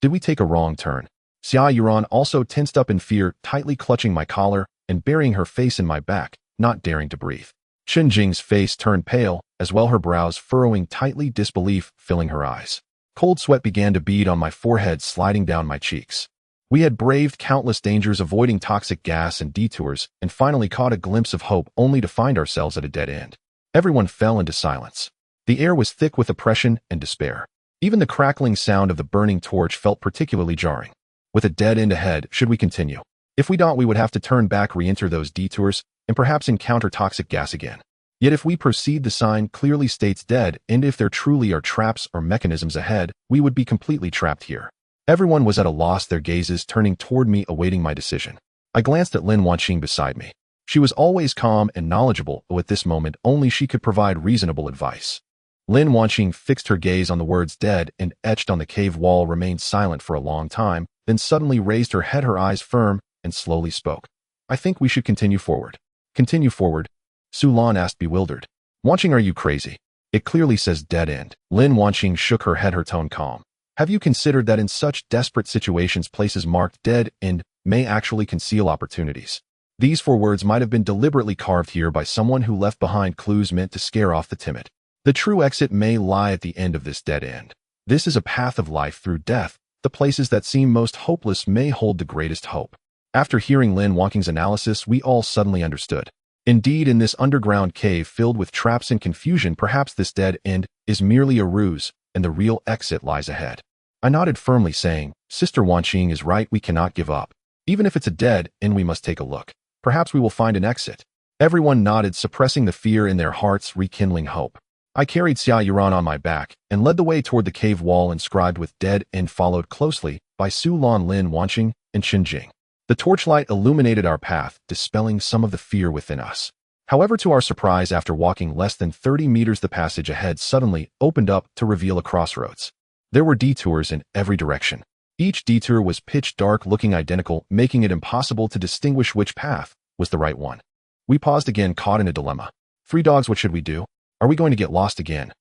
Did we take a wrong turn? Xia Yuran also tensed up in fear, tightly clutching my collar and burying her face in my back, not daring to breathe. Chen Jing's face turned pale, as well, her brows furrowing tightly, disbelief filling her eyes. Cold sweat began to bead on my forehead, sliding down my cheeks. We had braved countless dangers, avoiding toxic gas and detours, and finally caught a glimpse of hope, only to find ourselves at a dead end. Everyone fell into silence. The air was thick with oppression and despair. Even the crackling sound of the burning torch felt particularly jarring. With a dead end ahead, should we continue? If we don't, we would have to turn back, re-enter those detours, and perhaps encounter toxic gas again. Yet if we proceed, the sign clearly states dead, and if there truly are traps or mechanisms ahead, we would be completely trapped here. Everyone was at a loss, their gazes turning toward me, awaiting my decision. I glanced at Lin Wangqing beside me. She was always calm and knowledgeable, though at this moment only she could provide reasonable advice. Lin Wangqing fixed her gaze on the words dead and etched on the cave wall, remained silent for a long time, then suddenly raised her head, her eyes firm, and slowly spoke. I think we should continue forward. Continue forward? Su Lan asked, bewildered. Wangqing, are you crazy? It clearly says dead end. Lin Wangqing shook her head, her tone calm. Have you considered that in such desperate situations, places marked dead end may actually conceal opportunities? These 4 words might have been deliberately carved here by someone who left behind clues meant to scare off the timid. The true exit may lie at the end of this dead end. This is a path of life through death. The places that seem most hopeless may hold the greatest hope. After hearing Lin Wangqing's analysis, we all suddenly understood. Indeed, in this underground cave filled with traps and confusion, perhaps this dead end is merely a ruse, and the real exit lies ahead. I nodded firmly, saying, Sister Wangqing is right, we cannot give up. Even if it's a dead end, we must take a look. Perhaps we will find an exit. Everyone nodded, suppressing the fear in their hearts, rekindling hope. I carried Xia Yuran on my back and led the way toward the cave wall inscribed with dead end, followed closely by Su Lan, Lin Wangqing, and Chen Jing. The torchlight illuminated our path, dispelling some of the fear within us. However, to our surprise, after walking less than 30 meters, the passage ahead suddenly opened up to reveal a crossroads. There were detours in every direction. Each detour was pitch dark, looking identical, making it impossible to distinguish which path was the right one. We paused again, caught in a dilemma. 3 dogs, what should we do? Are we going to get lost again?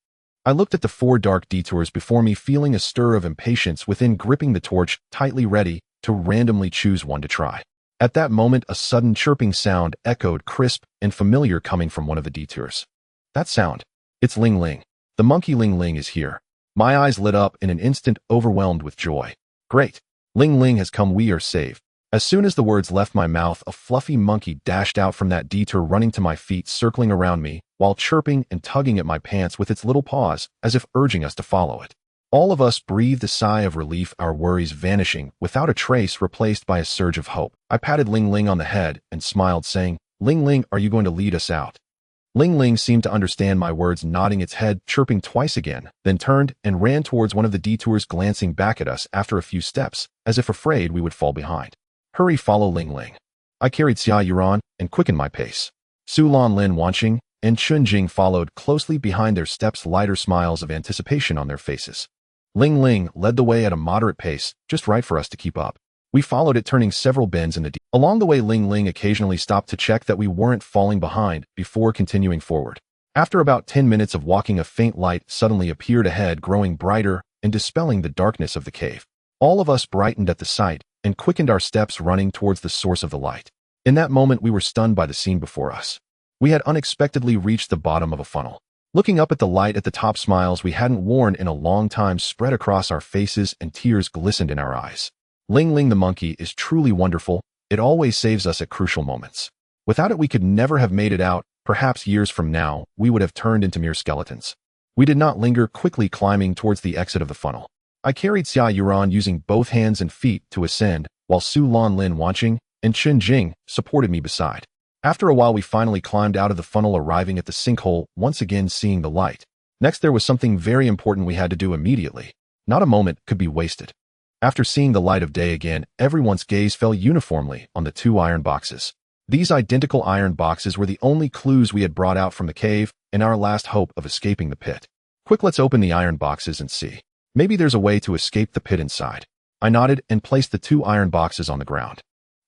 I looked at the 4 dark detours before me, feeling a stir of impatience within, gripping the torch, tightly ready to randomly choose one to try. At that moment, a sudden chirping sound echoed, crisp and familiar, coming from one of the detours. That sound. It's Ling Ling. The monkey Ling Ling is here. My eyes lit up in an instant, overwhelmed with joy. Great. Ling Ling has come, we are saved. As soon as the words left my mouth, a fluffy monkey dashed out from that detour, running to my feet, circling around me, while chirping and tugging at my pants with its little paws, as if urging us to follow it. All of us breathed a sigh of relief, our worries vanishing without a trace, replaced by a surge of hope. I patted Ling Ling on the head and smiled, saying, "Ling Ling, are you going to lead us out?" Ling Ling seemed to understand my words, nodding its head, chirping twice again, then turned and ran towards one of the detours, glancing back at us after a few steps, as if afraid we would fall behind. "Hurry, follow Ling Ling." I carried Xia Yuran and quickened my pace. Su Lan Lin Wanqing and Chun Jing followed closely behind, their steps lighter, smiles of anticipation on their faces. Ling Ling led the way at a moderate pace, just right for us to keep up. We followed it, turning several bends in the deep. Along the way, Ling Ling occasionally stopped to check that we weren't falling behind before continuing forward. After about 10 minutes of walking, a faint light suddenly appeared ahead, growing brighter and dispelling the darkness of the cave. All of us brightened at the sight and quickened our steps, running towards the source of the light. In that moment, we were stunned by the scene before us. We had unexpectedly reached the bottom of a funnel. Looking up at the light at the top, smiles we hadn't worn in a long time spread across our faces and tears glistened in our eyes. Ling Ling the monkey is truly wonderful. It always saves us at crucial moments. Without it, we could never have made it out. Perhaps years from now, we would have turned into mere skeletons. We did not linger, quickly climbing towards the exit of the funnel. I carried Xia Yuran using both hands and feet to ascend, while Su Lan Lin Wanqing and Chun Jing supported me beside. After a while, we finally climbed out of the funnel, arriving at the sinkhole, once again seeing the light. Next, there was something very important we had to do immediately. Not a moment could be wasted. After seeing the light of day again, everyone's gaze fell uniformly on the 2 iron boxes. These identical iron boxes were the only clues we had brought out from the cave and our last hope of escaping the pit. Quick, let's open the iron boxes and see. Maybe there's a way to escape the pit inside. I nodded and placed the 2 iron boxes on the ground.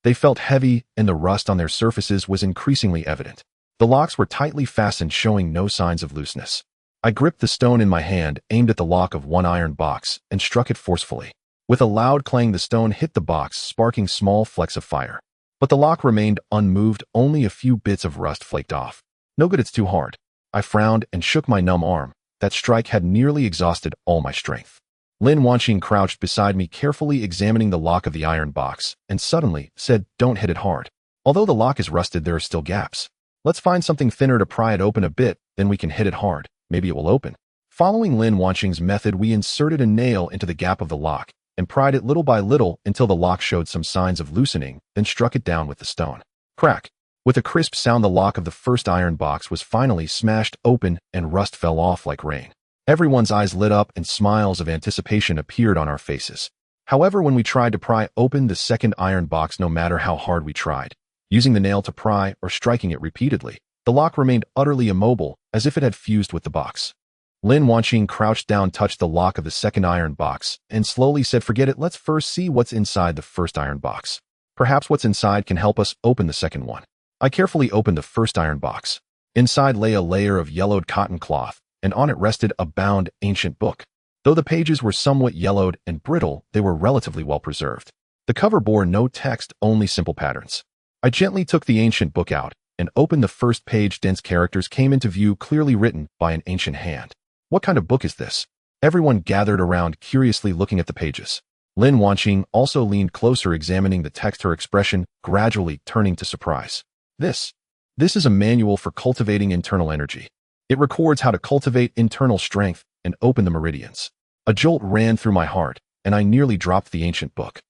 They felt heavy, and the rust on their surfaces was increasingly evident. The locks were tightly fastened, showing no signs of looseness. I gripped the stone in my hand, aimed at the lock of one iron box, and struck it forcefully. With a loud clang, the stone hit the box, sparking small flecks of fire. But the lock remained unmoved, only a few bits of rust flaked off. No good, it's too hard. I frowned and shook my numb arm. That strike had nearly exhausted all my strength. Lin Wanqing crouched beside me, carefully examining the lock of the iron box, and suddenly said, "Don't hit it hard. Although the lock is rusted, there are still gaps. Let's find something thinner to pry it open a bit, then we can hit it hard. Maybe it will open." Following Lin Wanqing's method, we inserted a nail into the gap of the lock and pried it little by little until the lock showed some signs of loosening, then struck it down with the stone. Crack! With a crisp sound, the lock of the first iron box was finally smashed open and rust fell off like rain. Everyone's eyes lit up and smiles of anticipation appeared on our faces. However, when we tried to pry open the second iron box, no matter how hard we tried, using the nail to pry or striking it repeatedly, the lock remained utterly immobile, as if it had fused with the box. Lin Wanqing crouched down, touched the lock of the second iron box, and slowly said, "Forget it, let's first see what's inside the first iron box. Perhaps what's inside can help us open the second one." I carefully opened the first iron box. Inside lay a layer of yellowed cotton cloth, and on it rested a bound ancient book. Though the pages were somewhat yellowed and brittle, they were relatively well preserved. The cover bore no text, only simple patterns. I gently took the ancient book out and opened the first page. Dense characters came into view, clearly written by an ancient hand. What kind of book is this? Everyone gathered around, curiously looking at the pages. Lin Wanqing also leaned closer, examining the text, her expression gradually turning to surprise. This is a manual for cultivating internal energy. It records how to cultivate internal strength and open the meridians. A jolt ran through my heart, and I nearly dropped the ancient book.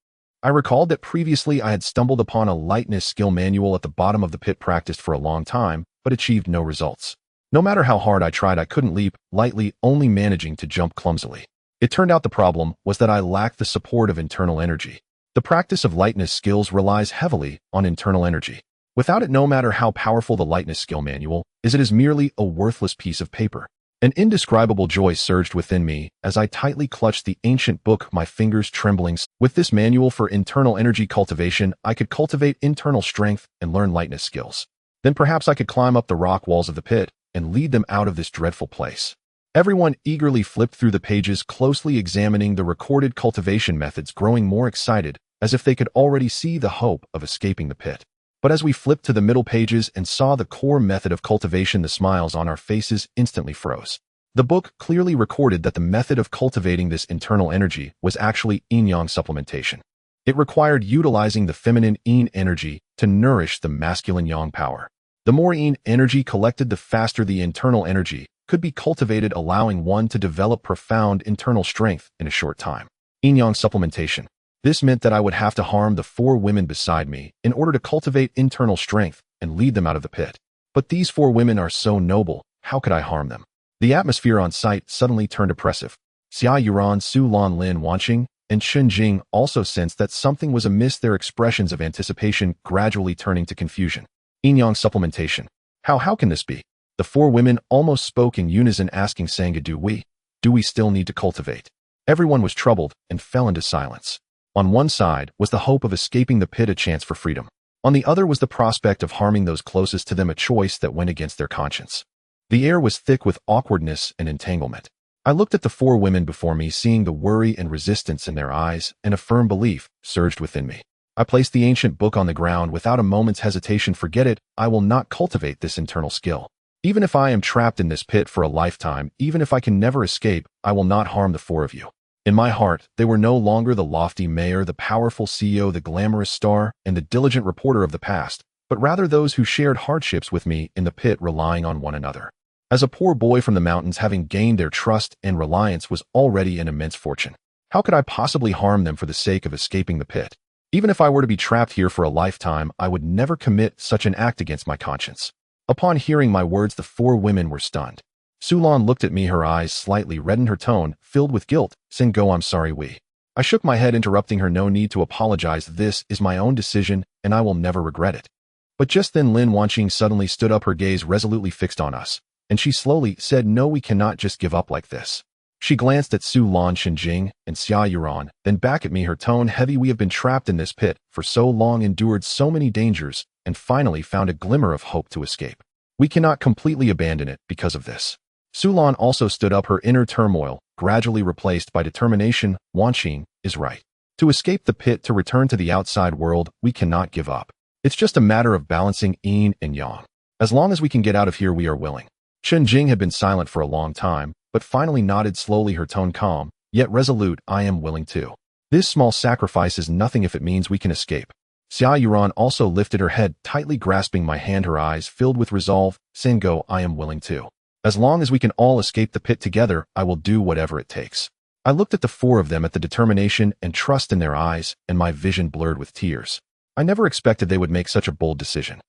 I recalled that previously I had stumbled upon a lightness skill manual at the bottom of the pit, practiced for a long time, but achieved no results. No matter how hard I tried, I couldn't leap lightly, only managing to jump clumsily. It turned out the problem was that I lacked the support of internal energy. The practice of lightness skills relies heavily on internal energy. Without it, no matter how powerful the lightness skill manual is, it is merely a worthless piece of paper. An indescribable joy surged within me as I tightly clutched the ancient book, my fingers trembling. With this manual for internal energy cultivation, I could cultivate internal strength and learn lightness skills. Then perhaps I could climb up the rock walls of the pit and lead them out of this dreadful place. Everyone eagerly flipped through the pages, closely examining the recorded cultivation methods, growing more excited, as if they could already see the hope of escaping the pit. But as we flipped to the middle pages and saw the core method of cultivation, the smiles on our faces instantly froze. The book clearly recorded that the method of cultivating this internal energy was actually yin-yang supplementation. It required utilizing the feminine yin energy to nourish the masculine yang power. The more yin energy collected, the faster the internal energy could be cultivated, allowing one to develop profound internal strength in a short time. Yin-yang supplementation. This meant that I would have to harm the 4 women beside me in order to cultivate internal strength and lead them out of the pit. But these 4 women are so noble, how could I harm them? The atmosphere on site suddenly turned oppressive. Xia Yuran, Su Lan, Lin Wanqing, and Chen Jing also sensed that something was amiss, their expressions of anticipation gradually turning to confusion. Yin-yang supplementation. How can this be? The 4 women almost spoke in unison, asking Sangha, do we still need to cultivate? Everyone was troubled and fell into silence. On one side was the hope of escaping the pit, a chance for freedom. On the other was the prospect of harming those closest to them, a choice that went against their conscience. The air was thick with awkwardness and entanglement. I looked at the 4 women before me, seeing the worry and resistance in their eyes, and a firm belief surged within me. I placed the ancient book on the ground without a moment's hesitation. Forget it, I will not cultivate this internal skill. Even if I am trapped in this pit for a lifetime, even if I can never escape, I will not harm the 4 of you. In my heart, they were no longer the lofty mayor, the powerful CEO, the glamorous star, and the diligent reporter of the past, but rather those who shared hardships with me in the pit, relying on one another. As a poor boy from the mountains, having gained their trust and reliance was already an immense fortune. How could I possibly harm them for the sake of escaping the pit? Even if I were to be trapped here for a lifetime, I would never commit such an act against my conscience. Upon hearing my words, the 4 women were stunned. Su Lan looked at me, her eyes slightly reddened, her tone filled with guilt. Sinkhole, I'm sorry, I shook my head, interrupting her. No need to apologize. This is my own decision, and I will never regret it. But just then Lin Wanqing suddenly stood up, her gaze resolutely fixed on us, and she slowly said, no, we cannot just give up like this. She glanced at Su Lan, Chen Jing, and Xia Yuran, then back at me, her tone heavy. We have been trapped in this pit for so long, endured so many dangers, and finally found a glimmer of hope to escape. We cannot completely abandon it because of this. Su Lan also stood up, her inner turmoil gradually replaced by determination. Wanqing is right. To escape the pit, to return to the outside world, we cannot give up. It's just a matter of balancing yin and yang. As long as we can get out of here, we are willing. Chen Jing had been silent for a long time, but finally nodded slowly, her tone calm, yet resolute. I am willing too. This small sacrifice is nothing if it means we can escape. Xia Yuran also lifted her head, tightly grasping my hand, her eyes filled with resolve. Sinkhole, I am willing too. As long as we can all escape the pit together, I will do whatever it takes. I looked at the 4 of them, at the determination and trust in their eyes, and my vision blurred with tears. I never expected they would make such a bold decision.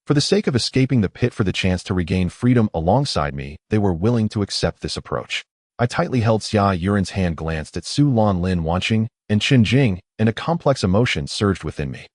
For the sake of escaping the pit, for the chance to regain freedom alongside me, they were willing to accept this approach. I tightly held Xia Yuran's hand, glanced at Su Lan, Lin Wanqing, and Chen Jing, and a complex emotion surged within me.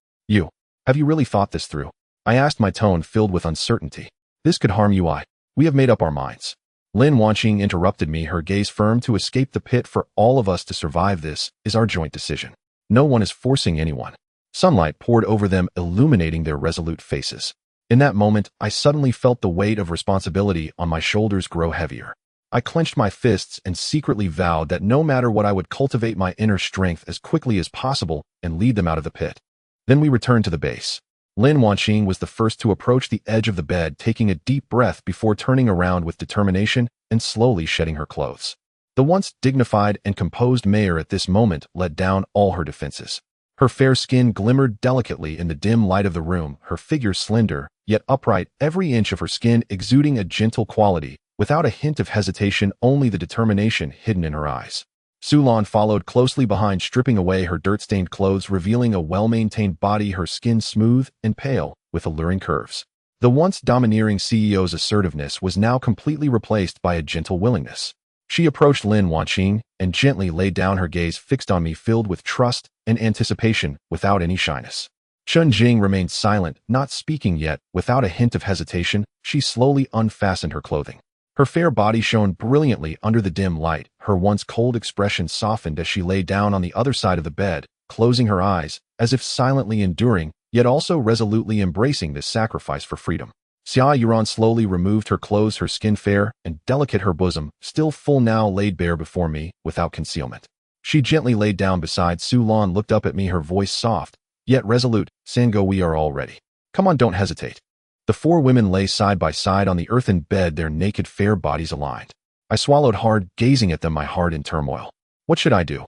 Have you really thought this through? I asked, my tone filled with uncertainty. This could harm you. We have made up our minds. Lin Wanqing interrupted me, her gaze firm. To escape the pit, for all of us to survive, this is our joint decision. No one is forcing anyone. Sunlight poured over them, illuminating their resolute faces. In that moment, I suddenly felt the weight of responsibility on my shoulders grow heavier. I clenched my fists and secretly vowed that no matter what, I would cultivate my inner strength as quickly as possible and lead them out of the pit. Then we returned to the base. Lin Wanqing was the first to approach the edge of the bed, taking a deep breath before turning around with determination and slowly shedding her clothes. The once dignified and composed mayor at this moment let down all her defenses. Her fair skin glimmered delicately in the dim light of the room, her figure slender, yet upright, every inch of her skin exuding a gentle quality, without a hint of hesitation, only the determination hidden in her eyes. Su Lan followed closely behind, stripping away her dirt-stained clothes, revealing a well-maintained body, her skin smooth and pale, with alluring curves. The once domineering CEO's assertiveness was now completely replaced by a gentle willingness. She approached Lin Wanqing and gently laid down, her gaze fixed on me, filled with trust and anticipation, without any shyness. Chen Jing remained silent, not speaking yet. Without a hint of hesitation, she slowly unfastened her clothing. Her fair body shone brilliantly under the dim light. Her once cold expression softened as she lay down on the other side of the bed, closing her eyes, as if silently enduring, yet also resolutely embracing this sacrifice for freedom. Xia Yuran slowly removed her clothes, her skin fair and delicate, her bosom, still full, now laid bare before me, without concealment. She gently laid down beside Su Lan, looked up at me, her voice soft, yet resolute. Sango, we are all ready. Come on, don't hesitate. The four women lay side by side on the earthen bed, their naked, fair bodies aligned. I swallowed hard, gazing at them, my heart in turmoil. What should I do?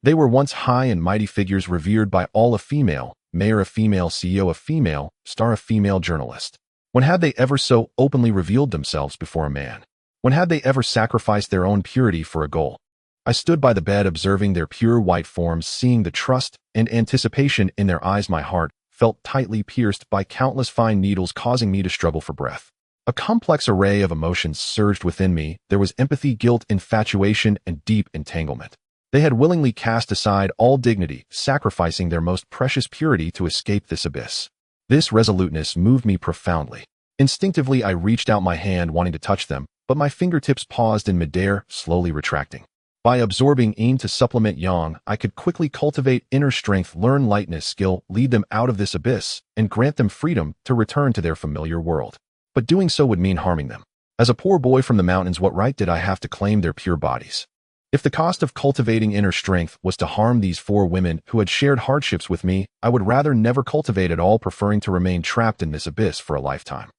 They were once high and mighty figures, revered by all, a female mayor, a female CEO, a female star, a female journalist. When had they ever so openly revealed themselves before a man? When had they ever sacrificed their own purity for a goal? I stood by the bed, observing their pure white forms, seeing the trust and anticipation in their eyes. My heart felt tightly pierced by countless fine needles, causing me to struggle for breath. A complex array of emotions surged within me. There was empathy, guilt, infatuation, and deep entanglement. They had willingly cast aside all dignity, sacrificing their most precious purity to escape this abyss. This resoluteness moved me profoundly. Instinctively, I reached out my hand, wanting to touch them, but my fingertips paused in midair, slowly retracting. By absorbing yin to supplement yang, I could quickly cultivate inner strength, learn lightness, skill, lead them out of this abyss, and grant them freedom to return to their familiar world. But doing so would mean harming them. As a poor boy from the mountains, what right did I have to claim their pure bodies? If the cost of cultivating inner strength was to harm these four women who had shared hardships with me, I would rather never cultivate at all, preferring to remain trapped in this abyss for a lifetime.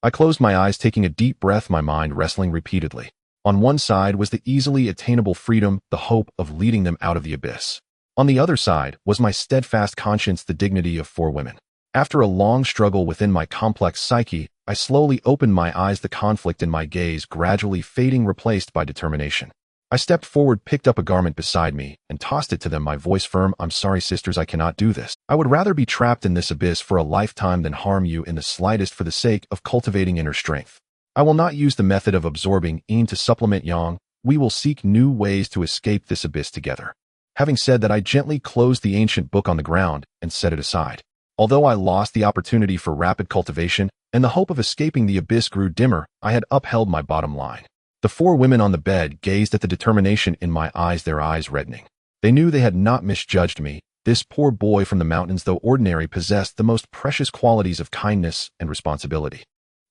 I closed my eyes, taking a deep breath, my mind wrestling repeatedly. On one side was the easily attainable freedom, the hope of leading them out of the abyss. On the other side was my steadfast conscience, the dignity of four women. After a long struggle within my complex psyche, I slowly opened my eyes, the conflict in my gaze gradually fading, replaced by determination. I stepped forward, picked up a garment beside me, and tossed it to them, my voice firm. I'm sorry, sisters, I cannot do this. I would rather be trapped in this abyss for a lifetime than harm you in the slightest for the sake of cultivating inner strength. I will not use the method of absorbing yin to supplement yang. We will seek new ways to escape this abyss together. Having said that, I gently closed the ancient book on the ground and set it aside. Although I lost the opportunity for rapid cultivation, and the hope of escaping the abyss grew dimmer, I had upheld my bottom line. The four women on the bed gazed at the determination in my eyes, their eyes reddening. They knew they had not misjudged me. This poor boy from the mountains, though ordinary, possessed the most precious qualities of kindness and responsibility.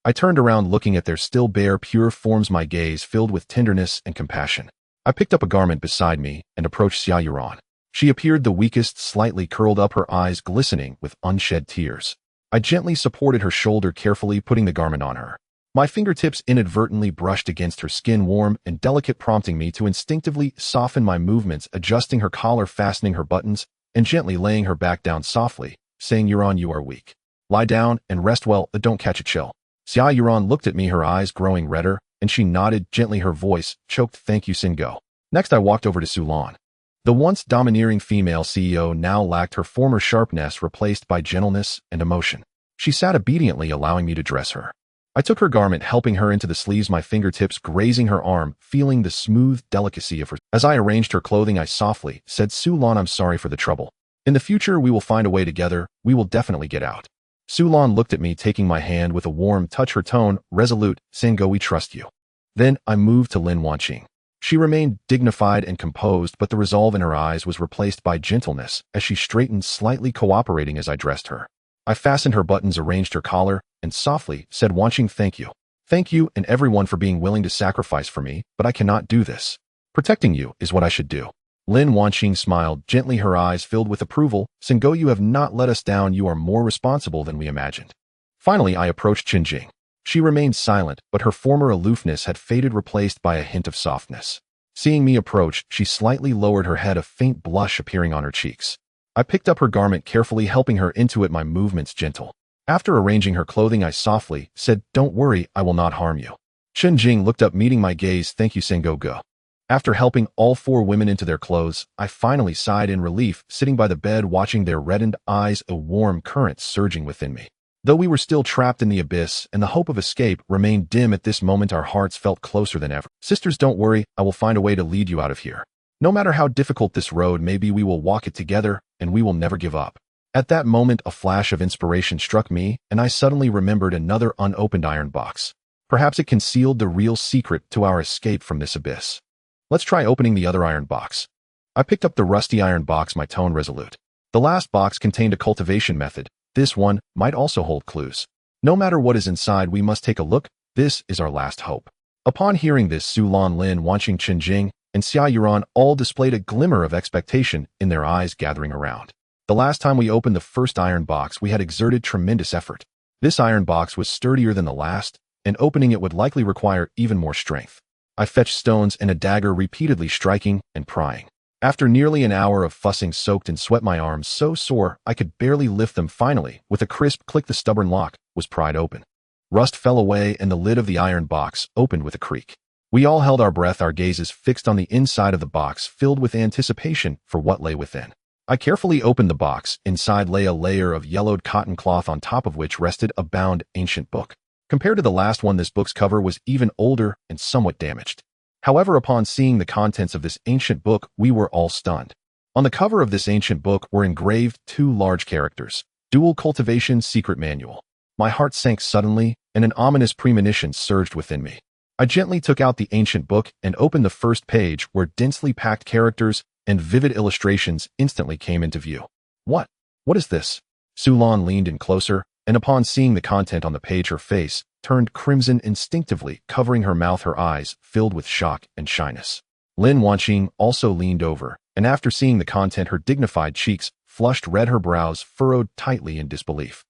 I turned around, looking at their still bare, pure forms, my gaze filled with tenderness and compassion. I picked up a garment beside me and approached Xia Yuran. She appeared the weakest, slightly curled up, her eyes glistening with unshed tears. I gently supported her shoulder, carefully putting the garment on her. My fingertips inadvertently brushed against her skin, warm and delicate, prompting me to instinctively soften my movements, adjusting her collar, fastening her buttons, and gently laying her back down softly, saying, Yuran, you are weak. Lie down and rest well, but don't catch a chill. Xia Yuran looked at me, her eyes growing redder, and she nodded gently, her voice choked. Thank you, Singo. Next, I walked over to Su Lan. The once domineering female CEO now lacked her former sharpness, replaced by gentleness and emotion. She sat obediently, allowing me to dress her. I took her garment, helping her into the sleeves, my fingertips grazing her arm, feeling the smooth delicacy of her. As I arranged her clothing, I softly said, Su Lan, I'm sorry for the trouble. In the future, we will find a way together. We will definitely get out. Su Lan looked at me, taking my hand with a warm touch, her tone resolute. Sango, we trust you. Then I moved to Lin Wanqing. She remained dignified and composed, but the resolve in her eyes was replaced by gentleness as she straightened, slightly cooperating as I dressed her. I fastened her buttons, arranged her collar, and softly said, Wanqing, thank you. Thank you and everyone for being willing to sacrifice for me, but I cannot do this. Protecting you is what I should do. Lin Wanqing smiled gently, her eyes filled with approval. Singo, you have not let us down. You are more responsible than we imagined. Finally, I approached Qinjing. She remained silent, but her former aloofness had faded, replaced by a hint of softness. Seeing me approach, she slightly lowered her head, a faint blush appearing on her cheeks. I picked up her garment, carefully helping her into it, my movements gentle. After arranging her clothing, I softly said, Don't worry, I will not harm you. Qinjing looked up, meeting my gaze. Thank you, Singo. Go. After helping all four women into their clothes, I finally sighed in relief, sitting by the bed, watching their reddened eyes, a warm current surging within me. Though we were still trapped in the abyss and the hope of escape remained dim at this moment, our hearts felt closer than ever. Sisters, don't worry, I will find a way to lead you out of here. No matter how difficult this road may be, we will walk it together, and we will never give up. At that moment, a flash of inspiration struck me, and I suddenly remembered another unopened iron box. Perhaps it concealed the real secret to our escape from this abyss. Let's try opening the other iron box. I picked up the rusty iron box, my tone resolute. The last box contained a cultivation method. This one might also hold clues. No matter what is inside, we must take a look. This is our last hope. Upon hearing this, Su Lan Lin, Wanqing Qinjing, and Xia Yuran all displayed a glimmer of expectation in their eyes gathering around. The last time we opened the first iron box, we had exerted tremendous effort. This iron box was sturdier than the last, and opening it would likely require even more strength. I fetched stones and a dagger, repeatedly striking and prying. After nearly an hour of fussing, soaked in sweat, my arms so sore I could barely lift them. Finally, with a crisp click, the stubborn lock was pried open. Rust fell away and the lid of the iron box opened with a creak. We all held our breath, our gazes fixed on the inside of the box, filled with anticipation for what lay within. I carefully opened the box. Inside lay a layer of yellowed cotton cloth, on top of which rested a bound ancient book. Compared to the last one, this book's cover was even older and somewhat damaged. However, upon seeing the contents of this ancient book, we were all stunned. On the cover of this ancient book were engraved two large characters: Dual Cultivation Secret Manual. My heart sank suddenly, and an ominous premonition surged within me. I gently took out the ancient book and opened the first page, where densely packed characters and vivid illustrations instantly came into view. What is this? Su Lan leaned in closer, and upon seeing the content on the page, her face turned crimson instinctively, covering her mouth, her eyes filled with shock and shyness. Lin Wanqing also leaned over, and after seeing the content, her dignified cheeks flushed red, her brows furrowed tightly in disbelief.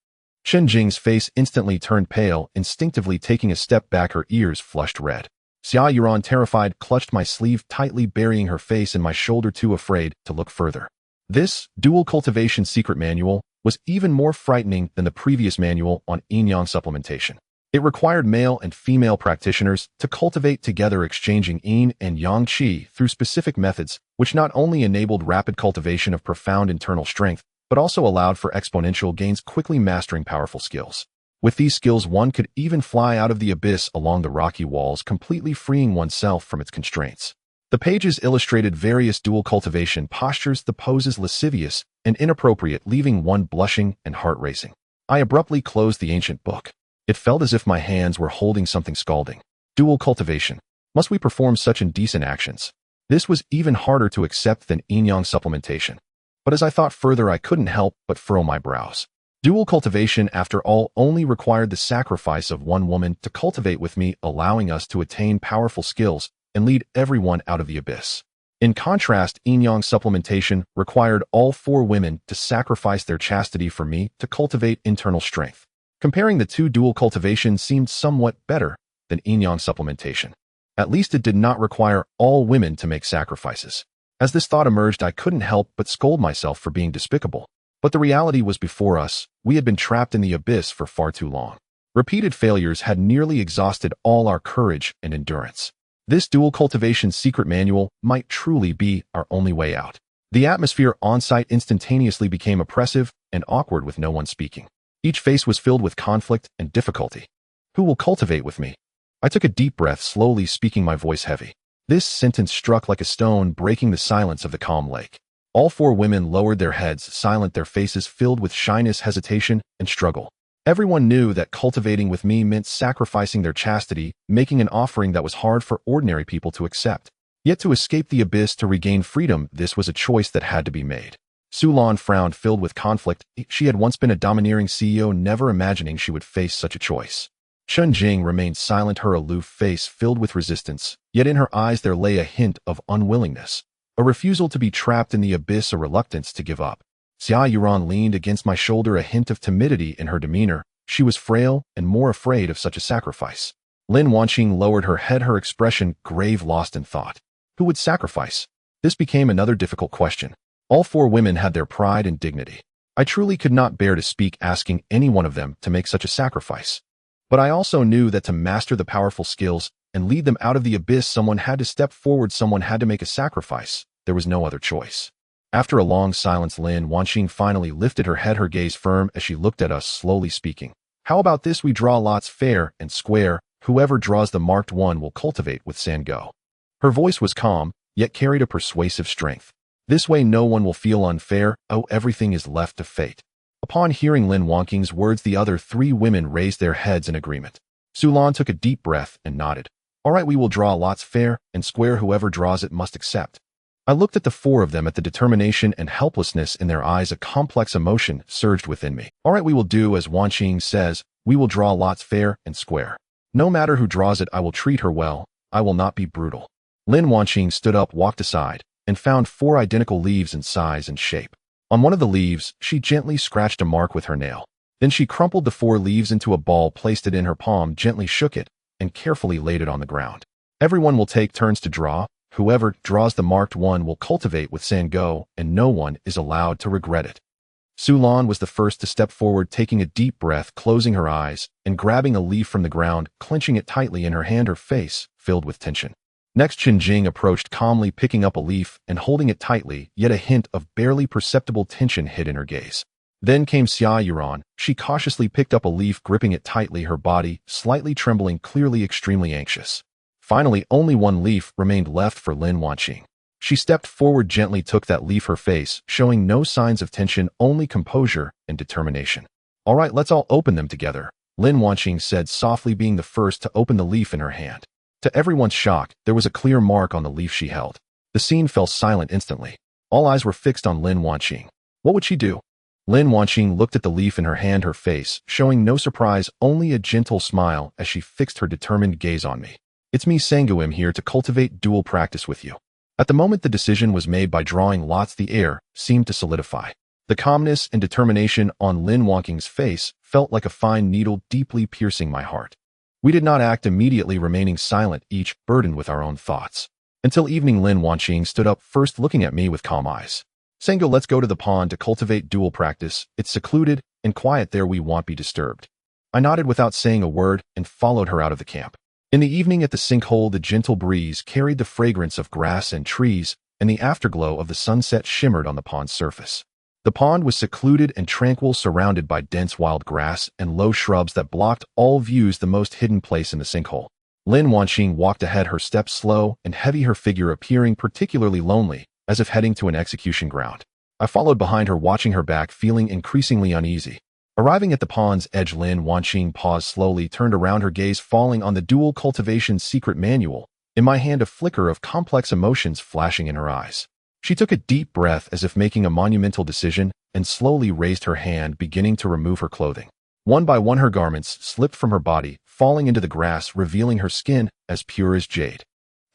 Chen Jing's face instantly turned pale, instinctively taking a step back, her ears flushed red. Xia Yuran, terrified, clutched my sleeve tightly, burying her face in my shoulder, too afraid to look further. This Dual Cultivation Secret Manual was even more frightening than the previous manual on yin yang supplementation. It required male and female practitioners to cultivate together, exchanging yin and yang qi through specific methods, which not only enabled rapid cultivation of profound internal strength, but also allowed for exponential gains, quickly mastering powerful skills. With these skills, one could even fly out of the abyss along the rocky walls, completely freeing oneself from its constraints. The pages illustrated various dual cultivation postures, the poses lascivious and inappropriate, leaving one blushing and heart racing. I abruptly closed the ancient book. It felt as if my hands were holding something scalding. Dual cultivation. Must we perform such indecent actions? This was even harder to accept than yin-yang supplementation. But as I thought further, I couldn't help but furrow my brows. Dual cultivation, after all, only required the sacrifice of one woman to cultivate with me, allowing us to attain powerful skills and lead everyone out of the abyss. In contrast, yin-yang supplementation required all four women to sacrifice their chastity for me to cultivate internal strength. Comparing the two, dual cultivation seemed somewhat better than yin-yang supplementation. At least it did not require all women to make sacrifices. As this thought emerged, I couldn't help but scold myself for being despicable. But the reality was before us. We had been trapped in the abyss for far too long. Repeated failures had nearly exhausted all our courage and endurance. This Dual Cultivation Secret Manual might truly be our only way out. The atmosphere on-site instantaneously became oppressive and awkward, with no one speaking. Each face was filled with conflict and difficulty. Who will cultivate with me? I took a deep breath, slowly speaking, my voice heavy. This sentence struck like a stone, breaking the silence of the calm lake. All four women lowered their heads, silent, their faces filled with shyness, hesitation, and struggle. Everyone knew that cultivating with me meant sacrificing their chastity, making an offering that was hard for ordinary people to accept. Yet to escape the abyss, to regain freedom, this was a choice that had to be made. Su Lan frowned, filled with conflict. She had once been a domineering CEO, never imagining she would face such a choice. Chen Jing remained silent, her aloof face filled with resistance, yet in her eyes there lay a hint of unwillingness, a refusal to be trapped in the abyss, a reluctance to give up. Xia Yuran leaned against my shoulder, a hint of timidity in her demeanor. She was frail and more afraid of such a sacrifice. Lin Wanqing lowered her head, her expression grave, lost in thought. Who would sacrifice? This became another difficult question. All four women had their pride and dignity. I truly could not bear to speak, asking any one of them to make such a sacrifice. But I also knew that to master the powerful skills and lead them out of the abyss, someone had to step forward, someone had to make a sacrifice. There was no other choice. After a long silence, Lin Wanqing finally lifted her head, her gaze firm as she looked at us, slowly speaking. How about this? We draw lots fair and square. Whoever draws the marked one will cultivate with Sango. Her voice was calm, yet carried a persuasive strength. This way no one will feel unfair. Oh, everything is left to fate. Upon hearing Lin Wanqing's words, the other three women raised their heads in agreement. Su Lan took a deep breath and nodded. All right, we will draw lots fair and square. Whoever draws it must accept. I looked at the four of them. At the determination and helplessness in their eyes, a complex emotion surged within me. All right, we will do as Wanqing says. We will draw lots fair and square. No matter who draws it, I will treat her well. I will not be brutal. Lin Wanqing stood up, walked aside, and found four identical leaves in size and shape. On one of the leaves, she gently scratched a mark with her nail. Then she crumpled the four leaves into a ball, placed it in her palm, gently shook it, and carefully laid it on the ground. Everyone will take turns to draw. Whoever draws the marked one will cultivate with Sinkhole, and no one is allowed to regret it. Sulan was the first to step forward, taking a deep breath, closing her eyes, and grabbing a leaf from the ground, clenching it tightly in her hand, her face filled with tension. Next, Qinjing approached calmly, picking up a leaf and holding it tightly, yet a hint of barely perceptible tension hid in her gaze. Then came Xia Yuran. She cautiously picked up a leaf, gripping it tightly, her body slightly trembling, clearly extremely anxious. Finally, only one leaf remained left for Lin Wanqing. She stepped forward, gently took that leaf, her face showing no signs of tension, only composure and determination. All right, let's all open them together, Lin Wanqing said softly, being the first to open the leaf in her hand. To everyone's shock, there was a clear mark on the leaf she held. The scene fell silent instantly. All eyes were fixed on Lin Wanqing. What would she do? Lin Wanqing looked at the leaf in her hand, her face showing no surprise, only a gentle smile as she fixed her determined gaze on me. It's me, Sinkhole, here to cultivate dual practice with you. At the moment the decision was made, by drawing lots, the air seemed to solidify. The calmness and determination on Lin Wanqing's face felt like a fine needle deeply piercing my heart. We did not act immediately, remaining silent, each burdened with our own thoughts. Until evening, Lin Wanqing stood up first, looking at me with calm eyes. Sinkhole, let's go to the pond to cultivate dual practice. It's secluded and quiet there, we won't be disturbed. I nodded without saying a word and followed her out of the camp. In the evening at the Sinkhole, the gentle breeze carried the fragrance of grass and trees, and the afterglow of the sunset shimmered on the pond's surface. The pond was secluded and tranquil, surrounded by dense wild grass and low shrubs that blocked all views, the most hidden place in the Sinkhole. Lin Wanqing walked ahead, her steps slow and heavy, her figure appearing particularly lonely, as if heading to an execution ground. I followed behind her, watching her back, feeling increasingly uneasy. Arriving at the pond's edge, Lin Wanqing paused slowly, turned around, her gaze falling on the dual cultivation secret manual. In my hand, a flicker of complex emotions flashing in her eyes. She took a deep breath as if making a monumental decision, and slowly raised her hand, beginning to remove her clothing. One by one her garments slipped from her body, falling into the grass, revealing her skin as pure as jade.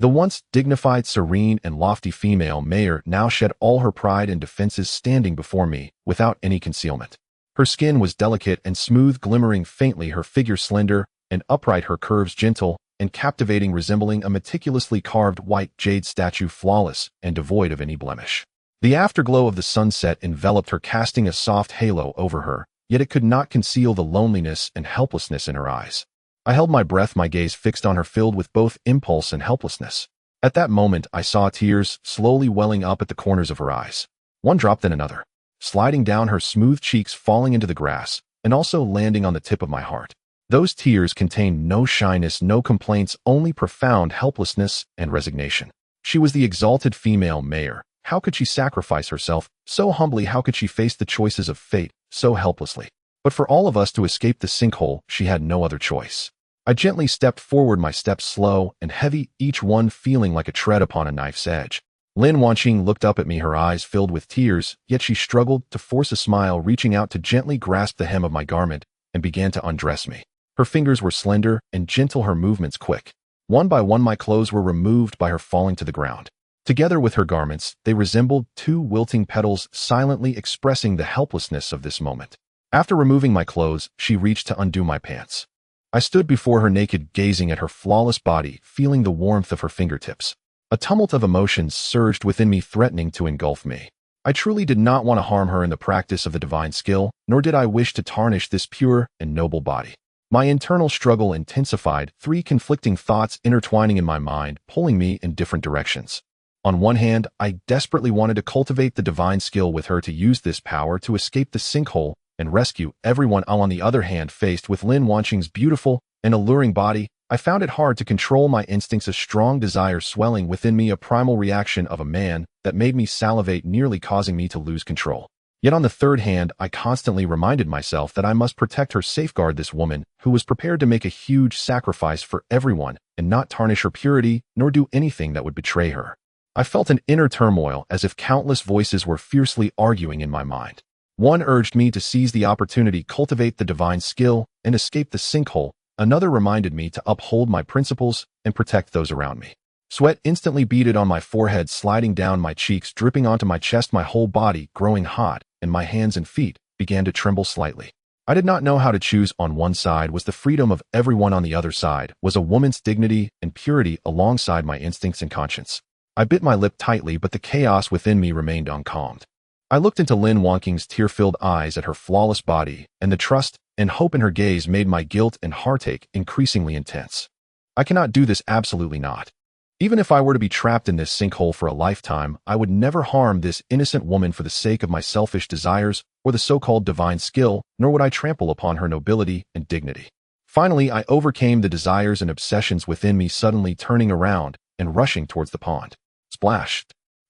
The once dignified, serene, and lofty female mayor now shed all her pride and defenses, standing before me without any concealment. Her skin was delicate and smooth, glimmering faintly, her figure slender and upright, her curves gentle and captivating, resembling a meticulously carved white jade statue, flawless and devoid of any blemish. The afterglow of the sunset enveloped her, casting a soft halo over her, yet it could not conceal the loneliness and helplessness in her eyes. I held my breath, my gaze fixed on her, filled with both impulse and helplessness. At that moment, I saw tears slowly welling up at the corners of her eyes. One drop, then another, sliding down her smooth cheeks, falling into the grass, and also landing on the tip of my heart. Those tears contained no shyness, no complaints, only profound helplessness and resignation. She was the exalted female mayor. How could she sacrifice herself so humbly? How could she face the choices of fate so helplessly? But for all of us to escape the Sinkhole, she had no other choice. I gently stepped forward, my steps slow and heavy, each one feeling like a tread upon a knife's edge. Lin Wanqing looked up at me, her eyes filled with tears, yet she struggled to force a smile, reaching out to gently grasp the hem of my garment and began to undress me. Her fingers were slender and gentle, her movements quick. One by one my clothes were removed by her, falling to the ground. Together with her garments, they resembled two wilting petals, silently expressing the helplessness of this moment. After removing my clothes, she reached to undo my pants. I stood before her naked, gazing at her flawless body, feeling the warmth of her fingertips. A tumult of emotions surged within me, threatening to engulf me. I truly did not want to harm her in the practice of the divine skill, nor did I wish to tarnish this pure and noble body. My internal struggle intensified, three conflicting thoughts intertwining in my mind, pulling me in different directions. On one hand, I desperately wanted to cultivate the divine skill with her, to use this power to escape the Sinkhole and rescue everyone. On the other hand, faced with Lin Wanqing's beautiful and alluring body, I found it hard to control my instincts, a strong desire swelling within me, a primal reaction of a man that made me salivate, nearly causing me to lose control. Yet on the third hand, I constantly reminded myself that I must protect her, safeguard this woman who was prepared to make a huge sacrifice for everyone, and not tarnish her purity nor do anything that would betray her. I felt an inner turmoil as if countless voices were fiercely arguing in my mind. One urged me to seize the opportunity, cultivate the divine skill, and escape the sinkhole. Another reminded me to uphold my principles and protect those around me. Sweat instantly beaded on my forehead, sliding down my cheeks, dripping onto my chest, my whole body growing hot, and my hands and feet began to tremble slightly. I did not know how to choose. On one side was the freedom of everyone, on the other side was a woman's dignity and purity alongside my instincts and conscience. I bit my lip tightly, but the chaos within me remained uncalmed. I looked into Lin Wanking's tear-filled eyes at her flawless body, and the trust and hope in her gaze made my guilt and heartache increasingly intense. I cannot do this, absolutely not. Even if I were to be trapped in this sinkhole for a lifetime, I would never harm this innocent woman for the sake of my selfish desires or the so-called divine skill, nor would I trample upon her nobility and dignity. Finally, I overcame the desires and obsessions within me, suddenly turning around and rushing towards the pond. Splash!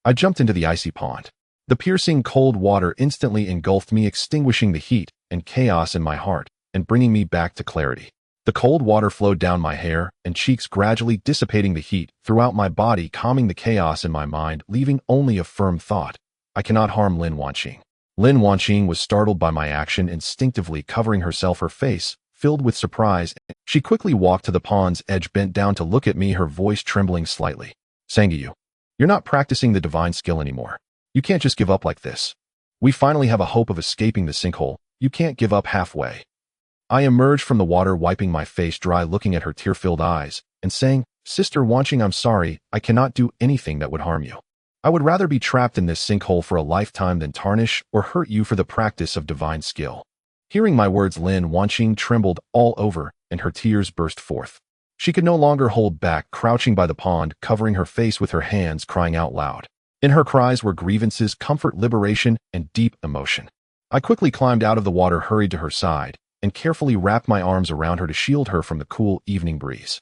I jumped into the icy pond. The piercing cold water instantly engulfed me, extinguishing the heat and chaos in my heart and bringing me back to clarity. The cold water flowed down my hair and cheeks, gradually dissipating the heat throughout my body, calming the chaos in my mind, leaving only a firm thought: I cannot harm Lin Wanqing. Lin Wanqing was startled by my action, instinctively covering herself, her face filled with surprise. She quickly walked to the pond's edge, bent down to look at me, her voice trembling slightly. Sangyu, you're not practicing the divine skill anymore. You can't just give up like this. We finally have a hope of escaping the sinkhole. You can't give up halfway. I emerged from the water, wiping my face dry, looking at her tear-filled eyes, and saying, Sister Wanqing, I'm sorry, I cannot do anything that would harm you. I would rather be trapped in this sinkhole for a lifetime than tarnish or hurt you for the practice of divine skill. Hearing my words, Lin Wanqing trembled all over, and her tears burst forth. She could no longer hold back, crouching by the pond, covering her face with her hands, crying out loud. In her cries were grievances, comfort, liberation, and deep emotion. I quickly climbed out of the water, hurried to her side, and carefully wrapped my arms around her to shield her from the cool evening breeze.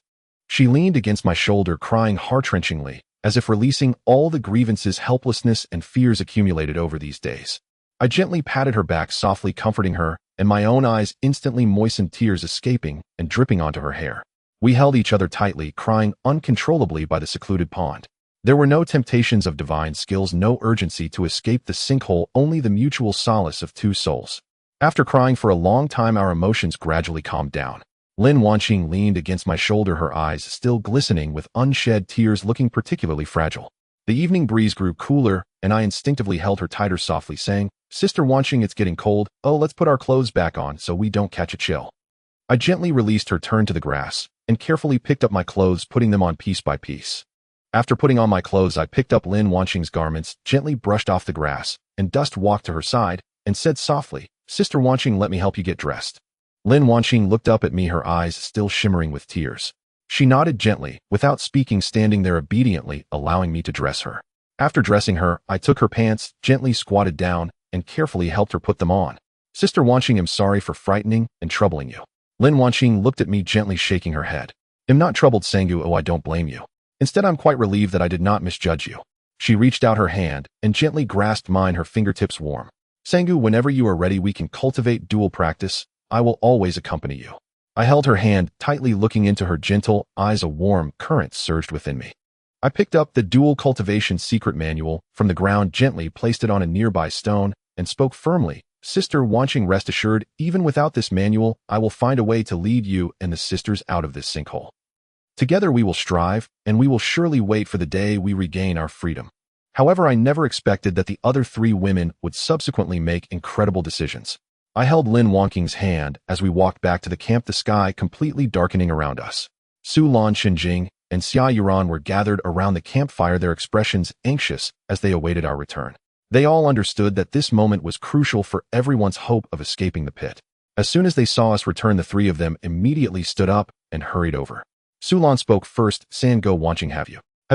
She leaned against my shoulder, crying heart-wrenchingly, as if releasing all the grievances, helplessness, and fears accumulated over these days. I gently patted her back, softly comforting her, and my own eyes instantly moistened, tears escaping and dripping onto her hair. We held each other tightly, crying uncontrollably by the secluded pond. There were no temptations of divine skills, no urgency to escape the sinkhole, only the mutual solace of two souls. After crying for a long time, our emotions gradually calmed down. Lin Wanqing leaned against my shoulder, her eyes still glistening with unshed tears, looking particularly fragile. The evening breeze grew cooler, and I instinctively held her tighter, softly saying, Sister Wanqing, it's getting cold. Oh, let's put our clothes back on so we don't catch a chill. I gently released her, turned to the grass, and carefully picked up my clothes, putting them on piece by piece. After putting on my clothes, I picked up Lin Wanqing's garments, gently brushed off the grass, and Dust walked to her side and said softly, Sister Wanqing, let me help you get dressed. Lin Wanqing looked up at me, her eyes still shimmering with tears. She nodded gently, without speaking, standing there obediently, allowing me to dress her. After dressing her, I took her pants, gently squatted down, and carefully helped her put them on. Sister Wanqing, I'm sorry for frightening and troubling you. Lin Wanqing looked at me, gently shaking her head. I'm not troubled, Sangyu. Oh, I don't blame you. Instead, I'm quite relieved that I did not misjudge you. She reached out her hand and gently grasped mine, her fingertips warm. Sangyu, whenever you are ready, we can cultivate dual practice. I will always accompany you. I held her hand tightly, looking into her gentle eyes. A warm current surged within me. I picked up the dual cultivation secret manual from the ground, gently placed it on a nearby stone, and spoke firmly. Sister Wanqing, rest assured, even without this manual, I will find a way to lead you and the sisters out of this sinkhole. Together we will strive, and we will surely wait for the day we regain our freedom. However, I never expected that the other three women would subsequently make incredible decisions. I held Lin Wanqing's hand as we walked back to the camp, the sky completely darkening around us. Su Lan, Shinjing, and Xia Yuran were gathered around the campfire, their expressions anxious as they awaited our return. They all understood that this moment was crucial for everyone's hope of escaping the pit. As soon as they saw us return, the three of them immediately stood up and hurried over. Su Lan spoke first. Sango Wanqing, have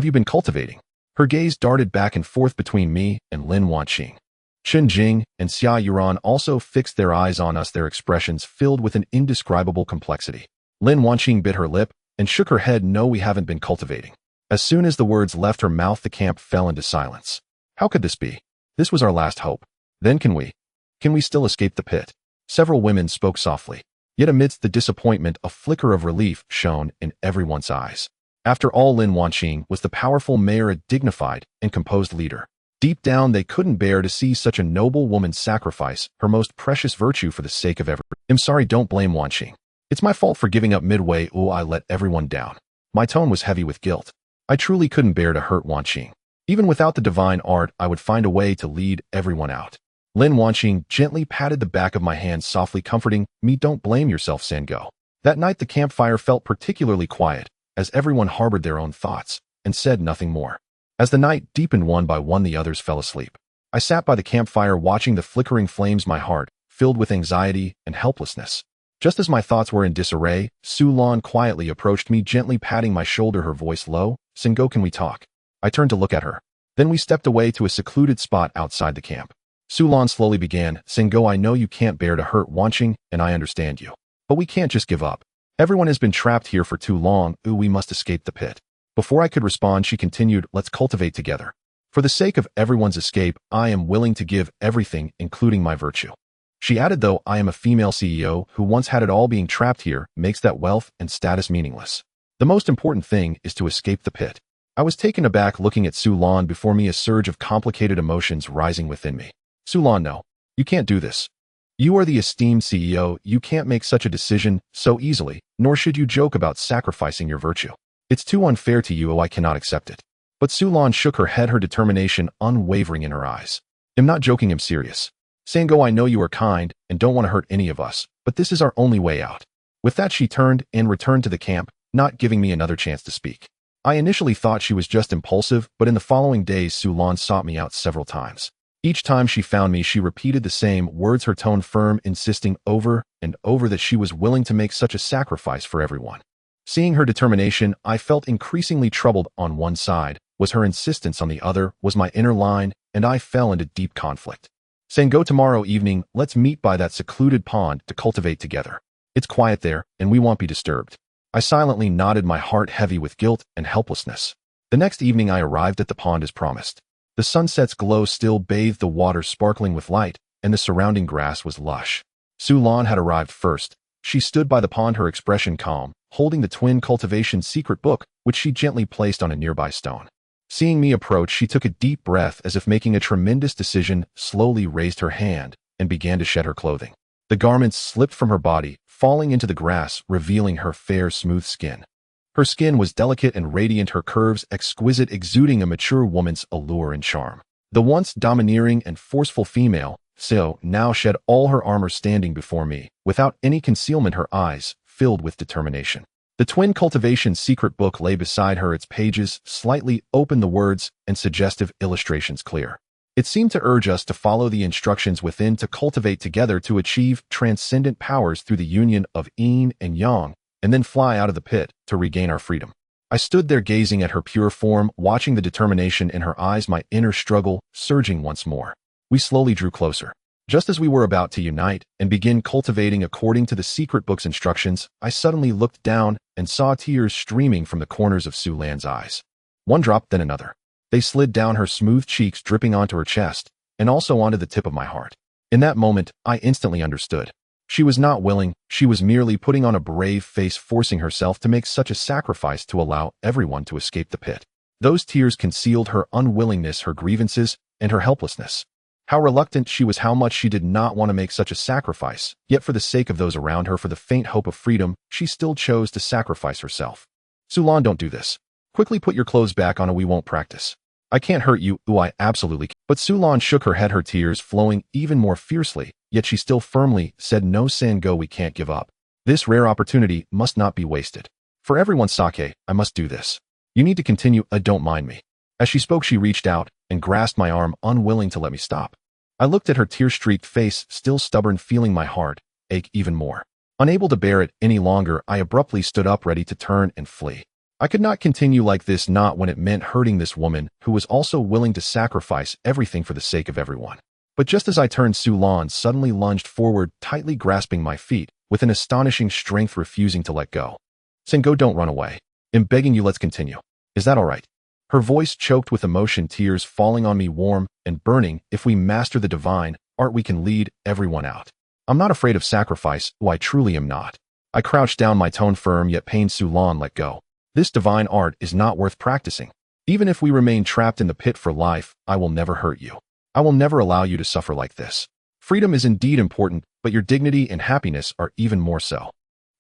you been cultivating? Her gaze darted back and forth between me and Lin Wanqing. Chen Jing and Xia Yuran also fixed their eyes on us, their expressions filled with an indescribable complexity. Lin Wanqing bit her lip and shook her head. No, we haven't been cultivating. As soon as the words left her mouth, the camp fell into silence. How could this be? This was our last hope. Then can we still escape the pit? Several women spoke softly. Yet amidst the disappointment, a flicker of relief shone in everyone's eyes. After all, Lin Wanqing was the powerful mayor, a dignified and composed leader. Deep down, they couldn't bear to see such a noble woman sacrifice her most precious virtue for the sake of everyone. I'm sorry, don't blame Wanqing. It's my fault for giving up midway. Oh, I let everyone down. My tone was heavy with guilt. I truly couldn't bear to hurt Wanqing. Even without the divine art, I would find a way to lead everyone out. Lin Wanqing gently patted the back of my hand, softly comforting me. Don't blame yourself, Sinkhole. That night the campfire felt particularly quiet, as everyone harbored their own thoughts and said nothing more. As the night deepened, one by one the others fell asleep. I sat by the campfire watching the flickering flames, my heart filled with anxiety and helplessness. Just as my thoughts were in disarray, Su Lan quietly approached me, gently patting my shoulder, her voice low. Sinkhole, can we talk? I turned to look at her. Then we stepped away to a secluded spot outside the camp. Su Lan slowly began, Sinkhole, I know you can't bear to hurt Wanqing, and I understand you. But we can't just give up. Everyone has been trapped here for too long. We must escape the pit. Before I could respond, she continued, let's cultivate together. For the sake of everyone's escape, I am willing to give everything, including my virtue. She added, though I am a female CEO who once had it all, being trapped here makes that wealth and status meaningless. The most important thing is to escape the pit. I was taken aback looking at Su Lan before me, a surge of complicated emotions rising within me. Su Lan, no. You can't do this. You are the esteemed CEO. You can't make such a decision so easily, nor should you joke about sacrificing your virtue. It's too unfair to you. I cannot accept it. But Su Lan shook her head, her determination unwavering in her eyes. I'm not joking, I'm serious. Sinkhole, I know you are kind and don't want to hurt any of us, but this is our only way out. With that, she turned and returned to the camp, not giving me another chance to speak. I initially thought she was just impulsive, but in the following days Su Lan sought me out several times. Each time she found me, she repeated the same words, her tone firm, insisting over and over that she was willing to make such a sacrifice for everyone. Seeing her determination, I felt increasingly troubled. On one side was her insistence, on the other was my inner line, and I fell into deep conflict. Sinkhole, tomorrow evening, let's meet by that secluded pond to cultivate together. It's quiet there, and we won't be disturbed. I silently nodded, my heart heavy with guilt and helplessness. The next evening I arrived at the pond as promised. The sunset's glow still bathed the water, sparkling with light, and the surrounding grass was lush. Su Lan had arrived first. She stood by the pond, her expression calm, holding the twin cultivation secret book, which she gently placed on a nearby stone. Seeing me approach, she took a deep breath as if making a tremendous decision, slowly raised her hand, and began to shed her clothing. The garments slipped from her body, falling into the grass, revealing her fair, smooth skin. Her skin was delicate and radiant, her curves exquisite, exuding a mature woman's allure and charm. The once domineering and forceful female, So now shed all her armor, standing before me, without any concealment, her eyes filled with determination. The twin cultivation secret book lay beside her, its pages slightly open, the words and suggestive illustrations clear. It seemed to urge us to follow the instructions within, to cultivate together, to achieve transcendent powers through the union of yin and yang, and then fly out of the pit to regain our freedom. I stood there gazing at her pure form, watching the determination in her eyes, my inner struggle surging once more. We slowly drew closer. Just as we were about to unite and begin cultivating according to the secret book's instructions, I suddenly looked down and saw tears streaming from the corners of Su Lan's eyes. One drop, then another. They slid down her smooth cheeks, dripping onto her chest, and also onto the tip of my heart. In that moment, I instantly understood. She was not willing, she was merely putting on a brave face, forcing herself to make such a sacrifice to allow everyone to escape the pit. Those tears concealed her unwillingness, her grievances, and her helplessness. How reluctant she was, how much she did not want to make such a sacrifice, yet for the sake of those around her, for the faint hope of freedom, she still chose to sacrifice herself. Su Lan, don't do this. Quickly put your clothes back on or we won't practice. I can't hurt you. Ooh, I absolutely can't. But Su Lan shook her head, her tears flowing even more fiercely, yet she still firmly said, no, Sinkhole, we can't give up. This rare opportunity must not be wasted. For everyone's sake, I must do this. You need to continue. Don't mind me. As she spoke, she reached out and grasped my arm, unwilling to let me stop. I looked at her tear-streaked face, still stubborn, feeling my heart ache even more. Unable to bear it any longer, I abruptly stood up, ready to turn and flee. I could not continue like this, not when it meant hurting this woman who was also willing to sacrifice everything for the sake of everyone. But just as I turned, Su Lan suddenly lunged forward, tightly grasping my feet, with an astonishing strength, refusing to let go. Sinkhole, don't run away. I'm begging you, let's continue. Is that all right? Her voice choked with emotion, tears falling on me, warm and burning. If we master the divine art, we can lead everyone out. I'm not afraid of sacrifice. Oh, I truly am not. I crouched down, my tone firm, yet pained. Su Lan, let go. This divine art is not worth practicing. Even if we remain trapped in the pit for life, I will never hurt you. I will never allow you to suffer like this. Freedom is indeed important, but your dignity and happiness are even more so.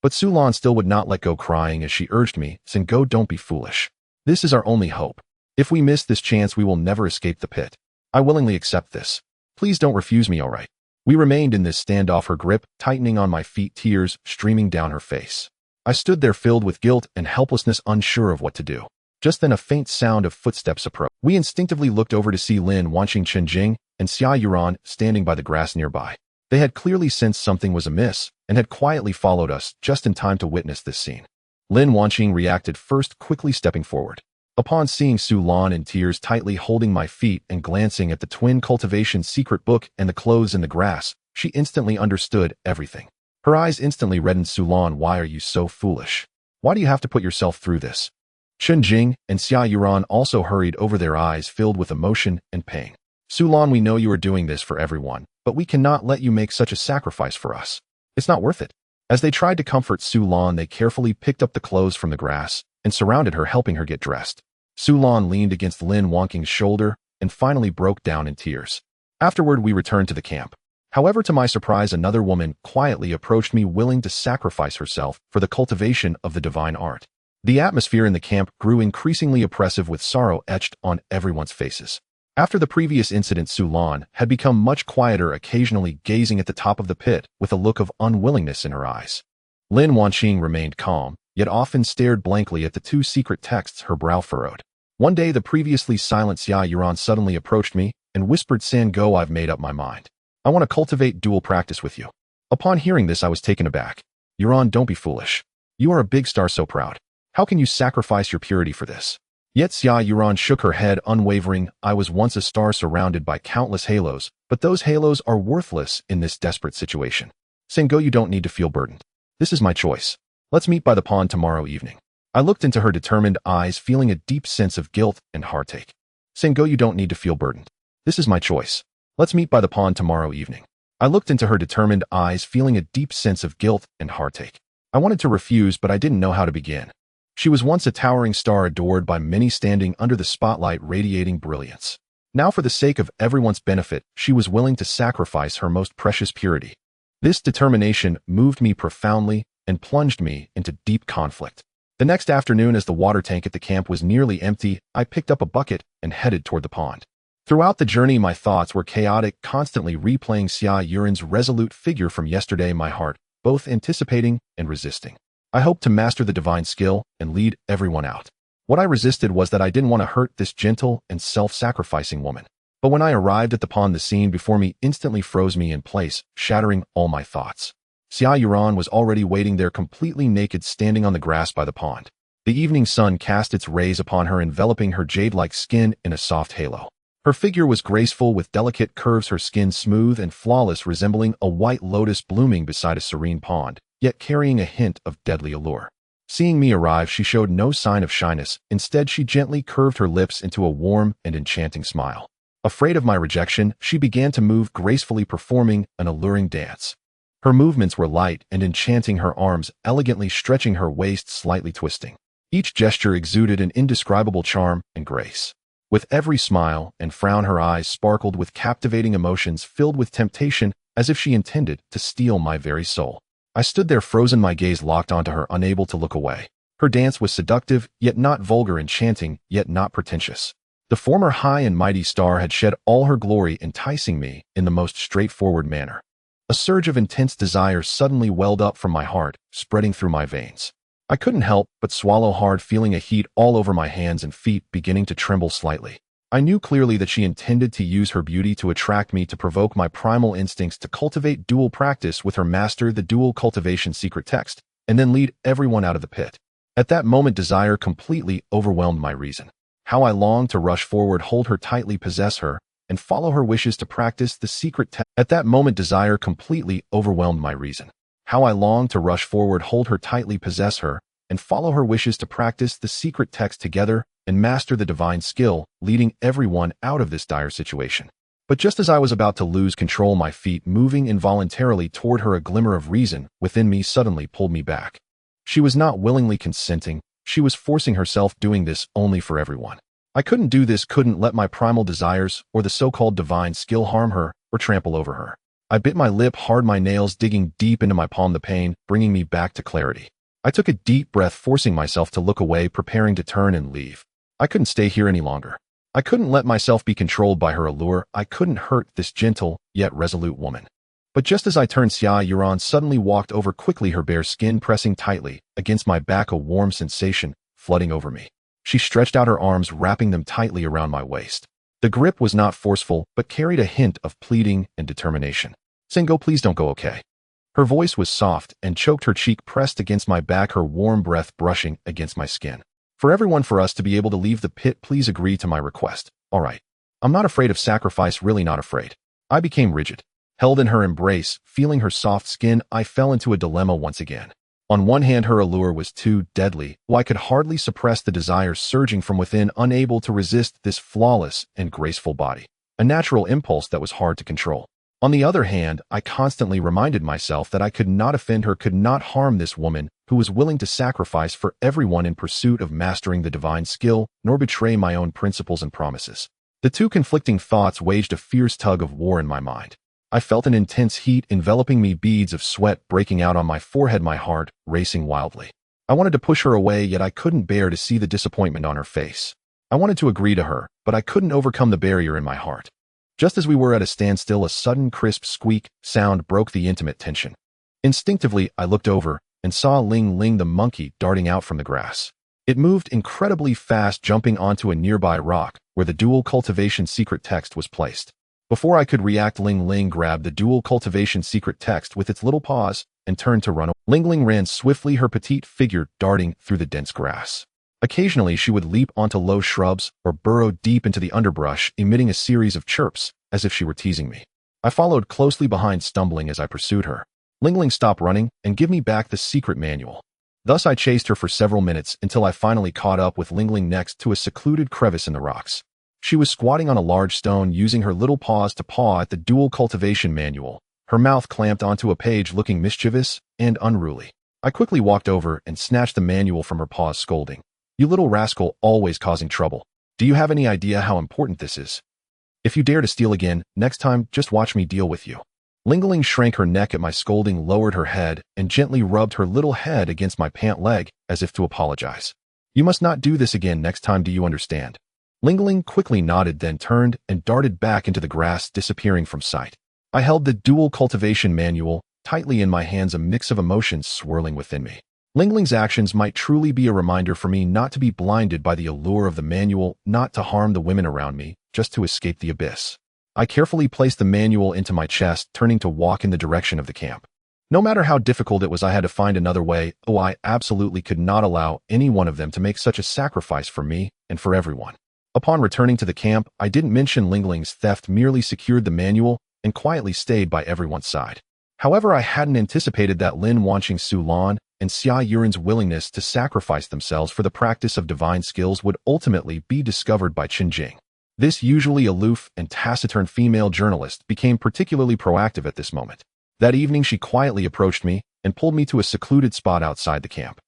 But Sulan still would not let go, crying as she urged me, Sinkhole, don't be foolish. This is our only hope. If we miss this chance, we will never escape the pit. I willingly accept this. Please don't refuse me, all right? We remained in this standoff, her grip tightening on my feet, tears streaming down her face. I stood there filled with guilt and helplessness, unsure of what to do. Just then a faint sound of footsteps approached. We instinctively looked over to see Lin Wanqing, Chenjing, and Xia Yuran standing by the grass nearby. They had clearly sensed something was amiss and had quietly followed us just in time to witness this scene. Lin Wanqing reacted first, quickly stepping forward. Upon seeing Sulan in tears, tightly holding my feet and glancing at the twin cultivation secret book and the clothes in the grass, she instantly understood everything. Her eyes instantly reddened. Sulan, why are you so foolish? Why do you have to put yourself through this? Chenjing and Xia Yuran also hurried over, their eyes filled with emotion and pain. Sulan, we know you are doing this for everyone, but we cannot let you make such a sacrifice for us. It's not worth it. As they tried to comfort Sulan, they carefully picked up the clothes from the grass and surrounded her, helping her get dressed. Sulan leaned against Lin Wanqing's shoulder and finally broke down in tears. Afterward, we returned to the camp. However, to my surprise, another woman quietly approached me, willing to sacrifice herself for the cultivation of the divine art. The atmosphere in the camp grew increasingly oppressive, with sorrow etched on everyone's faces. After the previous incident, Sulan had become much quieter, occasionally gazing at the top of the pit with a look of unwillingness in her eyes. Lin Wanqing remained calm, yet often stared blankly at the two secret texts, her brow furrowed. One day, the previously silent Xia Yuran suddenly approached me and whispered, Sinkhole, I've made up my mind. I want to cultivate dual practice with you. Upon hearing this, I was taken aback. Yuran, don't be foolish. You are a big star, so proud. How can you sacrifice your purity for this? Yet Xia Yuran shook her head, unwavering. I was once a star surrounded by countless halos, but those halos are worthless in this desperate situation. Sinkhole, you don't need to feel burdened. This is my choice. Let's meet by the pond tomorrow evening. I looked into her determined eyes, feeling a deep sense of guilt and heartache. Sinkhole, you don't need to feel burdened. This is my choice. Let's meet by the pond tomorrow evening. I looked into her determined eyes, feeling a deep sense of guilt and heartache. I wanted to refuse, but I didn't know how to begin. She was once a towering star, adored by many, standing under the spotlight, radiating brilliance. Now, for the sake of everyone's benefit, she was willing to sacrifice her most precious purity. This determination moved me profoundly and plunged me into deep conflict. The next afternoon, as the water tank at the camp was nearly empty, I picked up a bucket and headed toward the pond. Throughout the journey, my thoughts were chaotic, constantly replaying Xia Yuran's resolute figure from yesterday, my heart both anticipating and resisting. I hoped to master the divine skill and lead everyone out. What I resisted was that I didn't want to hurt this gentle and self-sacrificing woman. But when I arrived at the pond, the scene before me instantly froze me in place, shattering all my thoughts. Xia Yuran was already waiting there, completely naked, standing on the grass by the pond. The evening sun cast its rays upon her, enveloping her jade-like skin in a soft halo. Her figure was graceful with delicate curves, her skin smooth and flawless, resembling a white lotus blooming beside a serene pond, yet carrying a hint of deadly allure. Seeing me arrive, she showed no sign of shyness. Instead, she gently curved her lips into a warm and enchanting smile. Afraid of my rejection, she began to move gracefully, performing an alluring dance. Her movements were light and enchanting, her arms elegantly stretching, her waist slightly twisting. Each gesture exuded an indescribable charm and grace. With every smile and frown, her eyes sparkled with captivating emotions, filled with temptation, as if she intended to steal my very soul. I stood there frozen, my gaze locked onto her, unable to look away. Her dance was seductive, yet not vulgar, enchanting, yet not pretentious. The former high and mighty star had shed all her glory, enticing me in the most straightforward manner. A surge of intense desire suddenly welled up from my heart, spreading through my veins. I couldn't help but swallow hard, feeling a heat all over my hands and feet, beginning to tremble slightly. I knew clearly that she intended to use her beauty to attract me, to provoke my primal instincts, to cultivate dual practice with her master, the dual cultivation secret text, and then lead everyone out of the pit. At that moment, desire completely overwhelmed my reason. How I longed to rush forward, hold her tightly, possess her, and follow her wishes, to practice the secret text. At that moment, desire completely overwhelmed my reason. How I longed to rush forward, hold her tightly, possess her, and follow her wishes, to practice the secret text together and master the divine skill, leading everyone out of this dire situation. But just as I was about to lose control, my feet, moving involuntarily toward her, a glimmer of reason within me suddenly pulled me back. She was not willingly consenting, She was forcing herself, doing this only for everyone. I couldn't do this, couldn't let my primal desires or the so-called divine skill harm her or trample over her. I bit my lip hard, my nails digging deep into my palm, the pain bringing me back to clarity. I took a deep breath, forcing myself to look away, preparing to turn and leave. I couldn't stay here any longer. I couldn't let myself be controlled by her allure. I couldn't hurt this gentle, yet resolute woman. But just as I turned, Xia Yuran suddenly walked over quickly, her bare skin pressing tightly against my back, a warm sensation flooding over me. She stretched out her arms, wrapping them tightly around my waist. The grip was not forceful, but carried a hint of pleading and determination. Sinkhole, please don't go, okay? Her voice was soft and choked, her cheek pressed against my back, her warm breath brushing against my skin. For everyone, for us to be able to leave the pit, please agree to my request. All right. I'm not afraid of sacrifice, really not afraid. I became rigid. Held in her embrace, feeling her soft skin, I fell into a dilemma once again. On one hand, her allure was too deadly, while I could hardly suppress the desire surging from within, unable to resist this flawless and graceful body, a natural impulse that was hard to control. On the other hand, I constantly reminded myself that I could not offend her, could not harm this woman who was willing to sacrifice for everyone in pursuit of mastering the divine skill, nor betray my own principles and promises. The two conflicting thoughts waged a fierce tug of war in my mind. I felt an intense heat enveloping me, beads of sweat breaking out on my forehead, my heart racing wildly. I wanted to push her away, yet I couldn't bear to see the disappointment on her face. I wanted to agree to her, but I couldn't overcome the barrier in my heart. Just as we were at a standstill, a sudden crisp squeak sound broke the intimate tension. Instinctively, I looked over and saw Ling Ling, the monkey, darting out from the grass. It moved incredibly fast, jumping onto a nearby rock where the dual cultivation secret text was placed. Before I could react, Ling Ling grabbed the dual cultivation secret text with its little paws and turned to run away. Ling Ling ran swiftly, her petite figure darting through the dense grass. Occasionally, she would leap onto low shrubs or burrow deep into the underbrush, emitting a series of chirps as if she were teasing me. I followed closely behind, stumbling as I pursued her. Ling Ling, stop running and give me back the secret manual. Thus I chased her for several minutes until I finally caught up with Ling Ling next to a secluded crevice in the rocks. She was squatting on a large stone, using her little paws to paw at the dual cultivation manual, her mouth clamped onto a page, looking mischievous and unruly. I quickly walked over and snatched the manual from her paws, scolding, "You little rascal, always causing trouble. Do you have any idea how important this is? If you dare to steal again, next time, just watch me deal with you." Ling Ling shrank her neck at my scolding, lowered her head, and gently rubbed her little head against my pant leg as if to apologize. "You must not do this again next time, do you understand?" Ling Ling quickly nodded, then turned and darted back into the grass, disappearing from sight. I held the dual cultivation manual tightly in my hands, a mix of emotions swirling within me. Ling Ling's actions might truly be a reminder for me not to be blinded by the allure of the manual, not to harm the women around me, just to escape the abyss. I carefully placed the manual into my chest, turning to walk in the direction of the camp. No matter how difficult it was, I had to find another way. Oh, I absolutely could not allow any one of them to make such a sacrifice for me and for everyone. Upon returning to the camp, I didn't mention Ling Ling's theft, merely secured the manual and quietly stayed by everyone's side. However, I hadn't anticipated that Lin Wanqing, Su Lan, and Xia Yuran's willingness to sacrifice themselves for the practice of divine skills would ultimately be discovered by Chen Jing. This usually aloof and taciturn female journalist became particularly proactive at this moment. That evening, she quietly approached me and pulled me to a secluded spot outside the camp.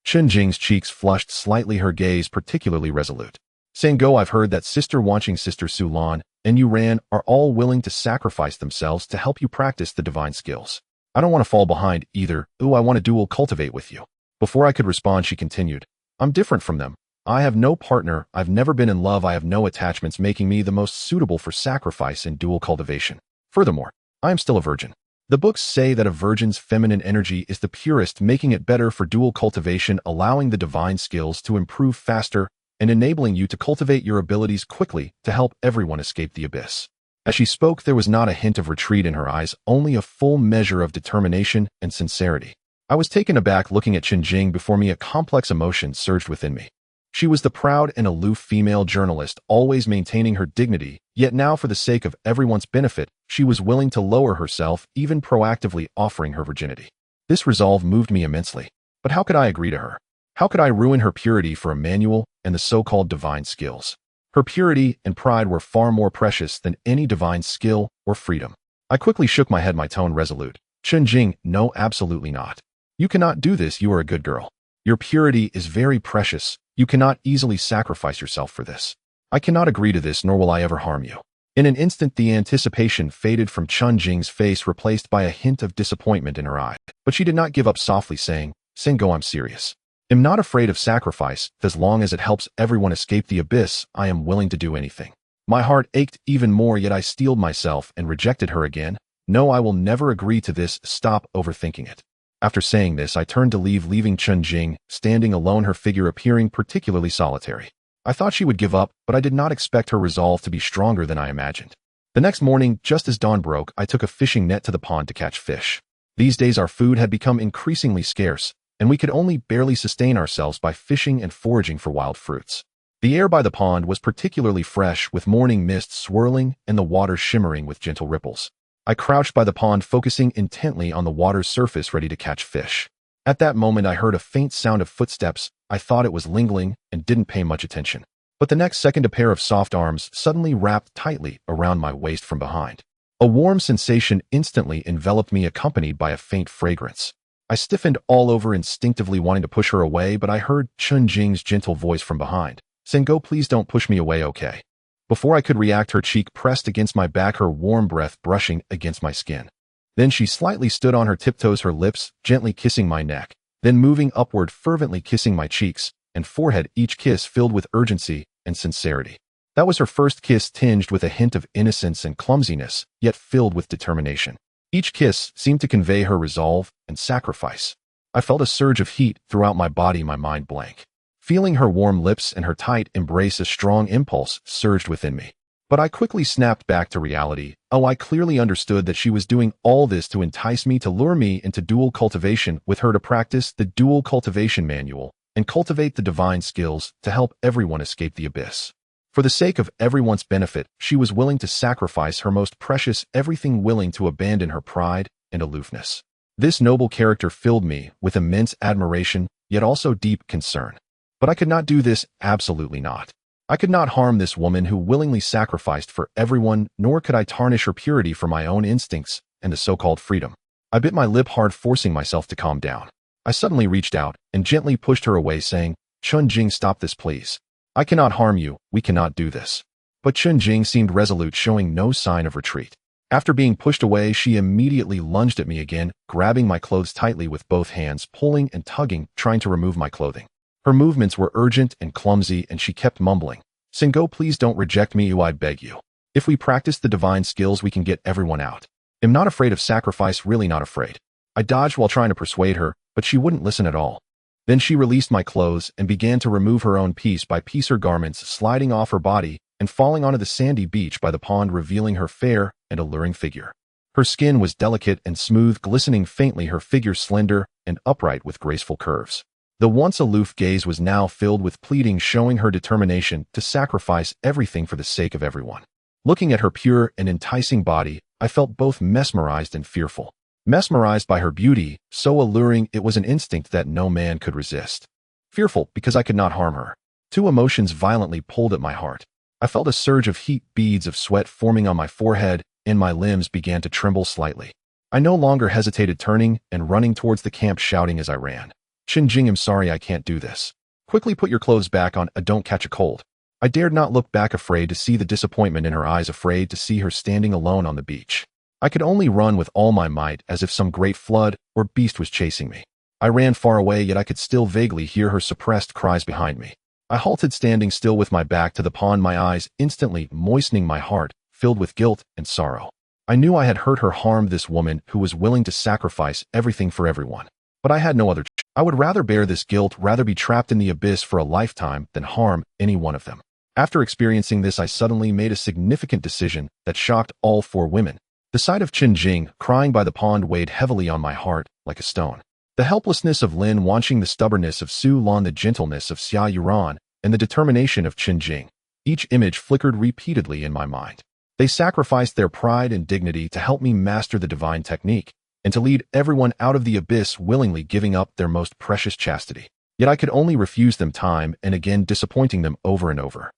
Chen Jing's cheeks flushed slightly, her gaze particularly resolute. "Sinkhole, I've heard that Sister Wanqing, Sister Su Lan, and Yuran are all willing to sacrifice themselves to help you practice the divine skills. I don't want to fall behind either. Ooh, I want to dual cultivate with you." Before I could respond, she continued, "I'm different from them. I have no partner, I've never been in love, I have no attachments, making me the most suitable for sacrifice and dual cultivation. Furthermore, I am still a virgin. The books say that a virgin's feminine energy is the purest, making it better for dual cultivation, allowing the divine skills to improve faster and enabling you to cultivate your abilities quickly to help everyone escape the abyss." As she spoke, there was not a hint of retreat in her eyes, only a full measure of determination and sincerity. I was taken aback looking at Chen Jing before me. A complex emotion surged within me. She was the proud and aloof female journalist, always maintaining her dignity, yet now, for the sake of everyone's benefit, she was willing to lower herself, even proactively offering her virginity. This resolve moved me immensely. But how could I agree to her? How could I ruin her purity for a manual and the so-called divine skills? Her purity and pride were far more precious than any divine skill or freedom. I quickly shook my head, my tone resolute. "Chen Jing, no, absolutely not. You cannot do this, you are a good girl. Your purity is very precious. You cannot easily sacrifice yourself for this. I cannot agree to this, nor will I ever harm you. In an instant, the anticipation faded from Chun Jing's face, replaced by a hint of disappointment in her eye. But she did not give up, softly saying, Sinkhole, I'm serious. I'm not afraid of sacrifice. As long as it helps everyone escape the abyss, I am willing to do anything. My heart ached even more, yet I steeled myself and rejected her again. No, I will never agree to this. Stop overthinking it. After saying this, I turned to leave, leaving Chun Jing standing alone, her figure appearing particularly solitary. I thought she would give up, but I did not expect her resolve to be stronger than I imagined. The next morning, just as dawn broke, I took a fishing net to the pond to catch fish. These days our food had become increasingly scarce, and we could only barely sustain ourselves by fishing and foraging for wild fruits. The air by the pond was particularly fresh, with morning mist swirling and the water shimmering with gentle ripples. I crouched by the pond, focusing intently on the water's surface, ready to catch fish. At that moment, I heard a faint sound of footsteps. I thought it was Lingling and didn't pay much attention. But the next second, a pair of soft arms suddenly wrapped tightly around my waist from behind. A warm sensation instantly enveloped me, accompanied by a faint fragrance. I stiffened all over, instinctively wanting to push her away, but I heard Chun Jing's gentle voice from behind. Sinkhole, please don't push me away, okay? Before I could react, her cheek pressed against my back, her warm breath brushing against my skin. Then she slightly stood on her tiptoes, her lips gently kissing my neck, then moving upward, fervently kissing my cheeks and forehead, each kiss filled with urgency and sincerity. That was her first kiss, tinged with a hint of innocence and clumsiness, yet filled with determination. Each kiss seemed to convey her resolve and sacrifice. I felt a surge of heat throughout my body, my mind blank. Feeling her warm lips and her tight embrace, a strong impulse surged within me. But I quickly snapped back to reality. Oh, I clearly understood that she was doing all this to entice me, to lure me into dual cultivation with her, to practice the dual cultivation manual and cultivate the divine skills to help everyone escape the abyss. For the sake of everyone's benefit, she was willing to sacrifice her most precious everything, willing to abandon her pride and aloofness. This noble character filled me with immense admiration, yet also deep concern. But I could not do this, absolutely not. I could not harm this woman who willingly sacrificed for everyone, nor could I tarnish her purity for my own instincts and the so-called freedom. I bit my lip hard, forcing myself to calm down. I suddenly reached out and gently pushed her away, saying, Chun Jing, stop this, please. I cannot harm you, we cannot do this. But Chun Jing seemed resolute, showing no sign of retreat. After being pushed away, she immediately lunged at me again, grabbing my clothes tightly with both hands, pulling and tugging, trying to remove my clothing. Her movements were urgent and clumsy, and she kept mumbling, Sinkhole, please don't reject me, I beg you. If we practice the divine skills, we can get everyone out. I'm not afraid of sacrifice, really not afraid. I dodged while trying to persuade her, but she wouldn't listen at all. Then she released my clothes and began to remove her own piece by piece, her garments sliding off her body and falling onto the sandy beach by the pond, revealing her fair and alluring figure. Her skin was delicate and smooth, glistening faintly, her figure slender and upright with graceful curves. The once aloof gaze was now filled with pleading, showing her determination to sacrifice everything for the sake of everyone. Looking at her pure and enticing body, I felt both mesmerized and fearful. Mesmerized by her beauty, so alluring it was an instinct that no man could resist. Fearful because I could not harm her. Two emotions violently pulled at my heart. I felt a surge of heat, beads of sweat forming on my forehead, and my limbs began to tremble slightly. I no longer hesitated, turning and running towards the camp, shouting as I ran, Chun Jing, I'm sorry, I can't do this. Quickly put your clothes back on, don't catch a cold. I dared not look back, afraid to see the disappointment in her eyes, afraid to see her standing alone on the beach. I could only run with all my might, as if some great flood or beast was chasing me. I ran far away, yet I could still vaguely hear her suppressed cries behind me. I halted, standing still with my back to the pond, my eyes instantly moistening, my heart filled with guilt and sorrow. I knew I had hurt her, harmed this woman who was willing to sacrifice everything for everyone. But I had no other choice. I would rather bear this guilt, rather be trapped in the abyss for a lifetime than harm any one of them. After experiencing this, I suddenly made a significant decision that shocked all four women. The sight of Chun Jing crying by the pond weighed heavily on my heart like a stone. The helplessness of Lin watching, the stubbornness of Su Lan, the gentleness of Xia Yuran, and the determination of Chun Jing. Each image flickered repeatedly in my mind. They sacrificed their pride and dignity to help me master the divine technique, and to lead everyone out of the abyss, willingly giving up their most precious chastity. Yet I could only refuse them time and again, disappointing them over and over.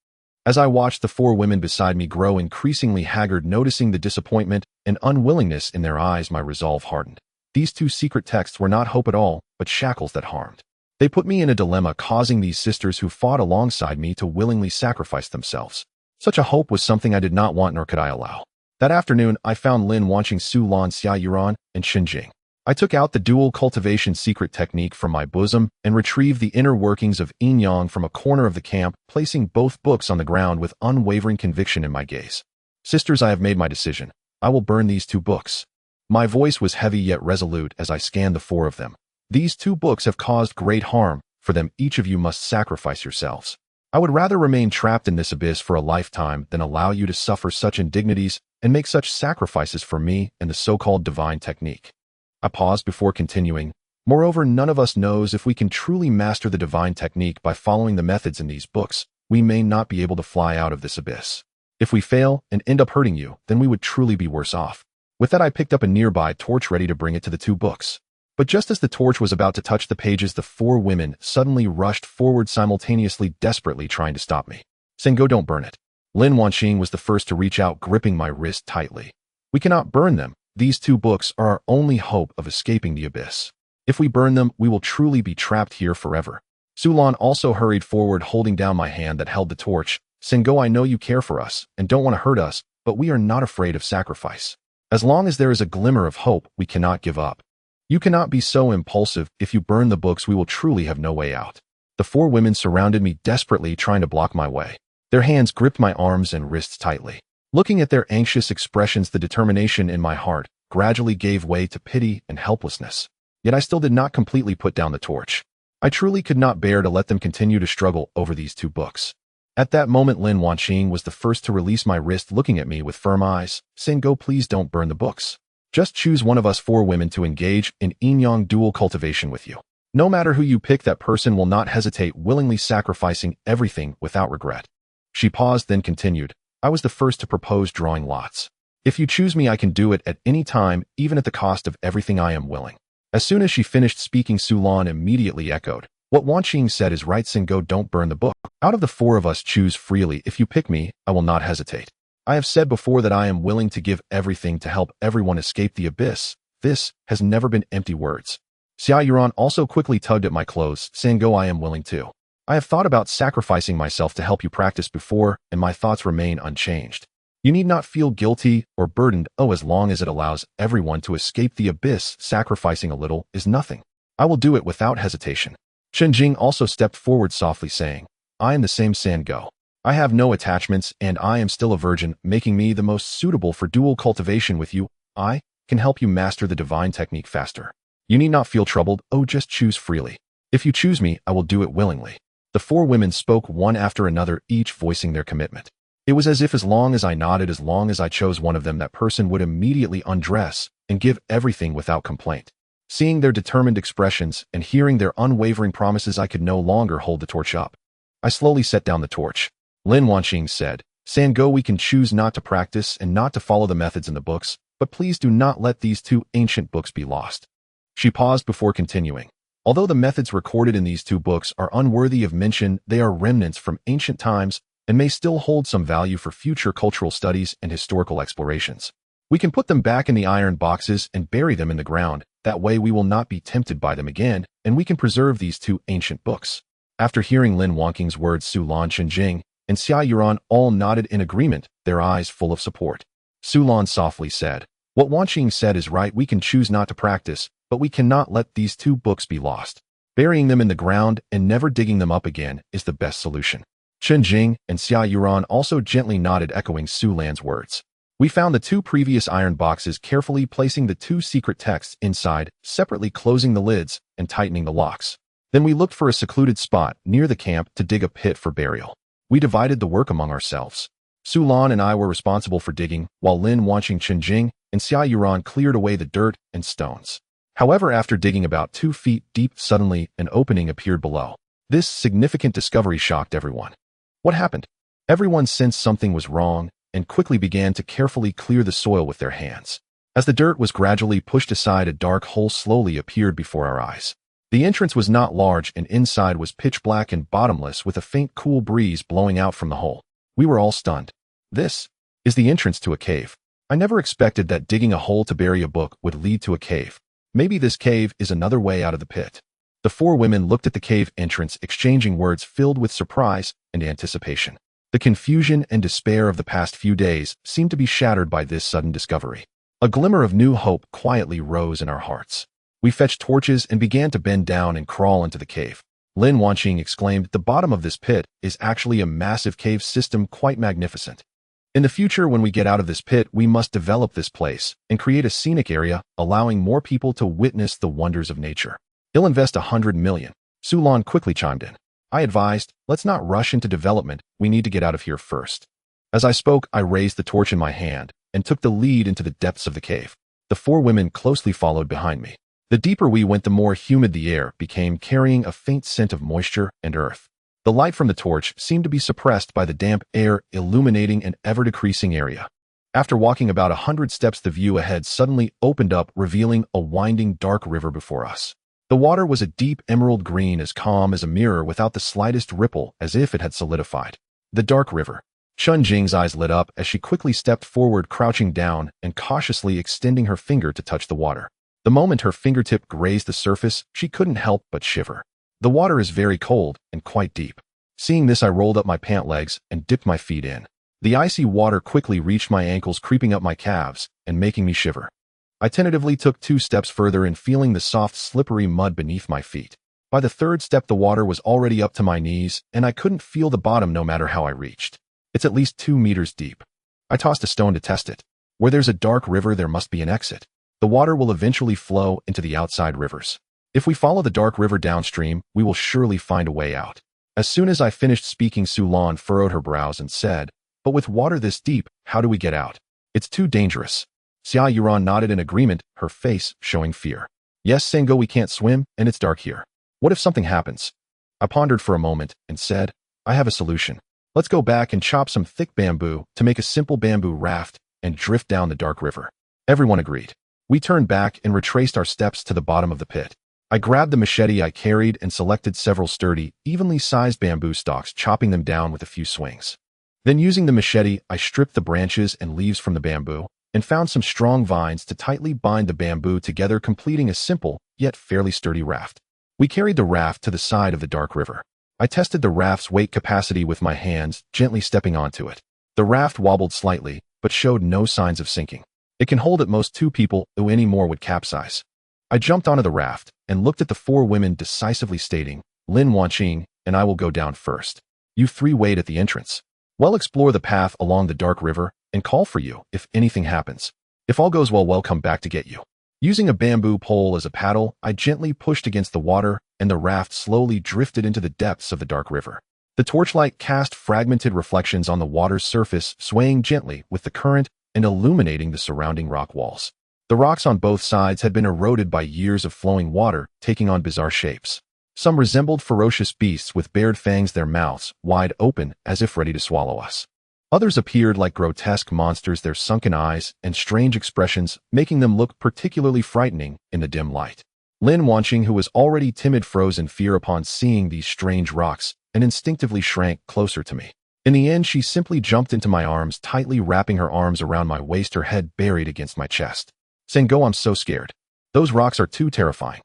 As I watched the four women beside me grow increasingly haggard, noticing the disappointment and unwillingness in their eyes, my resolve hardened. These two secret texts were not hope at all, but shackles that harmed. They put me in a dilemma, causing these sisters who fought alongside me to willingly sacrifice themselves. Such a hope was something I did not want nor could I allow. That afternoon, I found Lin watching Su Lan, Xia Yuran, and Xinjing. I took out the dual cultivation secret technique from my bosom and retrieved the inner workings of yin yang from a corner of the camp, placing both books on the ground with unwavering conviction in my gaze. Sisters, I have made my decision. I will burn these 2 books. My voice was heavy yet resolute as I scanned the 4 of them. These 2 books have caused great harm. For them, each of you must sacrifice yourselves. I would rather remain trapped in this abyss for a lifetime than allow you to suffer such indignities and make such sacrifices for me and the so-called divine technique. I paused before continuing. Moreover, none of us knows if we can truly master the divine technique by following the methods in these books. We may not be able to fly out of this abyss. If we fail and end up hurting you, then we would truly be worse off. With that, I picked up a nearby torch ready to bring it to the 2 books. But just as the torch was about to touch the pages, the 4 women suddenly rushed forward simultaneously, desperately trying to stop me. Sinkhole, don't burn it. Lin Wanqing was the first to reach out, gripping my wrist tightly. We cannot burn them. These 2 books are our only hope of escaping the abyss. If we burn them, we will truly be trapped here forever. Su Lan also hurried forward, holding down my hand that held the torch. Sinkhole, I know you care for us and don't want to hurt us, but we are not afraid of sacrifice. As long as there is a glimmer of hope, we cannot give up. You cannot be so impulsive. If you burn the books, we will truly have no way out. The 4 women surrounded me, desperately trying to block my way. Their hands gripped my arms and wrists tightly. Looking at their anxious expressions, the determination in my heart gradually gave way to pity and helplessness. Yet I still did not completely put down the torch. I truly could not bear to let them continue to struggle over these 2 books. At that moment, Lin Wanqing was the first to release my wrist, looking at me with firm eyes. Sinkhole, please don't burn the books. Just choose one of us 4 women to engage in yin-yang dual cultivation with you. No matter who you pick, that person will not hesitate, willingly sacrificing everything without regret. She paused, then continued. I was the first to propose drawing lots. If you choose me, I can do it at any time, even at the cost of everything. I am willing. As soon as she finished speaking, Su Lan immediately echoed. What Wanqing said is right. Sinkhole, don't burn the book. Out of the 4 of us, choose freely. If you pick me, I will not hesitate. I have said before that I am willing to give everything to help everyone escape the abyss. This has never been empty words. Xia Yuran also quickly tugged at my clothes. Sinkhole, I am willing too. I have thought about sacrificing myself to help you practice before, and my thoughts remain unchanged. You need not feel guilty or burdened. As long as it allows everyone to escape the abyss, sacrificing a little is nothing. I will do it without hesitation. Xinjing also stepped forward, softly saying, I am the same Sinkhole. I have no attachments, and I am still a virgin, making me the most suitable for dual cultivation with you. I can help you master the divine technique faster. You need not feel troubled. Just choose freely. If you choose me, I will do it willingly. The 4 women spoke one after another, each voicing their commitment. It was as if as long as I nodded, as long as I chose one of them, that person would immediately undress and give everything without complaint. Seeing their determined expressions and hearing their unwavering promises, I could no longer hold the torch up. I slowly set down the torch. Lin Wanqing said, Sinkhole, we can choose not to practice and not to follow the methods in the books, but please do not let these 2 ancient books be lost. She paused before continuing. Although the methods recorded in these 2 books are unworthy of mention, they are remnants from ancient times and may still hold some value for future cultural studies and historical explorations. We can put them back in the iron boxes and bury them in the ground. That way we will not be tempted by them again, and we can preserve these 2 ancient books. After hearing Lin Wanqing's words, Su Lan, Xinjing, and Xia Yuran all nodded in agreement, their eyes full of support. Su Lan softly said, What Wanqing said is right. We can choose not to practice, but we cannot let these 2 books be lost. Burying them in the ground and never digging them up again is the best solution. Xinjing and Xia Yuran also gently nodded, echoing Su Lan's words. We found the 2 previous iron boxes, carefully placing the 2 secret texts inside, separately closing the lids and tightening the locks. Then we looked for a secluded spot near the camp to dig a pit for burial. We divided the work among ourselves. Su Lan and I were responsible for digging, while Lin Wanqing, Xinjing, and Xia Yuran cleared away the dirt and stones. However, after digging about 2 feet deep, suddenly an opening appeared below. This significant discovery shocked everyone. What happened? Everyone sensed something was wrong and quickly began to carefully clear the soil with their hands. As the dirt was gradually pushed aside, a dark hole slowly appeared before our eyes. The entrance was not large, and inside was pitch black and bottomless, with a faint cool breeze blowing out from the hole. We were all stunned. This is the entrance to a cave. I never expected that digging a hole to bury a book would lead to a cave. Maybe this cave is another way out of the pit. The four women looked at the cave entrance, exchanging words filled with surprise and anticipation. The confusion and despair of the past few days seemed to be shattered by this sudden discovery. A glimmer of new hope quietly rose in our hearts. We fetched torches and began to bend down and crawl into the cave. Lin Wanqing exclaimed, "The bottom of this pit is actually a massive cave system, quite magnificent. In the future, when we get out of this pit, we must develop this place and create a scenic area, allowing more people to witness the wonders of nature. He'll invest 100 million. Su Lan quickly chimed in. I advised, let's not rush into development, we need to get out of here first. As I spoke, I raised the torch in my hand and took the lead into the depths of the cave. The four women closely followed behind me. The deeper we went, the more humid the air became, carrying a faint scent of moisture and earth. The light from the torch seemed to be suppressed by the damp air, illuminating an ever-decreasing area. After walking about 100 steps, the view ahead suddenly opened up, revealing a winding, dark river before us. The water was a deep emerald green, as calm as a mirror, without the slightest ripple, as if it had solidified. The dark river. Chun Jing's eyes lit up as she quickly stepped forward, crouching down and cautiously extending her finger to touch the water. The moment her fingertip grazed the surface, she couldn't help but shiver. The water is very cold and quite deep. Seeing this, I rolled up my pant legs and dipped my feet in. The icy water quickly reached my ankles, creeping up my calves and making me shiver. I tentatively took 2 steps further and feeling the soft, slippery mud beneath my feet. By the 3rd step, the water was already up to my knees, and I couldn't feel the bottom no matter how I reached. It's at least 2 meters deep. I tossed a stone to test it. Where there's a dark river, there must be an exit. The water will eventually flow into the outside rivers. If we follow the dark river downstream, we will surely find a way out. As soon as I finished speaking, Su Lan furrowed her brows and said, but with water this deep, how do we get out? It's too dangerous. Xia Yuran nodded in agreement, her face showing fear. Yes, Sango, we can't swim, and it's dark here. What if something happens? I pondered for a moment and said, I have a solution. Let's go back and chop some thick bamboo to make a simple bamboo raft and drift down the dark river. Everyone agreed. We turned back and retraced our steps to the bottom of the pit. I grabbed the machete I carried and selected several sturdy, evenly sized bamboo stalks, chopping them down with a few swings. Then, using the machete, I stripped the branches and leaves from the bamboo and found some strong vines to tightly bind the bamboo together, completing a simple, yet fairly sturdy raft. We carried the raft to the side of the dark river. I tested the raft's weight capacity with my hands, gently stepping onto it. The raft wobbled slightly, but showed no signs of sinking. It can hold at most 2 people, though any more would capsize. I jumped onto the raft and looked at the 4 women, decisively stating, Lin Wanqing and I will go down first. You 3 wait at the entrance. We'll explore the path along the dark river and call for you if anything happens. If all goes well, we'll come back to get you. Using a bamboo pole as a paddle, I gently pushed against the water, and the raft slowly drifted into the depths of the dark river. The torchlight cast fragmented reflections on the water's surface, swaying gently with the current and illuminating the surrounding rock walls. The rocks on both sides had been eroded by years of flowing water, taking on bizarre shapes. Some resembled ferocious beasts with bared fangs, their mouths wide open as if ready to swallow us. Others appeared like grotesque monsters, their sunken eyes and strange expressions making them look particularly frightening in the dim light. Lin Wanqing, who was already timid, froze in fear upon seeing these strange rocks and instinctively shrank closer to me. In the end, she simply jumped into my arms, tightly wrapping her arms around my waist, her head buried against my chest. Sango, I'm so scared. Those rocks are too terrifying.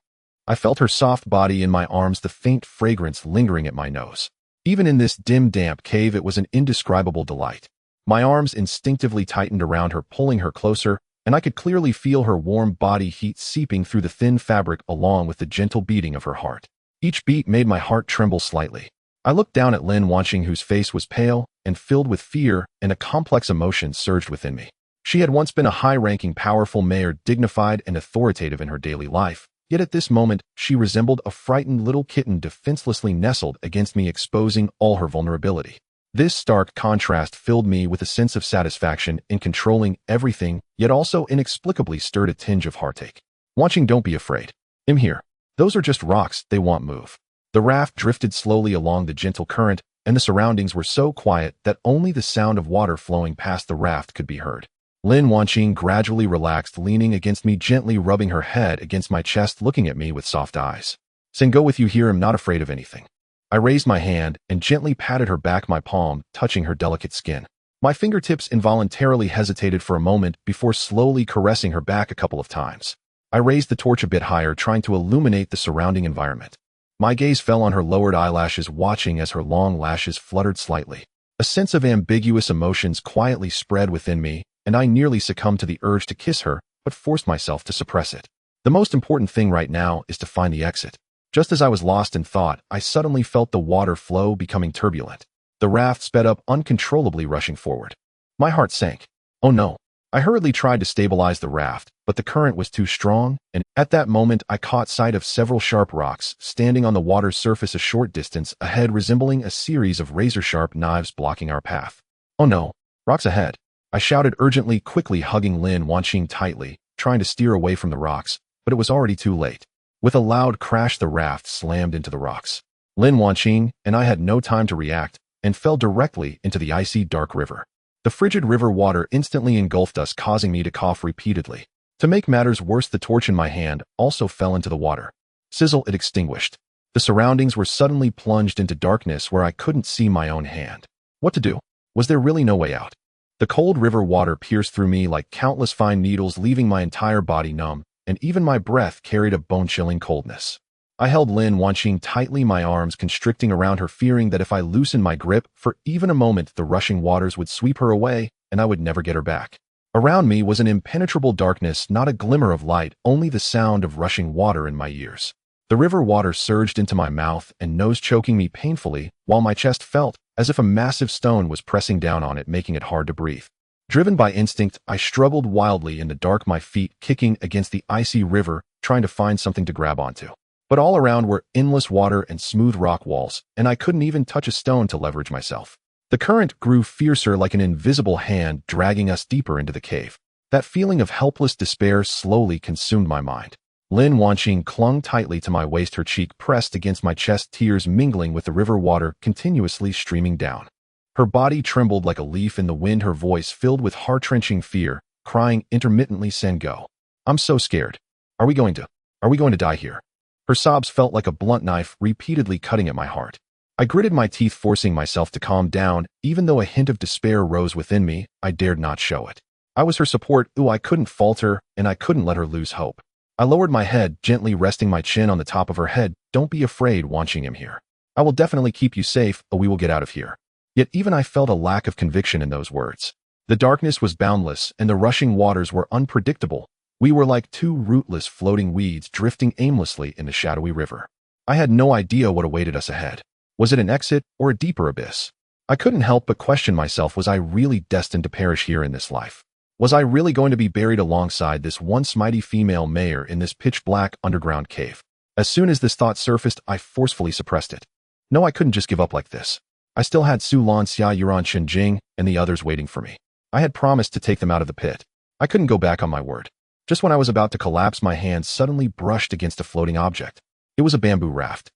I felt her soft body in my arms, the faint fragrance lingering at my nose. Even in this dim, damp cave, it was an indescribable delight. My arms instinctively tightened around her, pulling her closer, and I could clearly feel her warm body heat seeping through the thin fabric along with the gentle beating of her heart. Each beat made my heart tremble slightly. I looked down at Lin Wanqing, whose face was pale and filled with fear, and a complex emotion surged within me. She had once been a high-ranking, powerful mayor, dignified and authoritative in her daily life. Yet at this moment, she resembled a frightened little kitten defenselessly nestled against me, exposing all her vulnerability. This stark contrast filled me with a sense of satisfaction in controlling everything, yet also inexplicably stirred a tinge of heartache. Wanqing, don't be afraid. I'm here. Those are just rocks, they won't move. The raft drifted slowly along the gentle current, and the surroundings were so quiet that only the sound of water flowing past the raft could be heard. Lin Wanqing gradually relaxed, leaning against me, gently rubbing her head against my chest, looking at me with soft eyes. Sango, with you here, I'm not afraid of anything. I raised my hand and gently patted her back, my palm touching her delicate skin. My fingertips involuntarily hesitated for a moment before slowly caressing her back a couple of times. I raised the torch a bit higher, trying to illuminate the surrounding environment. My gaze fell on her lowered eyelashes, watching as her long lashes fluttered slightly. A sense of ambiguous emotions quietly spread within me, and I nearly succumbed to the urge to kiss her, but forced myself to suppress it. The most important thing right now is to find the exit. Just as I was lost in thought, I suddenly felt the water flow becoming turbulent. The raft sped up uncontrollably, rushing forward. My heart sank. Oh no. I hurriedly tried to stabilize the raft, but the current was too strong, and at that moment I caught sight of several sharp rocks standing on the water's surface a short distance ahead, resembling a series of razor-sharp knives blocking our path. Oh no. Rocks ahead. I shouted urgently, quickly hugging Lin Wanqing tightly, trying to steer away from the rocks, but it was already too late. With a loud crash, the raft slammed into the rocks. Lin Wanqing and I had no time to react and fell directly into the icy, dark river. The frigid river water instantly engulfed us, causing me to cough repeatedly. To make matters worse, the torch in my hand also fell into the water. Sizzle, it extinguished. The surroundings were suddenly plunged into darkness where I couldn't see my own hand. What to do? Was there really no way out? The cold river water pierced through me like countless fine needles, leaving my entire body numb, and even my breath carried a bone-chilling coldness. I held Lin Wanqing tightly, my arms constricting around her, fearing that if I loosened my grip for even a moment, the rushing waters would sweep her away, and I would never get her back. Around me was an impenetrable darkness, not a glimmer of light, only the sound of rushing water in my ears. The river water surged into my mouth and nose, choking me painfully, while my chest felt as if a massive stone was pressing down on it, making it hard to breathe. Driven by instinct, I struggled wildly in the dark, my feet kicking against the icy river, trying to find something to grab onto. But all around were endless water and smooth rock walls, and I couldn't even touch a stone to leverage myself. The current grew fiercer, like an invisible hand dragging us deeper into the cave. That feeling of helpless despair slowly consumed my mind. Lin Wanqing clung tightly to my waist, her cheek pressed against my chest, tears mingling with the river water continuously streaming down. Her body trembled like a leaf in the wind, her voice filled with heart-wrenching fear, crying intermittently, "Sinkhole, I'm so scared. Are we going to die here?" Her sobs felt like a blunt knife, repeatedly cutting at my heart. I gritted my teeth, forcing myself to calm down. Even though a hint of despair rose within me, I dared not show it. I was her support. I couldn't falter, and I couldn't let her lose hope. I lowered my head, gently resting my chin on the top of her head. "Don't be afraid, Wanqing, I'm here. I will definitely keep you safe, or we will get out of here." Yet even I felt a lack of conviction in those words. The darkness was boundless, and the rushing waters were unpredictable. We were like two rootless floating weeds drifting aimlessly in the shadowy river. I had no idea what awaited us ahead. Was it an exit or a deeper abyss? I couldn't help but question myself. Was I really destined to perish here in this life? Was I really going to be buried alongside this once mighty female mayor in this pitch-black underground cave? As soon as this thought surfaced, I forcefully suppressed it. No, I couldn't just give up like this. I still had Su Lan, Xia Yuran, Shenjing, and the others waiting for me. I had promised to take them out of the pit. I couldn't go back on my word. Just when I was about to collapse, my hand suddenly brushed against a floating object. It was a bamboo raft.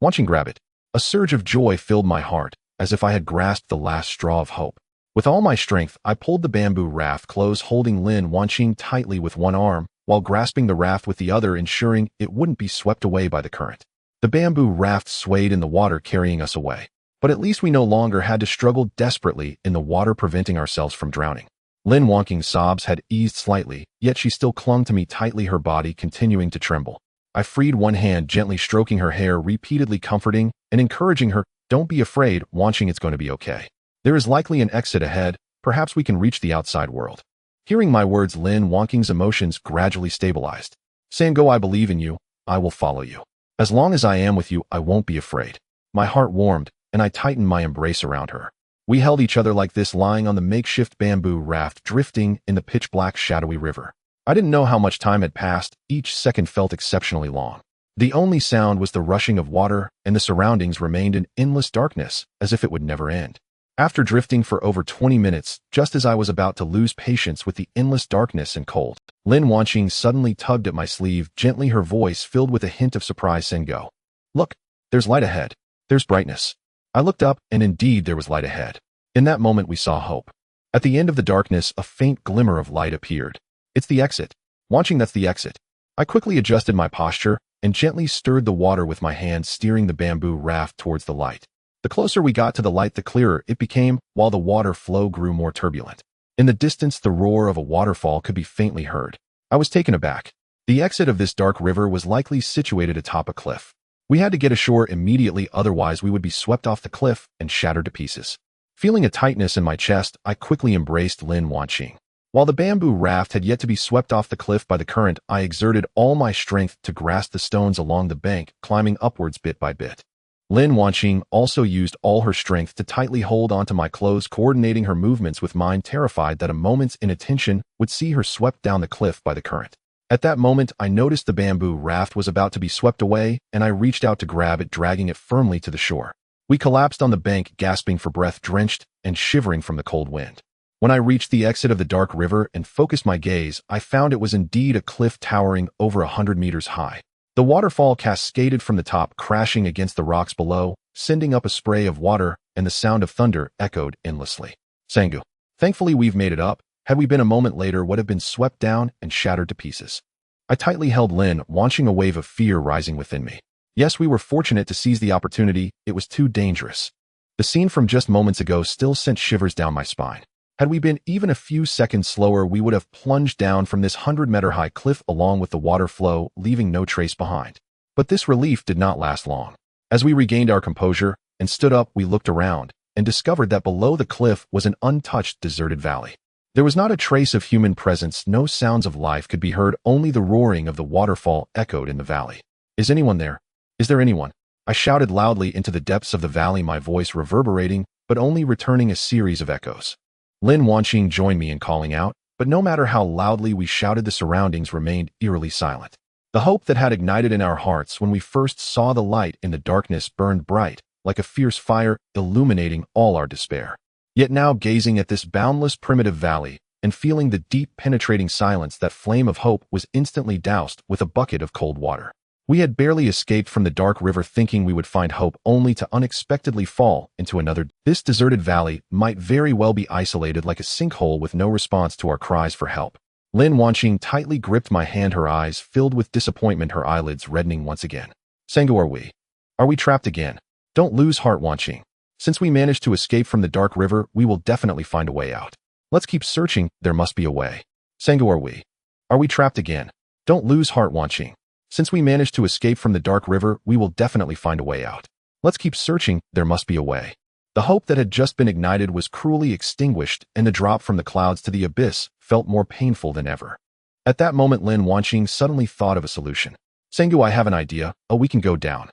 Wanqing, grab it. A surge of joy filled my heart, as if I had grasped the last straw of hope. With all my strength, I pulled the bamboo raft close, holding Lin Wanqing tightly with one arm, while grasping the raft with the other, ensuring it wouldn't be swept away by the current. The bamboo raft swayed in the water, carrying us away. But at least we no longer had to struggle desperately in the water, preventing ourselves from drowning. Lin Wanqing's sobs had eased slightly, yet she still clung to me tightly, her body continuing to tremble. I freed one hand, gently stroking her hair, repeatedly comforting and encouraging her. "Don't be afraid, Wanqing, it's going to be okay. There is likely an exit ahead. Perhaps we can reach the outside world." Hearing my words, Lin Wanqing's emotions gradually stabilized. "Sango, I believe in you. I will follow you. As long as I am with you, I won't be afraid." My heart warmed, and I tightened my embrace around her. We held each other like this, lying on the makeshift bamboo raft, drifting in the pitch-black, shadowy river. I didn't know how much time had passed. Each second felt exceptionally long. The only sound was the rushing of water, and the surroundings remained in endless darkness, as if it would never end. After drifting for over 20 minutes, just as I was about to lose patience with the endless darkness and cold, Lin Wanqing suddenly tugged at my sleeve, gently, her voice filled with a hint of surprise. "Singo, look, there's light ahead. There's brightness." I looked up, and indeed there was light ahead. In that moment we saw hope. At the end of the darkness, a faint glimmer of light appeared. "It's the exit. Wanqing, that's the exit." I quickly adjusted my posture and gently stirred the water with my hand, steering the bamboo raft towards the light. The closer we got to the light, the clearer it became, while the water flow grew more turbulent. In the distance, the roar of a waterfall could be faintly heard. I was taken aback. The exit of this dark river was likely situated atop a cliff. We had to get ashore immediately, otherwise we would be swept off the cliff and shattered to pieces. Feeling a tightness in my chest, I quickly embraced Lin Wanqing. While the bamboo raft had yet to be swept off the cliff by the current, I exerted all my strength to grasp the stones along the bank, climbing upwards bit by bit. Lin Wanqing also used all her strength to tightly hold onto my clothes, coordinating her movements with mine, terrified that a moment's inattention would see her swept down the cliff by the current. At that moment, I noticed the bamboo raft was about to be swept away, and I reached out to grab it, dragging it firmly to the shore. We collapsed on the bank, gasping for breath, drenched and shivering from the cold wind. When I reached the exit of the dark river and focused my gaze, I found it was indeed a cliff towering over 100 meters high. The waterfall cascaded from the top, crashing against the rocks below, sending up a spray of water, and the sound of thunder echoed endlessly. Sangu. Thankfully we've made it up. Had we been a moment later, would have been swept down and shattered to pieces. I tightly held Lin, watching a wave of fear rising within me. Yes, we were fortunate to seize the opportunity. It was too dangerous. The scene from just moments ago still sent shivers down my spine. Had we been even a few seconds slower, we would have plunged down from this 100-meter-high cliff along with the water flow, leaving no trace behind. But this relief did not last long. As we regained our composure and stood up, we looked around and discovered that below the cliff was an untouched, deserted valley. There was not a trace of human presence, no sounds of life could be heard, only the roaring of the waterfall echoed in the valley. Is anyone there? Is there anyone? I shouted loudly into the depths of the valley, my voice reverberating, but only returning a series of echoes. Lin Wanqing joined me in calling out, but no matter how loudly we shouted, the surroundings remained eerily silent. The hope that had ignited in our hearts when we first saw the light in the darkness burned bright, like a fierce fire, illuminating all our despair. Yet now, gazing at this boundless primitive valley and feeling the deep penetrating silence, that flame of hope was instantly doused with a bucket of cold water. We had barely escaped from the dark river, thinking we would find hope, only to unexpectedly fall into another. This deserted valley might very well be isolated, like a sinkhole with no response to our cries for help. Lin Wanqing tightly gripped my hand, her eyes filled with disappointment, her eyelids reddening once again. Sangu, are we? Are we trapped again? Don't lose heart, Wanqing. Since we managed to escape from the dark river, we will definitely find a way out. Let's keep searching, there must be a way. Sangu, are we? Are we trapped again? Don't lose heart, Wanqing. Since we managed to escape from the dark river, we will definitely find a way out. Let's keep searching, there must be a way. The hope that had just been ignited was cruelly extinguished, and the drop from the clouds to the abyss felt more painful than ever. At that moment, Lin Wanqing suddenly thought of a solution. Sangu, I have an idea. Oh, we can go down.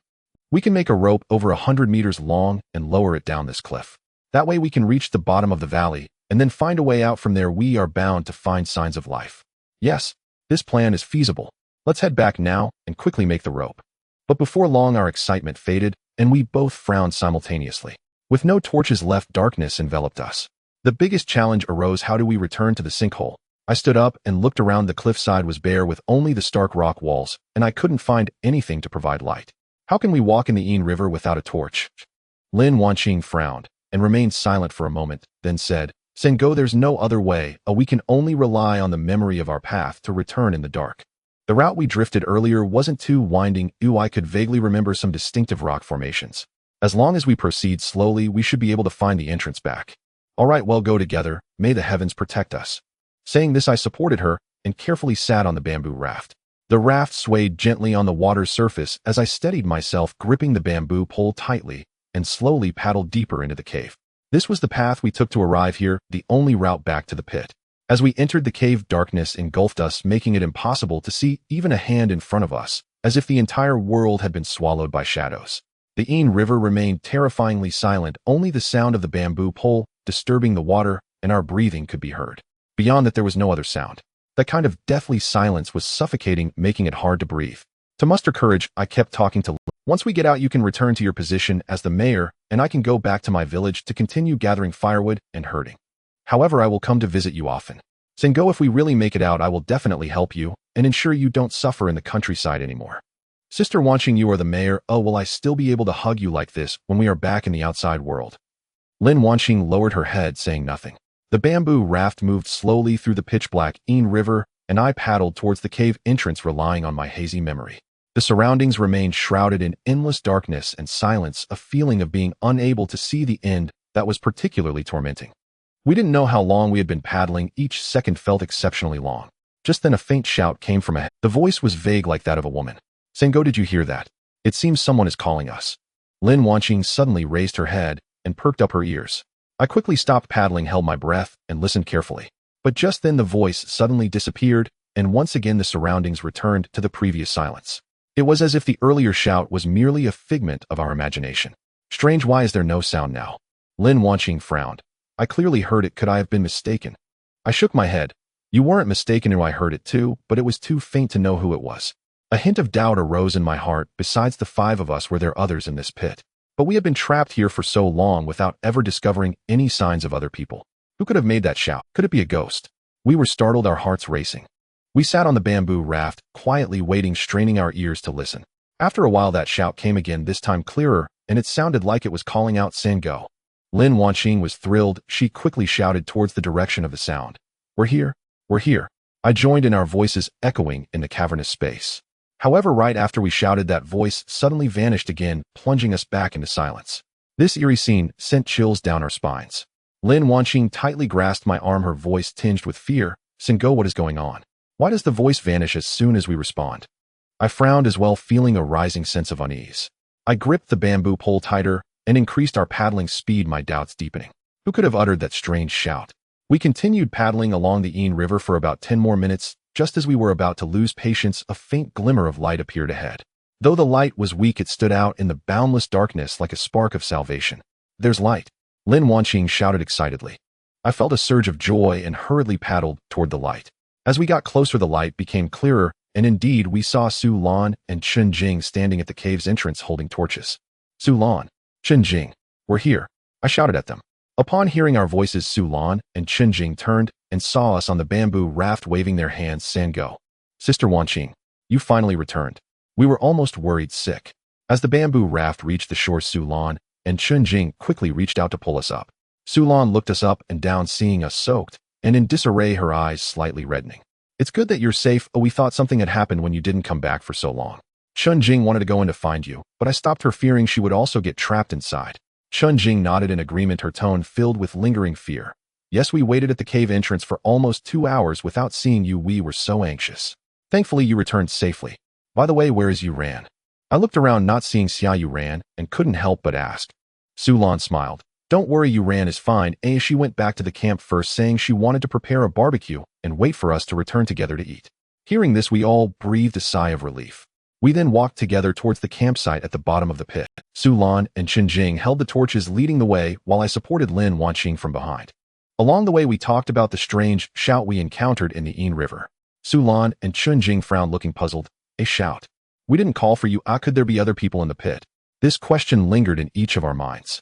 We can make a rope over 100 meters long and lower it down this cliff. That way we can reach the bottom of the valley and then find a way out from there. We are bound to find signs of life. Yes, this plan is feasible. Let's head back now and quickly make the rope. But before long, our excitement faded, and we both frowned simultaneously. With no torches left, darkness enveloped us. The biggest challenge arose: how do we return to the sinkhole? I stood up and looked around. The cliffside was bare, with only the stark rock walls, and I couldn't find anything to provide light. How can we walk in the Yin River without a torch? Lin Wanqing frowned and remained silent for a moment, then said, Sinkhole, there's no other way. We can only rely on the memory of our path to return in the dark. The route we drifted earlier wasn't too winding. I could vaguely remember some distinctive rock formations. As long as we proceed slowly, we should be able to find the entrance back. All right, well, go together. May the heavens protect us. Saying this, I supported her and carefully sat on the bamboo raft. The raft swayed gently on the water's surface as I steadied myself, gripping the bamboo pole tightly, and slowly paddled deeper into the cave. This was the path we took to arrive here, the only route back to the pit. As we entered the cave, darkness engulfed us, making it impossible to see even a hand in front of us, as if the entire world had been swallowed by shadows. The Yin River remained terrifyingly silent, only the sound of the bamboo pole disturbing the water and our breathing could be heard. Beyond that, there was no other sound. That kind of deathly silence was suffocating, making it hard to breathe. To muster courage, I kept talking to Lin. Once we get out, you can return to your position as the mayor, and I can go back to my village to continue gathering firewood and herding. However, I will come to visit you often. Sinkhole, if we really make it out, I will definitely help you and ensure you don't suffer in the countryside anymore. Sister Wanqing, you are the mayor. Oh, will I still be able to hug you like this when we are back in the outside world? Lin Wanqing lowered her head, saying nothing. The bamboo raft moved slowly through the pitch-black Yin River, and I paddled towards the cave entrance, relying on my hazy memory. The surroundings remained shrouded in endless darkness and silence, a feeling of being unable to see the end that was particularly tormenting. We didn't know how long we had been paddling. Each second felt exceptionally long. Just then a faint shout came from ahead. The voice was vague, like that of a woman. Sinkhole, did you hear that? It seems someone is calling us. Lin Wanqing suddenly raised her head and perked up her ears. I quickly stopped paddling, held my breath, and listened carefully. But just then the voice suddenly disappeared, and once again the surroundings returned to the previous silence. It was as if the earlier shout was merely a figment of our imagination. Strange, why is there no sound now? Lin Wanqing frowned. I clearly heard it. Could I have been mistaken? I shook my head. You weren't mistaken, and I heard it too, but it was too faint to know who it was. A hint of doubt arose in my heart. Besides the 5 of us, were there others in this pit? But we had been trapped here for so long without ever discovering any signs of other people. Who could have made that shout? Could it be a ghost? We were startled, our hearts racing. We sat on the bamboo raft, quietly waiting, straining our ears to listen. After a while that shout came again, this time clearer, and it sounded like it was calling out Sinkhole. Lin Wanqing was thrilled. She quickly shouted towards the direction of the sound. We're here. We're here. I joined in, our voices echoing in the cavernous space. However, right after we shouted, that voice suddenly vanished again, plunging us back into silence. This eerie scene sent chills down our spines. Lin Wanqing tightly grasped my arm, her voice tinged with fear. Sinkhole, what is going on? Why does the voice vanish as soon as we respond? I frowned as well, feeling a rising sense of unease. I gripped the bamboo pole tighter and increased our paddling speed, my doubts deepening. Who could have uttered that strange shout? We continued paddling along the Ain River for about 10 more minutes. Just as we were about to lose patience, a faint glimmer of light appeared ahead. Though the light was weak, it stood out in the boundless darkness like a spark of salvation. There's light, Lin Wanqing shouted excitedly. I felt a surge of joy and hurriedly paddled toward the light. As we got closer, the light became clearer, and indeed we saw Su Lan and Chen Jing standing at the cave's entrance holding torches. Su Lan, Chen Jing, we're here, I shouted at them. Upon hearing our voices, Su Lan and Chen Jing turned and saw us on the bamboo raft waving their hands. Sinkhole, Sister Wanqing, you finally returned. We were almost worried sick. As the bamboo raft reached the shore, Su Lan and Chen Jing quickly reached out to pull us up. Su Lan looked us up and down, seeing us soaked and in disarray, her eyes slightly reddening. It's good that you're safe. Oh, we thought something had happened when you didn't come back for so long. Chen Jing wanted to go in to find you, but I stopped her, fearing she would also get trapped inside. Chen Jing nodded in agreement, her tone filled with lingering fear. Yes, we waited at the cave entrance for almost 2 hours without seeing you. We were so anxious. Thankfully, you returned safely. By the way, where is Yuran? I looked around, not seeing Xia Yuran, and couldn't help but ask. Su Lan smiled. Don't worry, Yuran is fine. She went back to the camp first, saying she wanted to prepare a barbecue and wait for us to return together to eat. Hearing this, we all breathed a sigh of relief. We then walked together towards the campsite at the bottom of the pit. Su Lan and Chen Jing held the torches, leading the way, while I supported Lin Wanqing from behind. Along the way, we talked about the strange shout we encountered in the Ain River. Su Lan and Chen Jing frowned, looking puzzled. A shout. We didn't call for you. Could there be other people in the pit? This question lingered in each of our minds.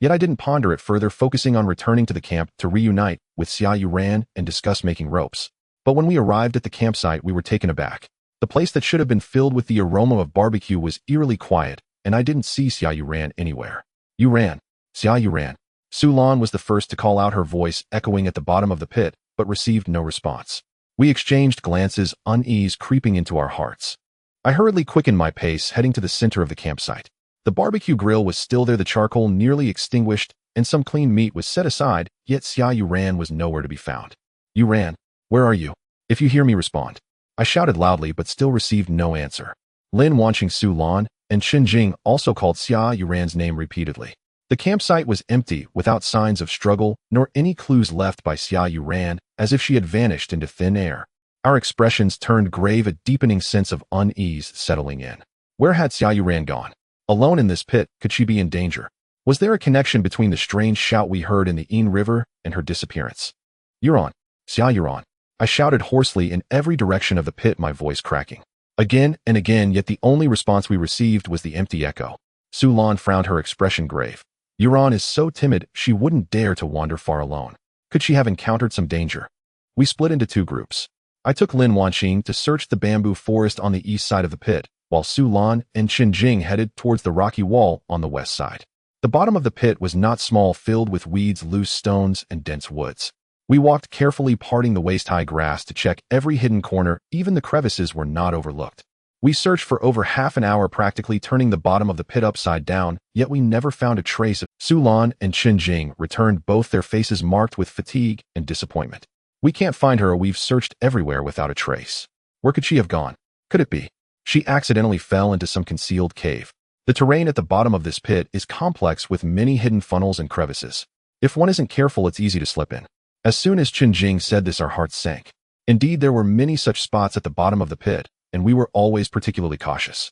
Yet I didn't ponder it further, focusing on returning to the camp to reunite with Xia Yuran and discuss making ropes. But when we arrived at the campsite, we were taken aback. The place that should have been filled with the aroma of barbecue was eerily quiet, and I didn't see Xia Yuran anywhere. Yuran, Xia Yuran. Su Lan was the first to call out, her voice echoing at the bottom of the pit, but received no response. We exchanged glances, unease creeping into our hearts. I hurriedly quickened my pace, heading to the center of the campsite. The barbecue grill was still there, the charcoal nearly extinguished, and some clean meat was set aside, yet Xia Yuran was nowhere to be found. Yuran, where are you? If you hear me, respond. I shouted loudly, but still received no answer. Lin Wanqing, Su Lan, and Chen Jing also called Xia Yuran's name repeatedly. The campsite was empty, without signs of struggle, nor any clues left by Xia Yuran, as if she had vanished into thin air. Our expressions turned grave, a deepening sense of unease settling in. Where had Xia Yuran gone? Alone in this pit, could she be in danger? Was there a connection between the strange shout we heard in the Ain River and her disappearance? Yuran, Xia Yuran. I shouted hoarsely in every direction of the pit, my voice cracking. Again and again, yet the only response we received was the empty echo. Su Lan frowned, her expression grave. Yuran is so timid, she wouldn't dare to wander far alone. Could she have encountered some danger? We split into 2 groups. I took Lin Wanqing to search the bamboo forest on the east side of the pit, while Su Lan and Chen Jing headed towards the rocky wall on the west side. The bottom of the pit was not small, filled with weeds, loose stones, and dense woods. We walked carefully, parting the waist-high grass to check every hidden corner. Even the crevices were not overlooked. We searched for over half an hour, practically turning the bottom of the pit upside down, yet we never found a trace of Su Lan and Chen Jing returned, both their faces marked with fatigue and disappointment. We can't find her. We've searched everywhere without a trace. Where could she have gone? Could it be She accidentally fell into some concealed cave. The terrain at the bottom of this pit is complex with many hidden funnels and crevices. If one isn't careful, it's easy to slip in. As soon as Chunjing said this, our hearts sank. Indeed, there were many such spots at the bottom of the pit, and we were always particularly cautious.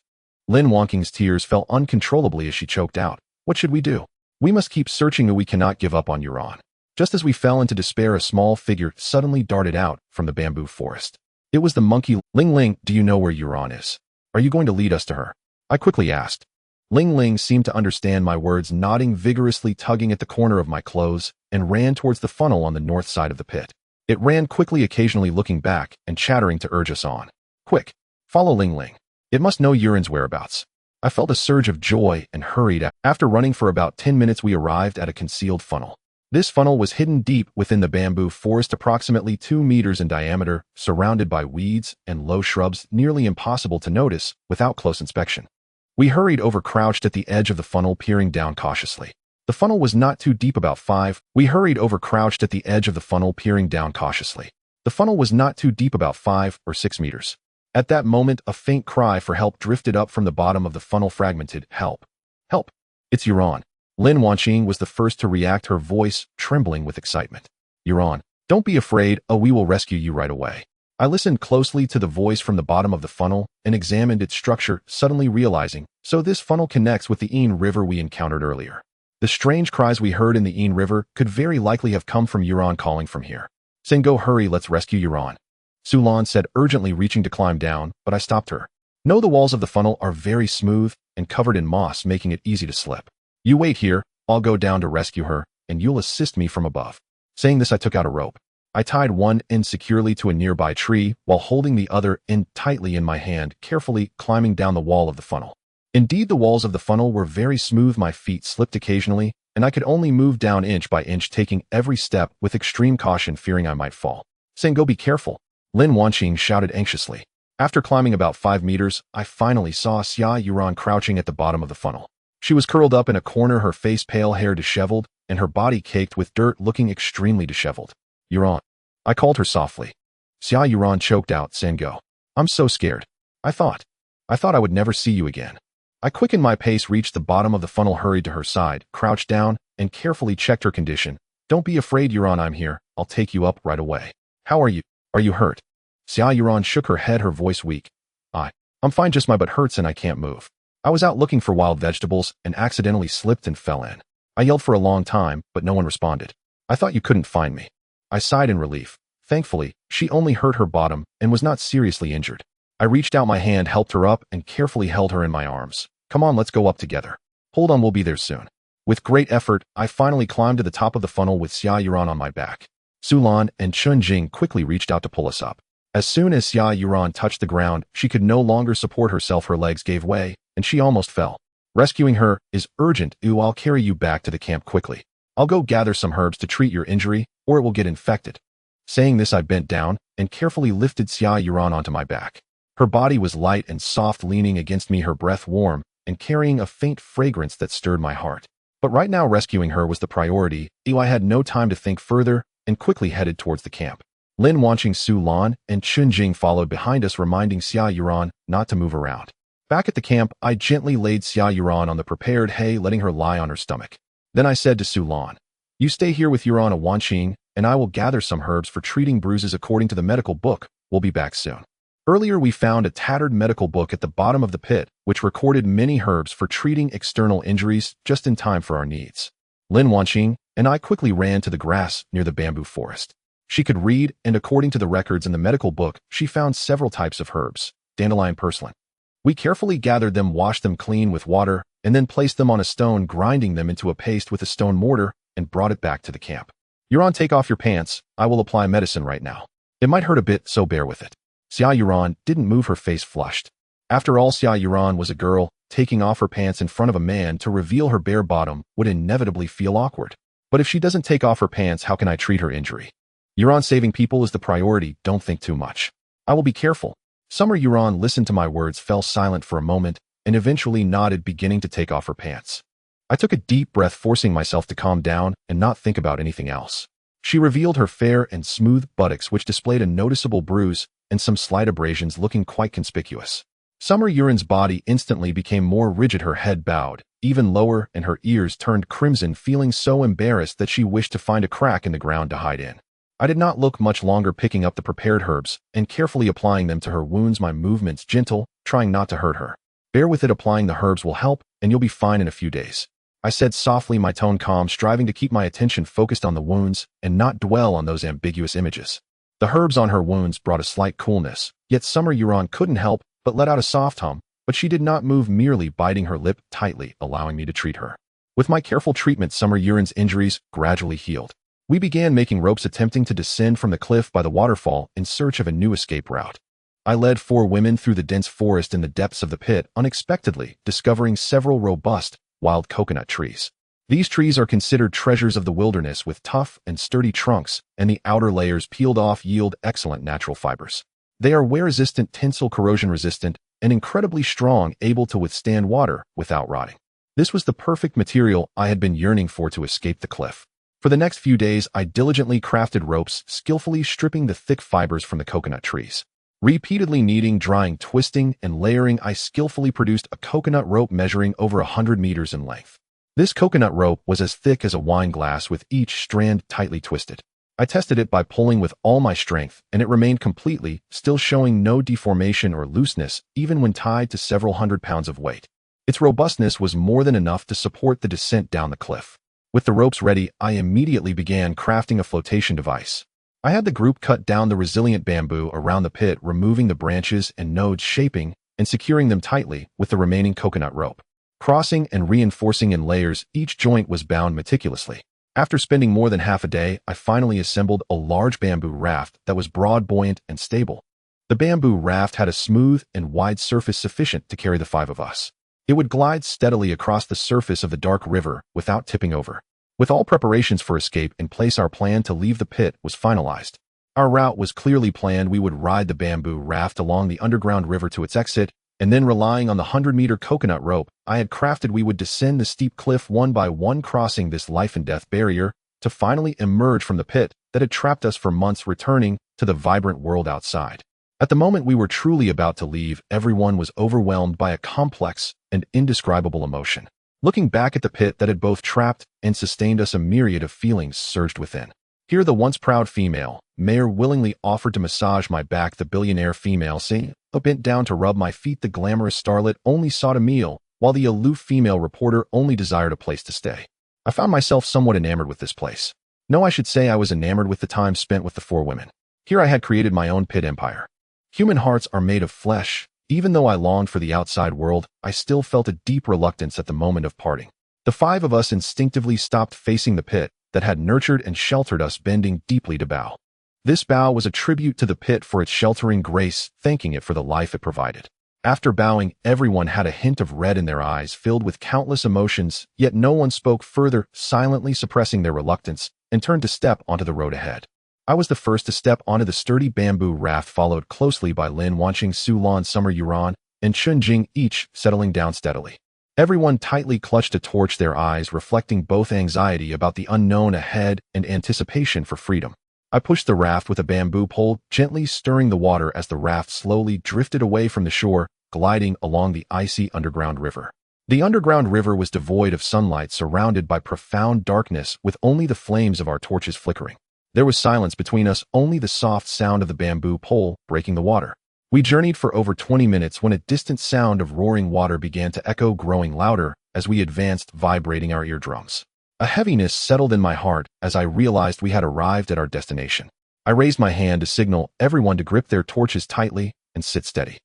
Lin Wangqing's tears fell uncontrollably as she choked out. What should we do? We must keep searching, or we cannot give up on Yuran. Just as we fell into despair, a small figure suddenly darted out from the bamboo forest. It was the monkey. Ling Ling, do you know where Yuran is? Are you going to lead us to her? I quickly asked. Ling Ling seemed to understand my words, nodding vigorously, tugging at the corner of my clothes, and ran towards the funnel on the north side of the pit. It ran quickly, occasionally looking back and chattering to urge us on. Quick, follow Ling Ling. It must know Yuran's whereabouts. I felt a surge of joy and hurried. After running for about 10 minutes, we arrived at a concealed funnel. This funnel was hidden deep within the bamboo forest, approximately 2 meters in diameter, surrounded by weeds and low shrubs, nearly impossible to notice without close inspection. We hurried over, crouched at the edge of the funnel, peering down cautiously. The funnel was not too deep, about 5. We hurried over, crouched at the edge of the funnel, peering down cautiously. The funnel was not too deep, about 5 or 6 meters. At that moment, a faint cry for help drifted up from the bottom of the funnel, fragmented. Help! Help! It's Yuran. Lin Wangqing was the first to react, her voice trembling with excitement. Yuran, don't be afraid. Oh, we will rescue you right away. I listened closely to the voice from the bottom of the funnel and examined its structure, suddenly realizing, so this funnel connects with the Yin River we encountered earlier. The strange cries we heard in the Yin River could very likely have come from Yuran calling from here. Sinkhole, hurry, let's rescue Yuran. Sulan said urgently, reaching to climb down, but I stopped her. No, the walls of the funnel are very smooth and covered in moss, making it easy to slip. You wait here, I'll go down to rescue her, and you'll assist me from above. Saying this, I took out a rope. I tied one end securely to a nearby tree, while holding the other end tightly in my hand, carefully climbing down the wall of the funnel. Indeed, the walls of the funnel were very smooth. My feet slipped occasionally, and I could only move down inch by inch, taking every step with extreme caution, fearing I might fall. Sinkhole, be careful, Lin Wangqing shouted anxiously. After climbing about 5 meters, I finally saw Xia Yuran crouching at the bottom of the funnel. She was curled up in a corner, her face pale, hair disheveled, and her body caked with dirt, looking extremely disheveled. Yuran. I called her softly. Xia Yuran choked out, Sinkhole. I'm so scared. I thought I would never see you again. I quickened my pace, reached the bottom of the funnel, hurried to her side, crouched down, and carefully checked her condition. Don't be afraid, Yuran, I'm here. I'll take you up right away. How are you? Are you hurt? Xia Yuran shook her head, her voice weak. I'm fine, just my butt hurts and I can't move. I was out looking for wild vegetables and accidentally slipped and fell in. I yelled for a long time, but no one responded. I thought you couldn't find me. I sighed in relief. Thankfully, she only hurt her bottom and was not seriously injured. I reached out my hand, helped her up, and carefully held her in my arms. Come on, let's go up together. Hold on, we'll be there soon. With great effort, I finally climbed to the top of the funnel with Xia Yuran on my back. Sulan and Chunjing quickly reached out to pull us up. As soon as Xia Yuran touched the ground, she could no longer support herself, her legs gave way, and she almost fell. Rescuing her is urgent. I'll carry you back to the camp quickly. I'll go gather some herbs to treat your injury, or it will get infected. Saying this, I bent down and carefully lifted Xia Yuran onto my back. Her body was light and soft, leaning against me, her breath warm, and carrying a faint fragrance that stirred my heart. But right now, rescuing her was the priority. I had no time to think further and quickly headed towards the camp. Lin Wangqing, Sulan, and Chunjing followed behind us, reminding Xia Yuran not to move around. Back at the camp, I gently laid Xia Yuran on the prepared hay, letting her lie on her stomach. Then I said to Sulan, you stay here with Yuran Wangqing, and I will gather some herbs for treating bruises according to the medical book. We'll be back soon. Earlier, we found a tattered medical book at the bottom of the pit, which recorded many herbs for treating external injuries just in time for our needs. Lin Wangqing and I quickly ran to the grass near the bamboo forest. She could read, and according to the records in the medical book, she found several types of herbs, dandelion, purslane. We carefully gathered them, washed them clean with water, and then placed them on a stone, grinding them into a paste with a stone mortar, and brought it back to the camp. Yuran, take off your pants. I will apply medicine right now. It might hurt a bit, so bear with it. Xia Yuran didn't move, her face flushed. After all, Xia Yuran was a girl. Taking off her pants in front of a man to reveal her bare bottom would inevitably feel awkward. But if she doesn't take off her pants, how can I treat her injury? Yuran, saving people is the priority. Don't think too much. I will be careful. Summer Yuran listened to my words, fell silent for a moment, and eventually nodded, beginning to take off her pants. I took a deep breath, forcing myself to calm down and not think about anything else. She revealed her fair and smooth buttocks, which displayed a noticeable bruise and some slight abrasions, looking quite conspicuous. Summer Yurin's body instantly became more rigid, her head bowed, even lower, and her ears turned crimson, feeling so embarrassed that she wished to find a crack in the ground to hide in. I did not look much longer, picking up the prepared herbs and carefully applying them to her wounds, my movements gentle, trying not to hurt her. Bear with it, applying the herbs will help, and you'll be fine in a few days, I said softly, my tone calm, striving to keep my attention focused on the wounds and not dwell on those ambiguous images. The herbs on her wounds brought a slight coolness, yet Summer Yuron couldn't help but let out a soft hum, but she did not move, merely biting her lip tightly, allowing me to treat her. With my careful treatment, Summer Yurin's injuries gradually healed. We began making ropes, attempting to descend from the cliff by the waterfall in search of a new escape route. I led 4 women through the dense forest in the depths of the pit, unexpectedly discovering several robust, wild coconut trees. These trees are considered treasures of the wilderness, with tough and sturdy trunks, and the outer layers peeled off yield excellent natural fibers. They are wear-resistant, tensile corrosion-resistant, and incredibly strong, able to withstand water without rotting. This was the perfect material I had been yearning for to escape the cliff. For the next few days, I diligently crafted ropes, skillfully stripping the thick fibers from the coconut trees. Repeatedly kneading, drying, twisting, and layering, I skillfully produced a coconut rope measuring over 100 meters in length. This coconut rope was as thick as a wine glass, with each strand tightly twisted. I tested it by pulling with all my strength, and it remained completely, still showing no deformation or looseness, even when tied to several hundred pounds of weight. Its robustness was more than enough to support the descent down the cliff. With the ropes ready, I immediately began crafting a flotation device. I had the group cut down the resilient bamboo around the pit, removing the branches and nodes, shaping and securing them tightly with the remaining coconut rope. Crossing and reinforcing in layers, each joint was bound meticulously. After spending more than half a day, I finally assembled a large bamboo raft that was broad, buoyant, and stable. The bamboo raft had a smooth and wide surface sufficient to carry the 5 of us. It would glide steadily across the surface of the dark river without tipping over. With all preparations for escape in place, our plan to leave the pit was finalized. Our route was clearly planned. We would ride the bamboo raft along the underground river to its exit, and then, relying on the 100-meter coconut rope I had crafted, we would descend the steep cliff one by one, crossing this life-and-death barrier to finally emerge from the pit that had trapped us for months, returning to the vibrant world outside. At the moment we were truly about to leave, everyone was overwhelmed by a complex and indescribable emotion. Looking back at the pit that had both trapped and sustained us, a myriad of feelings surged within. Here, the once proud female mayor willingly offered to massage my back. The billionaire female CEO bent down to rub my feet. The glamorous starlet only sought a meal, while the aloof female reporter only desired a place to stay. I found myself somewhat enamored with this place. No, I should say I was enamored with the time spent with the 4 women. Here I had created my own pit empire. Human hearts are made of flesh. Even though I longed for the outside world, I still felt a deep reluctance at the moment of parting. The 5 of us instinctively stopped facing the pit that had nurtured and sheltered us, bending deeply to bow. This bow was a tribute to the pit for its sheltering grace, thanking it for the life it provided. After bowing, everyone had a hint of red in their eyes, filled with countless emotions, yet no one spoke further, silently suppressing their reluctance, and turned to step onto the road ahead. I was the first to step onto the sturdy bamboo raft, followed closely by Lin Wanqing, Su Lan, Summer Yuran, and Chun Jing, each settling down steadily. Everyone tightly clutched a torch, their eyes reflecting both anxiety about the unknown ahead and anticipation for freedom. I pushed the raft with a bamboo pole, gently stirring the water as the raft slowly drifted away from the shore, gliding along the icy underground river. The underground river was devoid of sunlight, surrounded by profound darkness, with only the flames of our torches flickering. There was silence between us, only the soft sound of the bamboo pole breaking the water. We journeyed for over 20 minutes when a distant sound of roaring water began to echo, growing louder as we advanced, vibrating our eardrums. A heaviness settled in my heart as I realized we had arrived at our destination. I raised my hand to signal everyone to grip their torches tightly and sit steady.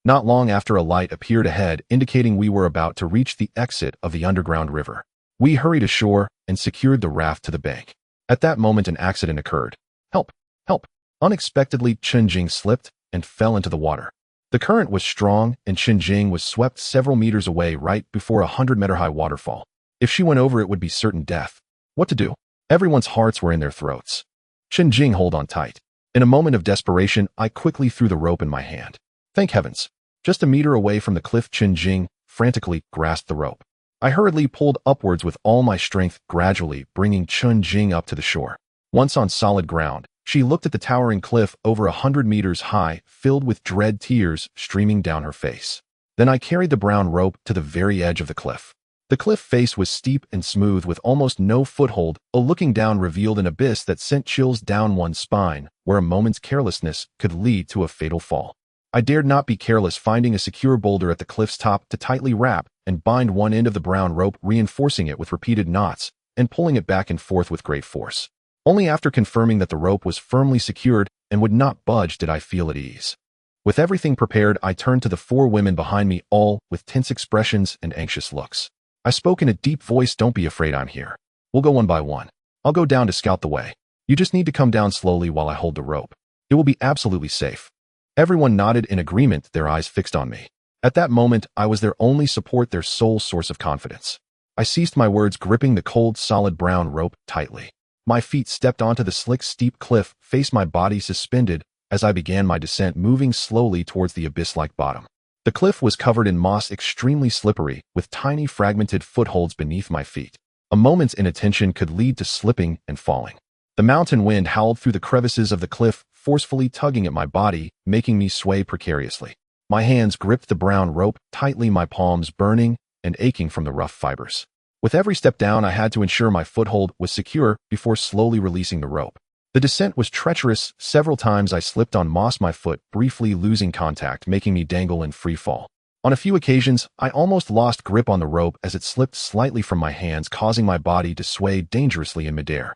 Not long after, a light appeared ahead, indicating we were about to reach the exit of the underground river. We hurried ashore and secured the raft to the bank. At that moment, an accident occurred. Help! Help! Unexpectedly, Chun Jing slipped and fell into the water. The current was strong, and Chun Jing was swept several meters away right before a 100-meter-high waterfall. If she went over, it would be certain death. What to do? Everyone's hearts were in their throats. Chun Jing, hold on tight. In a moment of desperation, I quickly threw the rope in my hand. Thank heavens. Just a meter away from the cliff, Chun Jing frantically grasped the rope. I hurriedly pulled upwards with all my strength, gradually bringing Chun Jing up to the shore. Once on solid ground, she looked at the towering cliff over 100 meters high, filled with dread, tears streaming down her face. Then I carried the brown rope to the very edge of the cliff. The cliff face was steep and smooth with almost no foothold. Looking down revealed an abyss that sent chills down one's spine, where a moment's carelessness could lead to a fatal fall. I dared not be careless, finding a secure boulder at the cliff's top to tightly wrap and bind one end of the brown rope, reinforcing it with repeated knots and pulling it back and forth with great force. Only after confirming that the rope was firmly secured and would not budge did I feel at ease. With everything prepared, I turned to the 4 women behind me, all with tense expressions and anxious looks. I spoke in a deep voice, "Don't be afraid, I'm here. We'll go one by one. I'll go down to scout the way. You just need to come down slowly while I hold the rope. It will be absolutely safe." Everyone nodded in agreement, their eyes fixed on me. At that moment, I was their only support, their sole source of confidence. I ceased my words, gripping the cold, solid brown rope tightly. My feet stepped onto the slick, steep cliff face, my body suspended as I began my descent, moving slowly towards the abyss-like bottom. The cliff was covered in moss, extremely slippery, with tiny fragmented footholds beneath my feet. A moment's inattention could lead to slipping and falling. The mountain wind howled through the crevices of the cliff, forcefully tugging at my body, making me sway precariously. My hands gripped the brown rope tightly, my palms burning and aching from the rough fibers. With every step down, I had to ensure my foothold was secure before slowly releasing the rope. The descent was treacherous. Several times I slipped on moss, my foot briefly losing contact, making me dangle in free fall. On a few occasions, I almost lost grip on the rope as it slipped slightly from my hands, causing my body to sway dangerously in midair.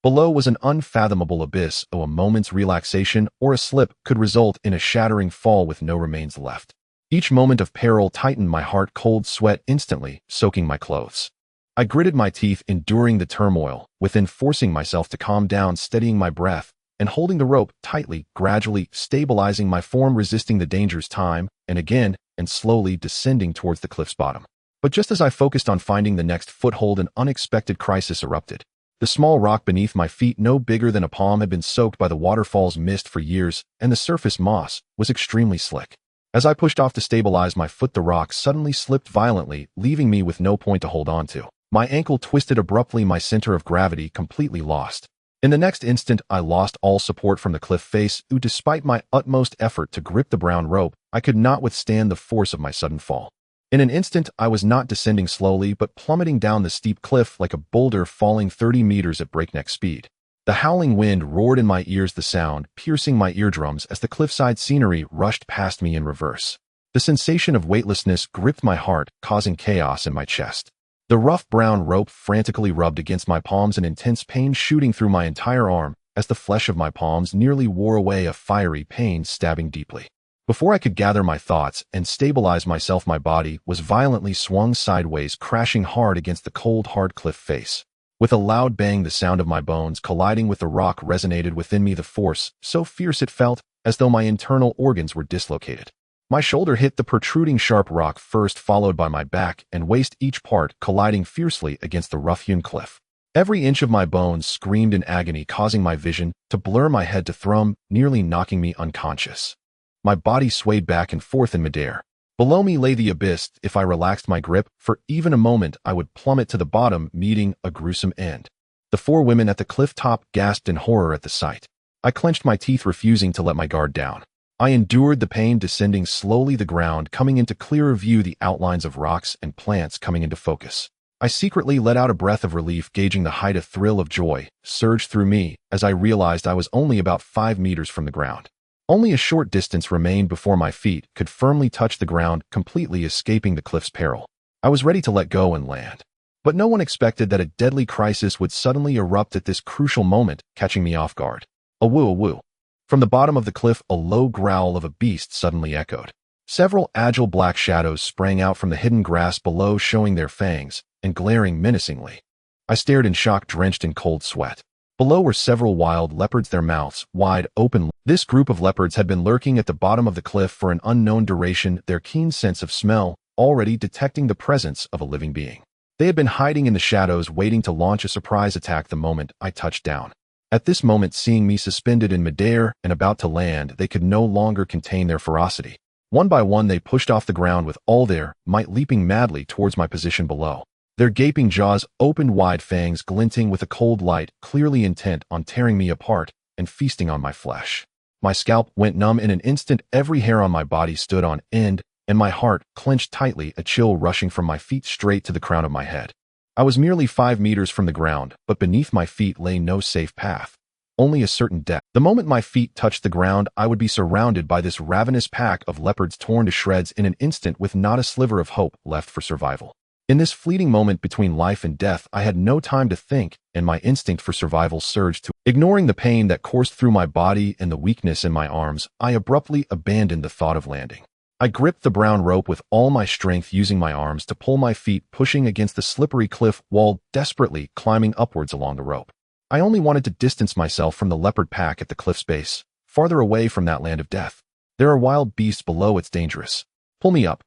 Below was an unfathomable abyss. A moment's relaxation or a slip could result in a shattering fall with no remains left. Each moment of peril tightened my heart, cold sweat instantly soaking my clothes. I gritted my teeth, enduring the turmoil, within forcing myself to calm down, steadying my breath, and holding the rope tightly, gradually stabilizing my form, resisting the dangers time and again, and slowly descending towards the cliff's bottom. But just as I focused on finding the next foothold, an unexpected crisis erupted. The small rock beneath my feet, no bigger than a palm, had been soaked by the waterfall's mist for years, and the surface moss was extremely slick. As I pushed off to stabilize my foot, the rock suddenly slipped violently, leaving me with no point to hold on to. My ankle twisted abruptly, my center of gravity completely lost. In the next instant, I lost all support from the cliff face. Despite my utmost effort to grip the brown rope, I could not withstand the force of my sudden fall. In an instant, I was not descending slowly, but plummeting down the steep cliff like a boulder, falling 30 meters at breakneck speed. The howling wind roared in my ears, the sound piercing my eardrums as the cliffside scenery rushed past me in reverse. The sensation of weightlessness gripped my heart, causing chaos in my chest. The rough brown rope frantically rubbed against my palms, an intense pain shooting through my entire arm as the flesh of my palms nearly wore away, a fiery pain stabbing deeply. Before I could gather my thoughts and stabilize myself, my body was violently swung sideways, crashing hard against the cold, hard cliff face. With a loud bang, the sound of my bones colliding with the rock resonated within me, the force so fierce it felt as though my internal organs were dislocated. My shoulder hit the protruding sharp rock first, followed by my back and waist, each part colliding fiercely against the rough-hewn cliff. Every inch of my bones screamed in agony, causing my vision to blur, my head to thrum, nearly knocking me unconscious. My body swayed back and forth in midair. Below me lay the abyss. If I relaxed my grip for even a moment, I would plummet to the bottom, meeting a gruesome end. The 4 women at the cliff top gasped in horror at the sight. I clenched my teeth, refusing to let my guard down. I endured the pain, descending slowly, the ground coming into clearer view, the outlines of rocks and plants coming into focus. I secretly let out a breath of relief, gauging the height. A thrill of joy surged through me as I realized I was only about 5 meters from the ground. Only a short distance remained before my feet could firmly touch the ground, completely escaping the cliff's peril. I was ready to let go and land. But no one expected that a deadly crisis would suddenly erupt at this crucial moment, catching me off guard. A woo, a woo. From the bottom of the cliff, a low growl of a beast suddenly echoed. Several agile black shadows sprang out from the hidden grass below, showing their fangs and glaring menacingly. I stared in shock, drenched in cold sweat. Below were several wild leopards, their mouths wide open. This group of leopards had been lurking at the bottom of the cliff for an unknown duration, their keen sense of smell already detecting the presence of a living being. They had been hiding in the shadows, waiting to launch a surprise attack the moment I touched down. At this moment, seeing me suspended in midair and about to land, they could no longer contain their ferocity. One by one, they pushed off the ground with all their might, leaping madly towards my position below. Their gaping jaws opened wide, fangs glinting with a cold light, clearly intent on tearing me apart and feasting on my flesh. My scalp went numb in an instant, every hair on my body stood on end and my heart clenched tightly, a chill rushing from my feet straight to the crown of my head. I was merely 5 meters from the ground, but beneath my feet lay no safe path, only a certain death. The moment my feet touched the ground, I would be surrounded by this ravenous pack of leopards, torn to shreds in an instant, with not a sliver of hope left for survival. In this fleeting moment between life and death, I had no time to think, and my instinct for survival surged to. Ignoring the pain that coursed through my body and the weakness in my arms, I abruptly abandoned the thought of landing. I gripped the brown rope with all my strength, using my arms to pull my feet, pushing against the slippery cliff wall, desperately climbing upwards along the rope. I only wanted to distance myself from the leopard pack at the cliff's base, farther away from that land of death. There are wild beasts below, it's dangerous. Pull me up,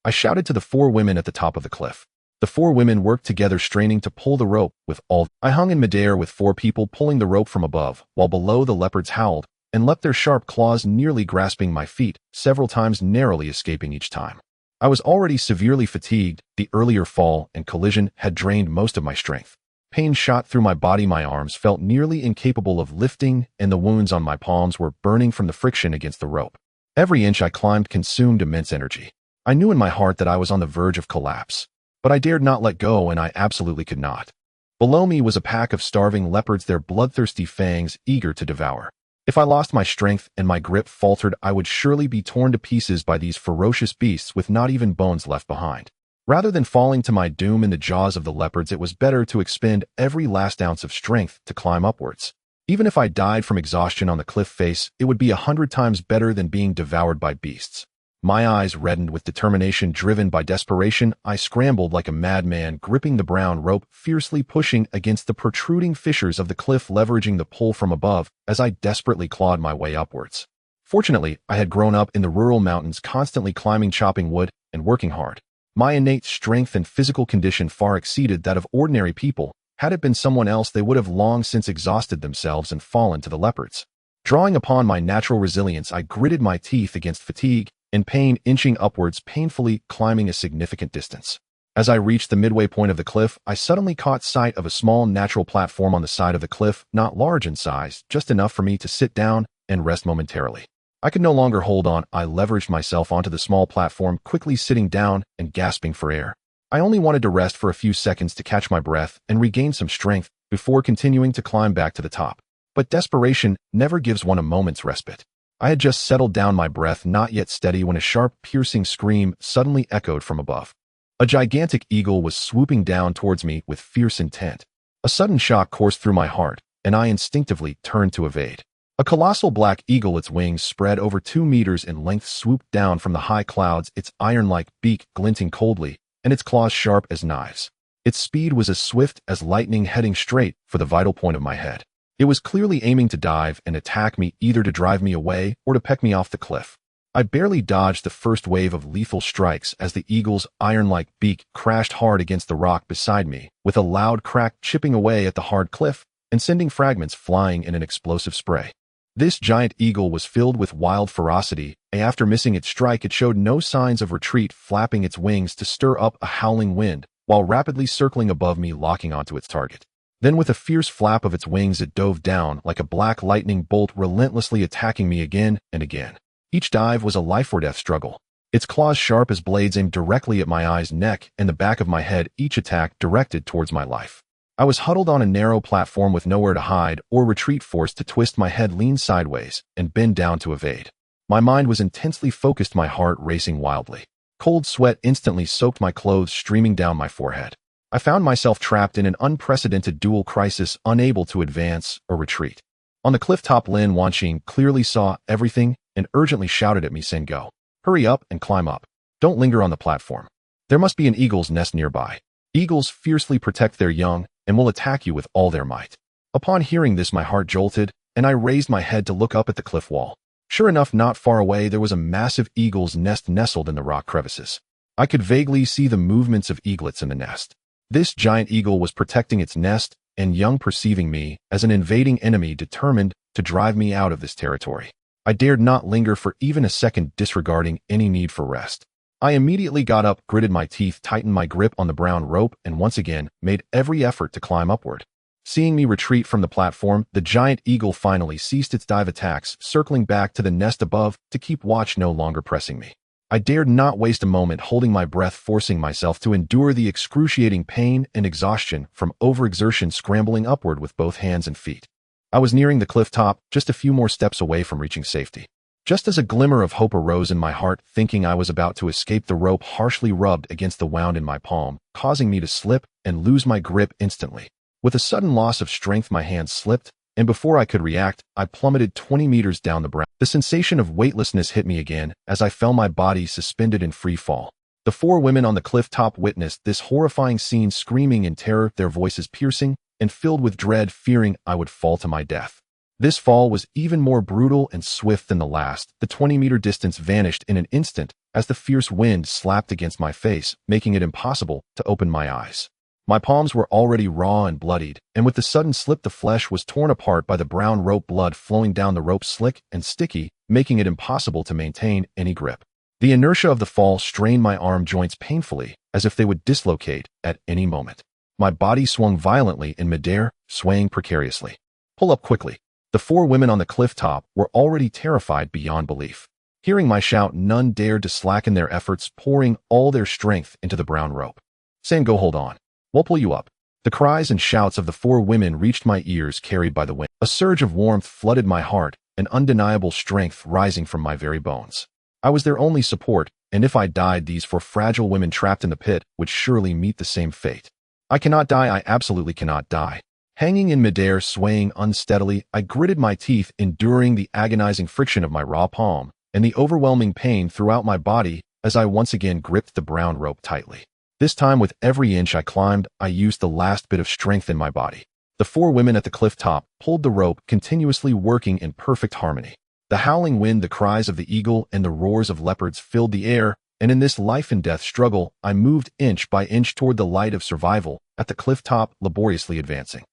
I shouted to the 4 women at the top of the cliff. The 4 women worked together, straining to pull the rope with all. I hung in midair with 4 people pulling the rope from above, while below the leopards howled and leapt, their sharp claws nearly grasping my feet, several times narrowly escaping each time. I was already severely fatigued. The earlier fall and collision had drained most of my strength. Pain shot through my body, my arms felt nearly incapable of lifting, and the wounds on my palms were burning from the friction against the rope. Every inch I climbed consumed immense energy. I knew in my heart that I was on the verge of collapse, but I dared not let go, and I absolutely could not. Below me was a pack of starving leopards, their bloodthirsty fangs eager to devour. If I lost my strength and my grip faltered, I would surely be torn to pieces by these ferocious beasts with not even bones left behind. Rather than falling to my doom in the jaws of the leopards, it was better to expend every last ounce of strength to climb upwards. Even if I died from exhaustion on the cliff face, it would be 100 times better than being devoured by beasts. My eyes reddened with determination, driven by desperation. I scrambled like a madman, gripping the brown rope, fiercely pushing against the protruding fissures of the cliff, leveraging the pull from above as I desperately clawed my way upwards. Fortunately, I had grown up in the rural mountains, constantly climbing, chopping wood, and working hard. My innate strength and physical condition far exceeded that of ordinary people. Had it been someone else, they would have long since exhausted themselves and fallen to the leopards. Drawing upon my natural resilience, I gritted my teeth against fatigue and pain, inching upwards, painfully climbing a significant distance. As I reached the midway point of the cliff, I suddenly caught sight of a small natural platform on the side of the cliff, not large in size, just enough for me to sit down and rest momentarily. I could no longer hold on. I leveraged myself onto the small platform, quickly sitting down and gasping for air. I only wanted to rest for a few seconds to catch my breath and regain some strength before continuing to climb back to the top. But desperation never gives one a moment's respite. I had just settled down, my breath not yet steady, when a sharp, piercing scream suddenly echoed from above. A gigantic eagle was swooping down towards me with fierce intent. A sudden shock coursed through my heart, and I instinctively turned to evade. A colossal black eagle, its wings spread over 2 meters in length, swooped down from the high clouds, its iron-like beak glinting coldly, and its claws sharp as knives. Its speed was as swift as lightning, heading straight for the vital point of my head. It was clearly aiming to dive and attack me, either to drive me away or to peck me off the cliff. I barely dodged the first wave of lethal strikes as the eagle's iron-like beak crashed hard against the rock beside me, with a loud crack, chipping away at the hard cliff and sending fragments flying in an explosive spray. This giant eagle was filled with wild ferocity. After missing its strike, it showed no signs of retreat, flapping its wings to stir up a howling wind, while rapidly circling above me, locking onto its target. Then, with a fierce flap of its wings, it dove down like a black lightning bolt, relentlessly attacking me again and again. Each dive was a life-or-death struggle. Its claws, sharp as blades, aimed directly at my eyes, neck, and the back of my head, each attack directed towards my life. I was huddled on a narrow platform with nowhere to hide or retreat, forced to twist my head, lean sideways, and bend down to evade. My mind was intensely focused, my heart racing wildly. Cold sweat instantly soaked my clothes, streaming down my forehead. I found myself trapped in an unprecedented dual crisis, unable to advance or retreat. On the cliff top, Lin Wanqing clearly saw everything and urgently shouted at me, saying, "Go. Hurry up and climb up. Don't linger on the platform. There must be an eagle's nest nearby. Eagles fiercely protect their young and will attack you with all their might." Upon hearing this, my heart jolted, and I raised my head to look up at the cliff wall. Sure enough, not far away, there was a massive eagle's nest nestled in the rock crevices. I could vaguely see the movements of eaglets in the nest. This giant eagle was protecting its nest and young, perceiving me as an invading enemy, determined to drive me out of this territory. I dared not linger for even a second, disregarding any need for rest. I immediately got up, gritted my teeth, tightened my grip on the brown rope, and once again made every effort to climb upward. Seeing me retreat from the platform, the giant eagle finally ceased its dive attacks, circling back to the nest above to keep watch, no longer pressing me. I dared not waste a moment holding my breath, forcing myself to endure the excruciating pain and exhaustion from overexertion, scrambling upward with both hands and feet. I was nearing the cliff top, just a few more steps away from reaching safety. Just as a glimmer of hope arose in my heart, thinking I was about to escape, the rope harshly rubbed against the wound in my palm, causing me to slip and lose my grip instantly. With a sudden loss of strength, my hand slipped, and before I could react, I plummeted 20 meters down the ground. The sensation of weightlessness hit me again as I felt my body suspended in free fall. The 4 women on the cliff top witnessed this horrifying scene, screaming in terror, their voices piercing and filled with dread, fearing I would fall to my death. This fall was even more brutal and swift than the last. The 20-meter distance vanished in an instant as the fierce wind slapped against my face, making it impossible to open my eyes. My palms were already raw and bloodied, and with the sudden slip the flesh was torn apart by the brown rope, blood flowing down the rope, slick and sticky, making it impossible to maintain any grip. The inertia of the fall strained my arm joints painfully, as if they would dislocate at any moment. My body swung violently in midair, swaying precariously. Pull up quickly. The 4 women on the cliff top were already terrified beyond belief. Hearing my shout, none dared to slacken their efforts, pouring all their strength into the brown rope. Saying, "Go, hold on. We'll pull you up." The cries and shouts of the 4 women reached my ears, carried by the wind. A surge of warmth flooded my heart, an undeniable strength rising from my very bones. I was their only support, and if I died, these 4 fragile women trapped in the pit would surely meet the same fate. I cannot die. I absolutely cannot die. Hanging in midair, swaying unsteadily, I gritted my teeth, enduring the agonizing friction of my raw palm and the overwhelming pain throughout my body as I once again gripped the brown rope tightly. This time, with every inch I climbed, I used the last bit of strength in my body. The 4 women at the cliff top pulled the rope, continuously working in perfect harmony. The howling wind, the cries of the eagle, and the roars of leopards filled the air, and in this life-and-death struggle, I moved inch by inch toward the light of survival at the cliff top, laboriously advancing.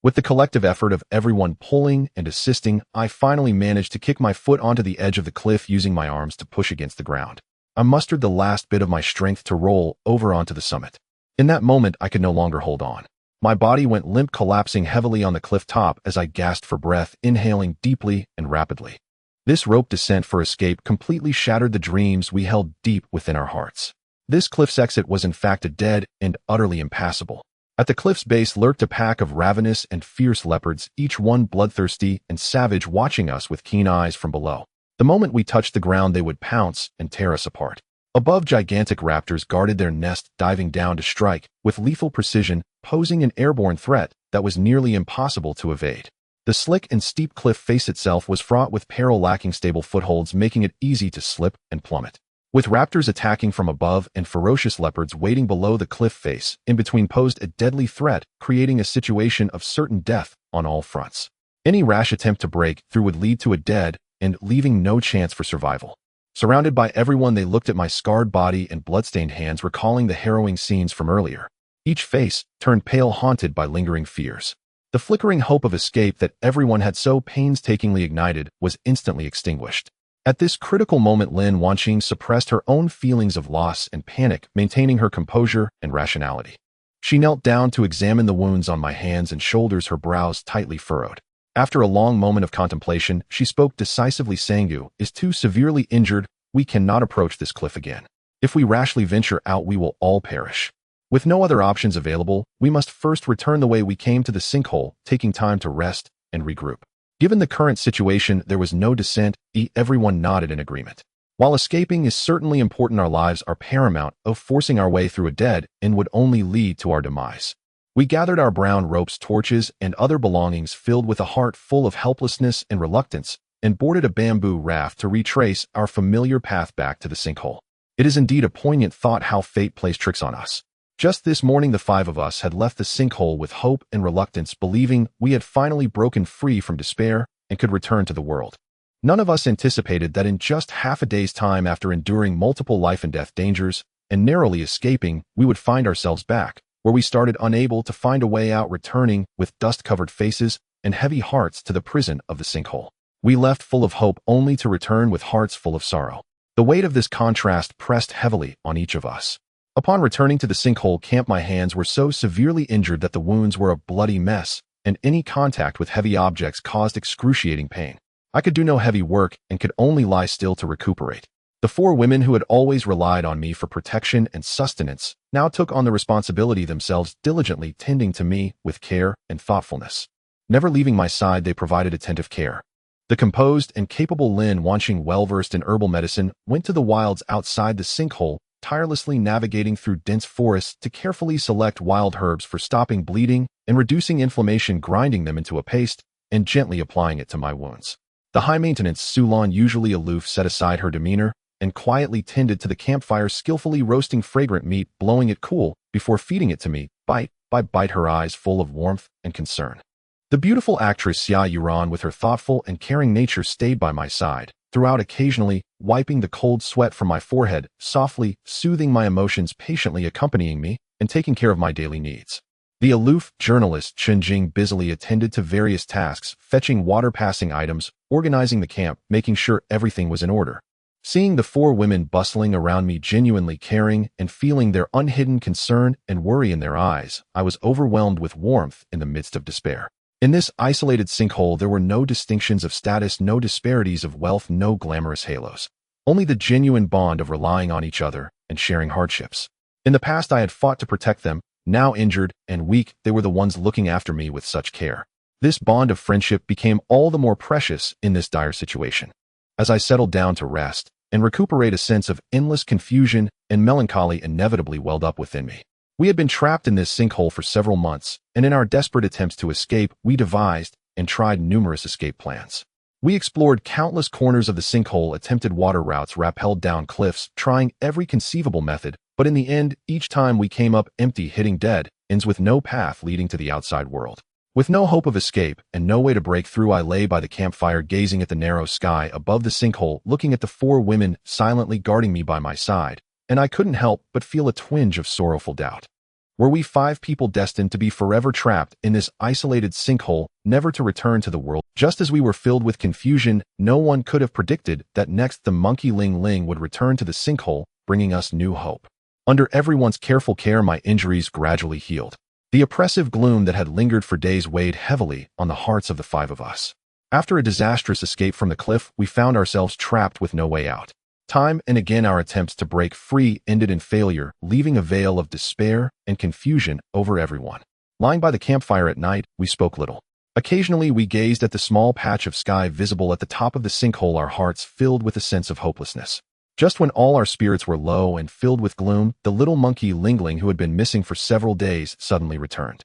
With the collective effort of everyone pulling and assisting, I finally managed to kick my foot onto the edge of the cliff, using my arms to push against the ground. I mustered the last bit of my strength to roll over onto the summit. In that moment, I could no longer hold on. My body went limp, collapsing heavily on the cliff top as I gasped for breath, inhaling deeply and rapidly. This rope descent for escape completely shattered the dreams we held deep within our hearts. This cliff's exit was in fact a dead and utterly impassable. At the cliff's base lurked a pack of ravenous and fierce leopards, each one bloodthirsty and savage, watching us with keen eyes from below. The moment we touched the ground, they would pounce and tear us apart. Above, gigantic raptors guarded their nest, diving down to strike with lethal precision, posing an airborne threat that was nearly impossible to evade. The slick and steep cliff face itself was fraught with peril, lacking stable footholds, making it easy to slip and plummet. With raptors attacking from above and ferocious leopards waiting below, the cliff face in between posed a deadly threat, creating a situation of certain death on all fronts. Any rash attempt to break through would lead to a dead and leaving no chance for survival. Surrounded by everyone, they looked at my scarred body and bloodstained hands, recalling the harrowing scenes from earlier. Each face turned pale, haunted by lingering fears. The flickering hope of escape that everyone had so painstakingly ignited was instantly extinguished. At this critical moment, Lin Wanqing suppressed her own feelings of loss and panic, maintaining her composure and rationality. She knelt down to examine the wounds on my hands and shoulders, her brows tightly furrowed. After a long moment of contemplation, she spoke decisively. Sangyu is too severely injured. We cannot approach this cliff again. If we rashly venture out, we will all perish. With no other options available, we must first return the way we came to the sinkhole, taking time to rest and regroup. Given the current situation, there was no dissent. Everyone nodded in agreement. While escaping is certainly important, our lives are paramount. Forcing our way through a dead end would only lead to our demise. We gathered our brown ropes, torches, and other belongings, filled with a heart full of helplessness and reluctance, and boarded a bamboo raft to retrace our familiar path back to the sinkhole. It is indeed a poignant thought how fate plays tricks on us. Just this morning, the 5 of us had left the sinkhole with hope and reluctance, believing we had finally broken free from despair and could return to the world. None of us anticipated that in just half a day's time, after enduring multiple life and death dangers and narrowly escaping, we would find ourselves back where we started, unable to find a way out, returning with dust-covered faces and heavy hearts to the prison of the sinkhole. We left full of hope, only to return with hearts full of sorrow. The weight of this contrast pressed heavily on each of us. Upon returning to the sinkhole camp, my hands were so severely injured that the wounds were a bloody mess, and any contact with heavy objects caused excruciating pain. I could do no heavy work and could only lie still to recuperate. The four women who had always relied on me for protection and sustenance now took on the responsibility themselves, diligently tending to me with care and thoughtfulness. Never leaving my side, they provided attentive care. The composed and capable Lin, Wanqing, well-versed in herbal medicine, went to the wilds outside the Sinkhole, tirelessly navigating through dense forests to carefully select wild herbs for stopping bleeding and reducing inflammation, grinding them into a paste and gently applying it to my wounds. The high-maintenance Sulan, usually aloof, set aside her demeanor and quietly tended to the campfire, skillfully roasting fragrant meat, blowing it cool before feeding it to me, bite by bite, her eyes full of warmth and concern. The beautiful actress Xia Yuran, with her thoughtful and caring nature, stayed by my side throughout, occasionally wiping the cold sweat from my forehead, softly soothing my emotions, patiently accompanying me and taking care of my daily needs. The aloof journalist Chen Jing busily attended to various tasks, fetching water, passing items, organizing the camp, making sure everything was in order. Seeing the four women bustling around me, genuinely caring and feeling their unhidden concern and worry in their eyes, I was overwhelmed with warmth in the midst of despair. In this isolated sinkhole, there were no distinctions of status, no disparities of wealth, no glamorous halos. Only the genuine bond of relying on each other and sharing hardships. In the past, I had fought to protect them. Now injured and weak, they were the ones looking after me with such care. This bond of friendship became all the more precious in this dire situation. As I settled down to rest and recuperate, a sense of endless confusion and melancholy inevitably welled up within me. We had been trapped in this sinkhole for several months, and in our desperate attempts to escape, we devised and tried numerous escape plans. We explored countless corners of the sinkhole, attempted water routes, rappelled down cliffs, trying every conceivable method, but in the end, each time we came up empty, hitting dead ends with no path leading to the outside world. With no hope of escape and no way to break through, I lay by the campfire, gazing at the narrow sky above the sinkhole, looking at the four women silently guarding me by my side, and I couldn't help but feel a twinge of sorrowful doubt. Were we five people destined to be forever trapped in this isolated sinkhole, never to return to the world? Just as we were filled with confusion, no one could have predicted that next the monkey Ling Ling would return to the sinkhole, bringing us new hope. Under everyone's careful care, my injuries gradually healed. The oppressive gloom that had lingered for days weighed heavily on the hearts of the five of us. After a disastrous escape from the cliff, we found ourselves trapped with no way out. Time and again, our attempts to break free ended in failure, leaving a veil of despair and confusion over everyone. Lying by the campfire at night, we spoke little. Occasionally, we gazed at the small patch of sky visible at the top of the sinkhole, our hearts filled with a sense of hopelessness. Just when all our spirits were low and filled with gloom, the little monkey Lingling, who had been missing for several days, suddenly returned.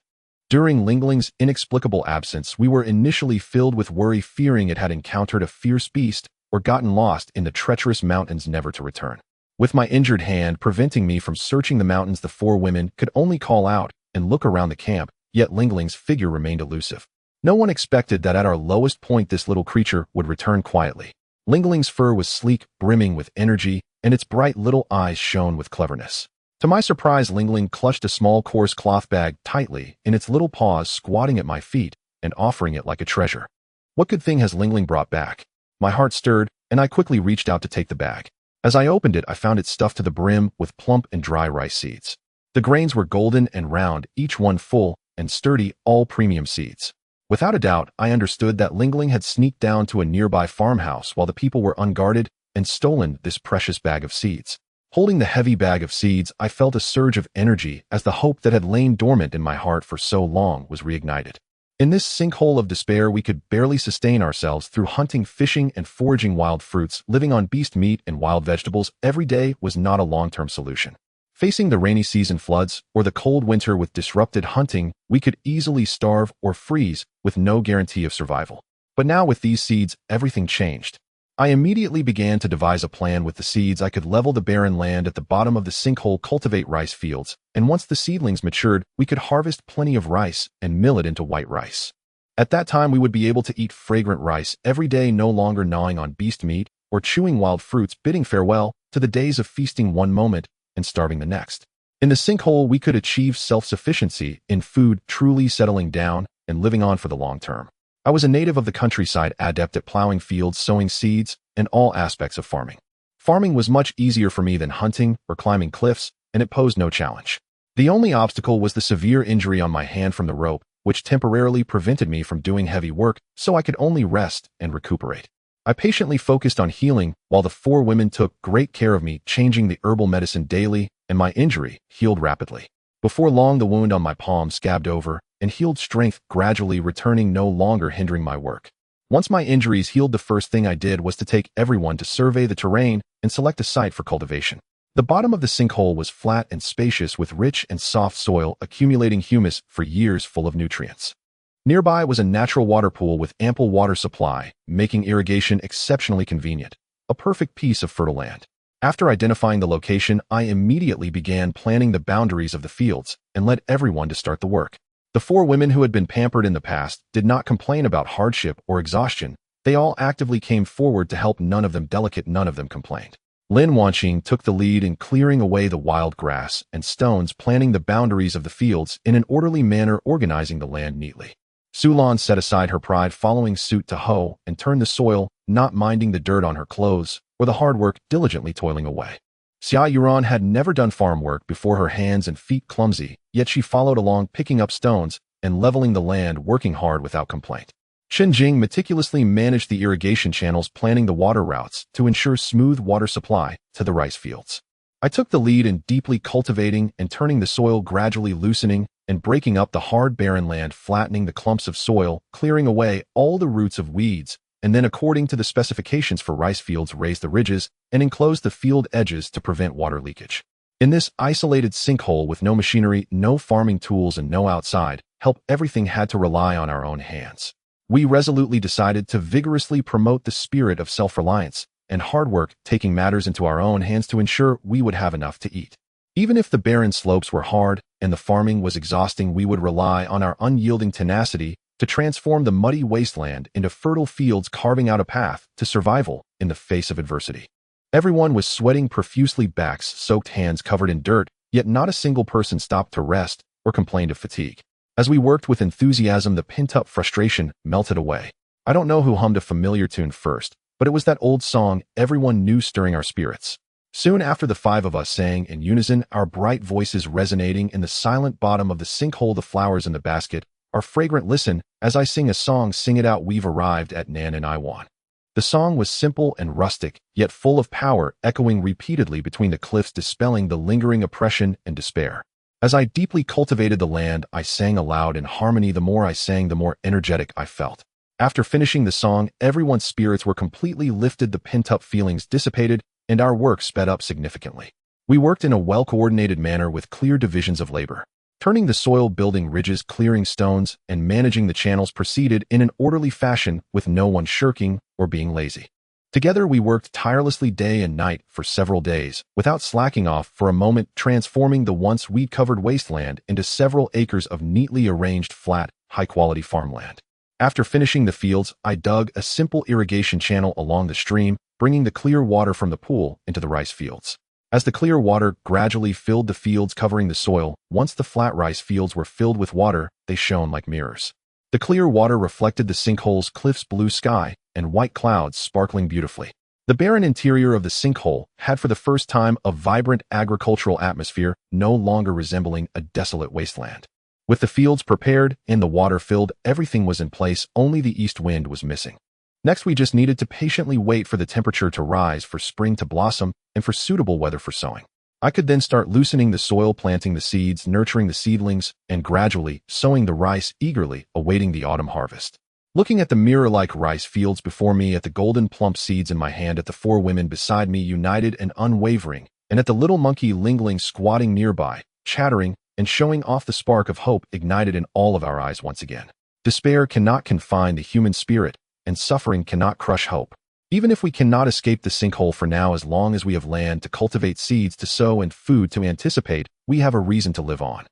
During Lingling's inexplicable absence, we were initially filled with worry, fearing it had encountered a fierce beast or gotten lost in the treacherous mountains, never to return. With my injured hand preventing me from searching the mountains, the four women could only call out and look around the camp, yet Lingling's figure remained elusive. No one expected that at our lowest point this little creature would return quietly. Lingling's fur was sleek, brimming with energy, and its bright little eyes shone with cleverness. To my surprise, Lingling clutched a small coarse cloth bag tightly in its little paws, squatting at my feet and offering it like a treasure. What good thing has Lingling brought back? My heart stirred, and I quickly reached out to take the bag. As I opened it, I found it stuffed to the brim with plump and dry rice seeds. The grains were golden and round, each one full and sturdy, all premium seeds. Without a doubt, I understood that Lingling had sneaked down to a nearby farmhouse while the people were unguarded and stolen this precious bag of seeds. Holding the heavy bag of seeds, I felt a surge of energy as the hope that had lain dormant in my heart for so long was reignited. In this sinkhole of despair, we could barely sustain ourselves through hunting, fishing, and foraging wild fruits. Living on beast meat and wild vegetables every day was not a long-term solution. Facing the rainy season floods or the cold winter with disrupted hunting, we could easily starve or freeze with no guarantee of survival. But now with these seeds, everything changed. I immediately began to devise a plan. With the seeds, I could level the barren land at the bottom of the sinkhole, cultivate rice fields, and once the seedlings matured, we could harvest plenty of rice and mill it into white rice. At that time, we would be able to eat fragrant rice every day, no longer gnawing on beast meat or chewing wild fruits, bidding farewell to the days of feasting one moment and starving the next. In the sinkhole, we could achieve self-sufficiency in food, truly settling down and living on for the long term. I was a native of the countryside, adept at plowing fields, sowing seeds, and all aspects of farming. Farming was much easier for me than hunting or climbing cliffs, and it posed no challenge. The only obstacle was the severe injury on my hand from the rope, which temporarily prevented me from doing heavy work, so I could only rest and recuperate. I patiently focused on healing while the four women took great care of me, changing the herbal medicine daily, and my injury healed rapidly. Before long, the wound on my palm scabbed over and healed, strength gradually returning, no longer hindering my work. Once my injuries healed, the first thing I did was to take everyone to survey the terrain and select a site for cultivation. The bottom of the sinkhole was flat and spacious, with rich and soft soil accumulating humus for years, full of nutrients. Nearby was a natural water pool with ample water supply, making irrigation exceptionally convenient. A perfect piece of fertile land. After identifying the location, I immediately began planning the boundaries of the fields and led everyone to start the work. The four women who had been pampered in the past did not complain about hardship or exhaustion. They all actively came forward to help. None of them complained. Lin Wanqing took the lead in clearing away the wild grass and stones, planning the boundaries of the fields in an orderly manner, organizing the land neatly. Sulan set aside her pride, following suit to hoe and turn the soil, not minding the dirt on her clothes or the hard work, diligently toiling away. Xia Yuran had never done farm work before, her hands and feet clumsy, yet she followed along, picking up stones and leveling the land, working hard without complaint. Chen Jing meticulously managed the irrigation channels, planning the water routes to ensure smooth water supply to the rice fields. I took the lead in deeply cultivating and turning the soil, gradually loosening and breaking up the hard barren land, flattening the clumps of soil, clearing away all the roots of weeds, and then, according to the specifications for rice fields, raise the ridges and enclose the field edges to prevent water leakage. In this isolated sinkhole with no machinery, no farming tools, and no outside help, everything had to rely on our own hands. We resolutely decided to vigorously promote the spirit of self-reliance and hard work, taking matters into our own hands to ensure we would have enough to eat. Even if the barren slopes were hard and the farming was exhausting, we would rely on our unyielding tenacity to transform the muddy wasteland into fertile fields, carving out a path to survival in the face of adversity. Everyone was sweating profusely, backs soaked, hands covered in dirt, yet not a single person stopped to rest or complained of fatigue. As we worked with enthusiasm, the pent-up frustration melted away. I don't know who hummed a familiar tune first, but it was that old song everyone knew, stirring our spirits. Soon after, the five of us sang in unison, our bright voices resonating in the silent bottom of the sinkhole. The flowers in the basket are fragrant. Listen, as I sing a song, sing it out. We've arrived at Nan and Iwan. The song was simple and rustic, yet full of power, echoing repeatedly between the cliffs, dispelling the lingering oppression and despair. As I deeply cultivated the land, I sang aloud in harmony. The more I sang, the more energetic I felt. After finishing the song, everyone's spirits were completely lifted, the pent-up feelings dissipated, and our work sped up significantly. We worked in a well-coordinated manner with clear divisions of labor. Turning the soil, building ridges, clearing stones, and managing the channels proceeded in an orderly fashion, with no one shirking or being lazy. Together we worked tirelessly day and night for several days, without slacking off for a moment, transforming the once weed-covered wasteland into several acres of neatly arranged, flat, high-quality farmland. After finishing the fields, I dug a simple irrigation channel along the stream, bringing the clear water from the pool into the rice fields. As the clear water gradually filled the fields, covering the soil, once the flat rice fields were filled with water, they shone like mirrors. The clear water reflected the sinkhole's cliffs, blue sky, and white clouds, sparkling beautifully. The barren interior of the sinkhole had for the first time a vibrant agricultural atmosphere, no longer resembling a desolate wasteland. With the fields prepared and the water filled, everything was in place, only the east wind was missing. Next, we just needed to patiently wait for the temperature to rise, for spring to blossom, and for suitable weather for sowing. I could then start loosening the soil, planting the seeds, nurturing the seedlings, and gradually sowing the rice, eagerly awaiting the autumn harvest. Looking at the mirror-like rice fields before me, at the golden plump seeds in my hand, at the four women beside me, united and unwavering, and at the little monkey Lingling squatting nearby, chattering and showing off, the spark of hope ignited in all of our eyes once again. Despair cannot confine the human spirit, and suffering cannot crush hope. Even if we cannot escape the sinkhole for now, as long as we have land to cultivate, seeds to sow, and food to anticipate, we have a reason to live on.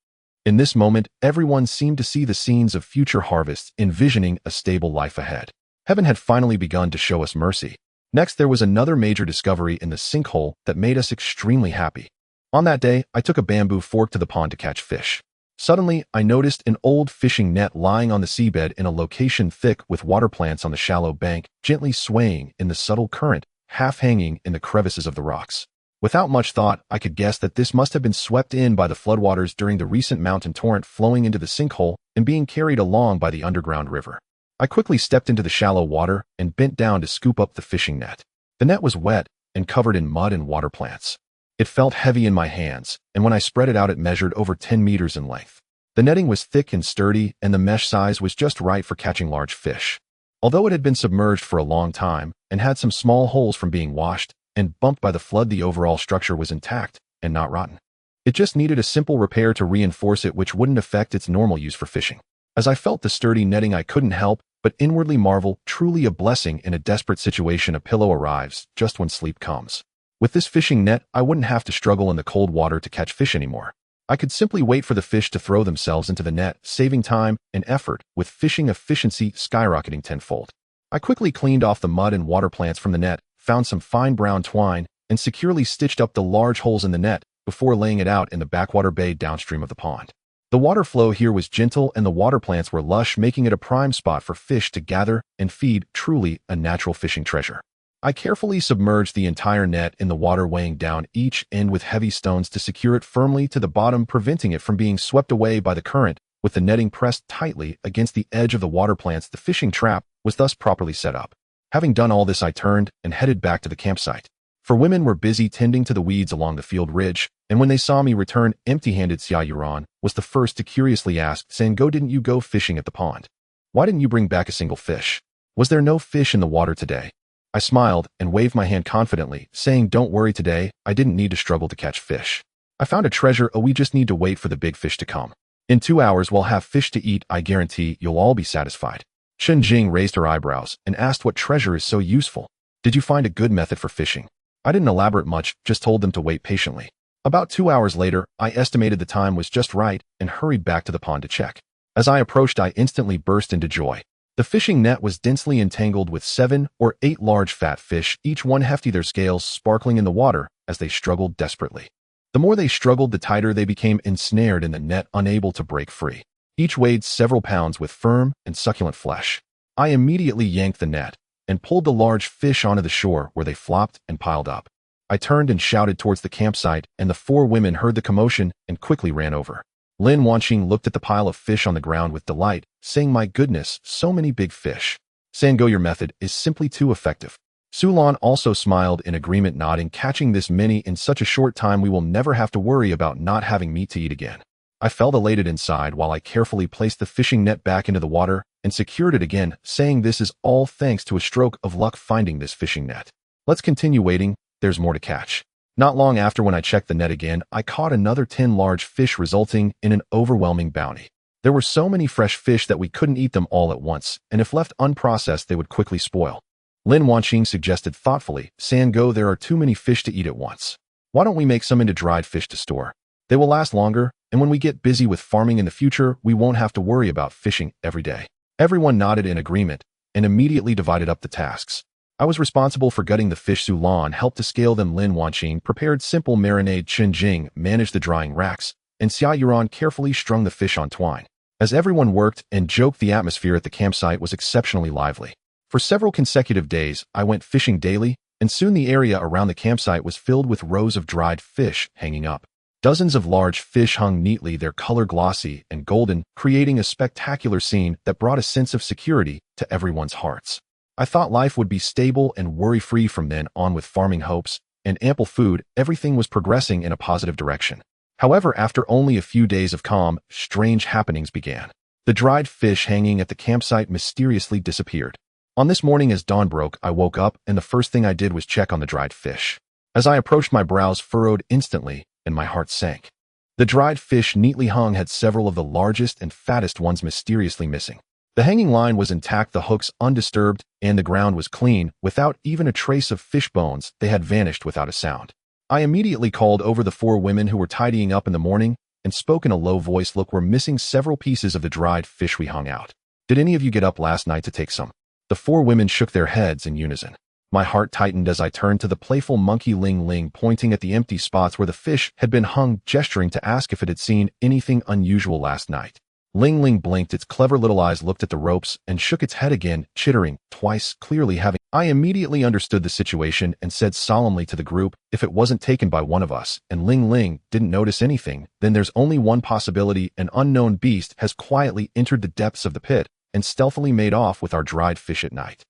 In this moment, everyone seemed to see the scenes of future harvests, envisioning a stable life ahead. Heaven had finally begun to show us mercy. Next, there was another major discovery in the sinkhole that made us extremely happy. On that day, I took a bamboo fork to the pond to catch fish. Suddenly, I noticed an old fishing net lying on the seabed in a location thick with water plants on the shallow bank, gently swaying in the subtle current, half hanging in the crevices of the rocks. Without much thought, I could guess that this must have been swept in by the floodwaters during the recent mountain torrent, flowing into the sinkhole and being carried along by the underground river. I quickly stepped into the shallow water and bent down to scoop up the fishing net. The net was wet and covered in mud and water plants. It felt heavy in my hands, and when I spread it out it measured over 10 meters in length. The netting was thick and sturdy, and the mesh size was just right for catching large fish. Although it had been submerged for a long time and had some small holes from being washed and bumped by the flood, the overall structure was intact and not rotten. It just needed a simple repair to reinforce it, which wouldn't affect its normal use for fishing. As I felt the sturdy netting, I couldn't help but inwardly marvel, truly a blessing in a desperate situation. A pillow arrives just when sleep comes. With this fishing net, I wouldn't have to struggle in the cold water to catch fish anymore. I could simply wait for the fish to throw themselves into the net, saving time and effort, with fishing efficiency skyrocketing tenfold. I quickly cleaned off the mud and water plants from the net, found some fine brown twine, and securely stitched up the large holes in the net before laying it out in the backwater bay downstream of the pond. The water flow here was gentle and the water plants were lush, making it a prime spot for fish to gather and feed, truly a natural fishing treasure. I carefully submerged the entire net in the water, weighing down each end with heavy stones to secure it firmly to the bottom, preventing it from being swept away by the current. With the netting pressed tightly against the edge of the water plants, the fishing trap was thus properly set up. Having done all this, I turned and headed back to the campsite. For women were busy tending to the weeds along the field ridge, and when they saw me return empty-handed, Xia Yuran was the first to curiously ask, "Sango, didn't you go fishing at the pond? Why didn't you bring back a single fish? Was there no fish in the water today?" I smiled and waved my hand confidently, saying, "Don't worry, today I didn't need to struggle to catch fish. I found a treasure. We just need to wait for the big fish to come. In 2 hours we'll have fish to eat. I guarantee you'll all be satisfied." Chen Jing raised her eyebrows and asked what treasure is so useful. "Did you find a good method for fishing?" I didn't elaborate much, just told them to wait patiently. About 2 hours later, I estimated the time was just right and hurried back to the pond to check. As I approached, I instantly burst into joy. The fishing net was densely entangled with 7 or 8 large fat fish, each one hefty, their scales sparkling in the water as they struggled desperately. The more they struggled, the tighter they became, ensnared in the net, unable to break free. Each weighed several pounds with firm and succulent flesh. I immediately yanked the net and pulled the large fish onto the shore, where they flopped and piled up. I turned and shouted towards the campsite, and the 4 women heard the commotion and quickly ran over. Lin Wanqing looked at the pile of fish on the ground with delight, saying, "My goodness, so many big fish. Sango, your method is simply too effective." Su Lan also smiled in agreement, nodding, "Catching this many in such a short time, we will never have to worry about not having meat to eat again." I felt elated inside while I carefully placed the fishing net back into the water and secured it again, saying, "This is all thanks to a stroke of luck finding this fishing net. Let's continue waiting, there's more to catch." Not long after, when I checked the net again, I caught another 10 large fish, resulting in an overwhelming bounty. There were so many fresh fish that we couldn't eat them all at once, and if left unprocessed they would quickly spoil. Lin Wanqing suggested thoughtfully, "Sango, there are too many fish to eat at once. Why don't we make some into dried fish to store? They will last longer, and when we get busy with farming in the future, we won't have to worry about fishing every day." Everyone nodded in agreement and immediately divided up the tasks. I was responsible for gutting the fish. Su Lan helped to scale them. Lin Wanqing prepared simple marinade. Chen Jing managed the drying racks, and Xia Yuran carefully strung the fish on twine. As everyone worked and joked, the atmosphere at the campsite was exceptionally lively. For several consecutive days, I went fishing daily, and soon the area around the campsite was filled with rows of dried fish hanging up. Dozens of large fish hung neatly, their color glossy and golden, creating a spectacular scene that brought a sense of security to everyone's hearts. I thought life would be stable and worry-free from then on. With farming hopes and ample food, everything was progressing in a positive direction. However, after only a few days of calm, strange happenings began. The dried fish hanging at the campsite mysteriously disappeared. On this morning, as dawn broke, I woke up, and the first thing I did was check on the dried fish. As I approached, my brows furrowed instantly, and my heart sank. The dried fish neatly hung had several of the largest and fattest ones mysteriously missing. The hanging line was intact, the hooks undisturbed, and the ground was clean, without even a trace of fish bones. They had vanished without a sound. I immediately called over the 4 women who were tidying up in the morning and spoke in a low voice. "Look, we're missing several pieces of the dried fish we hung out. Did any of you get up last night to take some?" The 4 women shook their heads in unison. My heart tightened as I turned to the playful monkey Ling Ling, pointing at the empty spots where the fish had been hung, gesturing to ask if it had seen anything unusual last night. Ling Ling blinked, its clever little eyes looked at the ropes, and shook its head again, chittering twice, clearly having. I immediately understood the situation and said solemnly to the group, "If it wasn't taken by one of us, and Ling Ling didn't notice anything, then there's only one possibility: an unknown beast has quietly entered the depths of the pit and stealthily made off with our dried fish at night.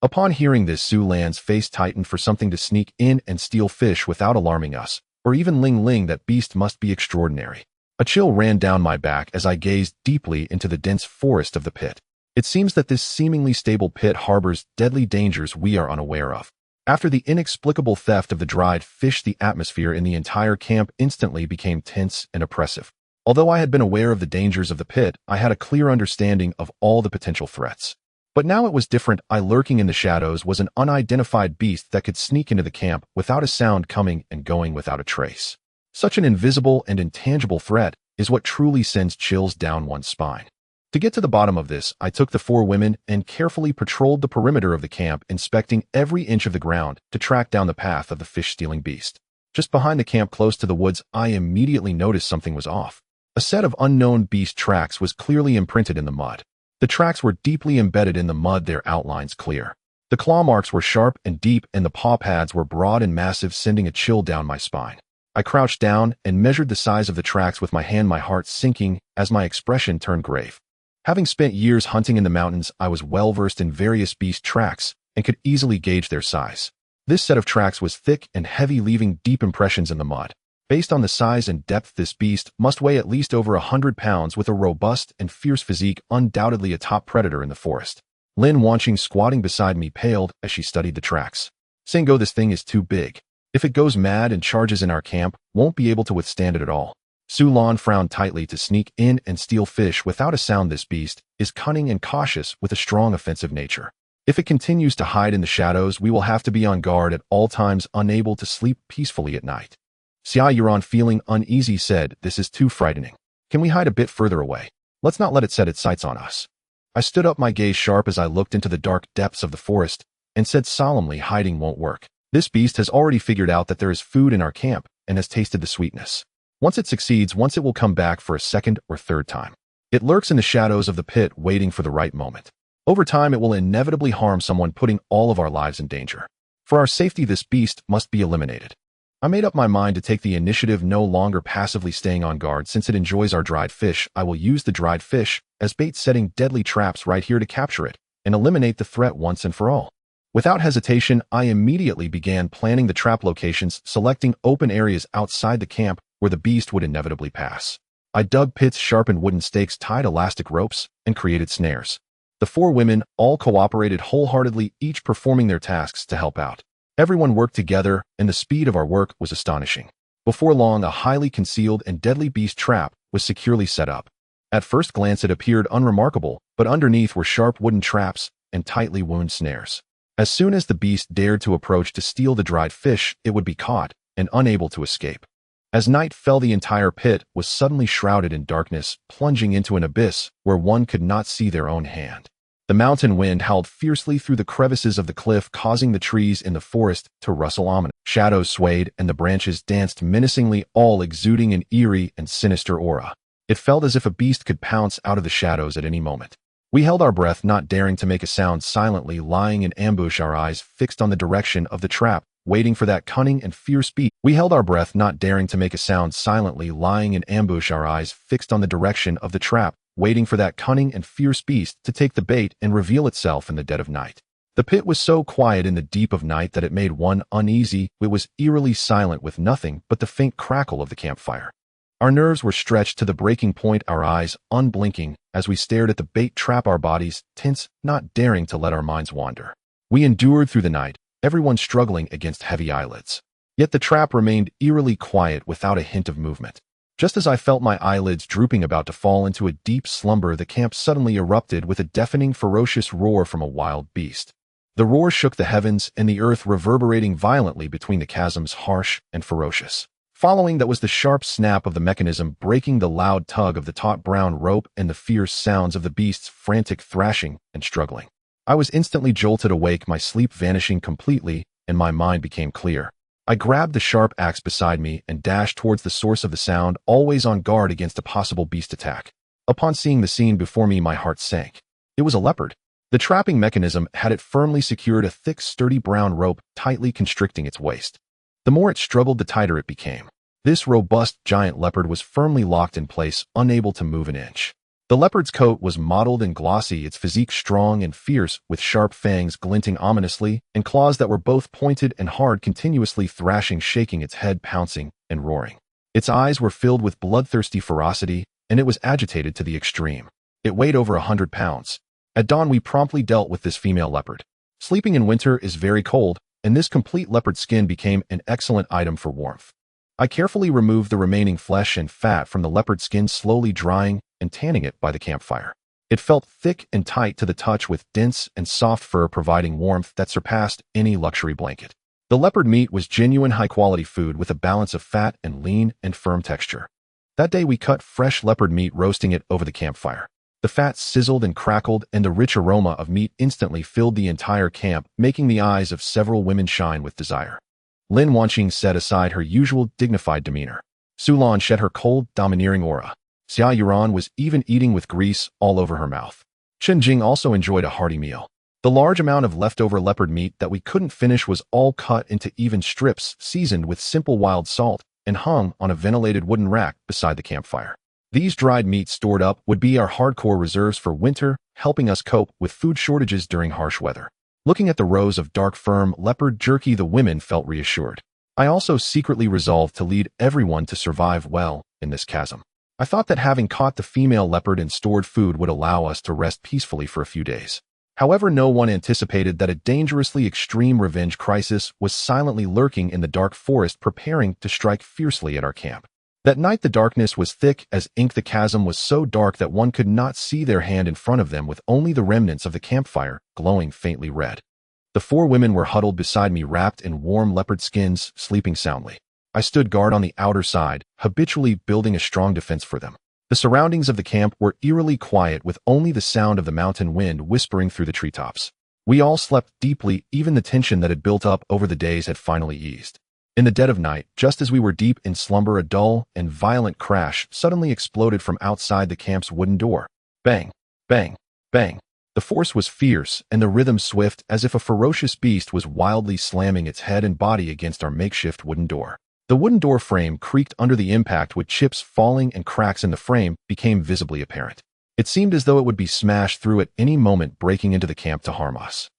Upon hearing this, Su Lan's face tightened. For something to sneak in and steal fish without alarming us, or even Ling Ling, that beast must be extraordinary. A chill ran down my back as I gazed deeply into the dense forest of the pit. It seems that this seemingly stable pit harbors deadly dangers we are unaware of. After the inexplicable theft of the dried fish, the atmosphere in the entire camp instantly became tense and oppressive. Although I had been aware of the dangers of the pit, I had a clear understanding of all the potential threats. But now it was different. Lurking in the shadows was an unidentified beast that could sneak into the camp without a sound, coming and going without a trace. Such an invisible and intangible threat is what truly sends chills down one's spine. To get to the bottom of this, I took the 4 women and carefully patrolled the perimeter of the camp, inspecting every inch of the ground to track down the path of the fish-stealing beast. Just behind the camp, close to the woods, I immediately noticed something was off. A set of unknown beast tracks was clearly imprinted in the mud. The tracks were deeply embedded in the mud, their outlines clear. The claw marks were sharp and deep, and the paw pads were broad and massive, sending a chill down my spine. I crouched down and measured the size of the tracks with my hand, my heart sinking as my expression turned grave. Having spent years hunting in the mountains, I was well versed in various beast tracks and could easily gauge their size. This set of tracks was thick and heavy, leaving deep impressions in the mud. Based on the size and depth, this beast must weigh at least over 100 pounds, with a robust and fierce physique, undoubtedly a top predator in the forest. Lin, watching squatting beside me, paled as she studied the tracks. Singo, this thing is too big. If it goes mad and charges in our camp, won't be able to withstand it at all. Su Lan frowned tightly. To sneak in and steal fish without a sound, this beast is cunning and cautious, with a strong offensive nature. If it continues to hide in the shadows, we will have to be on guard at all times, unable to sleep peacefully at night. Xia Yuran, feeling uneasy, said, "This is too frightening. Can we hide a bit further away? Let's not let it set its sights on us." I stood up, my gaze sharp as I looked into the dark depths of the forest, and said solemnly, "Hiding won't work. This beast has already figured out that there is food in our camp and has tasted the sweetness. Once it succeeds, once it will come back for a second or third time. It lurks in the shadows of the pit, waiting for the right moment. Over time, it will inevitably harm someone, putting all of our lives in danger. For our safety, this beast must be eliminated." I made up my mind to take the initiative, no longer passively staying on guard. Since it enjoys our dried fish, I will use the dried fish as bait, setting deadly traps right here to capture it and eliminate the threat once and for all. Without hesitation, I immediately began planning the trap locations, selecting open areas outside the camp where the beast would inevitably pass. I dug pits, sharpened wooden stakes, tied elastic ropes, and created snares. The 4 women all cooperated wholeheartedly, each performing their tasks to help out. Everyone worked together, and the speed of our work was astonishing. Before long, a highly concealed and deadly beast trap was securely set up. At first glance, it appeared unremarkable, but underneath were sharp wooden traps and tightly wound snares. As soon as the beast dared to approach to steal the dried fish, it would be caught and unable to escape. As night fell, the entire pit was suddenly shrouded in darkness, plunging into an abyss where one could not see their own hand. The mountain wind howled fiercely through the crevices of the cliff, causing the trees in the forest to rustle ominously. Shadows swayed and the branches danced menacingly, all exuding an eerie and sinister aura. It felt as if a beast could pounce out of the shadows at any moment. We held our breath, not daring to make a sound, silently lying in ambush, our eyes fixed on the direction of the trap, waiting for that cunning and fierce beast. We held our breath, not daring to make a sound, silently lying in ambush, our eyes fixed on the direction of the trap, waiting for that cunning and fierce beast to take the bait and reveal itself in the dead of night. The pit was so quiet in the deep of night that it made one uneasy. It was eerily silent, with nothing but the faint crackle of the campfire. Our nerves were stretched to the breaking point, our eyes unblinking as we stared at the bait trap, our bodies tense, not daring to let our minds wander. We endured through the night, everyone struggling against heavy eyelids. Yet the trap remained eerily quiet, without a hint of movement. Just as I felt my eyelids drooping, about to fall into a deep slumber, the camp suddenly erupted with a deafening, ferocious roar from a wild beast. The roar shook the heavens and the earth, reverberating violently between the chasms, harsh and ferocious. Following that was the sharp snap of the mechanism breaking, the loud tug of the taut brown rope, and the fierce sounds of the beast's frantic thrashing and struggling. I was instantly jolted awake, my sleep vanishing completely, and my mind became clear. I grabbed the sharp axe beside me and dashed towards the source of the sound, always on guard against a possible beast attack. Upon seeing the scene before me, my heart sank. It was a leopard. The trapping mechanism had it firmly secured, a thick, sturdy brown rope tightly constricting its waist. The more it struggled, the tighter it became. This robust giant leopard was firmly locked in place, unable to move an inch. The leopard's coat was mottled and glossy, its physique strong and fierce, with sharp fangs glinting ominously, and claws that were both pointed and hard, continuously thrashing, shaking its head, pouncing, and roaring. Its eyes were filled with bloodthirsty ferocity, and it was agitated to the extreme. It weighed over 100 pounds. At dawn, we promptly dealt with this female leopard. Sleeping in winter is very cold, and this complete leopard skin became an excellent item for warmth. I carefully removed the remaining flesh and fat from the leopard skin, slowly drying and tanning it by the campfire. It felt thick and tight to the touch, with dense and soft fur providing warmth that surpassed any luxury blanket. The leopard meat was genuine high-quality food with a balance of fat and lean and firm texture. That day we cut fresh leopard meat, roasting it over the campfire. The fat sizzled and crackled, and the rich aroma of meat instantly filled the entire camp, making the eyes of several women shine with desire. Lin Wanqing set aside her usual dignified demeanor. Su Lan shed her cold, domineering aura. Xia Yuran was even eating with grease all over her mouth. Chen Jing also enjoyed a hearty meal. The large amount of leftover leopard meat that we couldn't finish was all cut into even strips, seasoned with simple wild salt, and hung on a ventilated wooden rack beside the campfire. These dried meats stored up would be our hardcore reserves for winter, helping us cope with food shortages during harsh weather. Looking at the rows of dark, firm leopard jerky, the women felt reassured. I also secretly resolved to lead everyone to survive well in this chasm. I thought that having caught the female leopard and stored food would allow us to rest peacefully for a few days. However, no one anticipated that a dangerously extreme revenge crisis was silently lurking in the dark forest, preparing to strike fiercely at our camp. That night the darkness was thick as ink. The chasm was so dark that one could not see their hand in front of them, with only the remnants of the campfire glowing faintly red. The 4 women were huddled beside me, wrapped in warm leopard skins, sleeping soundly. I stood guard on the outer side, habitually building a strong defense for them. The surroundings of the camp were eerily quiet, with only the sound of the mountain wind whispering through the treetops. We all slept deeply, even the tension that had built up over the days had finally eased. In the dead of night, just as we were deep in slumber, a dull and violent crash suddenly exploded from outside the camp's wooden door. Bang, bang, bang. The force was fierce, and the rhythm swift, as if a ferocious beast was wildly slamming its head and body against our makeshift wooden door. The wooden door frame creaked under the impact, with chips falling, and cracks in the frame became visibly apparent. It seemed as though it would be smashed through at any moment, breaking into the camp to harm us.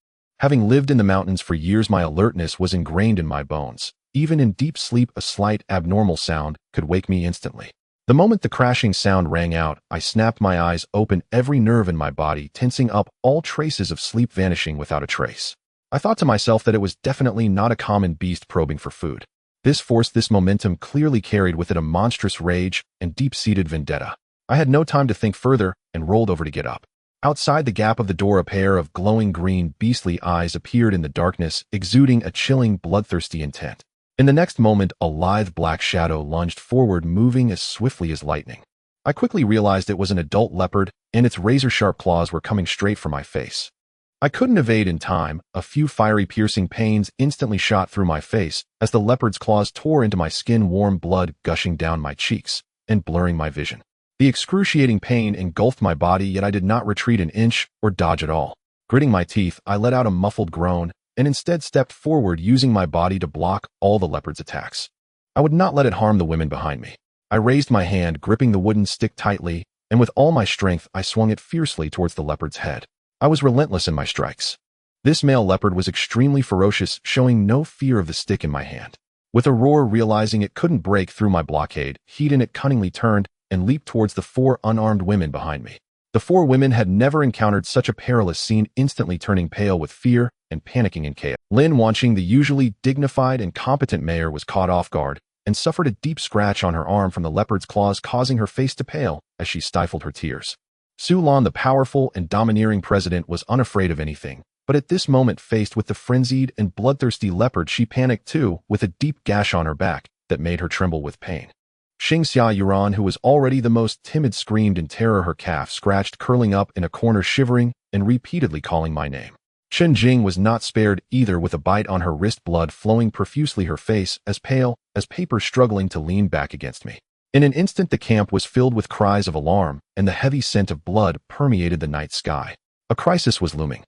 Having lived in the mountains for years, my alertness was ingrained in my bones. Even in deep sleep, a slight, abnormal sound could wake me instantly. The moment the crashing sound rang out, I snapped my eyes open, every nerve in my body tensing up, all traces of sleep vanishing without a trace. I thought to myself that it was definitely not a common beast probing for food. This force, this momentum, clearly carried with it a monstrous rage and deep-seated vendetta. I had no time to think further and rolled over to get up. Outside the gap of the door, a pair of glowing green, beastly eyes appeared in the darkness, exuding a chilling, bloodthirsty intent. In the next moment, a lithe black shadow lunged forward, moving as swiftly as lightning. I quickly realized it was an adult leopard, and its razor-sharp claws were coming straight for my face. I couldn't evade in time. A few fiery, piercing pains instantly shot through my face as the leopard's claws tore into my skin, warm blood gushing down my cheeks and blurring my vision. The excruciating pain engulfed my body, yet I did not retreat an inch or dodge at all. Gritting my teeth, I let out a muffled groan and instead stepped forward, using my body to block all the leopard's attacks. I would not let it harm the women behind me. I raised my hand, gripping the wooden stick tightly, and with all my strength I swung it fiercely towards the leopard's head. I was relentless in my strikes. This male leopard was extremely ferocious, showing no fear of the stick in my hand. With a roar, realizing it couldn't break through my blockade, he in it cunningly turned and leaped towards the 4 unarmed women behind me. The 4 women had never encountered such a perilous scene, instantly turning pale with fear and panicking in chaos. Lin Wanqing, the usually dignified and competent mayor, was caught off guard and suffered a deep scratch on her arm from the leopard's claws, causing her face to pale as she stifled her tears. Su Lan, the powerful and domineering president, was unafraid of anything, but at this moment, faced with the frenzied and bloodthirsty leopard, she panicked too, with a deep gash on her back that made her tremble with pain. Xia Yuran, who was already the most timid, screamed in terror, her calf scratched, curling up in a corner, shivering and repeatedly calling my name. Chen Jing was not spared either, with a bite on her wrist, blood flowing profusely, her face as pale as paper, struggling to lean back against me. In an instant, the camp was filled with cries of alarm, and the heavy scent of blood permeated the night sky. A crisis was looming.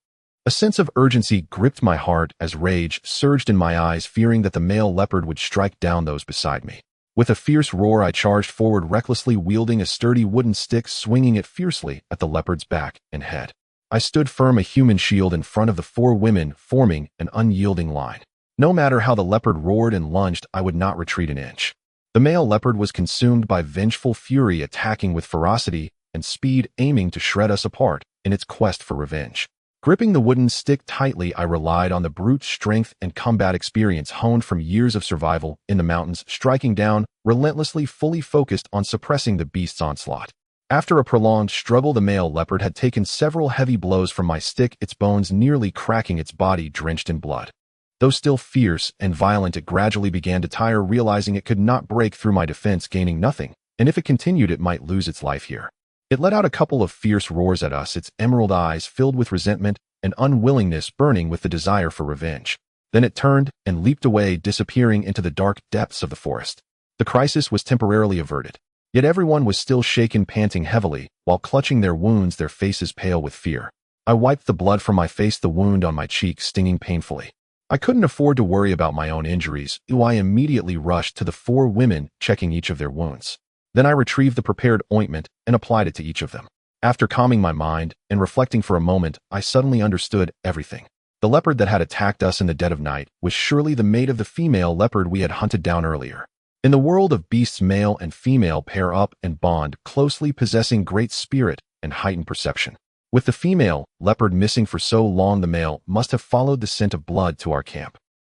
A sense of urgency gripped my heart as rage surged in my eyes, fearing that the male leopard would strike down those beside me. With a fierce roar, I charged forward, recklessly wielding a sturdy wooden stick, swinging it fiercely at the leopard's back and head. I stood firm, a human shield in front of the four women, forming an unyielding line. No matter how the leopard roared and lunged, I would not retreat an inch. The male leopard was consumed by vengeful fury, attacking with ferocity and speed, aiming to shred us apart in its quest for revenge. Gripping the wooden stick tightly, I relied on the brute strength and combat experience honed from years of survival in the mountains, striking down relentlessly, fully focused on suppressing the beast's onslaught. After a prolonged struggle, the male leopard had taken several heavy blows from my stick, its bones nearly cracking, its body drenched in blood. Though still fierce and violent, it gradually began to tire, realizing it could not break through my defense, gaining nothing, and if it continued, it might lose its life here. It let out a couple of fierce roars at us, its emerald eyes filled with resentment and unwillingness, burning with the desire for revenge. Then it turned and leaped away, disappearing into the dark depths of the forest. The crisis was temporarily averted, yet everyone was still shaken, panting heavily, while clutching their wounds, their faces pale with fear. I wiped the blood from my face, the wound on my cheek stinging painfully. I couldn't afford to worry about my own injuries, so I immediately rushed to the four women, checking each of their wounds. Then I retrieved the prepared ointment and applied it to each of them. After calming my mind and reflecting for a moment, I suddenly understood everything. The leopard that had attacked us in the dead of night was surely the mate of the female leopard we had hunted down earlier. In the world of beasts, male and female pair up and bond closely, possessing great spirit and heightened perception. With the female leopard missing for so long, the male must have followed the scent of blood to our camp.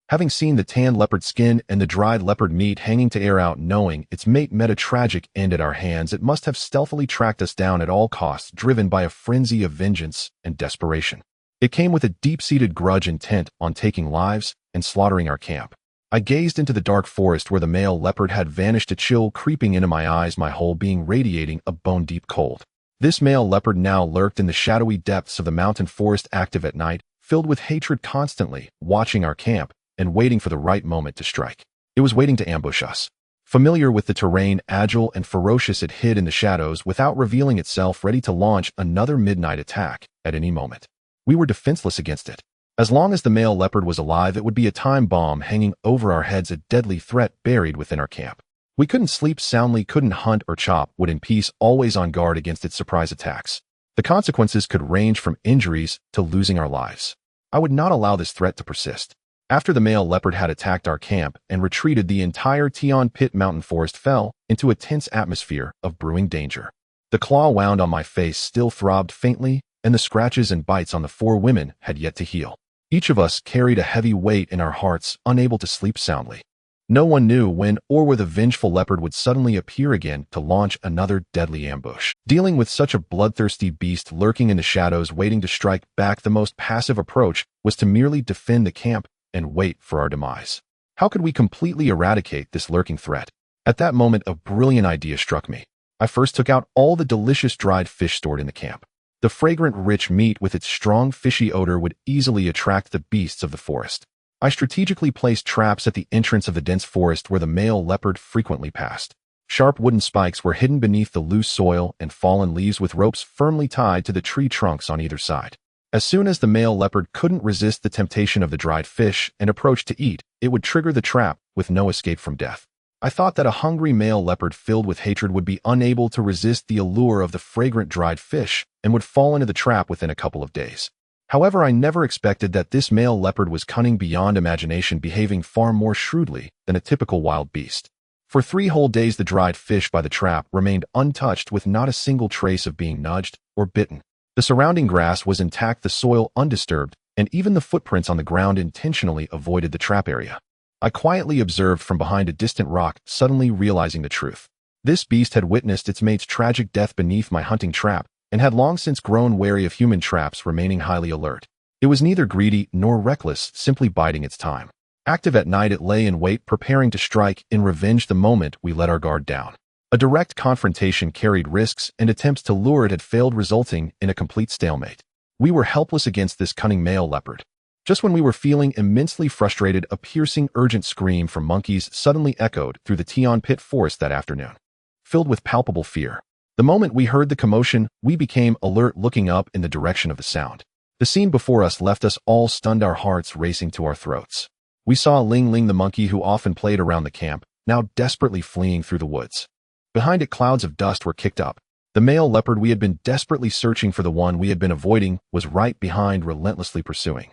Having seen the tanned leopard skin and the dried leopard meat hanging to air out, knowing its mate met a tragic end at our hands, it must have stealthily tracked us down at all costs, driven by a frenzy of vengeance and desperation. It came with a deep-seated grudge, intent on taking lives and slaughtering our camp. I gazed into the dark forest where the male leopard had vanished, a chill creeping into my eyes, my whole being radiating a bone-deep cold. This male leopard now lurked in the shadowy depths of the mountain forest, active at night, filled with hatred, constantly watching our camp and waiting for the right moment to strike. It was waiting to ambush us. Familiar with the terrain, agile and ferocious, it hid in the shadows without revealing itself, ready to launch another midnight attack at any moment. We were defenseless against it. As long as the male leopard was alive, it would be a time bomb hanging over our heads, a deadly threat buried within our camp. We couldn't sleep soundly, couldn't hunt or chop wood in peace, always on guard against its surprise attacks. The consequences could range from injuries to losing our lives. I would not allow this threat to persist. After the male leopard had attacked our camp and retreated, the entire Tion Pit mountain forest fell into a tense atmosphere of brewing danger. The claw wound on my face still throbbed faintly, and the scratches and bites on the four women had yet to heal. Each of us carried a heavy weight in our hearts, unable to sleep soundly. No one knew when or where the vengeful leopard would suddenly appear again to launch another deadly ambush. Dealing with such a bloodthirsty beast lurking in the shadows, waiting to strike back, the most passive approach was to merely defend the camp and wait for our demise. How could we completely eradicate this lurking threat? At that moment, a brilliant idea struck me. I first took out all the delicious dried fish stored in the camp. The fragrant, rich meat with its strong fishy odor would easily attract the beasts of the forest. I strategically placed traps at the entrance of the dense forest where the male leopard frequently passed. Sharp wooden spikes were hidden beneath the loose soil and fallen leaves, with ropes firmly tied to the tree trunks on either side. As soon as the male leopard couldn't resist the temptation of the dried fish and approached to eat, it would trigger the trap with no escape from death. I thought that a hungry male leopard filled with hatred would be unable to resist the allure of the fragrant dried fish and would fall into the trap within a couple of days. However, I never expected that this male leopard was cunning beyond imagination, behaving far more shrewdly than a typical wild beast. For 3 whole days, the dried fish by the trap remained untouched, with not a single trace of being nudged or bitten. The surrounding grass was intact, the soil undisturbed, and even the footprints on the ground intentionally avoided the trap area. I quietly observed from behind a distant rock, suddenly realizing the truth. This beast had witnessed its mate's tragic death beneath my hunting trap and had long since grown wary of human traps, remaining highly alert. It was neither greedy nor reckless, simply biding its time. Active at night, it lay in wait, preparing to strike in revenge the moment we let our guard down. A direct confrontation carried risks, and attempts to lure it had failed, resulting in a complete stalemate. We were helpless against this cunning male leopard. Just when we were feeling immensely frustrated, a piercing, urgent scream from monkeys suddenly echoed through the Tion Pit forest that afternoon. Filled with palpable fear, the moment we heard the commotion, we became alert, looking up in the direction of the sound. The scene before us left us all stunned, our hearts racing to our throats. We saw Ling Ling, the monkey who often played around the camp, now desperately fleeing through the woods. Behind it, clouds of dust were kicked up. The male leopard we had been desperately searching for, the one we had been avoiding, was right behind, relentlessly pursuing.